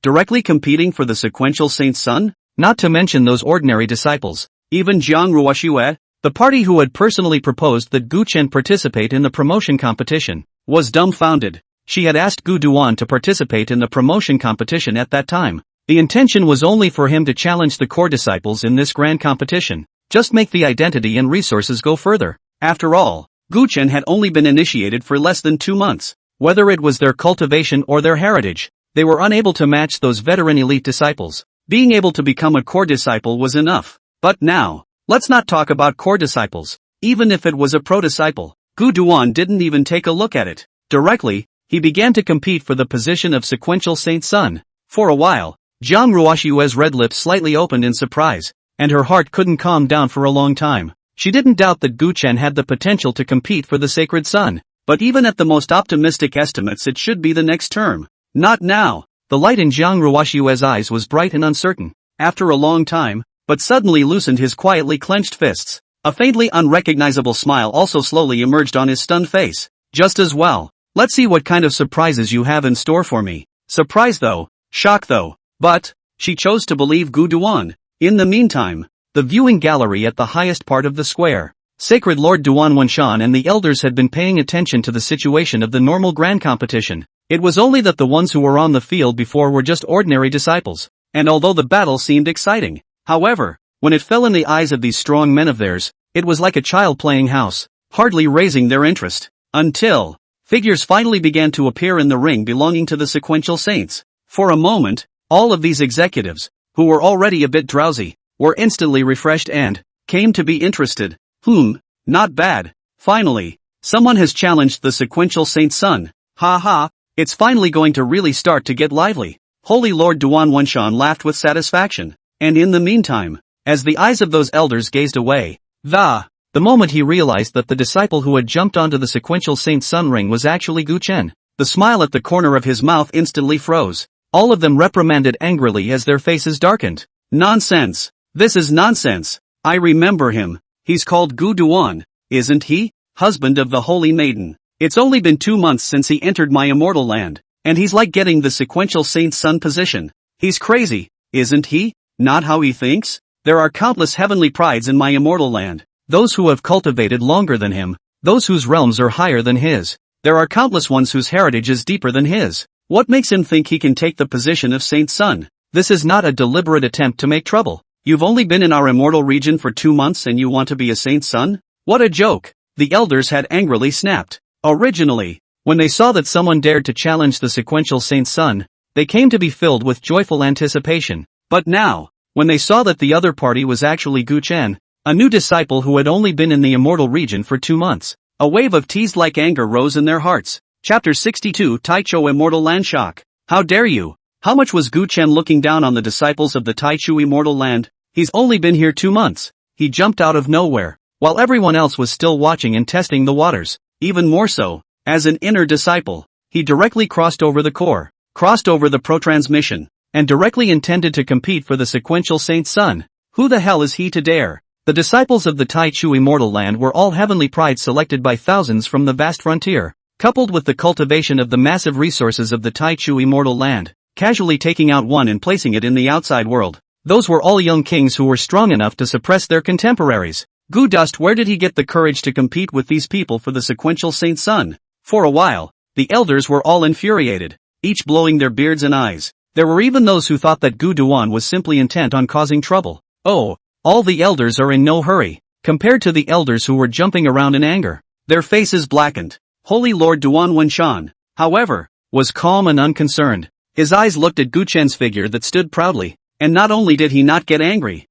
directly competing for the sequential saint's son? Not to mention those ordinary disciples. Even Jiang Ruoxue, the party who had personally proposed that Gu Chen participate in the promotion competition, was dumbfounded. She had asked Gu Duan to participate in the promotion competition at that time. The intention was only for him to challenge the core disciples in this grand competition, just make the identity and resources go further. After all, Gu Chen had only been initiated for less than 2 months. Whether it was their cultivation or their heritage, they were unable to match those veteran elite disciples. Being able to become a core disciple was enough. But now, let's not talk about core disciples. Even if it was a pro-disciple, Gu Duan didn't even take a look at it. Directly, he began to compete for the position of sequential saint's son. For a while, Jiang Ruoxue's red lips slightly opened in surprise, and her heart couldn't calm down for a long time. She didn't doubt that Gu Chen had the potential to compete for the sacred son, but even at the most optimistic estimates it should be the next term. Not now. The light in Jiang Ruoxue's eyes was bright and uncertain. After a long time, but suddenly loosened his quietly clenched fists. A faintly unrecognizable smile also slowly emerged on his stunned face. Just as well. Let's see what kind of surprises you have in store for me. Surprise though. Shock though. But, she chose to believe Gu Duan. In the meantime, the viewing gallery at the highest part of the square. Sacred Lord Duan Wenshan and the elders had been paying attention to the situation of the normal grand competition. It was only that the ones who were on the field before were just ordinary disciples, and although the battle seemed exciting, however, when it fell in the eyes of these strong men of theirs, it was like a child playing house, hardly raising their interest, until figures finally began to appear in the ring belonging to the sequential saints. For a moment, all of these executives, who were already a bit drowsy, were instantly refreshed and came to be interested. Not bad. Finally, someone has challenged the sequential saint's son. Ha. It's finally going to really start to get lively. Holy Lord Duan Wenshan laughed with satisfaction. And in the meantime, as the eyes of those elders gazed away, the moment he realized that the disciple who had jumped onto the sequential saint's sun ring was actually Gu Chen, the smile at the corner of his mouth instantly froze. All of them reprimanded angrily as their faces darkened. Nonsense. This is nonsense. I remember him. He's called Gu Duan, isn't he? Husband of the Holy Maiden. It's only been 2 months since he entered my immortal land, and he's like getting the sequential saint's son position. He's crazy, isn't he? Not how he thinks? There are countless heavenly prides in my immortal land, those who have cultivated longer than him, those whose realms are higher than his. There are countless ones whose heritage is deeper than his. What makes him think he can take the position of saint's son? This is not a deliberate attempt to make trouble. You've only been in our immortal region for 2 months and you want to be a saint's son? What a joke! The elders had angrily snapped. Originally, when they saw that someone dared to challenge the sequential saint's son, they came to be filled with joyful anticipation. But now, when they saw that the other party was actually Gu Chen, a new disciple who had only been in the immortal region for 2 months, a wave of teased-like anger rose in their hearts. Chapter 62 Taichou Immortal Land Shock. How dare you? How much was Gu Chen looking down on the disciples of the Taichou Immortal Land? He's only been here 2 months. He jumped out of nowhere. while everyone else was still watching and testing the waters. Even more so, as an inner disciple, he directly crossed over the core, crossed over the pro-transmission, and directly intended to compete for the sequential Saint's Son. Who the hell is he to dare? The disciples of the Taichu Immortal Land were all heavenly pride selected by thousands from the vast frontier, coupled with the cultivation of the massive resources of the Taichu Immortal Land, casually taking out one and placing it in the outside world. Those were all young kings who were strong enough to suppress their contemporaries. Gu Dust, where did he get the courage to compete with these people for the sequential Saint's Son? For a while, the elders were all infuriated, each blowing their beards and eyes. There were even those who thought that Gu Duan was simply intent on causing trouble. Oh, all the elders are in no hurry, compared to the elders who were jumping around in anger. Their faces blackened. Holy Lord Duan Wenshan, however, was calm and unconcerned. His eyes looked at Gu Chen's figure that stood proudly, and not only did he not get angry,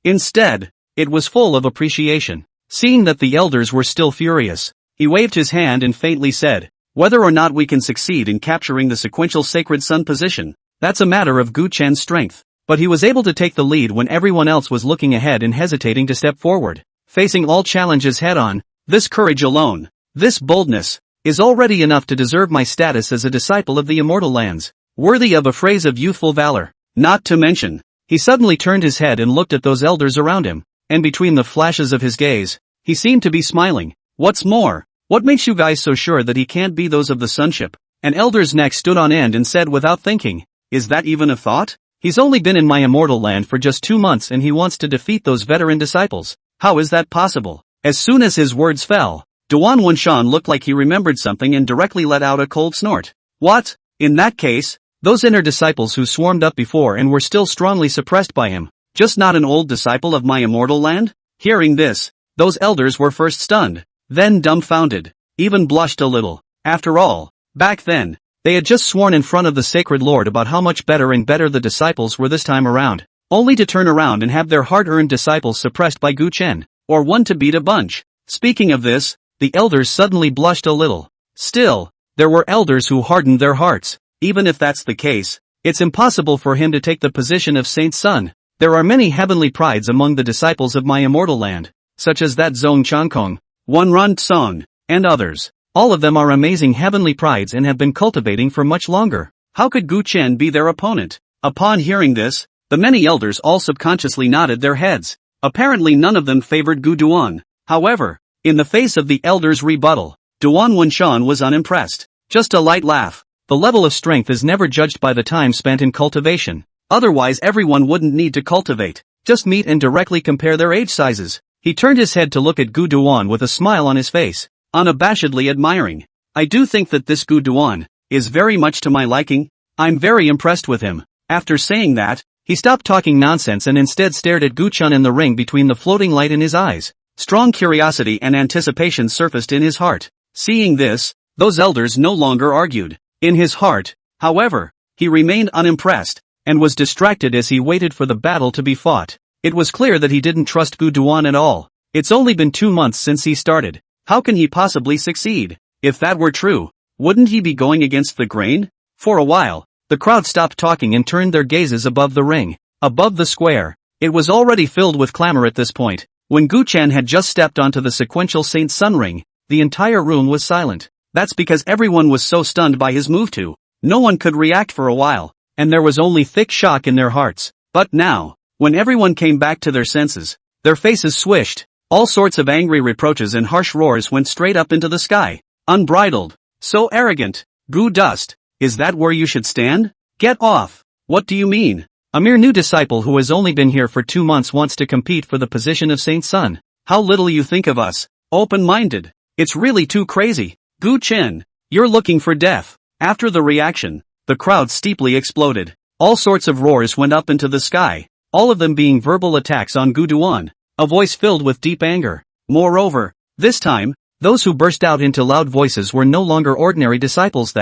instead, it was full of appreciation. Seeing that the elders were still furious, he waved his hand and faintly said, "Whether or not we can succeed in capturing the sequential Sacred Sun position, that's a matter of Gu Chen's strength." But he was able to take the lead when everyone else was looking ahead and hesitating to step forward. Facing all challenges head-on, this courage alone, this boldness, is already enough to deserve my status as a disciple of the Immortal Lands, worthy of a phrase of youthful valor. Not to mention, he suddenly turned his head and looked at those elders around him, and between the flashes of his gaze, he seemed to be smiling. "What's more, what makes you guys so sure that he can't be those of the Sonship?" An elder's neck stood on end and said without thinking, "Is that even a thought? He's only been in my Immortal Land for just 2 months and he wants to defeat those veteran disciples. How is that possible?" As soon as his words fell, Duan Wenshan looked like he remembered something and directly let out a cold snort. "What? In that case, those inner disciples who swarmed up before and were still strongly suppressed by him, just not an old disciple of my Immortal Land?" Hearing this, those elders were first stunned, then dumbfounded, even blushed a little. After all, back then, they had just sworn in front of the Sacred Lord about how much better and better the disciples were this time around, only to turn around and have their hard-earned disciples suppressed by Gu Chen, or one to beat a bunch. Speaking of this, the elders suddenly blushed a little. Still, there were elders who hardened their hearts. Even if that's the case, it's impossible for him to take the position of Saint's Son. There are many heavenly prides among the disciples of my Immortal Land, such as that Zhong Changkong, Wan Tsong, and others. All of them are amazing heavenly prides and have been cultivating for much longer. How could Gu Chen be their opponent? Upon hearing this, the many elders all subconsciously nodded their heads. Apparently none of them favored Gu Duan. However, in the face of the elders' rebuttal, Duan Wenshan was unimpressed. Just a light laugh. The level of strength is never judged by the time spent in cultivation. Otherwise everyone wouldn't need to cultivate. Just meet and directly compare their age sizes. He turned his head to look at Gu Duan with a smile on his face, unabashedly admiring. "I do think that this Gu Duan is very much to my liking. I'm very impressed with him." After saying that, he stopped talking nonsense and instead stared at Gu Chun in the ring between the floating light in his eyes. Strong curiosity and anticipation surfaced in his heart. Seeing this, those elders no longer argued. In his heart, however, he remained unimpressed, and was distracted as he waited for the battle to be fought. It was clear that he didn't trust Gu Duan at all. It's only been 2 months since he started. How can he possibly succeed? If that were true, wouldn't he be going against the grain? For a while, the crowd stopped talking and turned their gazes above the ring, above the square. It was already filled with clamor at this point. When Gu Chen had just stepped onto the sequential Saint Sun ring, the entire room was silent. That's because everyone was so stunned by his move to. No one could react for a while, and there was only thick shock in their hearts. But now, when everyone came back to their senses, their faces swished. All sorts of angry reproaches and harsh roars went straight up into the sky. Unbridled. So arrogant. Gu Dust. Is that where you should stand? Get off. What do you mean? A mere new disciple who has only been here for 2 months wants to compete for the position of Saint Sun. How little you think of us. Open-minded. It's really too crazy. Gu Chen, you're looking for death. After the reaction, the crowd steeply exploded. All sorts of roars went up into the sky, all of them being verbal attacks on Gu Duan. A voice filled with deep anger. Moreover, this time, those who burst out into loud voices were no longer ordinary disciples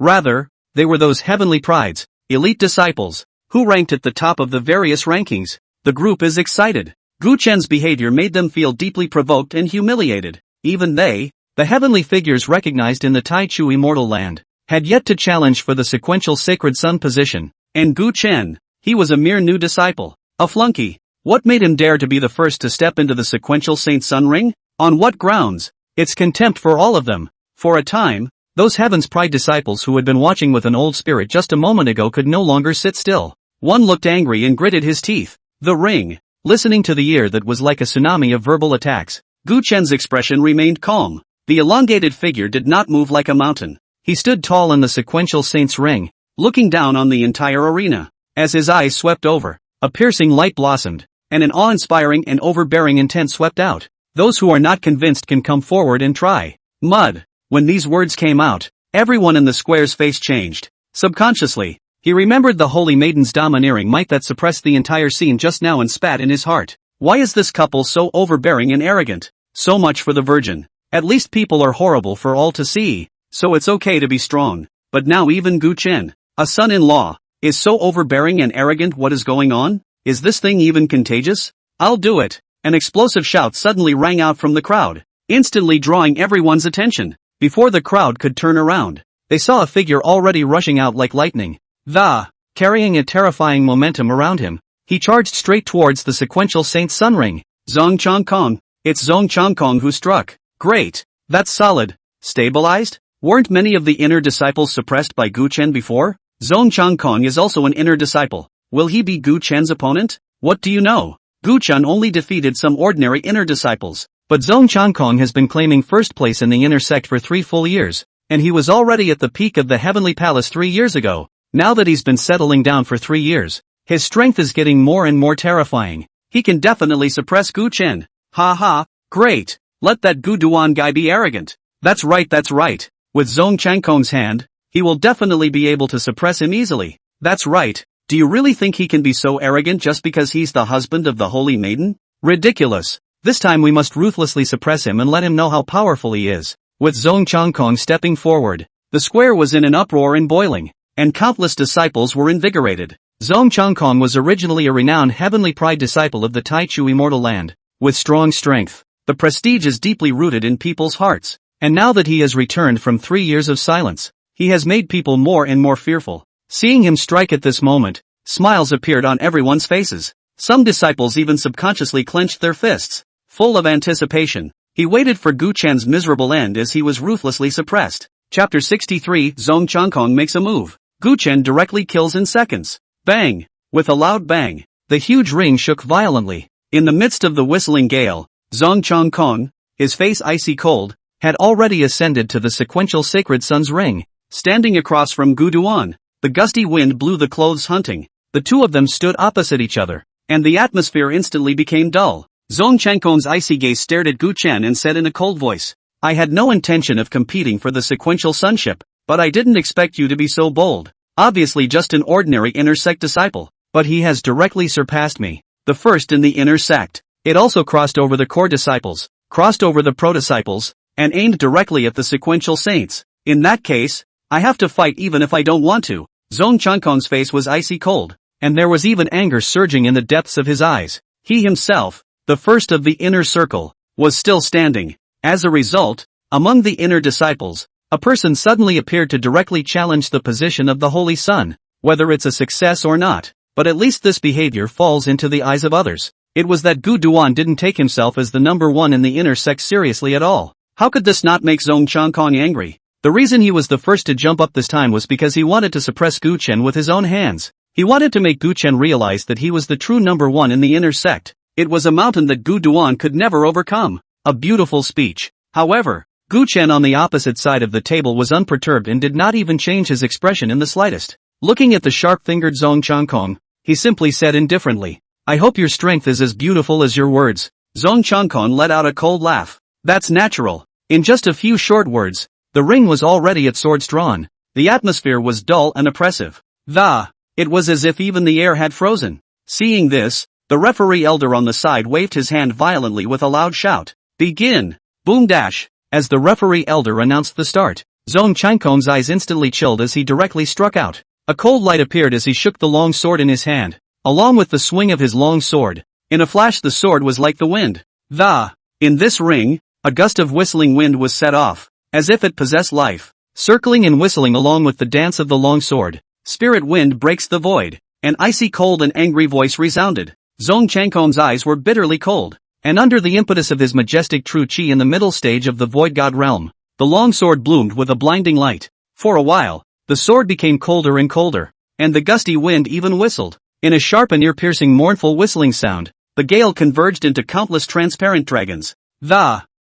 rather, they were those heavenly prides, elite disciples, who ranked at the top of the various rankings. The group is excited. Gu Chen's behavior made them feel deeply provoked and humiliated. Even they, the heavenly figures recognized in the Taichu Immortal Land, had yet to challenge for the sequential Sacred Sun position. And Gu Chen, he was a mere new disciple, a flunky. What made him dare to be the first to step into the sequential Saint Sun Ring? On what grounds? It's contempt for all of them. For a time, those Heaven's Pride disciples who had been watching with an old spirit just a moment ago could no longer sit still. One looked angry and gritted his teeth. The ring. Listening to the ear that was like a tsunami of verbal attacks, Gu Chen's expression remained calm. The elongated figure did not move like a mountain. He stood tall in the sequential Saint's ring, looking down on the entire arena. As his eyes swept over, a piercing light blossomed, and an awe-inspiring and overbearing intent swept out. Those who are not convinced can come forward and try. Mud. When these words came out, everyone in the square's face changed. Subconsciously, he remembered the Holy Maiden's domineering might that suppressed the entire scene just now and spat in his heart. Why is this couple so overbearing and arrogant? So much for the Virgin. At least people are horrible for all to see, so it's okay to be strong. But now even Gu Chen, a son-in-law, is so overbearing and arrogant. What is going on? Is this thing even contagious? I'll do it. An explosive shout suddenly rang out from the crowd, instantly drawing everyone's attention. Before the crowd could turn around, they saw a figure already rushing out like lightning. Carrying a terrifying momentum around him, he charged straight towards the sequential Saint Sun Ring. Zhong Changkong. It's Zhong Changkong who struck. Great. That's solid. Stabilized? Weren't many of the inner disciples suppressed by Gu Chen before? Zhong Changkong is also an inner disciple. Will he be Gu Chen's opponent? What do you know? Gu Chen only defeated some ordinary inner disciples. But Zhong Changkong has been claiming first place in the inner sect for 3 full years, and he was already at the peak of the Heavenly Palace 3 years ago. Now that he's been settling down for 3 years, his strength is getting more and more terrifying. He can definitely suppress Gu Chen. Great. Let that Gu Duan guy be arrogant. That's right. With Zhong Changkong's hand, he will definitely be able to suppress him easily. That's right. Do you really think he can be so arrogant just because he's the husband of the Holy Maiden? Ridiculous. This time we must ruthlessly suppress him and let him know how powerful he is. With Zhong Changkong stepping forward, the square was in an uproar and boiling, and countless disciples were invigorated. Zhong Changkong was originally a renowned Heavenly Pride disciple of the Taichu Immortal Land, with strong strength. The prestige is deeply rooted in people's hearts, and now that he has returned from 3 years of silence, he has made people more and more fearful. Seeing him strike at this moment, smiles appeared on everyone's faces. Some disciples even subconsciously clenched their fists. Full of anticipation, he waited for Gu Chen's miserable end as he was ruthlessly suppressed. Chapter 63. Zhong Changkong makes a move. Gu Chen directly kills in seconds. Bang! With a loud bang, the huge ring shook violently. In the midst of the whistling gale, Zhong Changkong, his face icy cold, had already ascended to the sequential Sacred Sun's ring. Standing across from Gu Duan, the gusty wind blew the clothes hunting. The two of them stood opposite each other, and the atmosphere instantly became dull. Zhong Changkong's icy gaze stared at Gu Chen and said in a cold voice, I had no intention of competing for the sequential sunship, but I didn't expect you to be so bold. Obviously just an ordinary inner sect disciple, but he has directly surpassed me. The first in the inner sect. It also crossed over the core disciples, crossed over the pro-disciples, and aimed directly at the sequential saints. In that case, I have to fight even if I don't want to. Zhong Changkong's face was icy cold, and there was even anger surging in the depths of his eyes. He himself, the first of the inner circle, was still standing. As a result, among the inner disciples, a person suddenly appeared to directly challenge the position of the Holy Sun, whether it's a success or not, but at least this behavior falls into the eyes of others. It was that Gu Duan didn't take himself as the number one in the inner sect seriously at all. How could this not make Zhong Changkong angry? The reason he was the first to jump up this time was because he wanted to suppress Gu Chen with his own hands. He wanted to make Gu Chen realize that he was the true number one in the inner sect. It was a mountain that Gu Duan could never overcome. A beautiful speech. However, Gu Chen on the opposite side of the table was unperturbed and did not even change his expression in the slightest. Looking at the sharp-fingered Zhong Changkong, he simply said indifferently, I hope your strength is as beautiful as your words. Zhong Changkong let out a cold laugh. That's natural. In just a few short words, the ring was already at swords drawn. The atmosphere was dull and oppressive. It was as if even the air had frozen. Seeing this, the referee elder on the side waved his hand violently with a loud shout. Begin! Boom dash! As the referee elder announced the start, Zhong Changkong's eyes instantly chilled as he directly struck out. A cold light appeared as he shook the long sword in his hand, along with the swing of his long sword. In a flash the sword was like the wind. In this ring, a gust of whistling wind was set off, as if it possessed life, circling and whistling along with the dance of the long sword. Spirit wind breaks the void. An icy cold and angry voice resounded. Zhong Changkong's eyes were bitterly cold. And under the impetus of his majestic true chi in the middle stage of the void god realm, the long sword bloomed with a blinding light. For a while, the sword became colder and colder, and the gusty wind even whistled. In a sharp and ear-piercing mournful whistling sound, the gale converged into countless transparent dragons.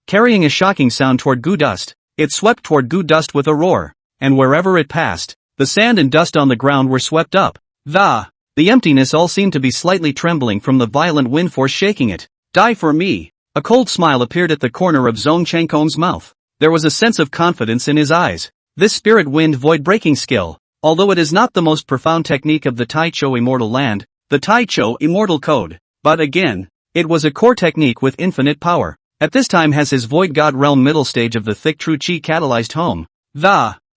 Carrying a shocking sound toward Gu Dust, it swept toward Gu Dust with a roar, and wherever it passed, the sand and dust on the ground were swept up. The emptiness all seemed to be slightly trembling from the violent wind force shaking it. Die for me. A cold smile appeared at the corner of Zhong Changkong's mouth. There was a sense of confidence in his eyes. This spirit wind void-breaking skill, although it is not the most profound technique of the Taicho Immortal Land, the Taicho Immortal Code, but again, it was a core technique with infinite power. At this time has his void god realm middle stage of the thick true chi catalyzed home.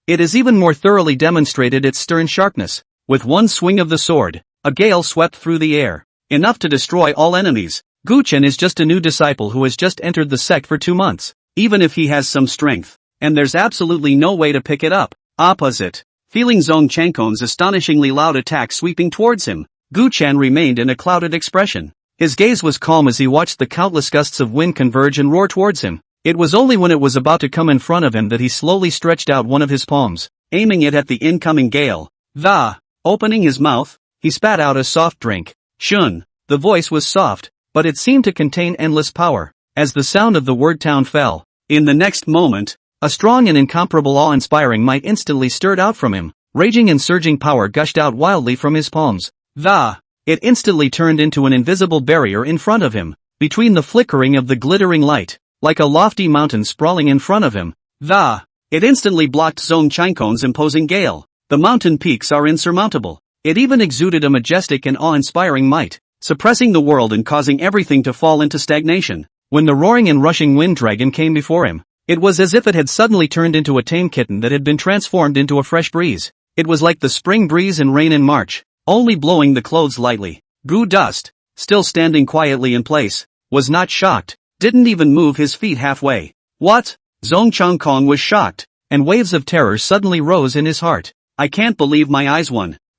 It has even more thoroughly demonstrated its stern sharpness. With one swing of the sword, a gale swept through the air, enough to destroy all enemies. Gu Chen is just a new disciple who has just entered the sect for 2 months, even if he has some strength, and there's absolutely no way to pick it up. Opposite. Feeling Zhong Changkong's astonishingly loud attack sweeping towards him, Gu Chen remained in a clouded expression. His gaze was calm as he watched the countless gusts of wind converge and roar towards him. It was only when it was about to come in front of him that he slowly stretched out one of his palms, aiming it at the incoming gale. Opening his mouth, he spat out a soft drink. Shun. The voice was soft, but it seemed to contain endless power. As the sound of the word town fell, in the next moment, a strong and incomparable awe-inspiring might instantly stirred out from him. Raging and surging power gushed out wildly from his palms. It instantly turned into an invisible barrier in front of him, between the flickering of the glittering light, like a lofty mountain sprawling in front of him. It instantly blocked Zhong Changkong's imposing gale. The mountain peaks are insurmountable. It even exuded a majestic and awe-inspiring might, suppressing the world and causing everything to fall into stagnation. When the roaring and rushing wind dragon came before him, it was as if it had suddenly turned into a tame kitten that had been transformed into a fresh breeze. It was like the spring breeze and rain in March, only blowing the clothes lightly. Gu Dust, still standing quietly in place, was not shocked, didn't even move his feet halfway. What? Zhong Changkong was shocked, and waves of terror suddenly rose in his heart. I can't believe my eyes.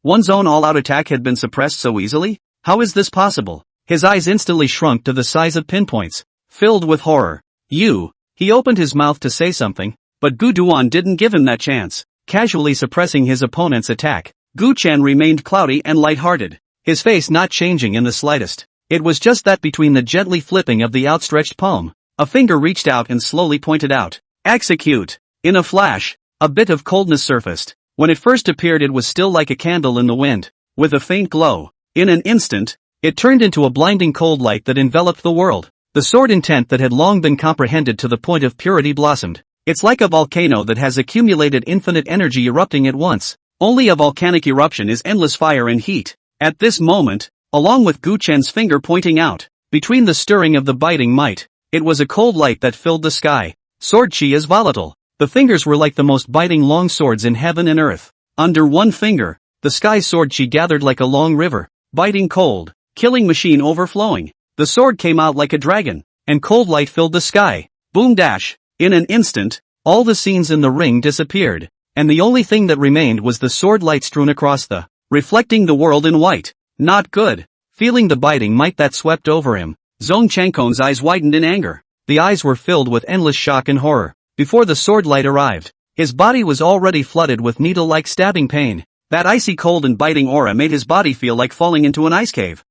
One's own all-out attack had been suppressed so easily? How is this possible? His eyes instantly shrunk to the size of pinpoints, filled with horror. He opened his mouth to say something, but Gu Duan didn't give him that chance. Casually suppressing his opponent's attack, Gu Chen remained cloudy and light-hearted, his face not changing in the slightest. It was just that between the gently flipping of the outstretched palm, a finger reached out and slowly pointed out. Execute! In a flash, a bit of coldness surfaced. When it first appeared it was still like a candle in the wind, with a faint glow. In an instant, it turned into a blinding cold light that enveloped the world. The sword intent that had long been comprehended to the point of purity blossomed. It's like a volcano that has accumulated infinite energy erupting at once. Only a volcanic eruption is endless fire and heat. At this moment, along with Gu Chen's finger pointing out, between the stirring of the biting might, it was a cold light that filled the sky. Sword chi is volatile. The fingers were like the most biting long swords in heaven and earth. Under one finger, the sky's sword chi gathered like a long river, biting cold, killing machine overflowing. The sword came out like a dragon, and cold light filled the sky. Boom dash! In an instant, all the scenes in the ring disappeared, and the only thing that remained was the sword light strewn across the, reflecting the world in white. Not good. Feeling the biting might that swept over him, Zhong Changkong's eyes widened in anger. The eyes were filled with endless shock and horror. Before the sword light arrived, his body was already flooded with needle-like stabbing pain. That icy cold and biting aura made his body feel like falling into an ice cave.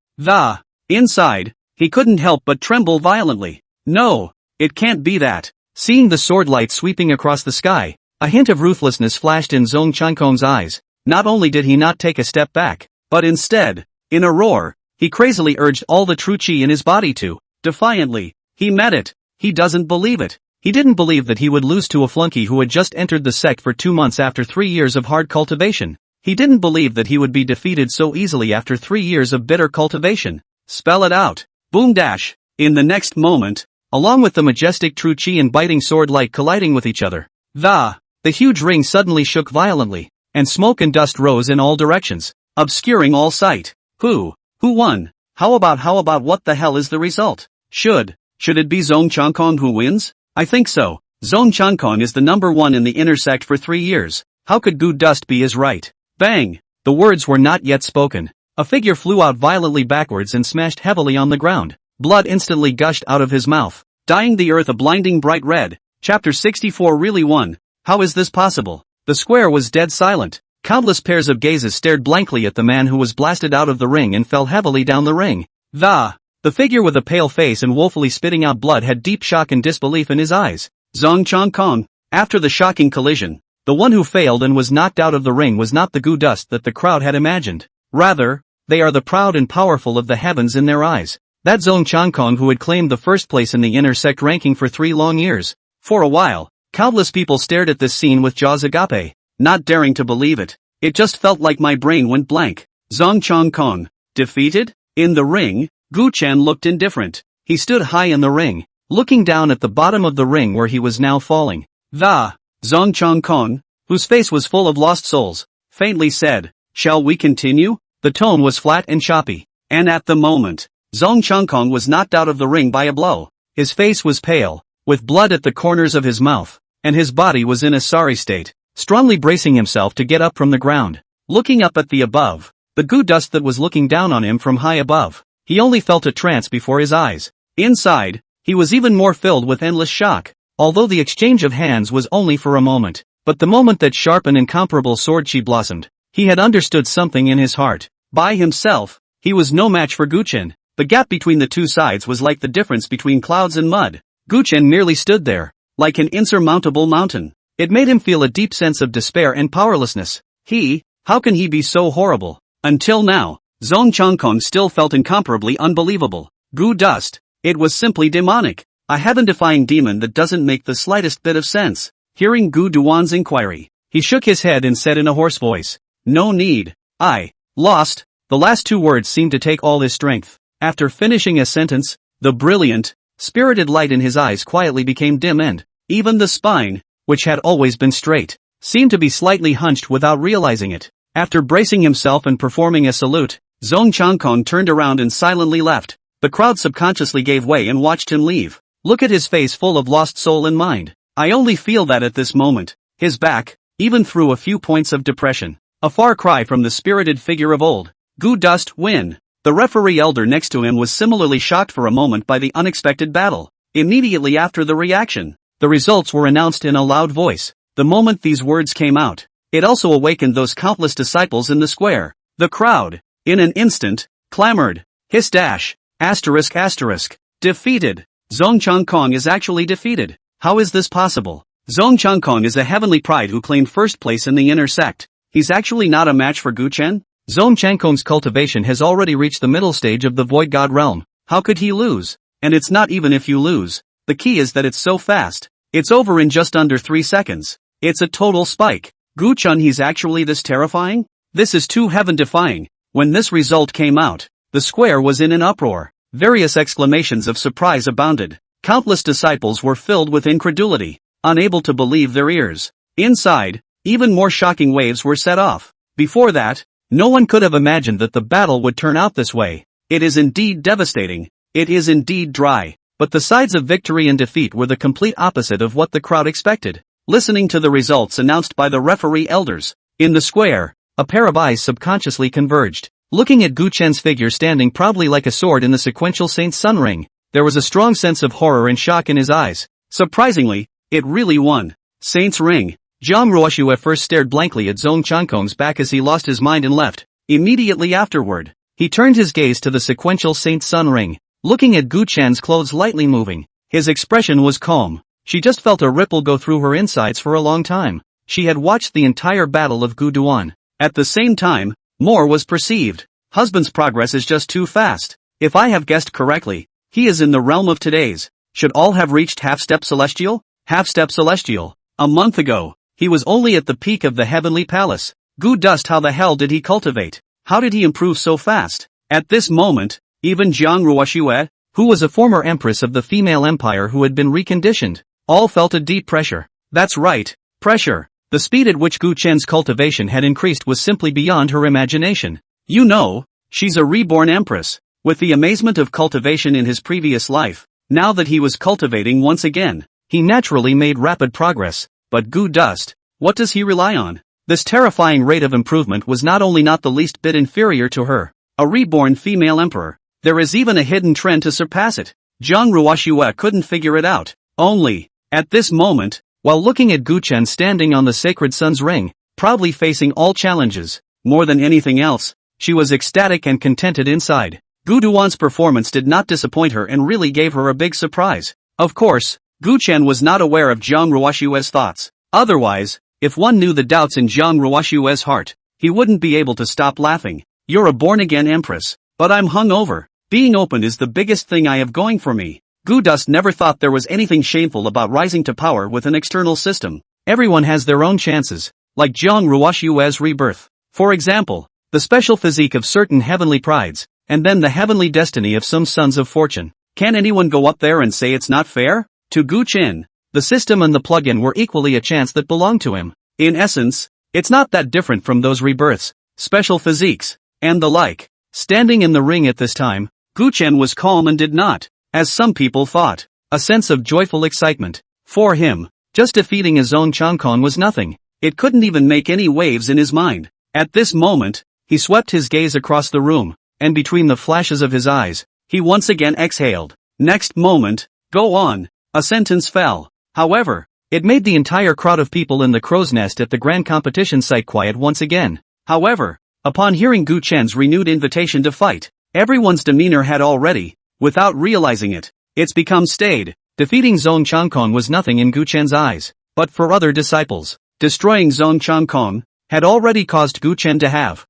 Inside, he couldn't help but tremble violently. No, it can't be that. Seeing the sword light sweeping across the sky, a hint of ruthlessness flashed in Zhong Changkong's eyes. Not only did he not take a step back, but instead, in a roar, he crazily urged all the true chi in his body to, defiantly, he met it. He doesn't believe it. He didn't believe that he would lose to a flunky who had just entered the sect for 2 months after 3 years of hard cultivation. He didn't believe that he would be defeated so easily after 3 years of bitter cultivation. Spell it out. Boom dash. In the next moment, along with the majestic true chi and biting sword light colliding with each other, the huge ring suddenly shook violently, and smoke and dust rose in all directions, obscuring all sight. Who won? How about what the hell is the result? Should it be Zhong Changkong who wins? I think so. Zhong Changkong is the number 1 in the inner sect for 3 years. How could Gu Dust be his right? Bang! The words were not yet spoken. A figure flew out violently backwards and smashed heavily on the ground. Blood instantly gushed out of his mouth, dyeing the earth a blinding bright red. Chapter 64 Really won? How is this possible? The square was dead silent. Countless pairs of gazes stared blankly at the man who was blasted out of the ring and fell heavily down the ring. The figure with a pale face and woefully spitting out blood had deep shock and disbelief in his eyes. Zhong Changkong. After the shocking collision, the one who failed and was knocked out of the ring was not the goo dust that the crowd had imagined. Rather, they are the proud and powerful of the heavens in their eyes. That Zhong Changkong who had claimed the first place in the inner sect ranking for 3 long years. For a while, countless people stared at this scene with jaws agape, not daring to believe it. It just felt like my brain went blank. Zhong Changkong. Defeated? In the ring, Gu Chen looked indifferent. He stood high in the ring, looking down at the bottom of the ring where he was now falling. Zhong Changkong, whose face was full of lost souls, faintly said, "Shall we continue?" The tone was flat and choppy. And at the moment, Zhong Changkong was knocked out of the ring by a blow. His face was pale, with blood at the corners of his mouth, and his body was in a sorry state, strongly bracing himself to get up from the ground. Looking up at the above, the goo dust that was looking down on him from high above, he only felt a trance before his eyes. Inside, he was even more filled with endless shock, although the exchange of hands was only for a moment. But the moment that sharp and incomparable sword chi blossomed, he had understood something in his heart. By himself, he was no match for Gu Chen. The gap between the two sides was like the difference between clouds and mud. Gu Chen merely stood there, like an insurmountable mountain. It made him feel a deep sense of despair and powerlessness. How can he be so horrible? Until now, Zhong Changkong still felt incomparably unbelievable. Goo dust. It was simply demonic. A heaven-defying demon that doesn't make the slightest bit of sense. Hearing Gu Duan's inquiry, he shook his head and said in a hoarse voice, "No need. I lost." The last 2 words seemed to take all his strength. After finishing a sentence, the brilliant, spirited light in his eyes quietly became dim and even the spine, which had always been straight, seemed to be slightly hunched without realizing it. After bracing himself and performing a salute, Zhong Changkong turned around and silently left. The crowd subconsciously gave way and watched him leave. Look at his face full of lost soul and mind. I only feel that at this moment, his back, even through a few points of depression. A far cry from the spirited figure of old. Gu dust win. The referee elder next to him was similarly shocked for a moment by the unexpected battle. Immediately after the reaction, the results were announced in a loud voice. The moment these words came out, it also awakened those countless disciples in the square. The crowd, in an instant, clamored. Hiss dash. Asterisk. Defeated. Zhong Changkong is actually defeated. How is this possible? Zhong Changkong is a heavenly pride who claimed first place in the inner sect. He's actually not a match for Gu Chen? Zhong Changkong's cultivation has already reached the middle stage of the void god realm. How could he lose? And it's not even if you lose. The key is that it's so fast. It's over in just under 3 seconds. It's a total spike. Gu Chen, he's actually this terrifying? This is too heaven-defying. When this result came out, the square was in an uproar. Various exclamations of surprise abounded. Countless disciples were filled with incredulity, unable to believe their ears. Inside, even more shocking waves were set off. Before that, no one could have imagined that the battle would turn out this way. It is indeed devastating. It is indeed dry. But the sides of victory and defeat were the complete opposite of what the crowd expected. Listening to the results announced by the referee elders, in the square, a pair of eyes subconsciously converged. Looking at Gu Chen's figure standing proudly like a sword in the sequential Saint's Sun ring, there was a strong sense of horror and shock in his eyes. Surprisingly, it really won. Saint's ring. Jiang Ruoshu at first stared blankly at Zhong Changkong's back as he lost his mind and left. Immediately afterward, he turned his gaze to the sequential Saint's Sun ring, looking at Gu Chen's clothes lightly moving. His expression was calm. She just felt a ripple go through her insides for a long time. She had watched the entire battle of Gu Duan. At the same time, more was perceived. Husband's progress is just too fast. If I have guessed correctly, he is in the realm of today's. Should all have reached half-step celestial? Half-step celestial. A month ago, he was only at the peak of the heavenly palace. Gu dust, how the hell did he cultivate? How did he improve so fast? At this moment, even Jiang Ruoxue, who was a former empress of the female empire who had been reconditioned, all felt a deep pressure. That's right, pressure. The speed at which Gu Chen's cultivation had increased was simply beyond her imagination. You know, she's a reborn empress. With the amazement of cultivation in his previous life, now that he was cultivating once again, he naturally made rapid progress. But Gu dust, what does he rely on? This terrifying rate of improvement was not only not the least bit inferior to her a reborn female emperor. There is even a hidden trend to surpass it. Zhang Ruoxue couldn't figure it out. Only, at this moment, while looking at Gu Chen standing on the sacred sun's ring, proudly facing all challenges, more than anything else, she was ecstatic and contented inside. Gu Duan's performance did not disappoint her and really gave her a big surprise. Of course, Gu Chen was not aware of Zhang Ruoxue's thoughts. Otherwise, if one knew the doubts in Zhang Ruoxue's heart, he wouldn't be able to stop laughing. You're a born-again empress, but I'm hungover. Being open is the biggest thing I have going for me. Gu Dust never thought there was anything shameful about rising to power with an external system. Everyone has their own chances, like Zhang Ruoxue's rebirth. For example, the special physique of certain heavenly prides, and then the heavenly destiny of some sons of fortune. Can anyone go up there and say it's not fair? To Gu Chen, the system and the plug-in were equally a chance that belonged to him. In essence, it's not that different from those rebirths, special physiques, and the like. Standing in the ring at this time, Gu Chen was calm and did not, as some people thought, a sense of joyful excitement. For him, just defeating his own Changkong was nothing. It couldn't even make any waves in his mind. At this moment, he swept his gaze across the room, and between the flashes of his eyes, he once again exhaled. Next moment, go on, a sentence fell. However, it made the entire crowd of people in the crow's nest at the grand competition site quiet once again. However, upon hearing Gu Chen's renewed invitation to fight, everyone's demeanor had already, without realizing it, it's become staid. Defeating Zhong Changkong was nothing in Gu Chen's eyes, but for other disciples, destroying Zhong Changkong had already caused Gu Chen to have,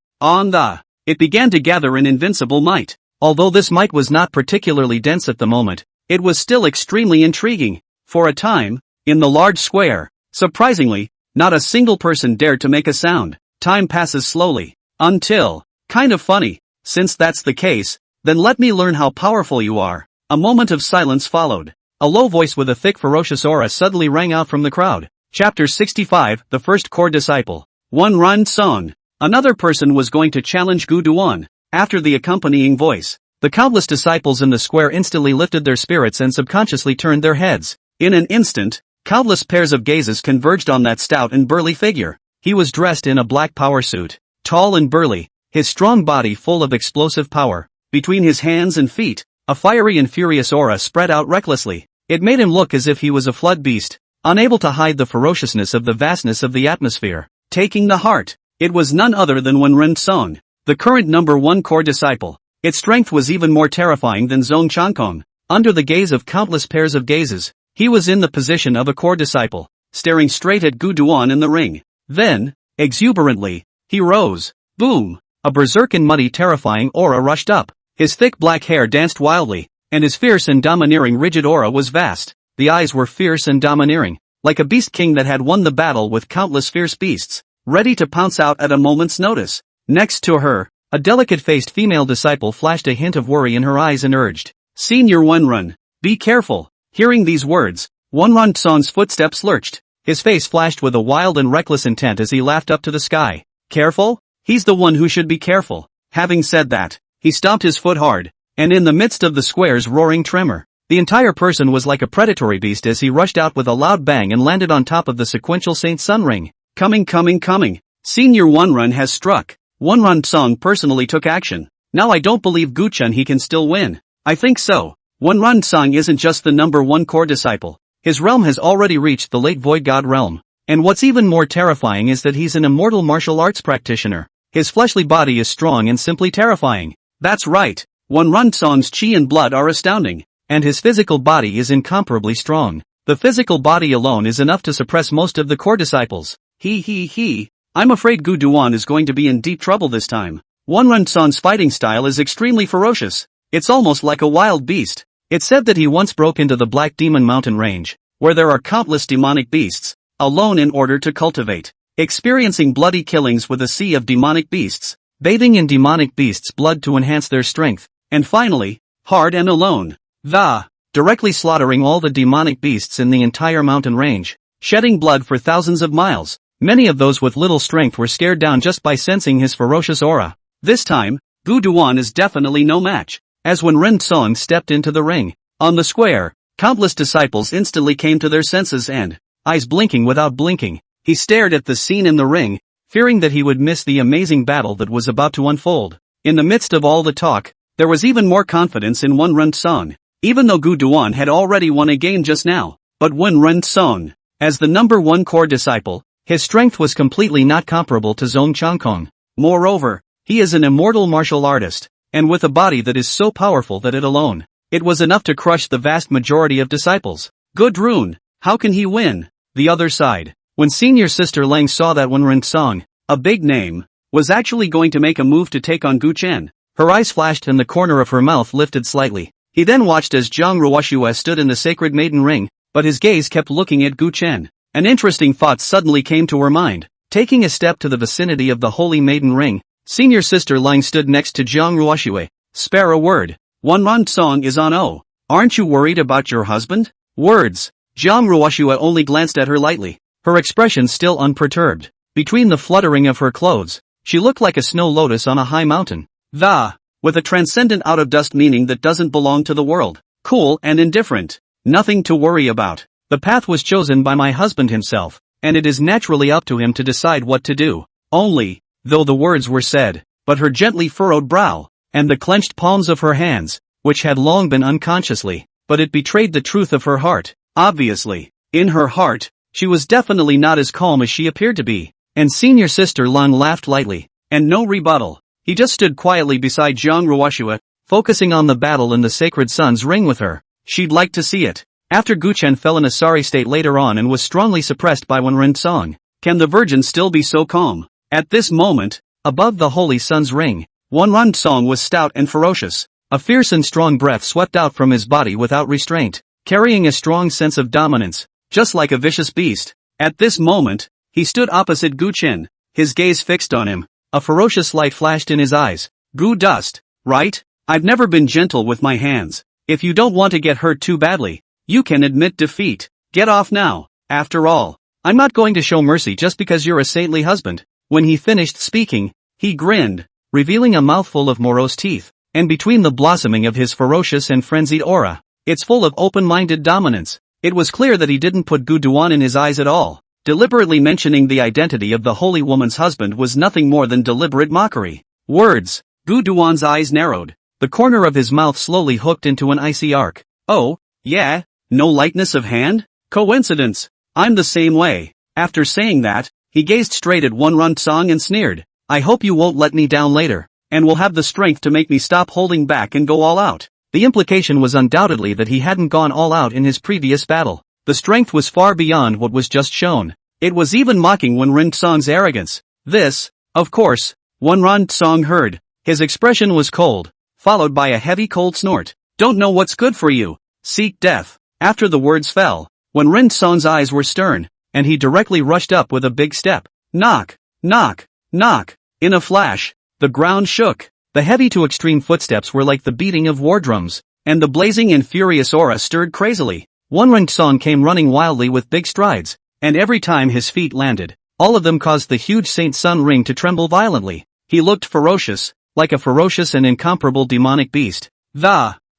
it began to gather an invincible might. Although this might was not particularly dense at the moment, it was still extremely intriguing. For a time, in the large square, surprisingly, not a single person dared to make a sound. Time passes slowly, until, kind of funny, since that's the case, then let me learn how powerful you are. A moment of silence followed. A low voice with a thick ferocious aura suddenly rang out from the crowd. Chapter 65, The First Core Disciple. One Ran Song. Another person was going to challenge Gu Duan. After the accompanying voice, the countless disciples in the square instantly lifted their spirits and subconsciously turned their heads. In an instant, countless pairs of gazes converged on that stout and burly figure. He was dressed in a black power suit, tall and burly, his strong body full of explosive power. Between his hands and feet, a fiery and furious aura spread out recklessly. It made him look as if he was a flood beast, unable to hide the ferociousness of the vastness of the atmosphere. Taking the heart, it was none other than Wen Ren Song, the current number 1 core disciple. Its strength was even more terrifying than Zhong Changkong. Under the gaze of countless pairs of gazes, he was in the position of a core disciple, staring straight at Gu Duan in the ring. Then, exuberantly, he rose. Boom! A berserk and muddy terrifying aura rushed up. His thick black hair danced wildly, and his fierce and domineering rigid aura was vast. The eyes were fierce and domineering, like a beast king that had won the battle with countless fierce beasts, ready to pounce out at a moment's notice. Next to her, a delicate-faced female disciple flashed a hint of worry in her eyes and urged, Senior Wenrun, be careful. Hearing these words, Wenrun Song's footsteps lurched. His face flashed with a wild and reckless intent as he laughed up to the sky. Careful? He's the one who should be careful. Having said that, he stomped his foot hard, and in the midst of the square's roaring tremor, the entire person was like a predatory beast as he rushed out with a loud bang and landed on top of the sequential Saint Sun ring. Coming. Senior Wenrun has struck. Wenrun Song personally took action. Now I don't believe Gu Chen he can still win. I think so. Wenrun Song isn't just the number 1 core disciple. His realm has already reached the late Void God realm. And what's even more terrifying is that he's an immortal martial arts practitioner. His fleshly body is strong and simply terrifying. That's right. Wenrun Song's chi and blood are astounding. And his physical body is incomparably strong. The physical body alone is enough to suppress most of the core disciples. I'm afraid Gu Duan is going to be in deep trouble this time. Wenrun Song's fighting style is extremely ferocious. It's almost like a wild beast. It's said that he once broke into the Black Demon Mountain range, where there are countless demonic beasts, alone in order to cultivate, experiencing bloody killings with a sea of demonic beasts, bathing in demonic beasts' blood to enhance their strength, and finally, hard and alone, directly slaughtering all the demonic beasts in the entire mountain range, shedding blood for thousands of miles. Many of those with little strength were scared down just by sensing his ferocious aura. This time, Gu Duan is definitely no match. As when Ren Song stepped into the ring, on the square, countless disciples instantly came to their senses and, eyes blinking without blinking, he stared at the scene in the ring, fearing that he would miss the amazing battle that was about to unfold. In the midst of all the talk, there was even more confidence in Wen Rensong. Even though Gu Duan had already won a game just now, but Wen Rensong, as the number one core disciple, his strength was completely not comparable to Zhong Changkong. Moreover, he is an immortal martial artist, and with a body that is so powerful that it was enough to crush the vast majority of disciples. Gudrun, how can he win? The other side. When senior sister Lang saw that Wen Rensong, a big name, was actually going to make a move to take on Gu Chen, her eyes flashed and the corner of her mouth lifted slightly. He then watched as Zhang Ruoxue stood in the sacred maiden ring, but his gaze kept looking at Gu Chen. An interesting thought suddenly came to her mind. Taking a step to the vicinity of the holy maiden ring, senior sister Lang stood next to Zhang Ruoxue. Spare a word. Wen Rensong is on O. Aren't you worried about your husband? Words. Zhang Ruoxue only glanced at her lightly, her expression still unperturbed. Between the fluttering of her clothes, she looked like a snow lotus on a high mountain. With a transcendent out-of-dust meaning that doesn't belong to the world. Cool and indifferent. Nothing to worry about. The path was chosen by my husband himself, and it is naturally up to him to decide what to do. Only, though the words were said, but her gently furrowed brow, and the clenched palms of her hands, which had long been unconsciously, but it betrayed the truth of her heart. Obviously, in her heart, she was definitely not as calm as she appeared to be. And senior sister Lang laughed lightly, and no rebuttal. He just stood quietly beside Zhang Ruoxue, focusing on the battle in the sacred sun's ring with her. She'd like to see it. After Gu Chen fell in a sorry state later on and was strongly suppressed by Wen Rensong, can the virgin still be so calm? At this moment, above the holy sun's ring, Wen Rensong was stout and ferocious. A fierce and strong breath swept out from his body without restraint, carrying a strong sense of dominance, just like a vicious beast. At this moment, he stood opposite Gu Chen, his gaze fixed on him. A ferocious light flashed in his eyes. Gu Dust, right? I've never been gentle with my hands. If you don't want to get hurt too badly, you can admit defeat. Get off now. After all, I'm not going to show mercy just because you're a saintly husband. When he finished speaking, he grinned, revealing a mouthful of morose teeth, and between the blossoming of his ferocious and frenzied aura, it's full of open-minded dominance. It was clear that he didn't put Gu Duan in his eyes at all. Deliberately mentioning the identity of the holy woman's husband was nothing more than deliberate mockery. Words. Gu Duan's eyes narrowed. The corner of his mouth slowly hooked into an icy arc. Oh, yeah? No lightness of hand? Coincidence. I'm the same way. After saying that, he gazed straight at Wen Rensong and sneered. I hope you won't let me down later, and will have the strength to make me stop holding back and go all out. The implication was undoubtedly that he hadn't gone all out in his previous battle. The strength was far beyond what was just shown. It was even mocking Wen Rensong's arrogance. This, of course, Wen Rensong heard. His expression was cold, followed by a heavy cold snort. Don't know what's good for you. Seek death. After the words fell, Wen Rensong's eyes were stern, and he directly rushed up with a big step. Knock, knock, knock. In a flash, the ground shook. The heavy to extreme footsteps were like the beating of war drums, and the blazing and furious aura stirred crazily. Wen Rensong came running wildly with big strides, and every time his feet landed, all of them caused the huge Saint Sun ring to tremble violently. He looked ferocious, like a ferocious and incomparable demonic beast.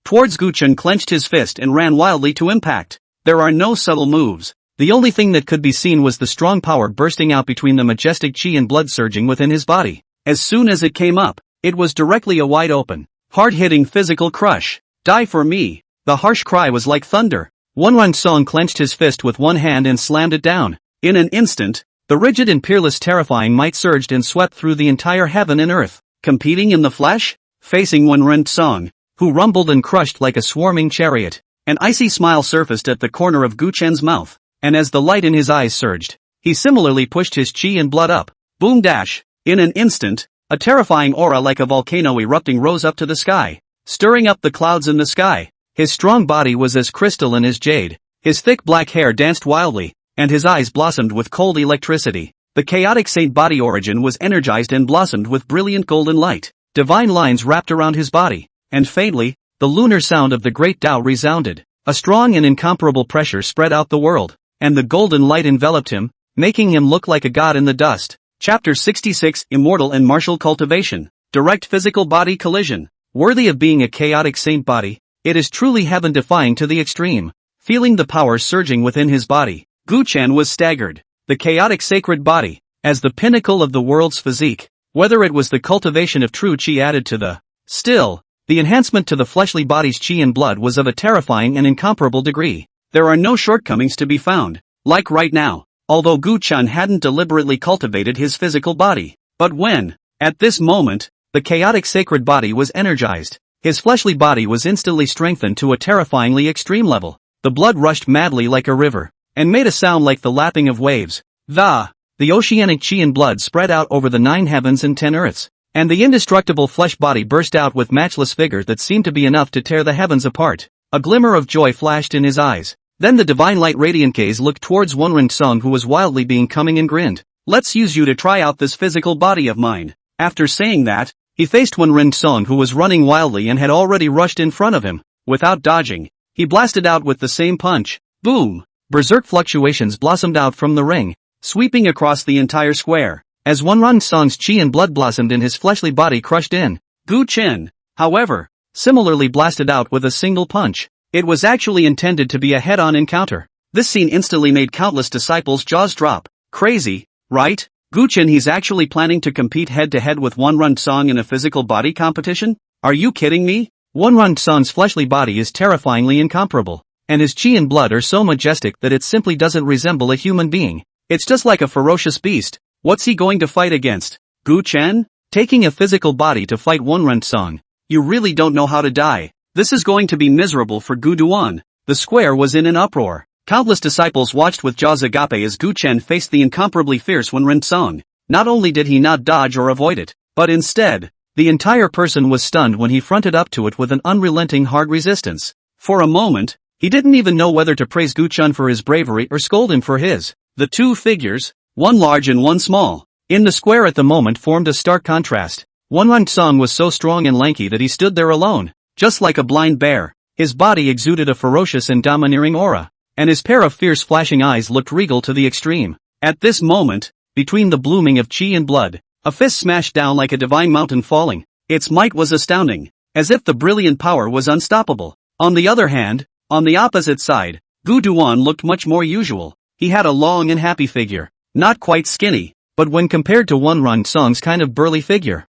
Towards Gu Chen clenched his fist and ran wildly to impact. There are no subtle moves. The only thing that could be seen was the strong power bursting out between the majestic chi and blood surging within his body. As soon as it came up, it was directly a wide open, hard-hitting physical crush. Die for me. The harsh cry was like thunder. Wen Rensong clenched his fist with one hand and slammed it down. In an instant, the rigid and peerless terrifying might surged and swept through the entire heaven and earth. Competing in the flesh? Facing Wen Rensong, who rumbled and crushed like a swarming chariot. An icy smile surfaced at the corner of Gu Chen's mouth, and as the light in his eyes surged, he similarly pushed his chi and blood up. Boom dash! In an instant, a terrifying aura like a volcano erupting rose up to the sky, stirring up the clouds in the sky. His strong body was as crystalline as jade, his thick black hair danced wildly, and his eyes blossomed with cold electricity. The chaotic saint body origin was energized and blossomed with brilliant golden light. Divine lines wrapped around his body, and faintly, the lunar sound of the great Tao resounded. A strong and incomparable pressure spread out the world, and the golden light enveloped him, making him look like a god in the dust. Chapter 66 Immortal and Martial Cultivation. Direct physical body collision. Worthy of being a chaotic saint body, it is truly heaven-defying to the extreme. Feeling the power surging within his body, Gu Chen was staggered. The chaotic sacred body, as the pinnacle of the world's physique, whether it was the cultivation of true chi added to the still, the enhancement to the fleshly body's chi and blood was of a terrifying and incomparable degree. There are no shortcomings to be found, like right now, although Gu-chan hadn't deliberately cultivated his physical body. But when, at this moment, the chaotic sacred body was energized, his fleshly body was instantly strengthened to a terrifyingly extreme level. The blood rushed madly like a river, and made a sound like the lapping of waves. The oceanic chi and blood spread out over the 9 heavens and 10 earths, and the indestructible flesh body burst out with matchless vigor that seemed to be enough to tear the heavens apart. A glimmer of joy flashed in his eyes. Then the divine light radiant gaze looked towards Wenren Song, who was wildly being coming, and grinned. "Let's use you to try out this physical body of mine." After saying that, he faced Wenren Song, who was running wildly and had already rushed in front of him. Without dodging, he blasted out with the same punch. Boom! Berserk fluctuations blossomed out from the ring, sweeping across the entire square. As Wenren Song's chi and blood blossomed in his fleshly body crushed in, Gu Chen, however, similarly blasted out with a single punch. It was actually intended to be a head-on encounter. This scene instantly made countless disciples' jaws drop. Crazy, right? Gu Chen, he's actually planning to compete head-to-head with Wenren Song in a physical body competition? Are you kidding me? Wenren Song's fleshly body is terrifyingly incomparable, and his chi and blood are so majestic that it simply doesn't resemble a human being. It's just like a ferocious beast. What's he going to fight against? Gu Chen? Taking a physical body to fight Wenren Song? You really don't know how to die. This is going to be miserable for Gu Duan. The square was in an uproar. Countless disciples watched with jaws agape as Gu Chen faced the incomparably fierce Wenren Song. Not only did he not dodge or avoid it, but instead, the entire person was stunned when he fronted up to it with an unrelenting hard resistance. For a moment, he didn't even know whether to praise Gu Chen for his bravery or scold him for his. The two figures, one large and one small, in the square at the moment formed a stark contrast. Wenren Song was so strong and lanky that he stood there alone, just like a blind bear. His body exuded a ferocious and domineering aura, and his pair of fierce flashing eyes looked regal to the extreme. At this moment, between the blooming of chi and blood, a fist smashed down like a divine mountain falling. Its might was astounding, as if the brilliant power was unstoppable. On the other hand, on the opposite side, Gu Duan looked much more usual. He had a long and happy figure, not quite skinny, but when compared to Wenren Song's kind of burly figure,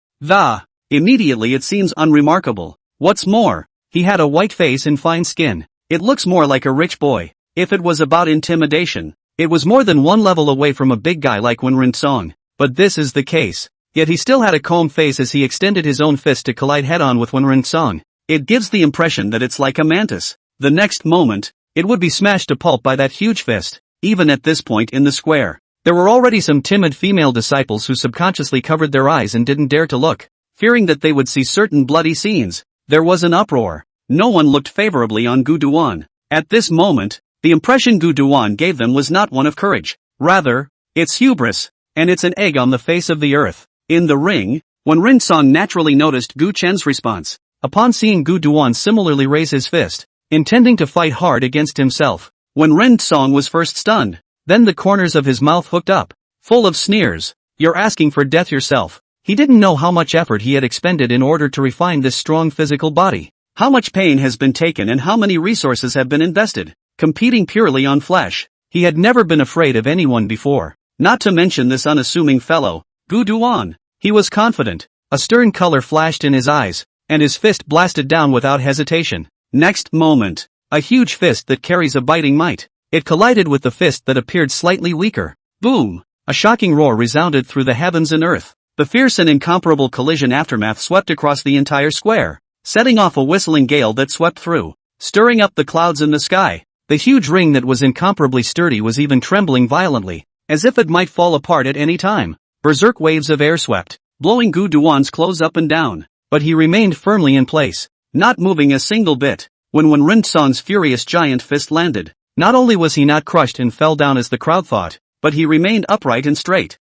immediately it seems unremarkable. What's more, he had a white face and fine skin. It looks more like a rich boy. If it was about intimidation, it was more than one level away from a big guy like Wenren Song. But this is the case. Yet he still had a calm face as he extended his own fist to collide head-on with Wenren Song. It gives the impression that it's like a mantis. The next moment, it would be smashed to pulp by that huge fist. Even at this point in the square, there were already some timid female disciples who subconsciously covered their eyes and didn't dare to look, fearing that they would see certain bloody scenes. There was an uproar. No one looked favorably on Gu Duan. At this moment, the impression Gu Duan gave them was not one of courage. Rather, it's hubris, and it's an egg on the face of the earth. In the ring, Wenren Song naturally noticed Gu Chen's response. Upon seeing Gu Duan similarly raise his fist, intending to fight hard against himself, Wenren Song was first stunned. Then the corners of his mouth hooked up, full of sneers. "You're asking for death yourself." He didn't know how much effort he had expended in order to refine this strong physical body. How much pain has been taken and how many resources have been invested, competing purely on flesh. He had never been afraid of anyone before, not to mention this unassuming fellow, Gu Duan. He was confident. A stern color flashed in his eyes, and his fist blasted down without hesitation. Next moment, a huge fist that carries a biting might. It collided with the fist that appeared slightly weaker. Boom! A shocking roar resounded through the heavens and earth. The fierce and incomparable collision aftermath swept across the entire square, setting off a whistling gale that swept through, stirring up the clouds in the sky. The huge ring that was incomparably sturdy was even trembling violently, as if it might fall apart at any time. Berserk waves of air swept, blowing Gu Duan's clothes up and down, but he remained firmly in place, not moving a single bit. When Wenren Song's furious giant fist landed, not only was he not crushed and fell down as the crowd thought, but he remained upright and straight.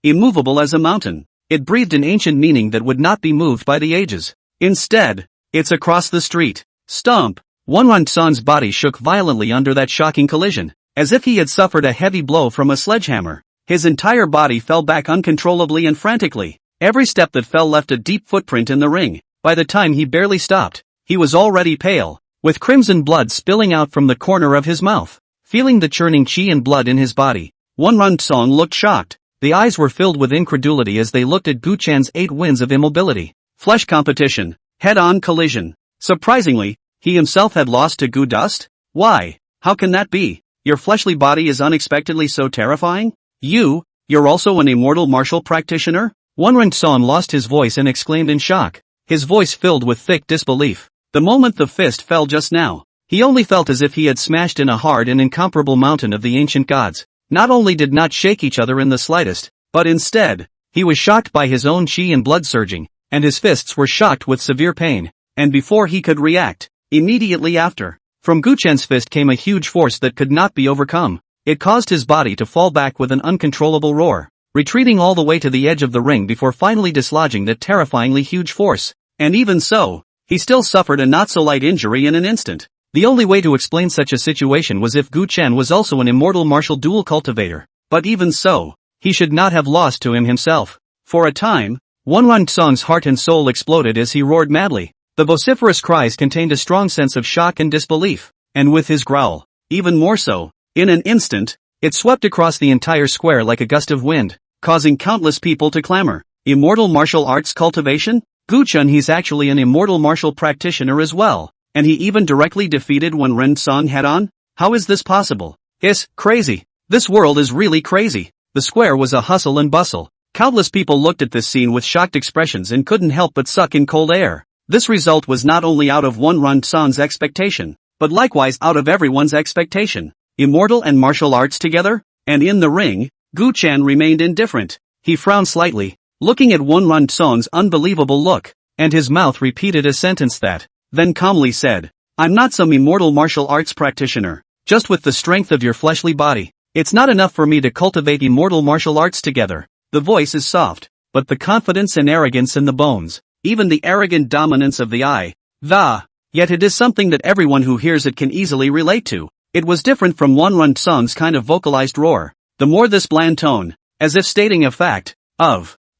Immovable as a mountain. It breathed an ancient meaning that would not be moved by the ages. Instead, it's across the street. Stomp! Wenren Song's body shook violently under that shocking collision, as if he had suffered a heavy blow from a sledgehammer. His entire body fell back uncontrollably and frantically. Every step that fell left a deep footprint in the ring. By the time he barely stopped, he was already pale, with crimson blood spilling out from the corner of his mouth. Feeling the churning chi and blood in his body, Wenren Song looked shocked. The eyes were filled with incredulity as they looked at Gu-chan's 8 wins of immobility. Flesh competition. Head-on collision. Surprisingly, he himself had lost to Gu Dust? Why? How can that be? Your fleshly body is unexpectedly so terrifying? You're also an immortal martial practitioner? Wenren lost his voice and exclaimed in shock. His voice filled with thick disbelief. The moment the fist fell just now, he only felt as if he had smashed in a hard and incomparable mountain of the ancient gods. Not only did not shake each other in the slightest, but instead, he was shocked by his own chi and blood surging, and his fists were shocked with severe pain. And before he could react, immediately after, from Gu-chan's fist came a huge force that could not be overcome. It caused his body to fall back with an uncontrollable roar, retreating all the way to the edge of the ring before finally dislodging that terrifyingly huge force. And even so, he still suffered a not-so-light injury in an instant. The only way to explain such a situation was if Gu-chan was also an immortal martial dual cultivator. But even so, he should not have lost to him himself. For a time, Wenren-song's heart and soul exploded as he roared madly. The vociferous cries contained a strong sense of shock and disbelief, and with his growl, even more so. In an instant, it swept across the entire square like a gust of wind, causing countless people to clamor. Immortal martial arts cultivation? Gu-chan, he's actually an immortal martial practitioner as well, and he even directly defeated Wenren-song head-on? How is this possible? It's crazy. This world is really crazy. The square was a hustle and bustle. Countless people looked at this scene with shocked expressions and couldn't help but suck in cold air. This result was not only out of Wenren-song's expectation, but likewise out of everyone's expectation. Immortal and martial arts together? And in the ring, Gu-chan remained indifferent. He frowned slightly, looking at Wenren-song's unbelievable look, and his mouth repeated a sentence that, then calmly said, I'm not some immortal martial arts practitioner. Just with the strength of your fleshly body, it's not enough for me to cultivate immortal martial arts together. The voice is soft, but the confidence and arrogance in the bones, even the arrogant dominance of the eye, yet it is something that everyone who hears it can easily relate to. It was different from Wenren-song's kind of vocalized roar. The more this bland tone, as if stating a fact,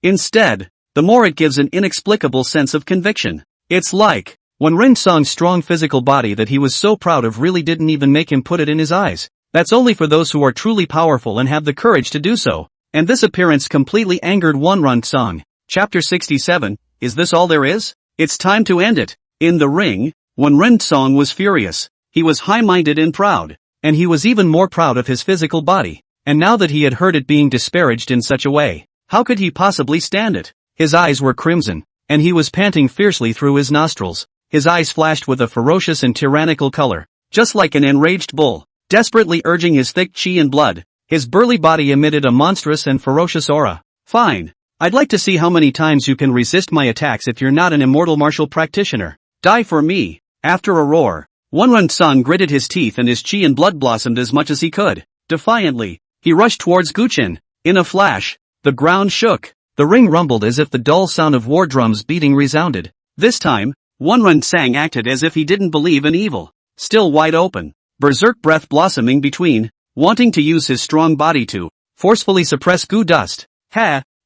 instead, the more it gives an inexplicable sense of conviction. It's like, Wenren-song's strong physical body that he was so proud of really didn't even make him put it in his eyes. That's only for those who are truly powerful and have the courage to do so. And this appearance completely angered Wenren-song. Chapter 67, Is this all there is? It's time to end it. In the ring, Wenren-song was furious. He was high-minded and proud, and he was even more proud of his physical body. And now that he had heard it being disparaged in such a way, how could he possibly stand it? His eyes were crimson, and he was panting fiercely through his nostrils. His eyes flashed with a ferocious and tyrannical color, just like an enraged bull, desperately urging his thick chi and blood. His burly body emitted a monstrous and ferocious aura. Fine. I'd like to see how many times you can resist my attacks if you're not an immortal martial practitioner. Die for me. After a roar, Wenren-song gritted his teeth and his chi and blood blossomed as much as he could. Defiantly, he rushed towards Gu-chan. In a flash, the ground shook. The ring rumbled as if the dull sound of war drums beating resounded. This time, Wenren-song acted as if he didn't believe in evil. Still wide open, berserk breath blossoming between, wanting to use his strong body to forcefully suppress Gu Dust.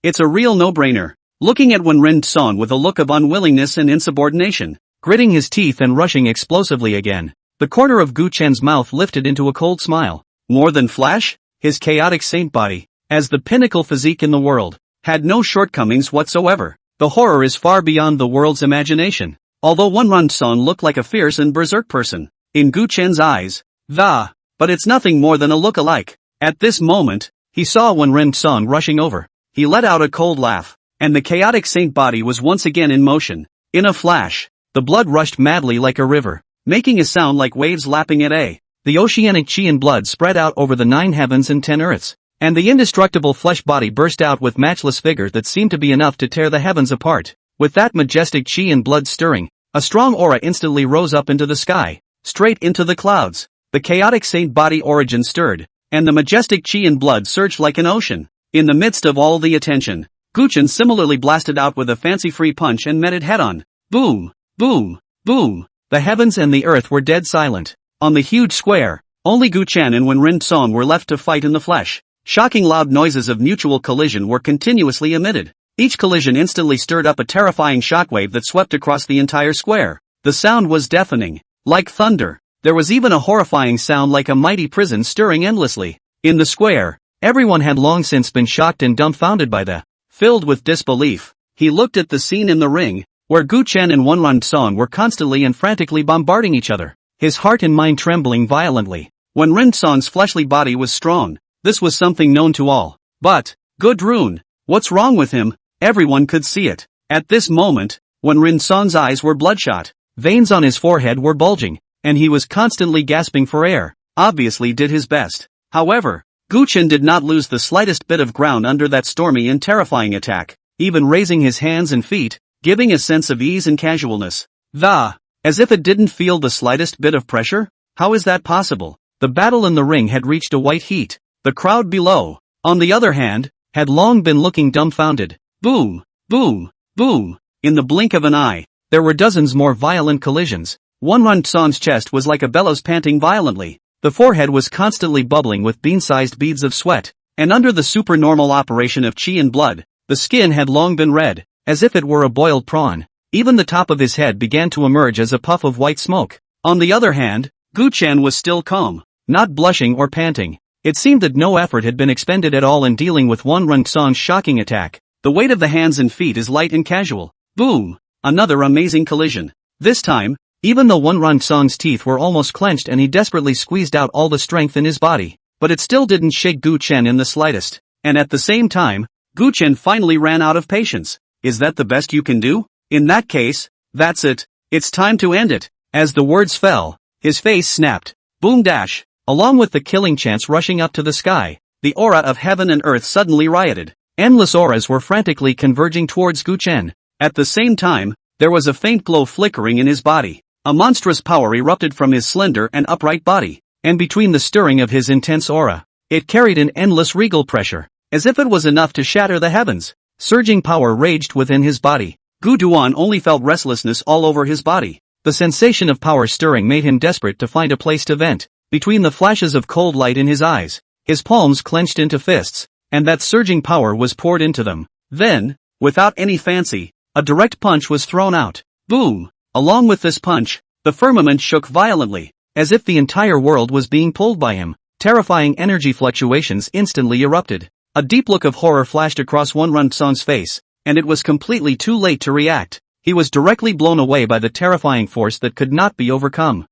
It's a real no-brainer. Looking at Wenren-song with a look of unwillingness and insubordination, gritting his teeth and rushing explosively again, the corner of Gu-chan's mouth lifted into a cold smile. More than flash, his chaotic saint body, as the pinnacle physique in the world, had no shortcomings whatsoever. The horror is far beyond the world's imagination. Although Wenren-song looked like a fierce and berserk person, in Gu-chan's eyes, but it's nothing more than a look-alike. At this moment, he saw Wenren-song rushing over. He let out a cold laugh, and the chaotic saint body was once again in motion. In a flash, the blood rushed madly like a river, making a sound like waves lapping at the oceanic chi and blood spread out over the 9 heavens and 10 earths, and the indestructible flesh body burst out with matchless vigor that seemed to be enough to tear the heavens apart. With that majestic chi and blood stirring, a strong aura instantly rose up into the sky, straight into the clouds. The chaotic saint body origin stirred, and the majestic chi and blood surged like an ocean. In the midst of all the attention, Gu-chan similarly blasted out with a fancy-free punch and met it head-on. Boom! Boom! Boom! The heavens and the earth were dead silent. On the huge square, only Gu-chan and Wenren-song were left to fight in the flesh. Shocking loud noises of mutual collision were continuously emitted. Each collision instantly stirred up a terrifying shockwave that swept across the entire square. The sound was deafening, like thunder. There was even a horrifying sound like a mighty prison stirring endlessly. In the square, Everyone had long since been shocked and dumbfounded by the. Filled with disbelief, he looked at the scene in the ring, where Gu Chen and Wenran Song were constantly and frantically bombarding each other, his heart and mind trembling violently. Wenran Song's fleshly body was strong, this was something known to all. But, Gudrun, what's wrong with him? Everyone could see it. At this moment, Wenran Song's eyes were bloodshot, veins on his forehead were bulging, and he was constantly gasping for air, obviously did his best. However, Gu Chen did not lose the slightest bit of ground under that stormy and terrifying attack, even raising his hands and feet, giving a sense of ease and casualness. As if it didn't feel the slightest bit of pressure? How is that possible? The battle in the ring had reached a white heat. The crowd below, on the other hand, had long been looking dumbfounded. Boom, boom, boom. In the blink of an eye, there were dozens more violent collisions. Wenran Song's chest was like a bellows panting violently. The forehead was constantly bubbling with bean-sized beads of sweat, and under the supernormal operation of qi and blood, the skin had long been red, as if it were a boiled prawn. Even the top of his head began to emerge as a puff of white smoke. On the other hand, Gu Chen was still calm, not blushing or panting. It seemed that no effort had been expended at all in dealing with Wenran Song's shocking attack. The weight of the hands and feet is light and casual. Boom! Another amazing collision. This time, even though Wenran Song's teeth were almost clenched and he desperately squeezed out all the strength in his body, but it still didn't shake Gu Chen in the slightest. And at the same time, Gu Chen finally ran out of patience. Is that the best you can do? In that case, that's it. It's time to end it. As the words fell, his face snapped. Boom dash. Along with the killing chants rushing up to the sky, the aura of heaven and earth suddenly rioted. Endless auras were frantically converging towards Gu Chen. At the same time, there was a faint glow flickering in his body. A monstrous power erupted from his slender and upright body, and between the stirring of his intense aura, it carried an endless regal pressure, as if it was enough to shatter the heavens. Surging power raged within his body. Gu Duan only felt restlessness all over his body. The sensation of power stirring made him desperate to find a place to vent. Between the flashes of cold light in his eyes, his palms clenched into fists, and that surging power was poured into them. Then, without any fancy, a direct punch was thrown out. Boom! Along with this punch, the firmament shook violently, as if the entire world was being pulled by him. Terrifying energy fluctuations instantly erupted. A deep look of horror flashed across Wenran Song's face, and it was completely too late to react. He was directly blown away by the terrifying force that could not be overcome.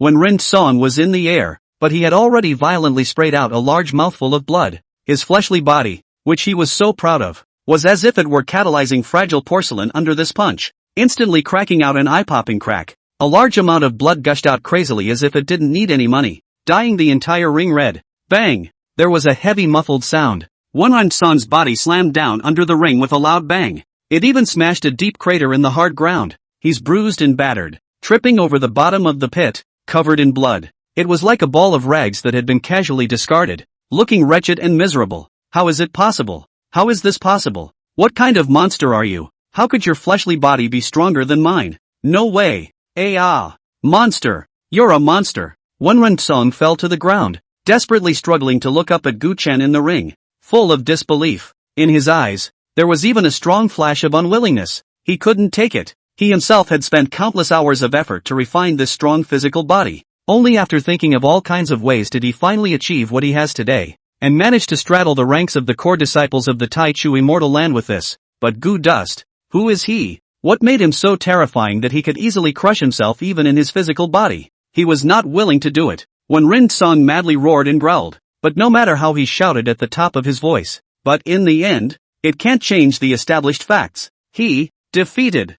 Wenran Song was in the air, but he had already violently sprayed out a large mouthful of blood. His fleshly body, which he was so proud of, was as if it were catalyzing fragile porcelain under this punch, instantly cracking out an eye-popping crack. A large amount of blood gushed out crazily as if it didn't need any money, dyeing the entire ring red. Bang! There was a heavy muffled sound. Wenran Song's body slammed down under the ring with a loud bang. It even smashed a deep crater in the hard ground. He's bruised and battered, tripping over the bottom of the pit, covered in blood. It was like a ball of rags that had been casually discarded, looking wretched and miserable. How is it possible? How is this possible? What kind of monster are you? How could your fleshly body be stronger than mine? No way. Monster. You're a monster. Wenran Song fell to the ground, desperately struggling to look up at Gu Chen in the ring, full of disbelief. In his eyes, there was even a strong flash of unwillingness. He couldn't take it. He himself had spent countless hours of effort to refine this strong physical body. Only after thinking of all kinds of ways did he finally achieve what he has today, and managed to straddle the ranks of the core disciples of the Tai Chu immortal land with this. But Gu Dust, who is he? What made him so terrifying that he could easily crush himself even in his physical body? He was not willing to do it. Wenran Song madly roared and growled, but no matter how he shouted at the top of his voice, but in the end, it can't change the established facts. He defeated,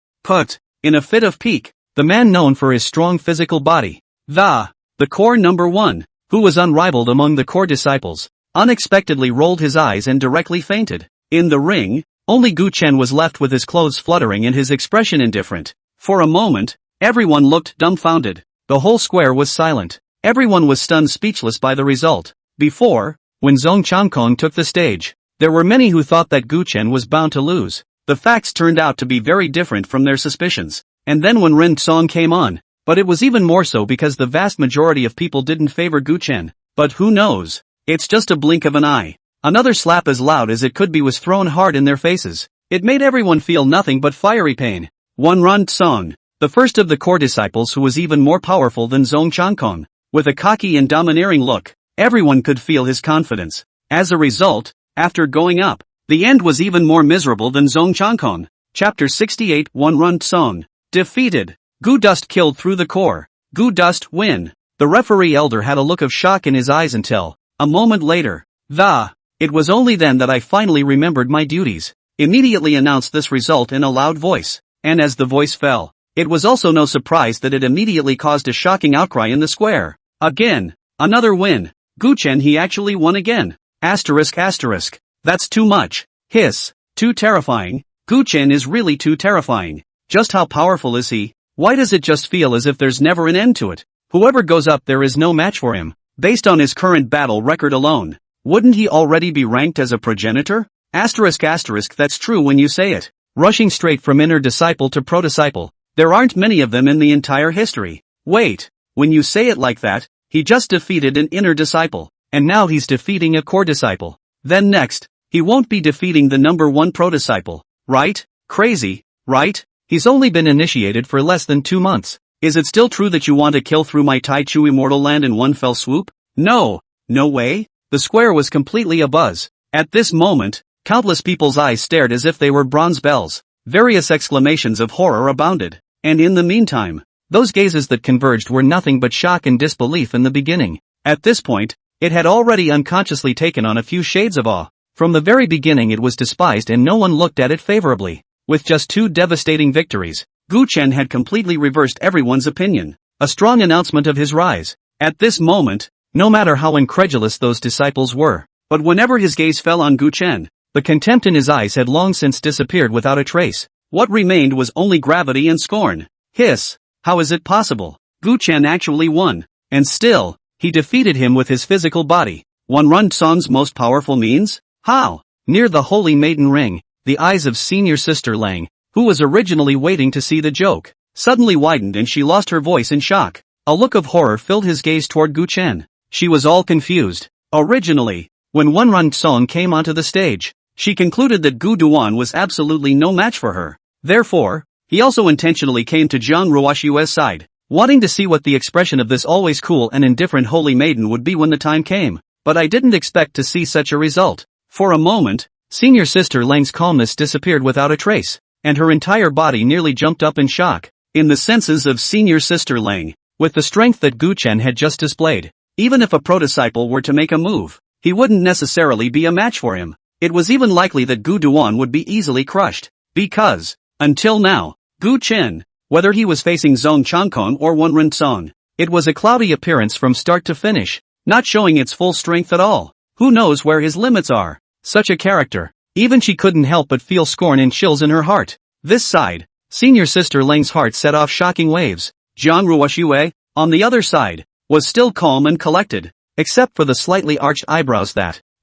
in a fit of pique, the man known for his strong physical body. The core number one, who was unrivaled among the core disciples, unexpectedly rolled his eyes and directly fainted. In the ring, only Gu Chen was left with his clothes fluttering and his expression indifferent. For a moment, everyone looked dumbfounded. The whole square was silent. Everyone was stunned speechless by the result. Before, when Zhong Changkong took the stage, there were many who thought that Gu Chen was bound to lose. The facts turned out to be very different from their suspicions. And then when Ren Song came on, but it was even more so because the vast majority of people didn't favor Gu Chen. But who knows? It's just a blink of an eye. Another slap as loud as it could be was thrown hard in their faces. It made everyone feel nothing but fiery pain. Wenran Song, the first of the core disciples who was even more powerful than Zhong Changkong, with a cocky and domineering look, everyone could feel his confidence. As a result, after going up, the end was even more miserable than Zong Changkong. Chapter 68 One Run Song. Defeated. Gu Dust killed through the core. Gu Dust win. The referee elder had a look of shock in his eyes until, a moment later, it was only then that I finally remembered my duties. Immediately announced this result in a loud voice, and as the voice fell, it was also no surprise that it immediately caused a shocking outcry in the square. Again, another win. Gu Chen, he actually won again. Asterisk asterisk. That's too much. Hiss. Too terrifying. Gu Chen is really too terrifying. Just how powerful is he? Why does it just feel as if there's never an end to it? Whoever goes up there is no match for him. Based on his current battle record alone, wouldn't he already be ranked as a progenitor? Asterisk asterisk, that's true when you say it. Rushing straight from inner disciple to pro-disciple, there aren't many of them in the entire history. Wait, when you say it like that, he just defeated an inner disciple, and now he's defeating a core disciple. Then next, he won't be defeating the number 1 pro-disciple, right? Crazy, right? He's only been initiated for less than 2 months. Is it still true that you want to kill through my Tai Chu immortal land in one fell swoop? No, no way. The square was completely abuzz. At this moment, countless people's eyes stared as if they were bronze bells. Various exclamations of horror abounded. And in the meantime, those gazes that converged were nothing but shock and disbelief in the beginning. At this point, it had already unconsciously taken on a few shades of awe. From the very beginning it was despised and no one looked at it favorably. With just 2 devastating victories, Gu Chen had completely reversed everyone's opinion. A strong announcement of his rise. At this moment, no matter how incredulous those disciples were, but whenever his gaze fell on Gu Chen, the contempt in his eyes had long since disappeared without a trace. What remained was only gravity and scorn. Hiss. How is it possible? Gu Chen actually won. And still, he defeated him with his physical body. One Run Song's most powerful means? How? Near the Holy Maiden Ring, the eyes of senior sister Lang, who was originally waiting to see the joke, suddenly widened and she lost her voice in shock. A look of horror filled his gaze toward Gu Chen. She was all confused. Originally, when One Run Song came onto the stage, she concluded that Gu Duan was absolutely no match for her. Therefore, he also intentionally came to Jiang Ruoxue's side, wanting to see what the expression of this always cool and indifferent holy maiden would be when the time came. But I didn't expect to see such a result. For a moment, senior sister Lang's calmness disappeared without a trace, and her entire body nearly jumped up in shock. In the senses of senior sister Lang, with the strength that Gu Chen had just displayed, even if a pro-disciple were to make a move, he wouldn't necessarily be a match for him. It was even likely that Gu Duan would be easily crushed, because, until now, Gu Chen, whether he was facing Zong Changkong or One Run Song, it was a cloudy appearance from start to finish, not showing its full strength at all. Who knows where his limits are? Such a character. Even she couldn't help but feel scorn and chills in her heart. This side, senior sister Lang's heart set off shocking waves. Jiang Ruoxue, on the other side, was still calm and collected, except for the slightly arched eyebrows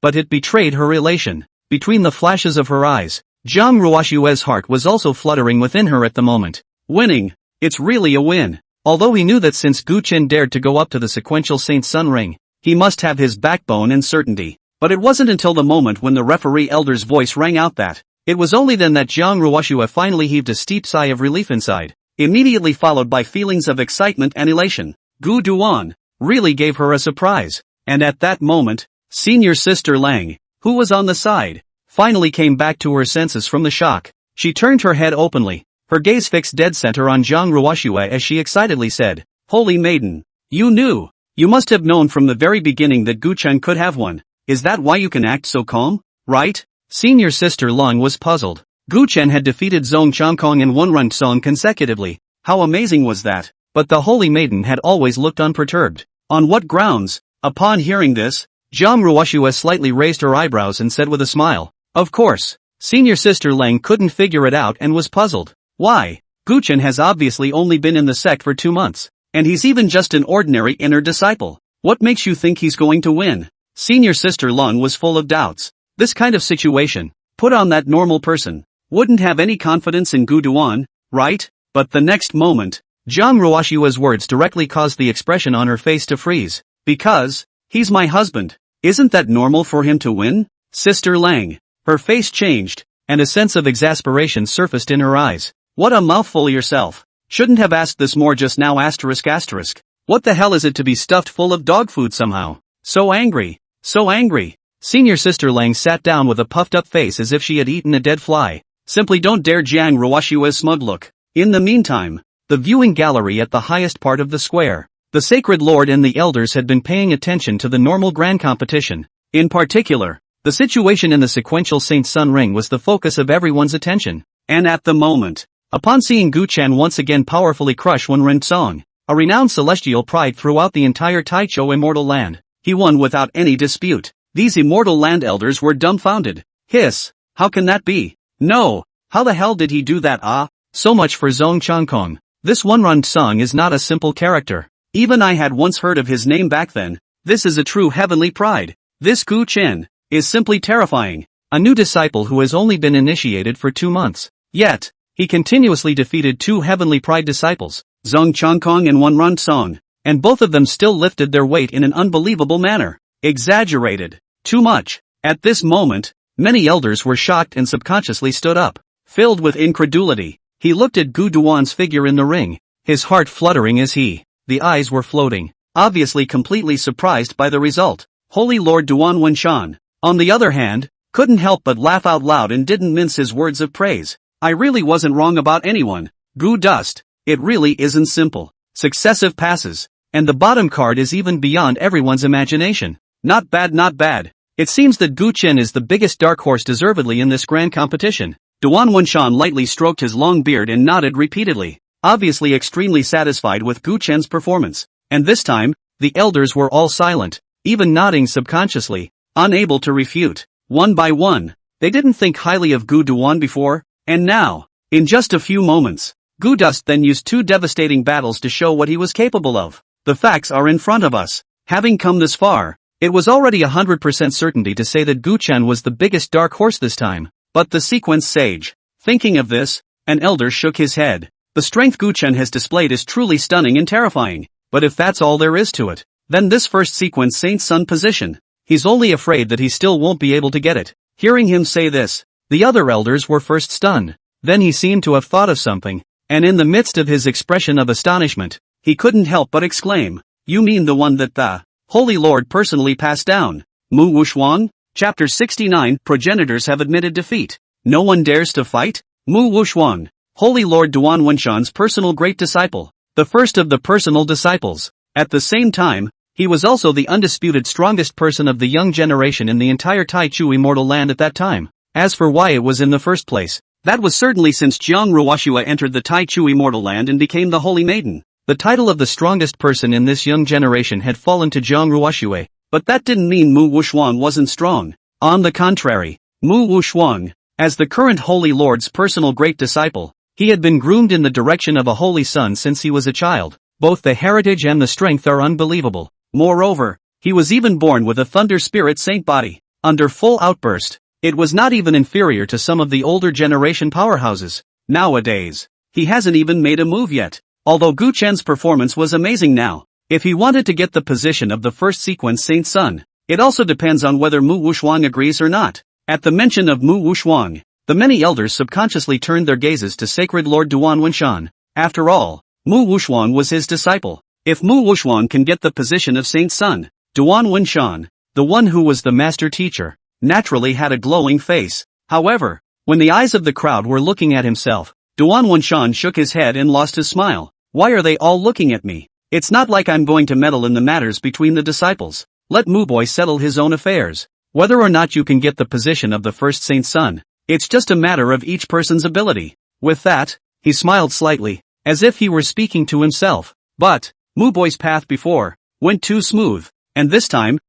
but it betrayed her elation. Between the flashes of her eyes, Jiang Ruoxue's heart was also fluttering within her at the moment. Winning. It's really a win. Although he knew that since Gu Chen dared to go up to the sequential Saint Sun Ring, he must have his backbone and certainty. But it wasn't until the moment when the referee elder's voice rang out that, it was only then that Jiang Ruoxue finally heaved a steep sigh of relief inside, immediately followed by feelings of excitement and elation. Gu Duan really gave her a surprise. And at that moment, senior sister Lang, who was on the side, finally came back to her senses from the shock. She turned her head openly, her gaze fixed dead center on Jiang Ruoxue as she excitedly said, "Holy Maiden, you knew. You must have known from the very beginning that Gu Chen could have won. Is that why you can act so calm, right?" Senior sister Lang was puzzled. Gu Chen had defeated Zong Changkong and One Run Song consecutively. How amazing was that? But the Holy Maiden had always looked unperturbed. On what grounds? Upon hearing this, Jiang Ruoxue slightly raised her eyebrows and said with a smile, "Of course." Senior sister Lang couldn't figure it out and was puzzled. Why? Gu Chen has obviously only been in the sect for 2 months, and he's even just an ordinary inner disciple. What makes you think he's going to win? Senior sister Lang was full of doubts. This kind of situation, put on that normal person, wouldn't have any confidence in Gu Duan, right? But the next moment, Jiang Ruoxue's words directly caused the expression on her face to freeze. Because, he's my husband. Isn't that normal for him to win? Sister Lang. Her face changed, and a sense of exasperation surfaced in her eyes. What a mouthful yourself. Shouldn't have asked this more just now asterisk asterisk. What the hell is it to be stuffed full of dog food somehow? So angry. So angry. Senior Sister Lang sat down with a puffed-up face as if she had eaten a dead fly. Simply don't dare Jiang Ruoshua's smug look. In the meantime, the viewing gallery at the highest part of the square. The Sacred Lord and the elders had been paying attention to the normal grand competition. In particular, the situation in the sequential Saint Sun ring was the focus of everyone's attention. And at the moment, upon seeing Gu Chen once again powerfully crush Wen Rensong, a renowned celestial pride throughout the entire Taichou immortal land, he won without any dispute. These immortal land elders were dumbfounded. Hiss, how can that be? No, how the hell did he do that? Ah, so much for Zhong Changkong. This Wen Rensong is not a simple character. Even I had once heard of his name back then. This is a true heavenly pride. This Gu Chen is simply terrifying. A new disciple who has only been initiated for 2 months. Yet, he continuously defeated 2 heavenly pride disciples, Zhong Changkong and Wen Rensong, and both of them still lifted their weight in an unbelievable manner. Exaggerated. Too much. At this moment, many elders were shocked and subconsciously stood up. Filled with incredulity, he looked at Gu Duan's figure in the ring, his heart fluttering as the eyes were floating, obviously completely surprised by the result. Holy Lord Duan Wenshan, on the other hand, couldn't help but laugh out loud and didn't mince his words of praise. I really wasn't wrong about anyone. Gu Dust, it really isn't simple. Successive passes, and the bottom card is even beyond everyone's imagination. Not bad, not bad. It seems that Gu Chen is the biggest dark horse deservedly in this grand competition. Duan Wenshan lightly stroked his long beard and nodded repeatedly, obviously extremely satisfied with Gu Chen's performance. And this time, the elders were all silent, even nodding subconsciously, unable to refute. One by one, they didn't think highly of Gu Duan before, and now, in just a few moments, Gu Dust then used 2 devastating battles to show what he was capable of. The facts are in front of us. Having come this far, it was already 100% certainty to say that Gu Chen was the biggest dark horse this time. But the sequence sage, thinking of this, an elder shook his head. The strength Gu Chen has displayed is truly stunning and terrifying, but if that's all there is to it, then this first sequence Saint Sun position, he's only afraid that he still won't be able to get it. Hearing him say this, the other elders were first stunned, then he seemed to have thought of something, and in the midst of his expression of astonishment, he couldn't help but exclaim, you mean the one that the Holy Lord personally passed down? Mu Wushuang? Chapter 69, Progenitors have admitted defeat. No one dares to fight? Mu Wushuang, Holy Lord Duan Wenshan's personal great disciple, the first of the personal disciples. At the same time, he was also the undisputed strongest person of the young generation in the entire Taichou immortal land at that time. As for why it was in the first place, that was certainly since Jiang Ruoshua entered the Taichou immortal land and became the Holy Maiden. The title of the strongest person in this young generation had fallen to Jiang Ruoshua, but that didn't mean Mu Wushuang wasn't strong. On the contrary, Mu Wushuang, as the current Holy Lord's personal great disciple, he had been groomed in the direction of a holy son since he was a child. Both the heritage and the strength are unbelievable. Moreover, he was even born with a thunder spirit saint body, under full outburst. It was not even inferior to some of the older generation powerhouses. Nowadays, he hasn't even made a move yet. Although Gu Chen's performance was amazing now, if he wanted to get the position of the first sequence Saint Sun, it also depends on whether Mu Wushuang agrees or not. At the mention of Mu Wushuang, the many elders subconsciously turned their gazes to Sacred Lord Duan Wenshan. After all, Mu Wushuang was his disciple. If Mu Wushuang can get the position of Saint Sun, Duan Wenshan, the one who was the master teacher, naturally had a glowing face. However, when the eyes of the crowd were looking at himself, Duan Wenshan shook his head and lost his smile. Why are they all looking at me? It's not like I'm going to meddle in the matters between the disciples. Let Mu Boy settle his own affairs. Whether or not you can get the position of the first Saint Sun, it's just a matter of each person's ability. With that, he smiled slightly, as if he were speaking to himself. But, Mu Boy's path before went too smooth, and this time,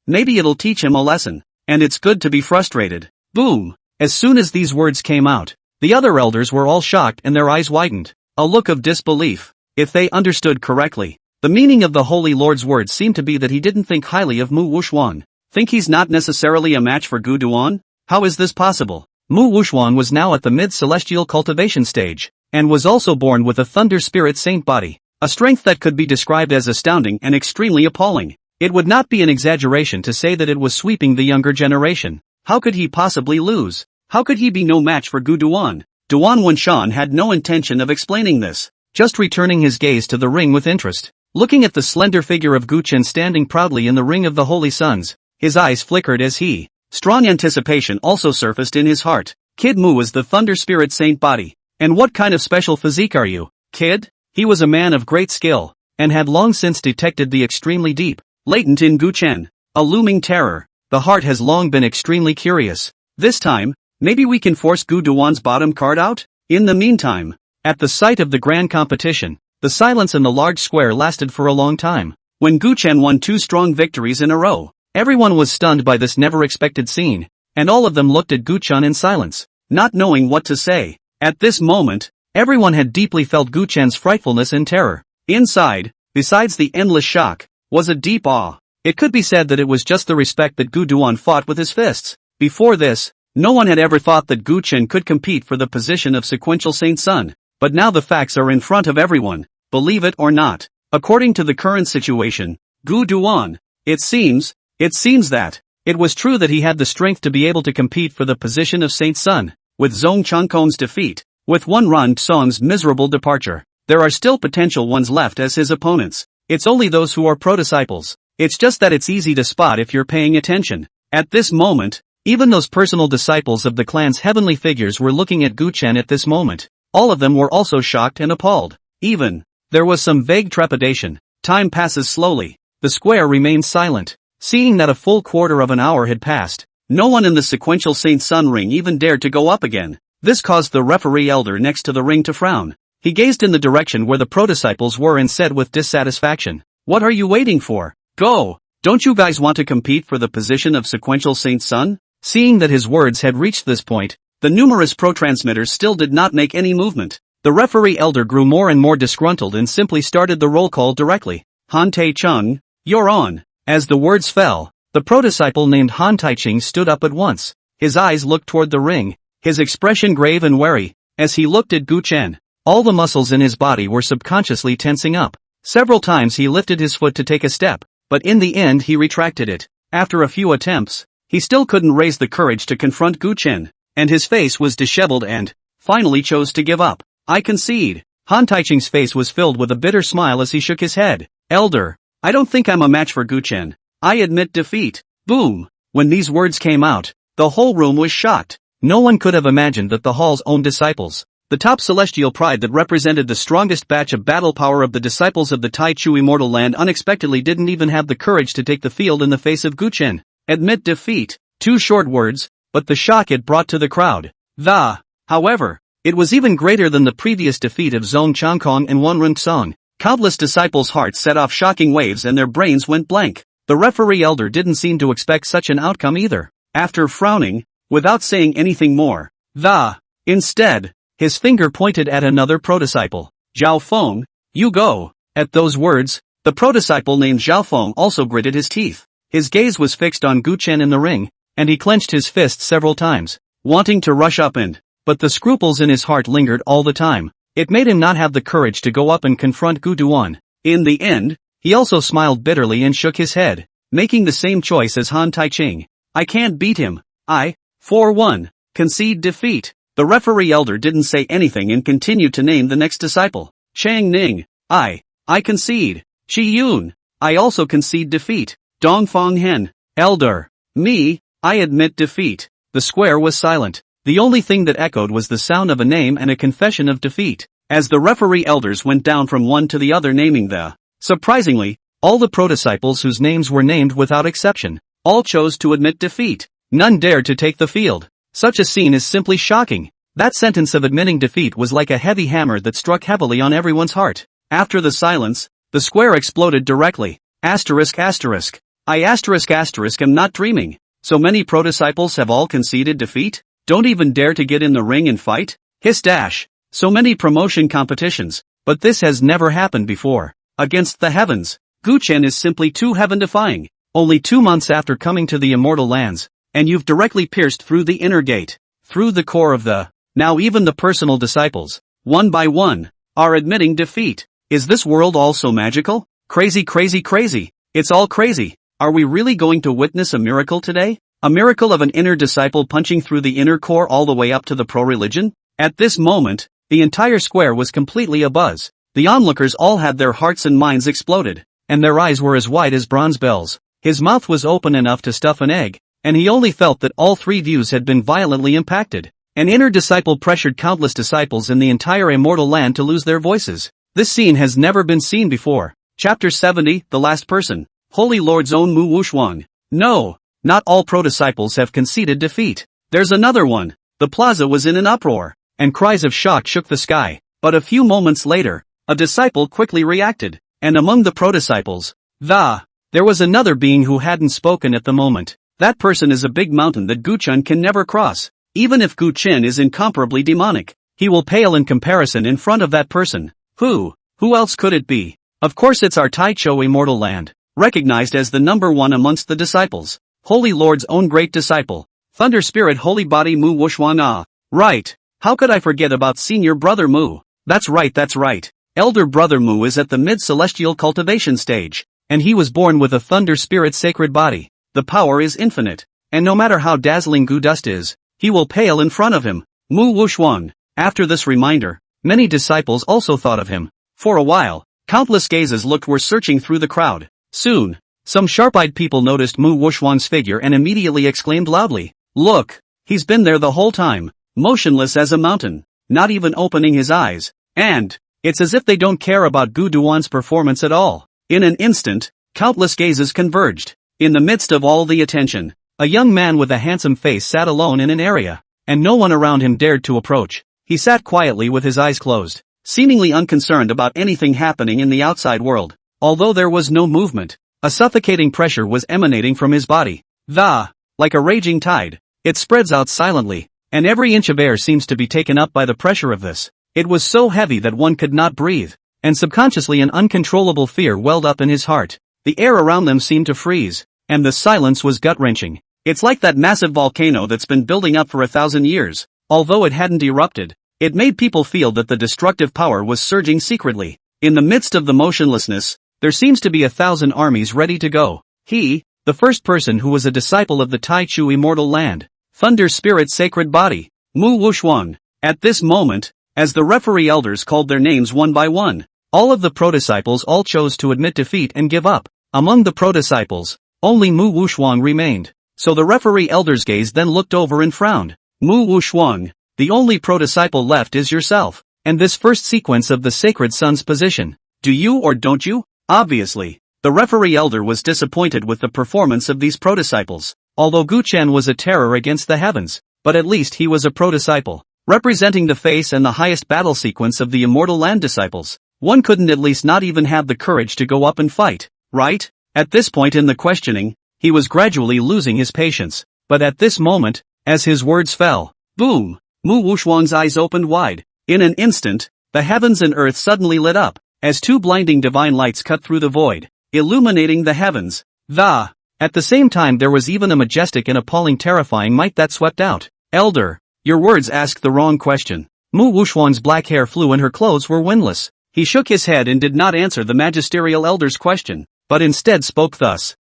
maybe it'll teach him a lesson. And it's good to be frustrated. Boom! As soon as these words came out, the other elders were all shocked and their eyes widened. A look of disbelief. If they understood correctly, the meaning of the Holy Lord's words seemed to be that he didn't think highly of Mu Wushuang. Think he's not necessarily a match for Gu Duan? How is this possible? Mu Wushuang was now at the mid-celestial cultivation stage, and was also born with a thunder spirit saint body, a strength that could be described as astounding and extremely appalling. It would not be an exaggeration to say that it was sweeping the younger generation. How could he possibly lose? How could he be no match for Gu Duan? Duan Wenshan had no intention of explaining this, just returning his gaze to the ring with interest. Looking at the slender figure of Gu Chen standing proudly in the ring of the Holy Sons, His eyes flickered as he. Strong anticipation also surfaced in his heart. Kid Mu is the Thunder Spirit Saint body. And what kind of special physique are you, kid? He was a man of great skill, and had long since detected the extremely deep, latent in Gu Chen, a looming terror. The heart has long been extremely curious. This time, maybe we can force Gu Duan's bottom card out? In the meantime, at the site of the grand competition, the silence in the large square lasted for a long time. When Gu Chen won 2 strong victories in a row, everyone was stunned by this never-expected scene, and all of them looked at Gu Chen in silence, not knowing what to say. At this moment, everyone had deeply felt Gu Chen's frightfulness and terror. Inside, besides the endless shock, was a deep awe. It could be said that it was just the respect that Gu Duan fought with his fists. Before this, no one had ever thought that Gu Chen could compete for the position of sequential Saint Son, but now the facts are in front of everyone, believe it or not. According to the current situation, Gu Duan, it seems that it was true that he had the strength to be able to compete for the position of Saint Son. With Zhong Changkong's defeat, with Wen Ronsong's miserable departure, there are still potential ones left as his opponents. It's only those who are pro-disciples. It's just that it's easy to spot if you're paying attention. At this moment, even those personal disciples of the clan's heavenly figures were looking at Gu Chen at this moment. All of them were also shocked and appalled. Even, there was some vague trepidation. Time passes slowly. The square remains silent. Seeing that a full quarter of an hour had passed, no one in the sequential Saint Son ring even dared to go up again. This caused the referee elder next to the ring to frown. He gazed in the direction where the pro-disciples were and said with dissatisfaction, "What are you waiting for? Go! Don't you guys want to compete for the position of sequential Saint Son?" Seeing that his words had reached this point, the numerous pro-transmitters still did not make any movement. The referee elder grew more and more disgruntled and simply started the roll call directly. "Han Tai-chung, you're on." As the words fell, the pro-disciple named Han Tai-chung stood up at once. His eyes looked toward the ring, his expression grave and wary. As he looked at Gu Chen, all the muscles in his body were subconsciously tensing up. Several times he lifted his foot to take a step, but in the end he retracted it. After a few attempts, he still couldn't raise the courage to confront Gu Chen, and his face was disheveled and, finally chose to give up. "I concede." Han Tai-chung's face was filled with a bitter smile as he shook his head. "Elder, I don't think I'm a match for Gu Chen. I admit defeat." Boom! When these words came out, the whole room was shocked. No one could have imagined that the hall's own disciples, the top celestial pride that represented the strongest batch of battle power of the disciples of the Tai Chu immortal land, unexpectedly didn't even have the courage to take the field in the face of Gu Chen. Admit defeat. 2 short words, but the shock it brought to the crowd. However, it was even greater than the previous defeat of Zhong Changkong and Wen Ronsong. Countless disciples' hearts set off shocking waves and their brains went blank. The referee elder didn't seem to expect such an outcome either. After frowning, without saying anything more, instead, his finger pointed at another pro-disciple. "Zhao Feng, you go." At those words, the pro-disciple named Zhao Feng also gritted his teeth. His gaze was fixed on Gu Chen in the ring, and he clenched his fists several times, wanting to rush up but the scruples in his heart lingered all the time. It made him not have the courage to go up and confront Gu Duan. In the end, he also smiled bitterly and shook his head, making the same choice as Han Tai-chung. "I can't beat him. I, for one, concede defeat." The referee elder didn't say anything and continued to name the next disciple. "Chang Ning, I concede." "Shi Yun, I also concede defeat." "Dong Fong Hen, elder, me, I admit defeat." The square was silent. The only thing that echoed was the sound of a name and a confession of defeat, as the referee elders went down from one to the other naming the. Surprisingly, all the pro-disciples whose names were named without exception, all chose to admit defeat. None dared to take the field. Such a scene is simply shocking. That sentence of admitting defeat was like a heavy hammer that struck heavily on everyone's heart. After the silence, the square exploded directly. Asterisk. I am not dreaming. So many pro-disciples have all conceded defeat? Don't even dare to get in the ring and fight? Hiss dash. So many promotion competitions, but this has never happened before. Against the heavens, Gu Chen is simply too heaven-defying. Only 2 months after coming to the immortal lands, and you've directly pierced through the inner gate, through the core of the. Now even the personal disciples, one by one, are admitting defeat. Is this world all so magical? Crazy. It's all crazy. Are we really going to witness a miracle today? A miracle of an inner disciple punching through the inner core all the way up to the pro-religion? At this moment, the entire square was completely abuzz. The onlookers all had their hearts and minds exploded, and their eyes were as wide as bronze bells. His mouth was open enough to stuff an egg, and he only felt that all three views had been violently impacted. An inner disciple pressured countless disciples in the entire immortal land to lose their voices. This scene has never been seen before. Chapter 70, The Last Person. Holy Lord's own Mu Wuxuang. No, not all pro-disciples have conceded defeat. There's another one. The plaza was in an uproar, and cries of shock shook the sky. But a few moments later, a disciple quickly reacted, and among the pro-disciples, there was another being who hadn't spoken at the moment. That person is a big mountain that Gu Chun can never cross. Even if Gu Chen is incomparably demonic, he will pale in comparison in front of that person. Who else could it be? Of course it's our Taichou immortal land, recognized as the number one amongst the disciples. Holy Lord's own great disciple, Thunder Spirit Holy Body Mu Wuxuang Ah. Right. How could I forget about Senior Brother Mu? That's right. Elder Brother Mu is at the mid-celestial cultivation stage, and he was born with a Thunder Spirit sacred body. The power is infinite, and no matter how dazzling Gu Dust is, he will pale in front of him. Mu Wuxuang. After this reminder, many disciples also thought of him. For a while, countless gazes were searching through the crowd. Soon, some sharp-eyed people noticed Mu Wuxuang's figure and immediately exclaimed loudly, "Look! He's been there the whole time, motionless as a mountain, not even opening his eyes, and it's as if they don't care about Gu Duan's performance at all." In an instant, countless gazes converged. In the midst of all the attention, a young man with a handsome face sat alone in an area, and no one around him dared to approach. He sat quietly with his eyes closed, seemingly unconcerned about anything happening in the outside world. Although there was no movement, a suffocating pressure was emanating from his body. Like a raging tide, it spreads out silently, and every inch of air seems to be taken up by the pressure of this. It was so heavy that one could not breathe, and subconsciously an uncontrollable fear welled up in his heart. The air around them seemed to freeze, and the silence was gut-wrenching. It's like that massive volcano that's been building up for 1,000 years. Although it hadn't erupted, it made people feel that the destructive power was surging secretly. In the midst of the motionlessness, there seems to be 1,000 armies ready to go. He, the first person who was a disciple of the Taichou immortal land, Thunder Spirit's sacred body, Mu Wuxuang. At this moment, as the referee elders called their names one by one, all of the pro-disciples all chose to admit defeat and give up. Among the pro-disciples, only Mu Wuxuang remained. So the referee elders gazed, then looked over and frowned. Mu Wuxuang, the only pro-disciple left is yourself, and this first sequence of the Sacred Sun's position. Do you or don't you? Obviously, the referee elder was disappointed with the performance of these pro-disciples. Although Gu Chen was a terror against the heavens, but at least he was a pro-disciple, representing the face and the highest battle sequence of the immortal land disciples. One couldn't at least not even have the courage to go up and fight, right? At this point in the questioning, he was gradually losing his patience. But at this moment, as his words fell, boom! Mu Wuxuang's eyes opened wide. In an instant, the heavens and earth suddenly lit up, as two blinding divine lights cut through the void, illuminating the heavens. At the same time there was even a majestic and appalling terrifying might that swept out. Elder, your words asked the wrong question. Mu Wuxuang's black hair flew and her clothes were windless. He shook his head and did not answer the magisterial elder's question, but instead spoke thus.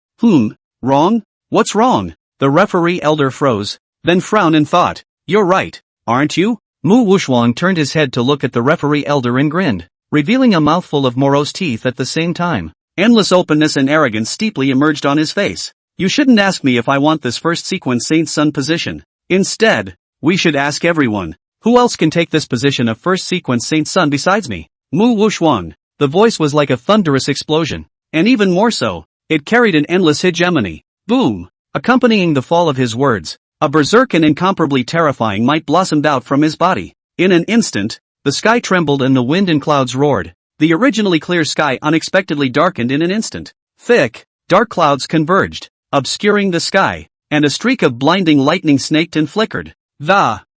Wrong? What's wrong? The referee elder froze, then frowned and thought, you're right, aren't you? Mu Wuxuang turned his head to look at the referee elder and grinned, revealing a mouthful of morose teeth at the same time. Endless openness and arrogance steeply emerged on his face. You shouldn't ask me if I want this first sequence Saint Sun position. Instead, we should ask everyone, who else can take this position of first sequence Saint Sun besides me? Mu Wuxuang. The voice was like a thunderous explosion, and even more so, it carried an endless hegemony. Boom! Accompanying the fall of his words, a berserk and incomparably terrifying might blossomed out from his body. In an instant, the sky trembled and the wind and clouds roared. The originally clear sky unexpectedly darkened in an instant. Thick, dark clouds converged, obscuring the sky, and a streak of blinding lightning snaked and flickered.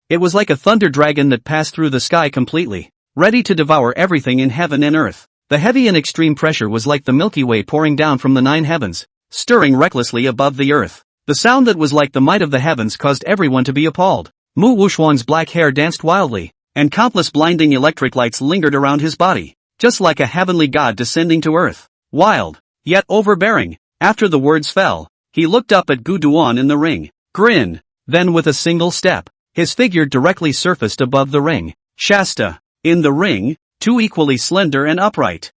It was like a thunder dragon that passed through the sky completely, ready to devour everything in heaven and earth. The heavy and extreme pressure was like the Milky Way pouring down from the 9 heavens, stirring recklessly above the earth. The sound that was like the might of the heavens caused everyone to be appalled. Mu Wuxuang's black hair danced wildly, and countless blinding electric lights lingered around his body, just like a heavenly god descending to earth. Wild, yet overbearing. After the words fell, he looked up at Gu Duan in the ring, grinned, then with a single step, his figure directly surfaced above the ring. Shasta. In the ring, two equally slender and upright.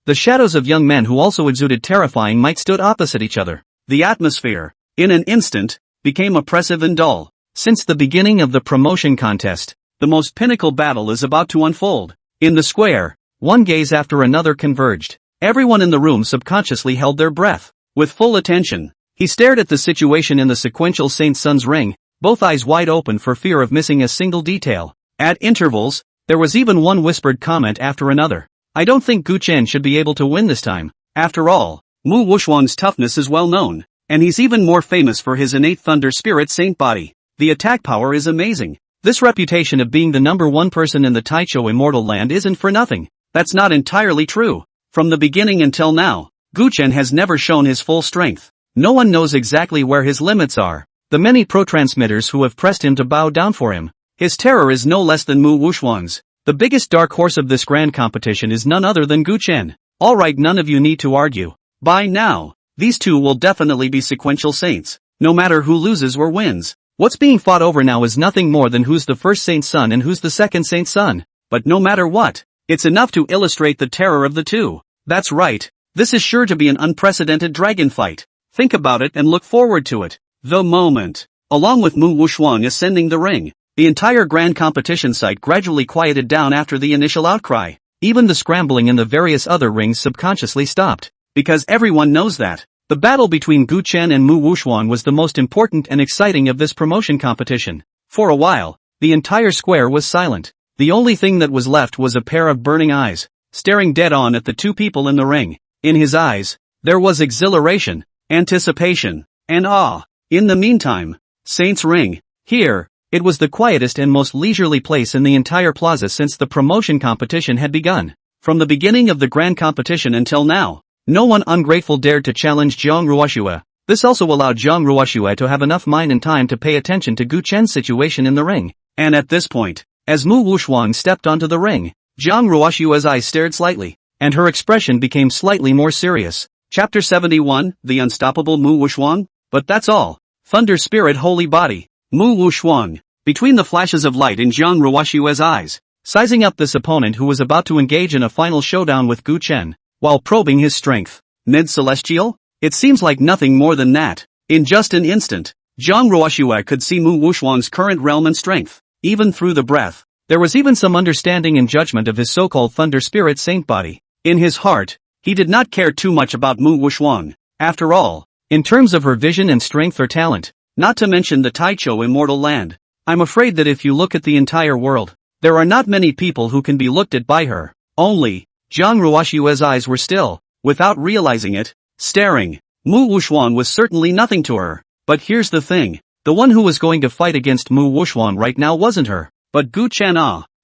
The shadows of young men who also exuded terrifying might stood opposite each other. The atmosphere, in an instant, became oppressive and dull. Since the beginning of the promotion contest, the most pinnacle battle is about to unfold. In the square, one gaze after another converged. Everyone in the room subconsciously held their breath. With full attention, he stared at the situation in the sequential Saint Sun's ring, both eyes wide open for fear of missing a single detail. At intervals, there was even one whispered comment after another. I don't think Gu Chen should be able to win this time. After all, Mu Wuxuang's toughness is well known, and he's even more famous for his innate thunder spirit saint body. The attack power is amazing. This reputation of being the number one person in the Taichou Immortal Land isn't for nothing. That's not entirely true. From the beginning until now, Gu Chen has never shown his full strength. No one knows exactly where his limits are. The many pro-transmitters who have pressed him to bow down for him. His terror is no less than Mu Wuxuang's. The biggest dark horse of this grand competition is none other than Gu Chen. Alright, none of you need to argue. By now, these two will definitely be sequential saints, no matter who loses or wins. What's being fought over now is nothing more than who's the first Saint Sun and who's the second Saint Sun. But no matter what, it's enough to illustrate the terror of the two. That's right, this is sure to be an unprecedented dragon fight. Think about it and look forward to it. The moment, along with Mu Wuxuang ascending the ring, the entire grand competition site gradually quieted down after the initial outcry. Even the scrambling in the various other rings subconsciously stopped. Because everyone knows that the battle between Gu Chen and Mu Wuxuang was the most important and exciting of this promotion competition. For a while, the entire square was silent. The only thing that was left was a pair of burning eyes, staring dead on at the two people in the ring. In his eyes, there was exhilaration, anticipation, and awe. In the meantime, Saint's Ring. Here, it was the quietest and most leisurely place in the entire plaza since the promotion competition had begun. From the beginning of the grand competition until now, no one ungrateful dared to challenge Zhang Ruoxue. This also allowed Zhang Ruoxue to have enough mind and time to pay attention to Gu Chen's situation in the ring. And at this point, as Mu Wuxuang stepped onto the ring, Zhang Ruoxue's eyes stared slightly, and her expression became slightly more serious. Chapter 71, The Unstoppable Mu Wuxuang? But that's all. Thunder Spirit Holy Body. Mu Wuxuang. Between the flashes of light in Zhang Ruoxue's eyes, sizing up this opponent who was about to engage in a final showdown with Gu Chen, while probing his strength. Mid-celestial? It seems like nothing more than that. In just an instant, Zhang Ruoxue could see Mu Wuxuang's current realm and strength. Even through the breath, there was even some understanding and judgment of his so-called Thunder Spirit Saint body. In his heart, he did not care too much about Mu Wuxuang. After all, in terms of her vision and strength or talent, not to mention the Taichou Immortal Land, I'm afraid that if you look at the entire world, there are not many people who can be looked at by her. Only, Zhang Ruoxue's eyes were still, without realizing it, staring. Mu Wuxuang was certainly nothing to her. But here's the thing. The one who was going to fight against Mu Wuxuang right now wasn't her, but Gu Chen.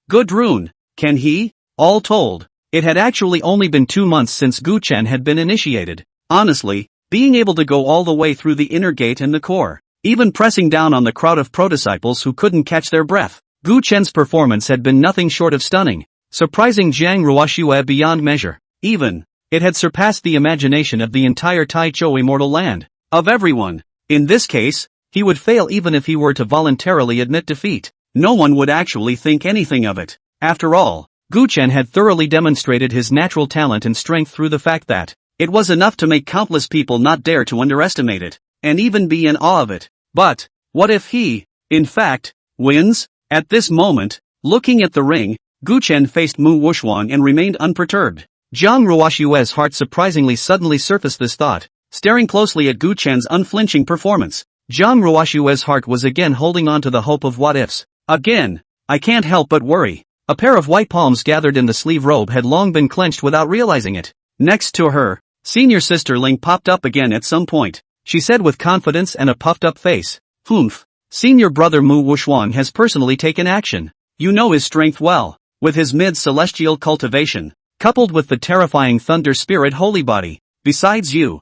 Good rune. Can he? All told, it had actually only been 2 months since Gu Chen had been initiated. Honestly, being able to go all the way through the inner gate and the core, even pressing down on the crowd of pro-disciples who couldn't catch their breath, Gu Chen's performance had been nothing short of stunning, surprising Zhang Ruoxue beyond measure. Even, it had surpassed the imagination of the entire Taichou Immortal Land. Of everyone. In this case, he would fail even if he were to voluntarily admit defeat. No one would actually think anything of it. After all, Gu Chen had thoroughly demonstrated his natural talent and strength through the fact that it was enough to make countless people not dare to underestimate it, and even be in awe of it. But, what if he, in fact, wins? At this moment, looking at the ring, Gu Chen faced Mu Wuxuang and remained unperturbed. Zhang Ruoxue's heart surprisingly suddenly surfaced this thought. Staring closely at Gu Chen's unflinching performance, Zhang Ruoxue's heart was again holding on to the hope of what-ifs. Again, I can't help but worry. A pair of white palms gathered in the sleeve robe had long been clenched without realizing it. Next to her, senior sister Ling popped up again at some point. She said with confidence and a puffed-up face, "Humph. Senior brother Mu Wuxuang has personally taken action. You know his strength well. With his mid-celestial cultivation, coupled with the terrifying Thunder Spirit Holy Body. Besides you,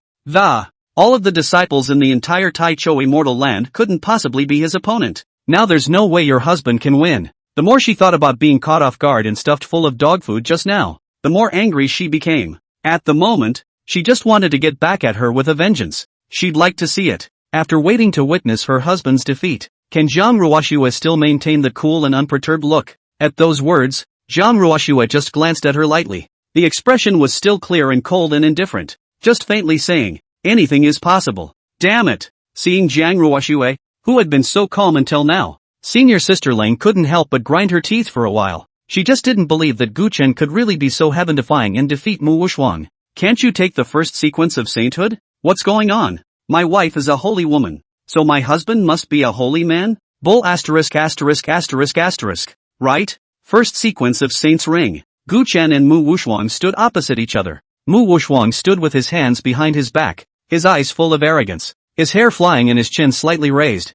all of the disciples in the entire Taichou Immortal Land couldn't possibly be his opponent. Now there's no way your husband can win." The more she thought about being caught off guard and stuffed full of dog food just now, the more angry she became. At the moment, she just wanted to get back at her with a vengeance. She'd like to see it. After waiting to witness her husband's defeat, can Zhang Ruoxue still maintain the cool and unperturbed look? At those words, Zhang Ruoxue just glanced at her lightly. The expression was still clear and cold and indifferent, just faintly saying, anything is possible. Damn it! Seeing Jiang Ruoxue, who had been so calm until now, senior sister Ling couldn't help but grind her teeth for a while. She just didn't believe that Gu Chen could really be so heaven-defying and defeat Mu Wuxuang. Can't you take the first sequence of sainthood? What's going on? My wife is a holy woman, so my husband must be a holy man? Bull asterisk asterisk asterisk asterisk. Right? First sequence of Saint's Ring. Gu Chen and Mu Wuxuang stood opposite each other. Mu Wuxuang stood with his hands behind his back, his eyes full of arrogance, his hair flying and his chin slightly raised.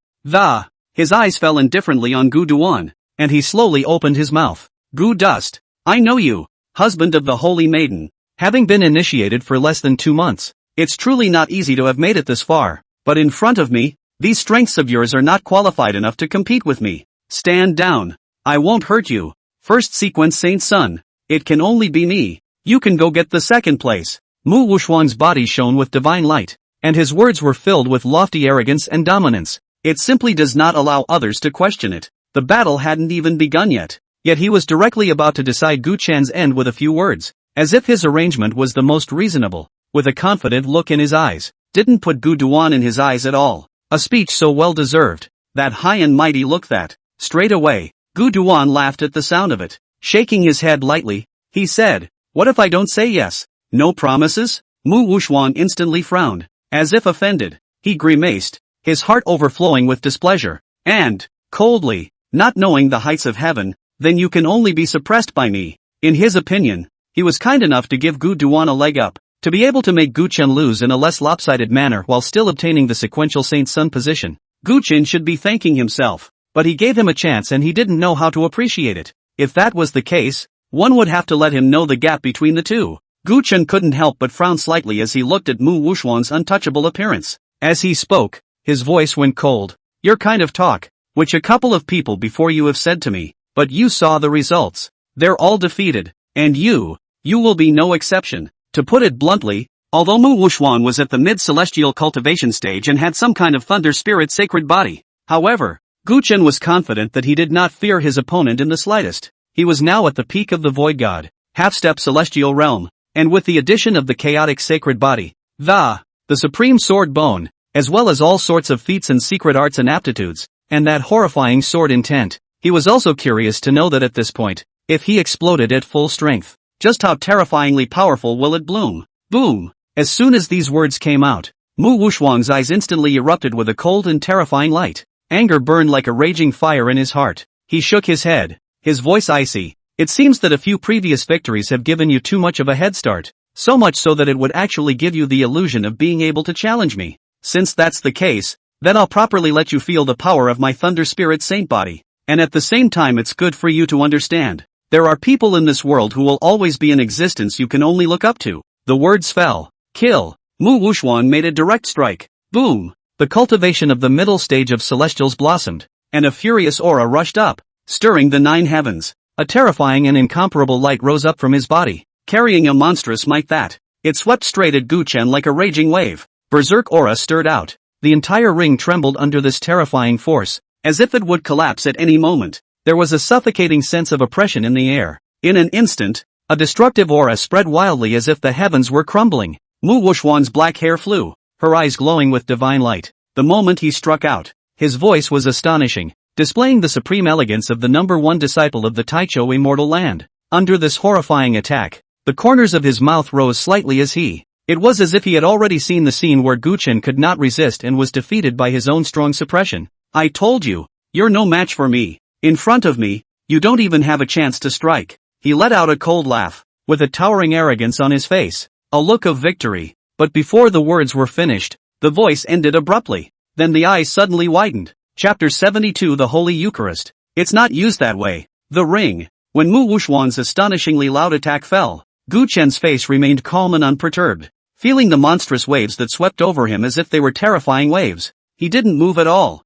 His eyes fell indifferently on Gu Duan, and he slowly opened his mouth. Gu Dust. I know you, husband of the holy maiden. Having been initiated for less than 2 months, it's truly not easy to have made it this far, but in front of me, these strengths of yours are not qualified enough to compete with me. Stand down. I won't hurt you. First sequence Saint Sun. It can only be me. You can go get the second place. Mu Wuxuang's body shone with divine light, and his words were filled with lofty arrogance and dominance. It simply does not allow others to question it. The battle hadn't even begun yet. Yet he was directly about to decide Gu Chen's end with a few words, as if his arrangement was the most reasonable, with a confident look in his eyes. Didn't put Gu Duan in his eyes at all. A speech so well deserved. That high and mighty look that. Straight away, Gu Duan laughed at the sound of it. Shaking his head lightly, he said, what if I don't say yes? No promises? Mu Wuxuang instantly frowned, as if offended. He grimaced, his heart overflowing with displeasure, and, coldly, not knowing the heights of heaven, then you can only be suppressed by me. In his opinion, he was kind enough to give Gu Duan a leg up, to be able to make Gu Chen lose in a less lopsided manner while still obtaining the sequential Saint Sun position. Gu Chen should be thanking himself, but he gave him a chance and he didn't know how to appreciate it. If that was the case, one would have to let him know the gap between the two. Gu Chen couldn't help but frown slightly as he looked at Mu Wuxuang's untouchable appearance. As he spoke, his voice went cold. Your kind of talk, which a couple of people before you have said to me, but you saw the results. They're all defeated, and you will be no exception. To put it bluntly, although Mu Wuxuang was at the mid-celestial cultivation stage and had some kind of thunder spirit sacred body, however, Gu Chen was confident that he did not fear his opponent in the slightest. He was now at the peak of the void god, half-step celestial realm, and with the addition of the chaotic sacred body, the supreme sword bone, as well as all sorts of feats and secret arts and aptitudes, and that horrifying sword intent, he was also curious to know that at this point, if he exploded at full strength, just how terrifyingly powerful will it bloom? Boom! As soon as these words came out, Mu Wuxuang's eyes instantly erupted with a cold and terrifying light. Anger burned like a raging fire in his heart. He shook his head, his voice icy. It seems that a few previous victories have given you too much of a head start, so much so that it would actually give you the illusion of being able to challenge me. Since that's the case, then I'll properly let you feel the power of my Thunder Spirit Saint body. And at the same time it's good for you to understand. There are people in this world who will always be in existence you can only look up to. The words fell. Kill. Mu Wuxuang made a direct strike. Boom. The cultivation of the middle stage of celestials blossomed, and a furious aura rushed up, stirring the 9 heavens. A terrifying and incomparable light rose up from his body, carrying a monstrous might that. It swept straight at Gu Chen like a raging wave. Berserk aura stirred out. The entire ring trembled under this terrifying force, as if it would collapse at any moment. There was a suffocating sense of oppression in the air. In an instant, a destructive aura spread wildly as if the heavens were crumbling. Mu Wuxuang's black hair flew, her eyes glowing with divine light. The moment he struck out, his voice was astonishing, displaying the supreme elegance of the number 1 disciple of the Taichou immortal land. Under this horrifying attack, the corners of his mouth rose slightly as it was as if he had already seen the scene where Gu Chen could not resist and was defeated by his own strong suppression. I told you, you're no match for me. In front of me, you don't even have a chance to strike. He let out a cold laugh, with a towering arrogance on his face, a look of victory. But before the words were finished, the voice ended abruptly. Then the eyes suddenly widened. Chapter 72 The Holy Eucharist. It's not used that way. The ring. When Mu Wuxuang's astonishingly loud attack fell, Gu Chen's face remained calm and unperturbed, feeling the monstrous waves that swept over him as if they were terrifying waves. He didn't move at all.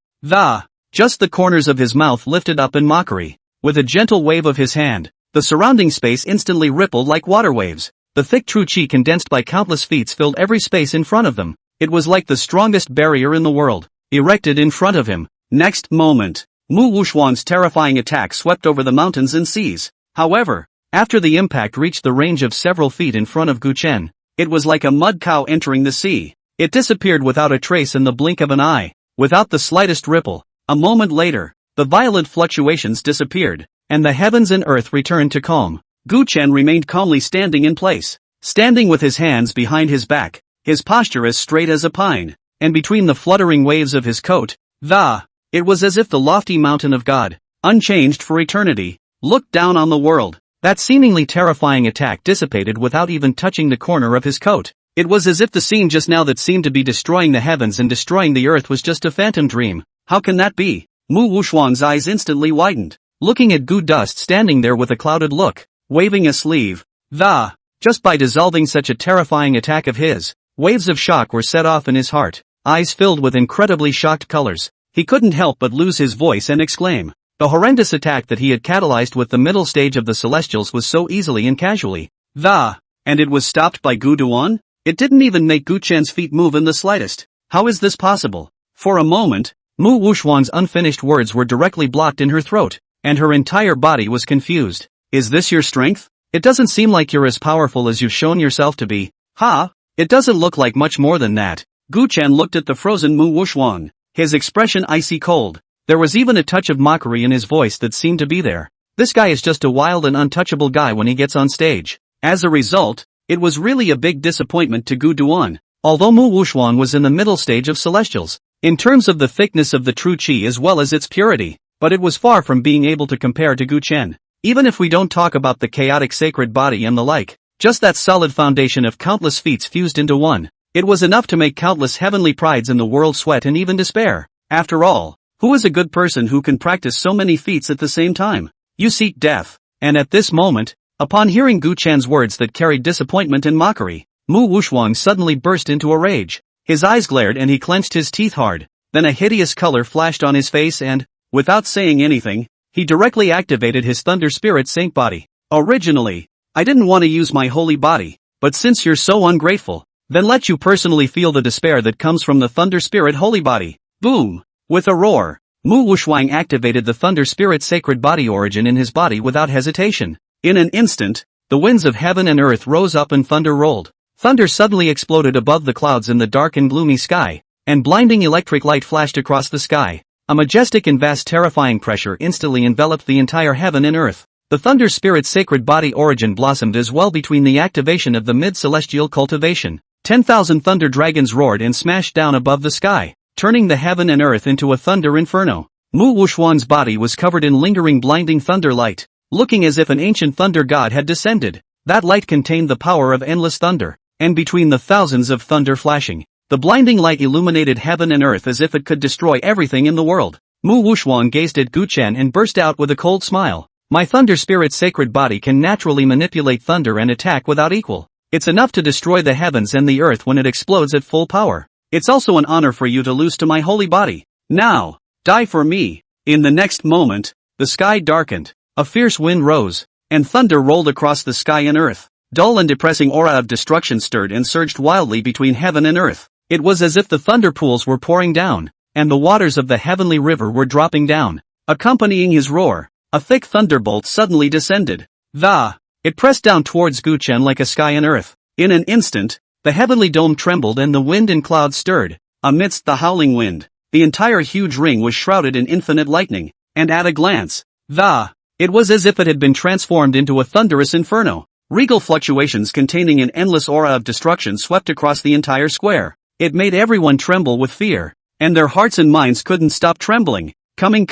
Just the corners of his mouth lifted up in mockery. With a gentle wave of his hand, the surrounding space instantly rippled like water waves. The thick true qi condensed by countless feats filled every space in front of them. It was like the strongest barrier in the world, erected in front of him. Next moment, Mu Wuxuang's terrifying attack swept over the mountains and seas. However, After the impact reached the range of several feet in front of Gu Chen, it was like a mud cow entering the sea. It disappeared without a trace in the blink of an eye, without the slightest ripple. A moment later, the violent fluctuations disappeared, and the heavens and earth returned to calm. Gu Chen remained calmly standing in place, standing with his hands behind his back, his posture as straight as a pine, and between the fluttering waves of his coat, it was as if the lofty mountain of God, unchanged for eternity, looked down on the world. That seemingly terrifying attack dissipated without even touching the corner of his coat. It was as if the scene just now that seemed to be destroying the heavens and destroying the earth was just a phantom dream. How can that be? Mu Wushuang's eyes instantly widened, looking at Gu Dust standing there with a clouded look, waving a sleeve. Just by dissolving such a terrifying attack of his, waves of shock were set off in his heart, eyes filled with incredibly shocked colors. He couldn't help but lose his voice and exclaim. The horrendous attack that he had catalyzed with the middle stage of the Celestials was so easily and casually. And it was stopped by Gu Duan? It didn't even make Gu Chen's feet move in the slightest. How is this possible? For a moment, Mu Wushuang's unfinished words were directly blocked in her throat, and her entire body was confused. Is this your strength? It doesn't seem like you're as powerful as you've shown yourself to be. It doesn't look like much more than that. Gu Chen looked at the frozen Mu Wushuang, his expression icy cold. There was even a touch of mockery in his voice that seemed to be there. This guy is just a wild and untouchable guy when he gets on stage. As a result, it was really a big disappointment to Gu Duan, although Mu Wushuang was in the middle stage of Celestials, in terms of the thickness of the true qi as well as its purity, but it was far from being able to compare to Gu Chen. Even if we don't talk about the chaotic sacred body and the like, just that solid foundation of countless feats fused into one, it was enough to make countless heavenly prides in the world sweat and even despair. After all, who is a good person who can practice so many feats at the same time? You seek death. And at this moment, upon hearing Gu Chen's words that carried disappointment and mockery, Mu Wushuang suddenly burst into a rage. His eyes glared and he clenched his teeth hard. Then a hideous color flashed on his face and, without saying anything, he directly activated his Thunder Spirit Saint body. Originally, I didn't want to use my holy body, but since you're so ungrateful, then let you personally feel the despair that comes from the Thunder Spirit holy body. Boom! With a roar, Mu Wushuang activated the Thunder Spirit Sacred Body origin in his body without hesitation. In an instant, the winds of heaven and earth rose up and thunder rolled. Thunder suddenly exploded above the clouds in the dark and gloomy sky, and blinding electric light flashed across the sky. A majestic and vast terrifying pressure instantly enveloped the entire heaven and earth. The Thunder Spirit Sacred Body origin blossomed as well between the activation of the mid-celestial cultivation. 10,000 thunder dragons roared and smashed down above the sky, turning the heaven and earth into a thunder inferno. Mu Wushuang's body was covered in lingering blinding thunder light, looking as if an ancient thunder god had descended. That light contained the power of endless thunder, and between the thousands of thunder flashing, the blinding light illuminated heaven and earth as if it could destroy everything in the world. Mu Wushuang gazed at Gu Chen and burst out with a cold smile. My Thunder Spirit Sacred Body can naturally manipulate thunder and attack without equal. It's enough to destroy the heavens and the earth when it explodes at full power. It's also an honor for you to lose to my holy body. Now, die for me. In the next moment, the sky darkened, a fierce wind rose, and thunder rolled across the sky and earth. Dull and depressing aura of destruction stirred and surged wildly between heaven and earth. It was as if the thunder pools were pouring down, and the waters of the heavenly river were dropping down. Accompanying his roar, a thick thunderbolt suddenly descended. It pressed down towards Gu Chen like a sky and earth. In an instant, the heavenly dome trembled and the wind and clouds stirred. Amidst the howling wind, the entire huge ring was shrouded in infinite lightning, and at a glance, it was as if it had been transformed into a thunderous inferno. Regal fluctuations containing an endless aura of destruction swept across the entire square. It made everyone tremble with fear, and their hearts and minds couldn't stop trembling. Coming.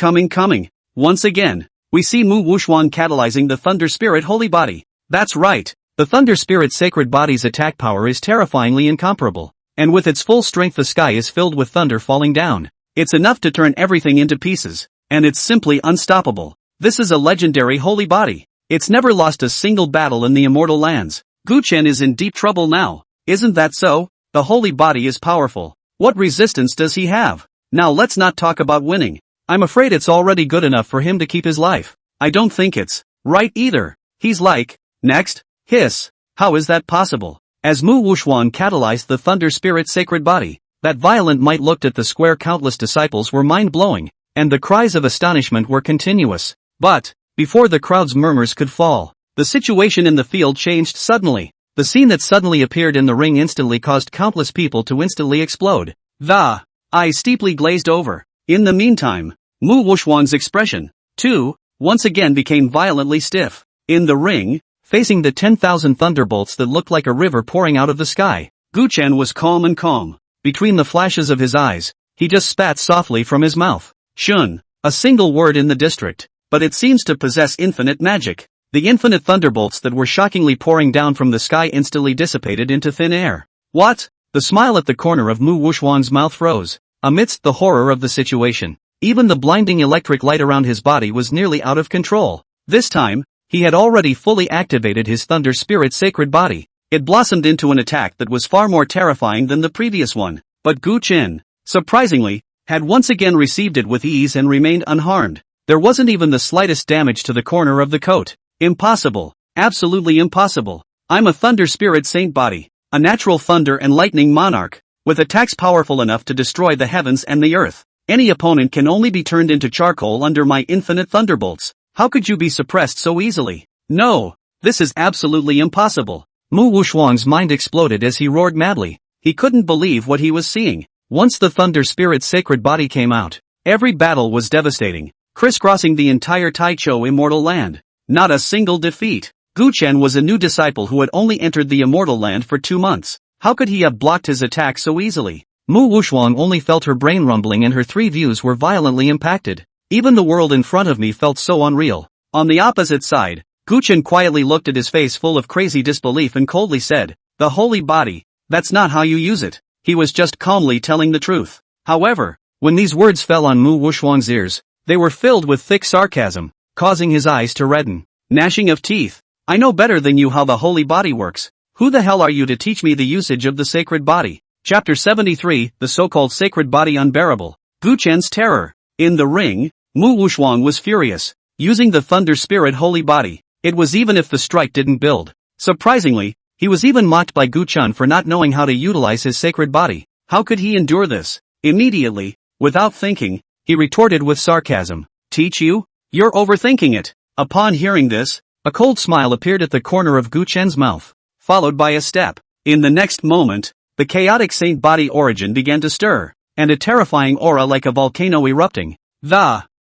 Once again, we see Mu Wushuang catalyzing the Thunder Spirit Holy Body. That's right, the Thunder Spirit Sacred Body's attack power is terrifyingly incomparable, and with its full strength the sky is filled with thunder falling down. It's enough to turn everything into pieces, and it's simply unstoppable. This is a legendary holy body. It's never lost a single battle in the immortal lands. Gu Chen is in deep trouble now, isn't that so? The holy body is powerful. What resistance does he have? Now let's not talk about winning. I'm afraid it's already good enough for him to keep his life. I don't think it's right either. He's like, next, hiss. How is that possible? As Mu Wushuang catalyzed the Thunder Spirit Sacred Body, that violent might looked at the square. Countless disciples were mind-blowing, and the cries of astonishment were continuous. But, before the crowd's murmurs could fall, The situation in the field changed suddenly. The scene that suddenly appeared in the ring instantly caused countless people to instantly explode. The eyes steeply glazed over. In the meantime, Mu Wushhuang's expression, too, once again became violently stiff. In the ring, facing the 10,000 thunderbolts that looked like a river pouring out of the sky, Gu Chen was calm and calm. Between the flashes of his eyes, he just spat softly from his mouth. Shun, a single word in the district, but it seems to possess infinite magic. The infinite thunderbolts that were shockingly pouring down from the sky instantly dissipated into thin air. What? The smile at the corner of Mu Wushhuang's mouth froze. Amidst the horror of the situation, even the blinding electric light around his body was nearly out of control. This time, he had already fully activated his Thunder Spirit sacred body. It blossomed into an attack that was far more terrifying than the previous one. But Gu Chen, surprisingly, had once again received it with ease and remained unharmed. There wasn't even the slightest damage to the corner of the coat. Impossible. Absolutely impossible. I'm a Thunder Spirit Saint body, a natural thunder and lightning monarch, with attacks powerful enough to destroy the heavens and the earth. Any opponent can only be turned into charcoal under my infinite thunderbolts. How could you be suppressed so easily? No, this is absolutely impossible. Mu Wushhuang's mind exploded as he roared madly. He couldn't believe what he was seeing. Once the Thunder Spirit's sacred body came out, every battle was devastating, crisscrossing the entire Taichou immortal land. Not a single defeat. Gu Chen was a new disciple who had only entered the immortal land for 2 months. How could he have blocked his attack so easily? Mu Wushhuang only felt her brain rumbling and her 3 views were violently impacted. Even the world in front of me felt so unreal. On the opposite side, Gu Chen quietly looked at his face full of crazy disbelief and coldly said, "The holy body, that's not how you use it." He was just calmly telling the truth. However, when these words fell on Mu Wushhuang's ears, they were filled with thick sarcasm, causing his eyes to redden. Gnashing of teeth. I know better than you how the holy body works. Who the hell are you to teach me the usage of the sacred body? Chapter 73, the so-called sacred body unbearable. Gu Chen's terror. In the ring, Mu Wushhuang was furious. Using the Thunder Spirit holy body, it was even if the strike didn't build. Surprisingly, he was even mocked by Gu Chen for not knowing how to utilize his sacred body. How could he endure this? Immediately, without thinking, he retorted with sarcasm. Teach you? You're overthinking it. Upon hearing this, a cold smile appeared at the corner of Gu Chen's mouth, followed by a step. In the next moment, the chaotic saint body origin began to stir, and a terrifying aura like a volcano erupting.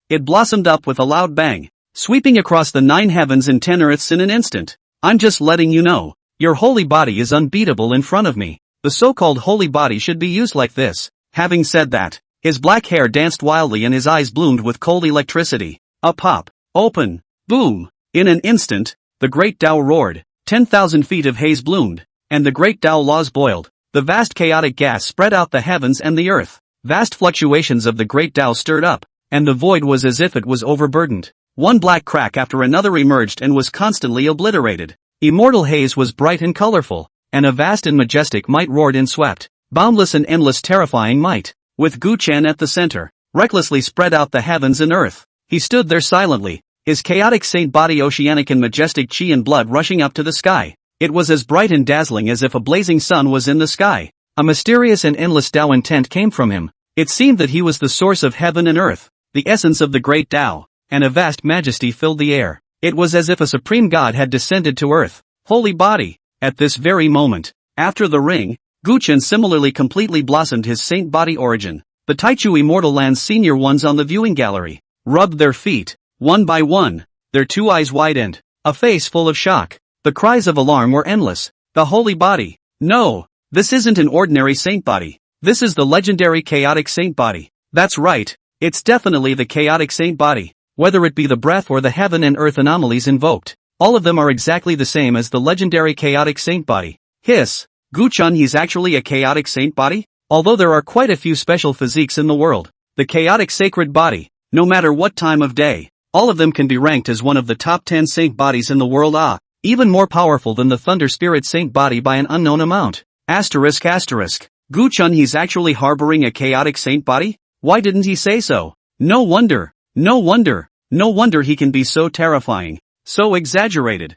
It blossomed up with a loud bang, sweeping across the 9 heavens and 10 earths in an instant. I'm just letting you know, your holy body is unbeatable in front of me. The so-called holy body should be used like this. Having said that, his black hair danced wildly and his eyes bloomed with cold electricity. A pop, open, boom. In an instant, the great Tao roared, 10,000 feet of haze bloomed, and the great Tao laws boiled. The vast chaotic gas spread out the heavens and the earth. Vast fluctuations of the great Tao stirred up, and the void was as if it was overburdened. One black crack after another emerged and was constantly obliterated. Immortal haze was bright and colorful, and a vast and majestic might roared and swept. Boundless and endless terrifying might. With Gu Chen at the center, recklessly spread out the heavens and earth. He stood there silently, his chaotic saint body oceanic and majestic chi and blood rushing up to the sky. It was as bright and dazzling as if a blazing sun was in the sky. A mysterious and endless Tao intent came from him. It seemed that he was the source of heaven and earth, the essence of the great Tao, and a vast majesty filled the air. It was as if a supreme god had descended to earth. Holy body. At this very moment, after the ring, Gu Chen similarly completely blossomed his saint body origin. The Taichou Immortal Land's senior ones on the viewing gallery rubbed their feet, one by one, their 2 eyes widened, a face full of shock. The cries of alarm were endless. The holy body. No, this isn't an ordinary saint body. This is the legendary chaotic saint body. That's right, it's definitely the chaotic saint body. Whether it be the breath or the heaven and earth anomalies invoked, all of them are exactly the same as the legendary chaotic saint body. Hiss. Gu Chen, he's actually a chaotic saint body? Although there are quite a few special physiques in the world, the chaotic sacred body, no matter what time of day, all of them can be ranked as one of the top 10 saint bodies in the world. Even more powerful than the Thunder Spirit saint body by an unknown amount. Asterisk. Gu Chen, he's actually harboring a chaotic saint body? Why didn't he say so? No wonder he can be so terrifying, so exaggerated.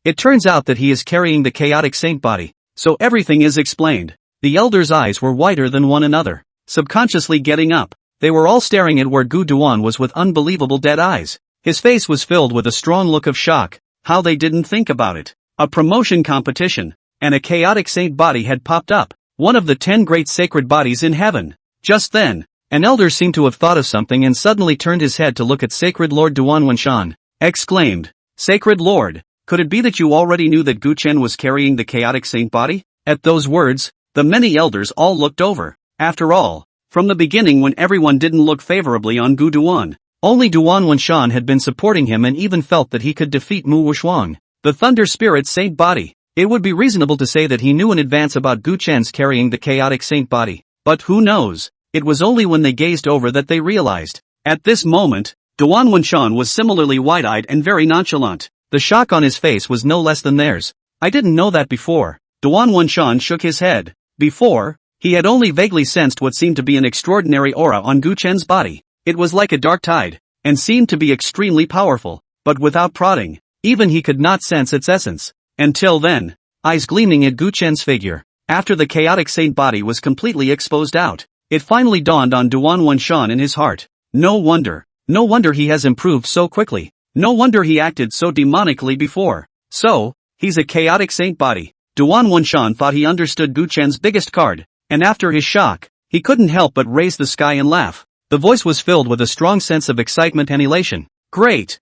It turns out that he is carrying the chaotic saint body, so everything is explained. The elders' eyes were wider than one another. Subconsciously getting up, they were all staring at where Gu Duan was with unbelievable dead eyes. His face was filled with a strong look of shock. How they didn't think about it. A promotion competition, and a chaotic saint body had popped up, one of the 10 great sacred bodies in heaven. Just then, an elder seemed to have thought of something and suddenly turned his head to look at Sacred Lord Duan Wenshan. Exclaimed, "Sacred Lord, could it be that you already knew that Gu Chen was carrying the chaotic saint body?" At those words, the many elders all looked over. After all, from the beginning when everyone didn't look favorably on Gu Duan, only Duan Wenshan had been supporting him and even felt that he could defeat Mu Wushuang, the Thunder Spirit Saint body. It would be reasonable to say that he knew in advance about Gu Chen's carrying the chaotic saint body. But who knows? It was only when they gazed over that they realized. At this moment, Duan Wenshan was similarly wide-eyed and very nonchalant. The shock on his face was no less than theirs. "I didn't know that before." Duan Wenshan shook his head. Before, he had only vaguely sensed what seemed to be an extraordinary aura on Gu Chen's body. It was like a dark tide, and seemed to be extremely powerful, but without prodding, even he could not sense its essence. Until then, eyes gleaming at Gu Chen's figure. After the chaotic saint body was completely exposed out, it finally dawned on Duan Wenshan in his heart. No wonder he has improved so quickly. No wonder he acted so demonically before. So, he's a chaotic saint body. Duan Wenshan thought he understood Gu Chen's biggest card, and after his shock, he couldn't help but raise the sky and laugh. The voice was filled with a strong sense of excitement and elation. Great!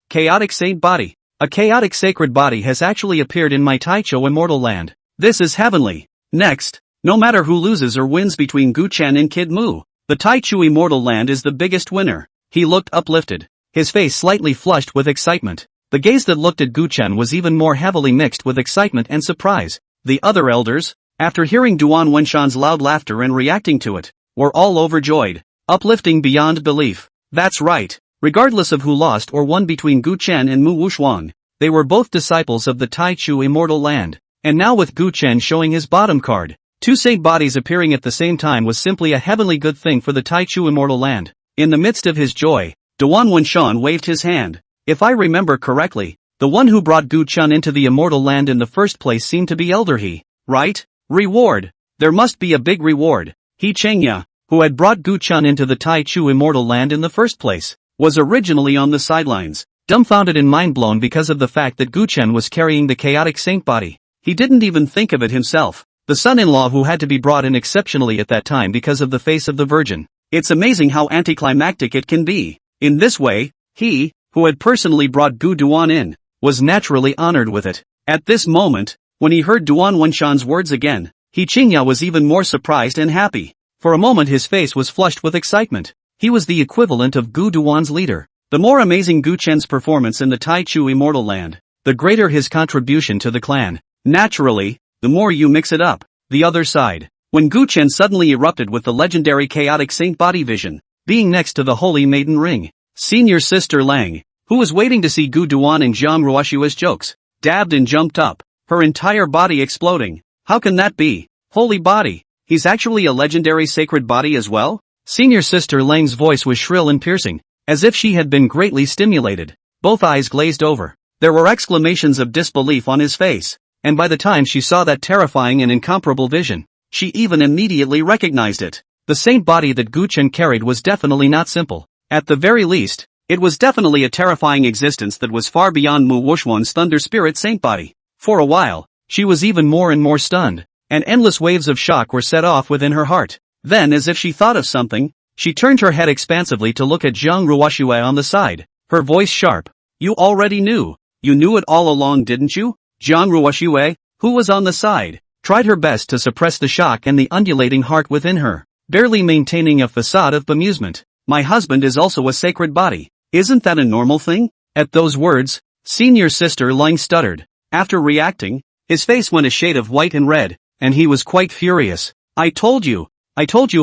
Chaotic saint body. A chaotic sacred body has actually appeared in my Taicho immortal land. This is heavenly. Next, no matter who loses or wins between Gu Chen and Kid Mu, the Taichu immortal land is the biggest winner. He looked uplifted, his face slightly flushed with excitement. The gaze that looked at Gu Chen was even more heavily mixed with excitement and surprise. The other elders, after hearing Duan Wenshan's loud laughter and reacting to it, were all overjoyed, uplifting beyond belief. That's right. Regardless of who lost or won between Gu Chen and Mu Wushuang, they were both disciples of the Taichu immortal land. And now with Gu Chen showing his bottom card, two saint bodies appearing at the same time was simply a heavenly good thing for the Taichu immortal land. In the midst of his joy, Duan Wenshan waved his hand. If I remember correctly, the one who brought Gu Chen into the immortal land in the first place seemed to be Elder He, right? Reward. There must be a big reward. He Chengya, who had brought Gu Chen into the Taichu immortal land in the first place, was originally on the sidelines, dumbfounded and mind-blown because of the fact that Gu Chen was carrying the chaotic saint body. He didn't even think of it himself. The son-in-law who had to be brought in exceptionally at that time because of the face of the Virgin. It's amazing how anticlimactic it can be. In this way, he, who had personally brought Gu Duan in, was naturally honored with it. At this moment, when he heard Duan Wenshan's words again, He Qingya was even more surprised and happy. For a moment his face was flushed with excitement. He was the equivalent of Gu Duan's leader. The more amazing Gu Chen's performance in the Taichu immortal land, the greater his contribution to the clan. Naturally, the more you mix it up. The other side. When Gu Chen suddenly erupted with the legendary chaotic saint body vision, being next to the holy maiden ring, senior sister Lang, who was waiting to see Gu Duan and Jiang Ruoshua's jokes, dabbed and jumped up, her entire body exploding. How can that be? Holy body, he's actually a legendary sacred body as well? Senior sister Lang's voice was shrill and piercing, as if she had been greatly stimulated. Both eyes glazed over. There were exclamations of disbelief on his face, and by the time she saw that terrifying and incomparable vision, she even immediately recognized it. The saint body that Gu Chen carried was definitely not simple. At the very least, it was definitely a terrifying existence that was far beyond Mu Wushuan's Thunder Spirit saint body. For a while, she was even more and more stunned, and endless waves of shock were set off within her heart. Then, as if she thought of something, she turned her head expansively to look at Jiang Ruoshue on the side, her voice sharp. You already knew. You knew it all along, didn't you? Jiang Ruoshue, who was on the side, tried her best to suppress the shock and the undulating heart within her, barely maintaining a facade of bemusement. My husband is also a sacred body. Isn't that a normal thing? At those words, senior sister Lang stuttered. After reacting, his face went a shade of white and red, and he was quite furious. I told you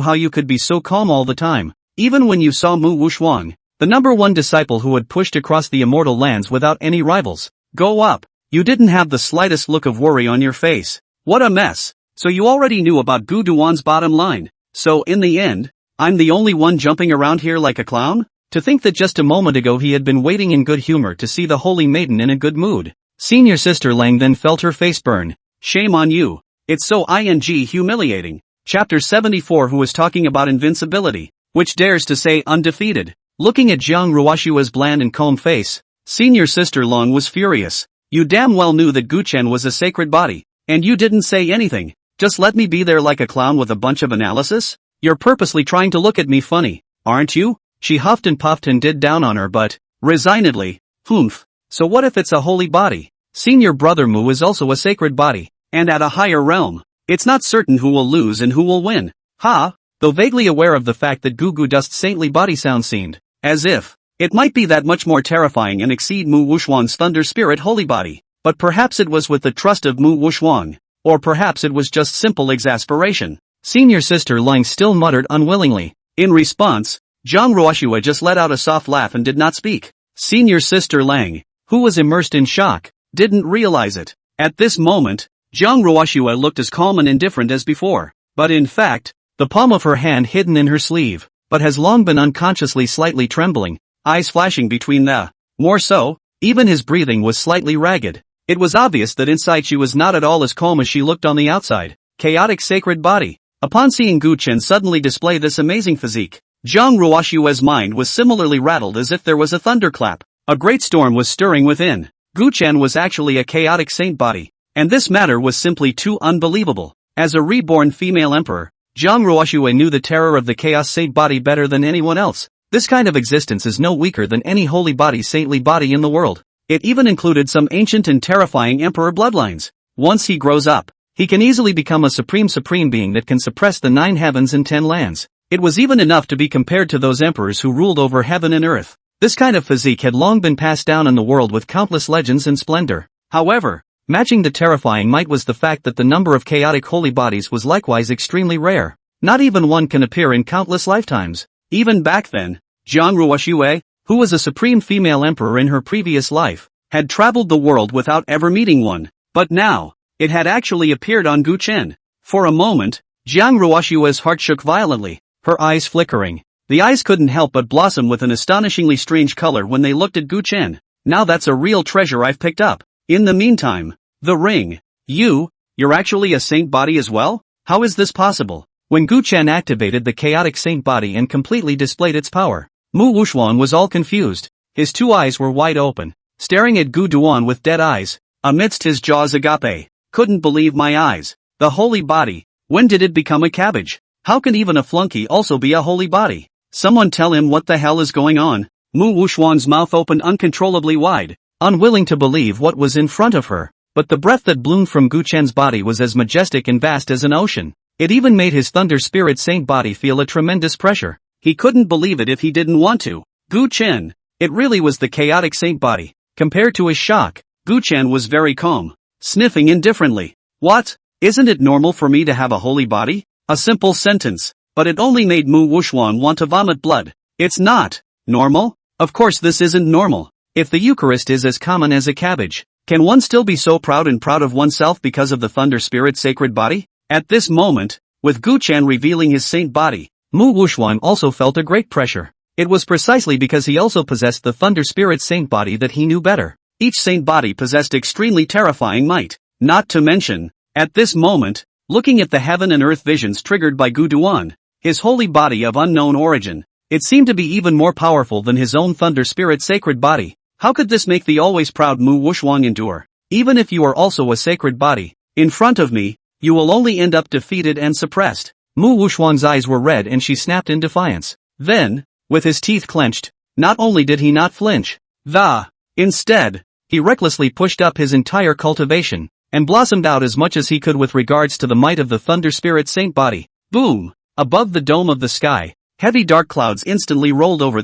how you could be so calm all the time, even when you saw Mu Wushuang, the number one disciple who had pushed across the immortal lands without any rivals. Go up. You didn't have the slightest look of worry on your face. What a mess. So you already knew about Gu Duan's bottom line. So in the end, I'm the only one jumping around here like a clown? To think that just a moment ago he had been waiting in good humor to see the holy maiden in a good mood. Senior sister Lang then felt her face burn. Shame on you. It's so humiliating. Chapter 74. Who is talking about invincibility, which dares to say undefeated? Looking at Jiang Ruoshua's bland and calm face, Senior Sister Long was furious. You damn well knew that Guchen was a sacred body, and you didn't say anything. Just let me be there like a clown with a bunch of analysis? You're purposely trying to look at me funny, aren't you? She huffed and puffed and did down on her but, resignedly, humph. So what if it's a holy body? Senior Brother Mu is also a sacred body, and at a higher realm. It's not certain who will lose and who will win. Ha! Though vaguely aware of the fact that Gugu Dust's saintly body sound seemed, as if, it might be that much more terrifying and exceed Mu Wuxuan's thunder spirit holy body. But perhaps it was with the trust of Mu Wuxuan. Or perhaps it was just simple exasperation. Senior Sister Lang still muttered unwillingly. In response, Zhang Ruoxue just let out a soft laugh and did not speak. Senior Sister Lang, who was immersed in shock, didn't realize it. At this moment, Zhang Ruoxue looked as calm and indifferent as before. But in fact, the palm of her hand hidden in her sleeve, but has long been unconsciously slightly trembling, eyes flashing between the. More so, even his breathing was slightly ragged. It was obvious that inside she was not at all as calm as she looked on the outside. Chaotic sacred body. Upon seeing Gu Chen suddenly display this amazing physique, Zhang Ruoxue's mind was similarly rattled as if there was a thunderclap. A great storm was stirring within. Gu Chen was actually a chaotic saint body, and this matter was simply too unbelievable. As a reborn female emperor, Zhang Ruoxue knew the terror of the chaos saint body better than anyone else. This kind of existence is no weaker than any holy body saintly body in the world. It even included some ancient and terrifying emperor bloodlines. Once he grows up, he can easily become a supreme being that can suppress the 9 heavens and 10 lands. It was even enough to be compared to those emperors who ruled over heaven and earth. This kind of physique had long been passed down in the world with countless legends and splendor. However, matching the terrifying might was the fact that the number of chaotic holy bodies was likewise extremely rare. Not even one can appear in countless lifetimes. Even back then, Zhang Ruoxue, who was a supreme female emperor in her previous life, had traveled the world without ever meeting one. But now, it had actually appeared on Gu Chen. For a moment, Zhang Ruoxue's heart shook violently, her eyes flickering. The eyes couldn't help but blossom with an astonishingly strange color when they looked at Gu Chen. Now that's a real treasure I've picked up. In the meantime, the ring. You're actually a saint body as well? How is this possible? When Gu Chen activated the chaotic saint body and completely displayed its power, Mu Wuxuan was all confused. His 2 eyes were wide open, staring at Gu Duan with dead eyes. Amidst his jaws agape. Couldn't believe my eyes. The holy body. When did it become a cabbage? How can even a flunky also be a holy body? Someone tell him what the hell is going on. Mu Wuxuan's mouth opened uncontrollably wide, unwilling to believe what was in front of her. But the breath that bloomed from Gu Chen's body was as majestic and vast as an ocean. It even made his thunder spirit saint body feel a tremendous pressure. He couldn't believe it if he didn't want to. Gu Chen. It really was the chaotic saint body. Compared to his shock, Gu Chen was very calm, sniffing indifferently. What? Isn't it normal for me to have a holy body? A simple sentence, but it only made Mu Wuxuan want to vomit blood. It's not normal? Of course this isn't normal. If the Eucharist is as common as a cabbage, can one still be so proud of oneself because of the thunder spirit sacred body? At this moment, with Gu Chen revealing his saint body, Mu Wuxuan also felt a great pressure. It was precisely because he also possessed the thunder spirit saint body that he knew better. Each saint body possessed extremely terrifying might. Not to mention, at this moment, looking at the heaven and earth visions triggered by Gu Duan, his holy body of unknown origin, it seemed to be even more powerful than his own thunder spirit sacred body. How could this make the always proud Mu Wuxuan endure? Even if you are also a sacred body, in front of me, you will only end up defeated and suppressed. Mu Wuxuan's eyes were red and she snapped in defiance. Then, with his teeth clenched, not only did he not flinch, instead, he recklessly pushed up his entire cultivation, and blossomed out as much as he could with regards to the might of the thunder spirit saint body. Boom! Above the dome of the sky, heavy dark clouds instantly rolled over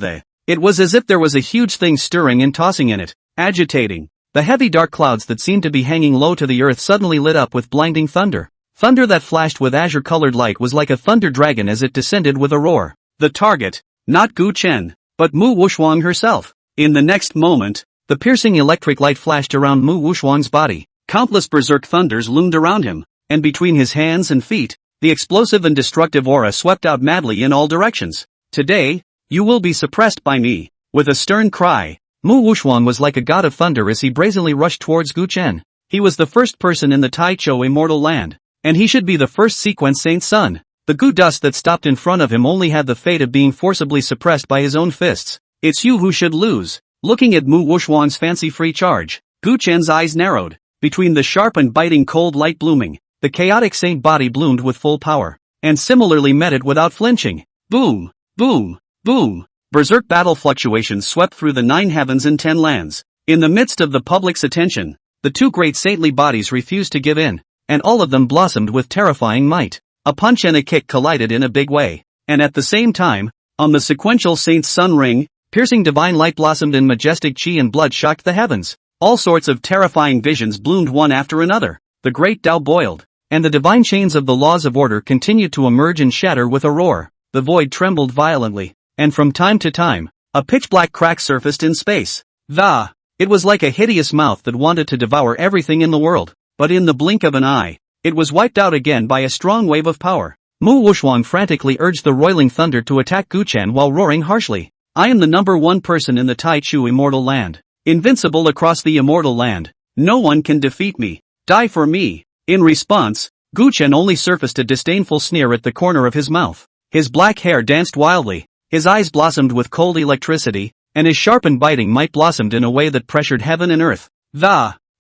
It was as if there was a huge thing stirring and tossing in it, agitating. The heavy dark clouds that seemed to be hanging low to the earth suddenly lit up with blinding thunder. Thunder that flashed with azure-colored light was like a thunder dragon as it descended with a roar. The target, not Gu Chen, but Mu Wuxuan herself. In the next moment, the piercing electric light flashed around Mu Wuxuan's body. Countless berserk thunders loomed around him, and between his hands and feet, the explosive and destructive aura swept out madly in all directions. Today, you will be suppressed by me. With a stern cry, Mu Wuxuan was like a god of thunder as he brazenly rushed towards Gu Chen. He was the first person in the Taichou immortal land, and he should be the first sequence saint's son. The Gu dust that stopped in front of him only had the fate of being forcibly suppressed by his own fists. It's you who should lose. Looking at Mu Wuxuang's fancy-free charge, Gu Chen's eyes narrowed. Between the sharp and biting cold light blooming, the chaotic saint body bloomed with full power, and similarly met it without flinching. Boom, boom, boom. Berserk battle fluctuations swept through the 9 heavens and 10 lands. In the midst of the public's attention, the 2 great saintly bodies refused to give in, and all of them blossomed with terrifying might. A punch and a kick collided in a big way, and at the same time, on the sequential saint's sun ring, piercing divine light blossomed in majestic chi and blood shocked the heavens. All sorts of terrifying visions bloomed one after another. The great Tao boiled, and the divine chains of the laws of order continued to emerge and shatter with a roar. The void trembled violently, and from time to time, a pitch-black crack surfaced in space. It was like a hideous mouth that wanted to devour everything in the world, but in the blink of an eye, it was wiped out again by a strong wave of power. Mu Wuxuang frantically urged the roiling thunder to attack Gu Chen while roaring harshly. I am the number 1 person in the Tai Chu immortal land. Invincible across the immortal land. No one can defeat me. Die for me. In response, Gu Chen only surfaced a disdainful sneer at the corner of his mouth. His black hair danced wildly, his eyes blossomed with cold electricity, and his sharp and biting might blossomed in a way that pressured heaven and earth.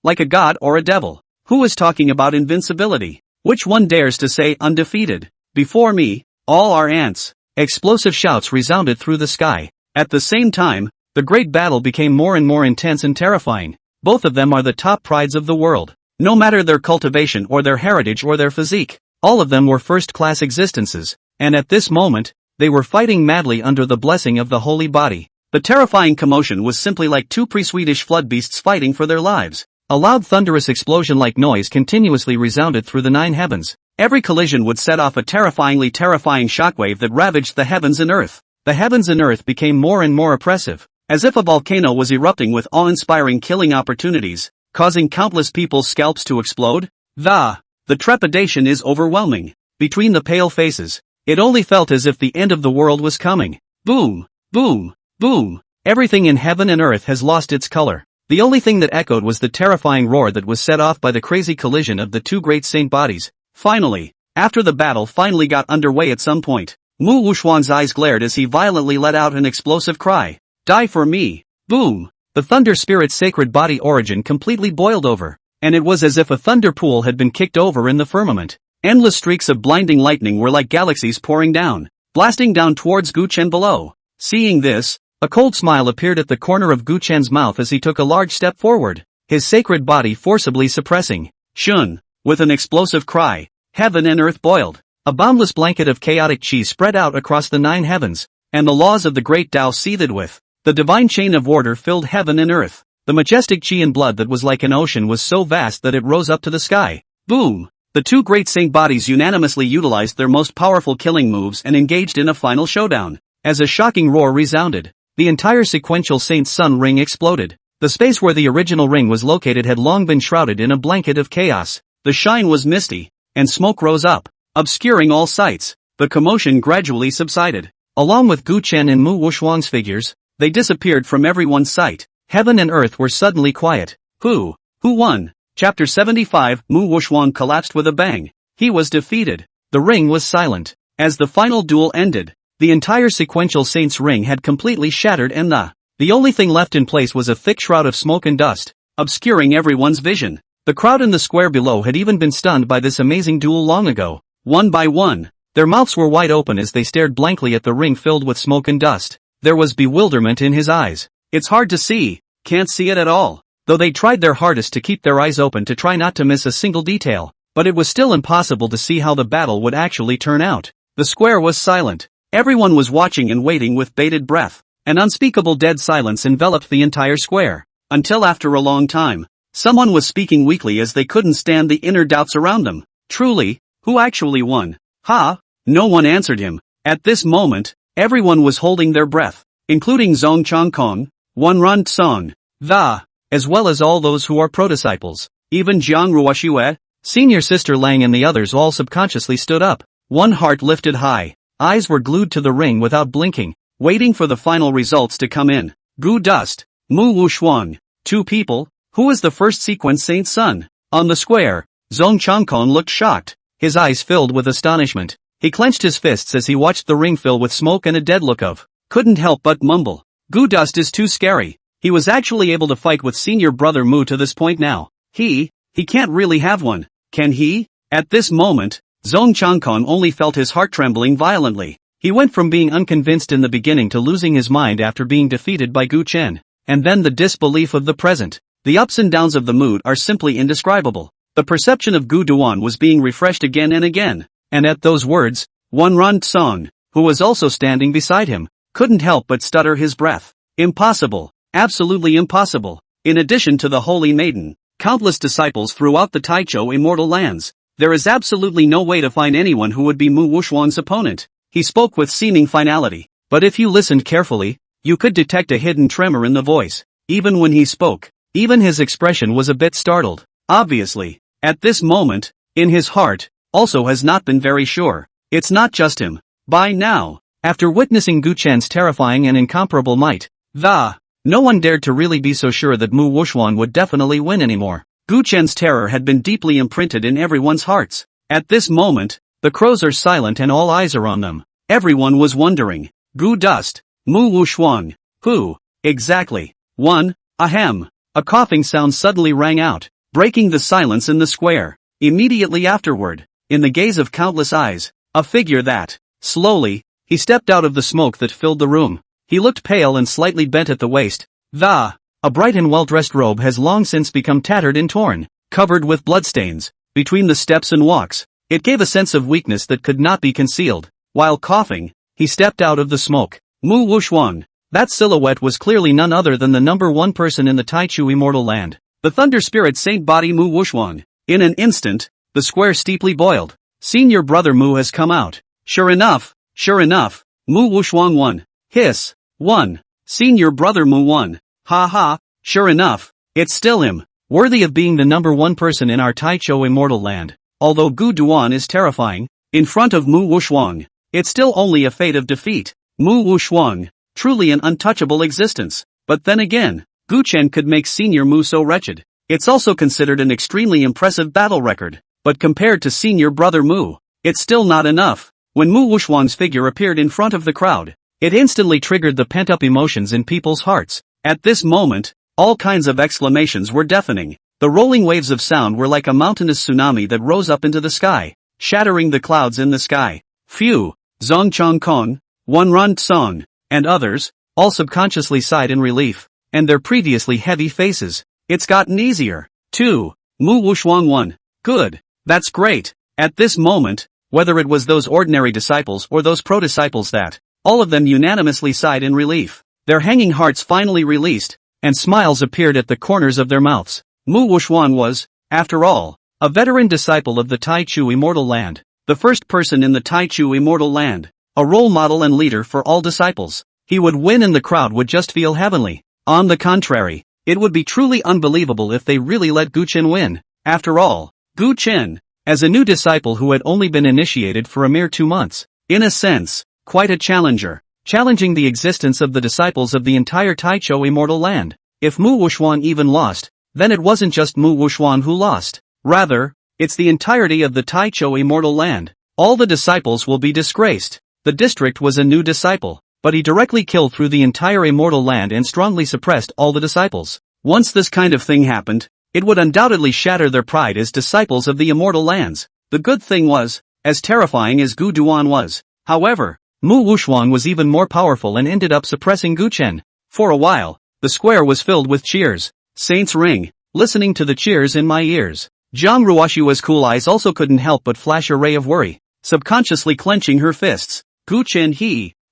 Like a god or a devil. Who is talking about invincibility? Which one dares to say undefeated? Before me, all are ants. Explosive shouts resounded through the sky. At the same time, the great battle became more and more intense and terrifying. Both of them are the top prides of the world. No matter their cultivation or their heritage or their physique, all of them were first-class existences, and at this moment, they were fighting madly under the blessing of the holy body. The terrifying commotion was simply like 2 pre-Swedish flood beasts fighting for their lives. A loud thunderous explosion-like noise continuously resounded through the 9 heavens. Every collision would set off a terrifying shockwave that ravaged the heavens and earth. The heavens and earth became more and more oppressive, as if a volcano was erupting with awe-inspiring killing opportunities, causing countless people's scalps to explode. The trepidation is overwhelming. Between the pale faces, it only felt as if the end of the world was coming. Boom, boom, boom. Everything in heaven and earth has lost its color. The only thing that echoed was the terrifying roar that was set off by the crazy collision of the 2 great saint bodies. Finally, after the battle finally got underway at some point, Mu Wuxuang's eyes glared as he violently let out an explosive cry. Die for me. Boom. The thunder spirit's sacred body origin completely boiled over, and it was as if a thunder pool had been kicked over in the firmament. Endless streaks of blinding lightning were like galaxies pouring down, blasting down towards Gu Chen below. Seeing this, a cold smile appeared at the corner of Gu Chen's mouth as he took a large step forward, his sacred body forcibly suppressing. Shun. With an explosive cry, heaven and earth boiled. A boundless blanket of chaotic chi spread out across the 9 heavens, and the laws of the great Tao seethed with. The divine chain of order filled heaven and earth. The majestic chi and blood that was like an ocean was so vast that it rose up to the sky. Boom! The 2 great saint bodies unanimously utilized their most powerful killing moves and engaged in a final showdown. As a shocking roar resounded, the entire sequential saint's sun ring exploded. The space where the original ring was located had long been shrouded in a blanket of chaos. The shine was misty, and smoke rose up, obscuring all sights. The commotion gradually subsided. Along with Gu Chen and Mu Wuxuang's figures, they disappeared from everyone's sight. Heaven and earth were suddenly quiet. Who won? Chapter 75. Mu Wuxuang collapsed with a bang. He was defeated. The ring was silent. As the final duel ended, the entire sequential saint's ring had completely shattered and the only thing left in place was a thick shroud of smoke and dust, obscuring everyone's vision. The crowd in the square below had even been stunned by this amazing duel long ago. One by one, their mouths were wide open as they stared blankly at the ring filled with smoke and dust. There was bewilderment in his eyes. It's hard to see, can't see it at all. Though they tried their hardest to keep their eyes open to try not to miss a single detail, but it was still impossible to see how the battle would actually turn out. The square was silent. Everyone was watching and waiting with bated breath. An unspeakable dead silence enveloped the entire square. Until after a long time, someone was speaking weakly as they couldn't stand the inner doubts around them. Truly, who actually won? No one answered him. At this moment, everyone was holding their breath, including Zhong Chongkong, Wanran Tsong, as well as all those who are prodisciples. Even Jiang Ruoxue, senior sister Lang and the others all subconsciously stood up. One heart lifted high. Eyes were glued to the ring without blinking, waiting for the final results to come in. Gu Dust, Mu Wuxuang, 2 people. Who is the first sequence saint's son? On the square, Zhong Chongkong looked shocked, his eyes filled with astonishment. He clenched his fists as he watched the ring fill with smoke and a dead look of, couldn't help but mumble. Gu Dust is too scary. He was actually able to fight with senior brother Mu to this point now. He can't really have one, can he? At this moment, Zhong Changkong only felt his heart trembling violently. He went from being unconvinced in the beginning to losing his mind after being defeated by Gu Chen. And then the disbelief of the present. The ups and downs of the mood are simply indescribable. The perception of Gu Duan was being refreshed again and again. And at those words, Ran Tsong, who was also standing beside him, couldn't help but stutter his breath. Impossible. Absolutely impossible. In addition to the Holy Maiden, countless disciples throughout the Taichou immortal lands, there is absolutely no way to find anyone who would be Mu Wuxuan's opponent. He spoke with seeming finality, but if you listened carefully, you could detect a hidden tremor in the voice. Even when he spoke, even his expression was a bit startled. Obviously, at this moment, in his heart, also has not been very sure. It's not just him. By now, after witnessing Gu Chen's terrifying and incomparable might, no one dared to really be so sure that Mu Wuxuan would definitely win anymore. Gu Chen's terror had been deeply imprinted in everyone's hearts. At this moment, the crows are silent and all eyes are on them. Everyone was wondering. Gu Dust, Mu Wuxuan, who, exactly? Ahem. A coughing sound suddenly rang out, breaking the silence in the square. Immediately afterward, in the gaze of countless eyes, a figure that, slowly, he stepped out of the smoke that filled the room. He looked pale and slightly bent at the waist. A bright and well-dressed robe has long since become tattered and torn, covered with bloodstains. Between the steps and walks, it gave a sense of weakness that could not be concealed. While coughing, he stepped out of the smoke. Mu Wuxuan. That silhouette was clearly none other than the number one person in the Taichou immortal land. The thunder spirit saint body Mu Wuxuan. In an instant, the square steeply boiled. Senior brother Mu has come out. Sure enough, Mu Wuxuan won. Hiss. Won. Senior brother Mu won. Ha ha, sure enough, it's still him. Worthy of being the number one person in our Taichou immortal land. Although Gu Duan is terrifying, in front of Mu Wuxuan, it's still only a fate of defeat. Mu Wuxuan, truly an untouchable existence. But then again, Gu Chen could make Senior Mu so wretched. It's also considered an extremely impressive battle record. But compared to Senior brother Mu, it's still not enough. When Mu Wuxuan's figure appeared in front of the crowd, it instantly triggered the pent-up emotions in people's hearts. At this moment, all kinds of exclamations were deafening. The rolling waves of sound were like a mountainous tsunami that rose up into the sky, shattering the clouds in the sky. Phew, Zhong Changkong, Ran Tsong, and others, all subconsciously sighed in relief, and their previously heavy faces. It's gotten easier. 2. Mu Wuxuan won. Good. That's great. At this moment, whether it was those ordinary disciples or those pro-disciples that, all of them unanimously sighed in relief. Their hanging hearts finally released, and smiles appeared at the corners of their mouths. Mu Wuxuan was, after all, a veteran disciple of the Taichou immortal land. The first person in the Taichou immortal land. A role model and leader for all disciples. He would win and the crowd would just feel heavenly. On the contrary, it would be truly unbelievable if they really let Gu Chen win. After all, Gu Chen, as a new disciple who had only been initiated for a mere 2 months, in a sense, quite a challenger, challenging the existence of the disciples of the entire Taichou immortal land. If Mu Wuxuan even lost, then it wasn't just Mu Wuxuan who lost. Rather, it's the entirety of the Taichou immortal land. All the disciples will be disgraced. The district was a new disciple, but he directly killed through the entire immortal land and strongly suppressed all the disciples. Once this kind of thing happened, it would undoubtedly shatter their pride as disciples of the immortal lands. The good thing was, as terrifying as Gu Duan was, however, Mu Wuxuan was even more powerful and ended up suppressing Gu Chen. For a while, the square was filled with cheers. Saints ring, listening to the cheers in my ears. Zhang Ruoshua's cool eyes also couldn't help but flash a ray of worry, subconsciously clenching her fists. Gu Chen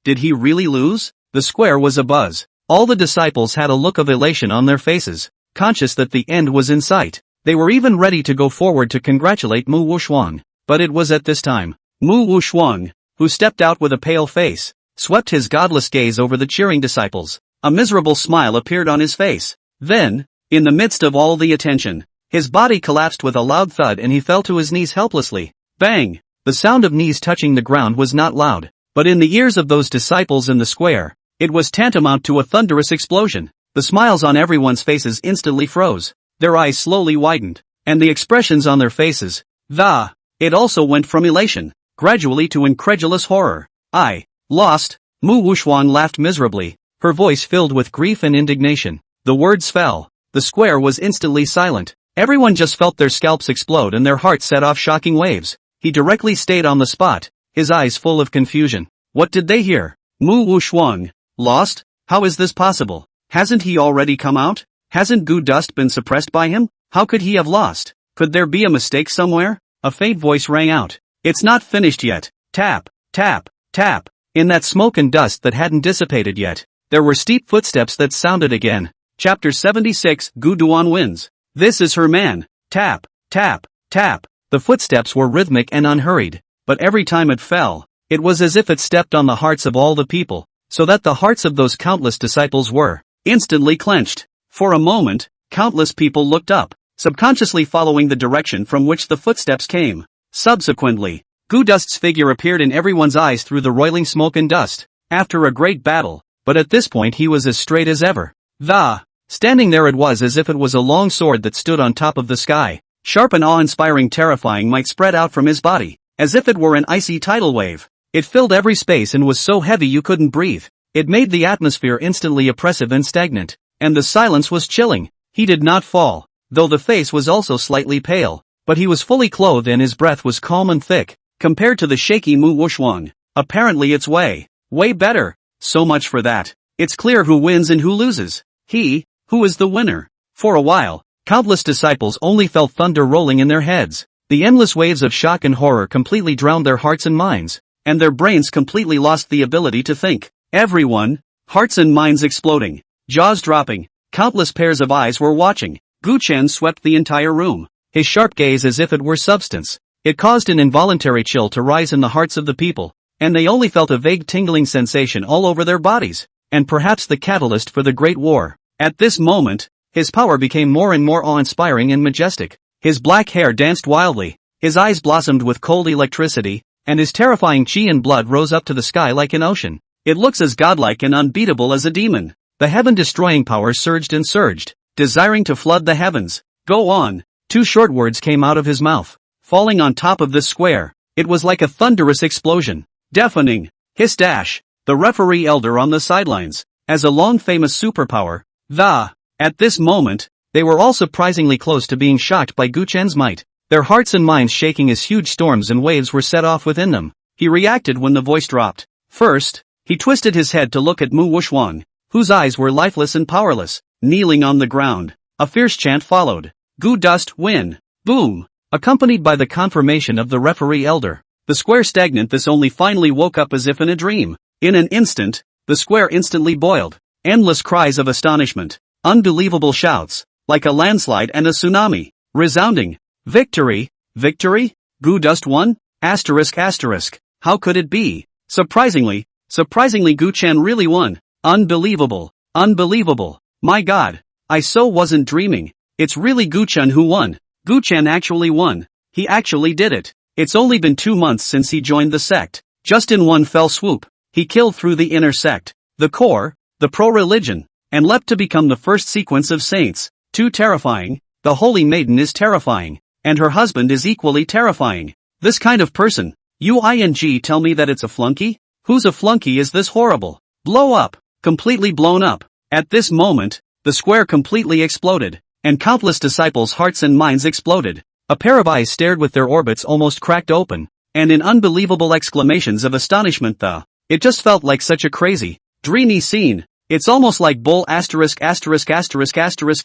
did he really lose? The square was abuzz. All the disciples had a look of elation on their faces, conscious that the end was in sight. They were even ready to go forward to congratulate Mu Wuxuan. But it was at this time, Mu Wuxuan, who stepped out with a pale face, swept his godless gaze over the cheering disciples. A miserable smile appeared on his face. Then, in the midst of all the attention, his body collapsed with a loud thud and he fell to his knees helplessly. Bang! The sound of knees touching the ground was not loud, but in the ears of those disciples in the square, it was tantamount to a thunderous explosion. The smiles on everyone's faces instantly froze, their eyes slowly widened, and the expressions on their faces, it also went from elation, gradually to incredulous horror. I lost. Mu Wuxuan laughed miserably, her voice filled with grief and indignation. The words fell. The square was instantly silent. Everyone just felt their scalps explode and their hearts set off shocking waves. He directly stayed on the spot, his eyes full of confusion. What did they hear? Mu Wuxuang. Lost? How is this possible? Hasn't he already come out? Hasn't Gu Dust been suppressed by him? How could he have lost? Could there be a mistake somewhere? A faint voice rang out. It's not finished yet. Tap, tap, tap. In that smoke and dust that hadn't dissipated yet, there were steep footsteps that sounded again. Chapter 76, Gu Duan wins. This is her man. Tap, tap, tap. The footsteps were rhythmic and unhurried, but every time it fell, it was as if it stepped on the hearts of all the people, so that the hearts of those countless disciples were instantly clenched. For a moment, countless people looked up, subconsciously following the direction from which the footsteps came. Subsequently, Gu Dust's figure appeared in everyone's eyes through the roiling smoke and dust, after a great battle, but at this point he was as straight as ever. Standing there it was as if it was a long sword that stood on top of the sky, sharp and awe-inspiring, terrifying might spread out from his body, as if it were an icy tidal wave. It filled every space and was so heavy you couldn't breathe. It made the atmosphere instantly oppressive and stagnant, and the silence was chilling. He did not fall, though the face was also slightly pale, but he was fully clothed and his breath was calm and thick, compared to the shaky Mu Wuxuang. Apparently it's way better. So much for that. It's clear who wins and who loses. Who is the winner? For a while, countless disciples only felt thunder rolling in their heads. The endless waves of shock and horror completely drowned their hearts and minds, and their brains completely lost the ability to think. Everyone, hearts and minds exploding, jaws dropping, countless pairs of eyes were watching. Gu Chen swept the entire room, his sharp gaze as if it were substance. It caused an involuntary chill to rise in the hearts of the people, and they only felt a vague tingling sensation all over their bodies, and perhaps the catalyst for the Great War. At this moment, his power became more and more awe-inspiring and majestic. His black hair danced wildly, his eyes blossomed with cold electricity, and his terrifying qi and blood rose up to the sky like an ocean. It looks as godlike and unbeatable as a demon. The heaven-destroying power surged and surged, desiring to flood the heavens. Go on. 2 short words came out of his mouth, falling on top of this square. It was like a thunderous explosion. Deafening. Hiss dash. The referee elder on the sidelines, as a long-famous superpower. At this moment, they were all surprisingly close to being shocked by Gu Chen's might, their hearts and minds shaking as huge storms and waves were set off within them. He reacted when the voice dropped. First, he twisted his head to look at Mu Wuxuang, whose eyes were lifeless and powerless, kneeling on the ground. A fierce chant followed. Gu Dust win. Boom. Accompanied by the confirmation of the referee elder. The square stagnant this only finally woke up as if in a dream. In an instant, the square instantly boiled. Endless cries of astonishment. Unbelievable shouts. Like a landslide and a tsunami. Resounding. Victory? Victory? Gu Dust won? Asterisk. How could it be? Surprisingly Gu Chen really won. Unbelievable. My god. I so wasn't dreaming. It's really Gu Chen who won. Gu Chen actually won. He actually did it. It's only been 2 months since he joined the sect. Just in one fell swoop, he killed through the inner sect, the core, the pro-religion, and leapt to become the first sequence of saints. Too terrifying. The holy maiden is terrifying. And her husband is equally terrifying. This kind of person. Tell me that it's a flunky? Who's a flunky is this horrible? Blow up. Completely blown up. At this moment, the square completely exploded, and countless disciples' hearts and minds exploded. A pair of eyes stared with their orbits almost cracked open, and in unbelievable exclamations of astonishment it just felt like such a crazy, dreamy scene. It's almost like bull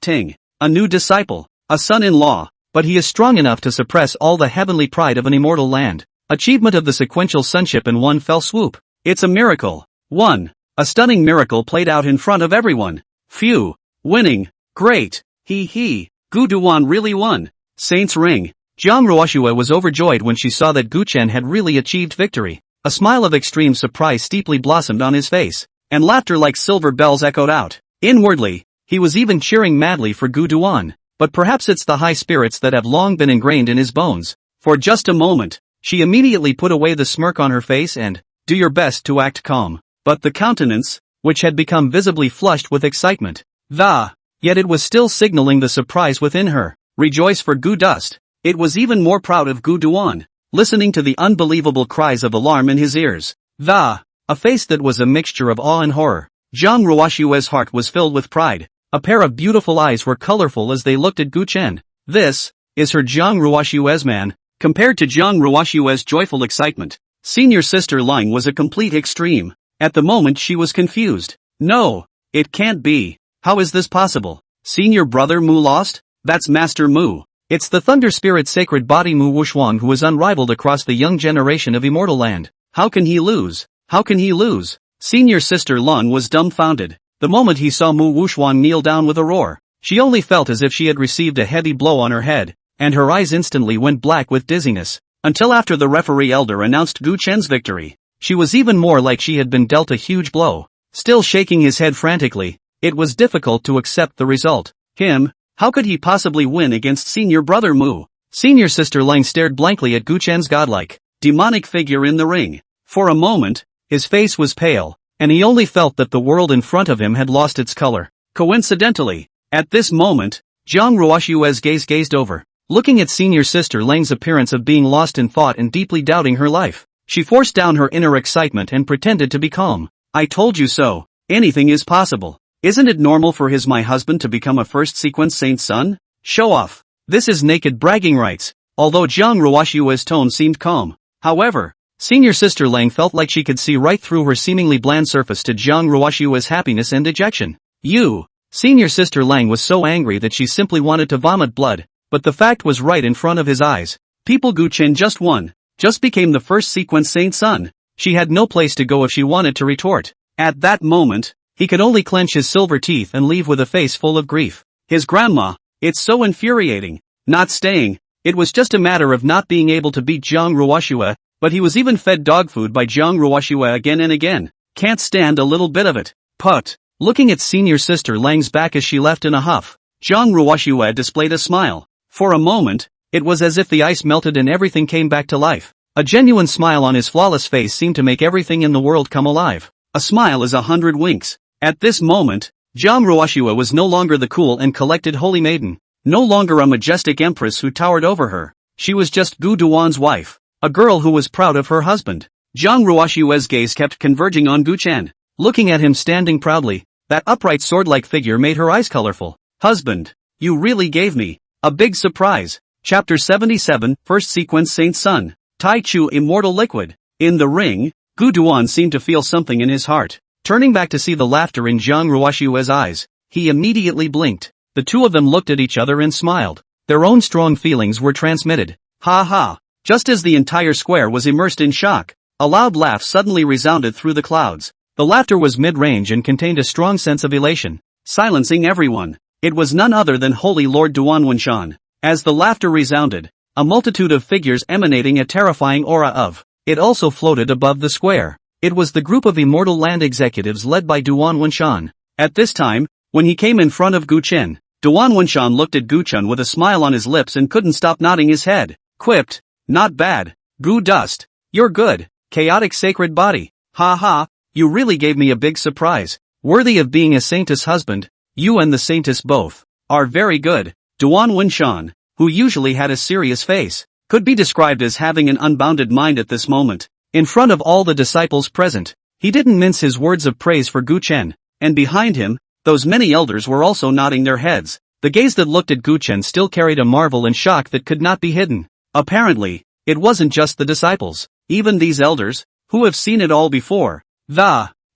ting. A new disciple, a son-in-law, but he is strong enough to suppress all the heavenly pride of an immortal land. Achievement of the sequential sonship in one fell swoop. It's a miracle. 1. A stunning miracle played out in front of everyone. Phew. Winning. Great. Gu Duan really won. Saints ring. Jiang Ruoxue was overjoyed when she saw that Gu Chen had really achieved victory. A smile of extreme surprise steeply blossomed on his face, and laughter like silver bells echoed out. Inwardly, he was even cheering madly for Gu Duan, but perhaps it's the high spirits that have long been ingrained in his bones. For just a moment, she immediately put away the smirk on her face and, do your best to act calm. But the countenance, which had become visibly flushed with excitement, yet it was still signaling the surprise within her. Rejoice for Gu Dust. It was even more proud of Gu Duan, listening to the unbelievable cries of alarm in his ears. A face that was a mixture of awe and horror. Jiang Ruoxue's heart was filled with pride. A pair of beautiful eyes were colorful as they looked at Gu Chen. This is her Jiang Ruoshue's man. Compared to Jiang Ruoshue's joyful excitement, senior sister Ling was a complete extreme. At the moment she was confused. No, it can't be. How is this possible? Senior brother Mu lost? That's Master Mu. It's the thunder spirit sacred body Mu Wuxuang who is unrivaled across the young generation of Immortal Land. How can he lose? How can he lose? Senior sister Lun was dumbfounded. The moment he saw Mu Wuxuang kneel down with a roar, she only felt as if she had received a heavy blow on her head, and her eyes instantly went black with dizziness. Until after the referee elder announced Gu Chen's victory, she was even more like she had been dealt a huge blow. Still shaking his head frantically, it was difficult to accept the result. How could he possibly win against senior brother Mu? Senior sister Ling stared blankly at Gu Chen's godlike, demonic figure in the ring. For a moment, his face was pale, and he only felt that the world in front of him had lost its color. Coincidentally, at this moment, Jiang Ruoshue's gaze gazed over, looking at senior sister Ling's appearance of being lost in thought and deeply doubting her life. She forced down her inner excitement and pretended to be calm. I told you so. Anything is possible. Isn't it normal for my husband to become a first sequence saint's son? Show off. This is naked bragging rights. Although Jiang Ruoshue's tone seemed calm. However, senior sister Ling felt like she could see right through her seemingly bland surface to Jiang Ruoshue's happiness and dejection. Senior sister Ling was so angry that she simply wanted to vomit blood, but the fact was right in front of his eyes. People Gu Chen just won, just became the first sequence saint's son. She had no place to go if she wanted to retort. At that moment, he could only clench his silver teeth and leave with a face full of grief. His grandma, it's so infuriating. Not staying. It was just a matter of not being able to beat Jiang Ruoshue, but he was even fed dog food by Jiang Ruoshue again and again. Can't stand a little bit of it. Put. Looking at senior sister Lang's back as she left in a huff, Jiang Ruoshue displayed a smile. For a moment, it was as if the ice melted and everything came back to life. A genuine smile on his flawless face seemed to make everything in the world come alive. A smile is 100 winks. At this moment, Jiang Ruoshue was no longer the cool and collected holy maiden, no longer a majestic empress who towered over her. She was just Gu Duan's wife, a girl who was proud of her husband. Jiang Ruoshue's gaze kept converging on Gu Chen. Looking at him standing proudly, that upright sword-like figure made her eyes colorful. Husband, you really gave me a big surprise. Chapter 77, First Sequence Saint's Son. Tai Chu Immortal Liquid. In the ring, Gu Duan seemed to feel something in his heart. Turning back to see the laughter in Jiang Ruoshue's eyes, he immediately blinked. The two of them looked at each other and smiled. Their own strong feelings were transmitted. Ha ha! Just as the entire square was immersed in shock, a loud laugh suddenly resounded through the clouds. The laughter was mid-range and contained a strong sense of elation, silencing everyone. It was none other than Holy Lord Duan Wenshan. As the laughter resounded, a multitude of figures emanating a terrifying aura of it also floated above the square. It was the group of Immortal Land executives led by Duan Wenshan. At this time, when he came in front of Gu Chen, Duan Wenshan looked at Gu Chen with a smile on his lips and couldn't stop nodding his head. Quipped, not bad. Gu Dust. You're good. Chaotic sacred body. Ha ha, you really gave me a big surprise. Worthy of being a saintess husband, you and the saintess both are very good. Duan Wenshan, who usually had a serious face, could be described as having an unbounded mind at this moment. In front of all the disciples present, he didn't mince his words of praise for Gu Chen, and behind him, those many elders were also nodding their heads. The gaze that looked at Gu Chen still carried a marvel and shock that could not be hidden. Apparently, it wasn't just the disciples. Even these elders, who have seen it all before,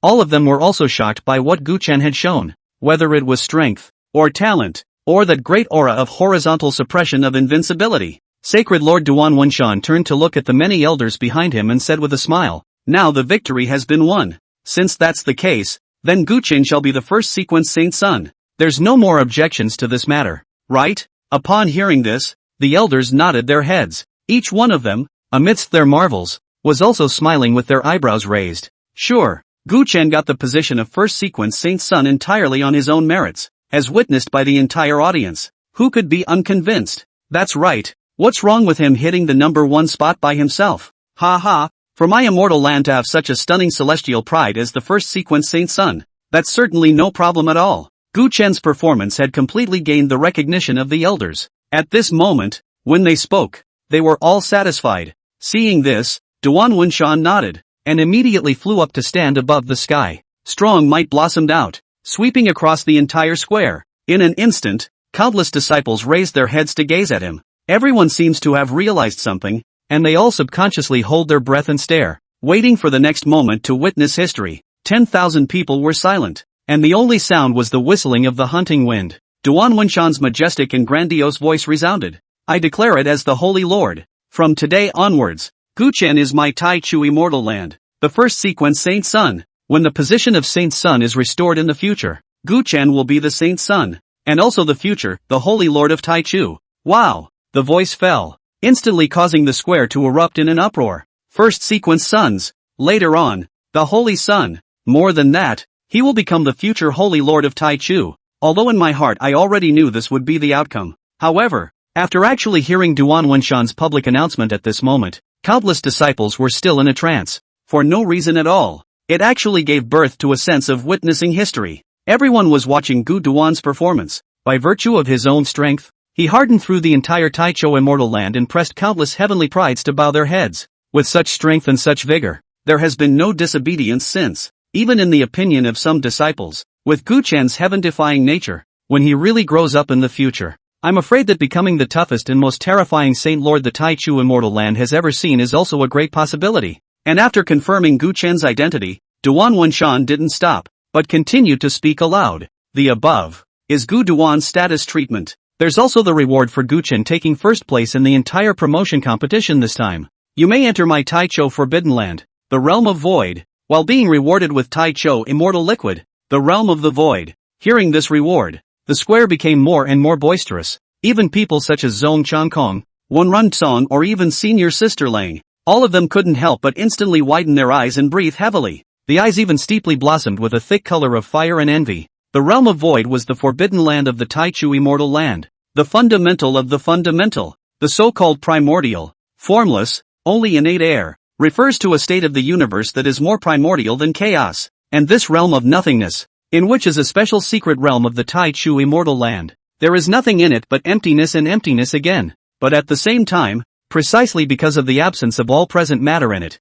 all of them were also shocked by what Gu Chen had shown, whether it was strength, or talent, or that great aura of horizontal suppression of invincibility. Sacred Lord Duan Wenshan turned to look at the many elders behind him and said with a smile, now the victory has been won. Since that's the case, then Gu Chen shall be the first sequence saint's son. There's no more objections to this matter, right? Upon hearing this, the elders nodded their heads. Each one of them, amidst their marvels, was also smiling with their eyebrows raised. Sure, Gu Chen got the position of first sequence saint's son entirely on his own merits, as witnessed by the entire audience. Who could be unconvinced? That's right. What's wrong with him hitting the number one spot by himself? Ha ha, for my immortal land to have such a stunning celestial pride as the first sequence saint's son, that's certainly no problem at all. Gu Chen's performance had completely gained the recognition of the elders. At this moment, when they spoke, they were all satisfied. Seeing this, Duan Wenshan nodded, and immediately flew up to stand above the sky. Strong might blossomed out, sweeping across the entire square. In an instant, countless disciples raised their heads to gaze at him. Everyone seems to have realized something, and they all subconsciously hold their breath and stare, waiting for the next moment to witness history. 10,000 people were silent, and the only sound was the whistling of the hunting wind. Duan Wenshan's majestic and grandiose voice resounded. I declare it as the Holy Lord. From today onwards, Guchen is my Tai Chu immortal land. The first sequence Saint Sun. When the position of Saint Sun is restored in the future, Guchen will be the Saint Sun, and also the future, the Holy Lord of Tai Chu. Wow! The voice fell, instantly causing the square to erupt in an uproar. First sequence Suns. Later on, the Holy Sun. More than that, he will become the future Holy Lord of Tai Chu. Although in my heart I already knew this would be the outcome. However, after actually hearing Duan Wenshan's public announcement at this moment, countless disciples were still in a trance. For no reason at all. It actually gave birth to a sense of witnessing history. Everyone was watching Gu Duan's performance. By virtue of his own strength, he hardened through the entire Taichou immortal land and pressed countless heavenly prides to bow their heads. With such strength and such vigor, there has been no disobedience since, even in the opinion of some disciples. With Guchen's heaven-defying nature, when he really grows up in the future, I'm afraid that becoming the toughest and most terrifying Saint Lord the Taichou immortal land has ever seen is also a great possibility. And after confirming Guchen's identity, Duan Wenshan didn't stop, but continued to speak aloud. The above is Gu Duan's status treatment. There's also the reward for Guchen taking first place in the entire promotion competition this time. You may enter my Taichou Forbidden Land, the Realm of Void, while being rewarded with Taichou Immortal Liquid, the Realm of the Void. Hearing this reward, the square became more and more boisterous. Even people such as Zhong Changkong, Wenrun Song or even Senior Sister Lang, all of them couldn't help but instantly widen their eyes and breathe heavily. The eyes even steeply blossomed with a thick color of fire and envy. The Realm of Void was the forbidden land of the Taichou Immortal Land. The fundamental of the fundamental, the so-called primordial, formless, only innate air, refers to a state of the universe that is more primordial than chaos. And this realm of nothingness, in which is a special secret realm of the Taichou Immortal Land. There is nothing in it but emptiness and emptiness again. But at the same time, precisely because of the absence of all present matter in it,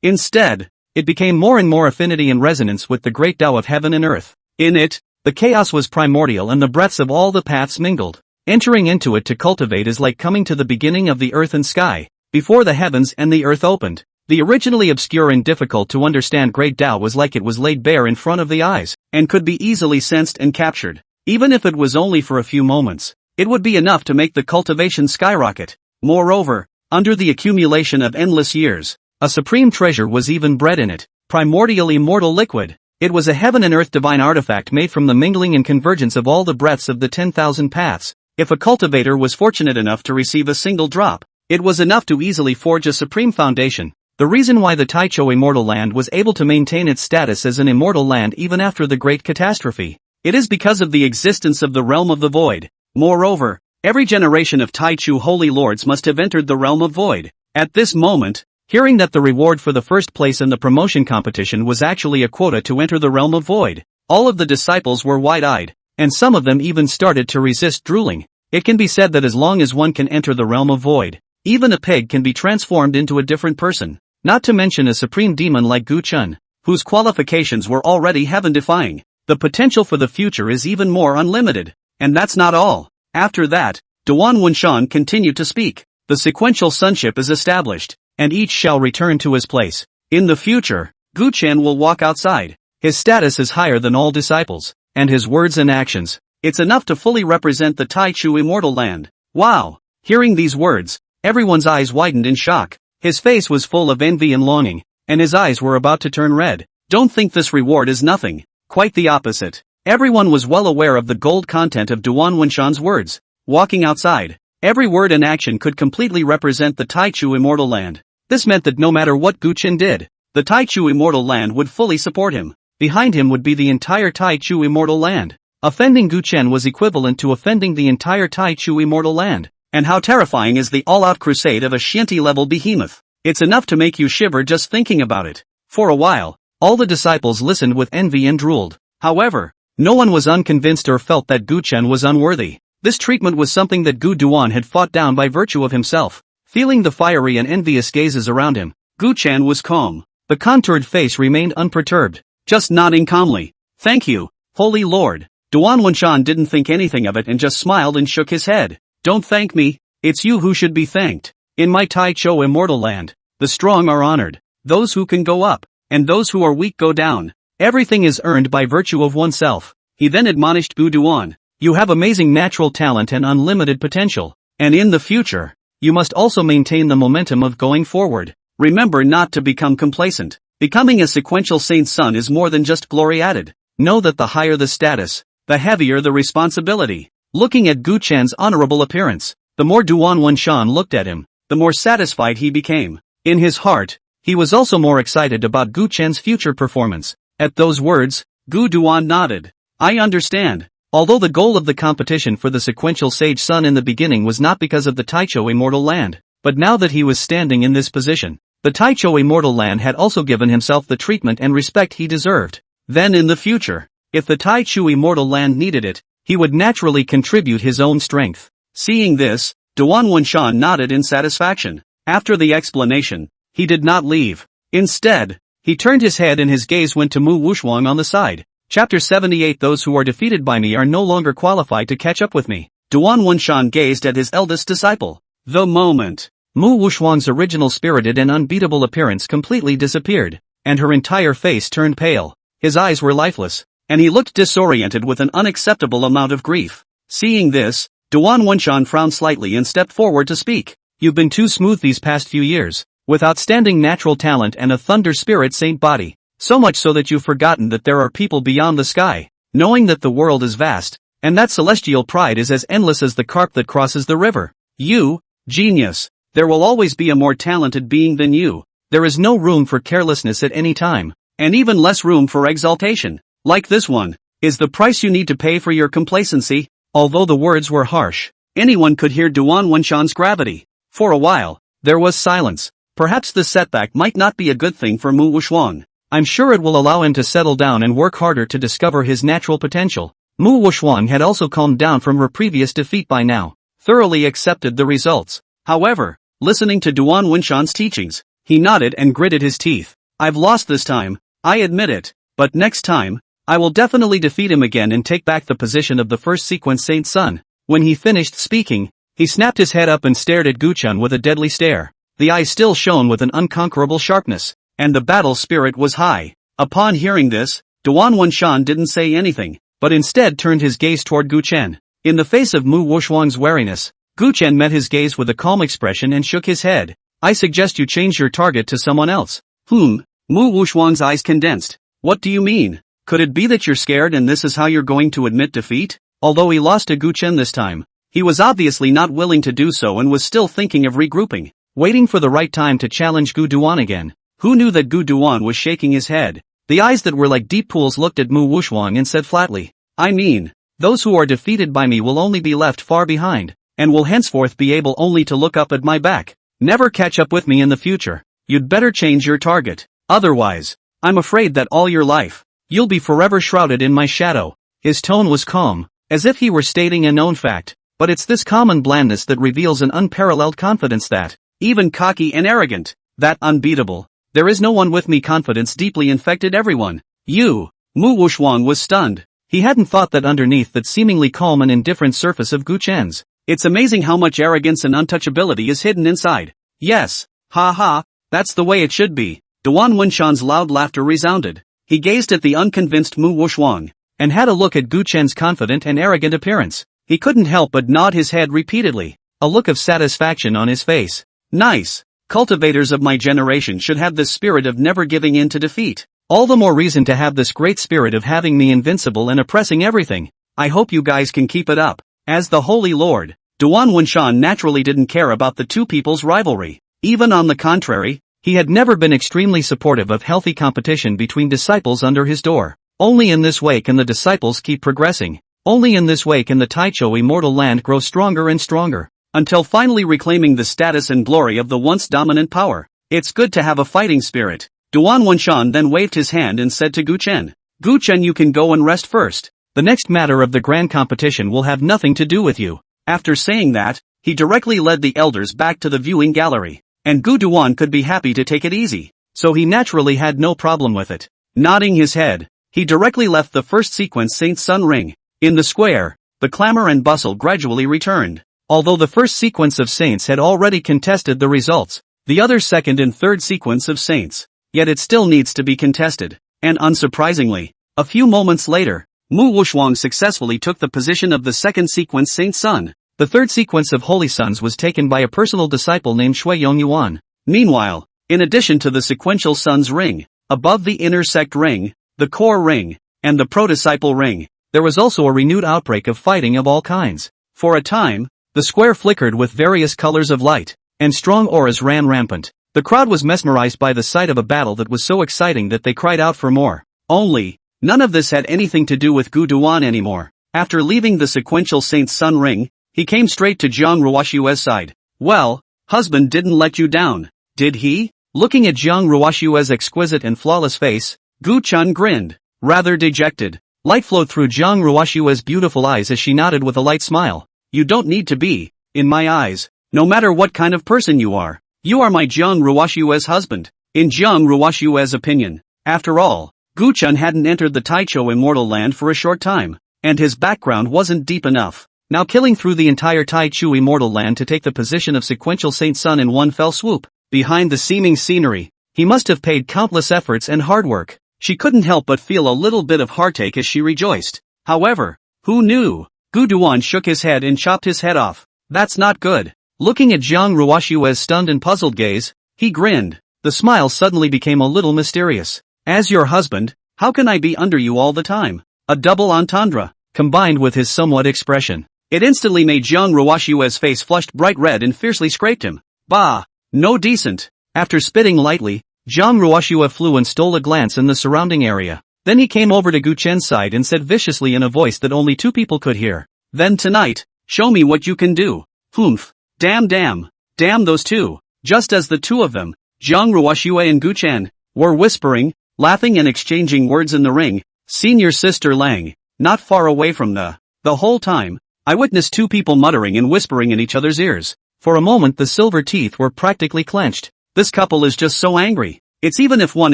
instead, it became more and more affinity and resonance with the great Tao of heaven and earth. In it, the chaos was primordial and the breaths of all the paths mingled. Entering into it to cultivate is like coming to the beginning of the earth and sky, before the heavens and the earth opened. The originally obscure and difficult to understand great Tao was like it was laid bare in front of the eyes, and could be easily sensed and captured. Even if it was only for a few moments, it would be enough to make the cultivation skyrocket. Moreover, under the accumulation of endless years, a supreme treasure was even bred in it, primordial immortal liquid. It was a heaven and earth divine artifact made from the mingling and convergence of all the breaths of the 10,000 paths. If a cultivator was fortunate enough to receive a single drop, it was enough to easily forge a supreme foundation. The reason why the Taichou Immortal Land was able to maintain its status as an immortal land even after the Great Catastrophe. It is because of the existence of the Realm of the Void. Moreover, every generation of Taichou Holy Lords must have entered the Realm of Void. At this moment, hearing that the reward for the first place in the promotion competition was actually a quota to enter the Realm of Void, all of the disciples were wide-eyed, and some of them even started to resist drooling. It can be said that as long as one can enter the Realm of Void, even a pig can be transformed into a different person. Not to mention a supreme demon like Gu Chun, whose qualifications were already heaven-defying. The potential for the future is even more unlimited. And that's not all. After that, Duan Wenshan continued to speak. The sequential sonship is established, and each shall return to his place. In the future, Gu Chen will walk outside. His status is higher than all disciples, and his words and actions, it's enough to fully represent the Taichou Immortal Land. Wow! Hearing these words, everyone's eyes widened in shock. His face was full of envy and longing, and his eyes were about to turn red. Don't think this reward is nothing. Quite the opposite. Everyone was well aware of the gold content of Duan Wenshan's words. Walking outside, every word and action could completely represent the Taichou Immortal Land. This meant that no matter what Gu Chen did, the Taichou Immortal Land would fully support him. Behind him would be the entire Taichou Immortal Land. Offending Gu Chen was equivalent to offending the entire Taichou Immortal Land. And how terrifying is the all-out crusade of a Shinti-level behemoth. It's enough to make you shiver just thinking about it. For a while, all the disciples listened with envy and drooled. However, no one was unconvinced or felt that Gu Chen was unworthy. This treatment was something that Gu Duan had fought down by virtue of himself. Feeling the fiery and envious gazes around him, Gu Chen was calm. The contoured face remained unperturbed, just nodding calmly. Thank you, Holy Lord. Duan Wenshan didn't think anything of it and just smiled and shook his head. Don't thank me, it's you who should be thanked. In my Tai Cho immortal land, the strong are honored, those who can go up, and those who are weak go down. Everything is earned by virtue of oneself. He then admonished Gu Duan. You have amazing natural talent and unlimited potential, and in the future, you must also maintain the momentum of going forward. Remember not to become complacent. Becoming a sequential saint's son is more than just glory added. Know that the higher the status, the heavier the responsibility. Looking at Gu Chen's honorable appearance, the more Duan Wenshan looked at him, the more satisfied he became. In his heart, he was also more excited about Gu Chen's future performance. At those words, Gu Duan nodded. I understand. Although the goal of the competition for the sequential sage son in the beginning was not because of the Taicho immortal land, but now that he was standing in this position, the Taicho immortal land had also given himself the treatment and respect he deserved. Then in the future, if the Taichu immortal land needed it, he would naturally contribute his own strength. Seeing this, Duan Wenshan nodded in satisfaction. After the explanation, he did not leave. Instead, he turned his head and his gaze went to Mu Wushwang on the side. Chapter 78. Those who are defeated by me are no longer qualified to catch up with me. Duan Wenshan gazed at his eldest disciple. The moment Mu Wushwang's original spirited and unbeatable appearance completely disappeared, and her entire face turned pale. His eyes were lifeless, and he looked disoriented with an unacceptable amount of grief. Seeing this, Duan Wenshan frowned slightly and stepped forward to speak. You've been too smooth these past few years, with outstanding natural talent and a thunder spirit saint body. So much so that you've forgotten that there are people beyond the sky, knowing that the world is vast, and that celestial pride is as endless as the carp that crosses the river. You, genius, there will always be a more talented being than you. There is no room for carelessness at any time, and even less room for exaltation. Like this one, is the price you need to pay for your complacency. Although the words were harsh, anyone could hear Duan Wenshan's gravity. For a while, there was silence. Perhaps this setback might not be a good thing for Mu Wushwang. I'm sure it will allow him to settle down and work harder to discover his natural potential. Mu Wushwang had also calmed down from her previous defeat by now, thoroughly accepted the results. However, listening to Duan Wenshan's teachings, he nodded and gritted his teeth. I've lost this time, I admit it, but next time, I will definitely defeat him again and take back the position of the first sequence saint's son. When he finished speaking, he snapped his head up and stared at Gu Chen with a deadly stare. The eyes still shone with an unconquerable sharpness, and the battle spirit was high. Upon hearing this, Duan Wenshan didn't say anything, but instead turned his gaze toward Gu Chen. In the face of Mu Wushwang's wariness, Gu Chen met his gaze with a calm expression and shook his head. I suggest you change your target to someone else. Mu Wushwang's eyes condensed. What do you mean? Could it be that you're scared and this is how you're going to admit defeat? Although he lost to Gu Chen this time, he was obviously not willing to do so and was still thinking of regrouping, waiting for the right time to challenge Gu Duan again. Who knew that Gu Duan was shaking his head? The eyes that were like deep pools looked at Mu Wushwang and said flatly, I mean, those who are defeated by me will only be left far behind, and will henceforth be able only to look up at my back. Never catch up with me in the future. You'd better change your target. Otherwise, I'm afraid that all your life, you'll be forever shrouded in my shadow. His tone was calm, as if he were stating a known fact, but it's this common blandness that reveals an unparalleled confidence that, even cocky and arrogant, that unbeatable, there is no one with me confidence deeply infected everyone. Mu Wushwang was stunned. He hadn't thought that underneath that seemingly calm and indifferent surface of Gu Chen's, it's amazing how much arrogance and untouchability is hidden inside. Yes, that's the way it should be. Duan Wenshan's loud laughter resounded. He gazed at the unconvinced Mu Wushwang, and had a look at Gu Chen's confident and arrogant appearance. He couldn't help but nod his head repeatedly, a look of satisfaction on his face. Nice. Cultivators of my generation should have this spirit of never giving in to defeat. All the more reason to have this great spirit of having me invincible and oppressing everything. I hope you guys can keep it up. As the Holy Lord, Duan Wenshan naturally didn't care about the two people's rivalry. Even on the contrary, he had never been extremely supportive of healthy competition between disciples under his door. Only in this way can the disciples keep progressing. Only in this way can the Taicho immortal land grow stronger and stronger, until finally reclaiming the status and glory of the once dominant power. It's good to have a fighting spirit. Duan Wenshan then waved his hand and said to Gu Chen, Gu Chen, you can go and rest first. The next matter of the grand competition will have nothing to do with you. After saying that, he directly led the elders back to the viewing gallery, and Gu Duan could be happy to take it easy, so he naturally had no problem with it. Nodding his head, he directly left the first sequence saint's sun ring. In the square, the clamor and bustle gradually returned. Although the first sequence of saints had already contested the results, the other second and third sequence of saints, yet it still needs to be contested. And unsurprisingly, a few moments later, Mu Wushuang successfully took the position of the second sequence Saint Sun. The third sequence of Holy Sons was taken by a personal disciple named Shui Yongyuan. Meanwhile, in addition to the sequential Sun's ring, above the intersect ring, the core ring, and the pro-disciple ring, there was also a renewed outbreak of fighting of all kinds. For a time, the square flickered with various colors of light, and strong auras ran rampant. The crowd was mesmerized by the sight of a battle that was so exciting that they cried out for more. Only, none of this had anything to do with Gu Duan anymore. After leaving the sequential Saint Sun ring, he came straight to Jiang Ruoshue's side. Well, husband didn't let you down, did he? Looking at Jiang Ruoshue's exquisite and flawless face, Gu Chun grinned, rather dejected. Light flowed through Jiang Ruoshue's beautiful eyes as she nodded with a light smile. You don't need to be, in my eyes, no matter what kind of person you are. You are my Jiang Ruoshue's husband. In Jiang Ruoshue's opinion, after all, Gu Chun hadn't entered the Taichou Immortal Land for a short time, and his background wasn't deep enough. Now killing through the entire Taichou Immortal Land to take the position of sequential Saint Sun in one fell swoop, behind the seeming scenery, he must have paid countless efforts and hard work. She couldn't help but feel a little bit of heartache as she rejoiced. However, who knew? Gu Duan shook his head and chopped his head off. That's not good. Looking at Jiang Ruoshue's stunned and puzzled gaze, he grinned. The smile suddenly became a little mysterious. As your husband, how can I be under you all the time? A double entendre, combined with his somewhat expression. It instantly made Jiang Ruoshue's face flushed bright red and fiercely scraped him. Bah! No decent. After spitting lightly, Jiang Ruoshue flew and stole a glance in the surrounding area. Then he came over to Gu Chen's side and said viciously in a voice that only two people could hear. Then tonight, show me what you can do. Humph. Damn those two. Just as the two of them, Jiang Ruoshue and Gu Chen, were whispering, laughing and exchanging words in the ring, Senior Sister Lang, not far away from the whole time, I witnessed two people muttering and whispering in each other's ears. For a moment the silver teeth were practically clenched. This couple is just so angry. It's even if one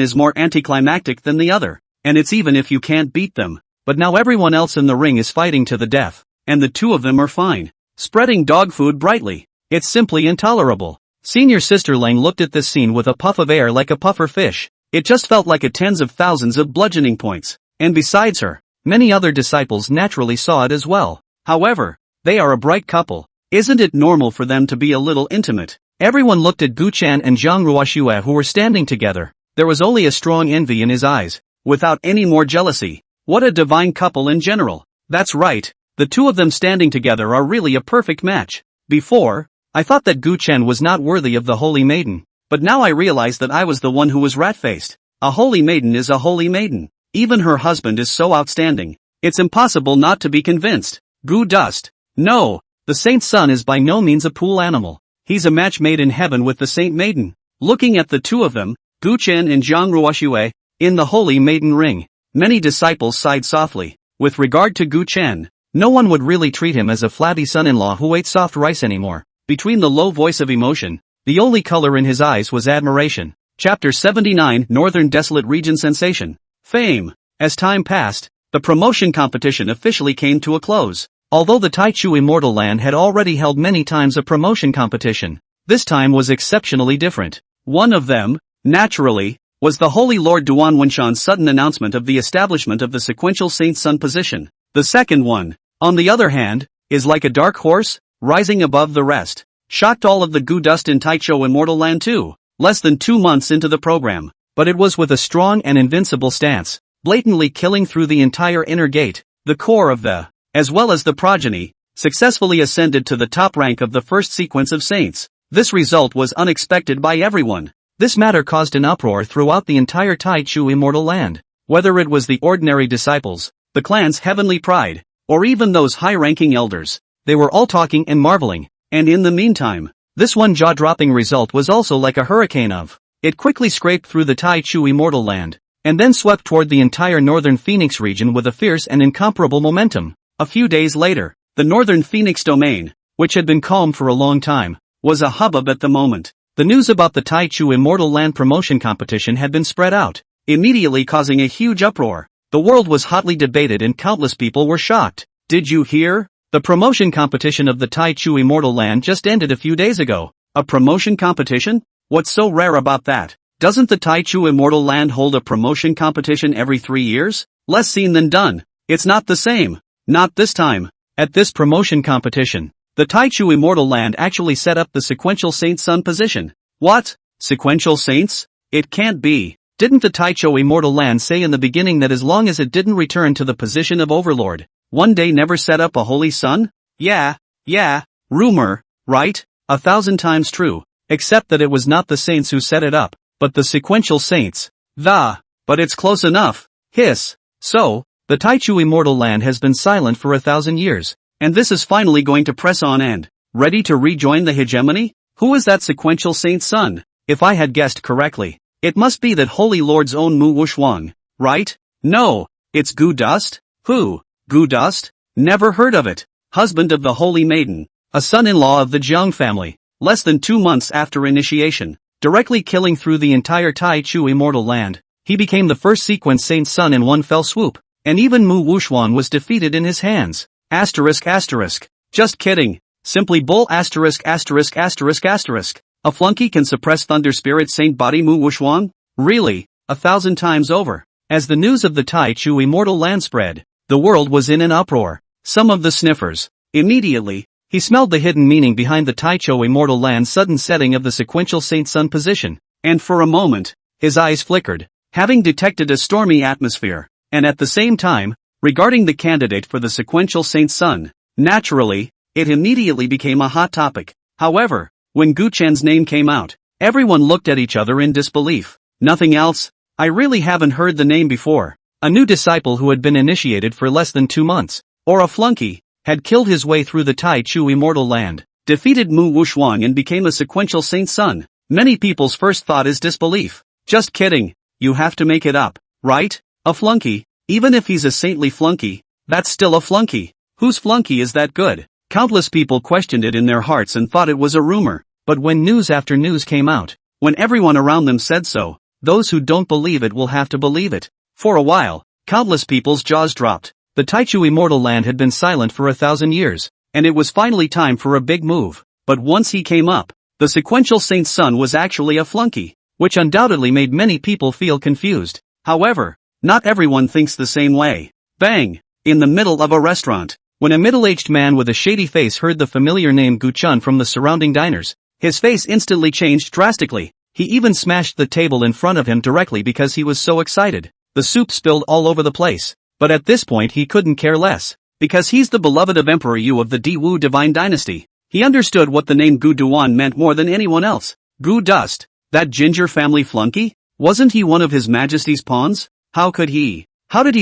is more anticlimactic than the other, and it's even if you can't beat them. But now everyone else in the ring is fighting to the death, and the two of them are fine, spreading dog food brightly. It's simply intolerable. Senior Sister Lang looked at this scene with a puff of air like a puffer fish. It just felt like a tens of thousands of bludgeoning points, and besides her, many other disciples naturally saw it as well. However, they are a bright couple. Isn't it normal for them to be a little intimate? Everyone looked at Gu Chen and Jiang Ruoshue who were standing together. There was only a strong envy in his eyes, without any more jealousy. What a divine couple in general. That's right, the two of them standing together are really a perfect match. Before, I thought that Gu Chen was not worthy of the Holy Maiden, but now I realize that I was the one who was rat-faced. A holy maiden is a holy maiden. Even her husband is so outstanding. It's impossible not to be convinced. Gu Dust. No, the Saint Sun is by no means a pool animal. He's a match made in heaven with the Saint Maiden. Looking at the two of them, Gu Chen and Jiang Ruoshue, in the Holy Maiden ring, many disciples sighed softly. With regard to Gu Chen, no one would really treat him as a flabby son-in-law who ate soft rice anymore. Between the low voice of emotion, the only color in his eyes was admiration. Chapter 79 Northern Desolate Region Sensation. Fame. As time passed, the promotion competition officially came to a close. Although the Taichou Immortal Land had already held many times a promotion competition, this time was exceptionally different. One of them, naturally, was the Holy Lord Duan Wenshan's sudden announcement of the establishment of the sequential Saint Sun position. The second one, on the other hand, is like a dark horse, rising above the rest. Shocked all of the Gu Dust in Taichou Immortal Land too. Less than 2 months into the program, but it was with a strong and invincible stance, blatantly killing through the entire inner gate, the core of the, as well as the progeny, successfully ascended to the top rank of the first sequence of saints. This result was unexpected by everyone. This matter caused an uproar throughout the entire Taichou Immortal Land. Whether it was the ordinary disciples, the clan's heavenly pride, or even those high-ranking elders, they were all talking and marveling, and in the meantime, this one jaw-dropping result was also like a hurricane of. It quickly scraped through the Taichou Immortal Land, and then swept toward the entire northern Phoenix region with a fierce and incomparable momentum. A few days later, the northern Phoenix domain, which had been calm for a long time, was a hubbub at the moment. The news about the Taichou Immortal Land promotion competition had been spread out, immediately causing a huge uproar. The world was hotly debated and countless people were shocked. Did you hear? The promotion competition of the Taichu Immortal Land just ended a few days ago. A promotion competition? What's so rare about that? Doesn't the Taichu Immortal Land hold a promotion competition every 3 years? Less seen than done. It's not the same. Not this time. At this promotion competition, the Taichu Immortal Land actually set up the Sequential Saint Sun position. What? Sequential Saints? It can't be. Didn't the Taichu Immortal Land say in the beginning that as long as it didn't return to the position of Overlord, one day never set up a holy sun? Yeah. Rumor, right? 1,000 times true. Except that it was not the saints who set it up, but the sequential saints. But it's close enough. Hiss. So, the Taichu Immortal Land has been silent for 1,000 years, and this is finally going to press on and ready to rejoin the hegemony? Who is that sequential saint son? If I had guessed correctly, it must be that Holy Lord's own Mu Wushwang, right? No, it's Gu Dust? Who? Gu Dust? Never heard of it. Husband of the Holy Maiden, a son-in-law of the Jiang family, less than 2 months after initiation, directly killing through the entire Taichu Immortal Land. He became the first sequence saint son in one fell swoop, and even Mu Wushwan was defeated in his hands. Asterisk. Just kidding. Simply bull asterisk. A flunky can suppress Thunder Spirit Saint Body Mu Wushwan? Really? 1,000 times over. As the news of the Taichu Immortal Land spread, the world was in an uproar. Some of the sniffers. Immediately, he smelled the hidden meaning behind the Taichu Immortal Land's sudden setting of the sequential Saint Sun position, and for a moment, his eyes flickered, having detected a stormy atmosphere, and at the same time, regarding the candidate for the sequential Saint Sun. Naturally, it immediately became a hot topic. However, when Gu Chen's name came out, everyone looked at each other in disbelief. Nothing else? I really haven't heard the name before. A new disciple who had been initiated for less than 2 months, or a flunky, had killed his way through the Taichu Immortal Land, defeated Mu Wushwang and became a sequential Saint Sun. Many people's first thought is disbelief. Just kidding. You have to make it up, right? A flunky, even if he's a saintly flunky, that's still a flunky. Whose flunky is that good? Countless people questioned it in their hearts and thought it was a rumor, but when news after news came out, when everyone around them said so, those who don't believe it will have to believe it. For a while, countless people's jaws dropped. The Taichu Immortal Land had been silent for 1,000 years, and it was finally time for a big move. But once he came up, the sequential Saint Sun was actually a flunky, which undoubtedly made many people feel confused. However, not everyone thinks the same way. Bang! In the middle of a restaurant, when a middle-aged man with a shady face heard the familiar name Gu Chun from the surrounding diners, his face instantly changed drastically. He even smashed the table in front of him directly because he was so excited. The soup spilled all over the place. But at this point he couldn't care less, because he's the beloved of Emperor Yu of the Diwu Divine Dynasty. He understood what the name Gu Duan meant more than anyone else. Gu Dust, that ginger family flunky? Wasn't he one of His Majesty's pawns? How did he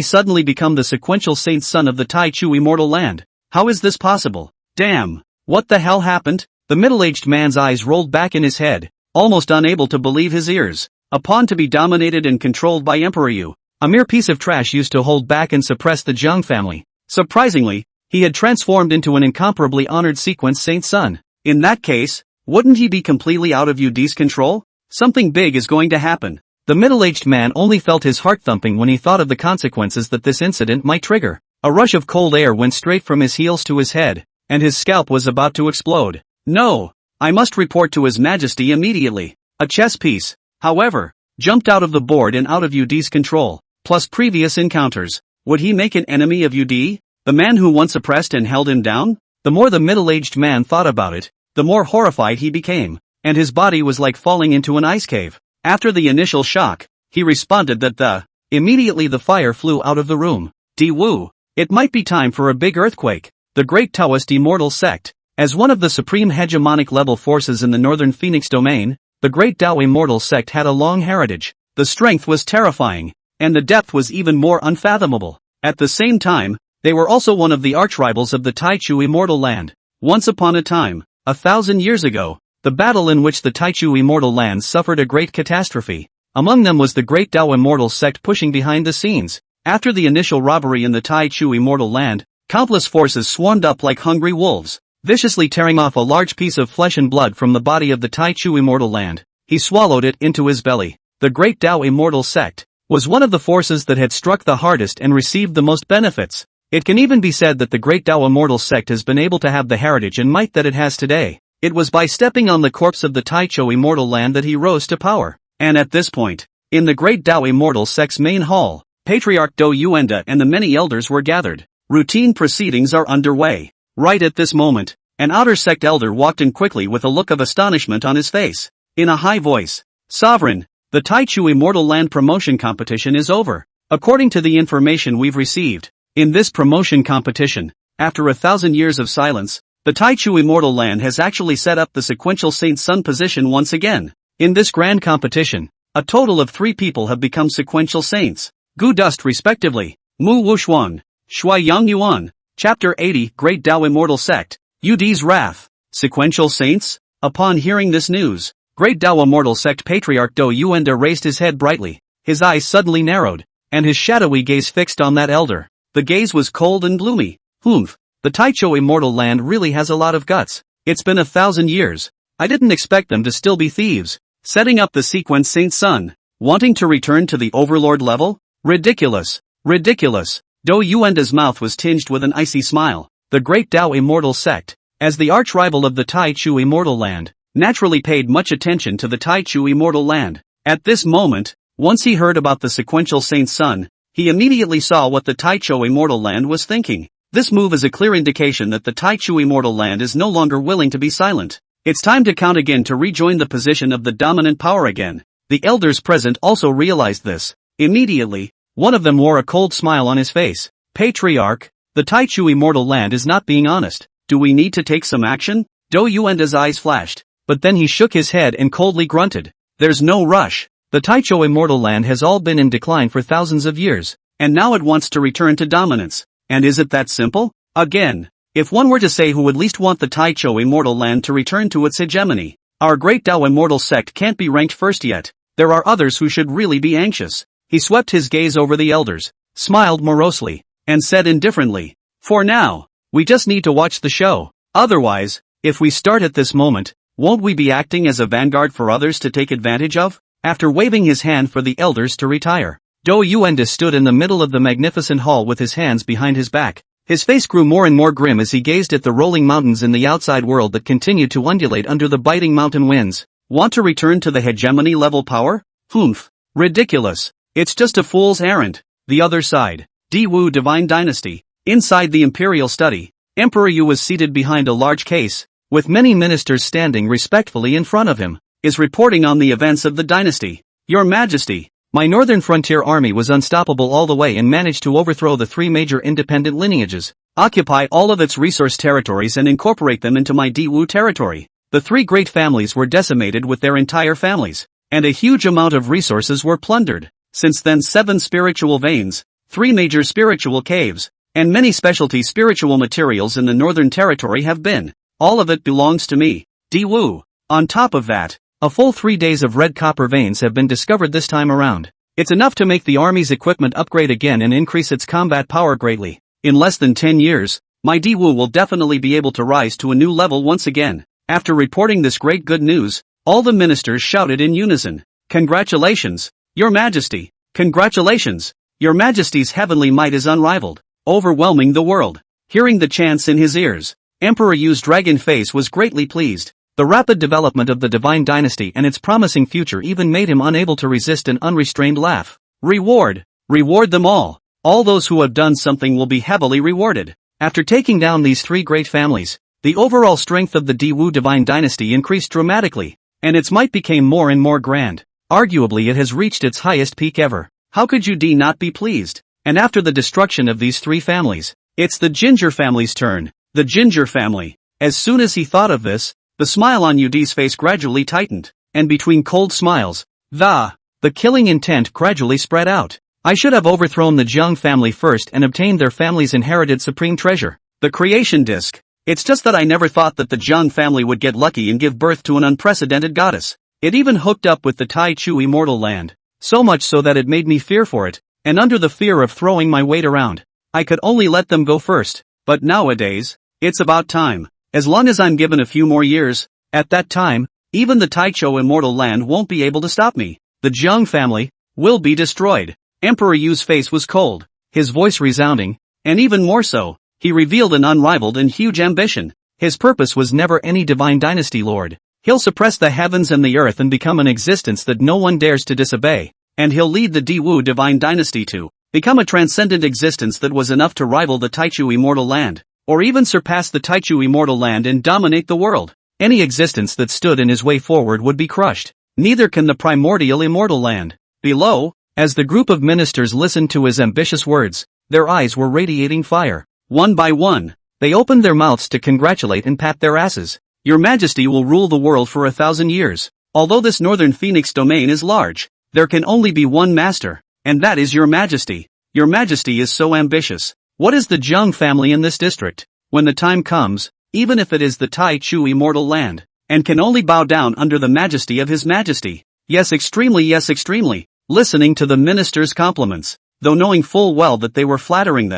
suddenly become the sequential saint son of the Taichu Immortal Land? How is this possible? Damn! What the hell happened? The middle-aged man's eyes rolled back in his head, almost unable to believe his ears. A pawn to be dominated and controlled by Emperor Yu. A mere piece of trash used to hold back and suppress the Jiang family. Surprisingly, he had transformed into an incomparably honored sequence saint son. In that case, wouldn't he be completely out of UD's control? Something big is going to happen. The middle-aged man only felt his heart thumping when he thought of the consequences that this incident might trigger. A rush of cold air went straight from his heels to his head, and his scalp was about to explode. No! I must report to His Majesty immediately. A chess piece, however, jumped out of the board and out of UD's control. Plus previous encounters. Would he make an enemy of UD? The man who once oppressed and held him down? The more the middle-aged man thought about it, the more horrified he became, and his body was like falling into an ice cave. After the initial shock, he responded that immediately the fire flew out of the room. Diwu, it might be time for a big earthquake. The Great Taoist Immortal Sect, as one of the supreme hegemonic level forces in the Northern Phoenix domain, the Great Tao Immortal Sect had a long heritage. The strength was terrifying, and the depth was even more unfathomable. At the same time, they were also one of the archrivals of the Taichu Immortal Land. Once upon a time, 1,000 years ago, the battle in which the Taichu Immortal Land suffered a great catastrophe. Among them was the Great Tao Immortal Sect pushing behind the scenes. After the initial robbery in the Taichu Immortal Land, countless forces swarmed up like hungry wolves, viciously tearing off a large piece of flesh and blood from the body of the Taichu Immortal Land. He swallowed it into his belly. The Great Tao Immortal Sect was one of the forces that had struck the hardest and received the most benefits. It can even be said that the Great Tao Immortal sect has been able to have the heritage and might that it has today. It was by stepping on the corpse of the Taicho Immortal Land that he rose to power. And at this point, in the Great Tao Immortal sect's main hall, Patriarch Do Yuenda and the many elders were gathered. Routine proceedings are underway. Right at this moment, an outer sect elder walked in quickly with a look of astonishment on his face. In a high voice, "Sovereign, the Taichu Immortal Land promotion competition is over. According to the information we've received, in this promotion competition, after 1,000 years of silence, the Taichu Immortal Land has actually set up the sequential Saint Sun position once again. In this grand competition, a total of 3 people have become sequential saints. Gu Dust respectively, Mu Wushuan, Shui Yang Yuan." Chapter 80 Great Tao Immortal Sect, Yudi's Wrath. Sequential saints? Upon hearing this news, Great Tao Immortal Sect Patriarch Do Yuenda raised his head brightly, his eyes suddenly narrowed, and his shadowy gaze fixed on that elder. The gaze was cold and gloomy. "Humph, the Taicho Immortal Land really has a lot of guts. It's been 1,000 years. I didn't expect them to still be thieves. Setting up the sequence Saint Sun, wanting to return to the Overlord level? Ridiculous. Ridiculous." Do Yuenda's mouth was tinged with an icy smile. The Great Tao Immortal Sect, as the arch-rival of the Taichu Immortal Land, naturally paid much attention to the Taichu Immortal Land. At this moment, once he heard about the sequential Saint Sun, he immediately saw what the Taicho Immortal Land was thinking. This move is a clear indication that the Taichu Immortal Land is no longer willing to be silent. It's time to count again to rejoin the position of the dominant power again. The elders present also realized this. Immediately, one of them wore a cold smile on his face. "Patriarch, the Taichu Immortal Land is not being honest. Do we need to take some action?" Do Yuenda's eyes flashed, but then he shook his head and coldly grunted. "There's no rush. The Taicho Immortal Land has all been in decline for thousands of years, and now it wants to return to dominance. And is it that simple? Again, if one were to say who would least want the Taicho Immortal Land to return to its hegemony, our Great Tao Immortal Sect can't be ranked first yet. There are others who should really be anxious." He swept his gaze over the elders, smiled morosely, and said indifferently, "For now, we just need to watch the show. Otherwise, if we start at this moment, won't we be acting as a vanguard for others to take advantage of?" After waving his hand for the elders to retire, Do Yuenda stood in the middle of the magnificent hall with his hands behind his back. His face grew more and more grim as he gazed at the rolling mountains in the outside world that continued to undulate under the biting mountain winds. "Want to return to the hegemony level power? Humph. Ridiculous. It's just a fool's errand." The other side, Di Wu Divine Dynasty. Inside the imperial study, Emperor Yu was seated behind a large case, with many ministers standing respectfully in front of him, is reporting on the events of the dynasty. "Your Majesty, my northern frontier army was unstoppable all the way and managed to overthrow the 3 major independent lineages, occupy all of its resource territories and incorporate them into my Di Wu territory. The 3 great families were decimated with their entire families, and a huge amount of resources were plundered. Since then 7 spiritual veins, 3 major spiritual caves, and many specialty spiritual materials in the northern territory have been. All of it belongs to me, Di Wu. On top of that, a full 3 days of red copper veins have been discovered this time around. It's enough to make the army's equipment upgrade again and increase its combat power greatly. In less than 10 years, my Di Wu will definitely be able to rise to a new level once again." After reporting this great good news, all the ministers shouted in unison, "Congratulations, Your Majesty! Congratulations! Your Majesty's heavenly might is unrivaled, overwhelming the world." Hearing the chants in his ears, Emperor Yu's dragon face was greatly pleased. The rapid development of the Divine Dynasty and its promising future even made him unable to resist an unrestrained laugh. "Reward! Reward them all! All those who have done something will be heavily rewarded." After taking down these 3 great families, the overall strength of the Di Wu Divine Dynasty increased dramatically, and its might became more and more grand. Arguably it has reached its highest peak ever. How could Yu not be pleased? And after the destruction of these 3 families, it's the Ginger family's turn. The Ginger family. As soon as he thought of this, the smile on Yudi's face gradually tightened, and between cold smiles, the killing intent gradually spread out. "I should have overthrown the Jiang family first and obtained their family's inherited supreme treasure, the creation disc. It's just that I never thought that the Jiang family would get lucky and give birth to an unprecedented goddess. It even hooked up with the Taichu Immortal Land, so much so that it made me fear for it, and under the fear of throwing my weight around, I could only let them go first. But nowadays, it's about time. As long as I'm given a few more years, at that time, even the Taicho Immortal Land won't be able to stop me. The Jiang family will be destroyed." Emperor Yu's face was cold, his voice resounding, And even more so, he revealed an unrivaled and huge ambition. His purpose was never any divine dynasty lord. He'll suppress the heavens and the earth and become an existence that no one dares to disobey. And he'll lead the Diwu divine dynasty to become a transcendent existence that was enough to rival the Taichu immortal land, or even surpass the Taichu immortal land and dominate the world. Any existence that stood in his way forward would be crushed. Neither can the primordial immortal land. Below, as the group of ministers listened to his ambitious words, their eyes were radiating fire. One by one, they opened their mouths to congratulate and pat their asses. Your Majesty will rule the world for 1,000 years. Although this northern Phoenix domain is large, there can only be one master, and that is Your Majesty. Your Majesty is so ambitious. What is the Zheng family in this district? When the time comes, even if it is the Tai Chu immortal land, and can only bow down under the majesty of His Majesty. Yes, extremely. Listening to the minister's compliments, though knowing full well that they were flattering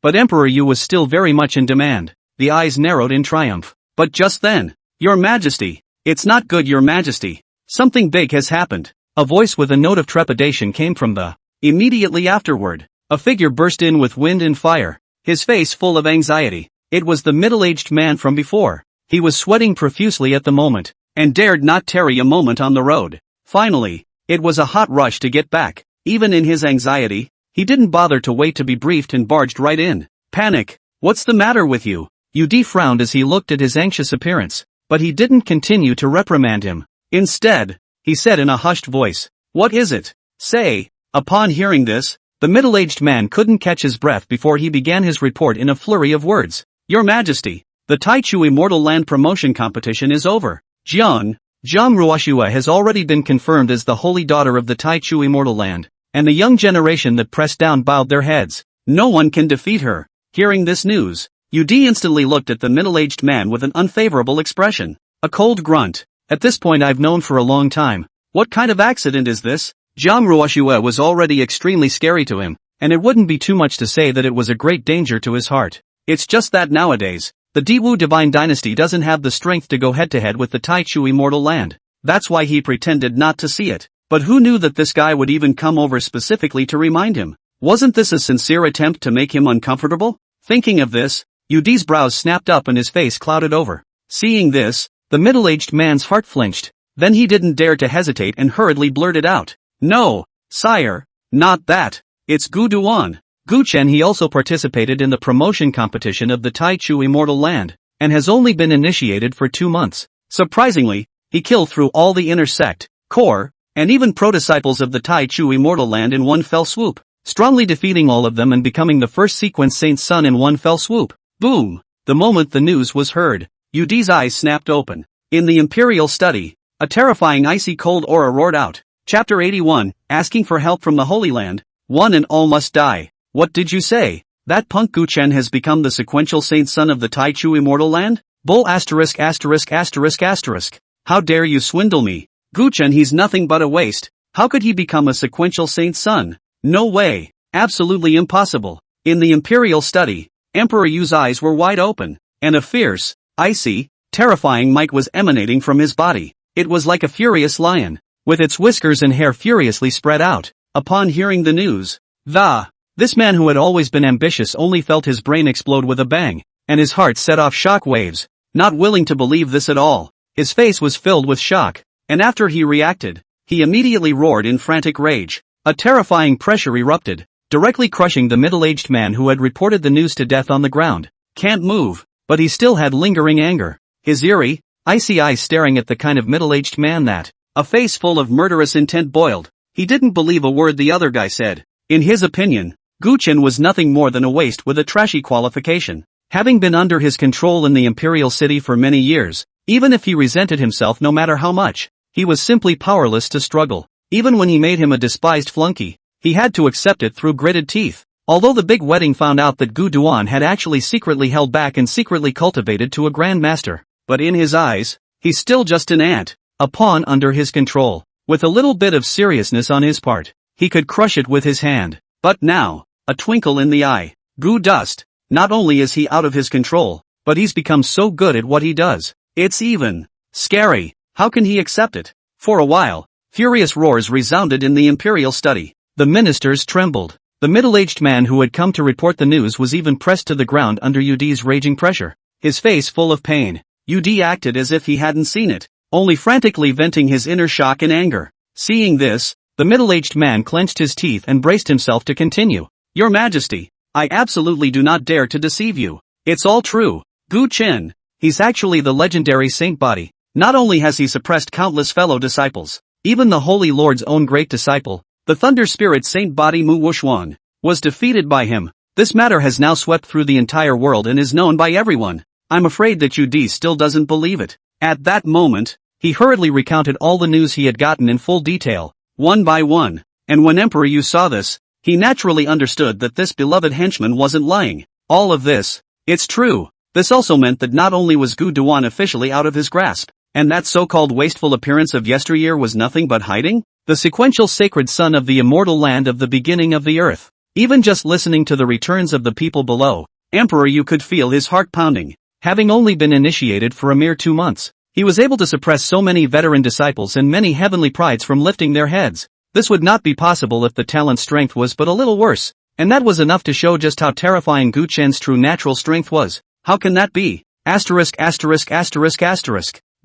but Emperor Yu was still very much in demand. The eyes narrowed in triumph. But just then, Your Majesty, it's not good, Your Majesty. Something big has happened. A voice with a note of trepidation came from the. Immediately afterward, a figure burst in with wind and fire, his face full of anxiety. It was the middle-aged man from before. He was sweating profusely at the moment, and dared not tarry a moment on the road. Finally, it was a hot rush to get back. Even in his anxiety, he didn't bother to wait to be briefed and barged right in. Panic. What's the matter with you? Yudi frowned as he looked at his anxious appearance, but he didn't continue to reprimand him. Instead, he said in a hushed voice, "What is it? Say." Upon hearing this, the middle-aged man couldn't catch his breath before he began his report in a flurry of words. Your Majesty, the Taichu Immortal Land promotion competition is over. Zheng Ruoshua has already been confirmed as the holy daughter of the Taichu Immortal Land, and the young generation that pressed down bowed their heads. No one can defeat her. Hearing this news, Yudi instantly looked at the middle-aged man with an unfavorable expression. A cold grunt. At this point I've known for a long time. What kind of accident is this? Zheng Ruoshua was already extremely scary to him, and it wouldn't be too much to say that it was a great danger to his heart. It's just that nowadays, the Diwu Divine Dynasty doesn't have the strength to go head-to-head with the Taichu Immortal Land. That's why he pretended not to see it. But who knew that this guy would even come over specifically to remind him? Wasn't this a sincere attempt to make him uncomfortable? Thinking of this, Yudi's brows snapped up and his face clouded over. Seeing this, the middle-aged man's heart flinched. Then he didn't dare to hesitate and hurriedly blurted out. No, sire, not that. It's Gu Duan. Gu Chen. He also participated in the promotion competition of the Taichu Immortal Land, and has only been initiated for 2 months. Surprisingly, he killed through all the inner sect, core, and even pro-disciples of the Taichu Immortal Land in one fell swoop, strongly defeating all of them and becoming the first sequence saint's son in one fell swoop. Boom! The moment the news was heard, Yudi's eyes snapped open. In the Imperial Study, a terrifying icy cold aura roared out. Chapter 81, Asking for Help from the Holy Land. One and all must die. What did you say? That punk Gu Chen has become the sequential saint son of the Taichu Immortal Land? Bull ********. How dare you swindle me? Gu Chen, he's nothing but a waste. How could he become a sequential saint's son? No way. Absolutely impossible. In the Imperial Study, Emperor Yu's eyes were wide open, and a fierce, icy, terrifying might was emanating from his body. It was like a furious lion, with its whiskers and hair furiously spread out. Upon hearing the news, this man who had always been ambitious only felt his brain explode with a bang, and his heart set off shock waves. Not willing to believe this at all, his face was filled with shock, and after he reacted, he immediately roared in frantic rage. A terrifying pressure erupted, directly crushing the middle-aged man who had reported the news to death on the ground. Can't move, but he still had lingering anger. His eerie, icy eyes staring at the kind of middle-aged man that, a face full of murderous intent boiled. He didn't believe a word the other guy said. In his opinion, Gu Chen was nothing more than a waste with a trashy qualification. Having been under his control in the Imperial City for many years, even if he resented himself no matter how much, he was simply powerless to struggle. Even when he made him a despised flunky, he had to accept it through gritted teeth. Although the big wedding found out that Gu Duan had actually secretly held back and secretly cultivated to a grand master, but in his eyes, he's still just an ant, a pawn under his control. With a little bit of seriousness on his part, he could crush it with his hand. But now, a twinkle in the eye. Gu Dust. Not only is he out of his control, but he's become so good at what he does. It's even scary. How can he accept it? For a while, furious roars resounded in the Imperial Study. The ministers trembled. The middle-aged man who had come to report the news was even pressed to the ground under Yudi's raging pressure, his face full of pain. Yudi acted as if he hadn't seen it, only frantically venting his inner shock and anger. Seeing this, the middle-aged man clenched his teeth and braced himself to continue. Your Majesty, I absolutely do not dare to deceive you. It's all true. Gu Chen, he's actually the legendary Saint Body. Not only has he suppressed countless fellow disciples, even the Holy Lord's own great disciple, the Thunder Spirit Saint Body Mu Wuxuan, was defeated by him. This matter has now swept through the entire world and is known by everyone. I'm afraid that Yudi still doesn't believe it. At that moment, he hurriedly recounted all the news he had gotten in full detail, one by one, and when Emperor Yu saw this, he naturally understood that this beloved henchman wasn't lying. All of this, it's true. This also meant that not only was Gu Duan officially out of his grasp, and that so-called wasteful appearance of yesteryear was nothing but hiding, the sequential sacred son of the immortal land of the beginning of the earth. Even just listening to the returns of the people below, Emperor Yu could feel his heart pounding. Having only been initiated for a mere 2 months, he was able to suppress so many veteran disciples and many heavenly prides from lifting their heads. This would not be possible if the talent strength was but a little worse, and that was enough to show just how terrifying Gu Chen's true natural strength was. How can that be? Asterisk.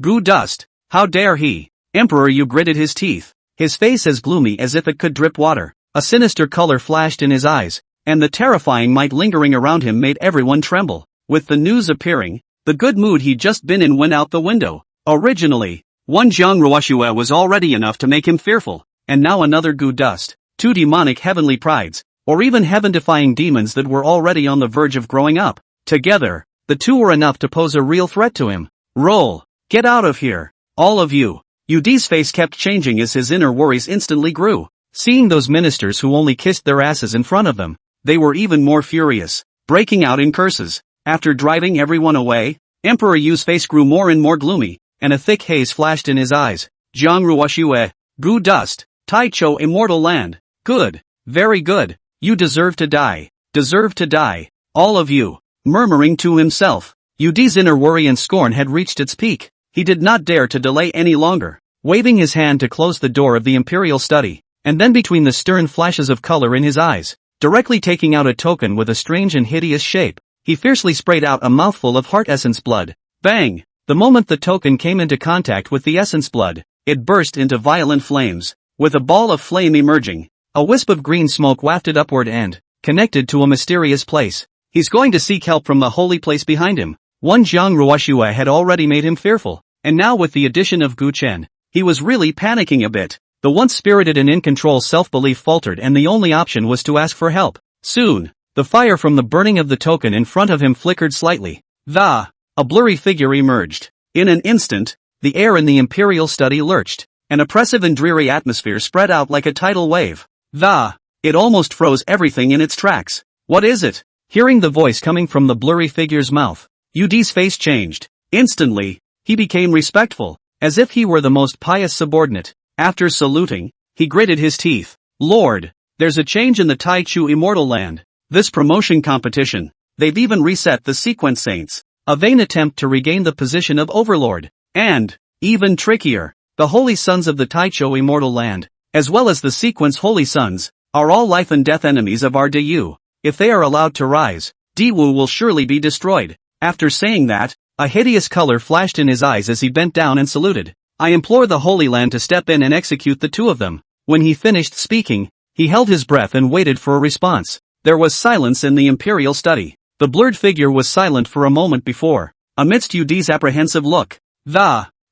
Gu Dust. How dare he? Emperor Yu gritted his teeth, his face as gloomy as if it could drip water. A sinister color flashed in his eyes, and the terrifying might lingering around him made everyone tremble. With the news appearing, the good mood he'd just been in went out the window. Originally, one Jiang Ruoxue was already enough to make him fearful, and now another Gu Dust, 2 demonic heavenly prides, or even heaven-defying demons that were already on the verge of growing up. Together, the two were enough to pose a real threat to him. Roll! Get out of here! All of you! Yudi's face kept changing as his inner worries instantly grew. Seeing those ministers who only kissed their asses in front of them, they were even more furious, breaking out in curses. After driving everyone away, Emperor Yu's face grew more and more gloomy, and a thick haze flashed in his eyes. Jiang Ruoxue, Gu Dust, Taichou Immortal Land. Good, very good. You deserve to die. Deserve to die. All of you. Murmuring to himself, Yudi's inner worry and scorn had reached its peak. He did not dare to delay any longer. Waving his hand to close the door of the imperial study, and then between the stern flashes of color in his eyes, directly taking out a token with a strange and hideous shape, he fiercely sprayed out a mouthful of heart essence blood. Bang! The moment the token came into contact with the essence blood, it burst into violent flames, with a ball of flame emerging. A wisp of green smoke wafted upward and, connected to a mysterious place. He's going to seek help from the holy place behind him. One Jiang Ruoxue had already made him fearful, and now with the addition of Gu Chen, he was really panicking a bit. The once spirited and in control self-belief faltered and the only option was to ask for help. Soon, the fire from the burning of the token in front of him flickered slightly. A blurry figure emerged. In an instant, the air in the imperial study lurched. An oppressive and dreary atmosphere spread out like a tidal wave. It almost froze everything in its tracks. What is it? Hearing the voice coming from the blurry figure's mouth, Yudi's face changed. Instantly, he became respectful, as if he were the most pious subordinate. After saluting, he gritted his teeth. Lord, there's a change in the Taichou Immortal Land. This promotion competition, they've even reset the sequence saints. A vain attempt to regain the position of overlord. And, even trickier, the holy sons of the Taichou Immortal Land, as well as the sequence holy sons, are all life and death enemies of our Diyu. If they are allowed to rise, Diwu will surely be destroyed. After saying that, a hideous color flashed in his eyes as he bent down and saluted. I implore the Holy Land to step in and execute the two of them. When he finished speaking, he held his breath and waited for a response. There was silence in the imperial study. The blurred figure was silent for a moment before, amidst Yudi's apprehensive look.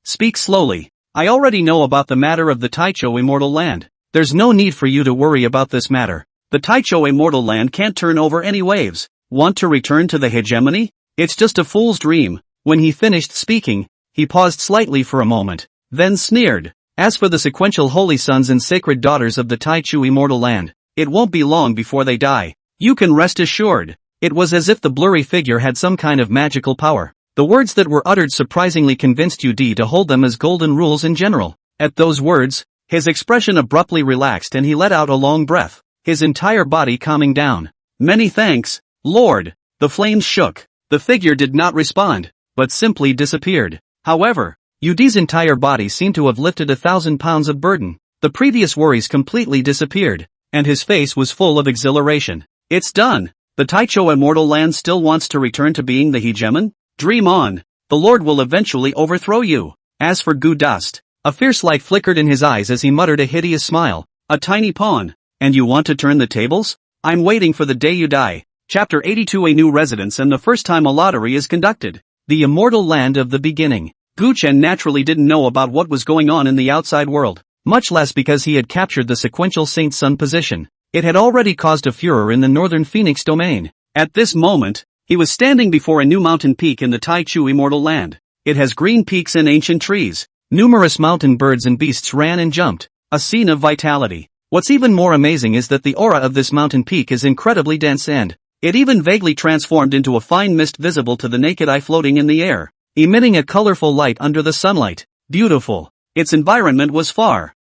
Speak slowly. I already know about the matter of the Taichou Immortal Land. There's no need for you to worry about this matter. The Taichou Immortal Land can't turn over any waves. Want to return to the hegemony? It's just a fool's dream. When he finished speaking, he paused slightly for a moment, then sneered. As for the sequential holy sons and sacred daughters of the Taichou Immortal Land, it won't be long before they die. You can rest assured. It was as if the blurry figure had some kind of magical power. The words that were uttered surprisingly convinced Yudi to hold them as golden rules in general. At those words, his expression abruptly relaxed and he let out a long breath, his entire body calming down. Many thanks, Lord. The flames shook. The figure did not respond, but simply disappeared. However, Yudi's entire body seemed to have lifted 1,000 pounds of burden. The previous worries completely disappeared. and his face was full of exhilaration. It's done! The Taicho Immortal Land still wants to return to being the hegemon? Dream on! The Lord will eventually overthrow you. As for Gu Dust, a fierce light flickered in his eyes as he muttered a hideous smile. A tiny pawn. And you want to turn the tables? I'm waiting for the day you die. Chapter 82: A new residence and the first time a lottery is conducted. The immortal land of the beginning. Gu Chen naturally didn't know about what was going on in the outside world, much less because he had captured the sequential Saint Sun position. It had already caused a furor in the northern Phoenix domain. At this moment, he was standing before a new mountain peak in the Taichu Immortal Land. It has green peaks and ancient trees. Numerous mountain birds and beasts ran and jumped. A scene of vitality. What's even more amazing is that the aura of this mountain peak is incredibly dense and it even vaguely transformed into a fine mist visible to the naked eye floating in the air, emitting a colorful light under the sunlight. Beautiful. Its environment was far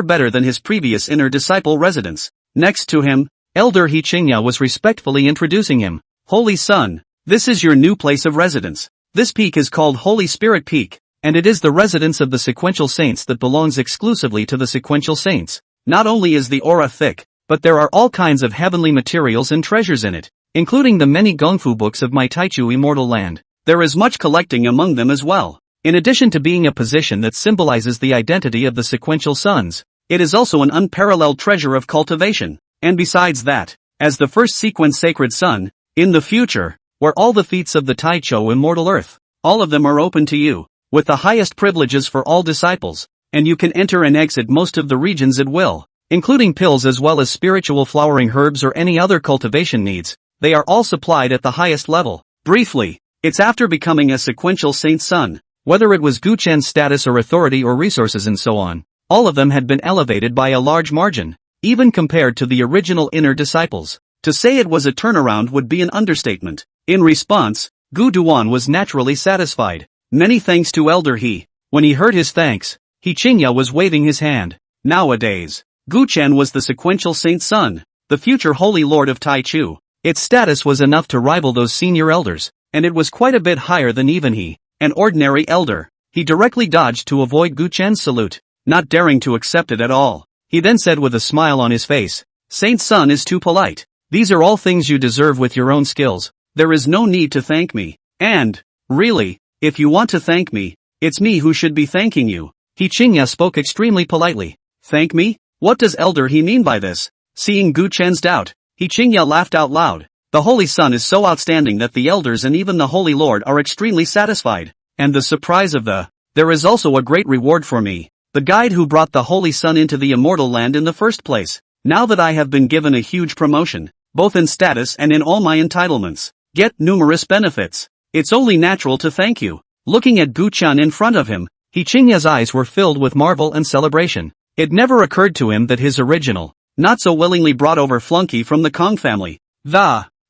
better than his previous inner disciple residence. Next to him, Elder He Qingya was respectfully introducing him. Holy Son, this is your new place of residence. This peak is called Holy Spirit Peak, and it is the residence of the sequential saints that belongs exclusively to the sequential saints. Not only is the aura thick, but there are all kinds of heavenly materials and treasures in it, including the many Gongfu books of my Taichu Immortal Land. There is much collecting among them as well. In addition to being a position that symbolizes the identity of the sequential sons, it is also an unparalleled treasure of cultivation. And besides that, as the first sequence sacred son, in the future, where all the feats of the Taicho Immortal Earth, all of them are open to you, with the highest privileges for all disciples, and you can enter and exit most of the regions at will, including pills as well as spiritual flowering herbs or any other cultivation needs. They are all supplied at the highest level. Briefly, it's after becoming a sequential saint son, whether it was Gu Chen's status or authority or resources and so on, all of them had been elevated by a large margin, even compared to the original inner disciples. To say it was a turnaround would be an understatement. In response, Gu Duan was naturally satisfied. Many thanks to Elder He. When he heard his thanks, He Qingya was waving his hand. Nowadays, Gu Chen was the sequential saint son, the future holy lord of Taichu. Its status was enough to rival those senior elders, and it was quite a bit higher than even he, an ordinary elder. He directly dodged to avoid Gu Chen's salute, not daring to accept it at all. He then said with a smile on his face, Saint Son is too polite. These are all things you deserve with your own skills. There is no need to thank me. And, really, if you want to thank me, it's me who should be thanking you. He Qingya spoke extremely politely. Thank me? What does Elder He mean by this? Seeing Gu Chen's doubt, He Qingya laughed out loud. The Holy Son is so outstanding that the elders and even the Holy Lord are extremely satisfied. And the surprise of there is also a great reward for me, the guide who brought the Holy Son into the immortal land in the first place. Now that I have been given a huge promotion, both in status and in all my entitlements, get numerous benefits. It's only natural to thank you. Looking at Gu Chen in front of him, He Qingya's eyes were filled with marvel and celebration. It never occurred to him that his original, not so willingly brought over flunky from the Kong family.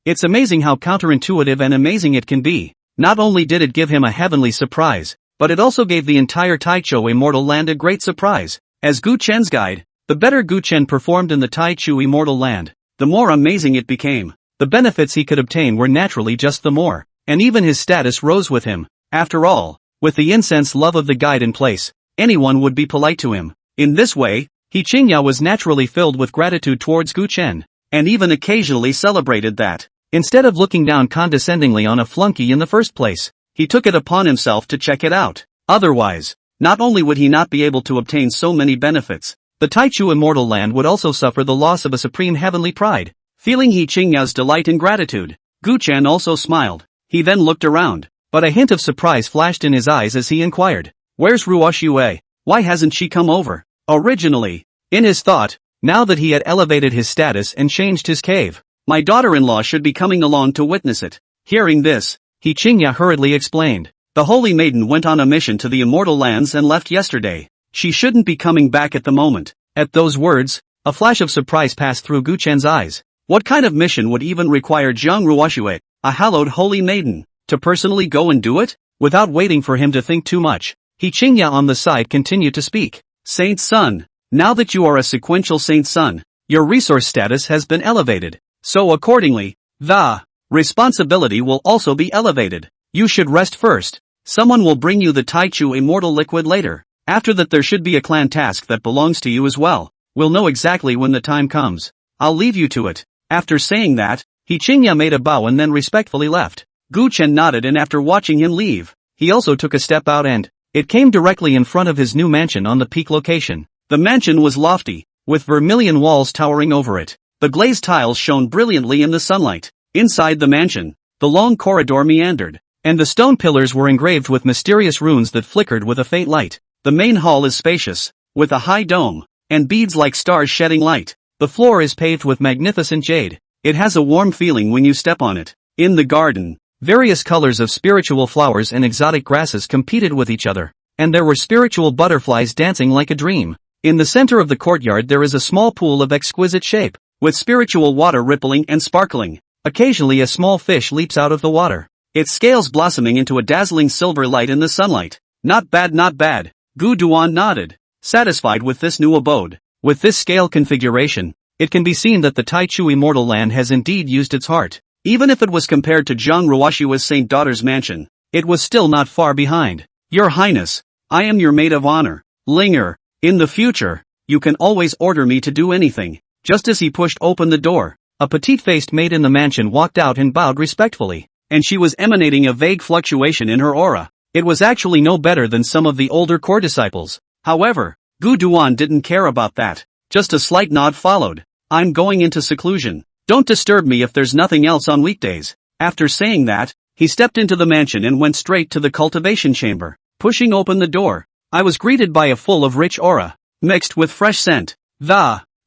It's amazing how counterintuitive and amazing it can be. Not only did it give him a heavenly surprise, but it also gave the entire Taicho Immortal Land a great surprise. As Gu Chen's guide, the better Gu Chen performed in the Taichu Immortal Land, the more amazing it became. The benefits he could obtain were naturally just the more, and even his status rose with him. After all, with the incense love of the guide in place, anyone would be polite to him. In this way, He Qingya was naturally filled with gratitude towards Gu Chen, and even occasionally celebrated that, instead of looking down condescendingly on a flunky in the first place, he took it upon himself to check it out. Otherwise, not only would he not be able to obtain so many benefits, the Taichu Immortal Land would also suffer the loss of a supreme heavenly pride. Feeling He Qingya's delight and gratitude, Gu Chen also smiled. He then looked around, but a hint of surprise flashed in his eyes as he inquired, "Where's Ruoxue? Why hasn't she come over?" Originally, in his thought, now that he had elevated his status and changed his cave, my daughter-in-law should be coming along to witness it. Hearing this, He Qingya hurriedly explained. The Holy Maiden went on a mission to the Immortal Lands and left yesterday. She shouldn't be coming back at the moment. At those words, a flash of surprise passed through Gu Chen's eyes. What kind of mission would even require Jiang Ruoxue, a hallowed Holy Maiden, to personally go and do it? Without waiting for him to think too much, He Qingya on the side continued to speak. Saint Son, now that you are a sequential Saint Son, your resource status has been elevated. So accordingly, the responsibility will also be elevated. You should rest first. Someone will bring you the Taichu Immortal Liquid later. After that there should be a clan task that belongs to you as well. We'll know exactly when the time comes. I'll leave you to it." After saying that, Qingya made a bow and then respectfully left. Gu Chen nodded, and after watching him leave, he also took a step out and it came directly in front of his new mansion on the peak location. The mansion was lofty, with vermilion walls towering over it. The glazed tiles shone brilliantly in the sunlight. Inside the mansion, the long corridor meandered, and the stone pillars were engraved with mysterious runes that flickered with a faint light. The main hall is spacious, with a high dome, and beads like stars shedding light. The floor is paved with magnificent jade. It has a warm feeling when you step on it. In the garden, various colors of spiritual flowers and exotic grasses competed with each other, and there were spiritual butterflies dancing like a dream. In the center of the courtyard there is a small pool of exquisite shape, with spiritual water rippling and sparkling. Occasionally a small fish leaps out of the water, its scales blossoming into a dazzling silver light in the sunlight. Not bad, not bad. Gu Duan nodded, satisfied with this new abode. With this scale configuration, it can be seen that the Taichu Immortal Land has indeed used its heart. Even if it was compared to Zhang Ruoshua's Saint Daughter's mansion, it was still not far behind. Your Highness, I am your maid of honor, Linger. In the future, you can always order me to do anything. Just as he pushed open the door, a petite-faced maid in the mansion walked out and bowed respectfully, and she was emanating a vague fluctuation in her aura. It was actually no better than some of the older core disciples. However, Gu Duan didn't care about that. Just a slight nod followed. I'm going into seclusion. Don't disturb me if there's nothing else on weekdays. After saying that, he stepped into the mansion and went straight to the cultivation chamber. Pushing open the door, I was greeted by a full of rich aura, mixed with fresh scent.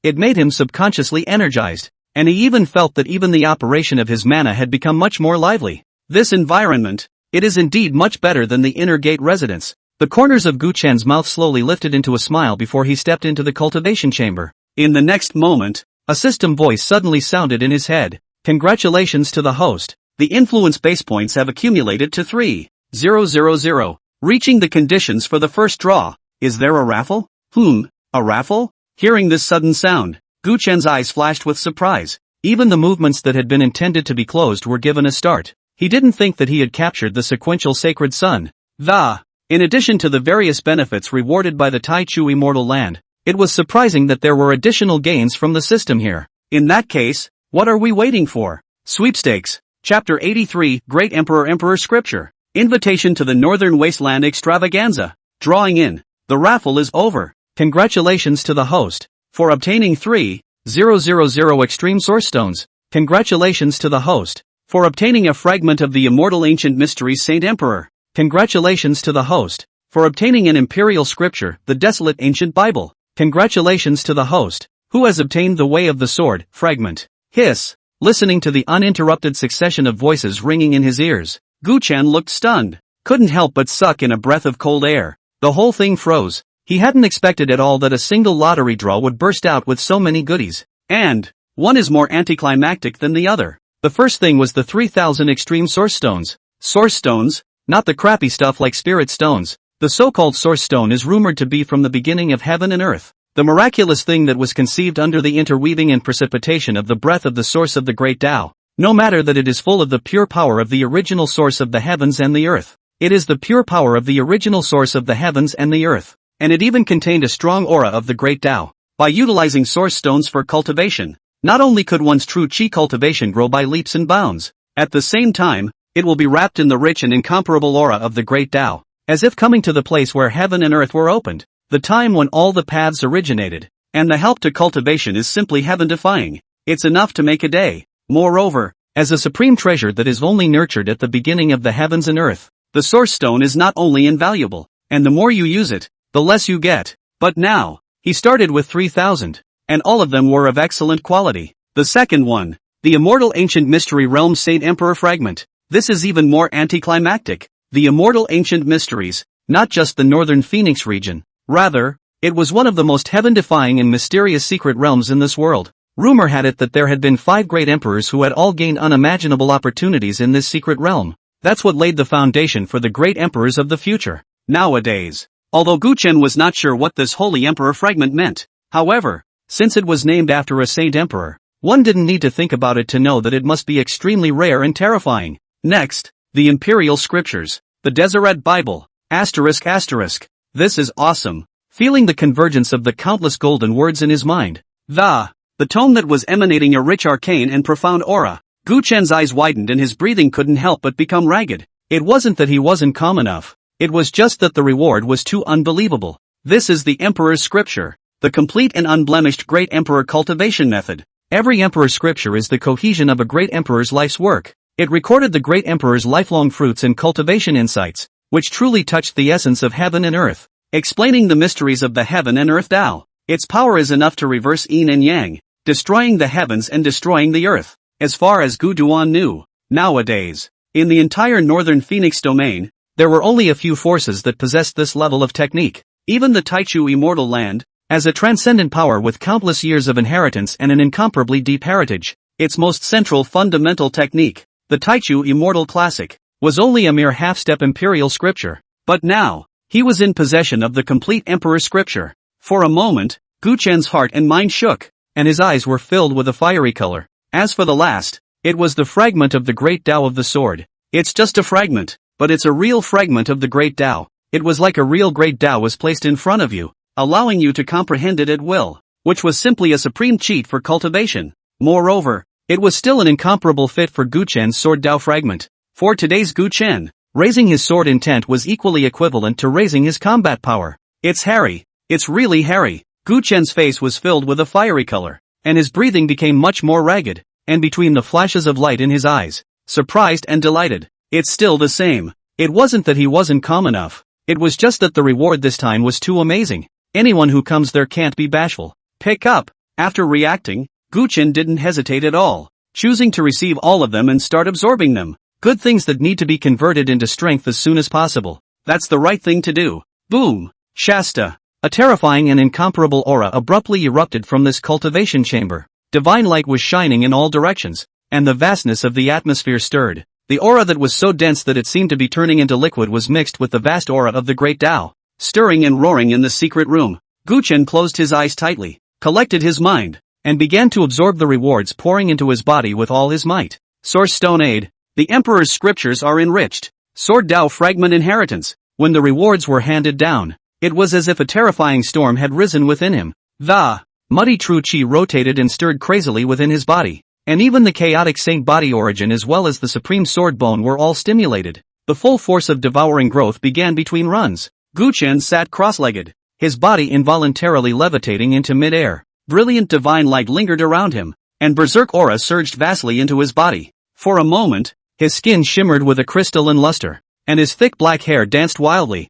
It made him subconsciously energized, and he even felt that even the operation of his mana had become much more lively. This environment, it is indeed much better than the inner gate residence. The corners of Gu Chen's mouth slowly lifted into a smile before he stepped into the cultivation chamber. In the next moment, a system voice suddenly sounded in his head. Congratulations to the host. The influence base points have accumulated to 3,000. Reaching the conditions for the first draw. Is there a raffle? A raffle? Hearing this sudden sound, Gu Chen's eyes flashed with surprise. Even the movements that had been intended to be closed were given a start. He didn't think that he had captured the sequential sacred sun. In addition to the various benefits rewarded by the Taichu Immortal Land, it was surprising that there were additional gains from the system here. In that case, what are we waiting for? Sweepstakes. Chapter 83, Great Emperor Scripture. Invitation to the Northern Wasteland Extravaganza. Drawing in. The raffle is over. Congratulations to the host for obtaining 3,000 extreme source stones. Congratulations to the host for obtaining a fragment of the immortal ancient mysteries Saint Emperor. Congratulations to the host for obtaining an imperial scripture, the desolate ancient Bible. Congratulations to the host who has obtained the Way of the Sword fragment. Hiss. Listening to the uninterrupted succession of voices ringing in his ears, Gu Chen looked stunned, couldn't help but suck in a breath of cold air. The whole thing froze. He hadn't expected at all that a single lottery draw would burst out with so many goodies. And one is more anticlimactic than the other. The first thing was the 3,000 extreme source stones. Source stones? Not the crappy stuff like spirit stones. The so-called source stone is rumored to be from the beginning of heaven and earth. The miraculous thing that was conceived under the interweaving and precipitation of the breath of the source of the great Tao. No matter that it is full of the pure power of the original source of the heavens and the earth. It is the pure power of the original source of the heavens and the earth. And it even contained a strong aura of the great Tao. By utilizing source stones for cultivation, not only could one's true chi cultivation grow by leaps and bounds, at the same time, it will be wrapped in the rich and incomparable aura of the great Tao, as if coming to the place where heaven and earth were opened, the time when all the paths originated, and the help to cultivation is simply heaven-defying. It's enough to make a day. Moreover, as a supreme treasure that is only nurtured at the beginning of the heavens and earth, the source stone is not only invaluable, and the more you use it, the less you get. But now, he started with 3,000, and all of them were of excellent quality. The second one, the Immortal Ancient Mystery Realm Saint Emperor Fragment. This is even more anticlimactic. The Immortal Ancient Mysteries, not just the Northern Phoenix region. Rather, it was one of the most heaven-defying and mysterious secret realms in this world. Rumor had it that there had been 5 great emperors who had all gained unimaginable opportunities in this secret realm. That's what laid the foundation for the great emperors of the future. Nowadays, although Gu Chen was not sure what this Holy Emperor fragment meant, however, since it was named after a saint emperor, one didn't need to think about it to know that it must be extremely rare and terrifying. Next, the Imperial Scriptures, the Deseret Bible, ***. This is awesome. Feeling the convergence of the countless golden words in his mind, the tome that was emanating a rich arcane and profound aura. Gu Chen's eyes widened and his breathing couldn't help but become ragged. It wasn't that he wasn't calm enough. It was just that the reward was too unbelievable. This is the Emperor's scripture, the complete and unblemished Great Emperor cultivation method. Every Emperor's scripture is the cohesion of a great Emperor's life's work. It recorded the Great Emperor's lifelong fruits and cultivation insights, which truly touched the essence of heaven and earth, explaining the mysteries of the heaven and earth Tao. Its power is enough to reverse yin and yang, destroying the heavens and destroying the earth. As far as Gu Duan knew, nowadays, in the entire northern Phoenix domain, there were only a few forces that possessed this level of technique. Even the Taichu Immortal Land, as a transcendent power with countless years of inheritance and an incomparably deep heritage, its most central fundamental technique, the Taichu Immortal Classic, was only a mere half-step imperial scripture. But now, he was in possession of the complete Emperor scripture. For a moment, Gu Chen's heart and mind shook, and his eyes were filled with a fiery color. As for the last, it was the fragment of the Great Tao of the Sword. It's just a fragment, but it's a real fragment of the Great Tao. It was like a real Great Tao was placed in front of you, allowing you to comprehend it at will, which was simply a supreme cheat for cultivation. Moreover, it was still an incomparable fit for Gu Chen's sword Tao fragment. For today's Gu Chen, raising his sword intent was equally equivalent to raising his combat power. It's hairy. It's really hairy. Gu Chen's face was filled with a fiery color, and his breathing became much more ragged, and between the flashes of light in his eyes, surprised and delighted. It's still the same. It wasn't that he wasn't calm enough. It was just that the reward this time was too amazing. Anyone who comes there can't be bashful. Pick up. After reacting, Gu Chen didn't hesitate at all, choosing to receive all of them and start absorbing them. Good things that need to be converted into strength as soon as possible. That's the right thing to do. Boom! Shasta! A terrifying and incomparable aura abruptly erupted from this cultivation chamber. Divine light was shining in all directions, and the vastness of the atmosphere stirred. The aura that was so dense that it seemed to be turning into liquid was mixed with the vast aura of the Great Tao, stirring and roaring in the secret room. Gu Chen closed his eyes tightly, collected his mind, and began to absorb the rewards pouring into his body with all his might. Source Stone Aid. The Emperor's scriptures are enriched. Sword Tao Fragment Inheritance. When the rewards were handed down, it was as if a terrifying storm had risen within him. The muddy true chi rotated and stirred crazily within his body, and even the chaotic saint body origin as well as the supreme sword bone were all stimulated. The full force of devouring growth began between runs. Gu Chen sat cross-legged, his body involuntarily levitating into mid-air. Brilliant divine light lingered around him, and berserk aura surged vastly into his body. For a moment, his skin shimmered with a crystalline luster, and his thick black hair danced wildly.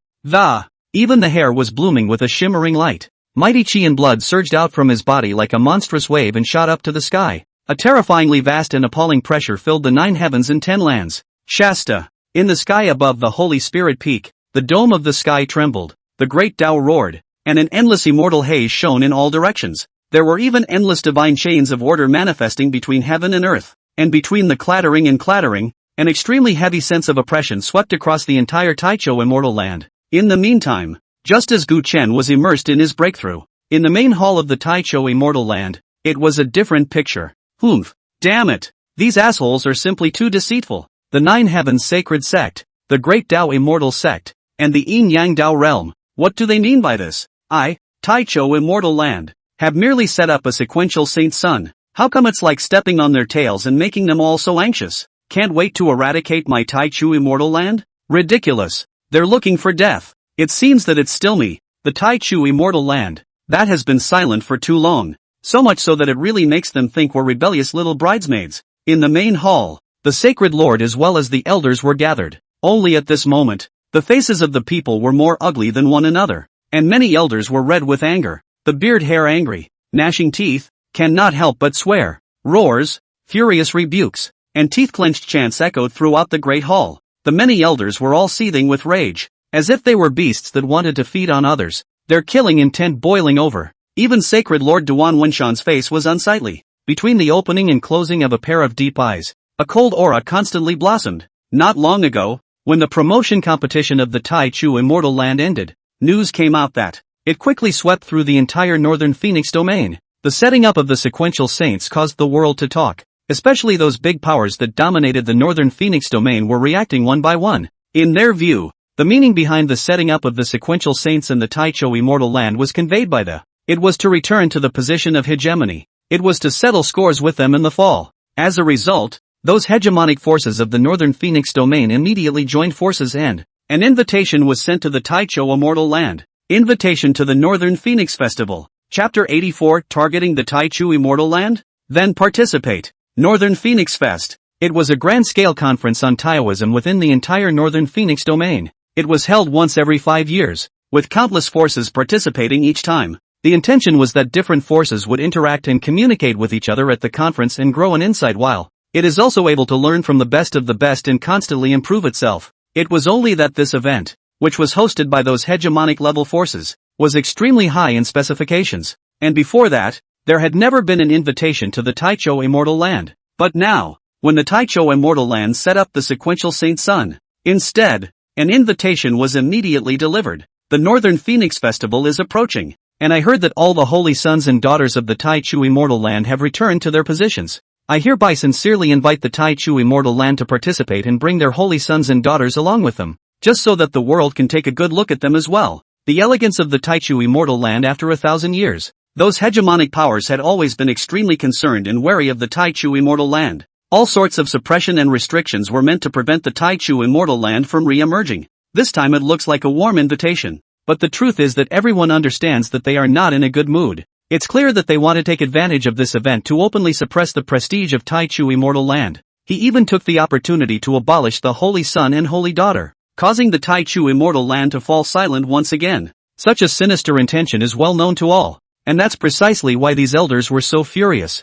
Even the hair was blooming with a shimmering light. Mighty chi and blood surged out from his body like a monstrous wave and shot up to the sky. A terrifyingly vast and appalling pressure filled the 9 heavens and 10 lands. Shasta. In the sky above the Holy Spirit Peak, the dome of the sky trembled, the great Tao roared, and an endless immortal haze shone in all directions. There were even endless divine chains of order manifesting between heaven and earth, and between the clattering and clattering, an extremely heavy sense of oppression swept across the entire Taicho Immortal Land. In the meantime, just as Gu Chen was immersed in his breakthrough, in the main hall of the Taicho Immortal Land, it was a different picture. Humph! Damn it! These assholes are simply too deceitful. The 9 Heavens Sacred Sect, the Great Tao Immortal Sect, and the Yin Yang Tao Realm. What do they mean by this? Taicho Immortal Land, have merely set up a sequential Saint Sun. How come it's like stepping on their tails and making them all so anxious? Can't wait to eradicate my Taichu Immortal Land? Ridiculous. They're looking for death. It seems that it's still me, the Taichu Immortal Land, that has been silent for too long. So much so that it really makes them think we're rebellious little bridesmaids. In the main hall, the Sacred Lord as well as the elders were gathered. Only at this moment, the faces of the people were more ugly than one another, and many elders were red with anger, the beard hair angry, gnashing teeth, cannot help but swear, roars, furious rebukes, and teeth-clenched chants echoed throughout the great hall. The many elders were all seething with rage, as if they were beasts that wanted to feed on others, their killing intent boiling over. Even Sacred Lord Duan Wenshan's face was unsightly. Between the opening and closing of a pair of deep eyes, a cold aura constantly blossomed. Not long ago, when the promotion competition of the Taichu Immortal Land ended, news came out that it quickly swept through the entire northern Phoenix domain. The setting up of the sequential saints caused the world to talk. Especially those big powers that dominated the northern Phoenix domain were reacting one by one. In their view, the meaning behind the setting up of the sequential saints in the Taicho Immortal Land was conveyed by it was to return to the position of hegemony. It was to settle scores with them in the fall. As a result, those hegemonic forces of the Northern Phoenix domain immediately joined forces and an invitation was sent to the Taicho Immortal Land. Invitation to the Northern Phoenix Festival. Chapter 84 Targeting the Taichu Immortal Land? Then participate. Northern Phoenix Fest. It was a grand-scale conference on Taoism within the entire Northern Phoenix domain. It was held once every 5 years, with countless forces participating each time. The intention was that different forces would interact and communicate with each other at the conference and grow an insight while it is also able to learn from the best of the best and constantly improve itself. It was only that this event, which was hosted by those hegemonic level forces, was extremely high in specifications. And before that, there had never been an invitation to the Taicho Immortal Land. But now, when the Taicho Immortal Land set up the sequential Saint Sun, instead, an invitation was immediately delivered. The Northern Phoenix Festival is approaching, and I heard that all the holy sons and daughters of the Taichu Immortal Land have returned to their positions. I hereby sincerely invite the Taichu Immortal Land to participate and bring their holy sons and daughters along with them, just so that the world can take a good look at them as well. The elegance of the Taichu Immortal Land after 1,000 years. Those hegemonic powers had always been extremely concerned and wary of the Taichu Immortal Land. All sorts of suppression and restrictions were meant to prevent the Taichu Immortal Land from re-emerging. This time it looks like a warm invitation. But the truth is that everyone understands that they are not in a good mood. It's clear that they want to take advantage of this event to openly suppress the prestige of Taichu Immortal Land. He even took the opportunity to abolish the Holy Son and Holy Daughter, causing the Taichu Immortal Land to fall silent once again. Such a sinister intention is well known to all, and that's precisely why these elders were so furious.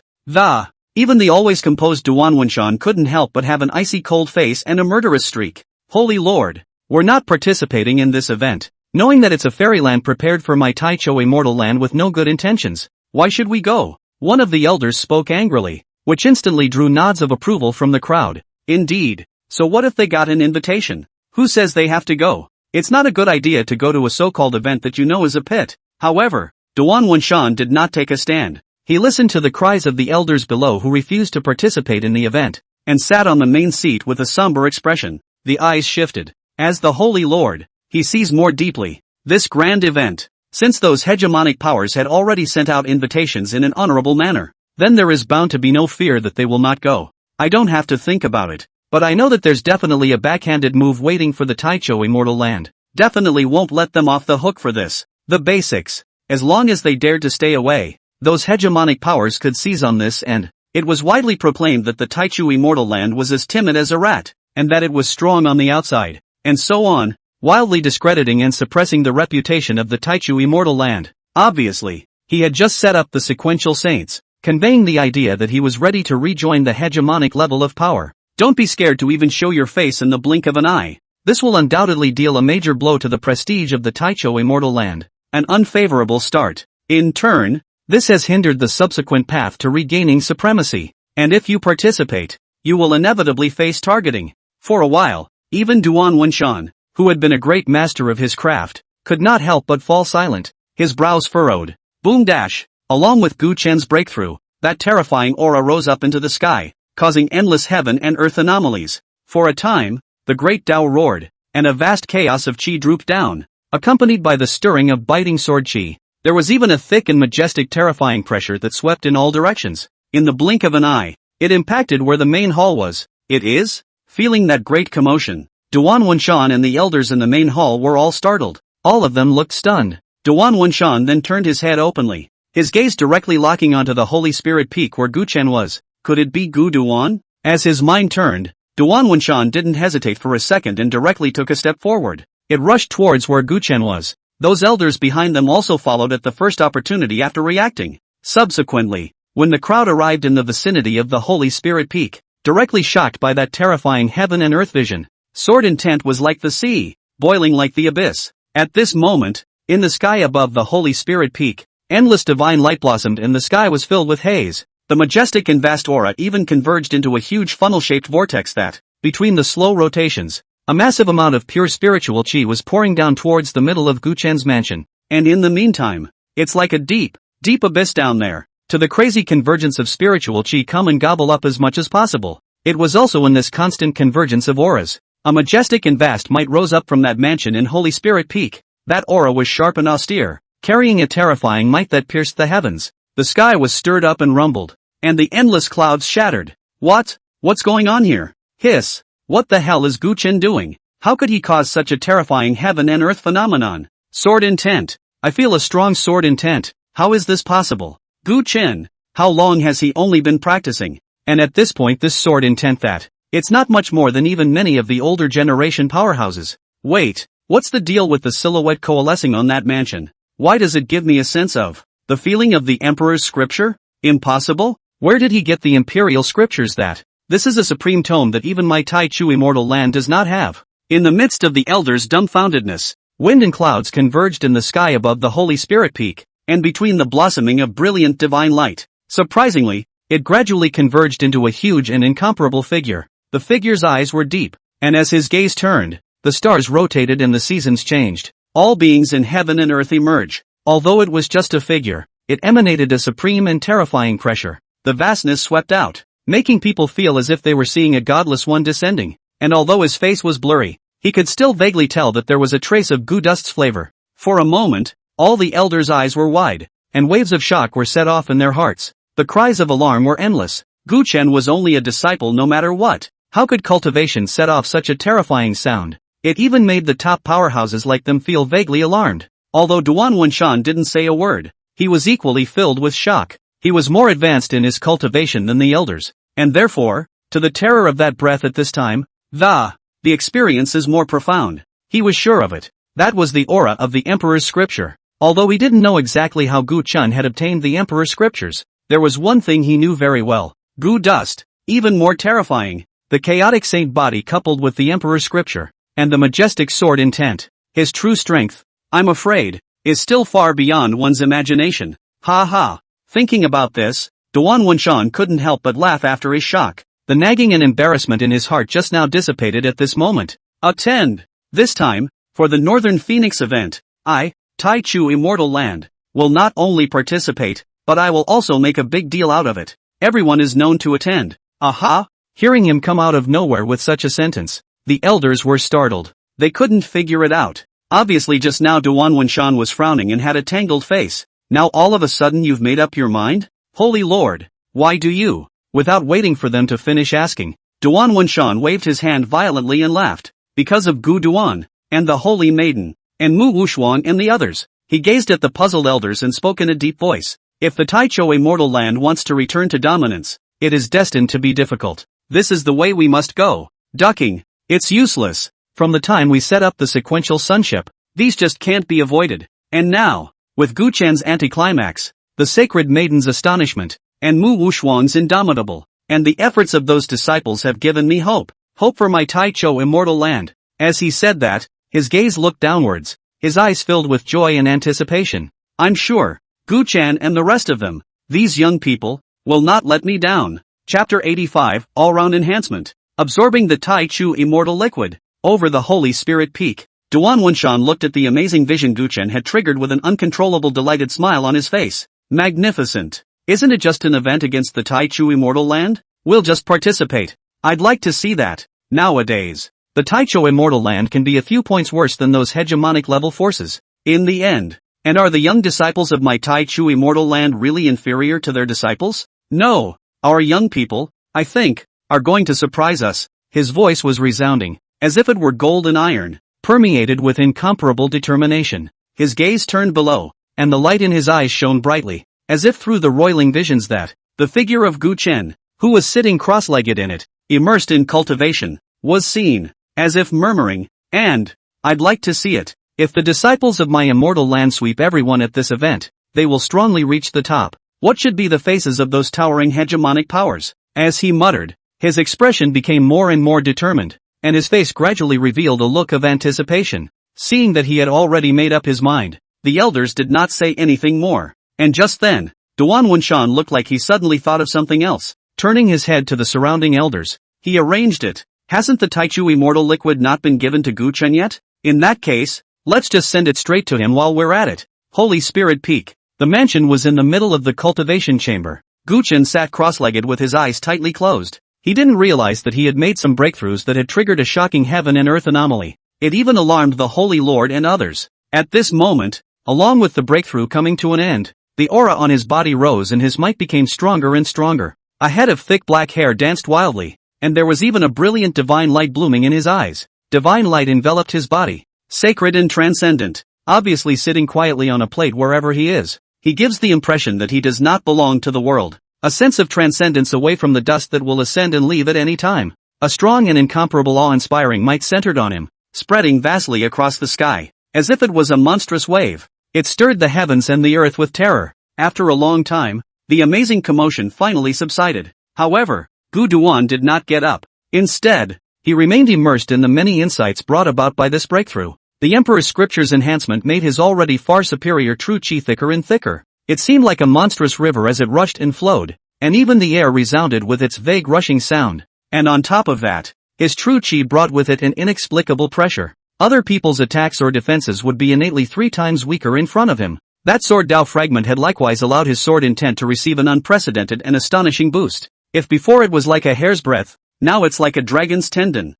Even the always composed Duan Wunshan couldn't help but have an icy cold face and a murderous streak. Holy Lord, we're not participating in this event. Knowing that it's a fairyland prepared for my Taicho Immortal Land with no good intentions, why should we go? One of the elders spoke angrily, which instantly drew nods of approval from the crowd. Indeed, so what if they got an invitation? Who says they have to go? It's not a good idea to go to a so-called event that you know is a pit. However, Duan Wunshan did not take a stand. He listened to the cries of the elders below who refused to participate in the event, and sat on the main seat with a somber expression. The eyes shifted. As the Holy Lord, he sees more deeply this grand event. Since those hegemonic powers had already sent out invitations in an honorable manner, then there is bound to be no fear that they will not go. I don't have to think about it, but I know that there's definitely a backhanded move waiting for the Taicho Immortal Land. Definitely won't let them off the hook for this. The basics. As long as they dared to stay away, those hegemonic powers could seize on this, and it was widely proclaimed that the Taichu Immortal Land was as timid as a rat, and that it was strong on the outside, and so on, wildly discrediting and suppressing the reputation of the Taichu Immortal Land. Obviously, he had just set up the sequential saints, conveying the idea that he was ready to rejoin the hegemonic level of power. Don't be scared to even show your face in the blink of an eye. This will undoubtedly deal a major blow to the prestige of the Taicho Immortal Land. An unfavorable start. In turn, this has hindered the subsequent path to regaining supremacy. And if you participate, you will inevitably face targeting. For a while, even Duan Wunshan, who had been a great master of his craft, could not help but fall silent, his brows furrowed. Boom dash! Along with Gu Chen's breakthrough, that terrifying aura rose up into the sky, causing endless heaven and earth anomalies. For a time, the great Tao roared, and a vast chaos of qi drooped down, accompanied by the stirring of biting sword qi. There was even a thick and majestic terrifying pressure that swept in all directions. In the blink of an eye, it impacted where the main hall was. It is? Feeling that great commotion, Duan Wunshan and the elders in the main hall were all startled. All of them looked stunned. Duan Wunshan then turned his head openly, his gaze directly locking onto the Holy Spirit Peak where Gu Chen was. Could it be Gu Duan? As his mind turned, Duan Wunshan didn't hesitate for a second and directly took a step forward. It rushed towards where Gu Chen was. Those elders behind them also followed at the first opportunity after reacting. Subsequently, when the crowd arrived in the vicinity of the Holy Spirit Peak, directly shocked by that terrifying heaven and earth vision, sword intent was like the sea, boiling like the abyss. At this moment, in the sky above the Holy Spirit Peak, endless divine light blossomed and the sky was filled with haze. The majestic and vast aura even converged into a huge funnel-shaped vortex that, between the slow rotations, a massive amount of pure spiritual qi was pouring down towards the middle of Gu Chen's mansion. And in the meantime, it's like a deep, deep abyss down there. To the crazy convergence of spiritual qi come and gobble up as much as possible. It was also in this constant convergence of auras. A majestic and vast might rose up from that mansion in Holy Spirit Peak. That aura was sharp and austere, carrying a terrifying might that pierced the heavens. The sky was stirred up and rumbled, and the endless clouds shattered. What's going on here? Hiss! What the hell is Gu Chen doing? How could he cause such a terrifying heaven and earth phenomenon? Sword intent. I feel a strong sword intent. How is this possible? Gu Chen. How long has he only been practicing? And at this point this sword intent that. It's not much more than even many of the older generation powerhouses. Wait, what's the deal with the silhouette coalescing on that mansion? Why does it give me a sense of the feeling of the Emperor's scripture? Impossible? Where did he get the imperial scriptures that? This is a supreme tome that even my Taichu immortal land does not have. In the midst of the elders' dumbfoundedness, wind and clouds converged in the sky above the Holy Spirit Peak, and between the blossoming of brilliant divine light. Surprisingly, it gradually converged into a huge and incomparable figure. The figure's eyes were deep, and as his gaze turned, the stars rotated and the seasons changed. All beings in heaven and earth emerge. Although it was just a figure, it emanated a supreme and terrifying pressure. The vastness swept out, making people feel as if they were seeing a godless one descending. And although his face was blurry, he could still vaguely tell that there was a trace of Gu Dust's flavor. For a moment, all the elders' eyes were wide, and waves of shock were set off in their hearts. The cries of alarm were endless. Gu Chen was only a disciple no matter what. How could cultivation set off such a terrifying sound? It even made the top powerhouses like them feel vaguely alarmed. Although Duan Wenshan didn't say a word, he was equally filled with shock. He was more advanced in his cultivation than the elders, and therefore, to the terror of that breath at this time, the experience is more profound. He was sure of it. That was the aura of the Emperor's scripture. Although he didn't know exactly how Gu Chen had obtained the Emperor's scriptures, there was one thing he knew very well. Gu Dust. Even more terrifying. The chaotic saint body coupled with the Emperor's scripture, and the majestic sword intent. His true strength, I'm afraid, is still far beyond one's imagination. Ha ha. Thinking about this, Duan Wenshan couldn't help but laugh after his shock. The nagging and embarrassment in his heart just now dissipated at this moment. Attend! This time, for the Northern Phoenix event, I, Taichu Immortal Land, will not only participate, but I will also make a big deal out of it. Everyone is known to attend. Aha! Hearing him come out of nowhere with such a sentence, the elders were startled. They couldn't figure it out. Obviously just now Duan Wenshan was frowning and had a tangled face. Now all of a sudden you've made up your mind? Holy Lord, why do you? Without waiting for them to finish asking, Duan Wenshan waved his hand violently and laughed. Because of Gu Duan, and the Holy Maiden, and Mu Wushuang and the others. He gazed at the puzzled elders and spoke in a deep voice. If the Taichou Immortal Land wants to return to dominance, it is destined to be difficult. This is the way we must go. Ducking. It's useless. From the time we set up the sequential sunship, these just can't be avoided. And now, with Gu Chen's anticlimax, the Sacred Maiden's astonishment, and Mu Wushuang's indomitable, and the efforts of those disciples have given me hope. Hope for my Taichou Immortal Land. As he said that, his gaze looked downwards, his eyes filled with joy and anticipation. I'm sure, Gu Chen and the rest of them, these young people, will not let me down. Chapter 85, All-Round Enhancement. Absorbing the Taichu Immortal Liquid. Over the Holy Spirit Peak, Duan Wenshan looked at the amazing vision Gu Chen had triggered with an uncontrollable delighted smile on his face. Magnificent. Isn't it just an event against the Taichu Immortal Land? We'll just participate. I'd like to see that. Nowadays, the Taichou Immortal Land can be a few points worse than those hegemonic level forces. In the end. And are the young disciples of my Taichu Immortal Land really inferior to their disciples? No. Our young people, I think, are going to surprise us. His voice was resounding, as if it were gold and iron, permeated with incomparable determination. His gaze turned below, and the light in his eyes shone brightly, as if through the roiling visions that, the figure of Gu Chen, who was sitting cross-legged in it, immersed in cultivation, was seen, as if murmuring, and, I'd like to see it. If the disciples of my immortal land sweep everyone at this event, they will strongly reach the top. What should be the faces of those towering hegemonic powers? As he muttered, his expression became more and more determined, and his face gradually revealed a look of anticipation. Seeing that he had already made up his mind, the elders did not say anything more. And just then, Duan Wenshan looked like he suddenly thought of something else. Turning his head to the surrounding elders, he arranged it. Hasn't the Taichu Immortal Liquid not been given to Gu Chen yet? In that case, let's just send it straight to him while we're at it. Holy Spirit Peak. The mansion was in the middle of the cultivation chamber. Gu Chen sat cross-legged with his eyes tightly closed. He didn't realize that he had made some breakthroughs that had triggered a shocking heaven and earth anomaly. It even alarmed the Holy Lord and others. At this moment, along with the breakthrough coming to an end, The aura on his body rose and his might became stronger and stronger. A head of thick black hair danced wildly, and there was even a brilliant divine light blooming in his eyes. Divine light enveloped his body. Sacred and transcendent. Obviously sitting quietly on a plate wherever he is. He gives the impression that he does not belong to the world. A sense of transcendence away from the dust that will ascend and leave at any time. A strong and incomparable awe-inspiring might centered on him, spreading vastly across the sky, as if it was a monstrous wave. It stirred the heavens and the earth with terror. After a long time, the amazing commotion finally subsided. However, Gu Duan did not get up. Instead, he remained immersed in the many insights brought about by this breakthrough. The Emperor's scripture's enhancement made his already far superior true chi thicker and thicker. It seemed like a monstrous river as it rushed and flowed, and even the air resounded with its vague rushing sound. And on top of that, his true chi brought with it an inexplicable pressure. Other people's attacks or defenses would be innately 3 times weaker in front of him. That sword Dao fragment had likewise allowed his sword intent to receive an unprecedented and astonishing boost. If before it was like a hair's breadth, now it's like a dragon's tendon.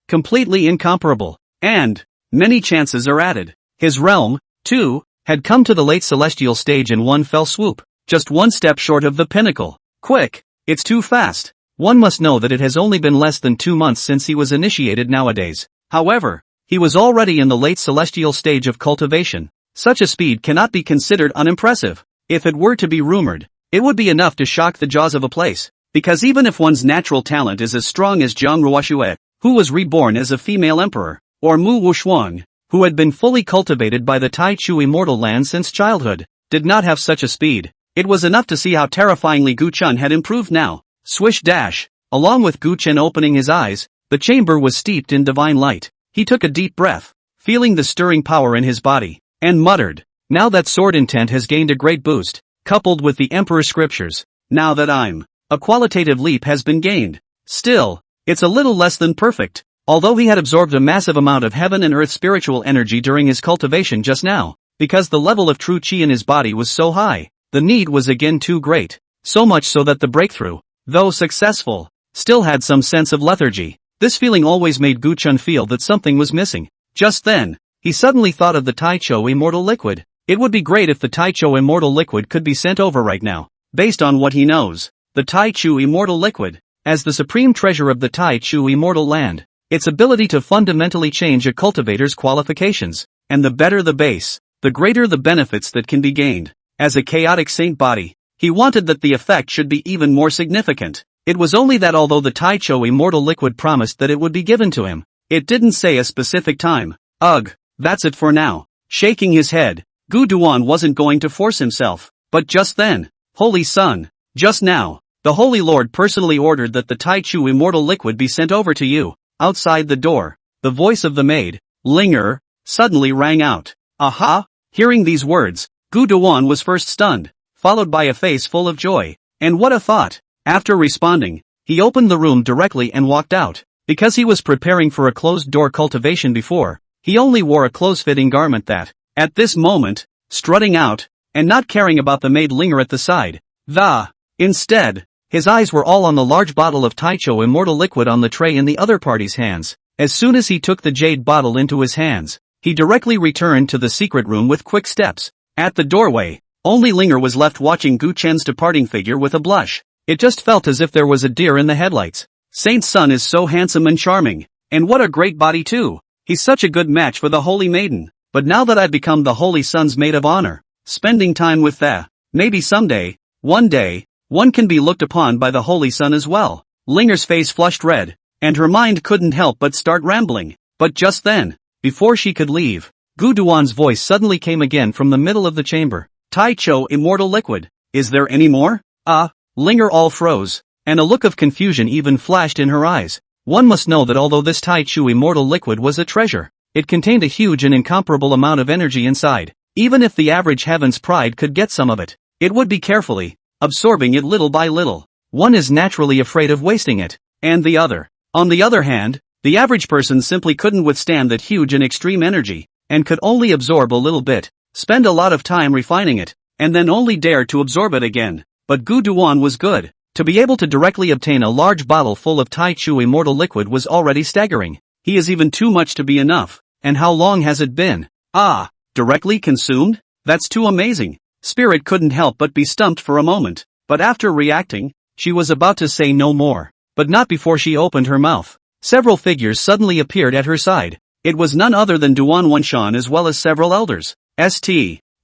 Completely incomparable. And many chances are added. His realm, too, had come to the late celestial stage in one fell swoop, just one step short of the pinnacle. Quick, it's too fast. One must know that it has only been less than 2 months since he was initiated nowadays. However, he was already in the late celestial stage of cultivation. Such a speed cannot be considered unimpressive. If it were to be rumored, it would be enough to shock the jaws of a place. Because even if one's natural talent is as strong as Jiang Ruoxue, who was reborn as a female emperor, or Mu Wushuang, who had been fully cultivated by the Tai Chu immortal land since childhood, did not have such a speed, it was enough to see how terrifyingly Gu Chun had improved now. Swish dash. Along with Gu Chen opening his eyes, the chamber was steeped in divine light. He took a deep breath, feeling the stirring power in his body, and muttered, now that sword intent has gained a great boost, coupled with the Emperor's scriptures, now that a qualitative leap has been gained. Still, it's a little less than perfect. Although he had absorbed a massive amount of heaven and earth spiritual energy during his cultivation just now, because the level of true chi in his body was so high, the need was again too great, so much so that the breakthrough, though successful, still had some sense of lethargy. This feeling always made Gu Chun feel that something was missing. Just then, he suddenly thought of the Tai Cho immortal liquid. It would be great if the Tai Cho immortal liquid could be sent over right now. Based on what he knows, the Tai Chu immortal liquid, as the supreme treasure of the Tai Chu immortal land, its ability to fundamentally change a cultivator's qualifications, and the better the base, the greater the benefits that can be gained. As a chaotic saint body, he wanted that the effect should be even more significant. It was only that although the Tai Cho immortal liquid promised that it would be given to him, it didn't say a specific time. Ugh, that's it for now. Shaking his head, Gu Duan wasn't going to force himself. But just then, Holy Sun, just now, the Holy Lord personally ordered that the Tai Chu immortal liquid be sent over to you. Outside the door, the voice of the maid, Linger, suddenly rang out. Aha! Hearing these words, Gu Duan was first stunned, followed by a face full of joy. And what a thought! After responding, he opened the room directly and walked out. Because he was preparing for a closed-door cultivation before, he only wore a close-fitting garment that, at this moment, strutting out, and not caring about the maid Linger at the side. Instead, his eyes were all on the large bottle of Tai Cho immortal liquid on the tray in the other party's hands. As soon as he took the jade bottle into his hands, he directly returned to the secret room with quick steps. At the doorway, only Linger was left watching Gu Chen's departing figure with a blush. It just felt as if there was a deer in the headlights. Saint Sun is so handsome and charming, and what a great body too. He's such a good match for the Holy Maiden. But now that I've become the Holy Sun's maid of honor, spending time with maybe someday, one day, one can be looked upon by the Holy Sun as well. Linger's face flushed red, and her mind couldn't help but start rambling. But just then, before she could leave, Gu Duan's voice suddenly came again from the middle of the chamber. Tai Cho immortal liquid. Is there any more? Linger all froze, and a look of confusion even flashed in her eyes. One must know that although this Tai Chu immortal liquid was a treasure, it contained a huge and incomparable amount of energy inside. Even if the average heaven's pride could get some of it, it would be carefully absorbing it little by little. One is naturally afraid of wasting it. And on the other hand, the average person simply couldn't withstand that huge and extreme energy, and could only absorb a little bit, spend a lot of time refining it, and then only dare to absorb it again. But Gu Duan was good. To be able to directly obtain a large bottle full of Tai Chu immortal liquid was already staggering. He is even too much to be enough. And how long has it been? Directly consumed? That's too amazing. Spirit couldn't help but be stumped for a moment, but after reacting, she was about to say no more, but not before she opened her mouth. Several figures suddenly appeared at her side. It was none other than Duan Wanshan as well as several elders.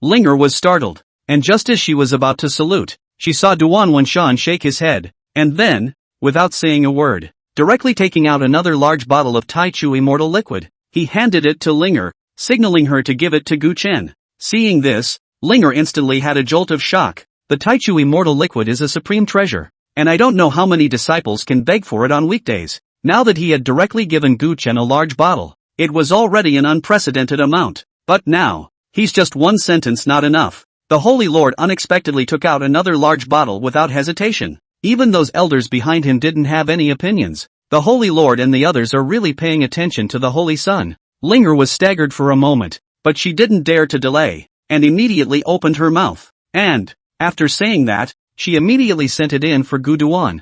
Linger was startled, and just as she was about to salute, she saw Duan Wanshan shake his head, and then, without saying a word, directly taking out another large bottle of Taichu Immortal Liquid, he handed it to Linger, signaling her to give it to Gu Chen. Seeing this, Linger instantly had a jolt of shock. The Taichu Immortal Liquid is a supreme treasure, and I don't know how many disciples can beg for it on weekdays. Now that he had directly given Gu Chen a large bottle, it was already an unprecedented amount. But now, he's just one sentence not enough. The Holy Lord unexpectedly took out another large bottle without hesitation. Even those elders behind him didn't have any opinions. The Holy Lord and the others are really paying attention to the Holy Son. Linger was staggered for a moment, but she didn't dare to delay, and immediately opened her mouth. And, after saying that, she immediately sent it in for Gu Duan.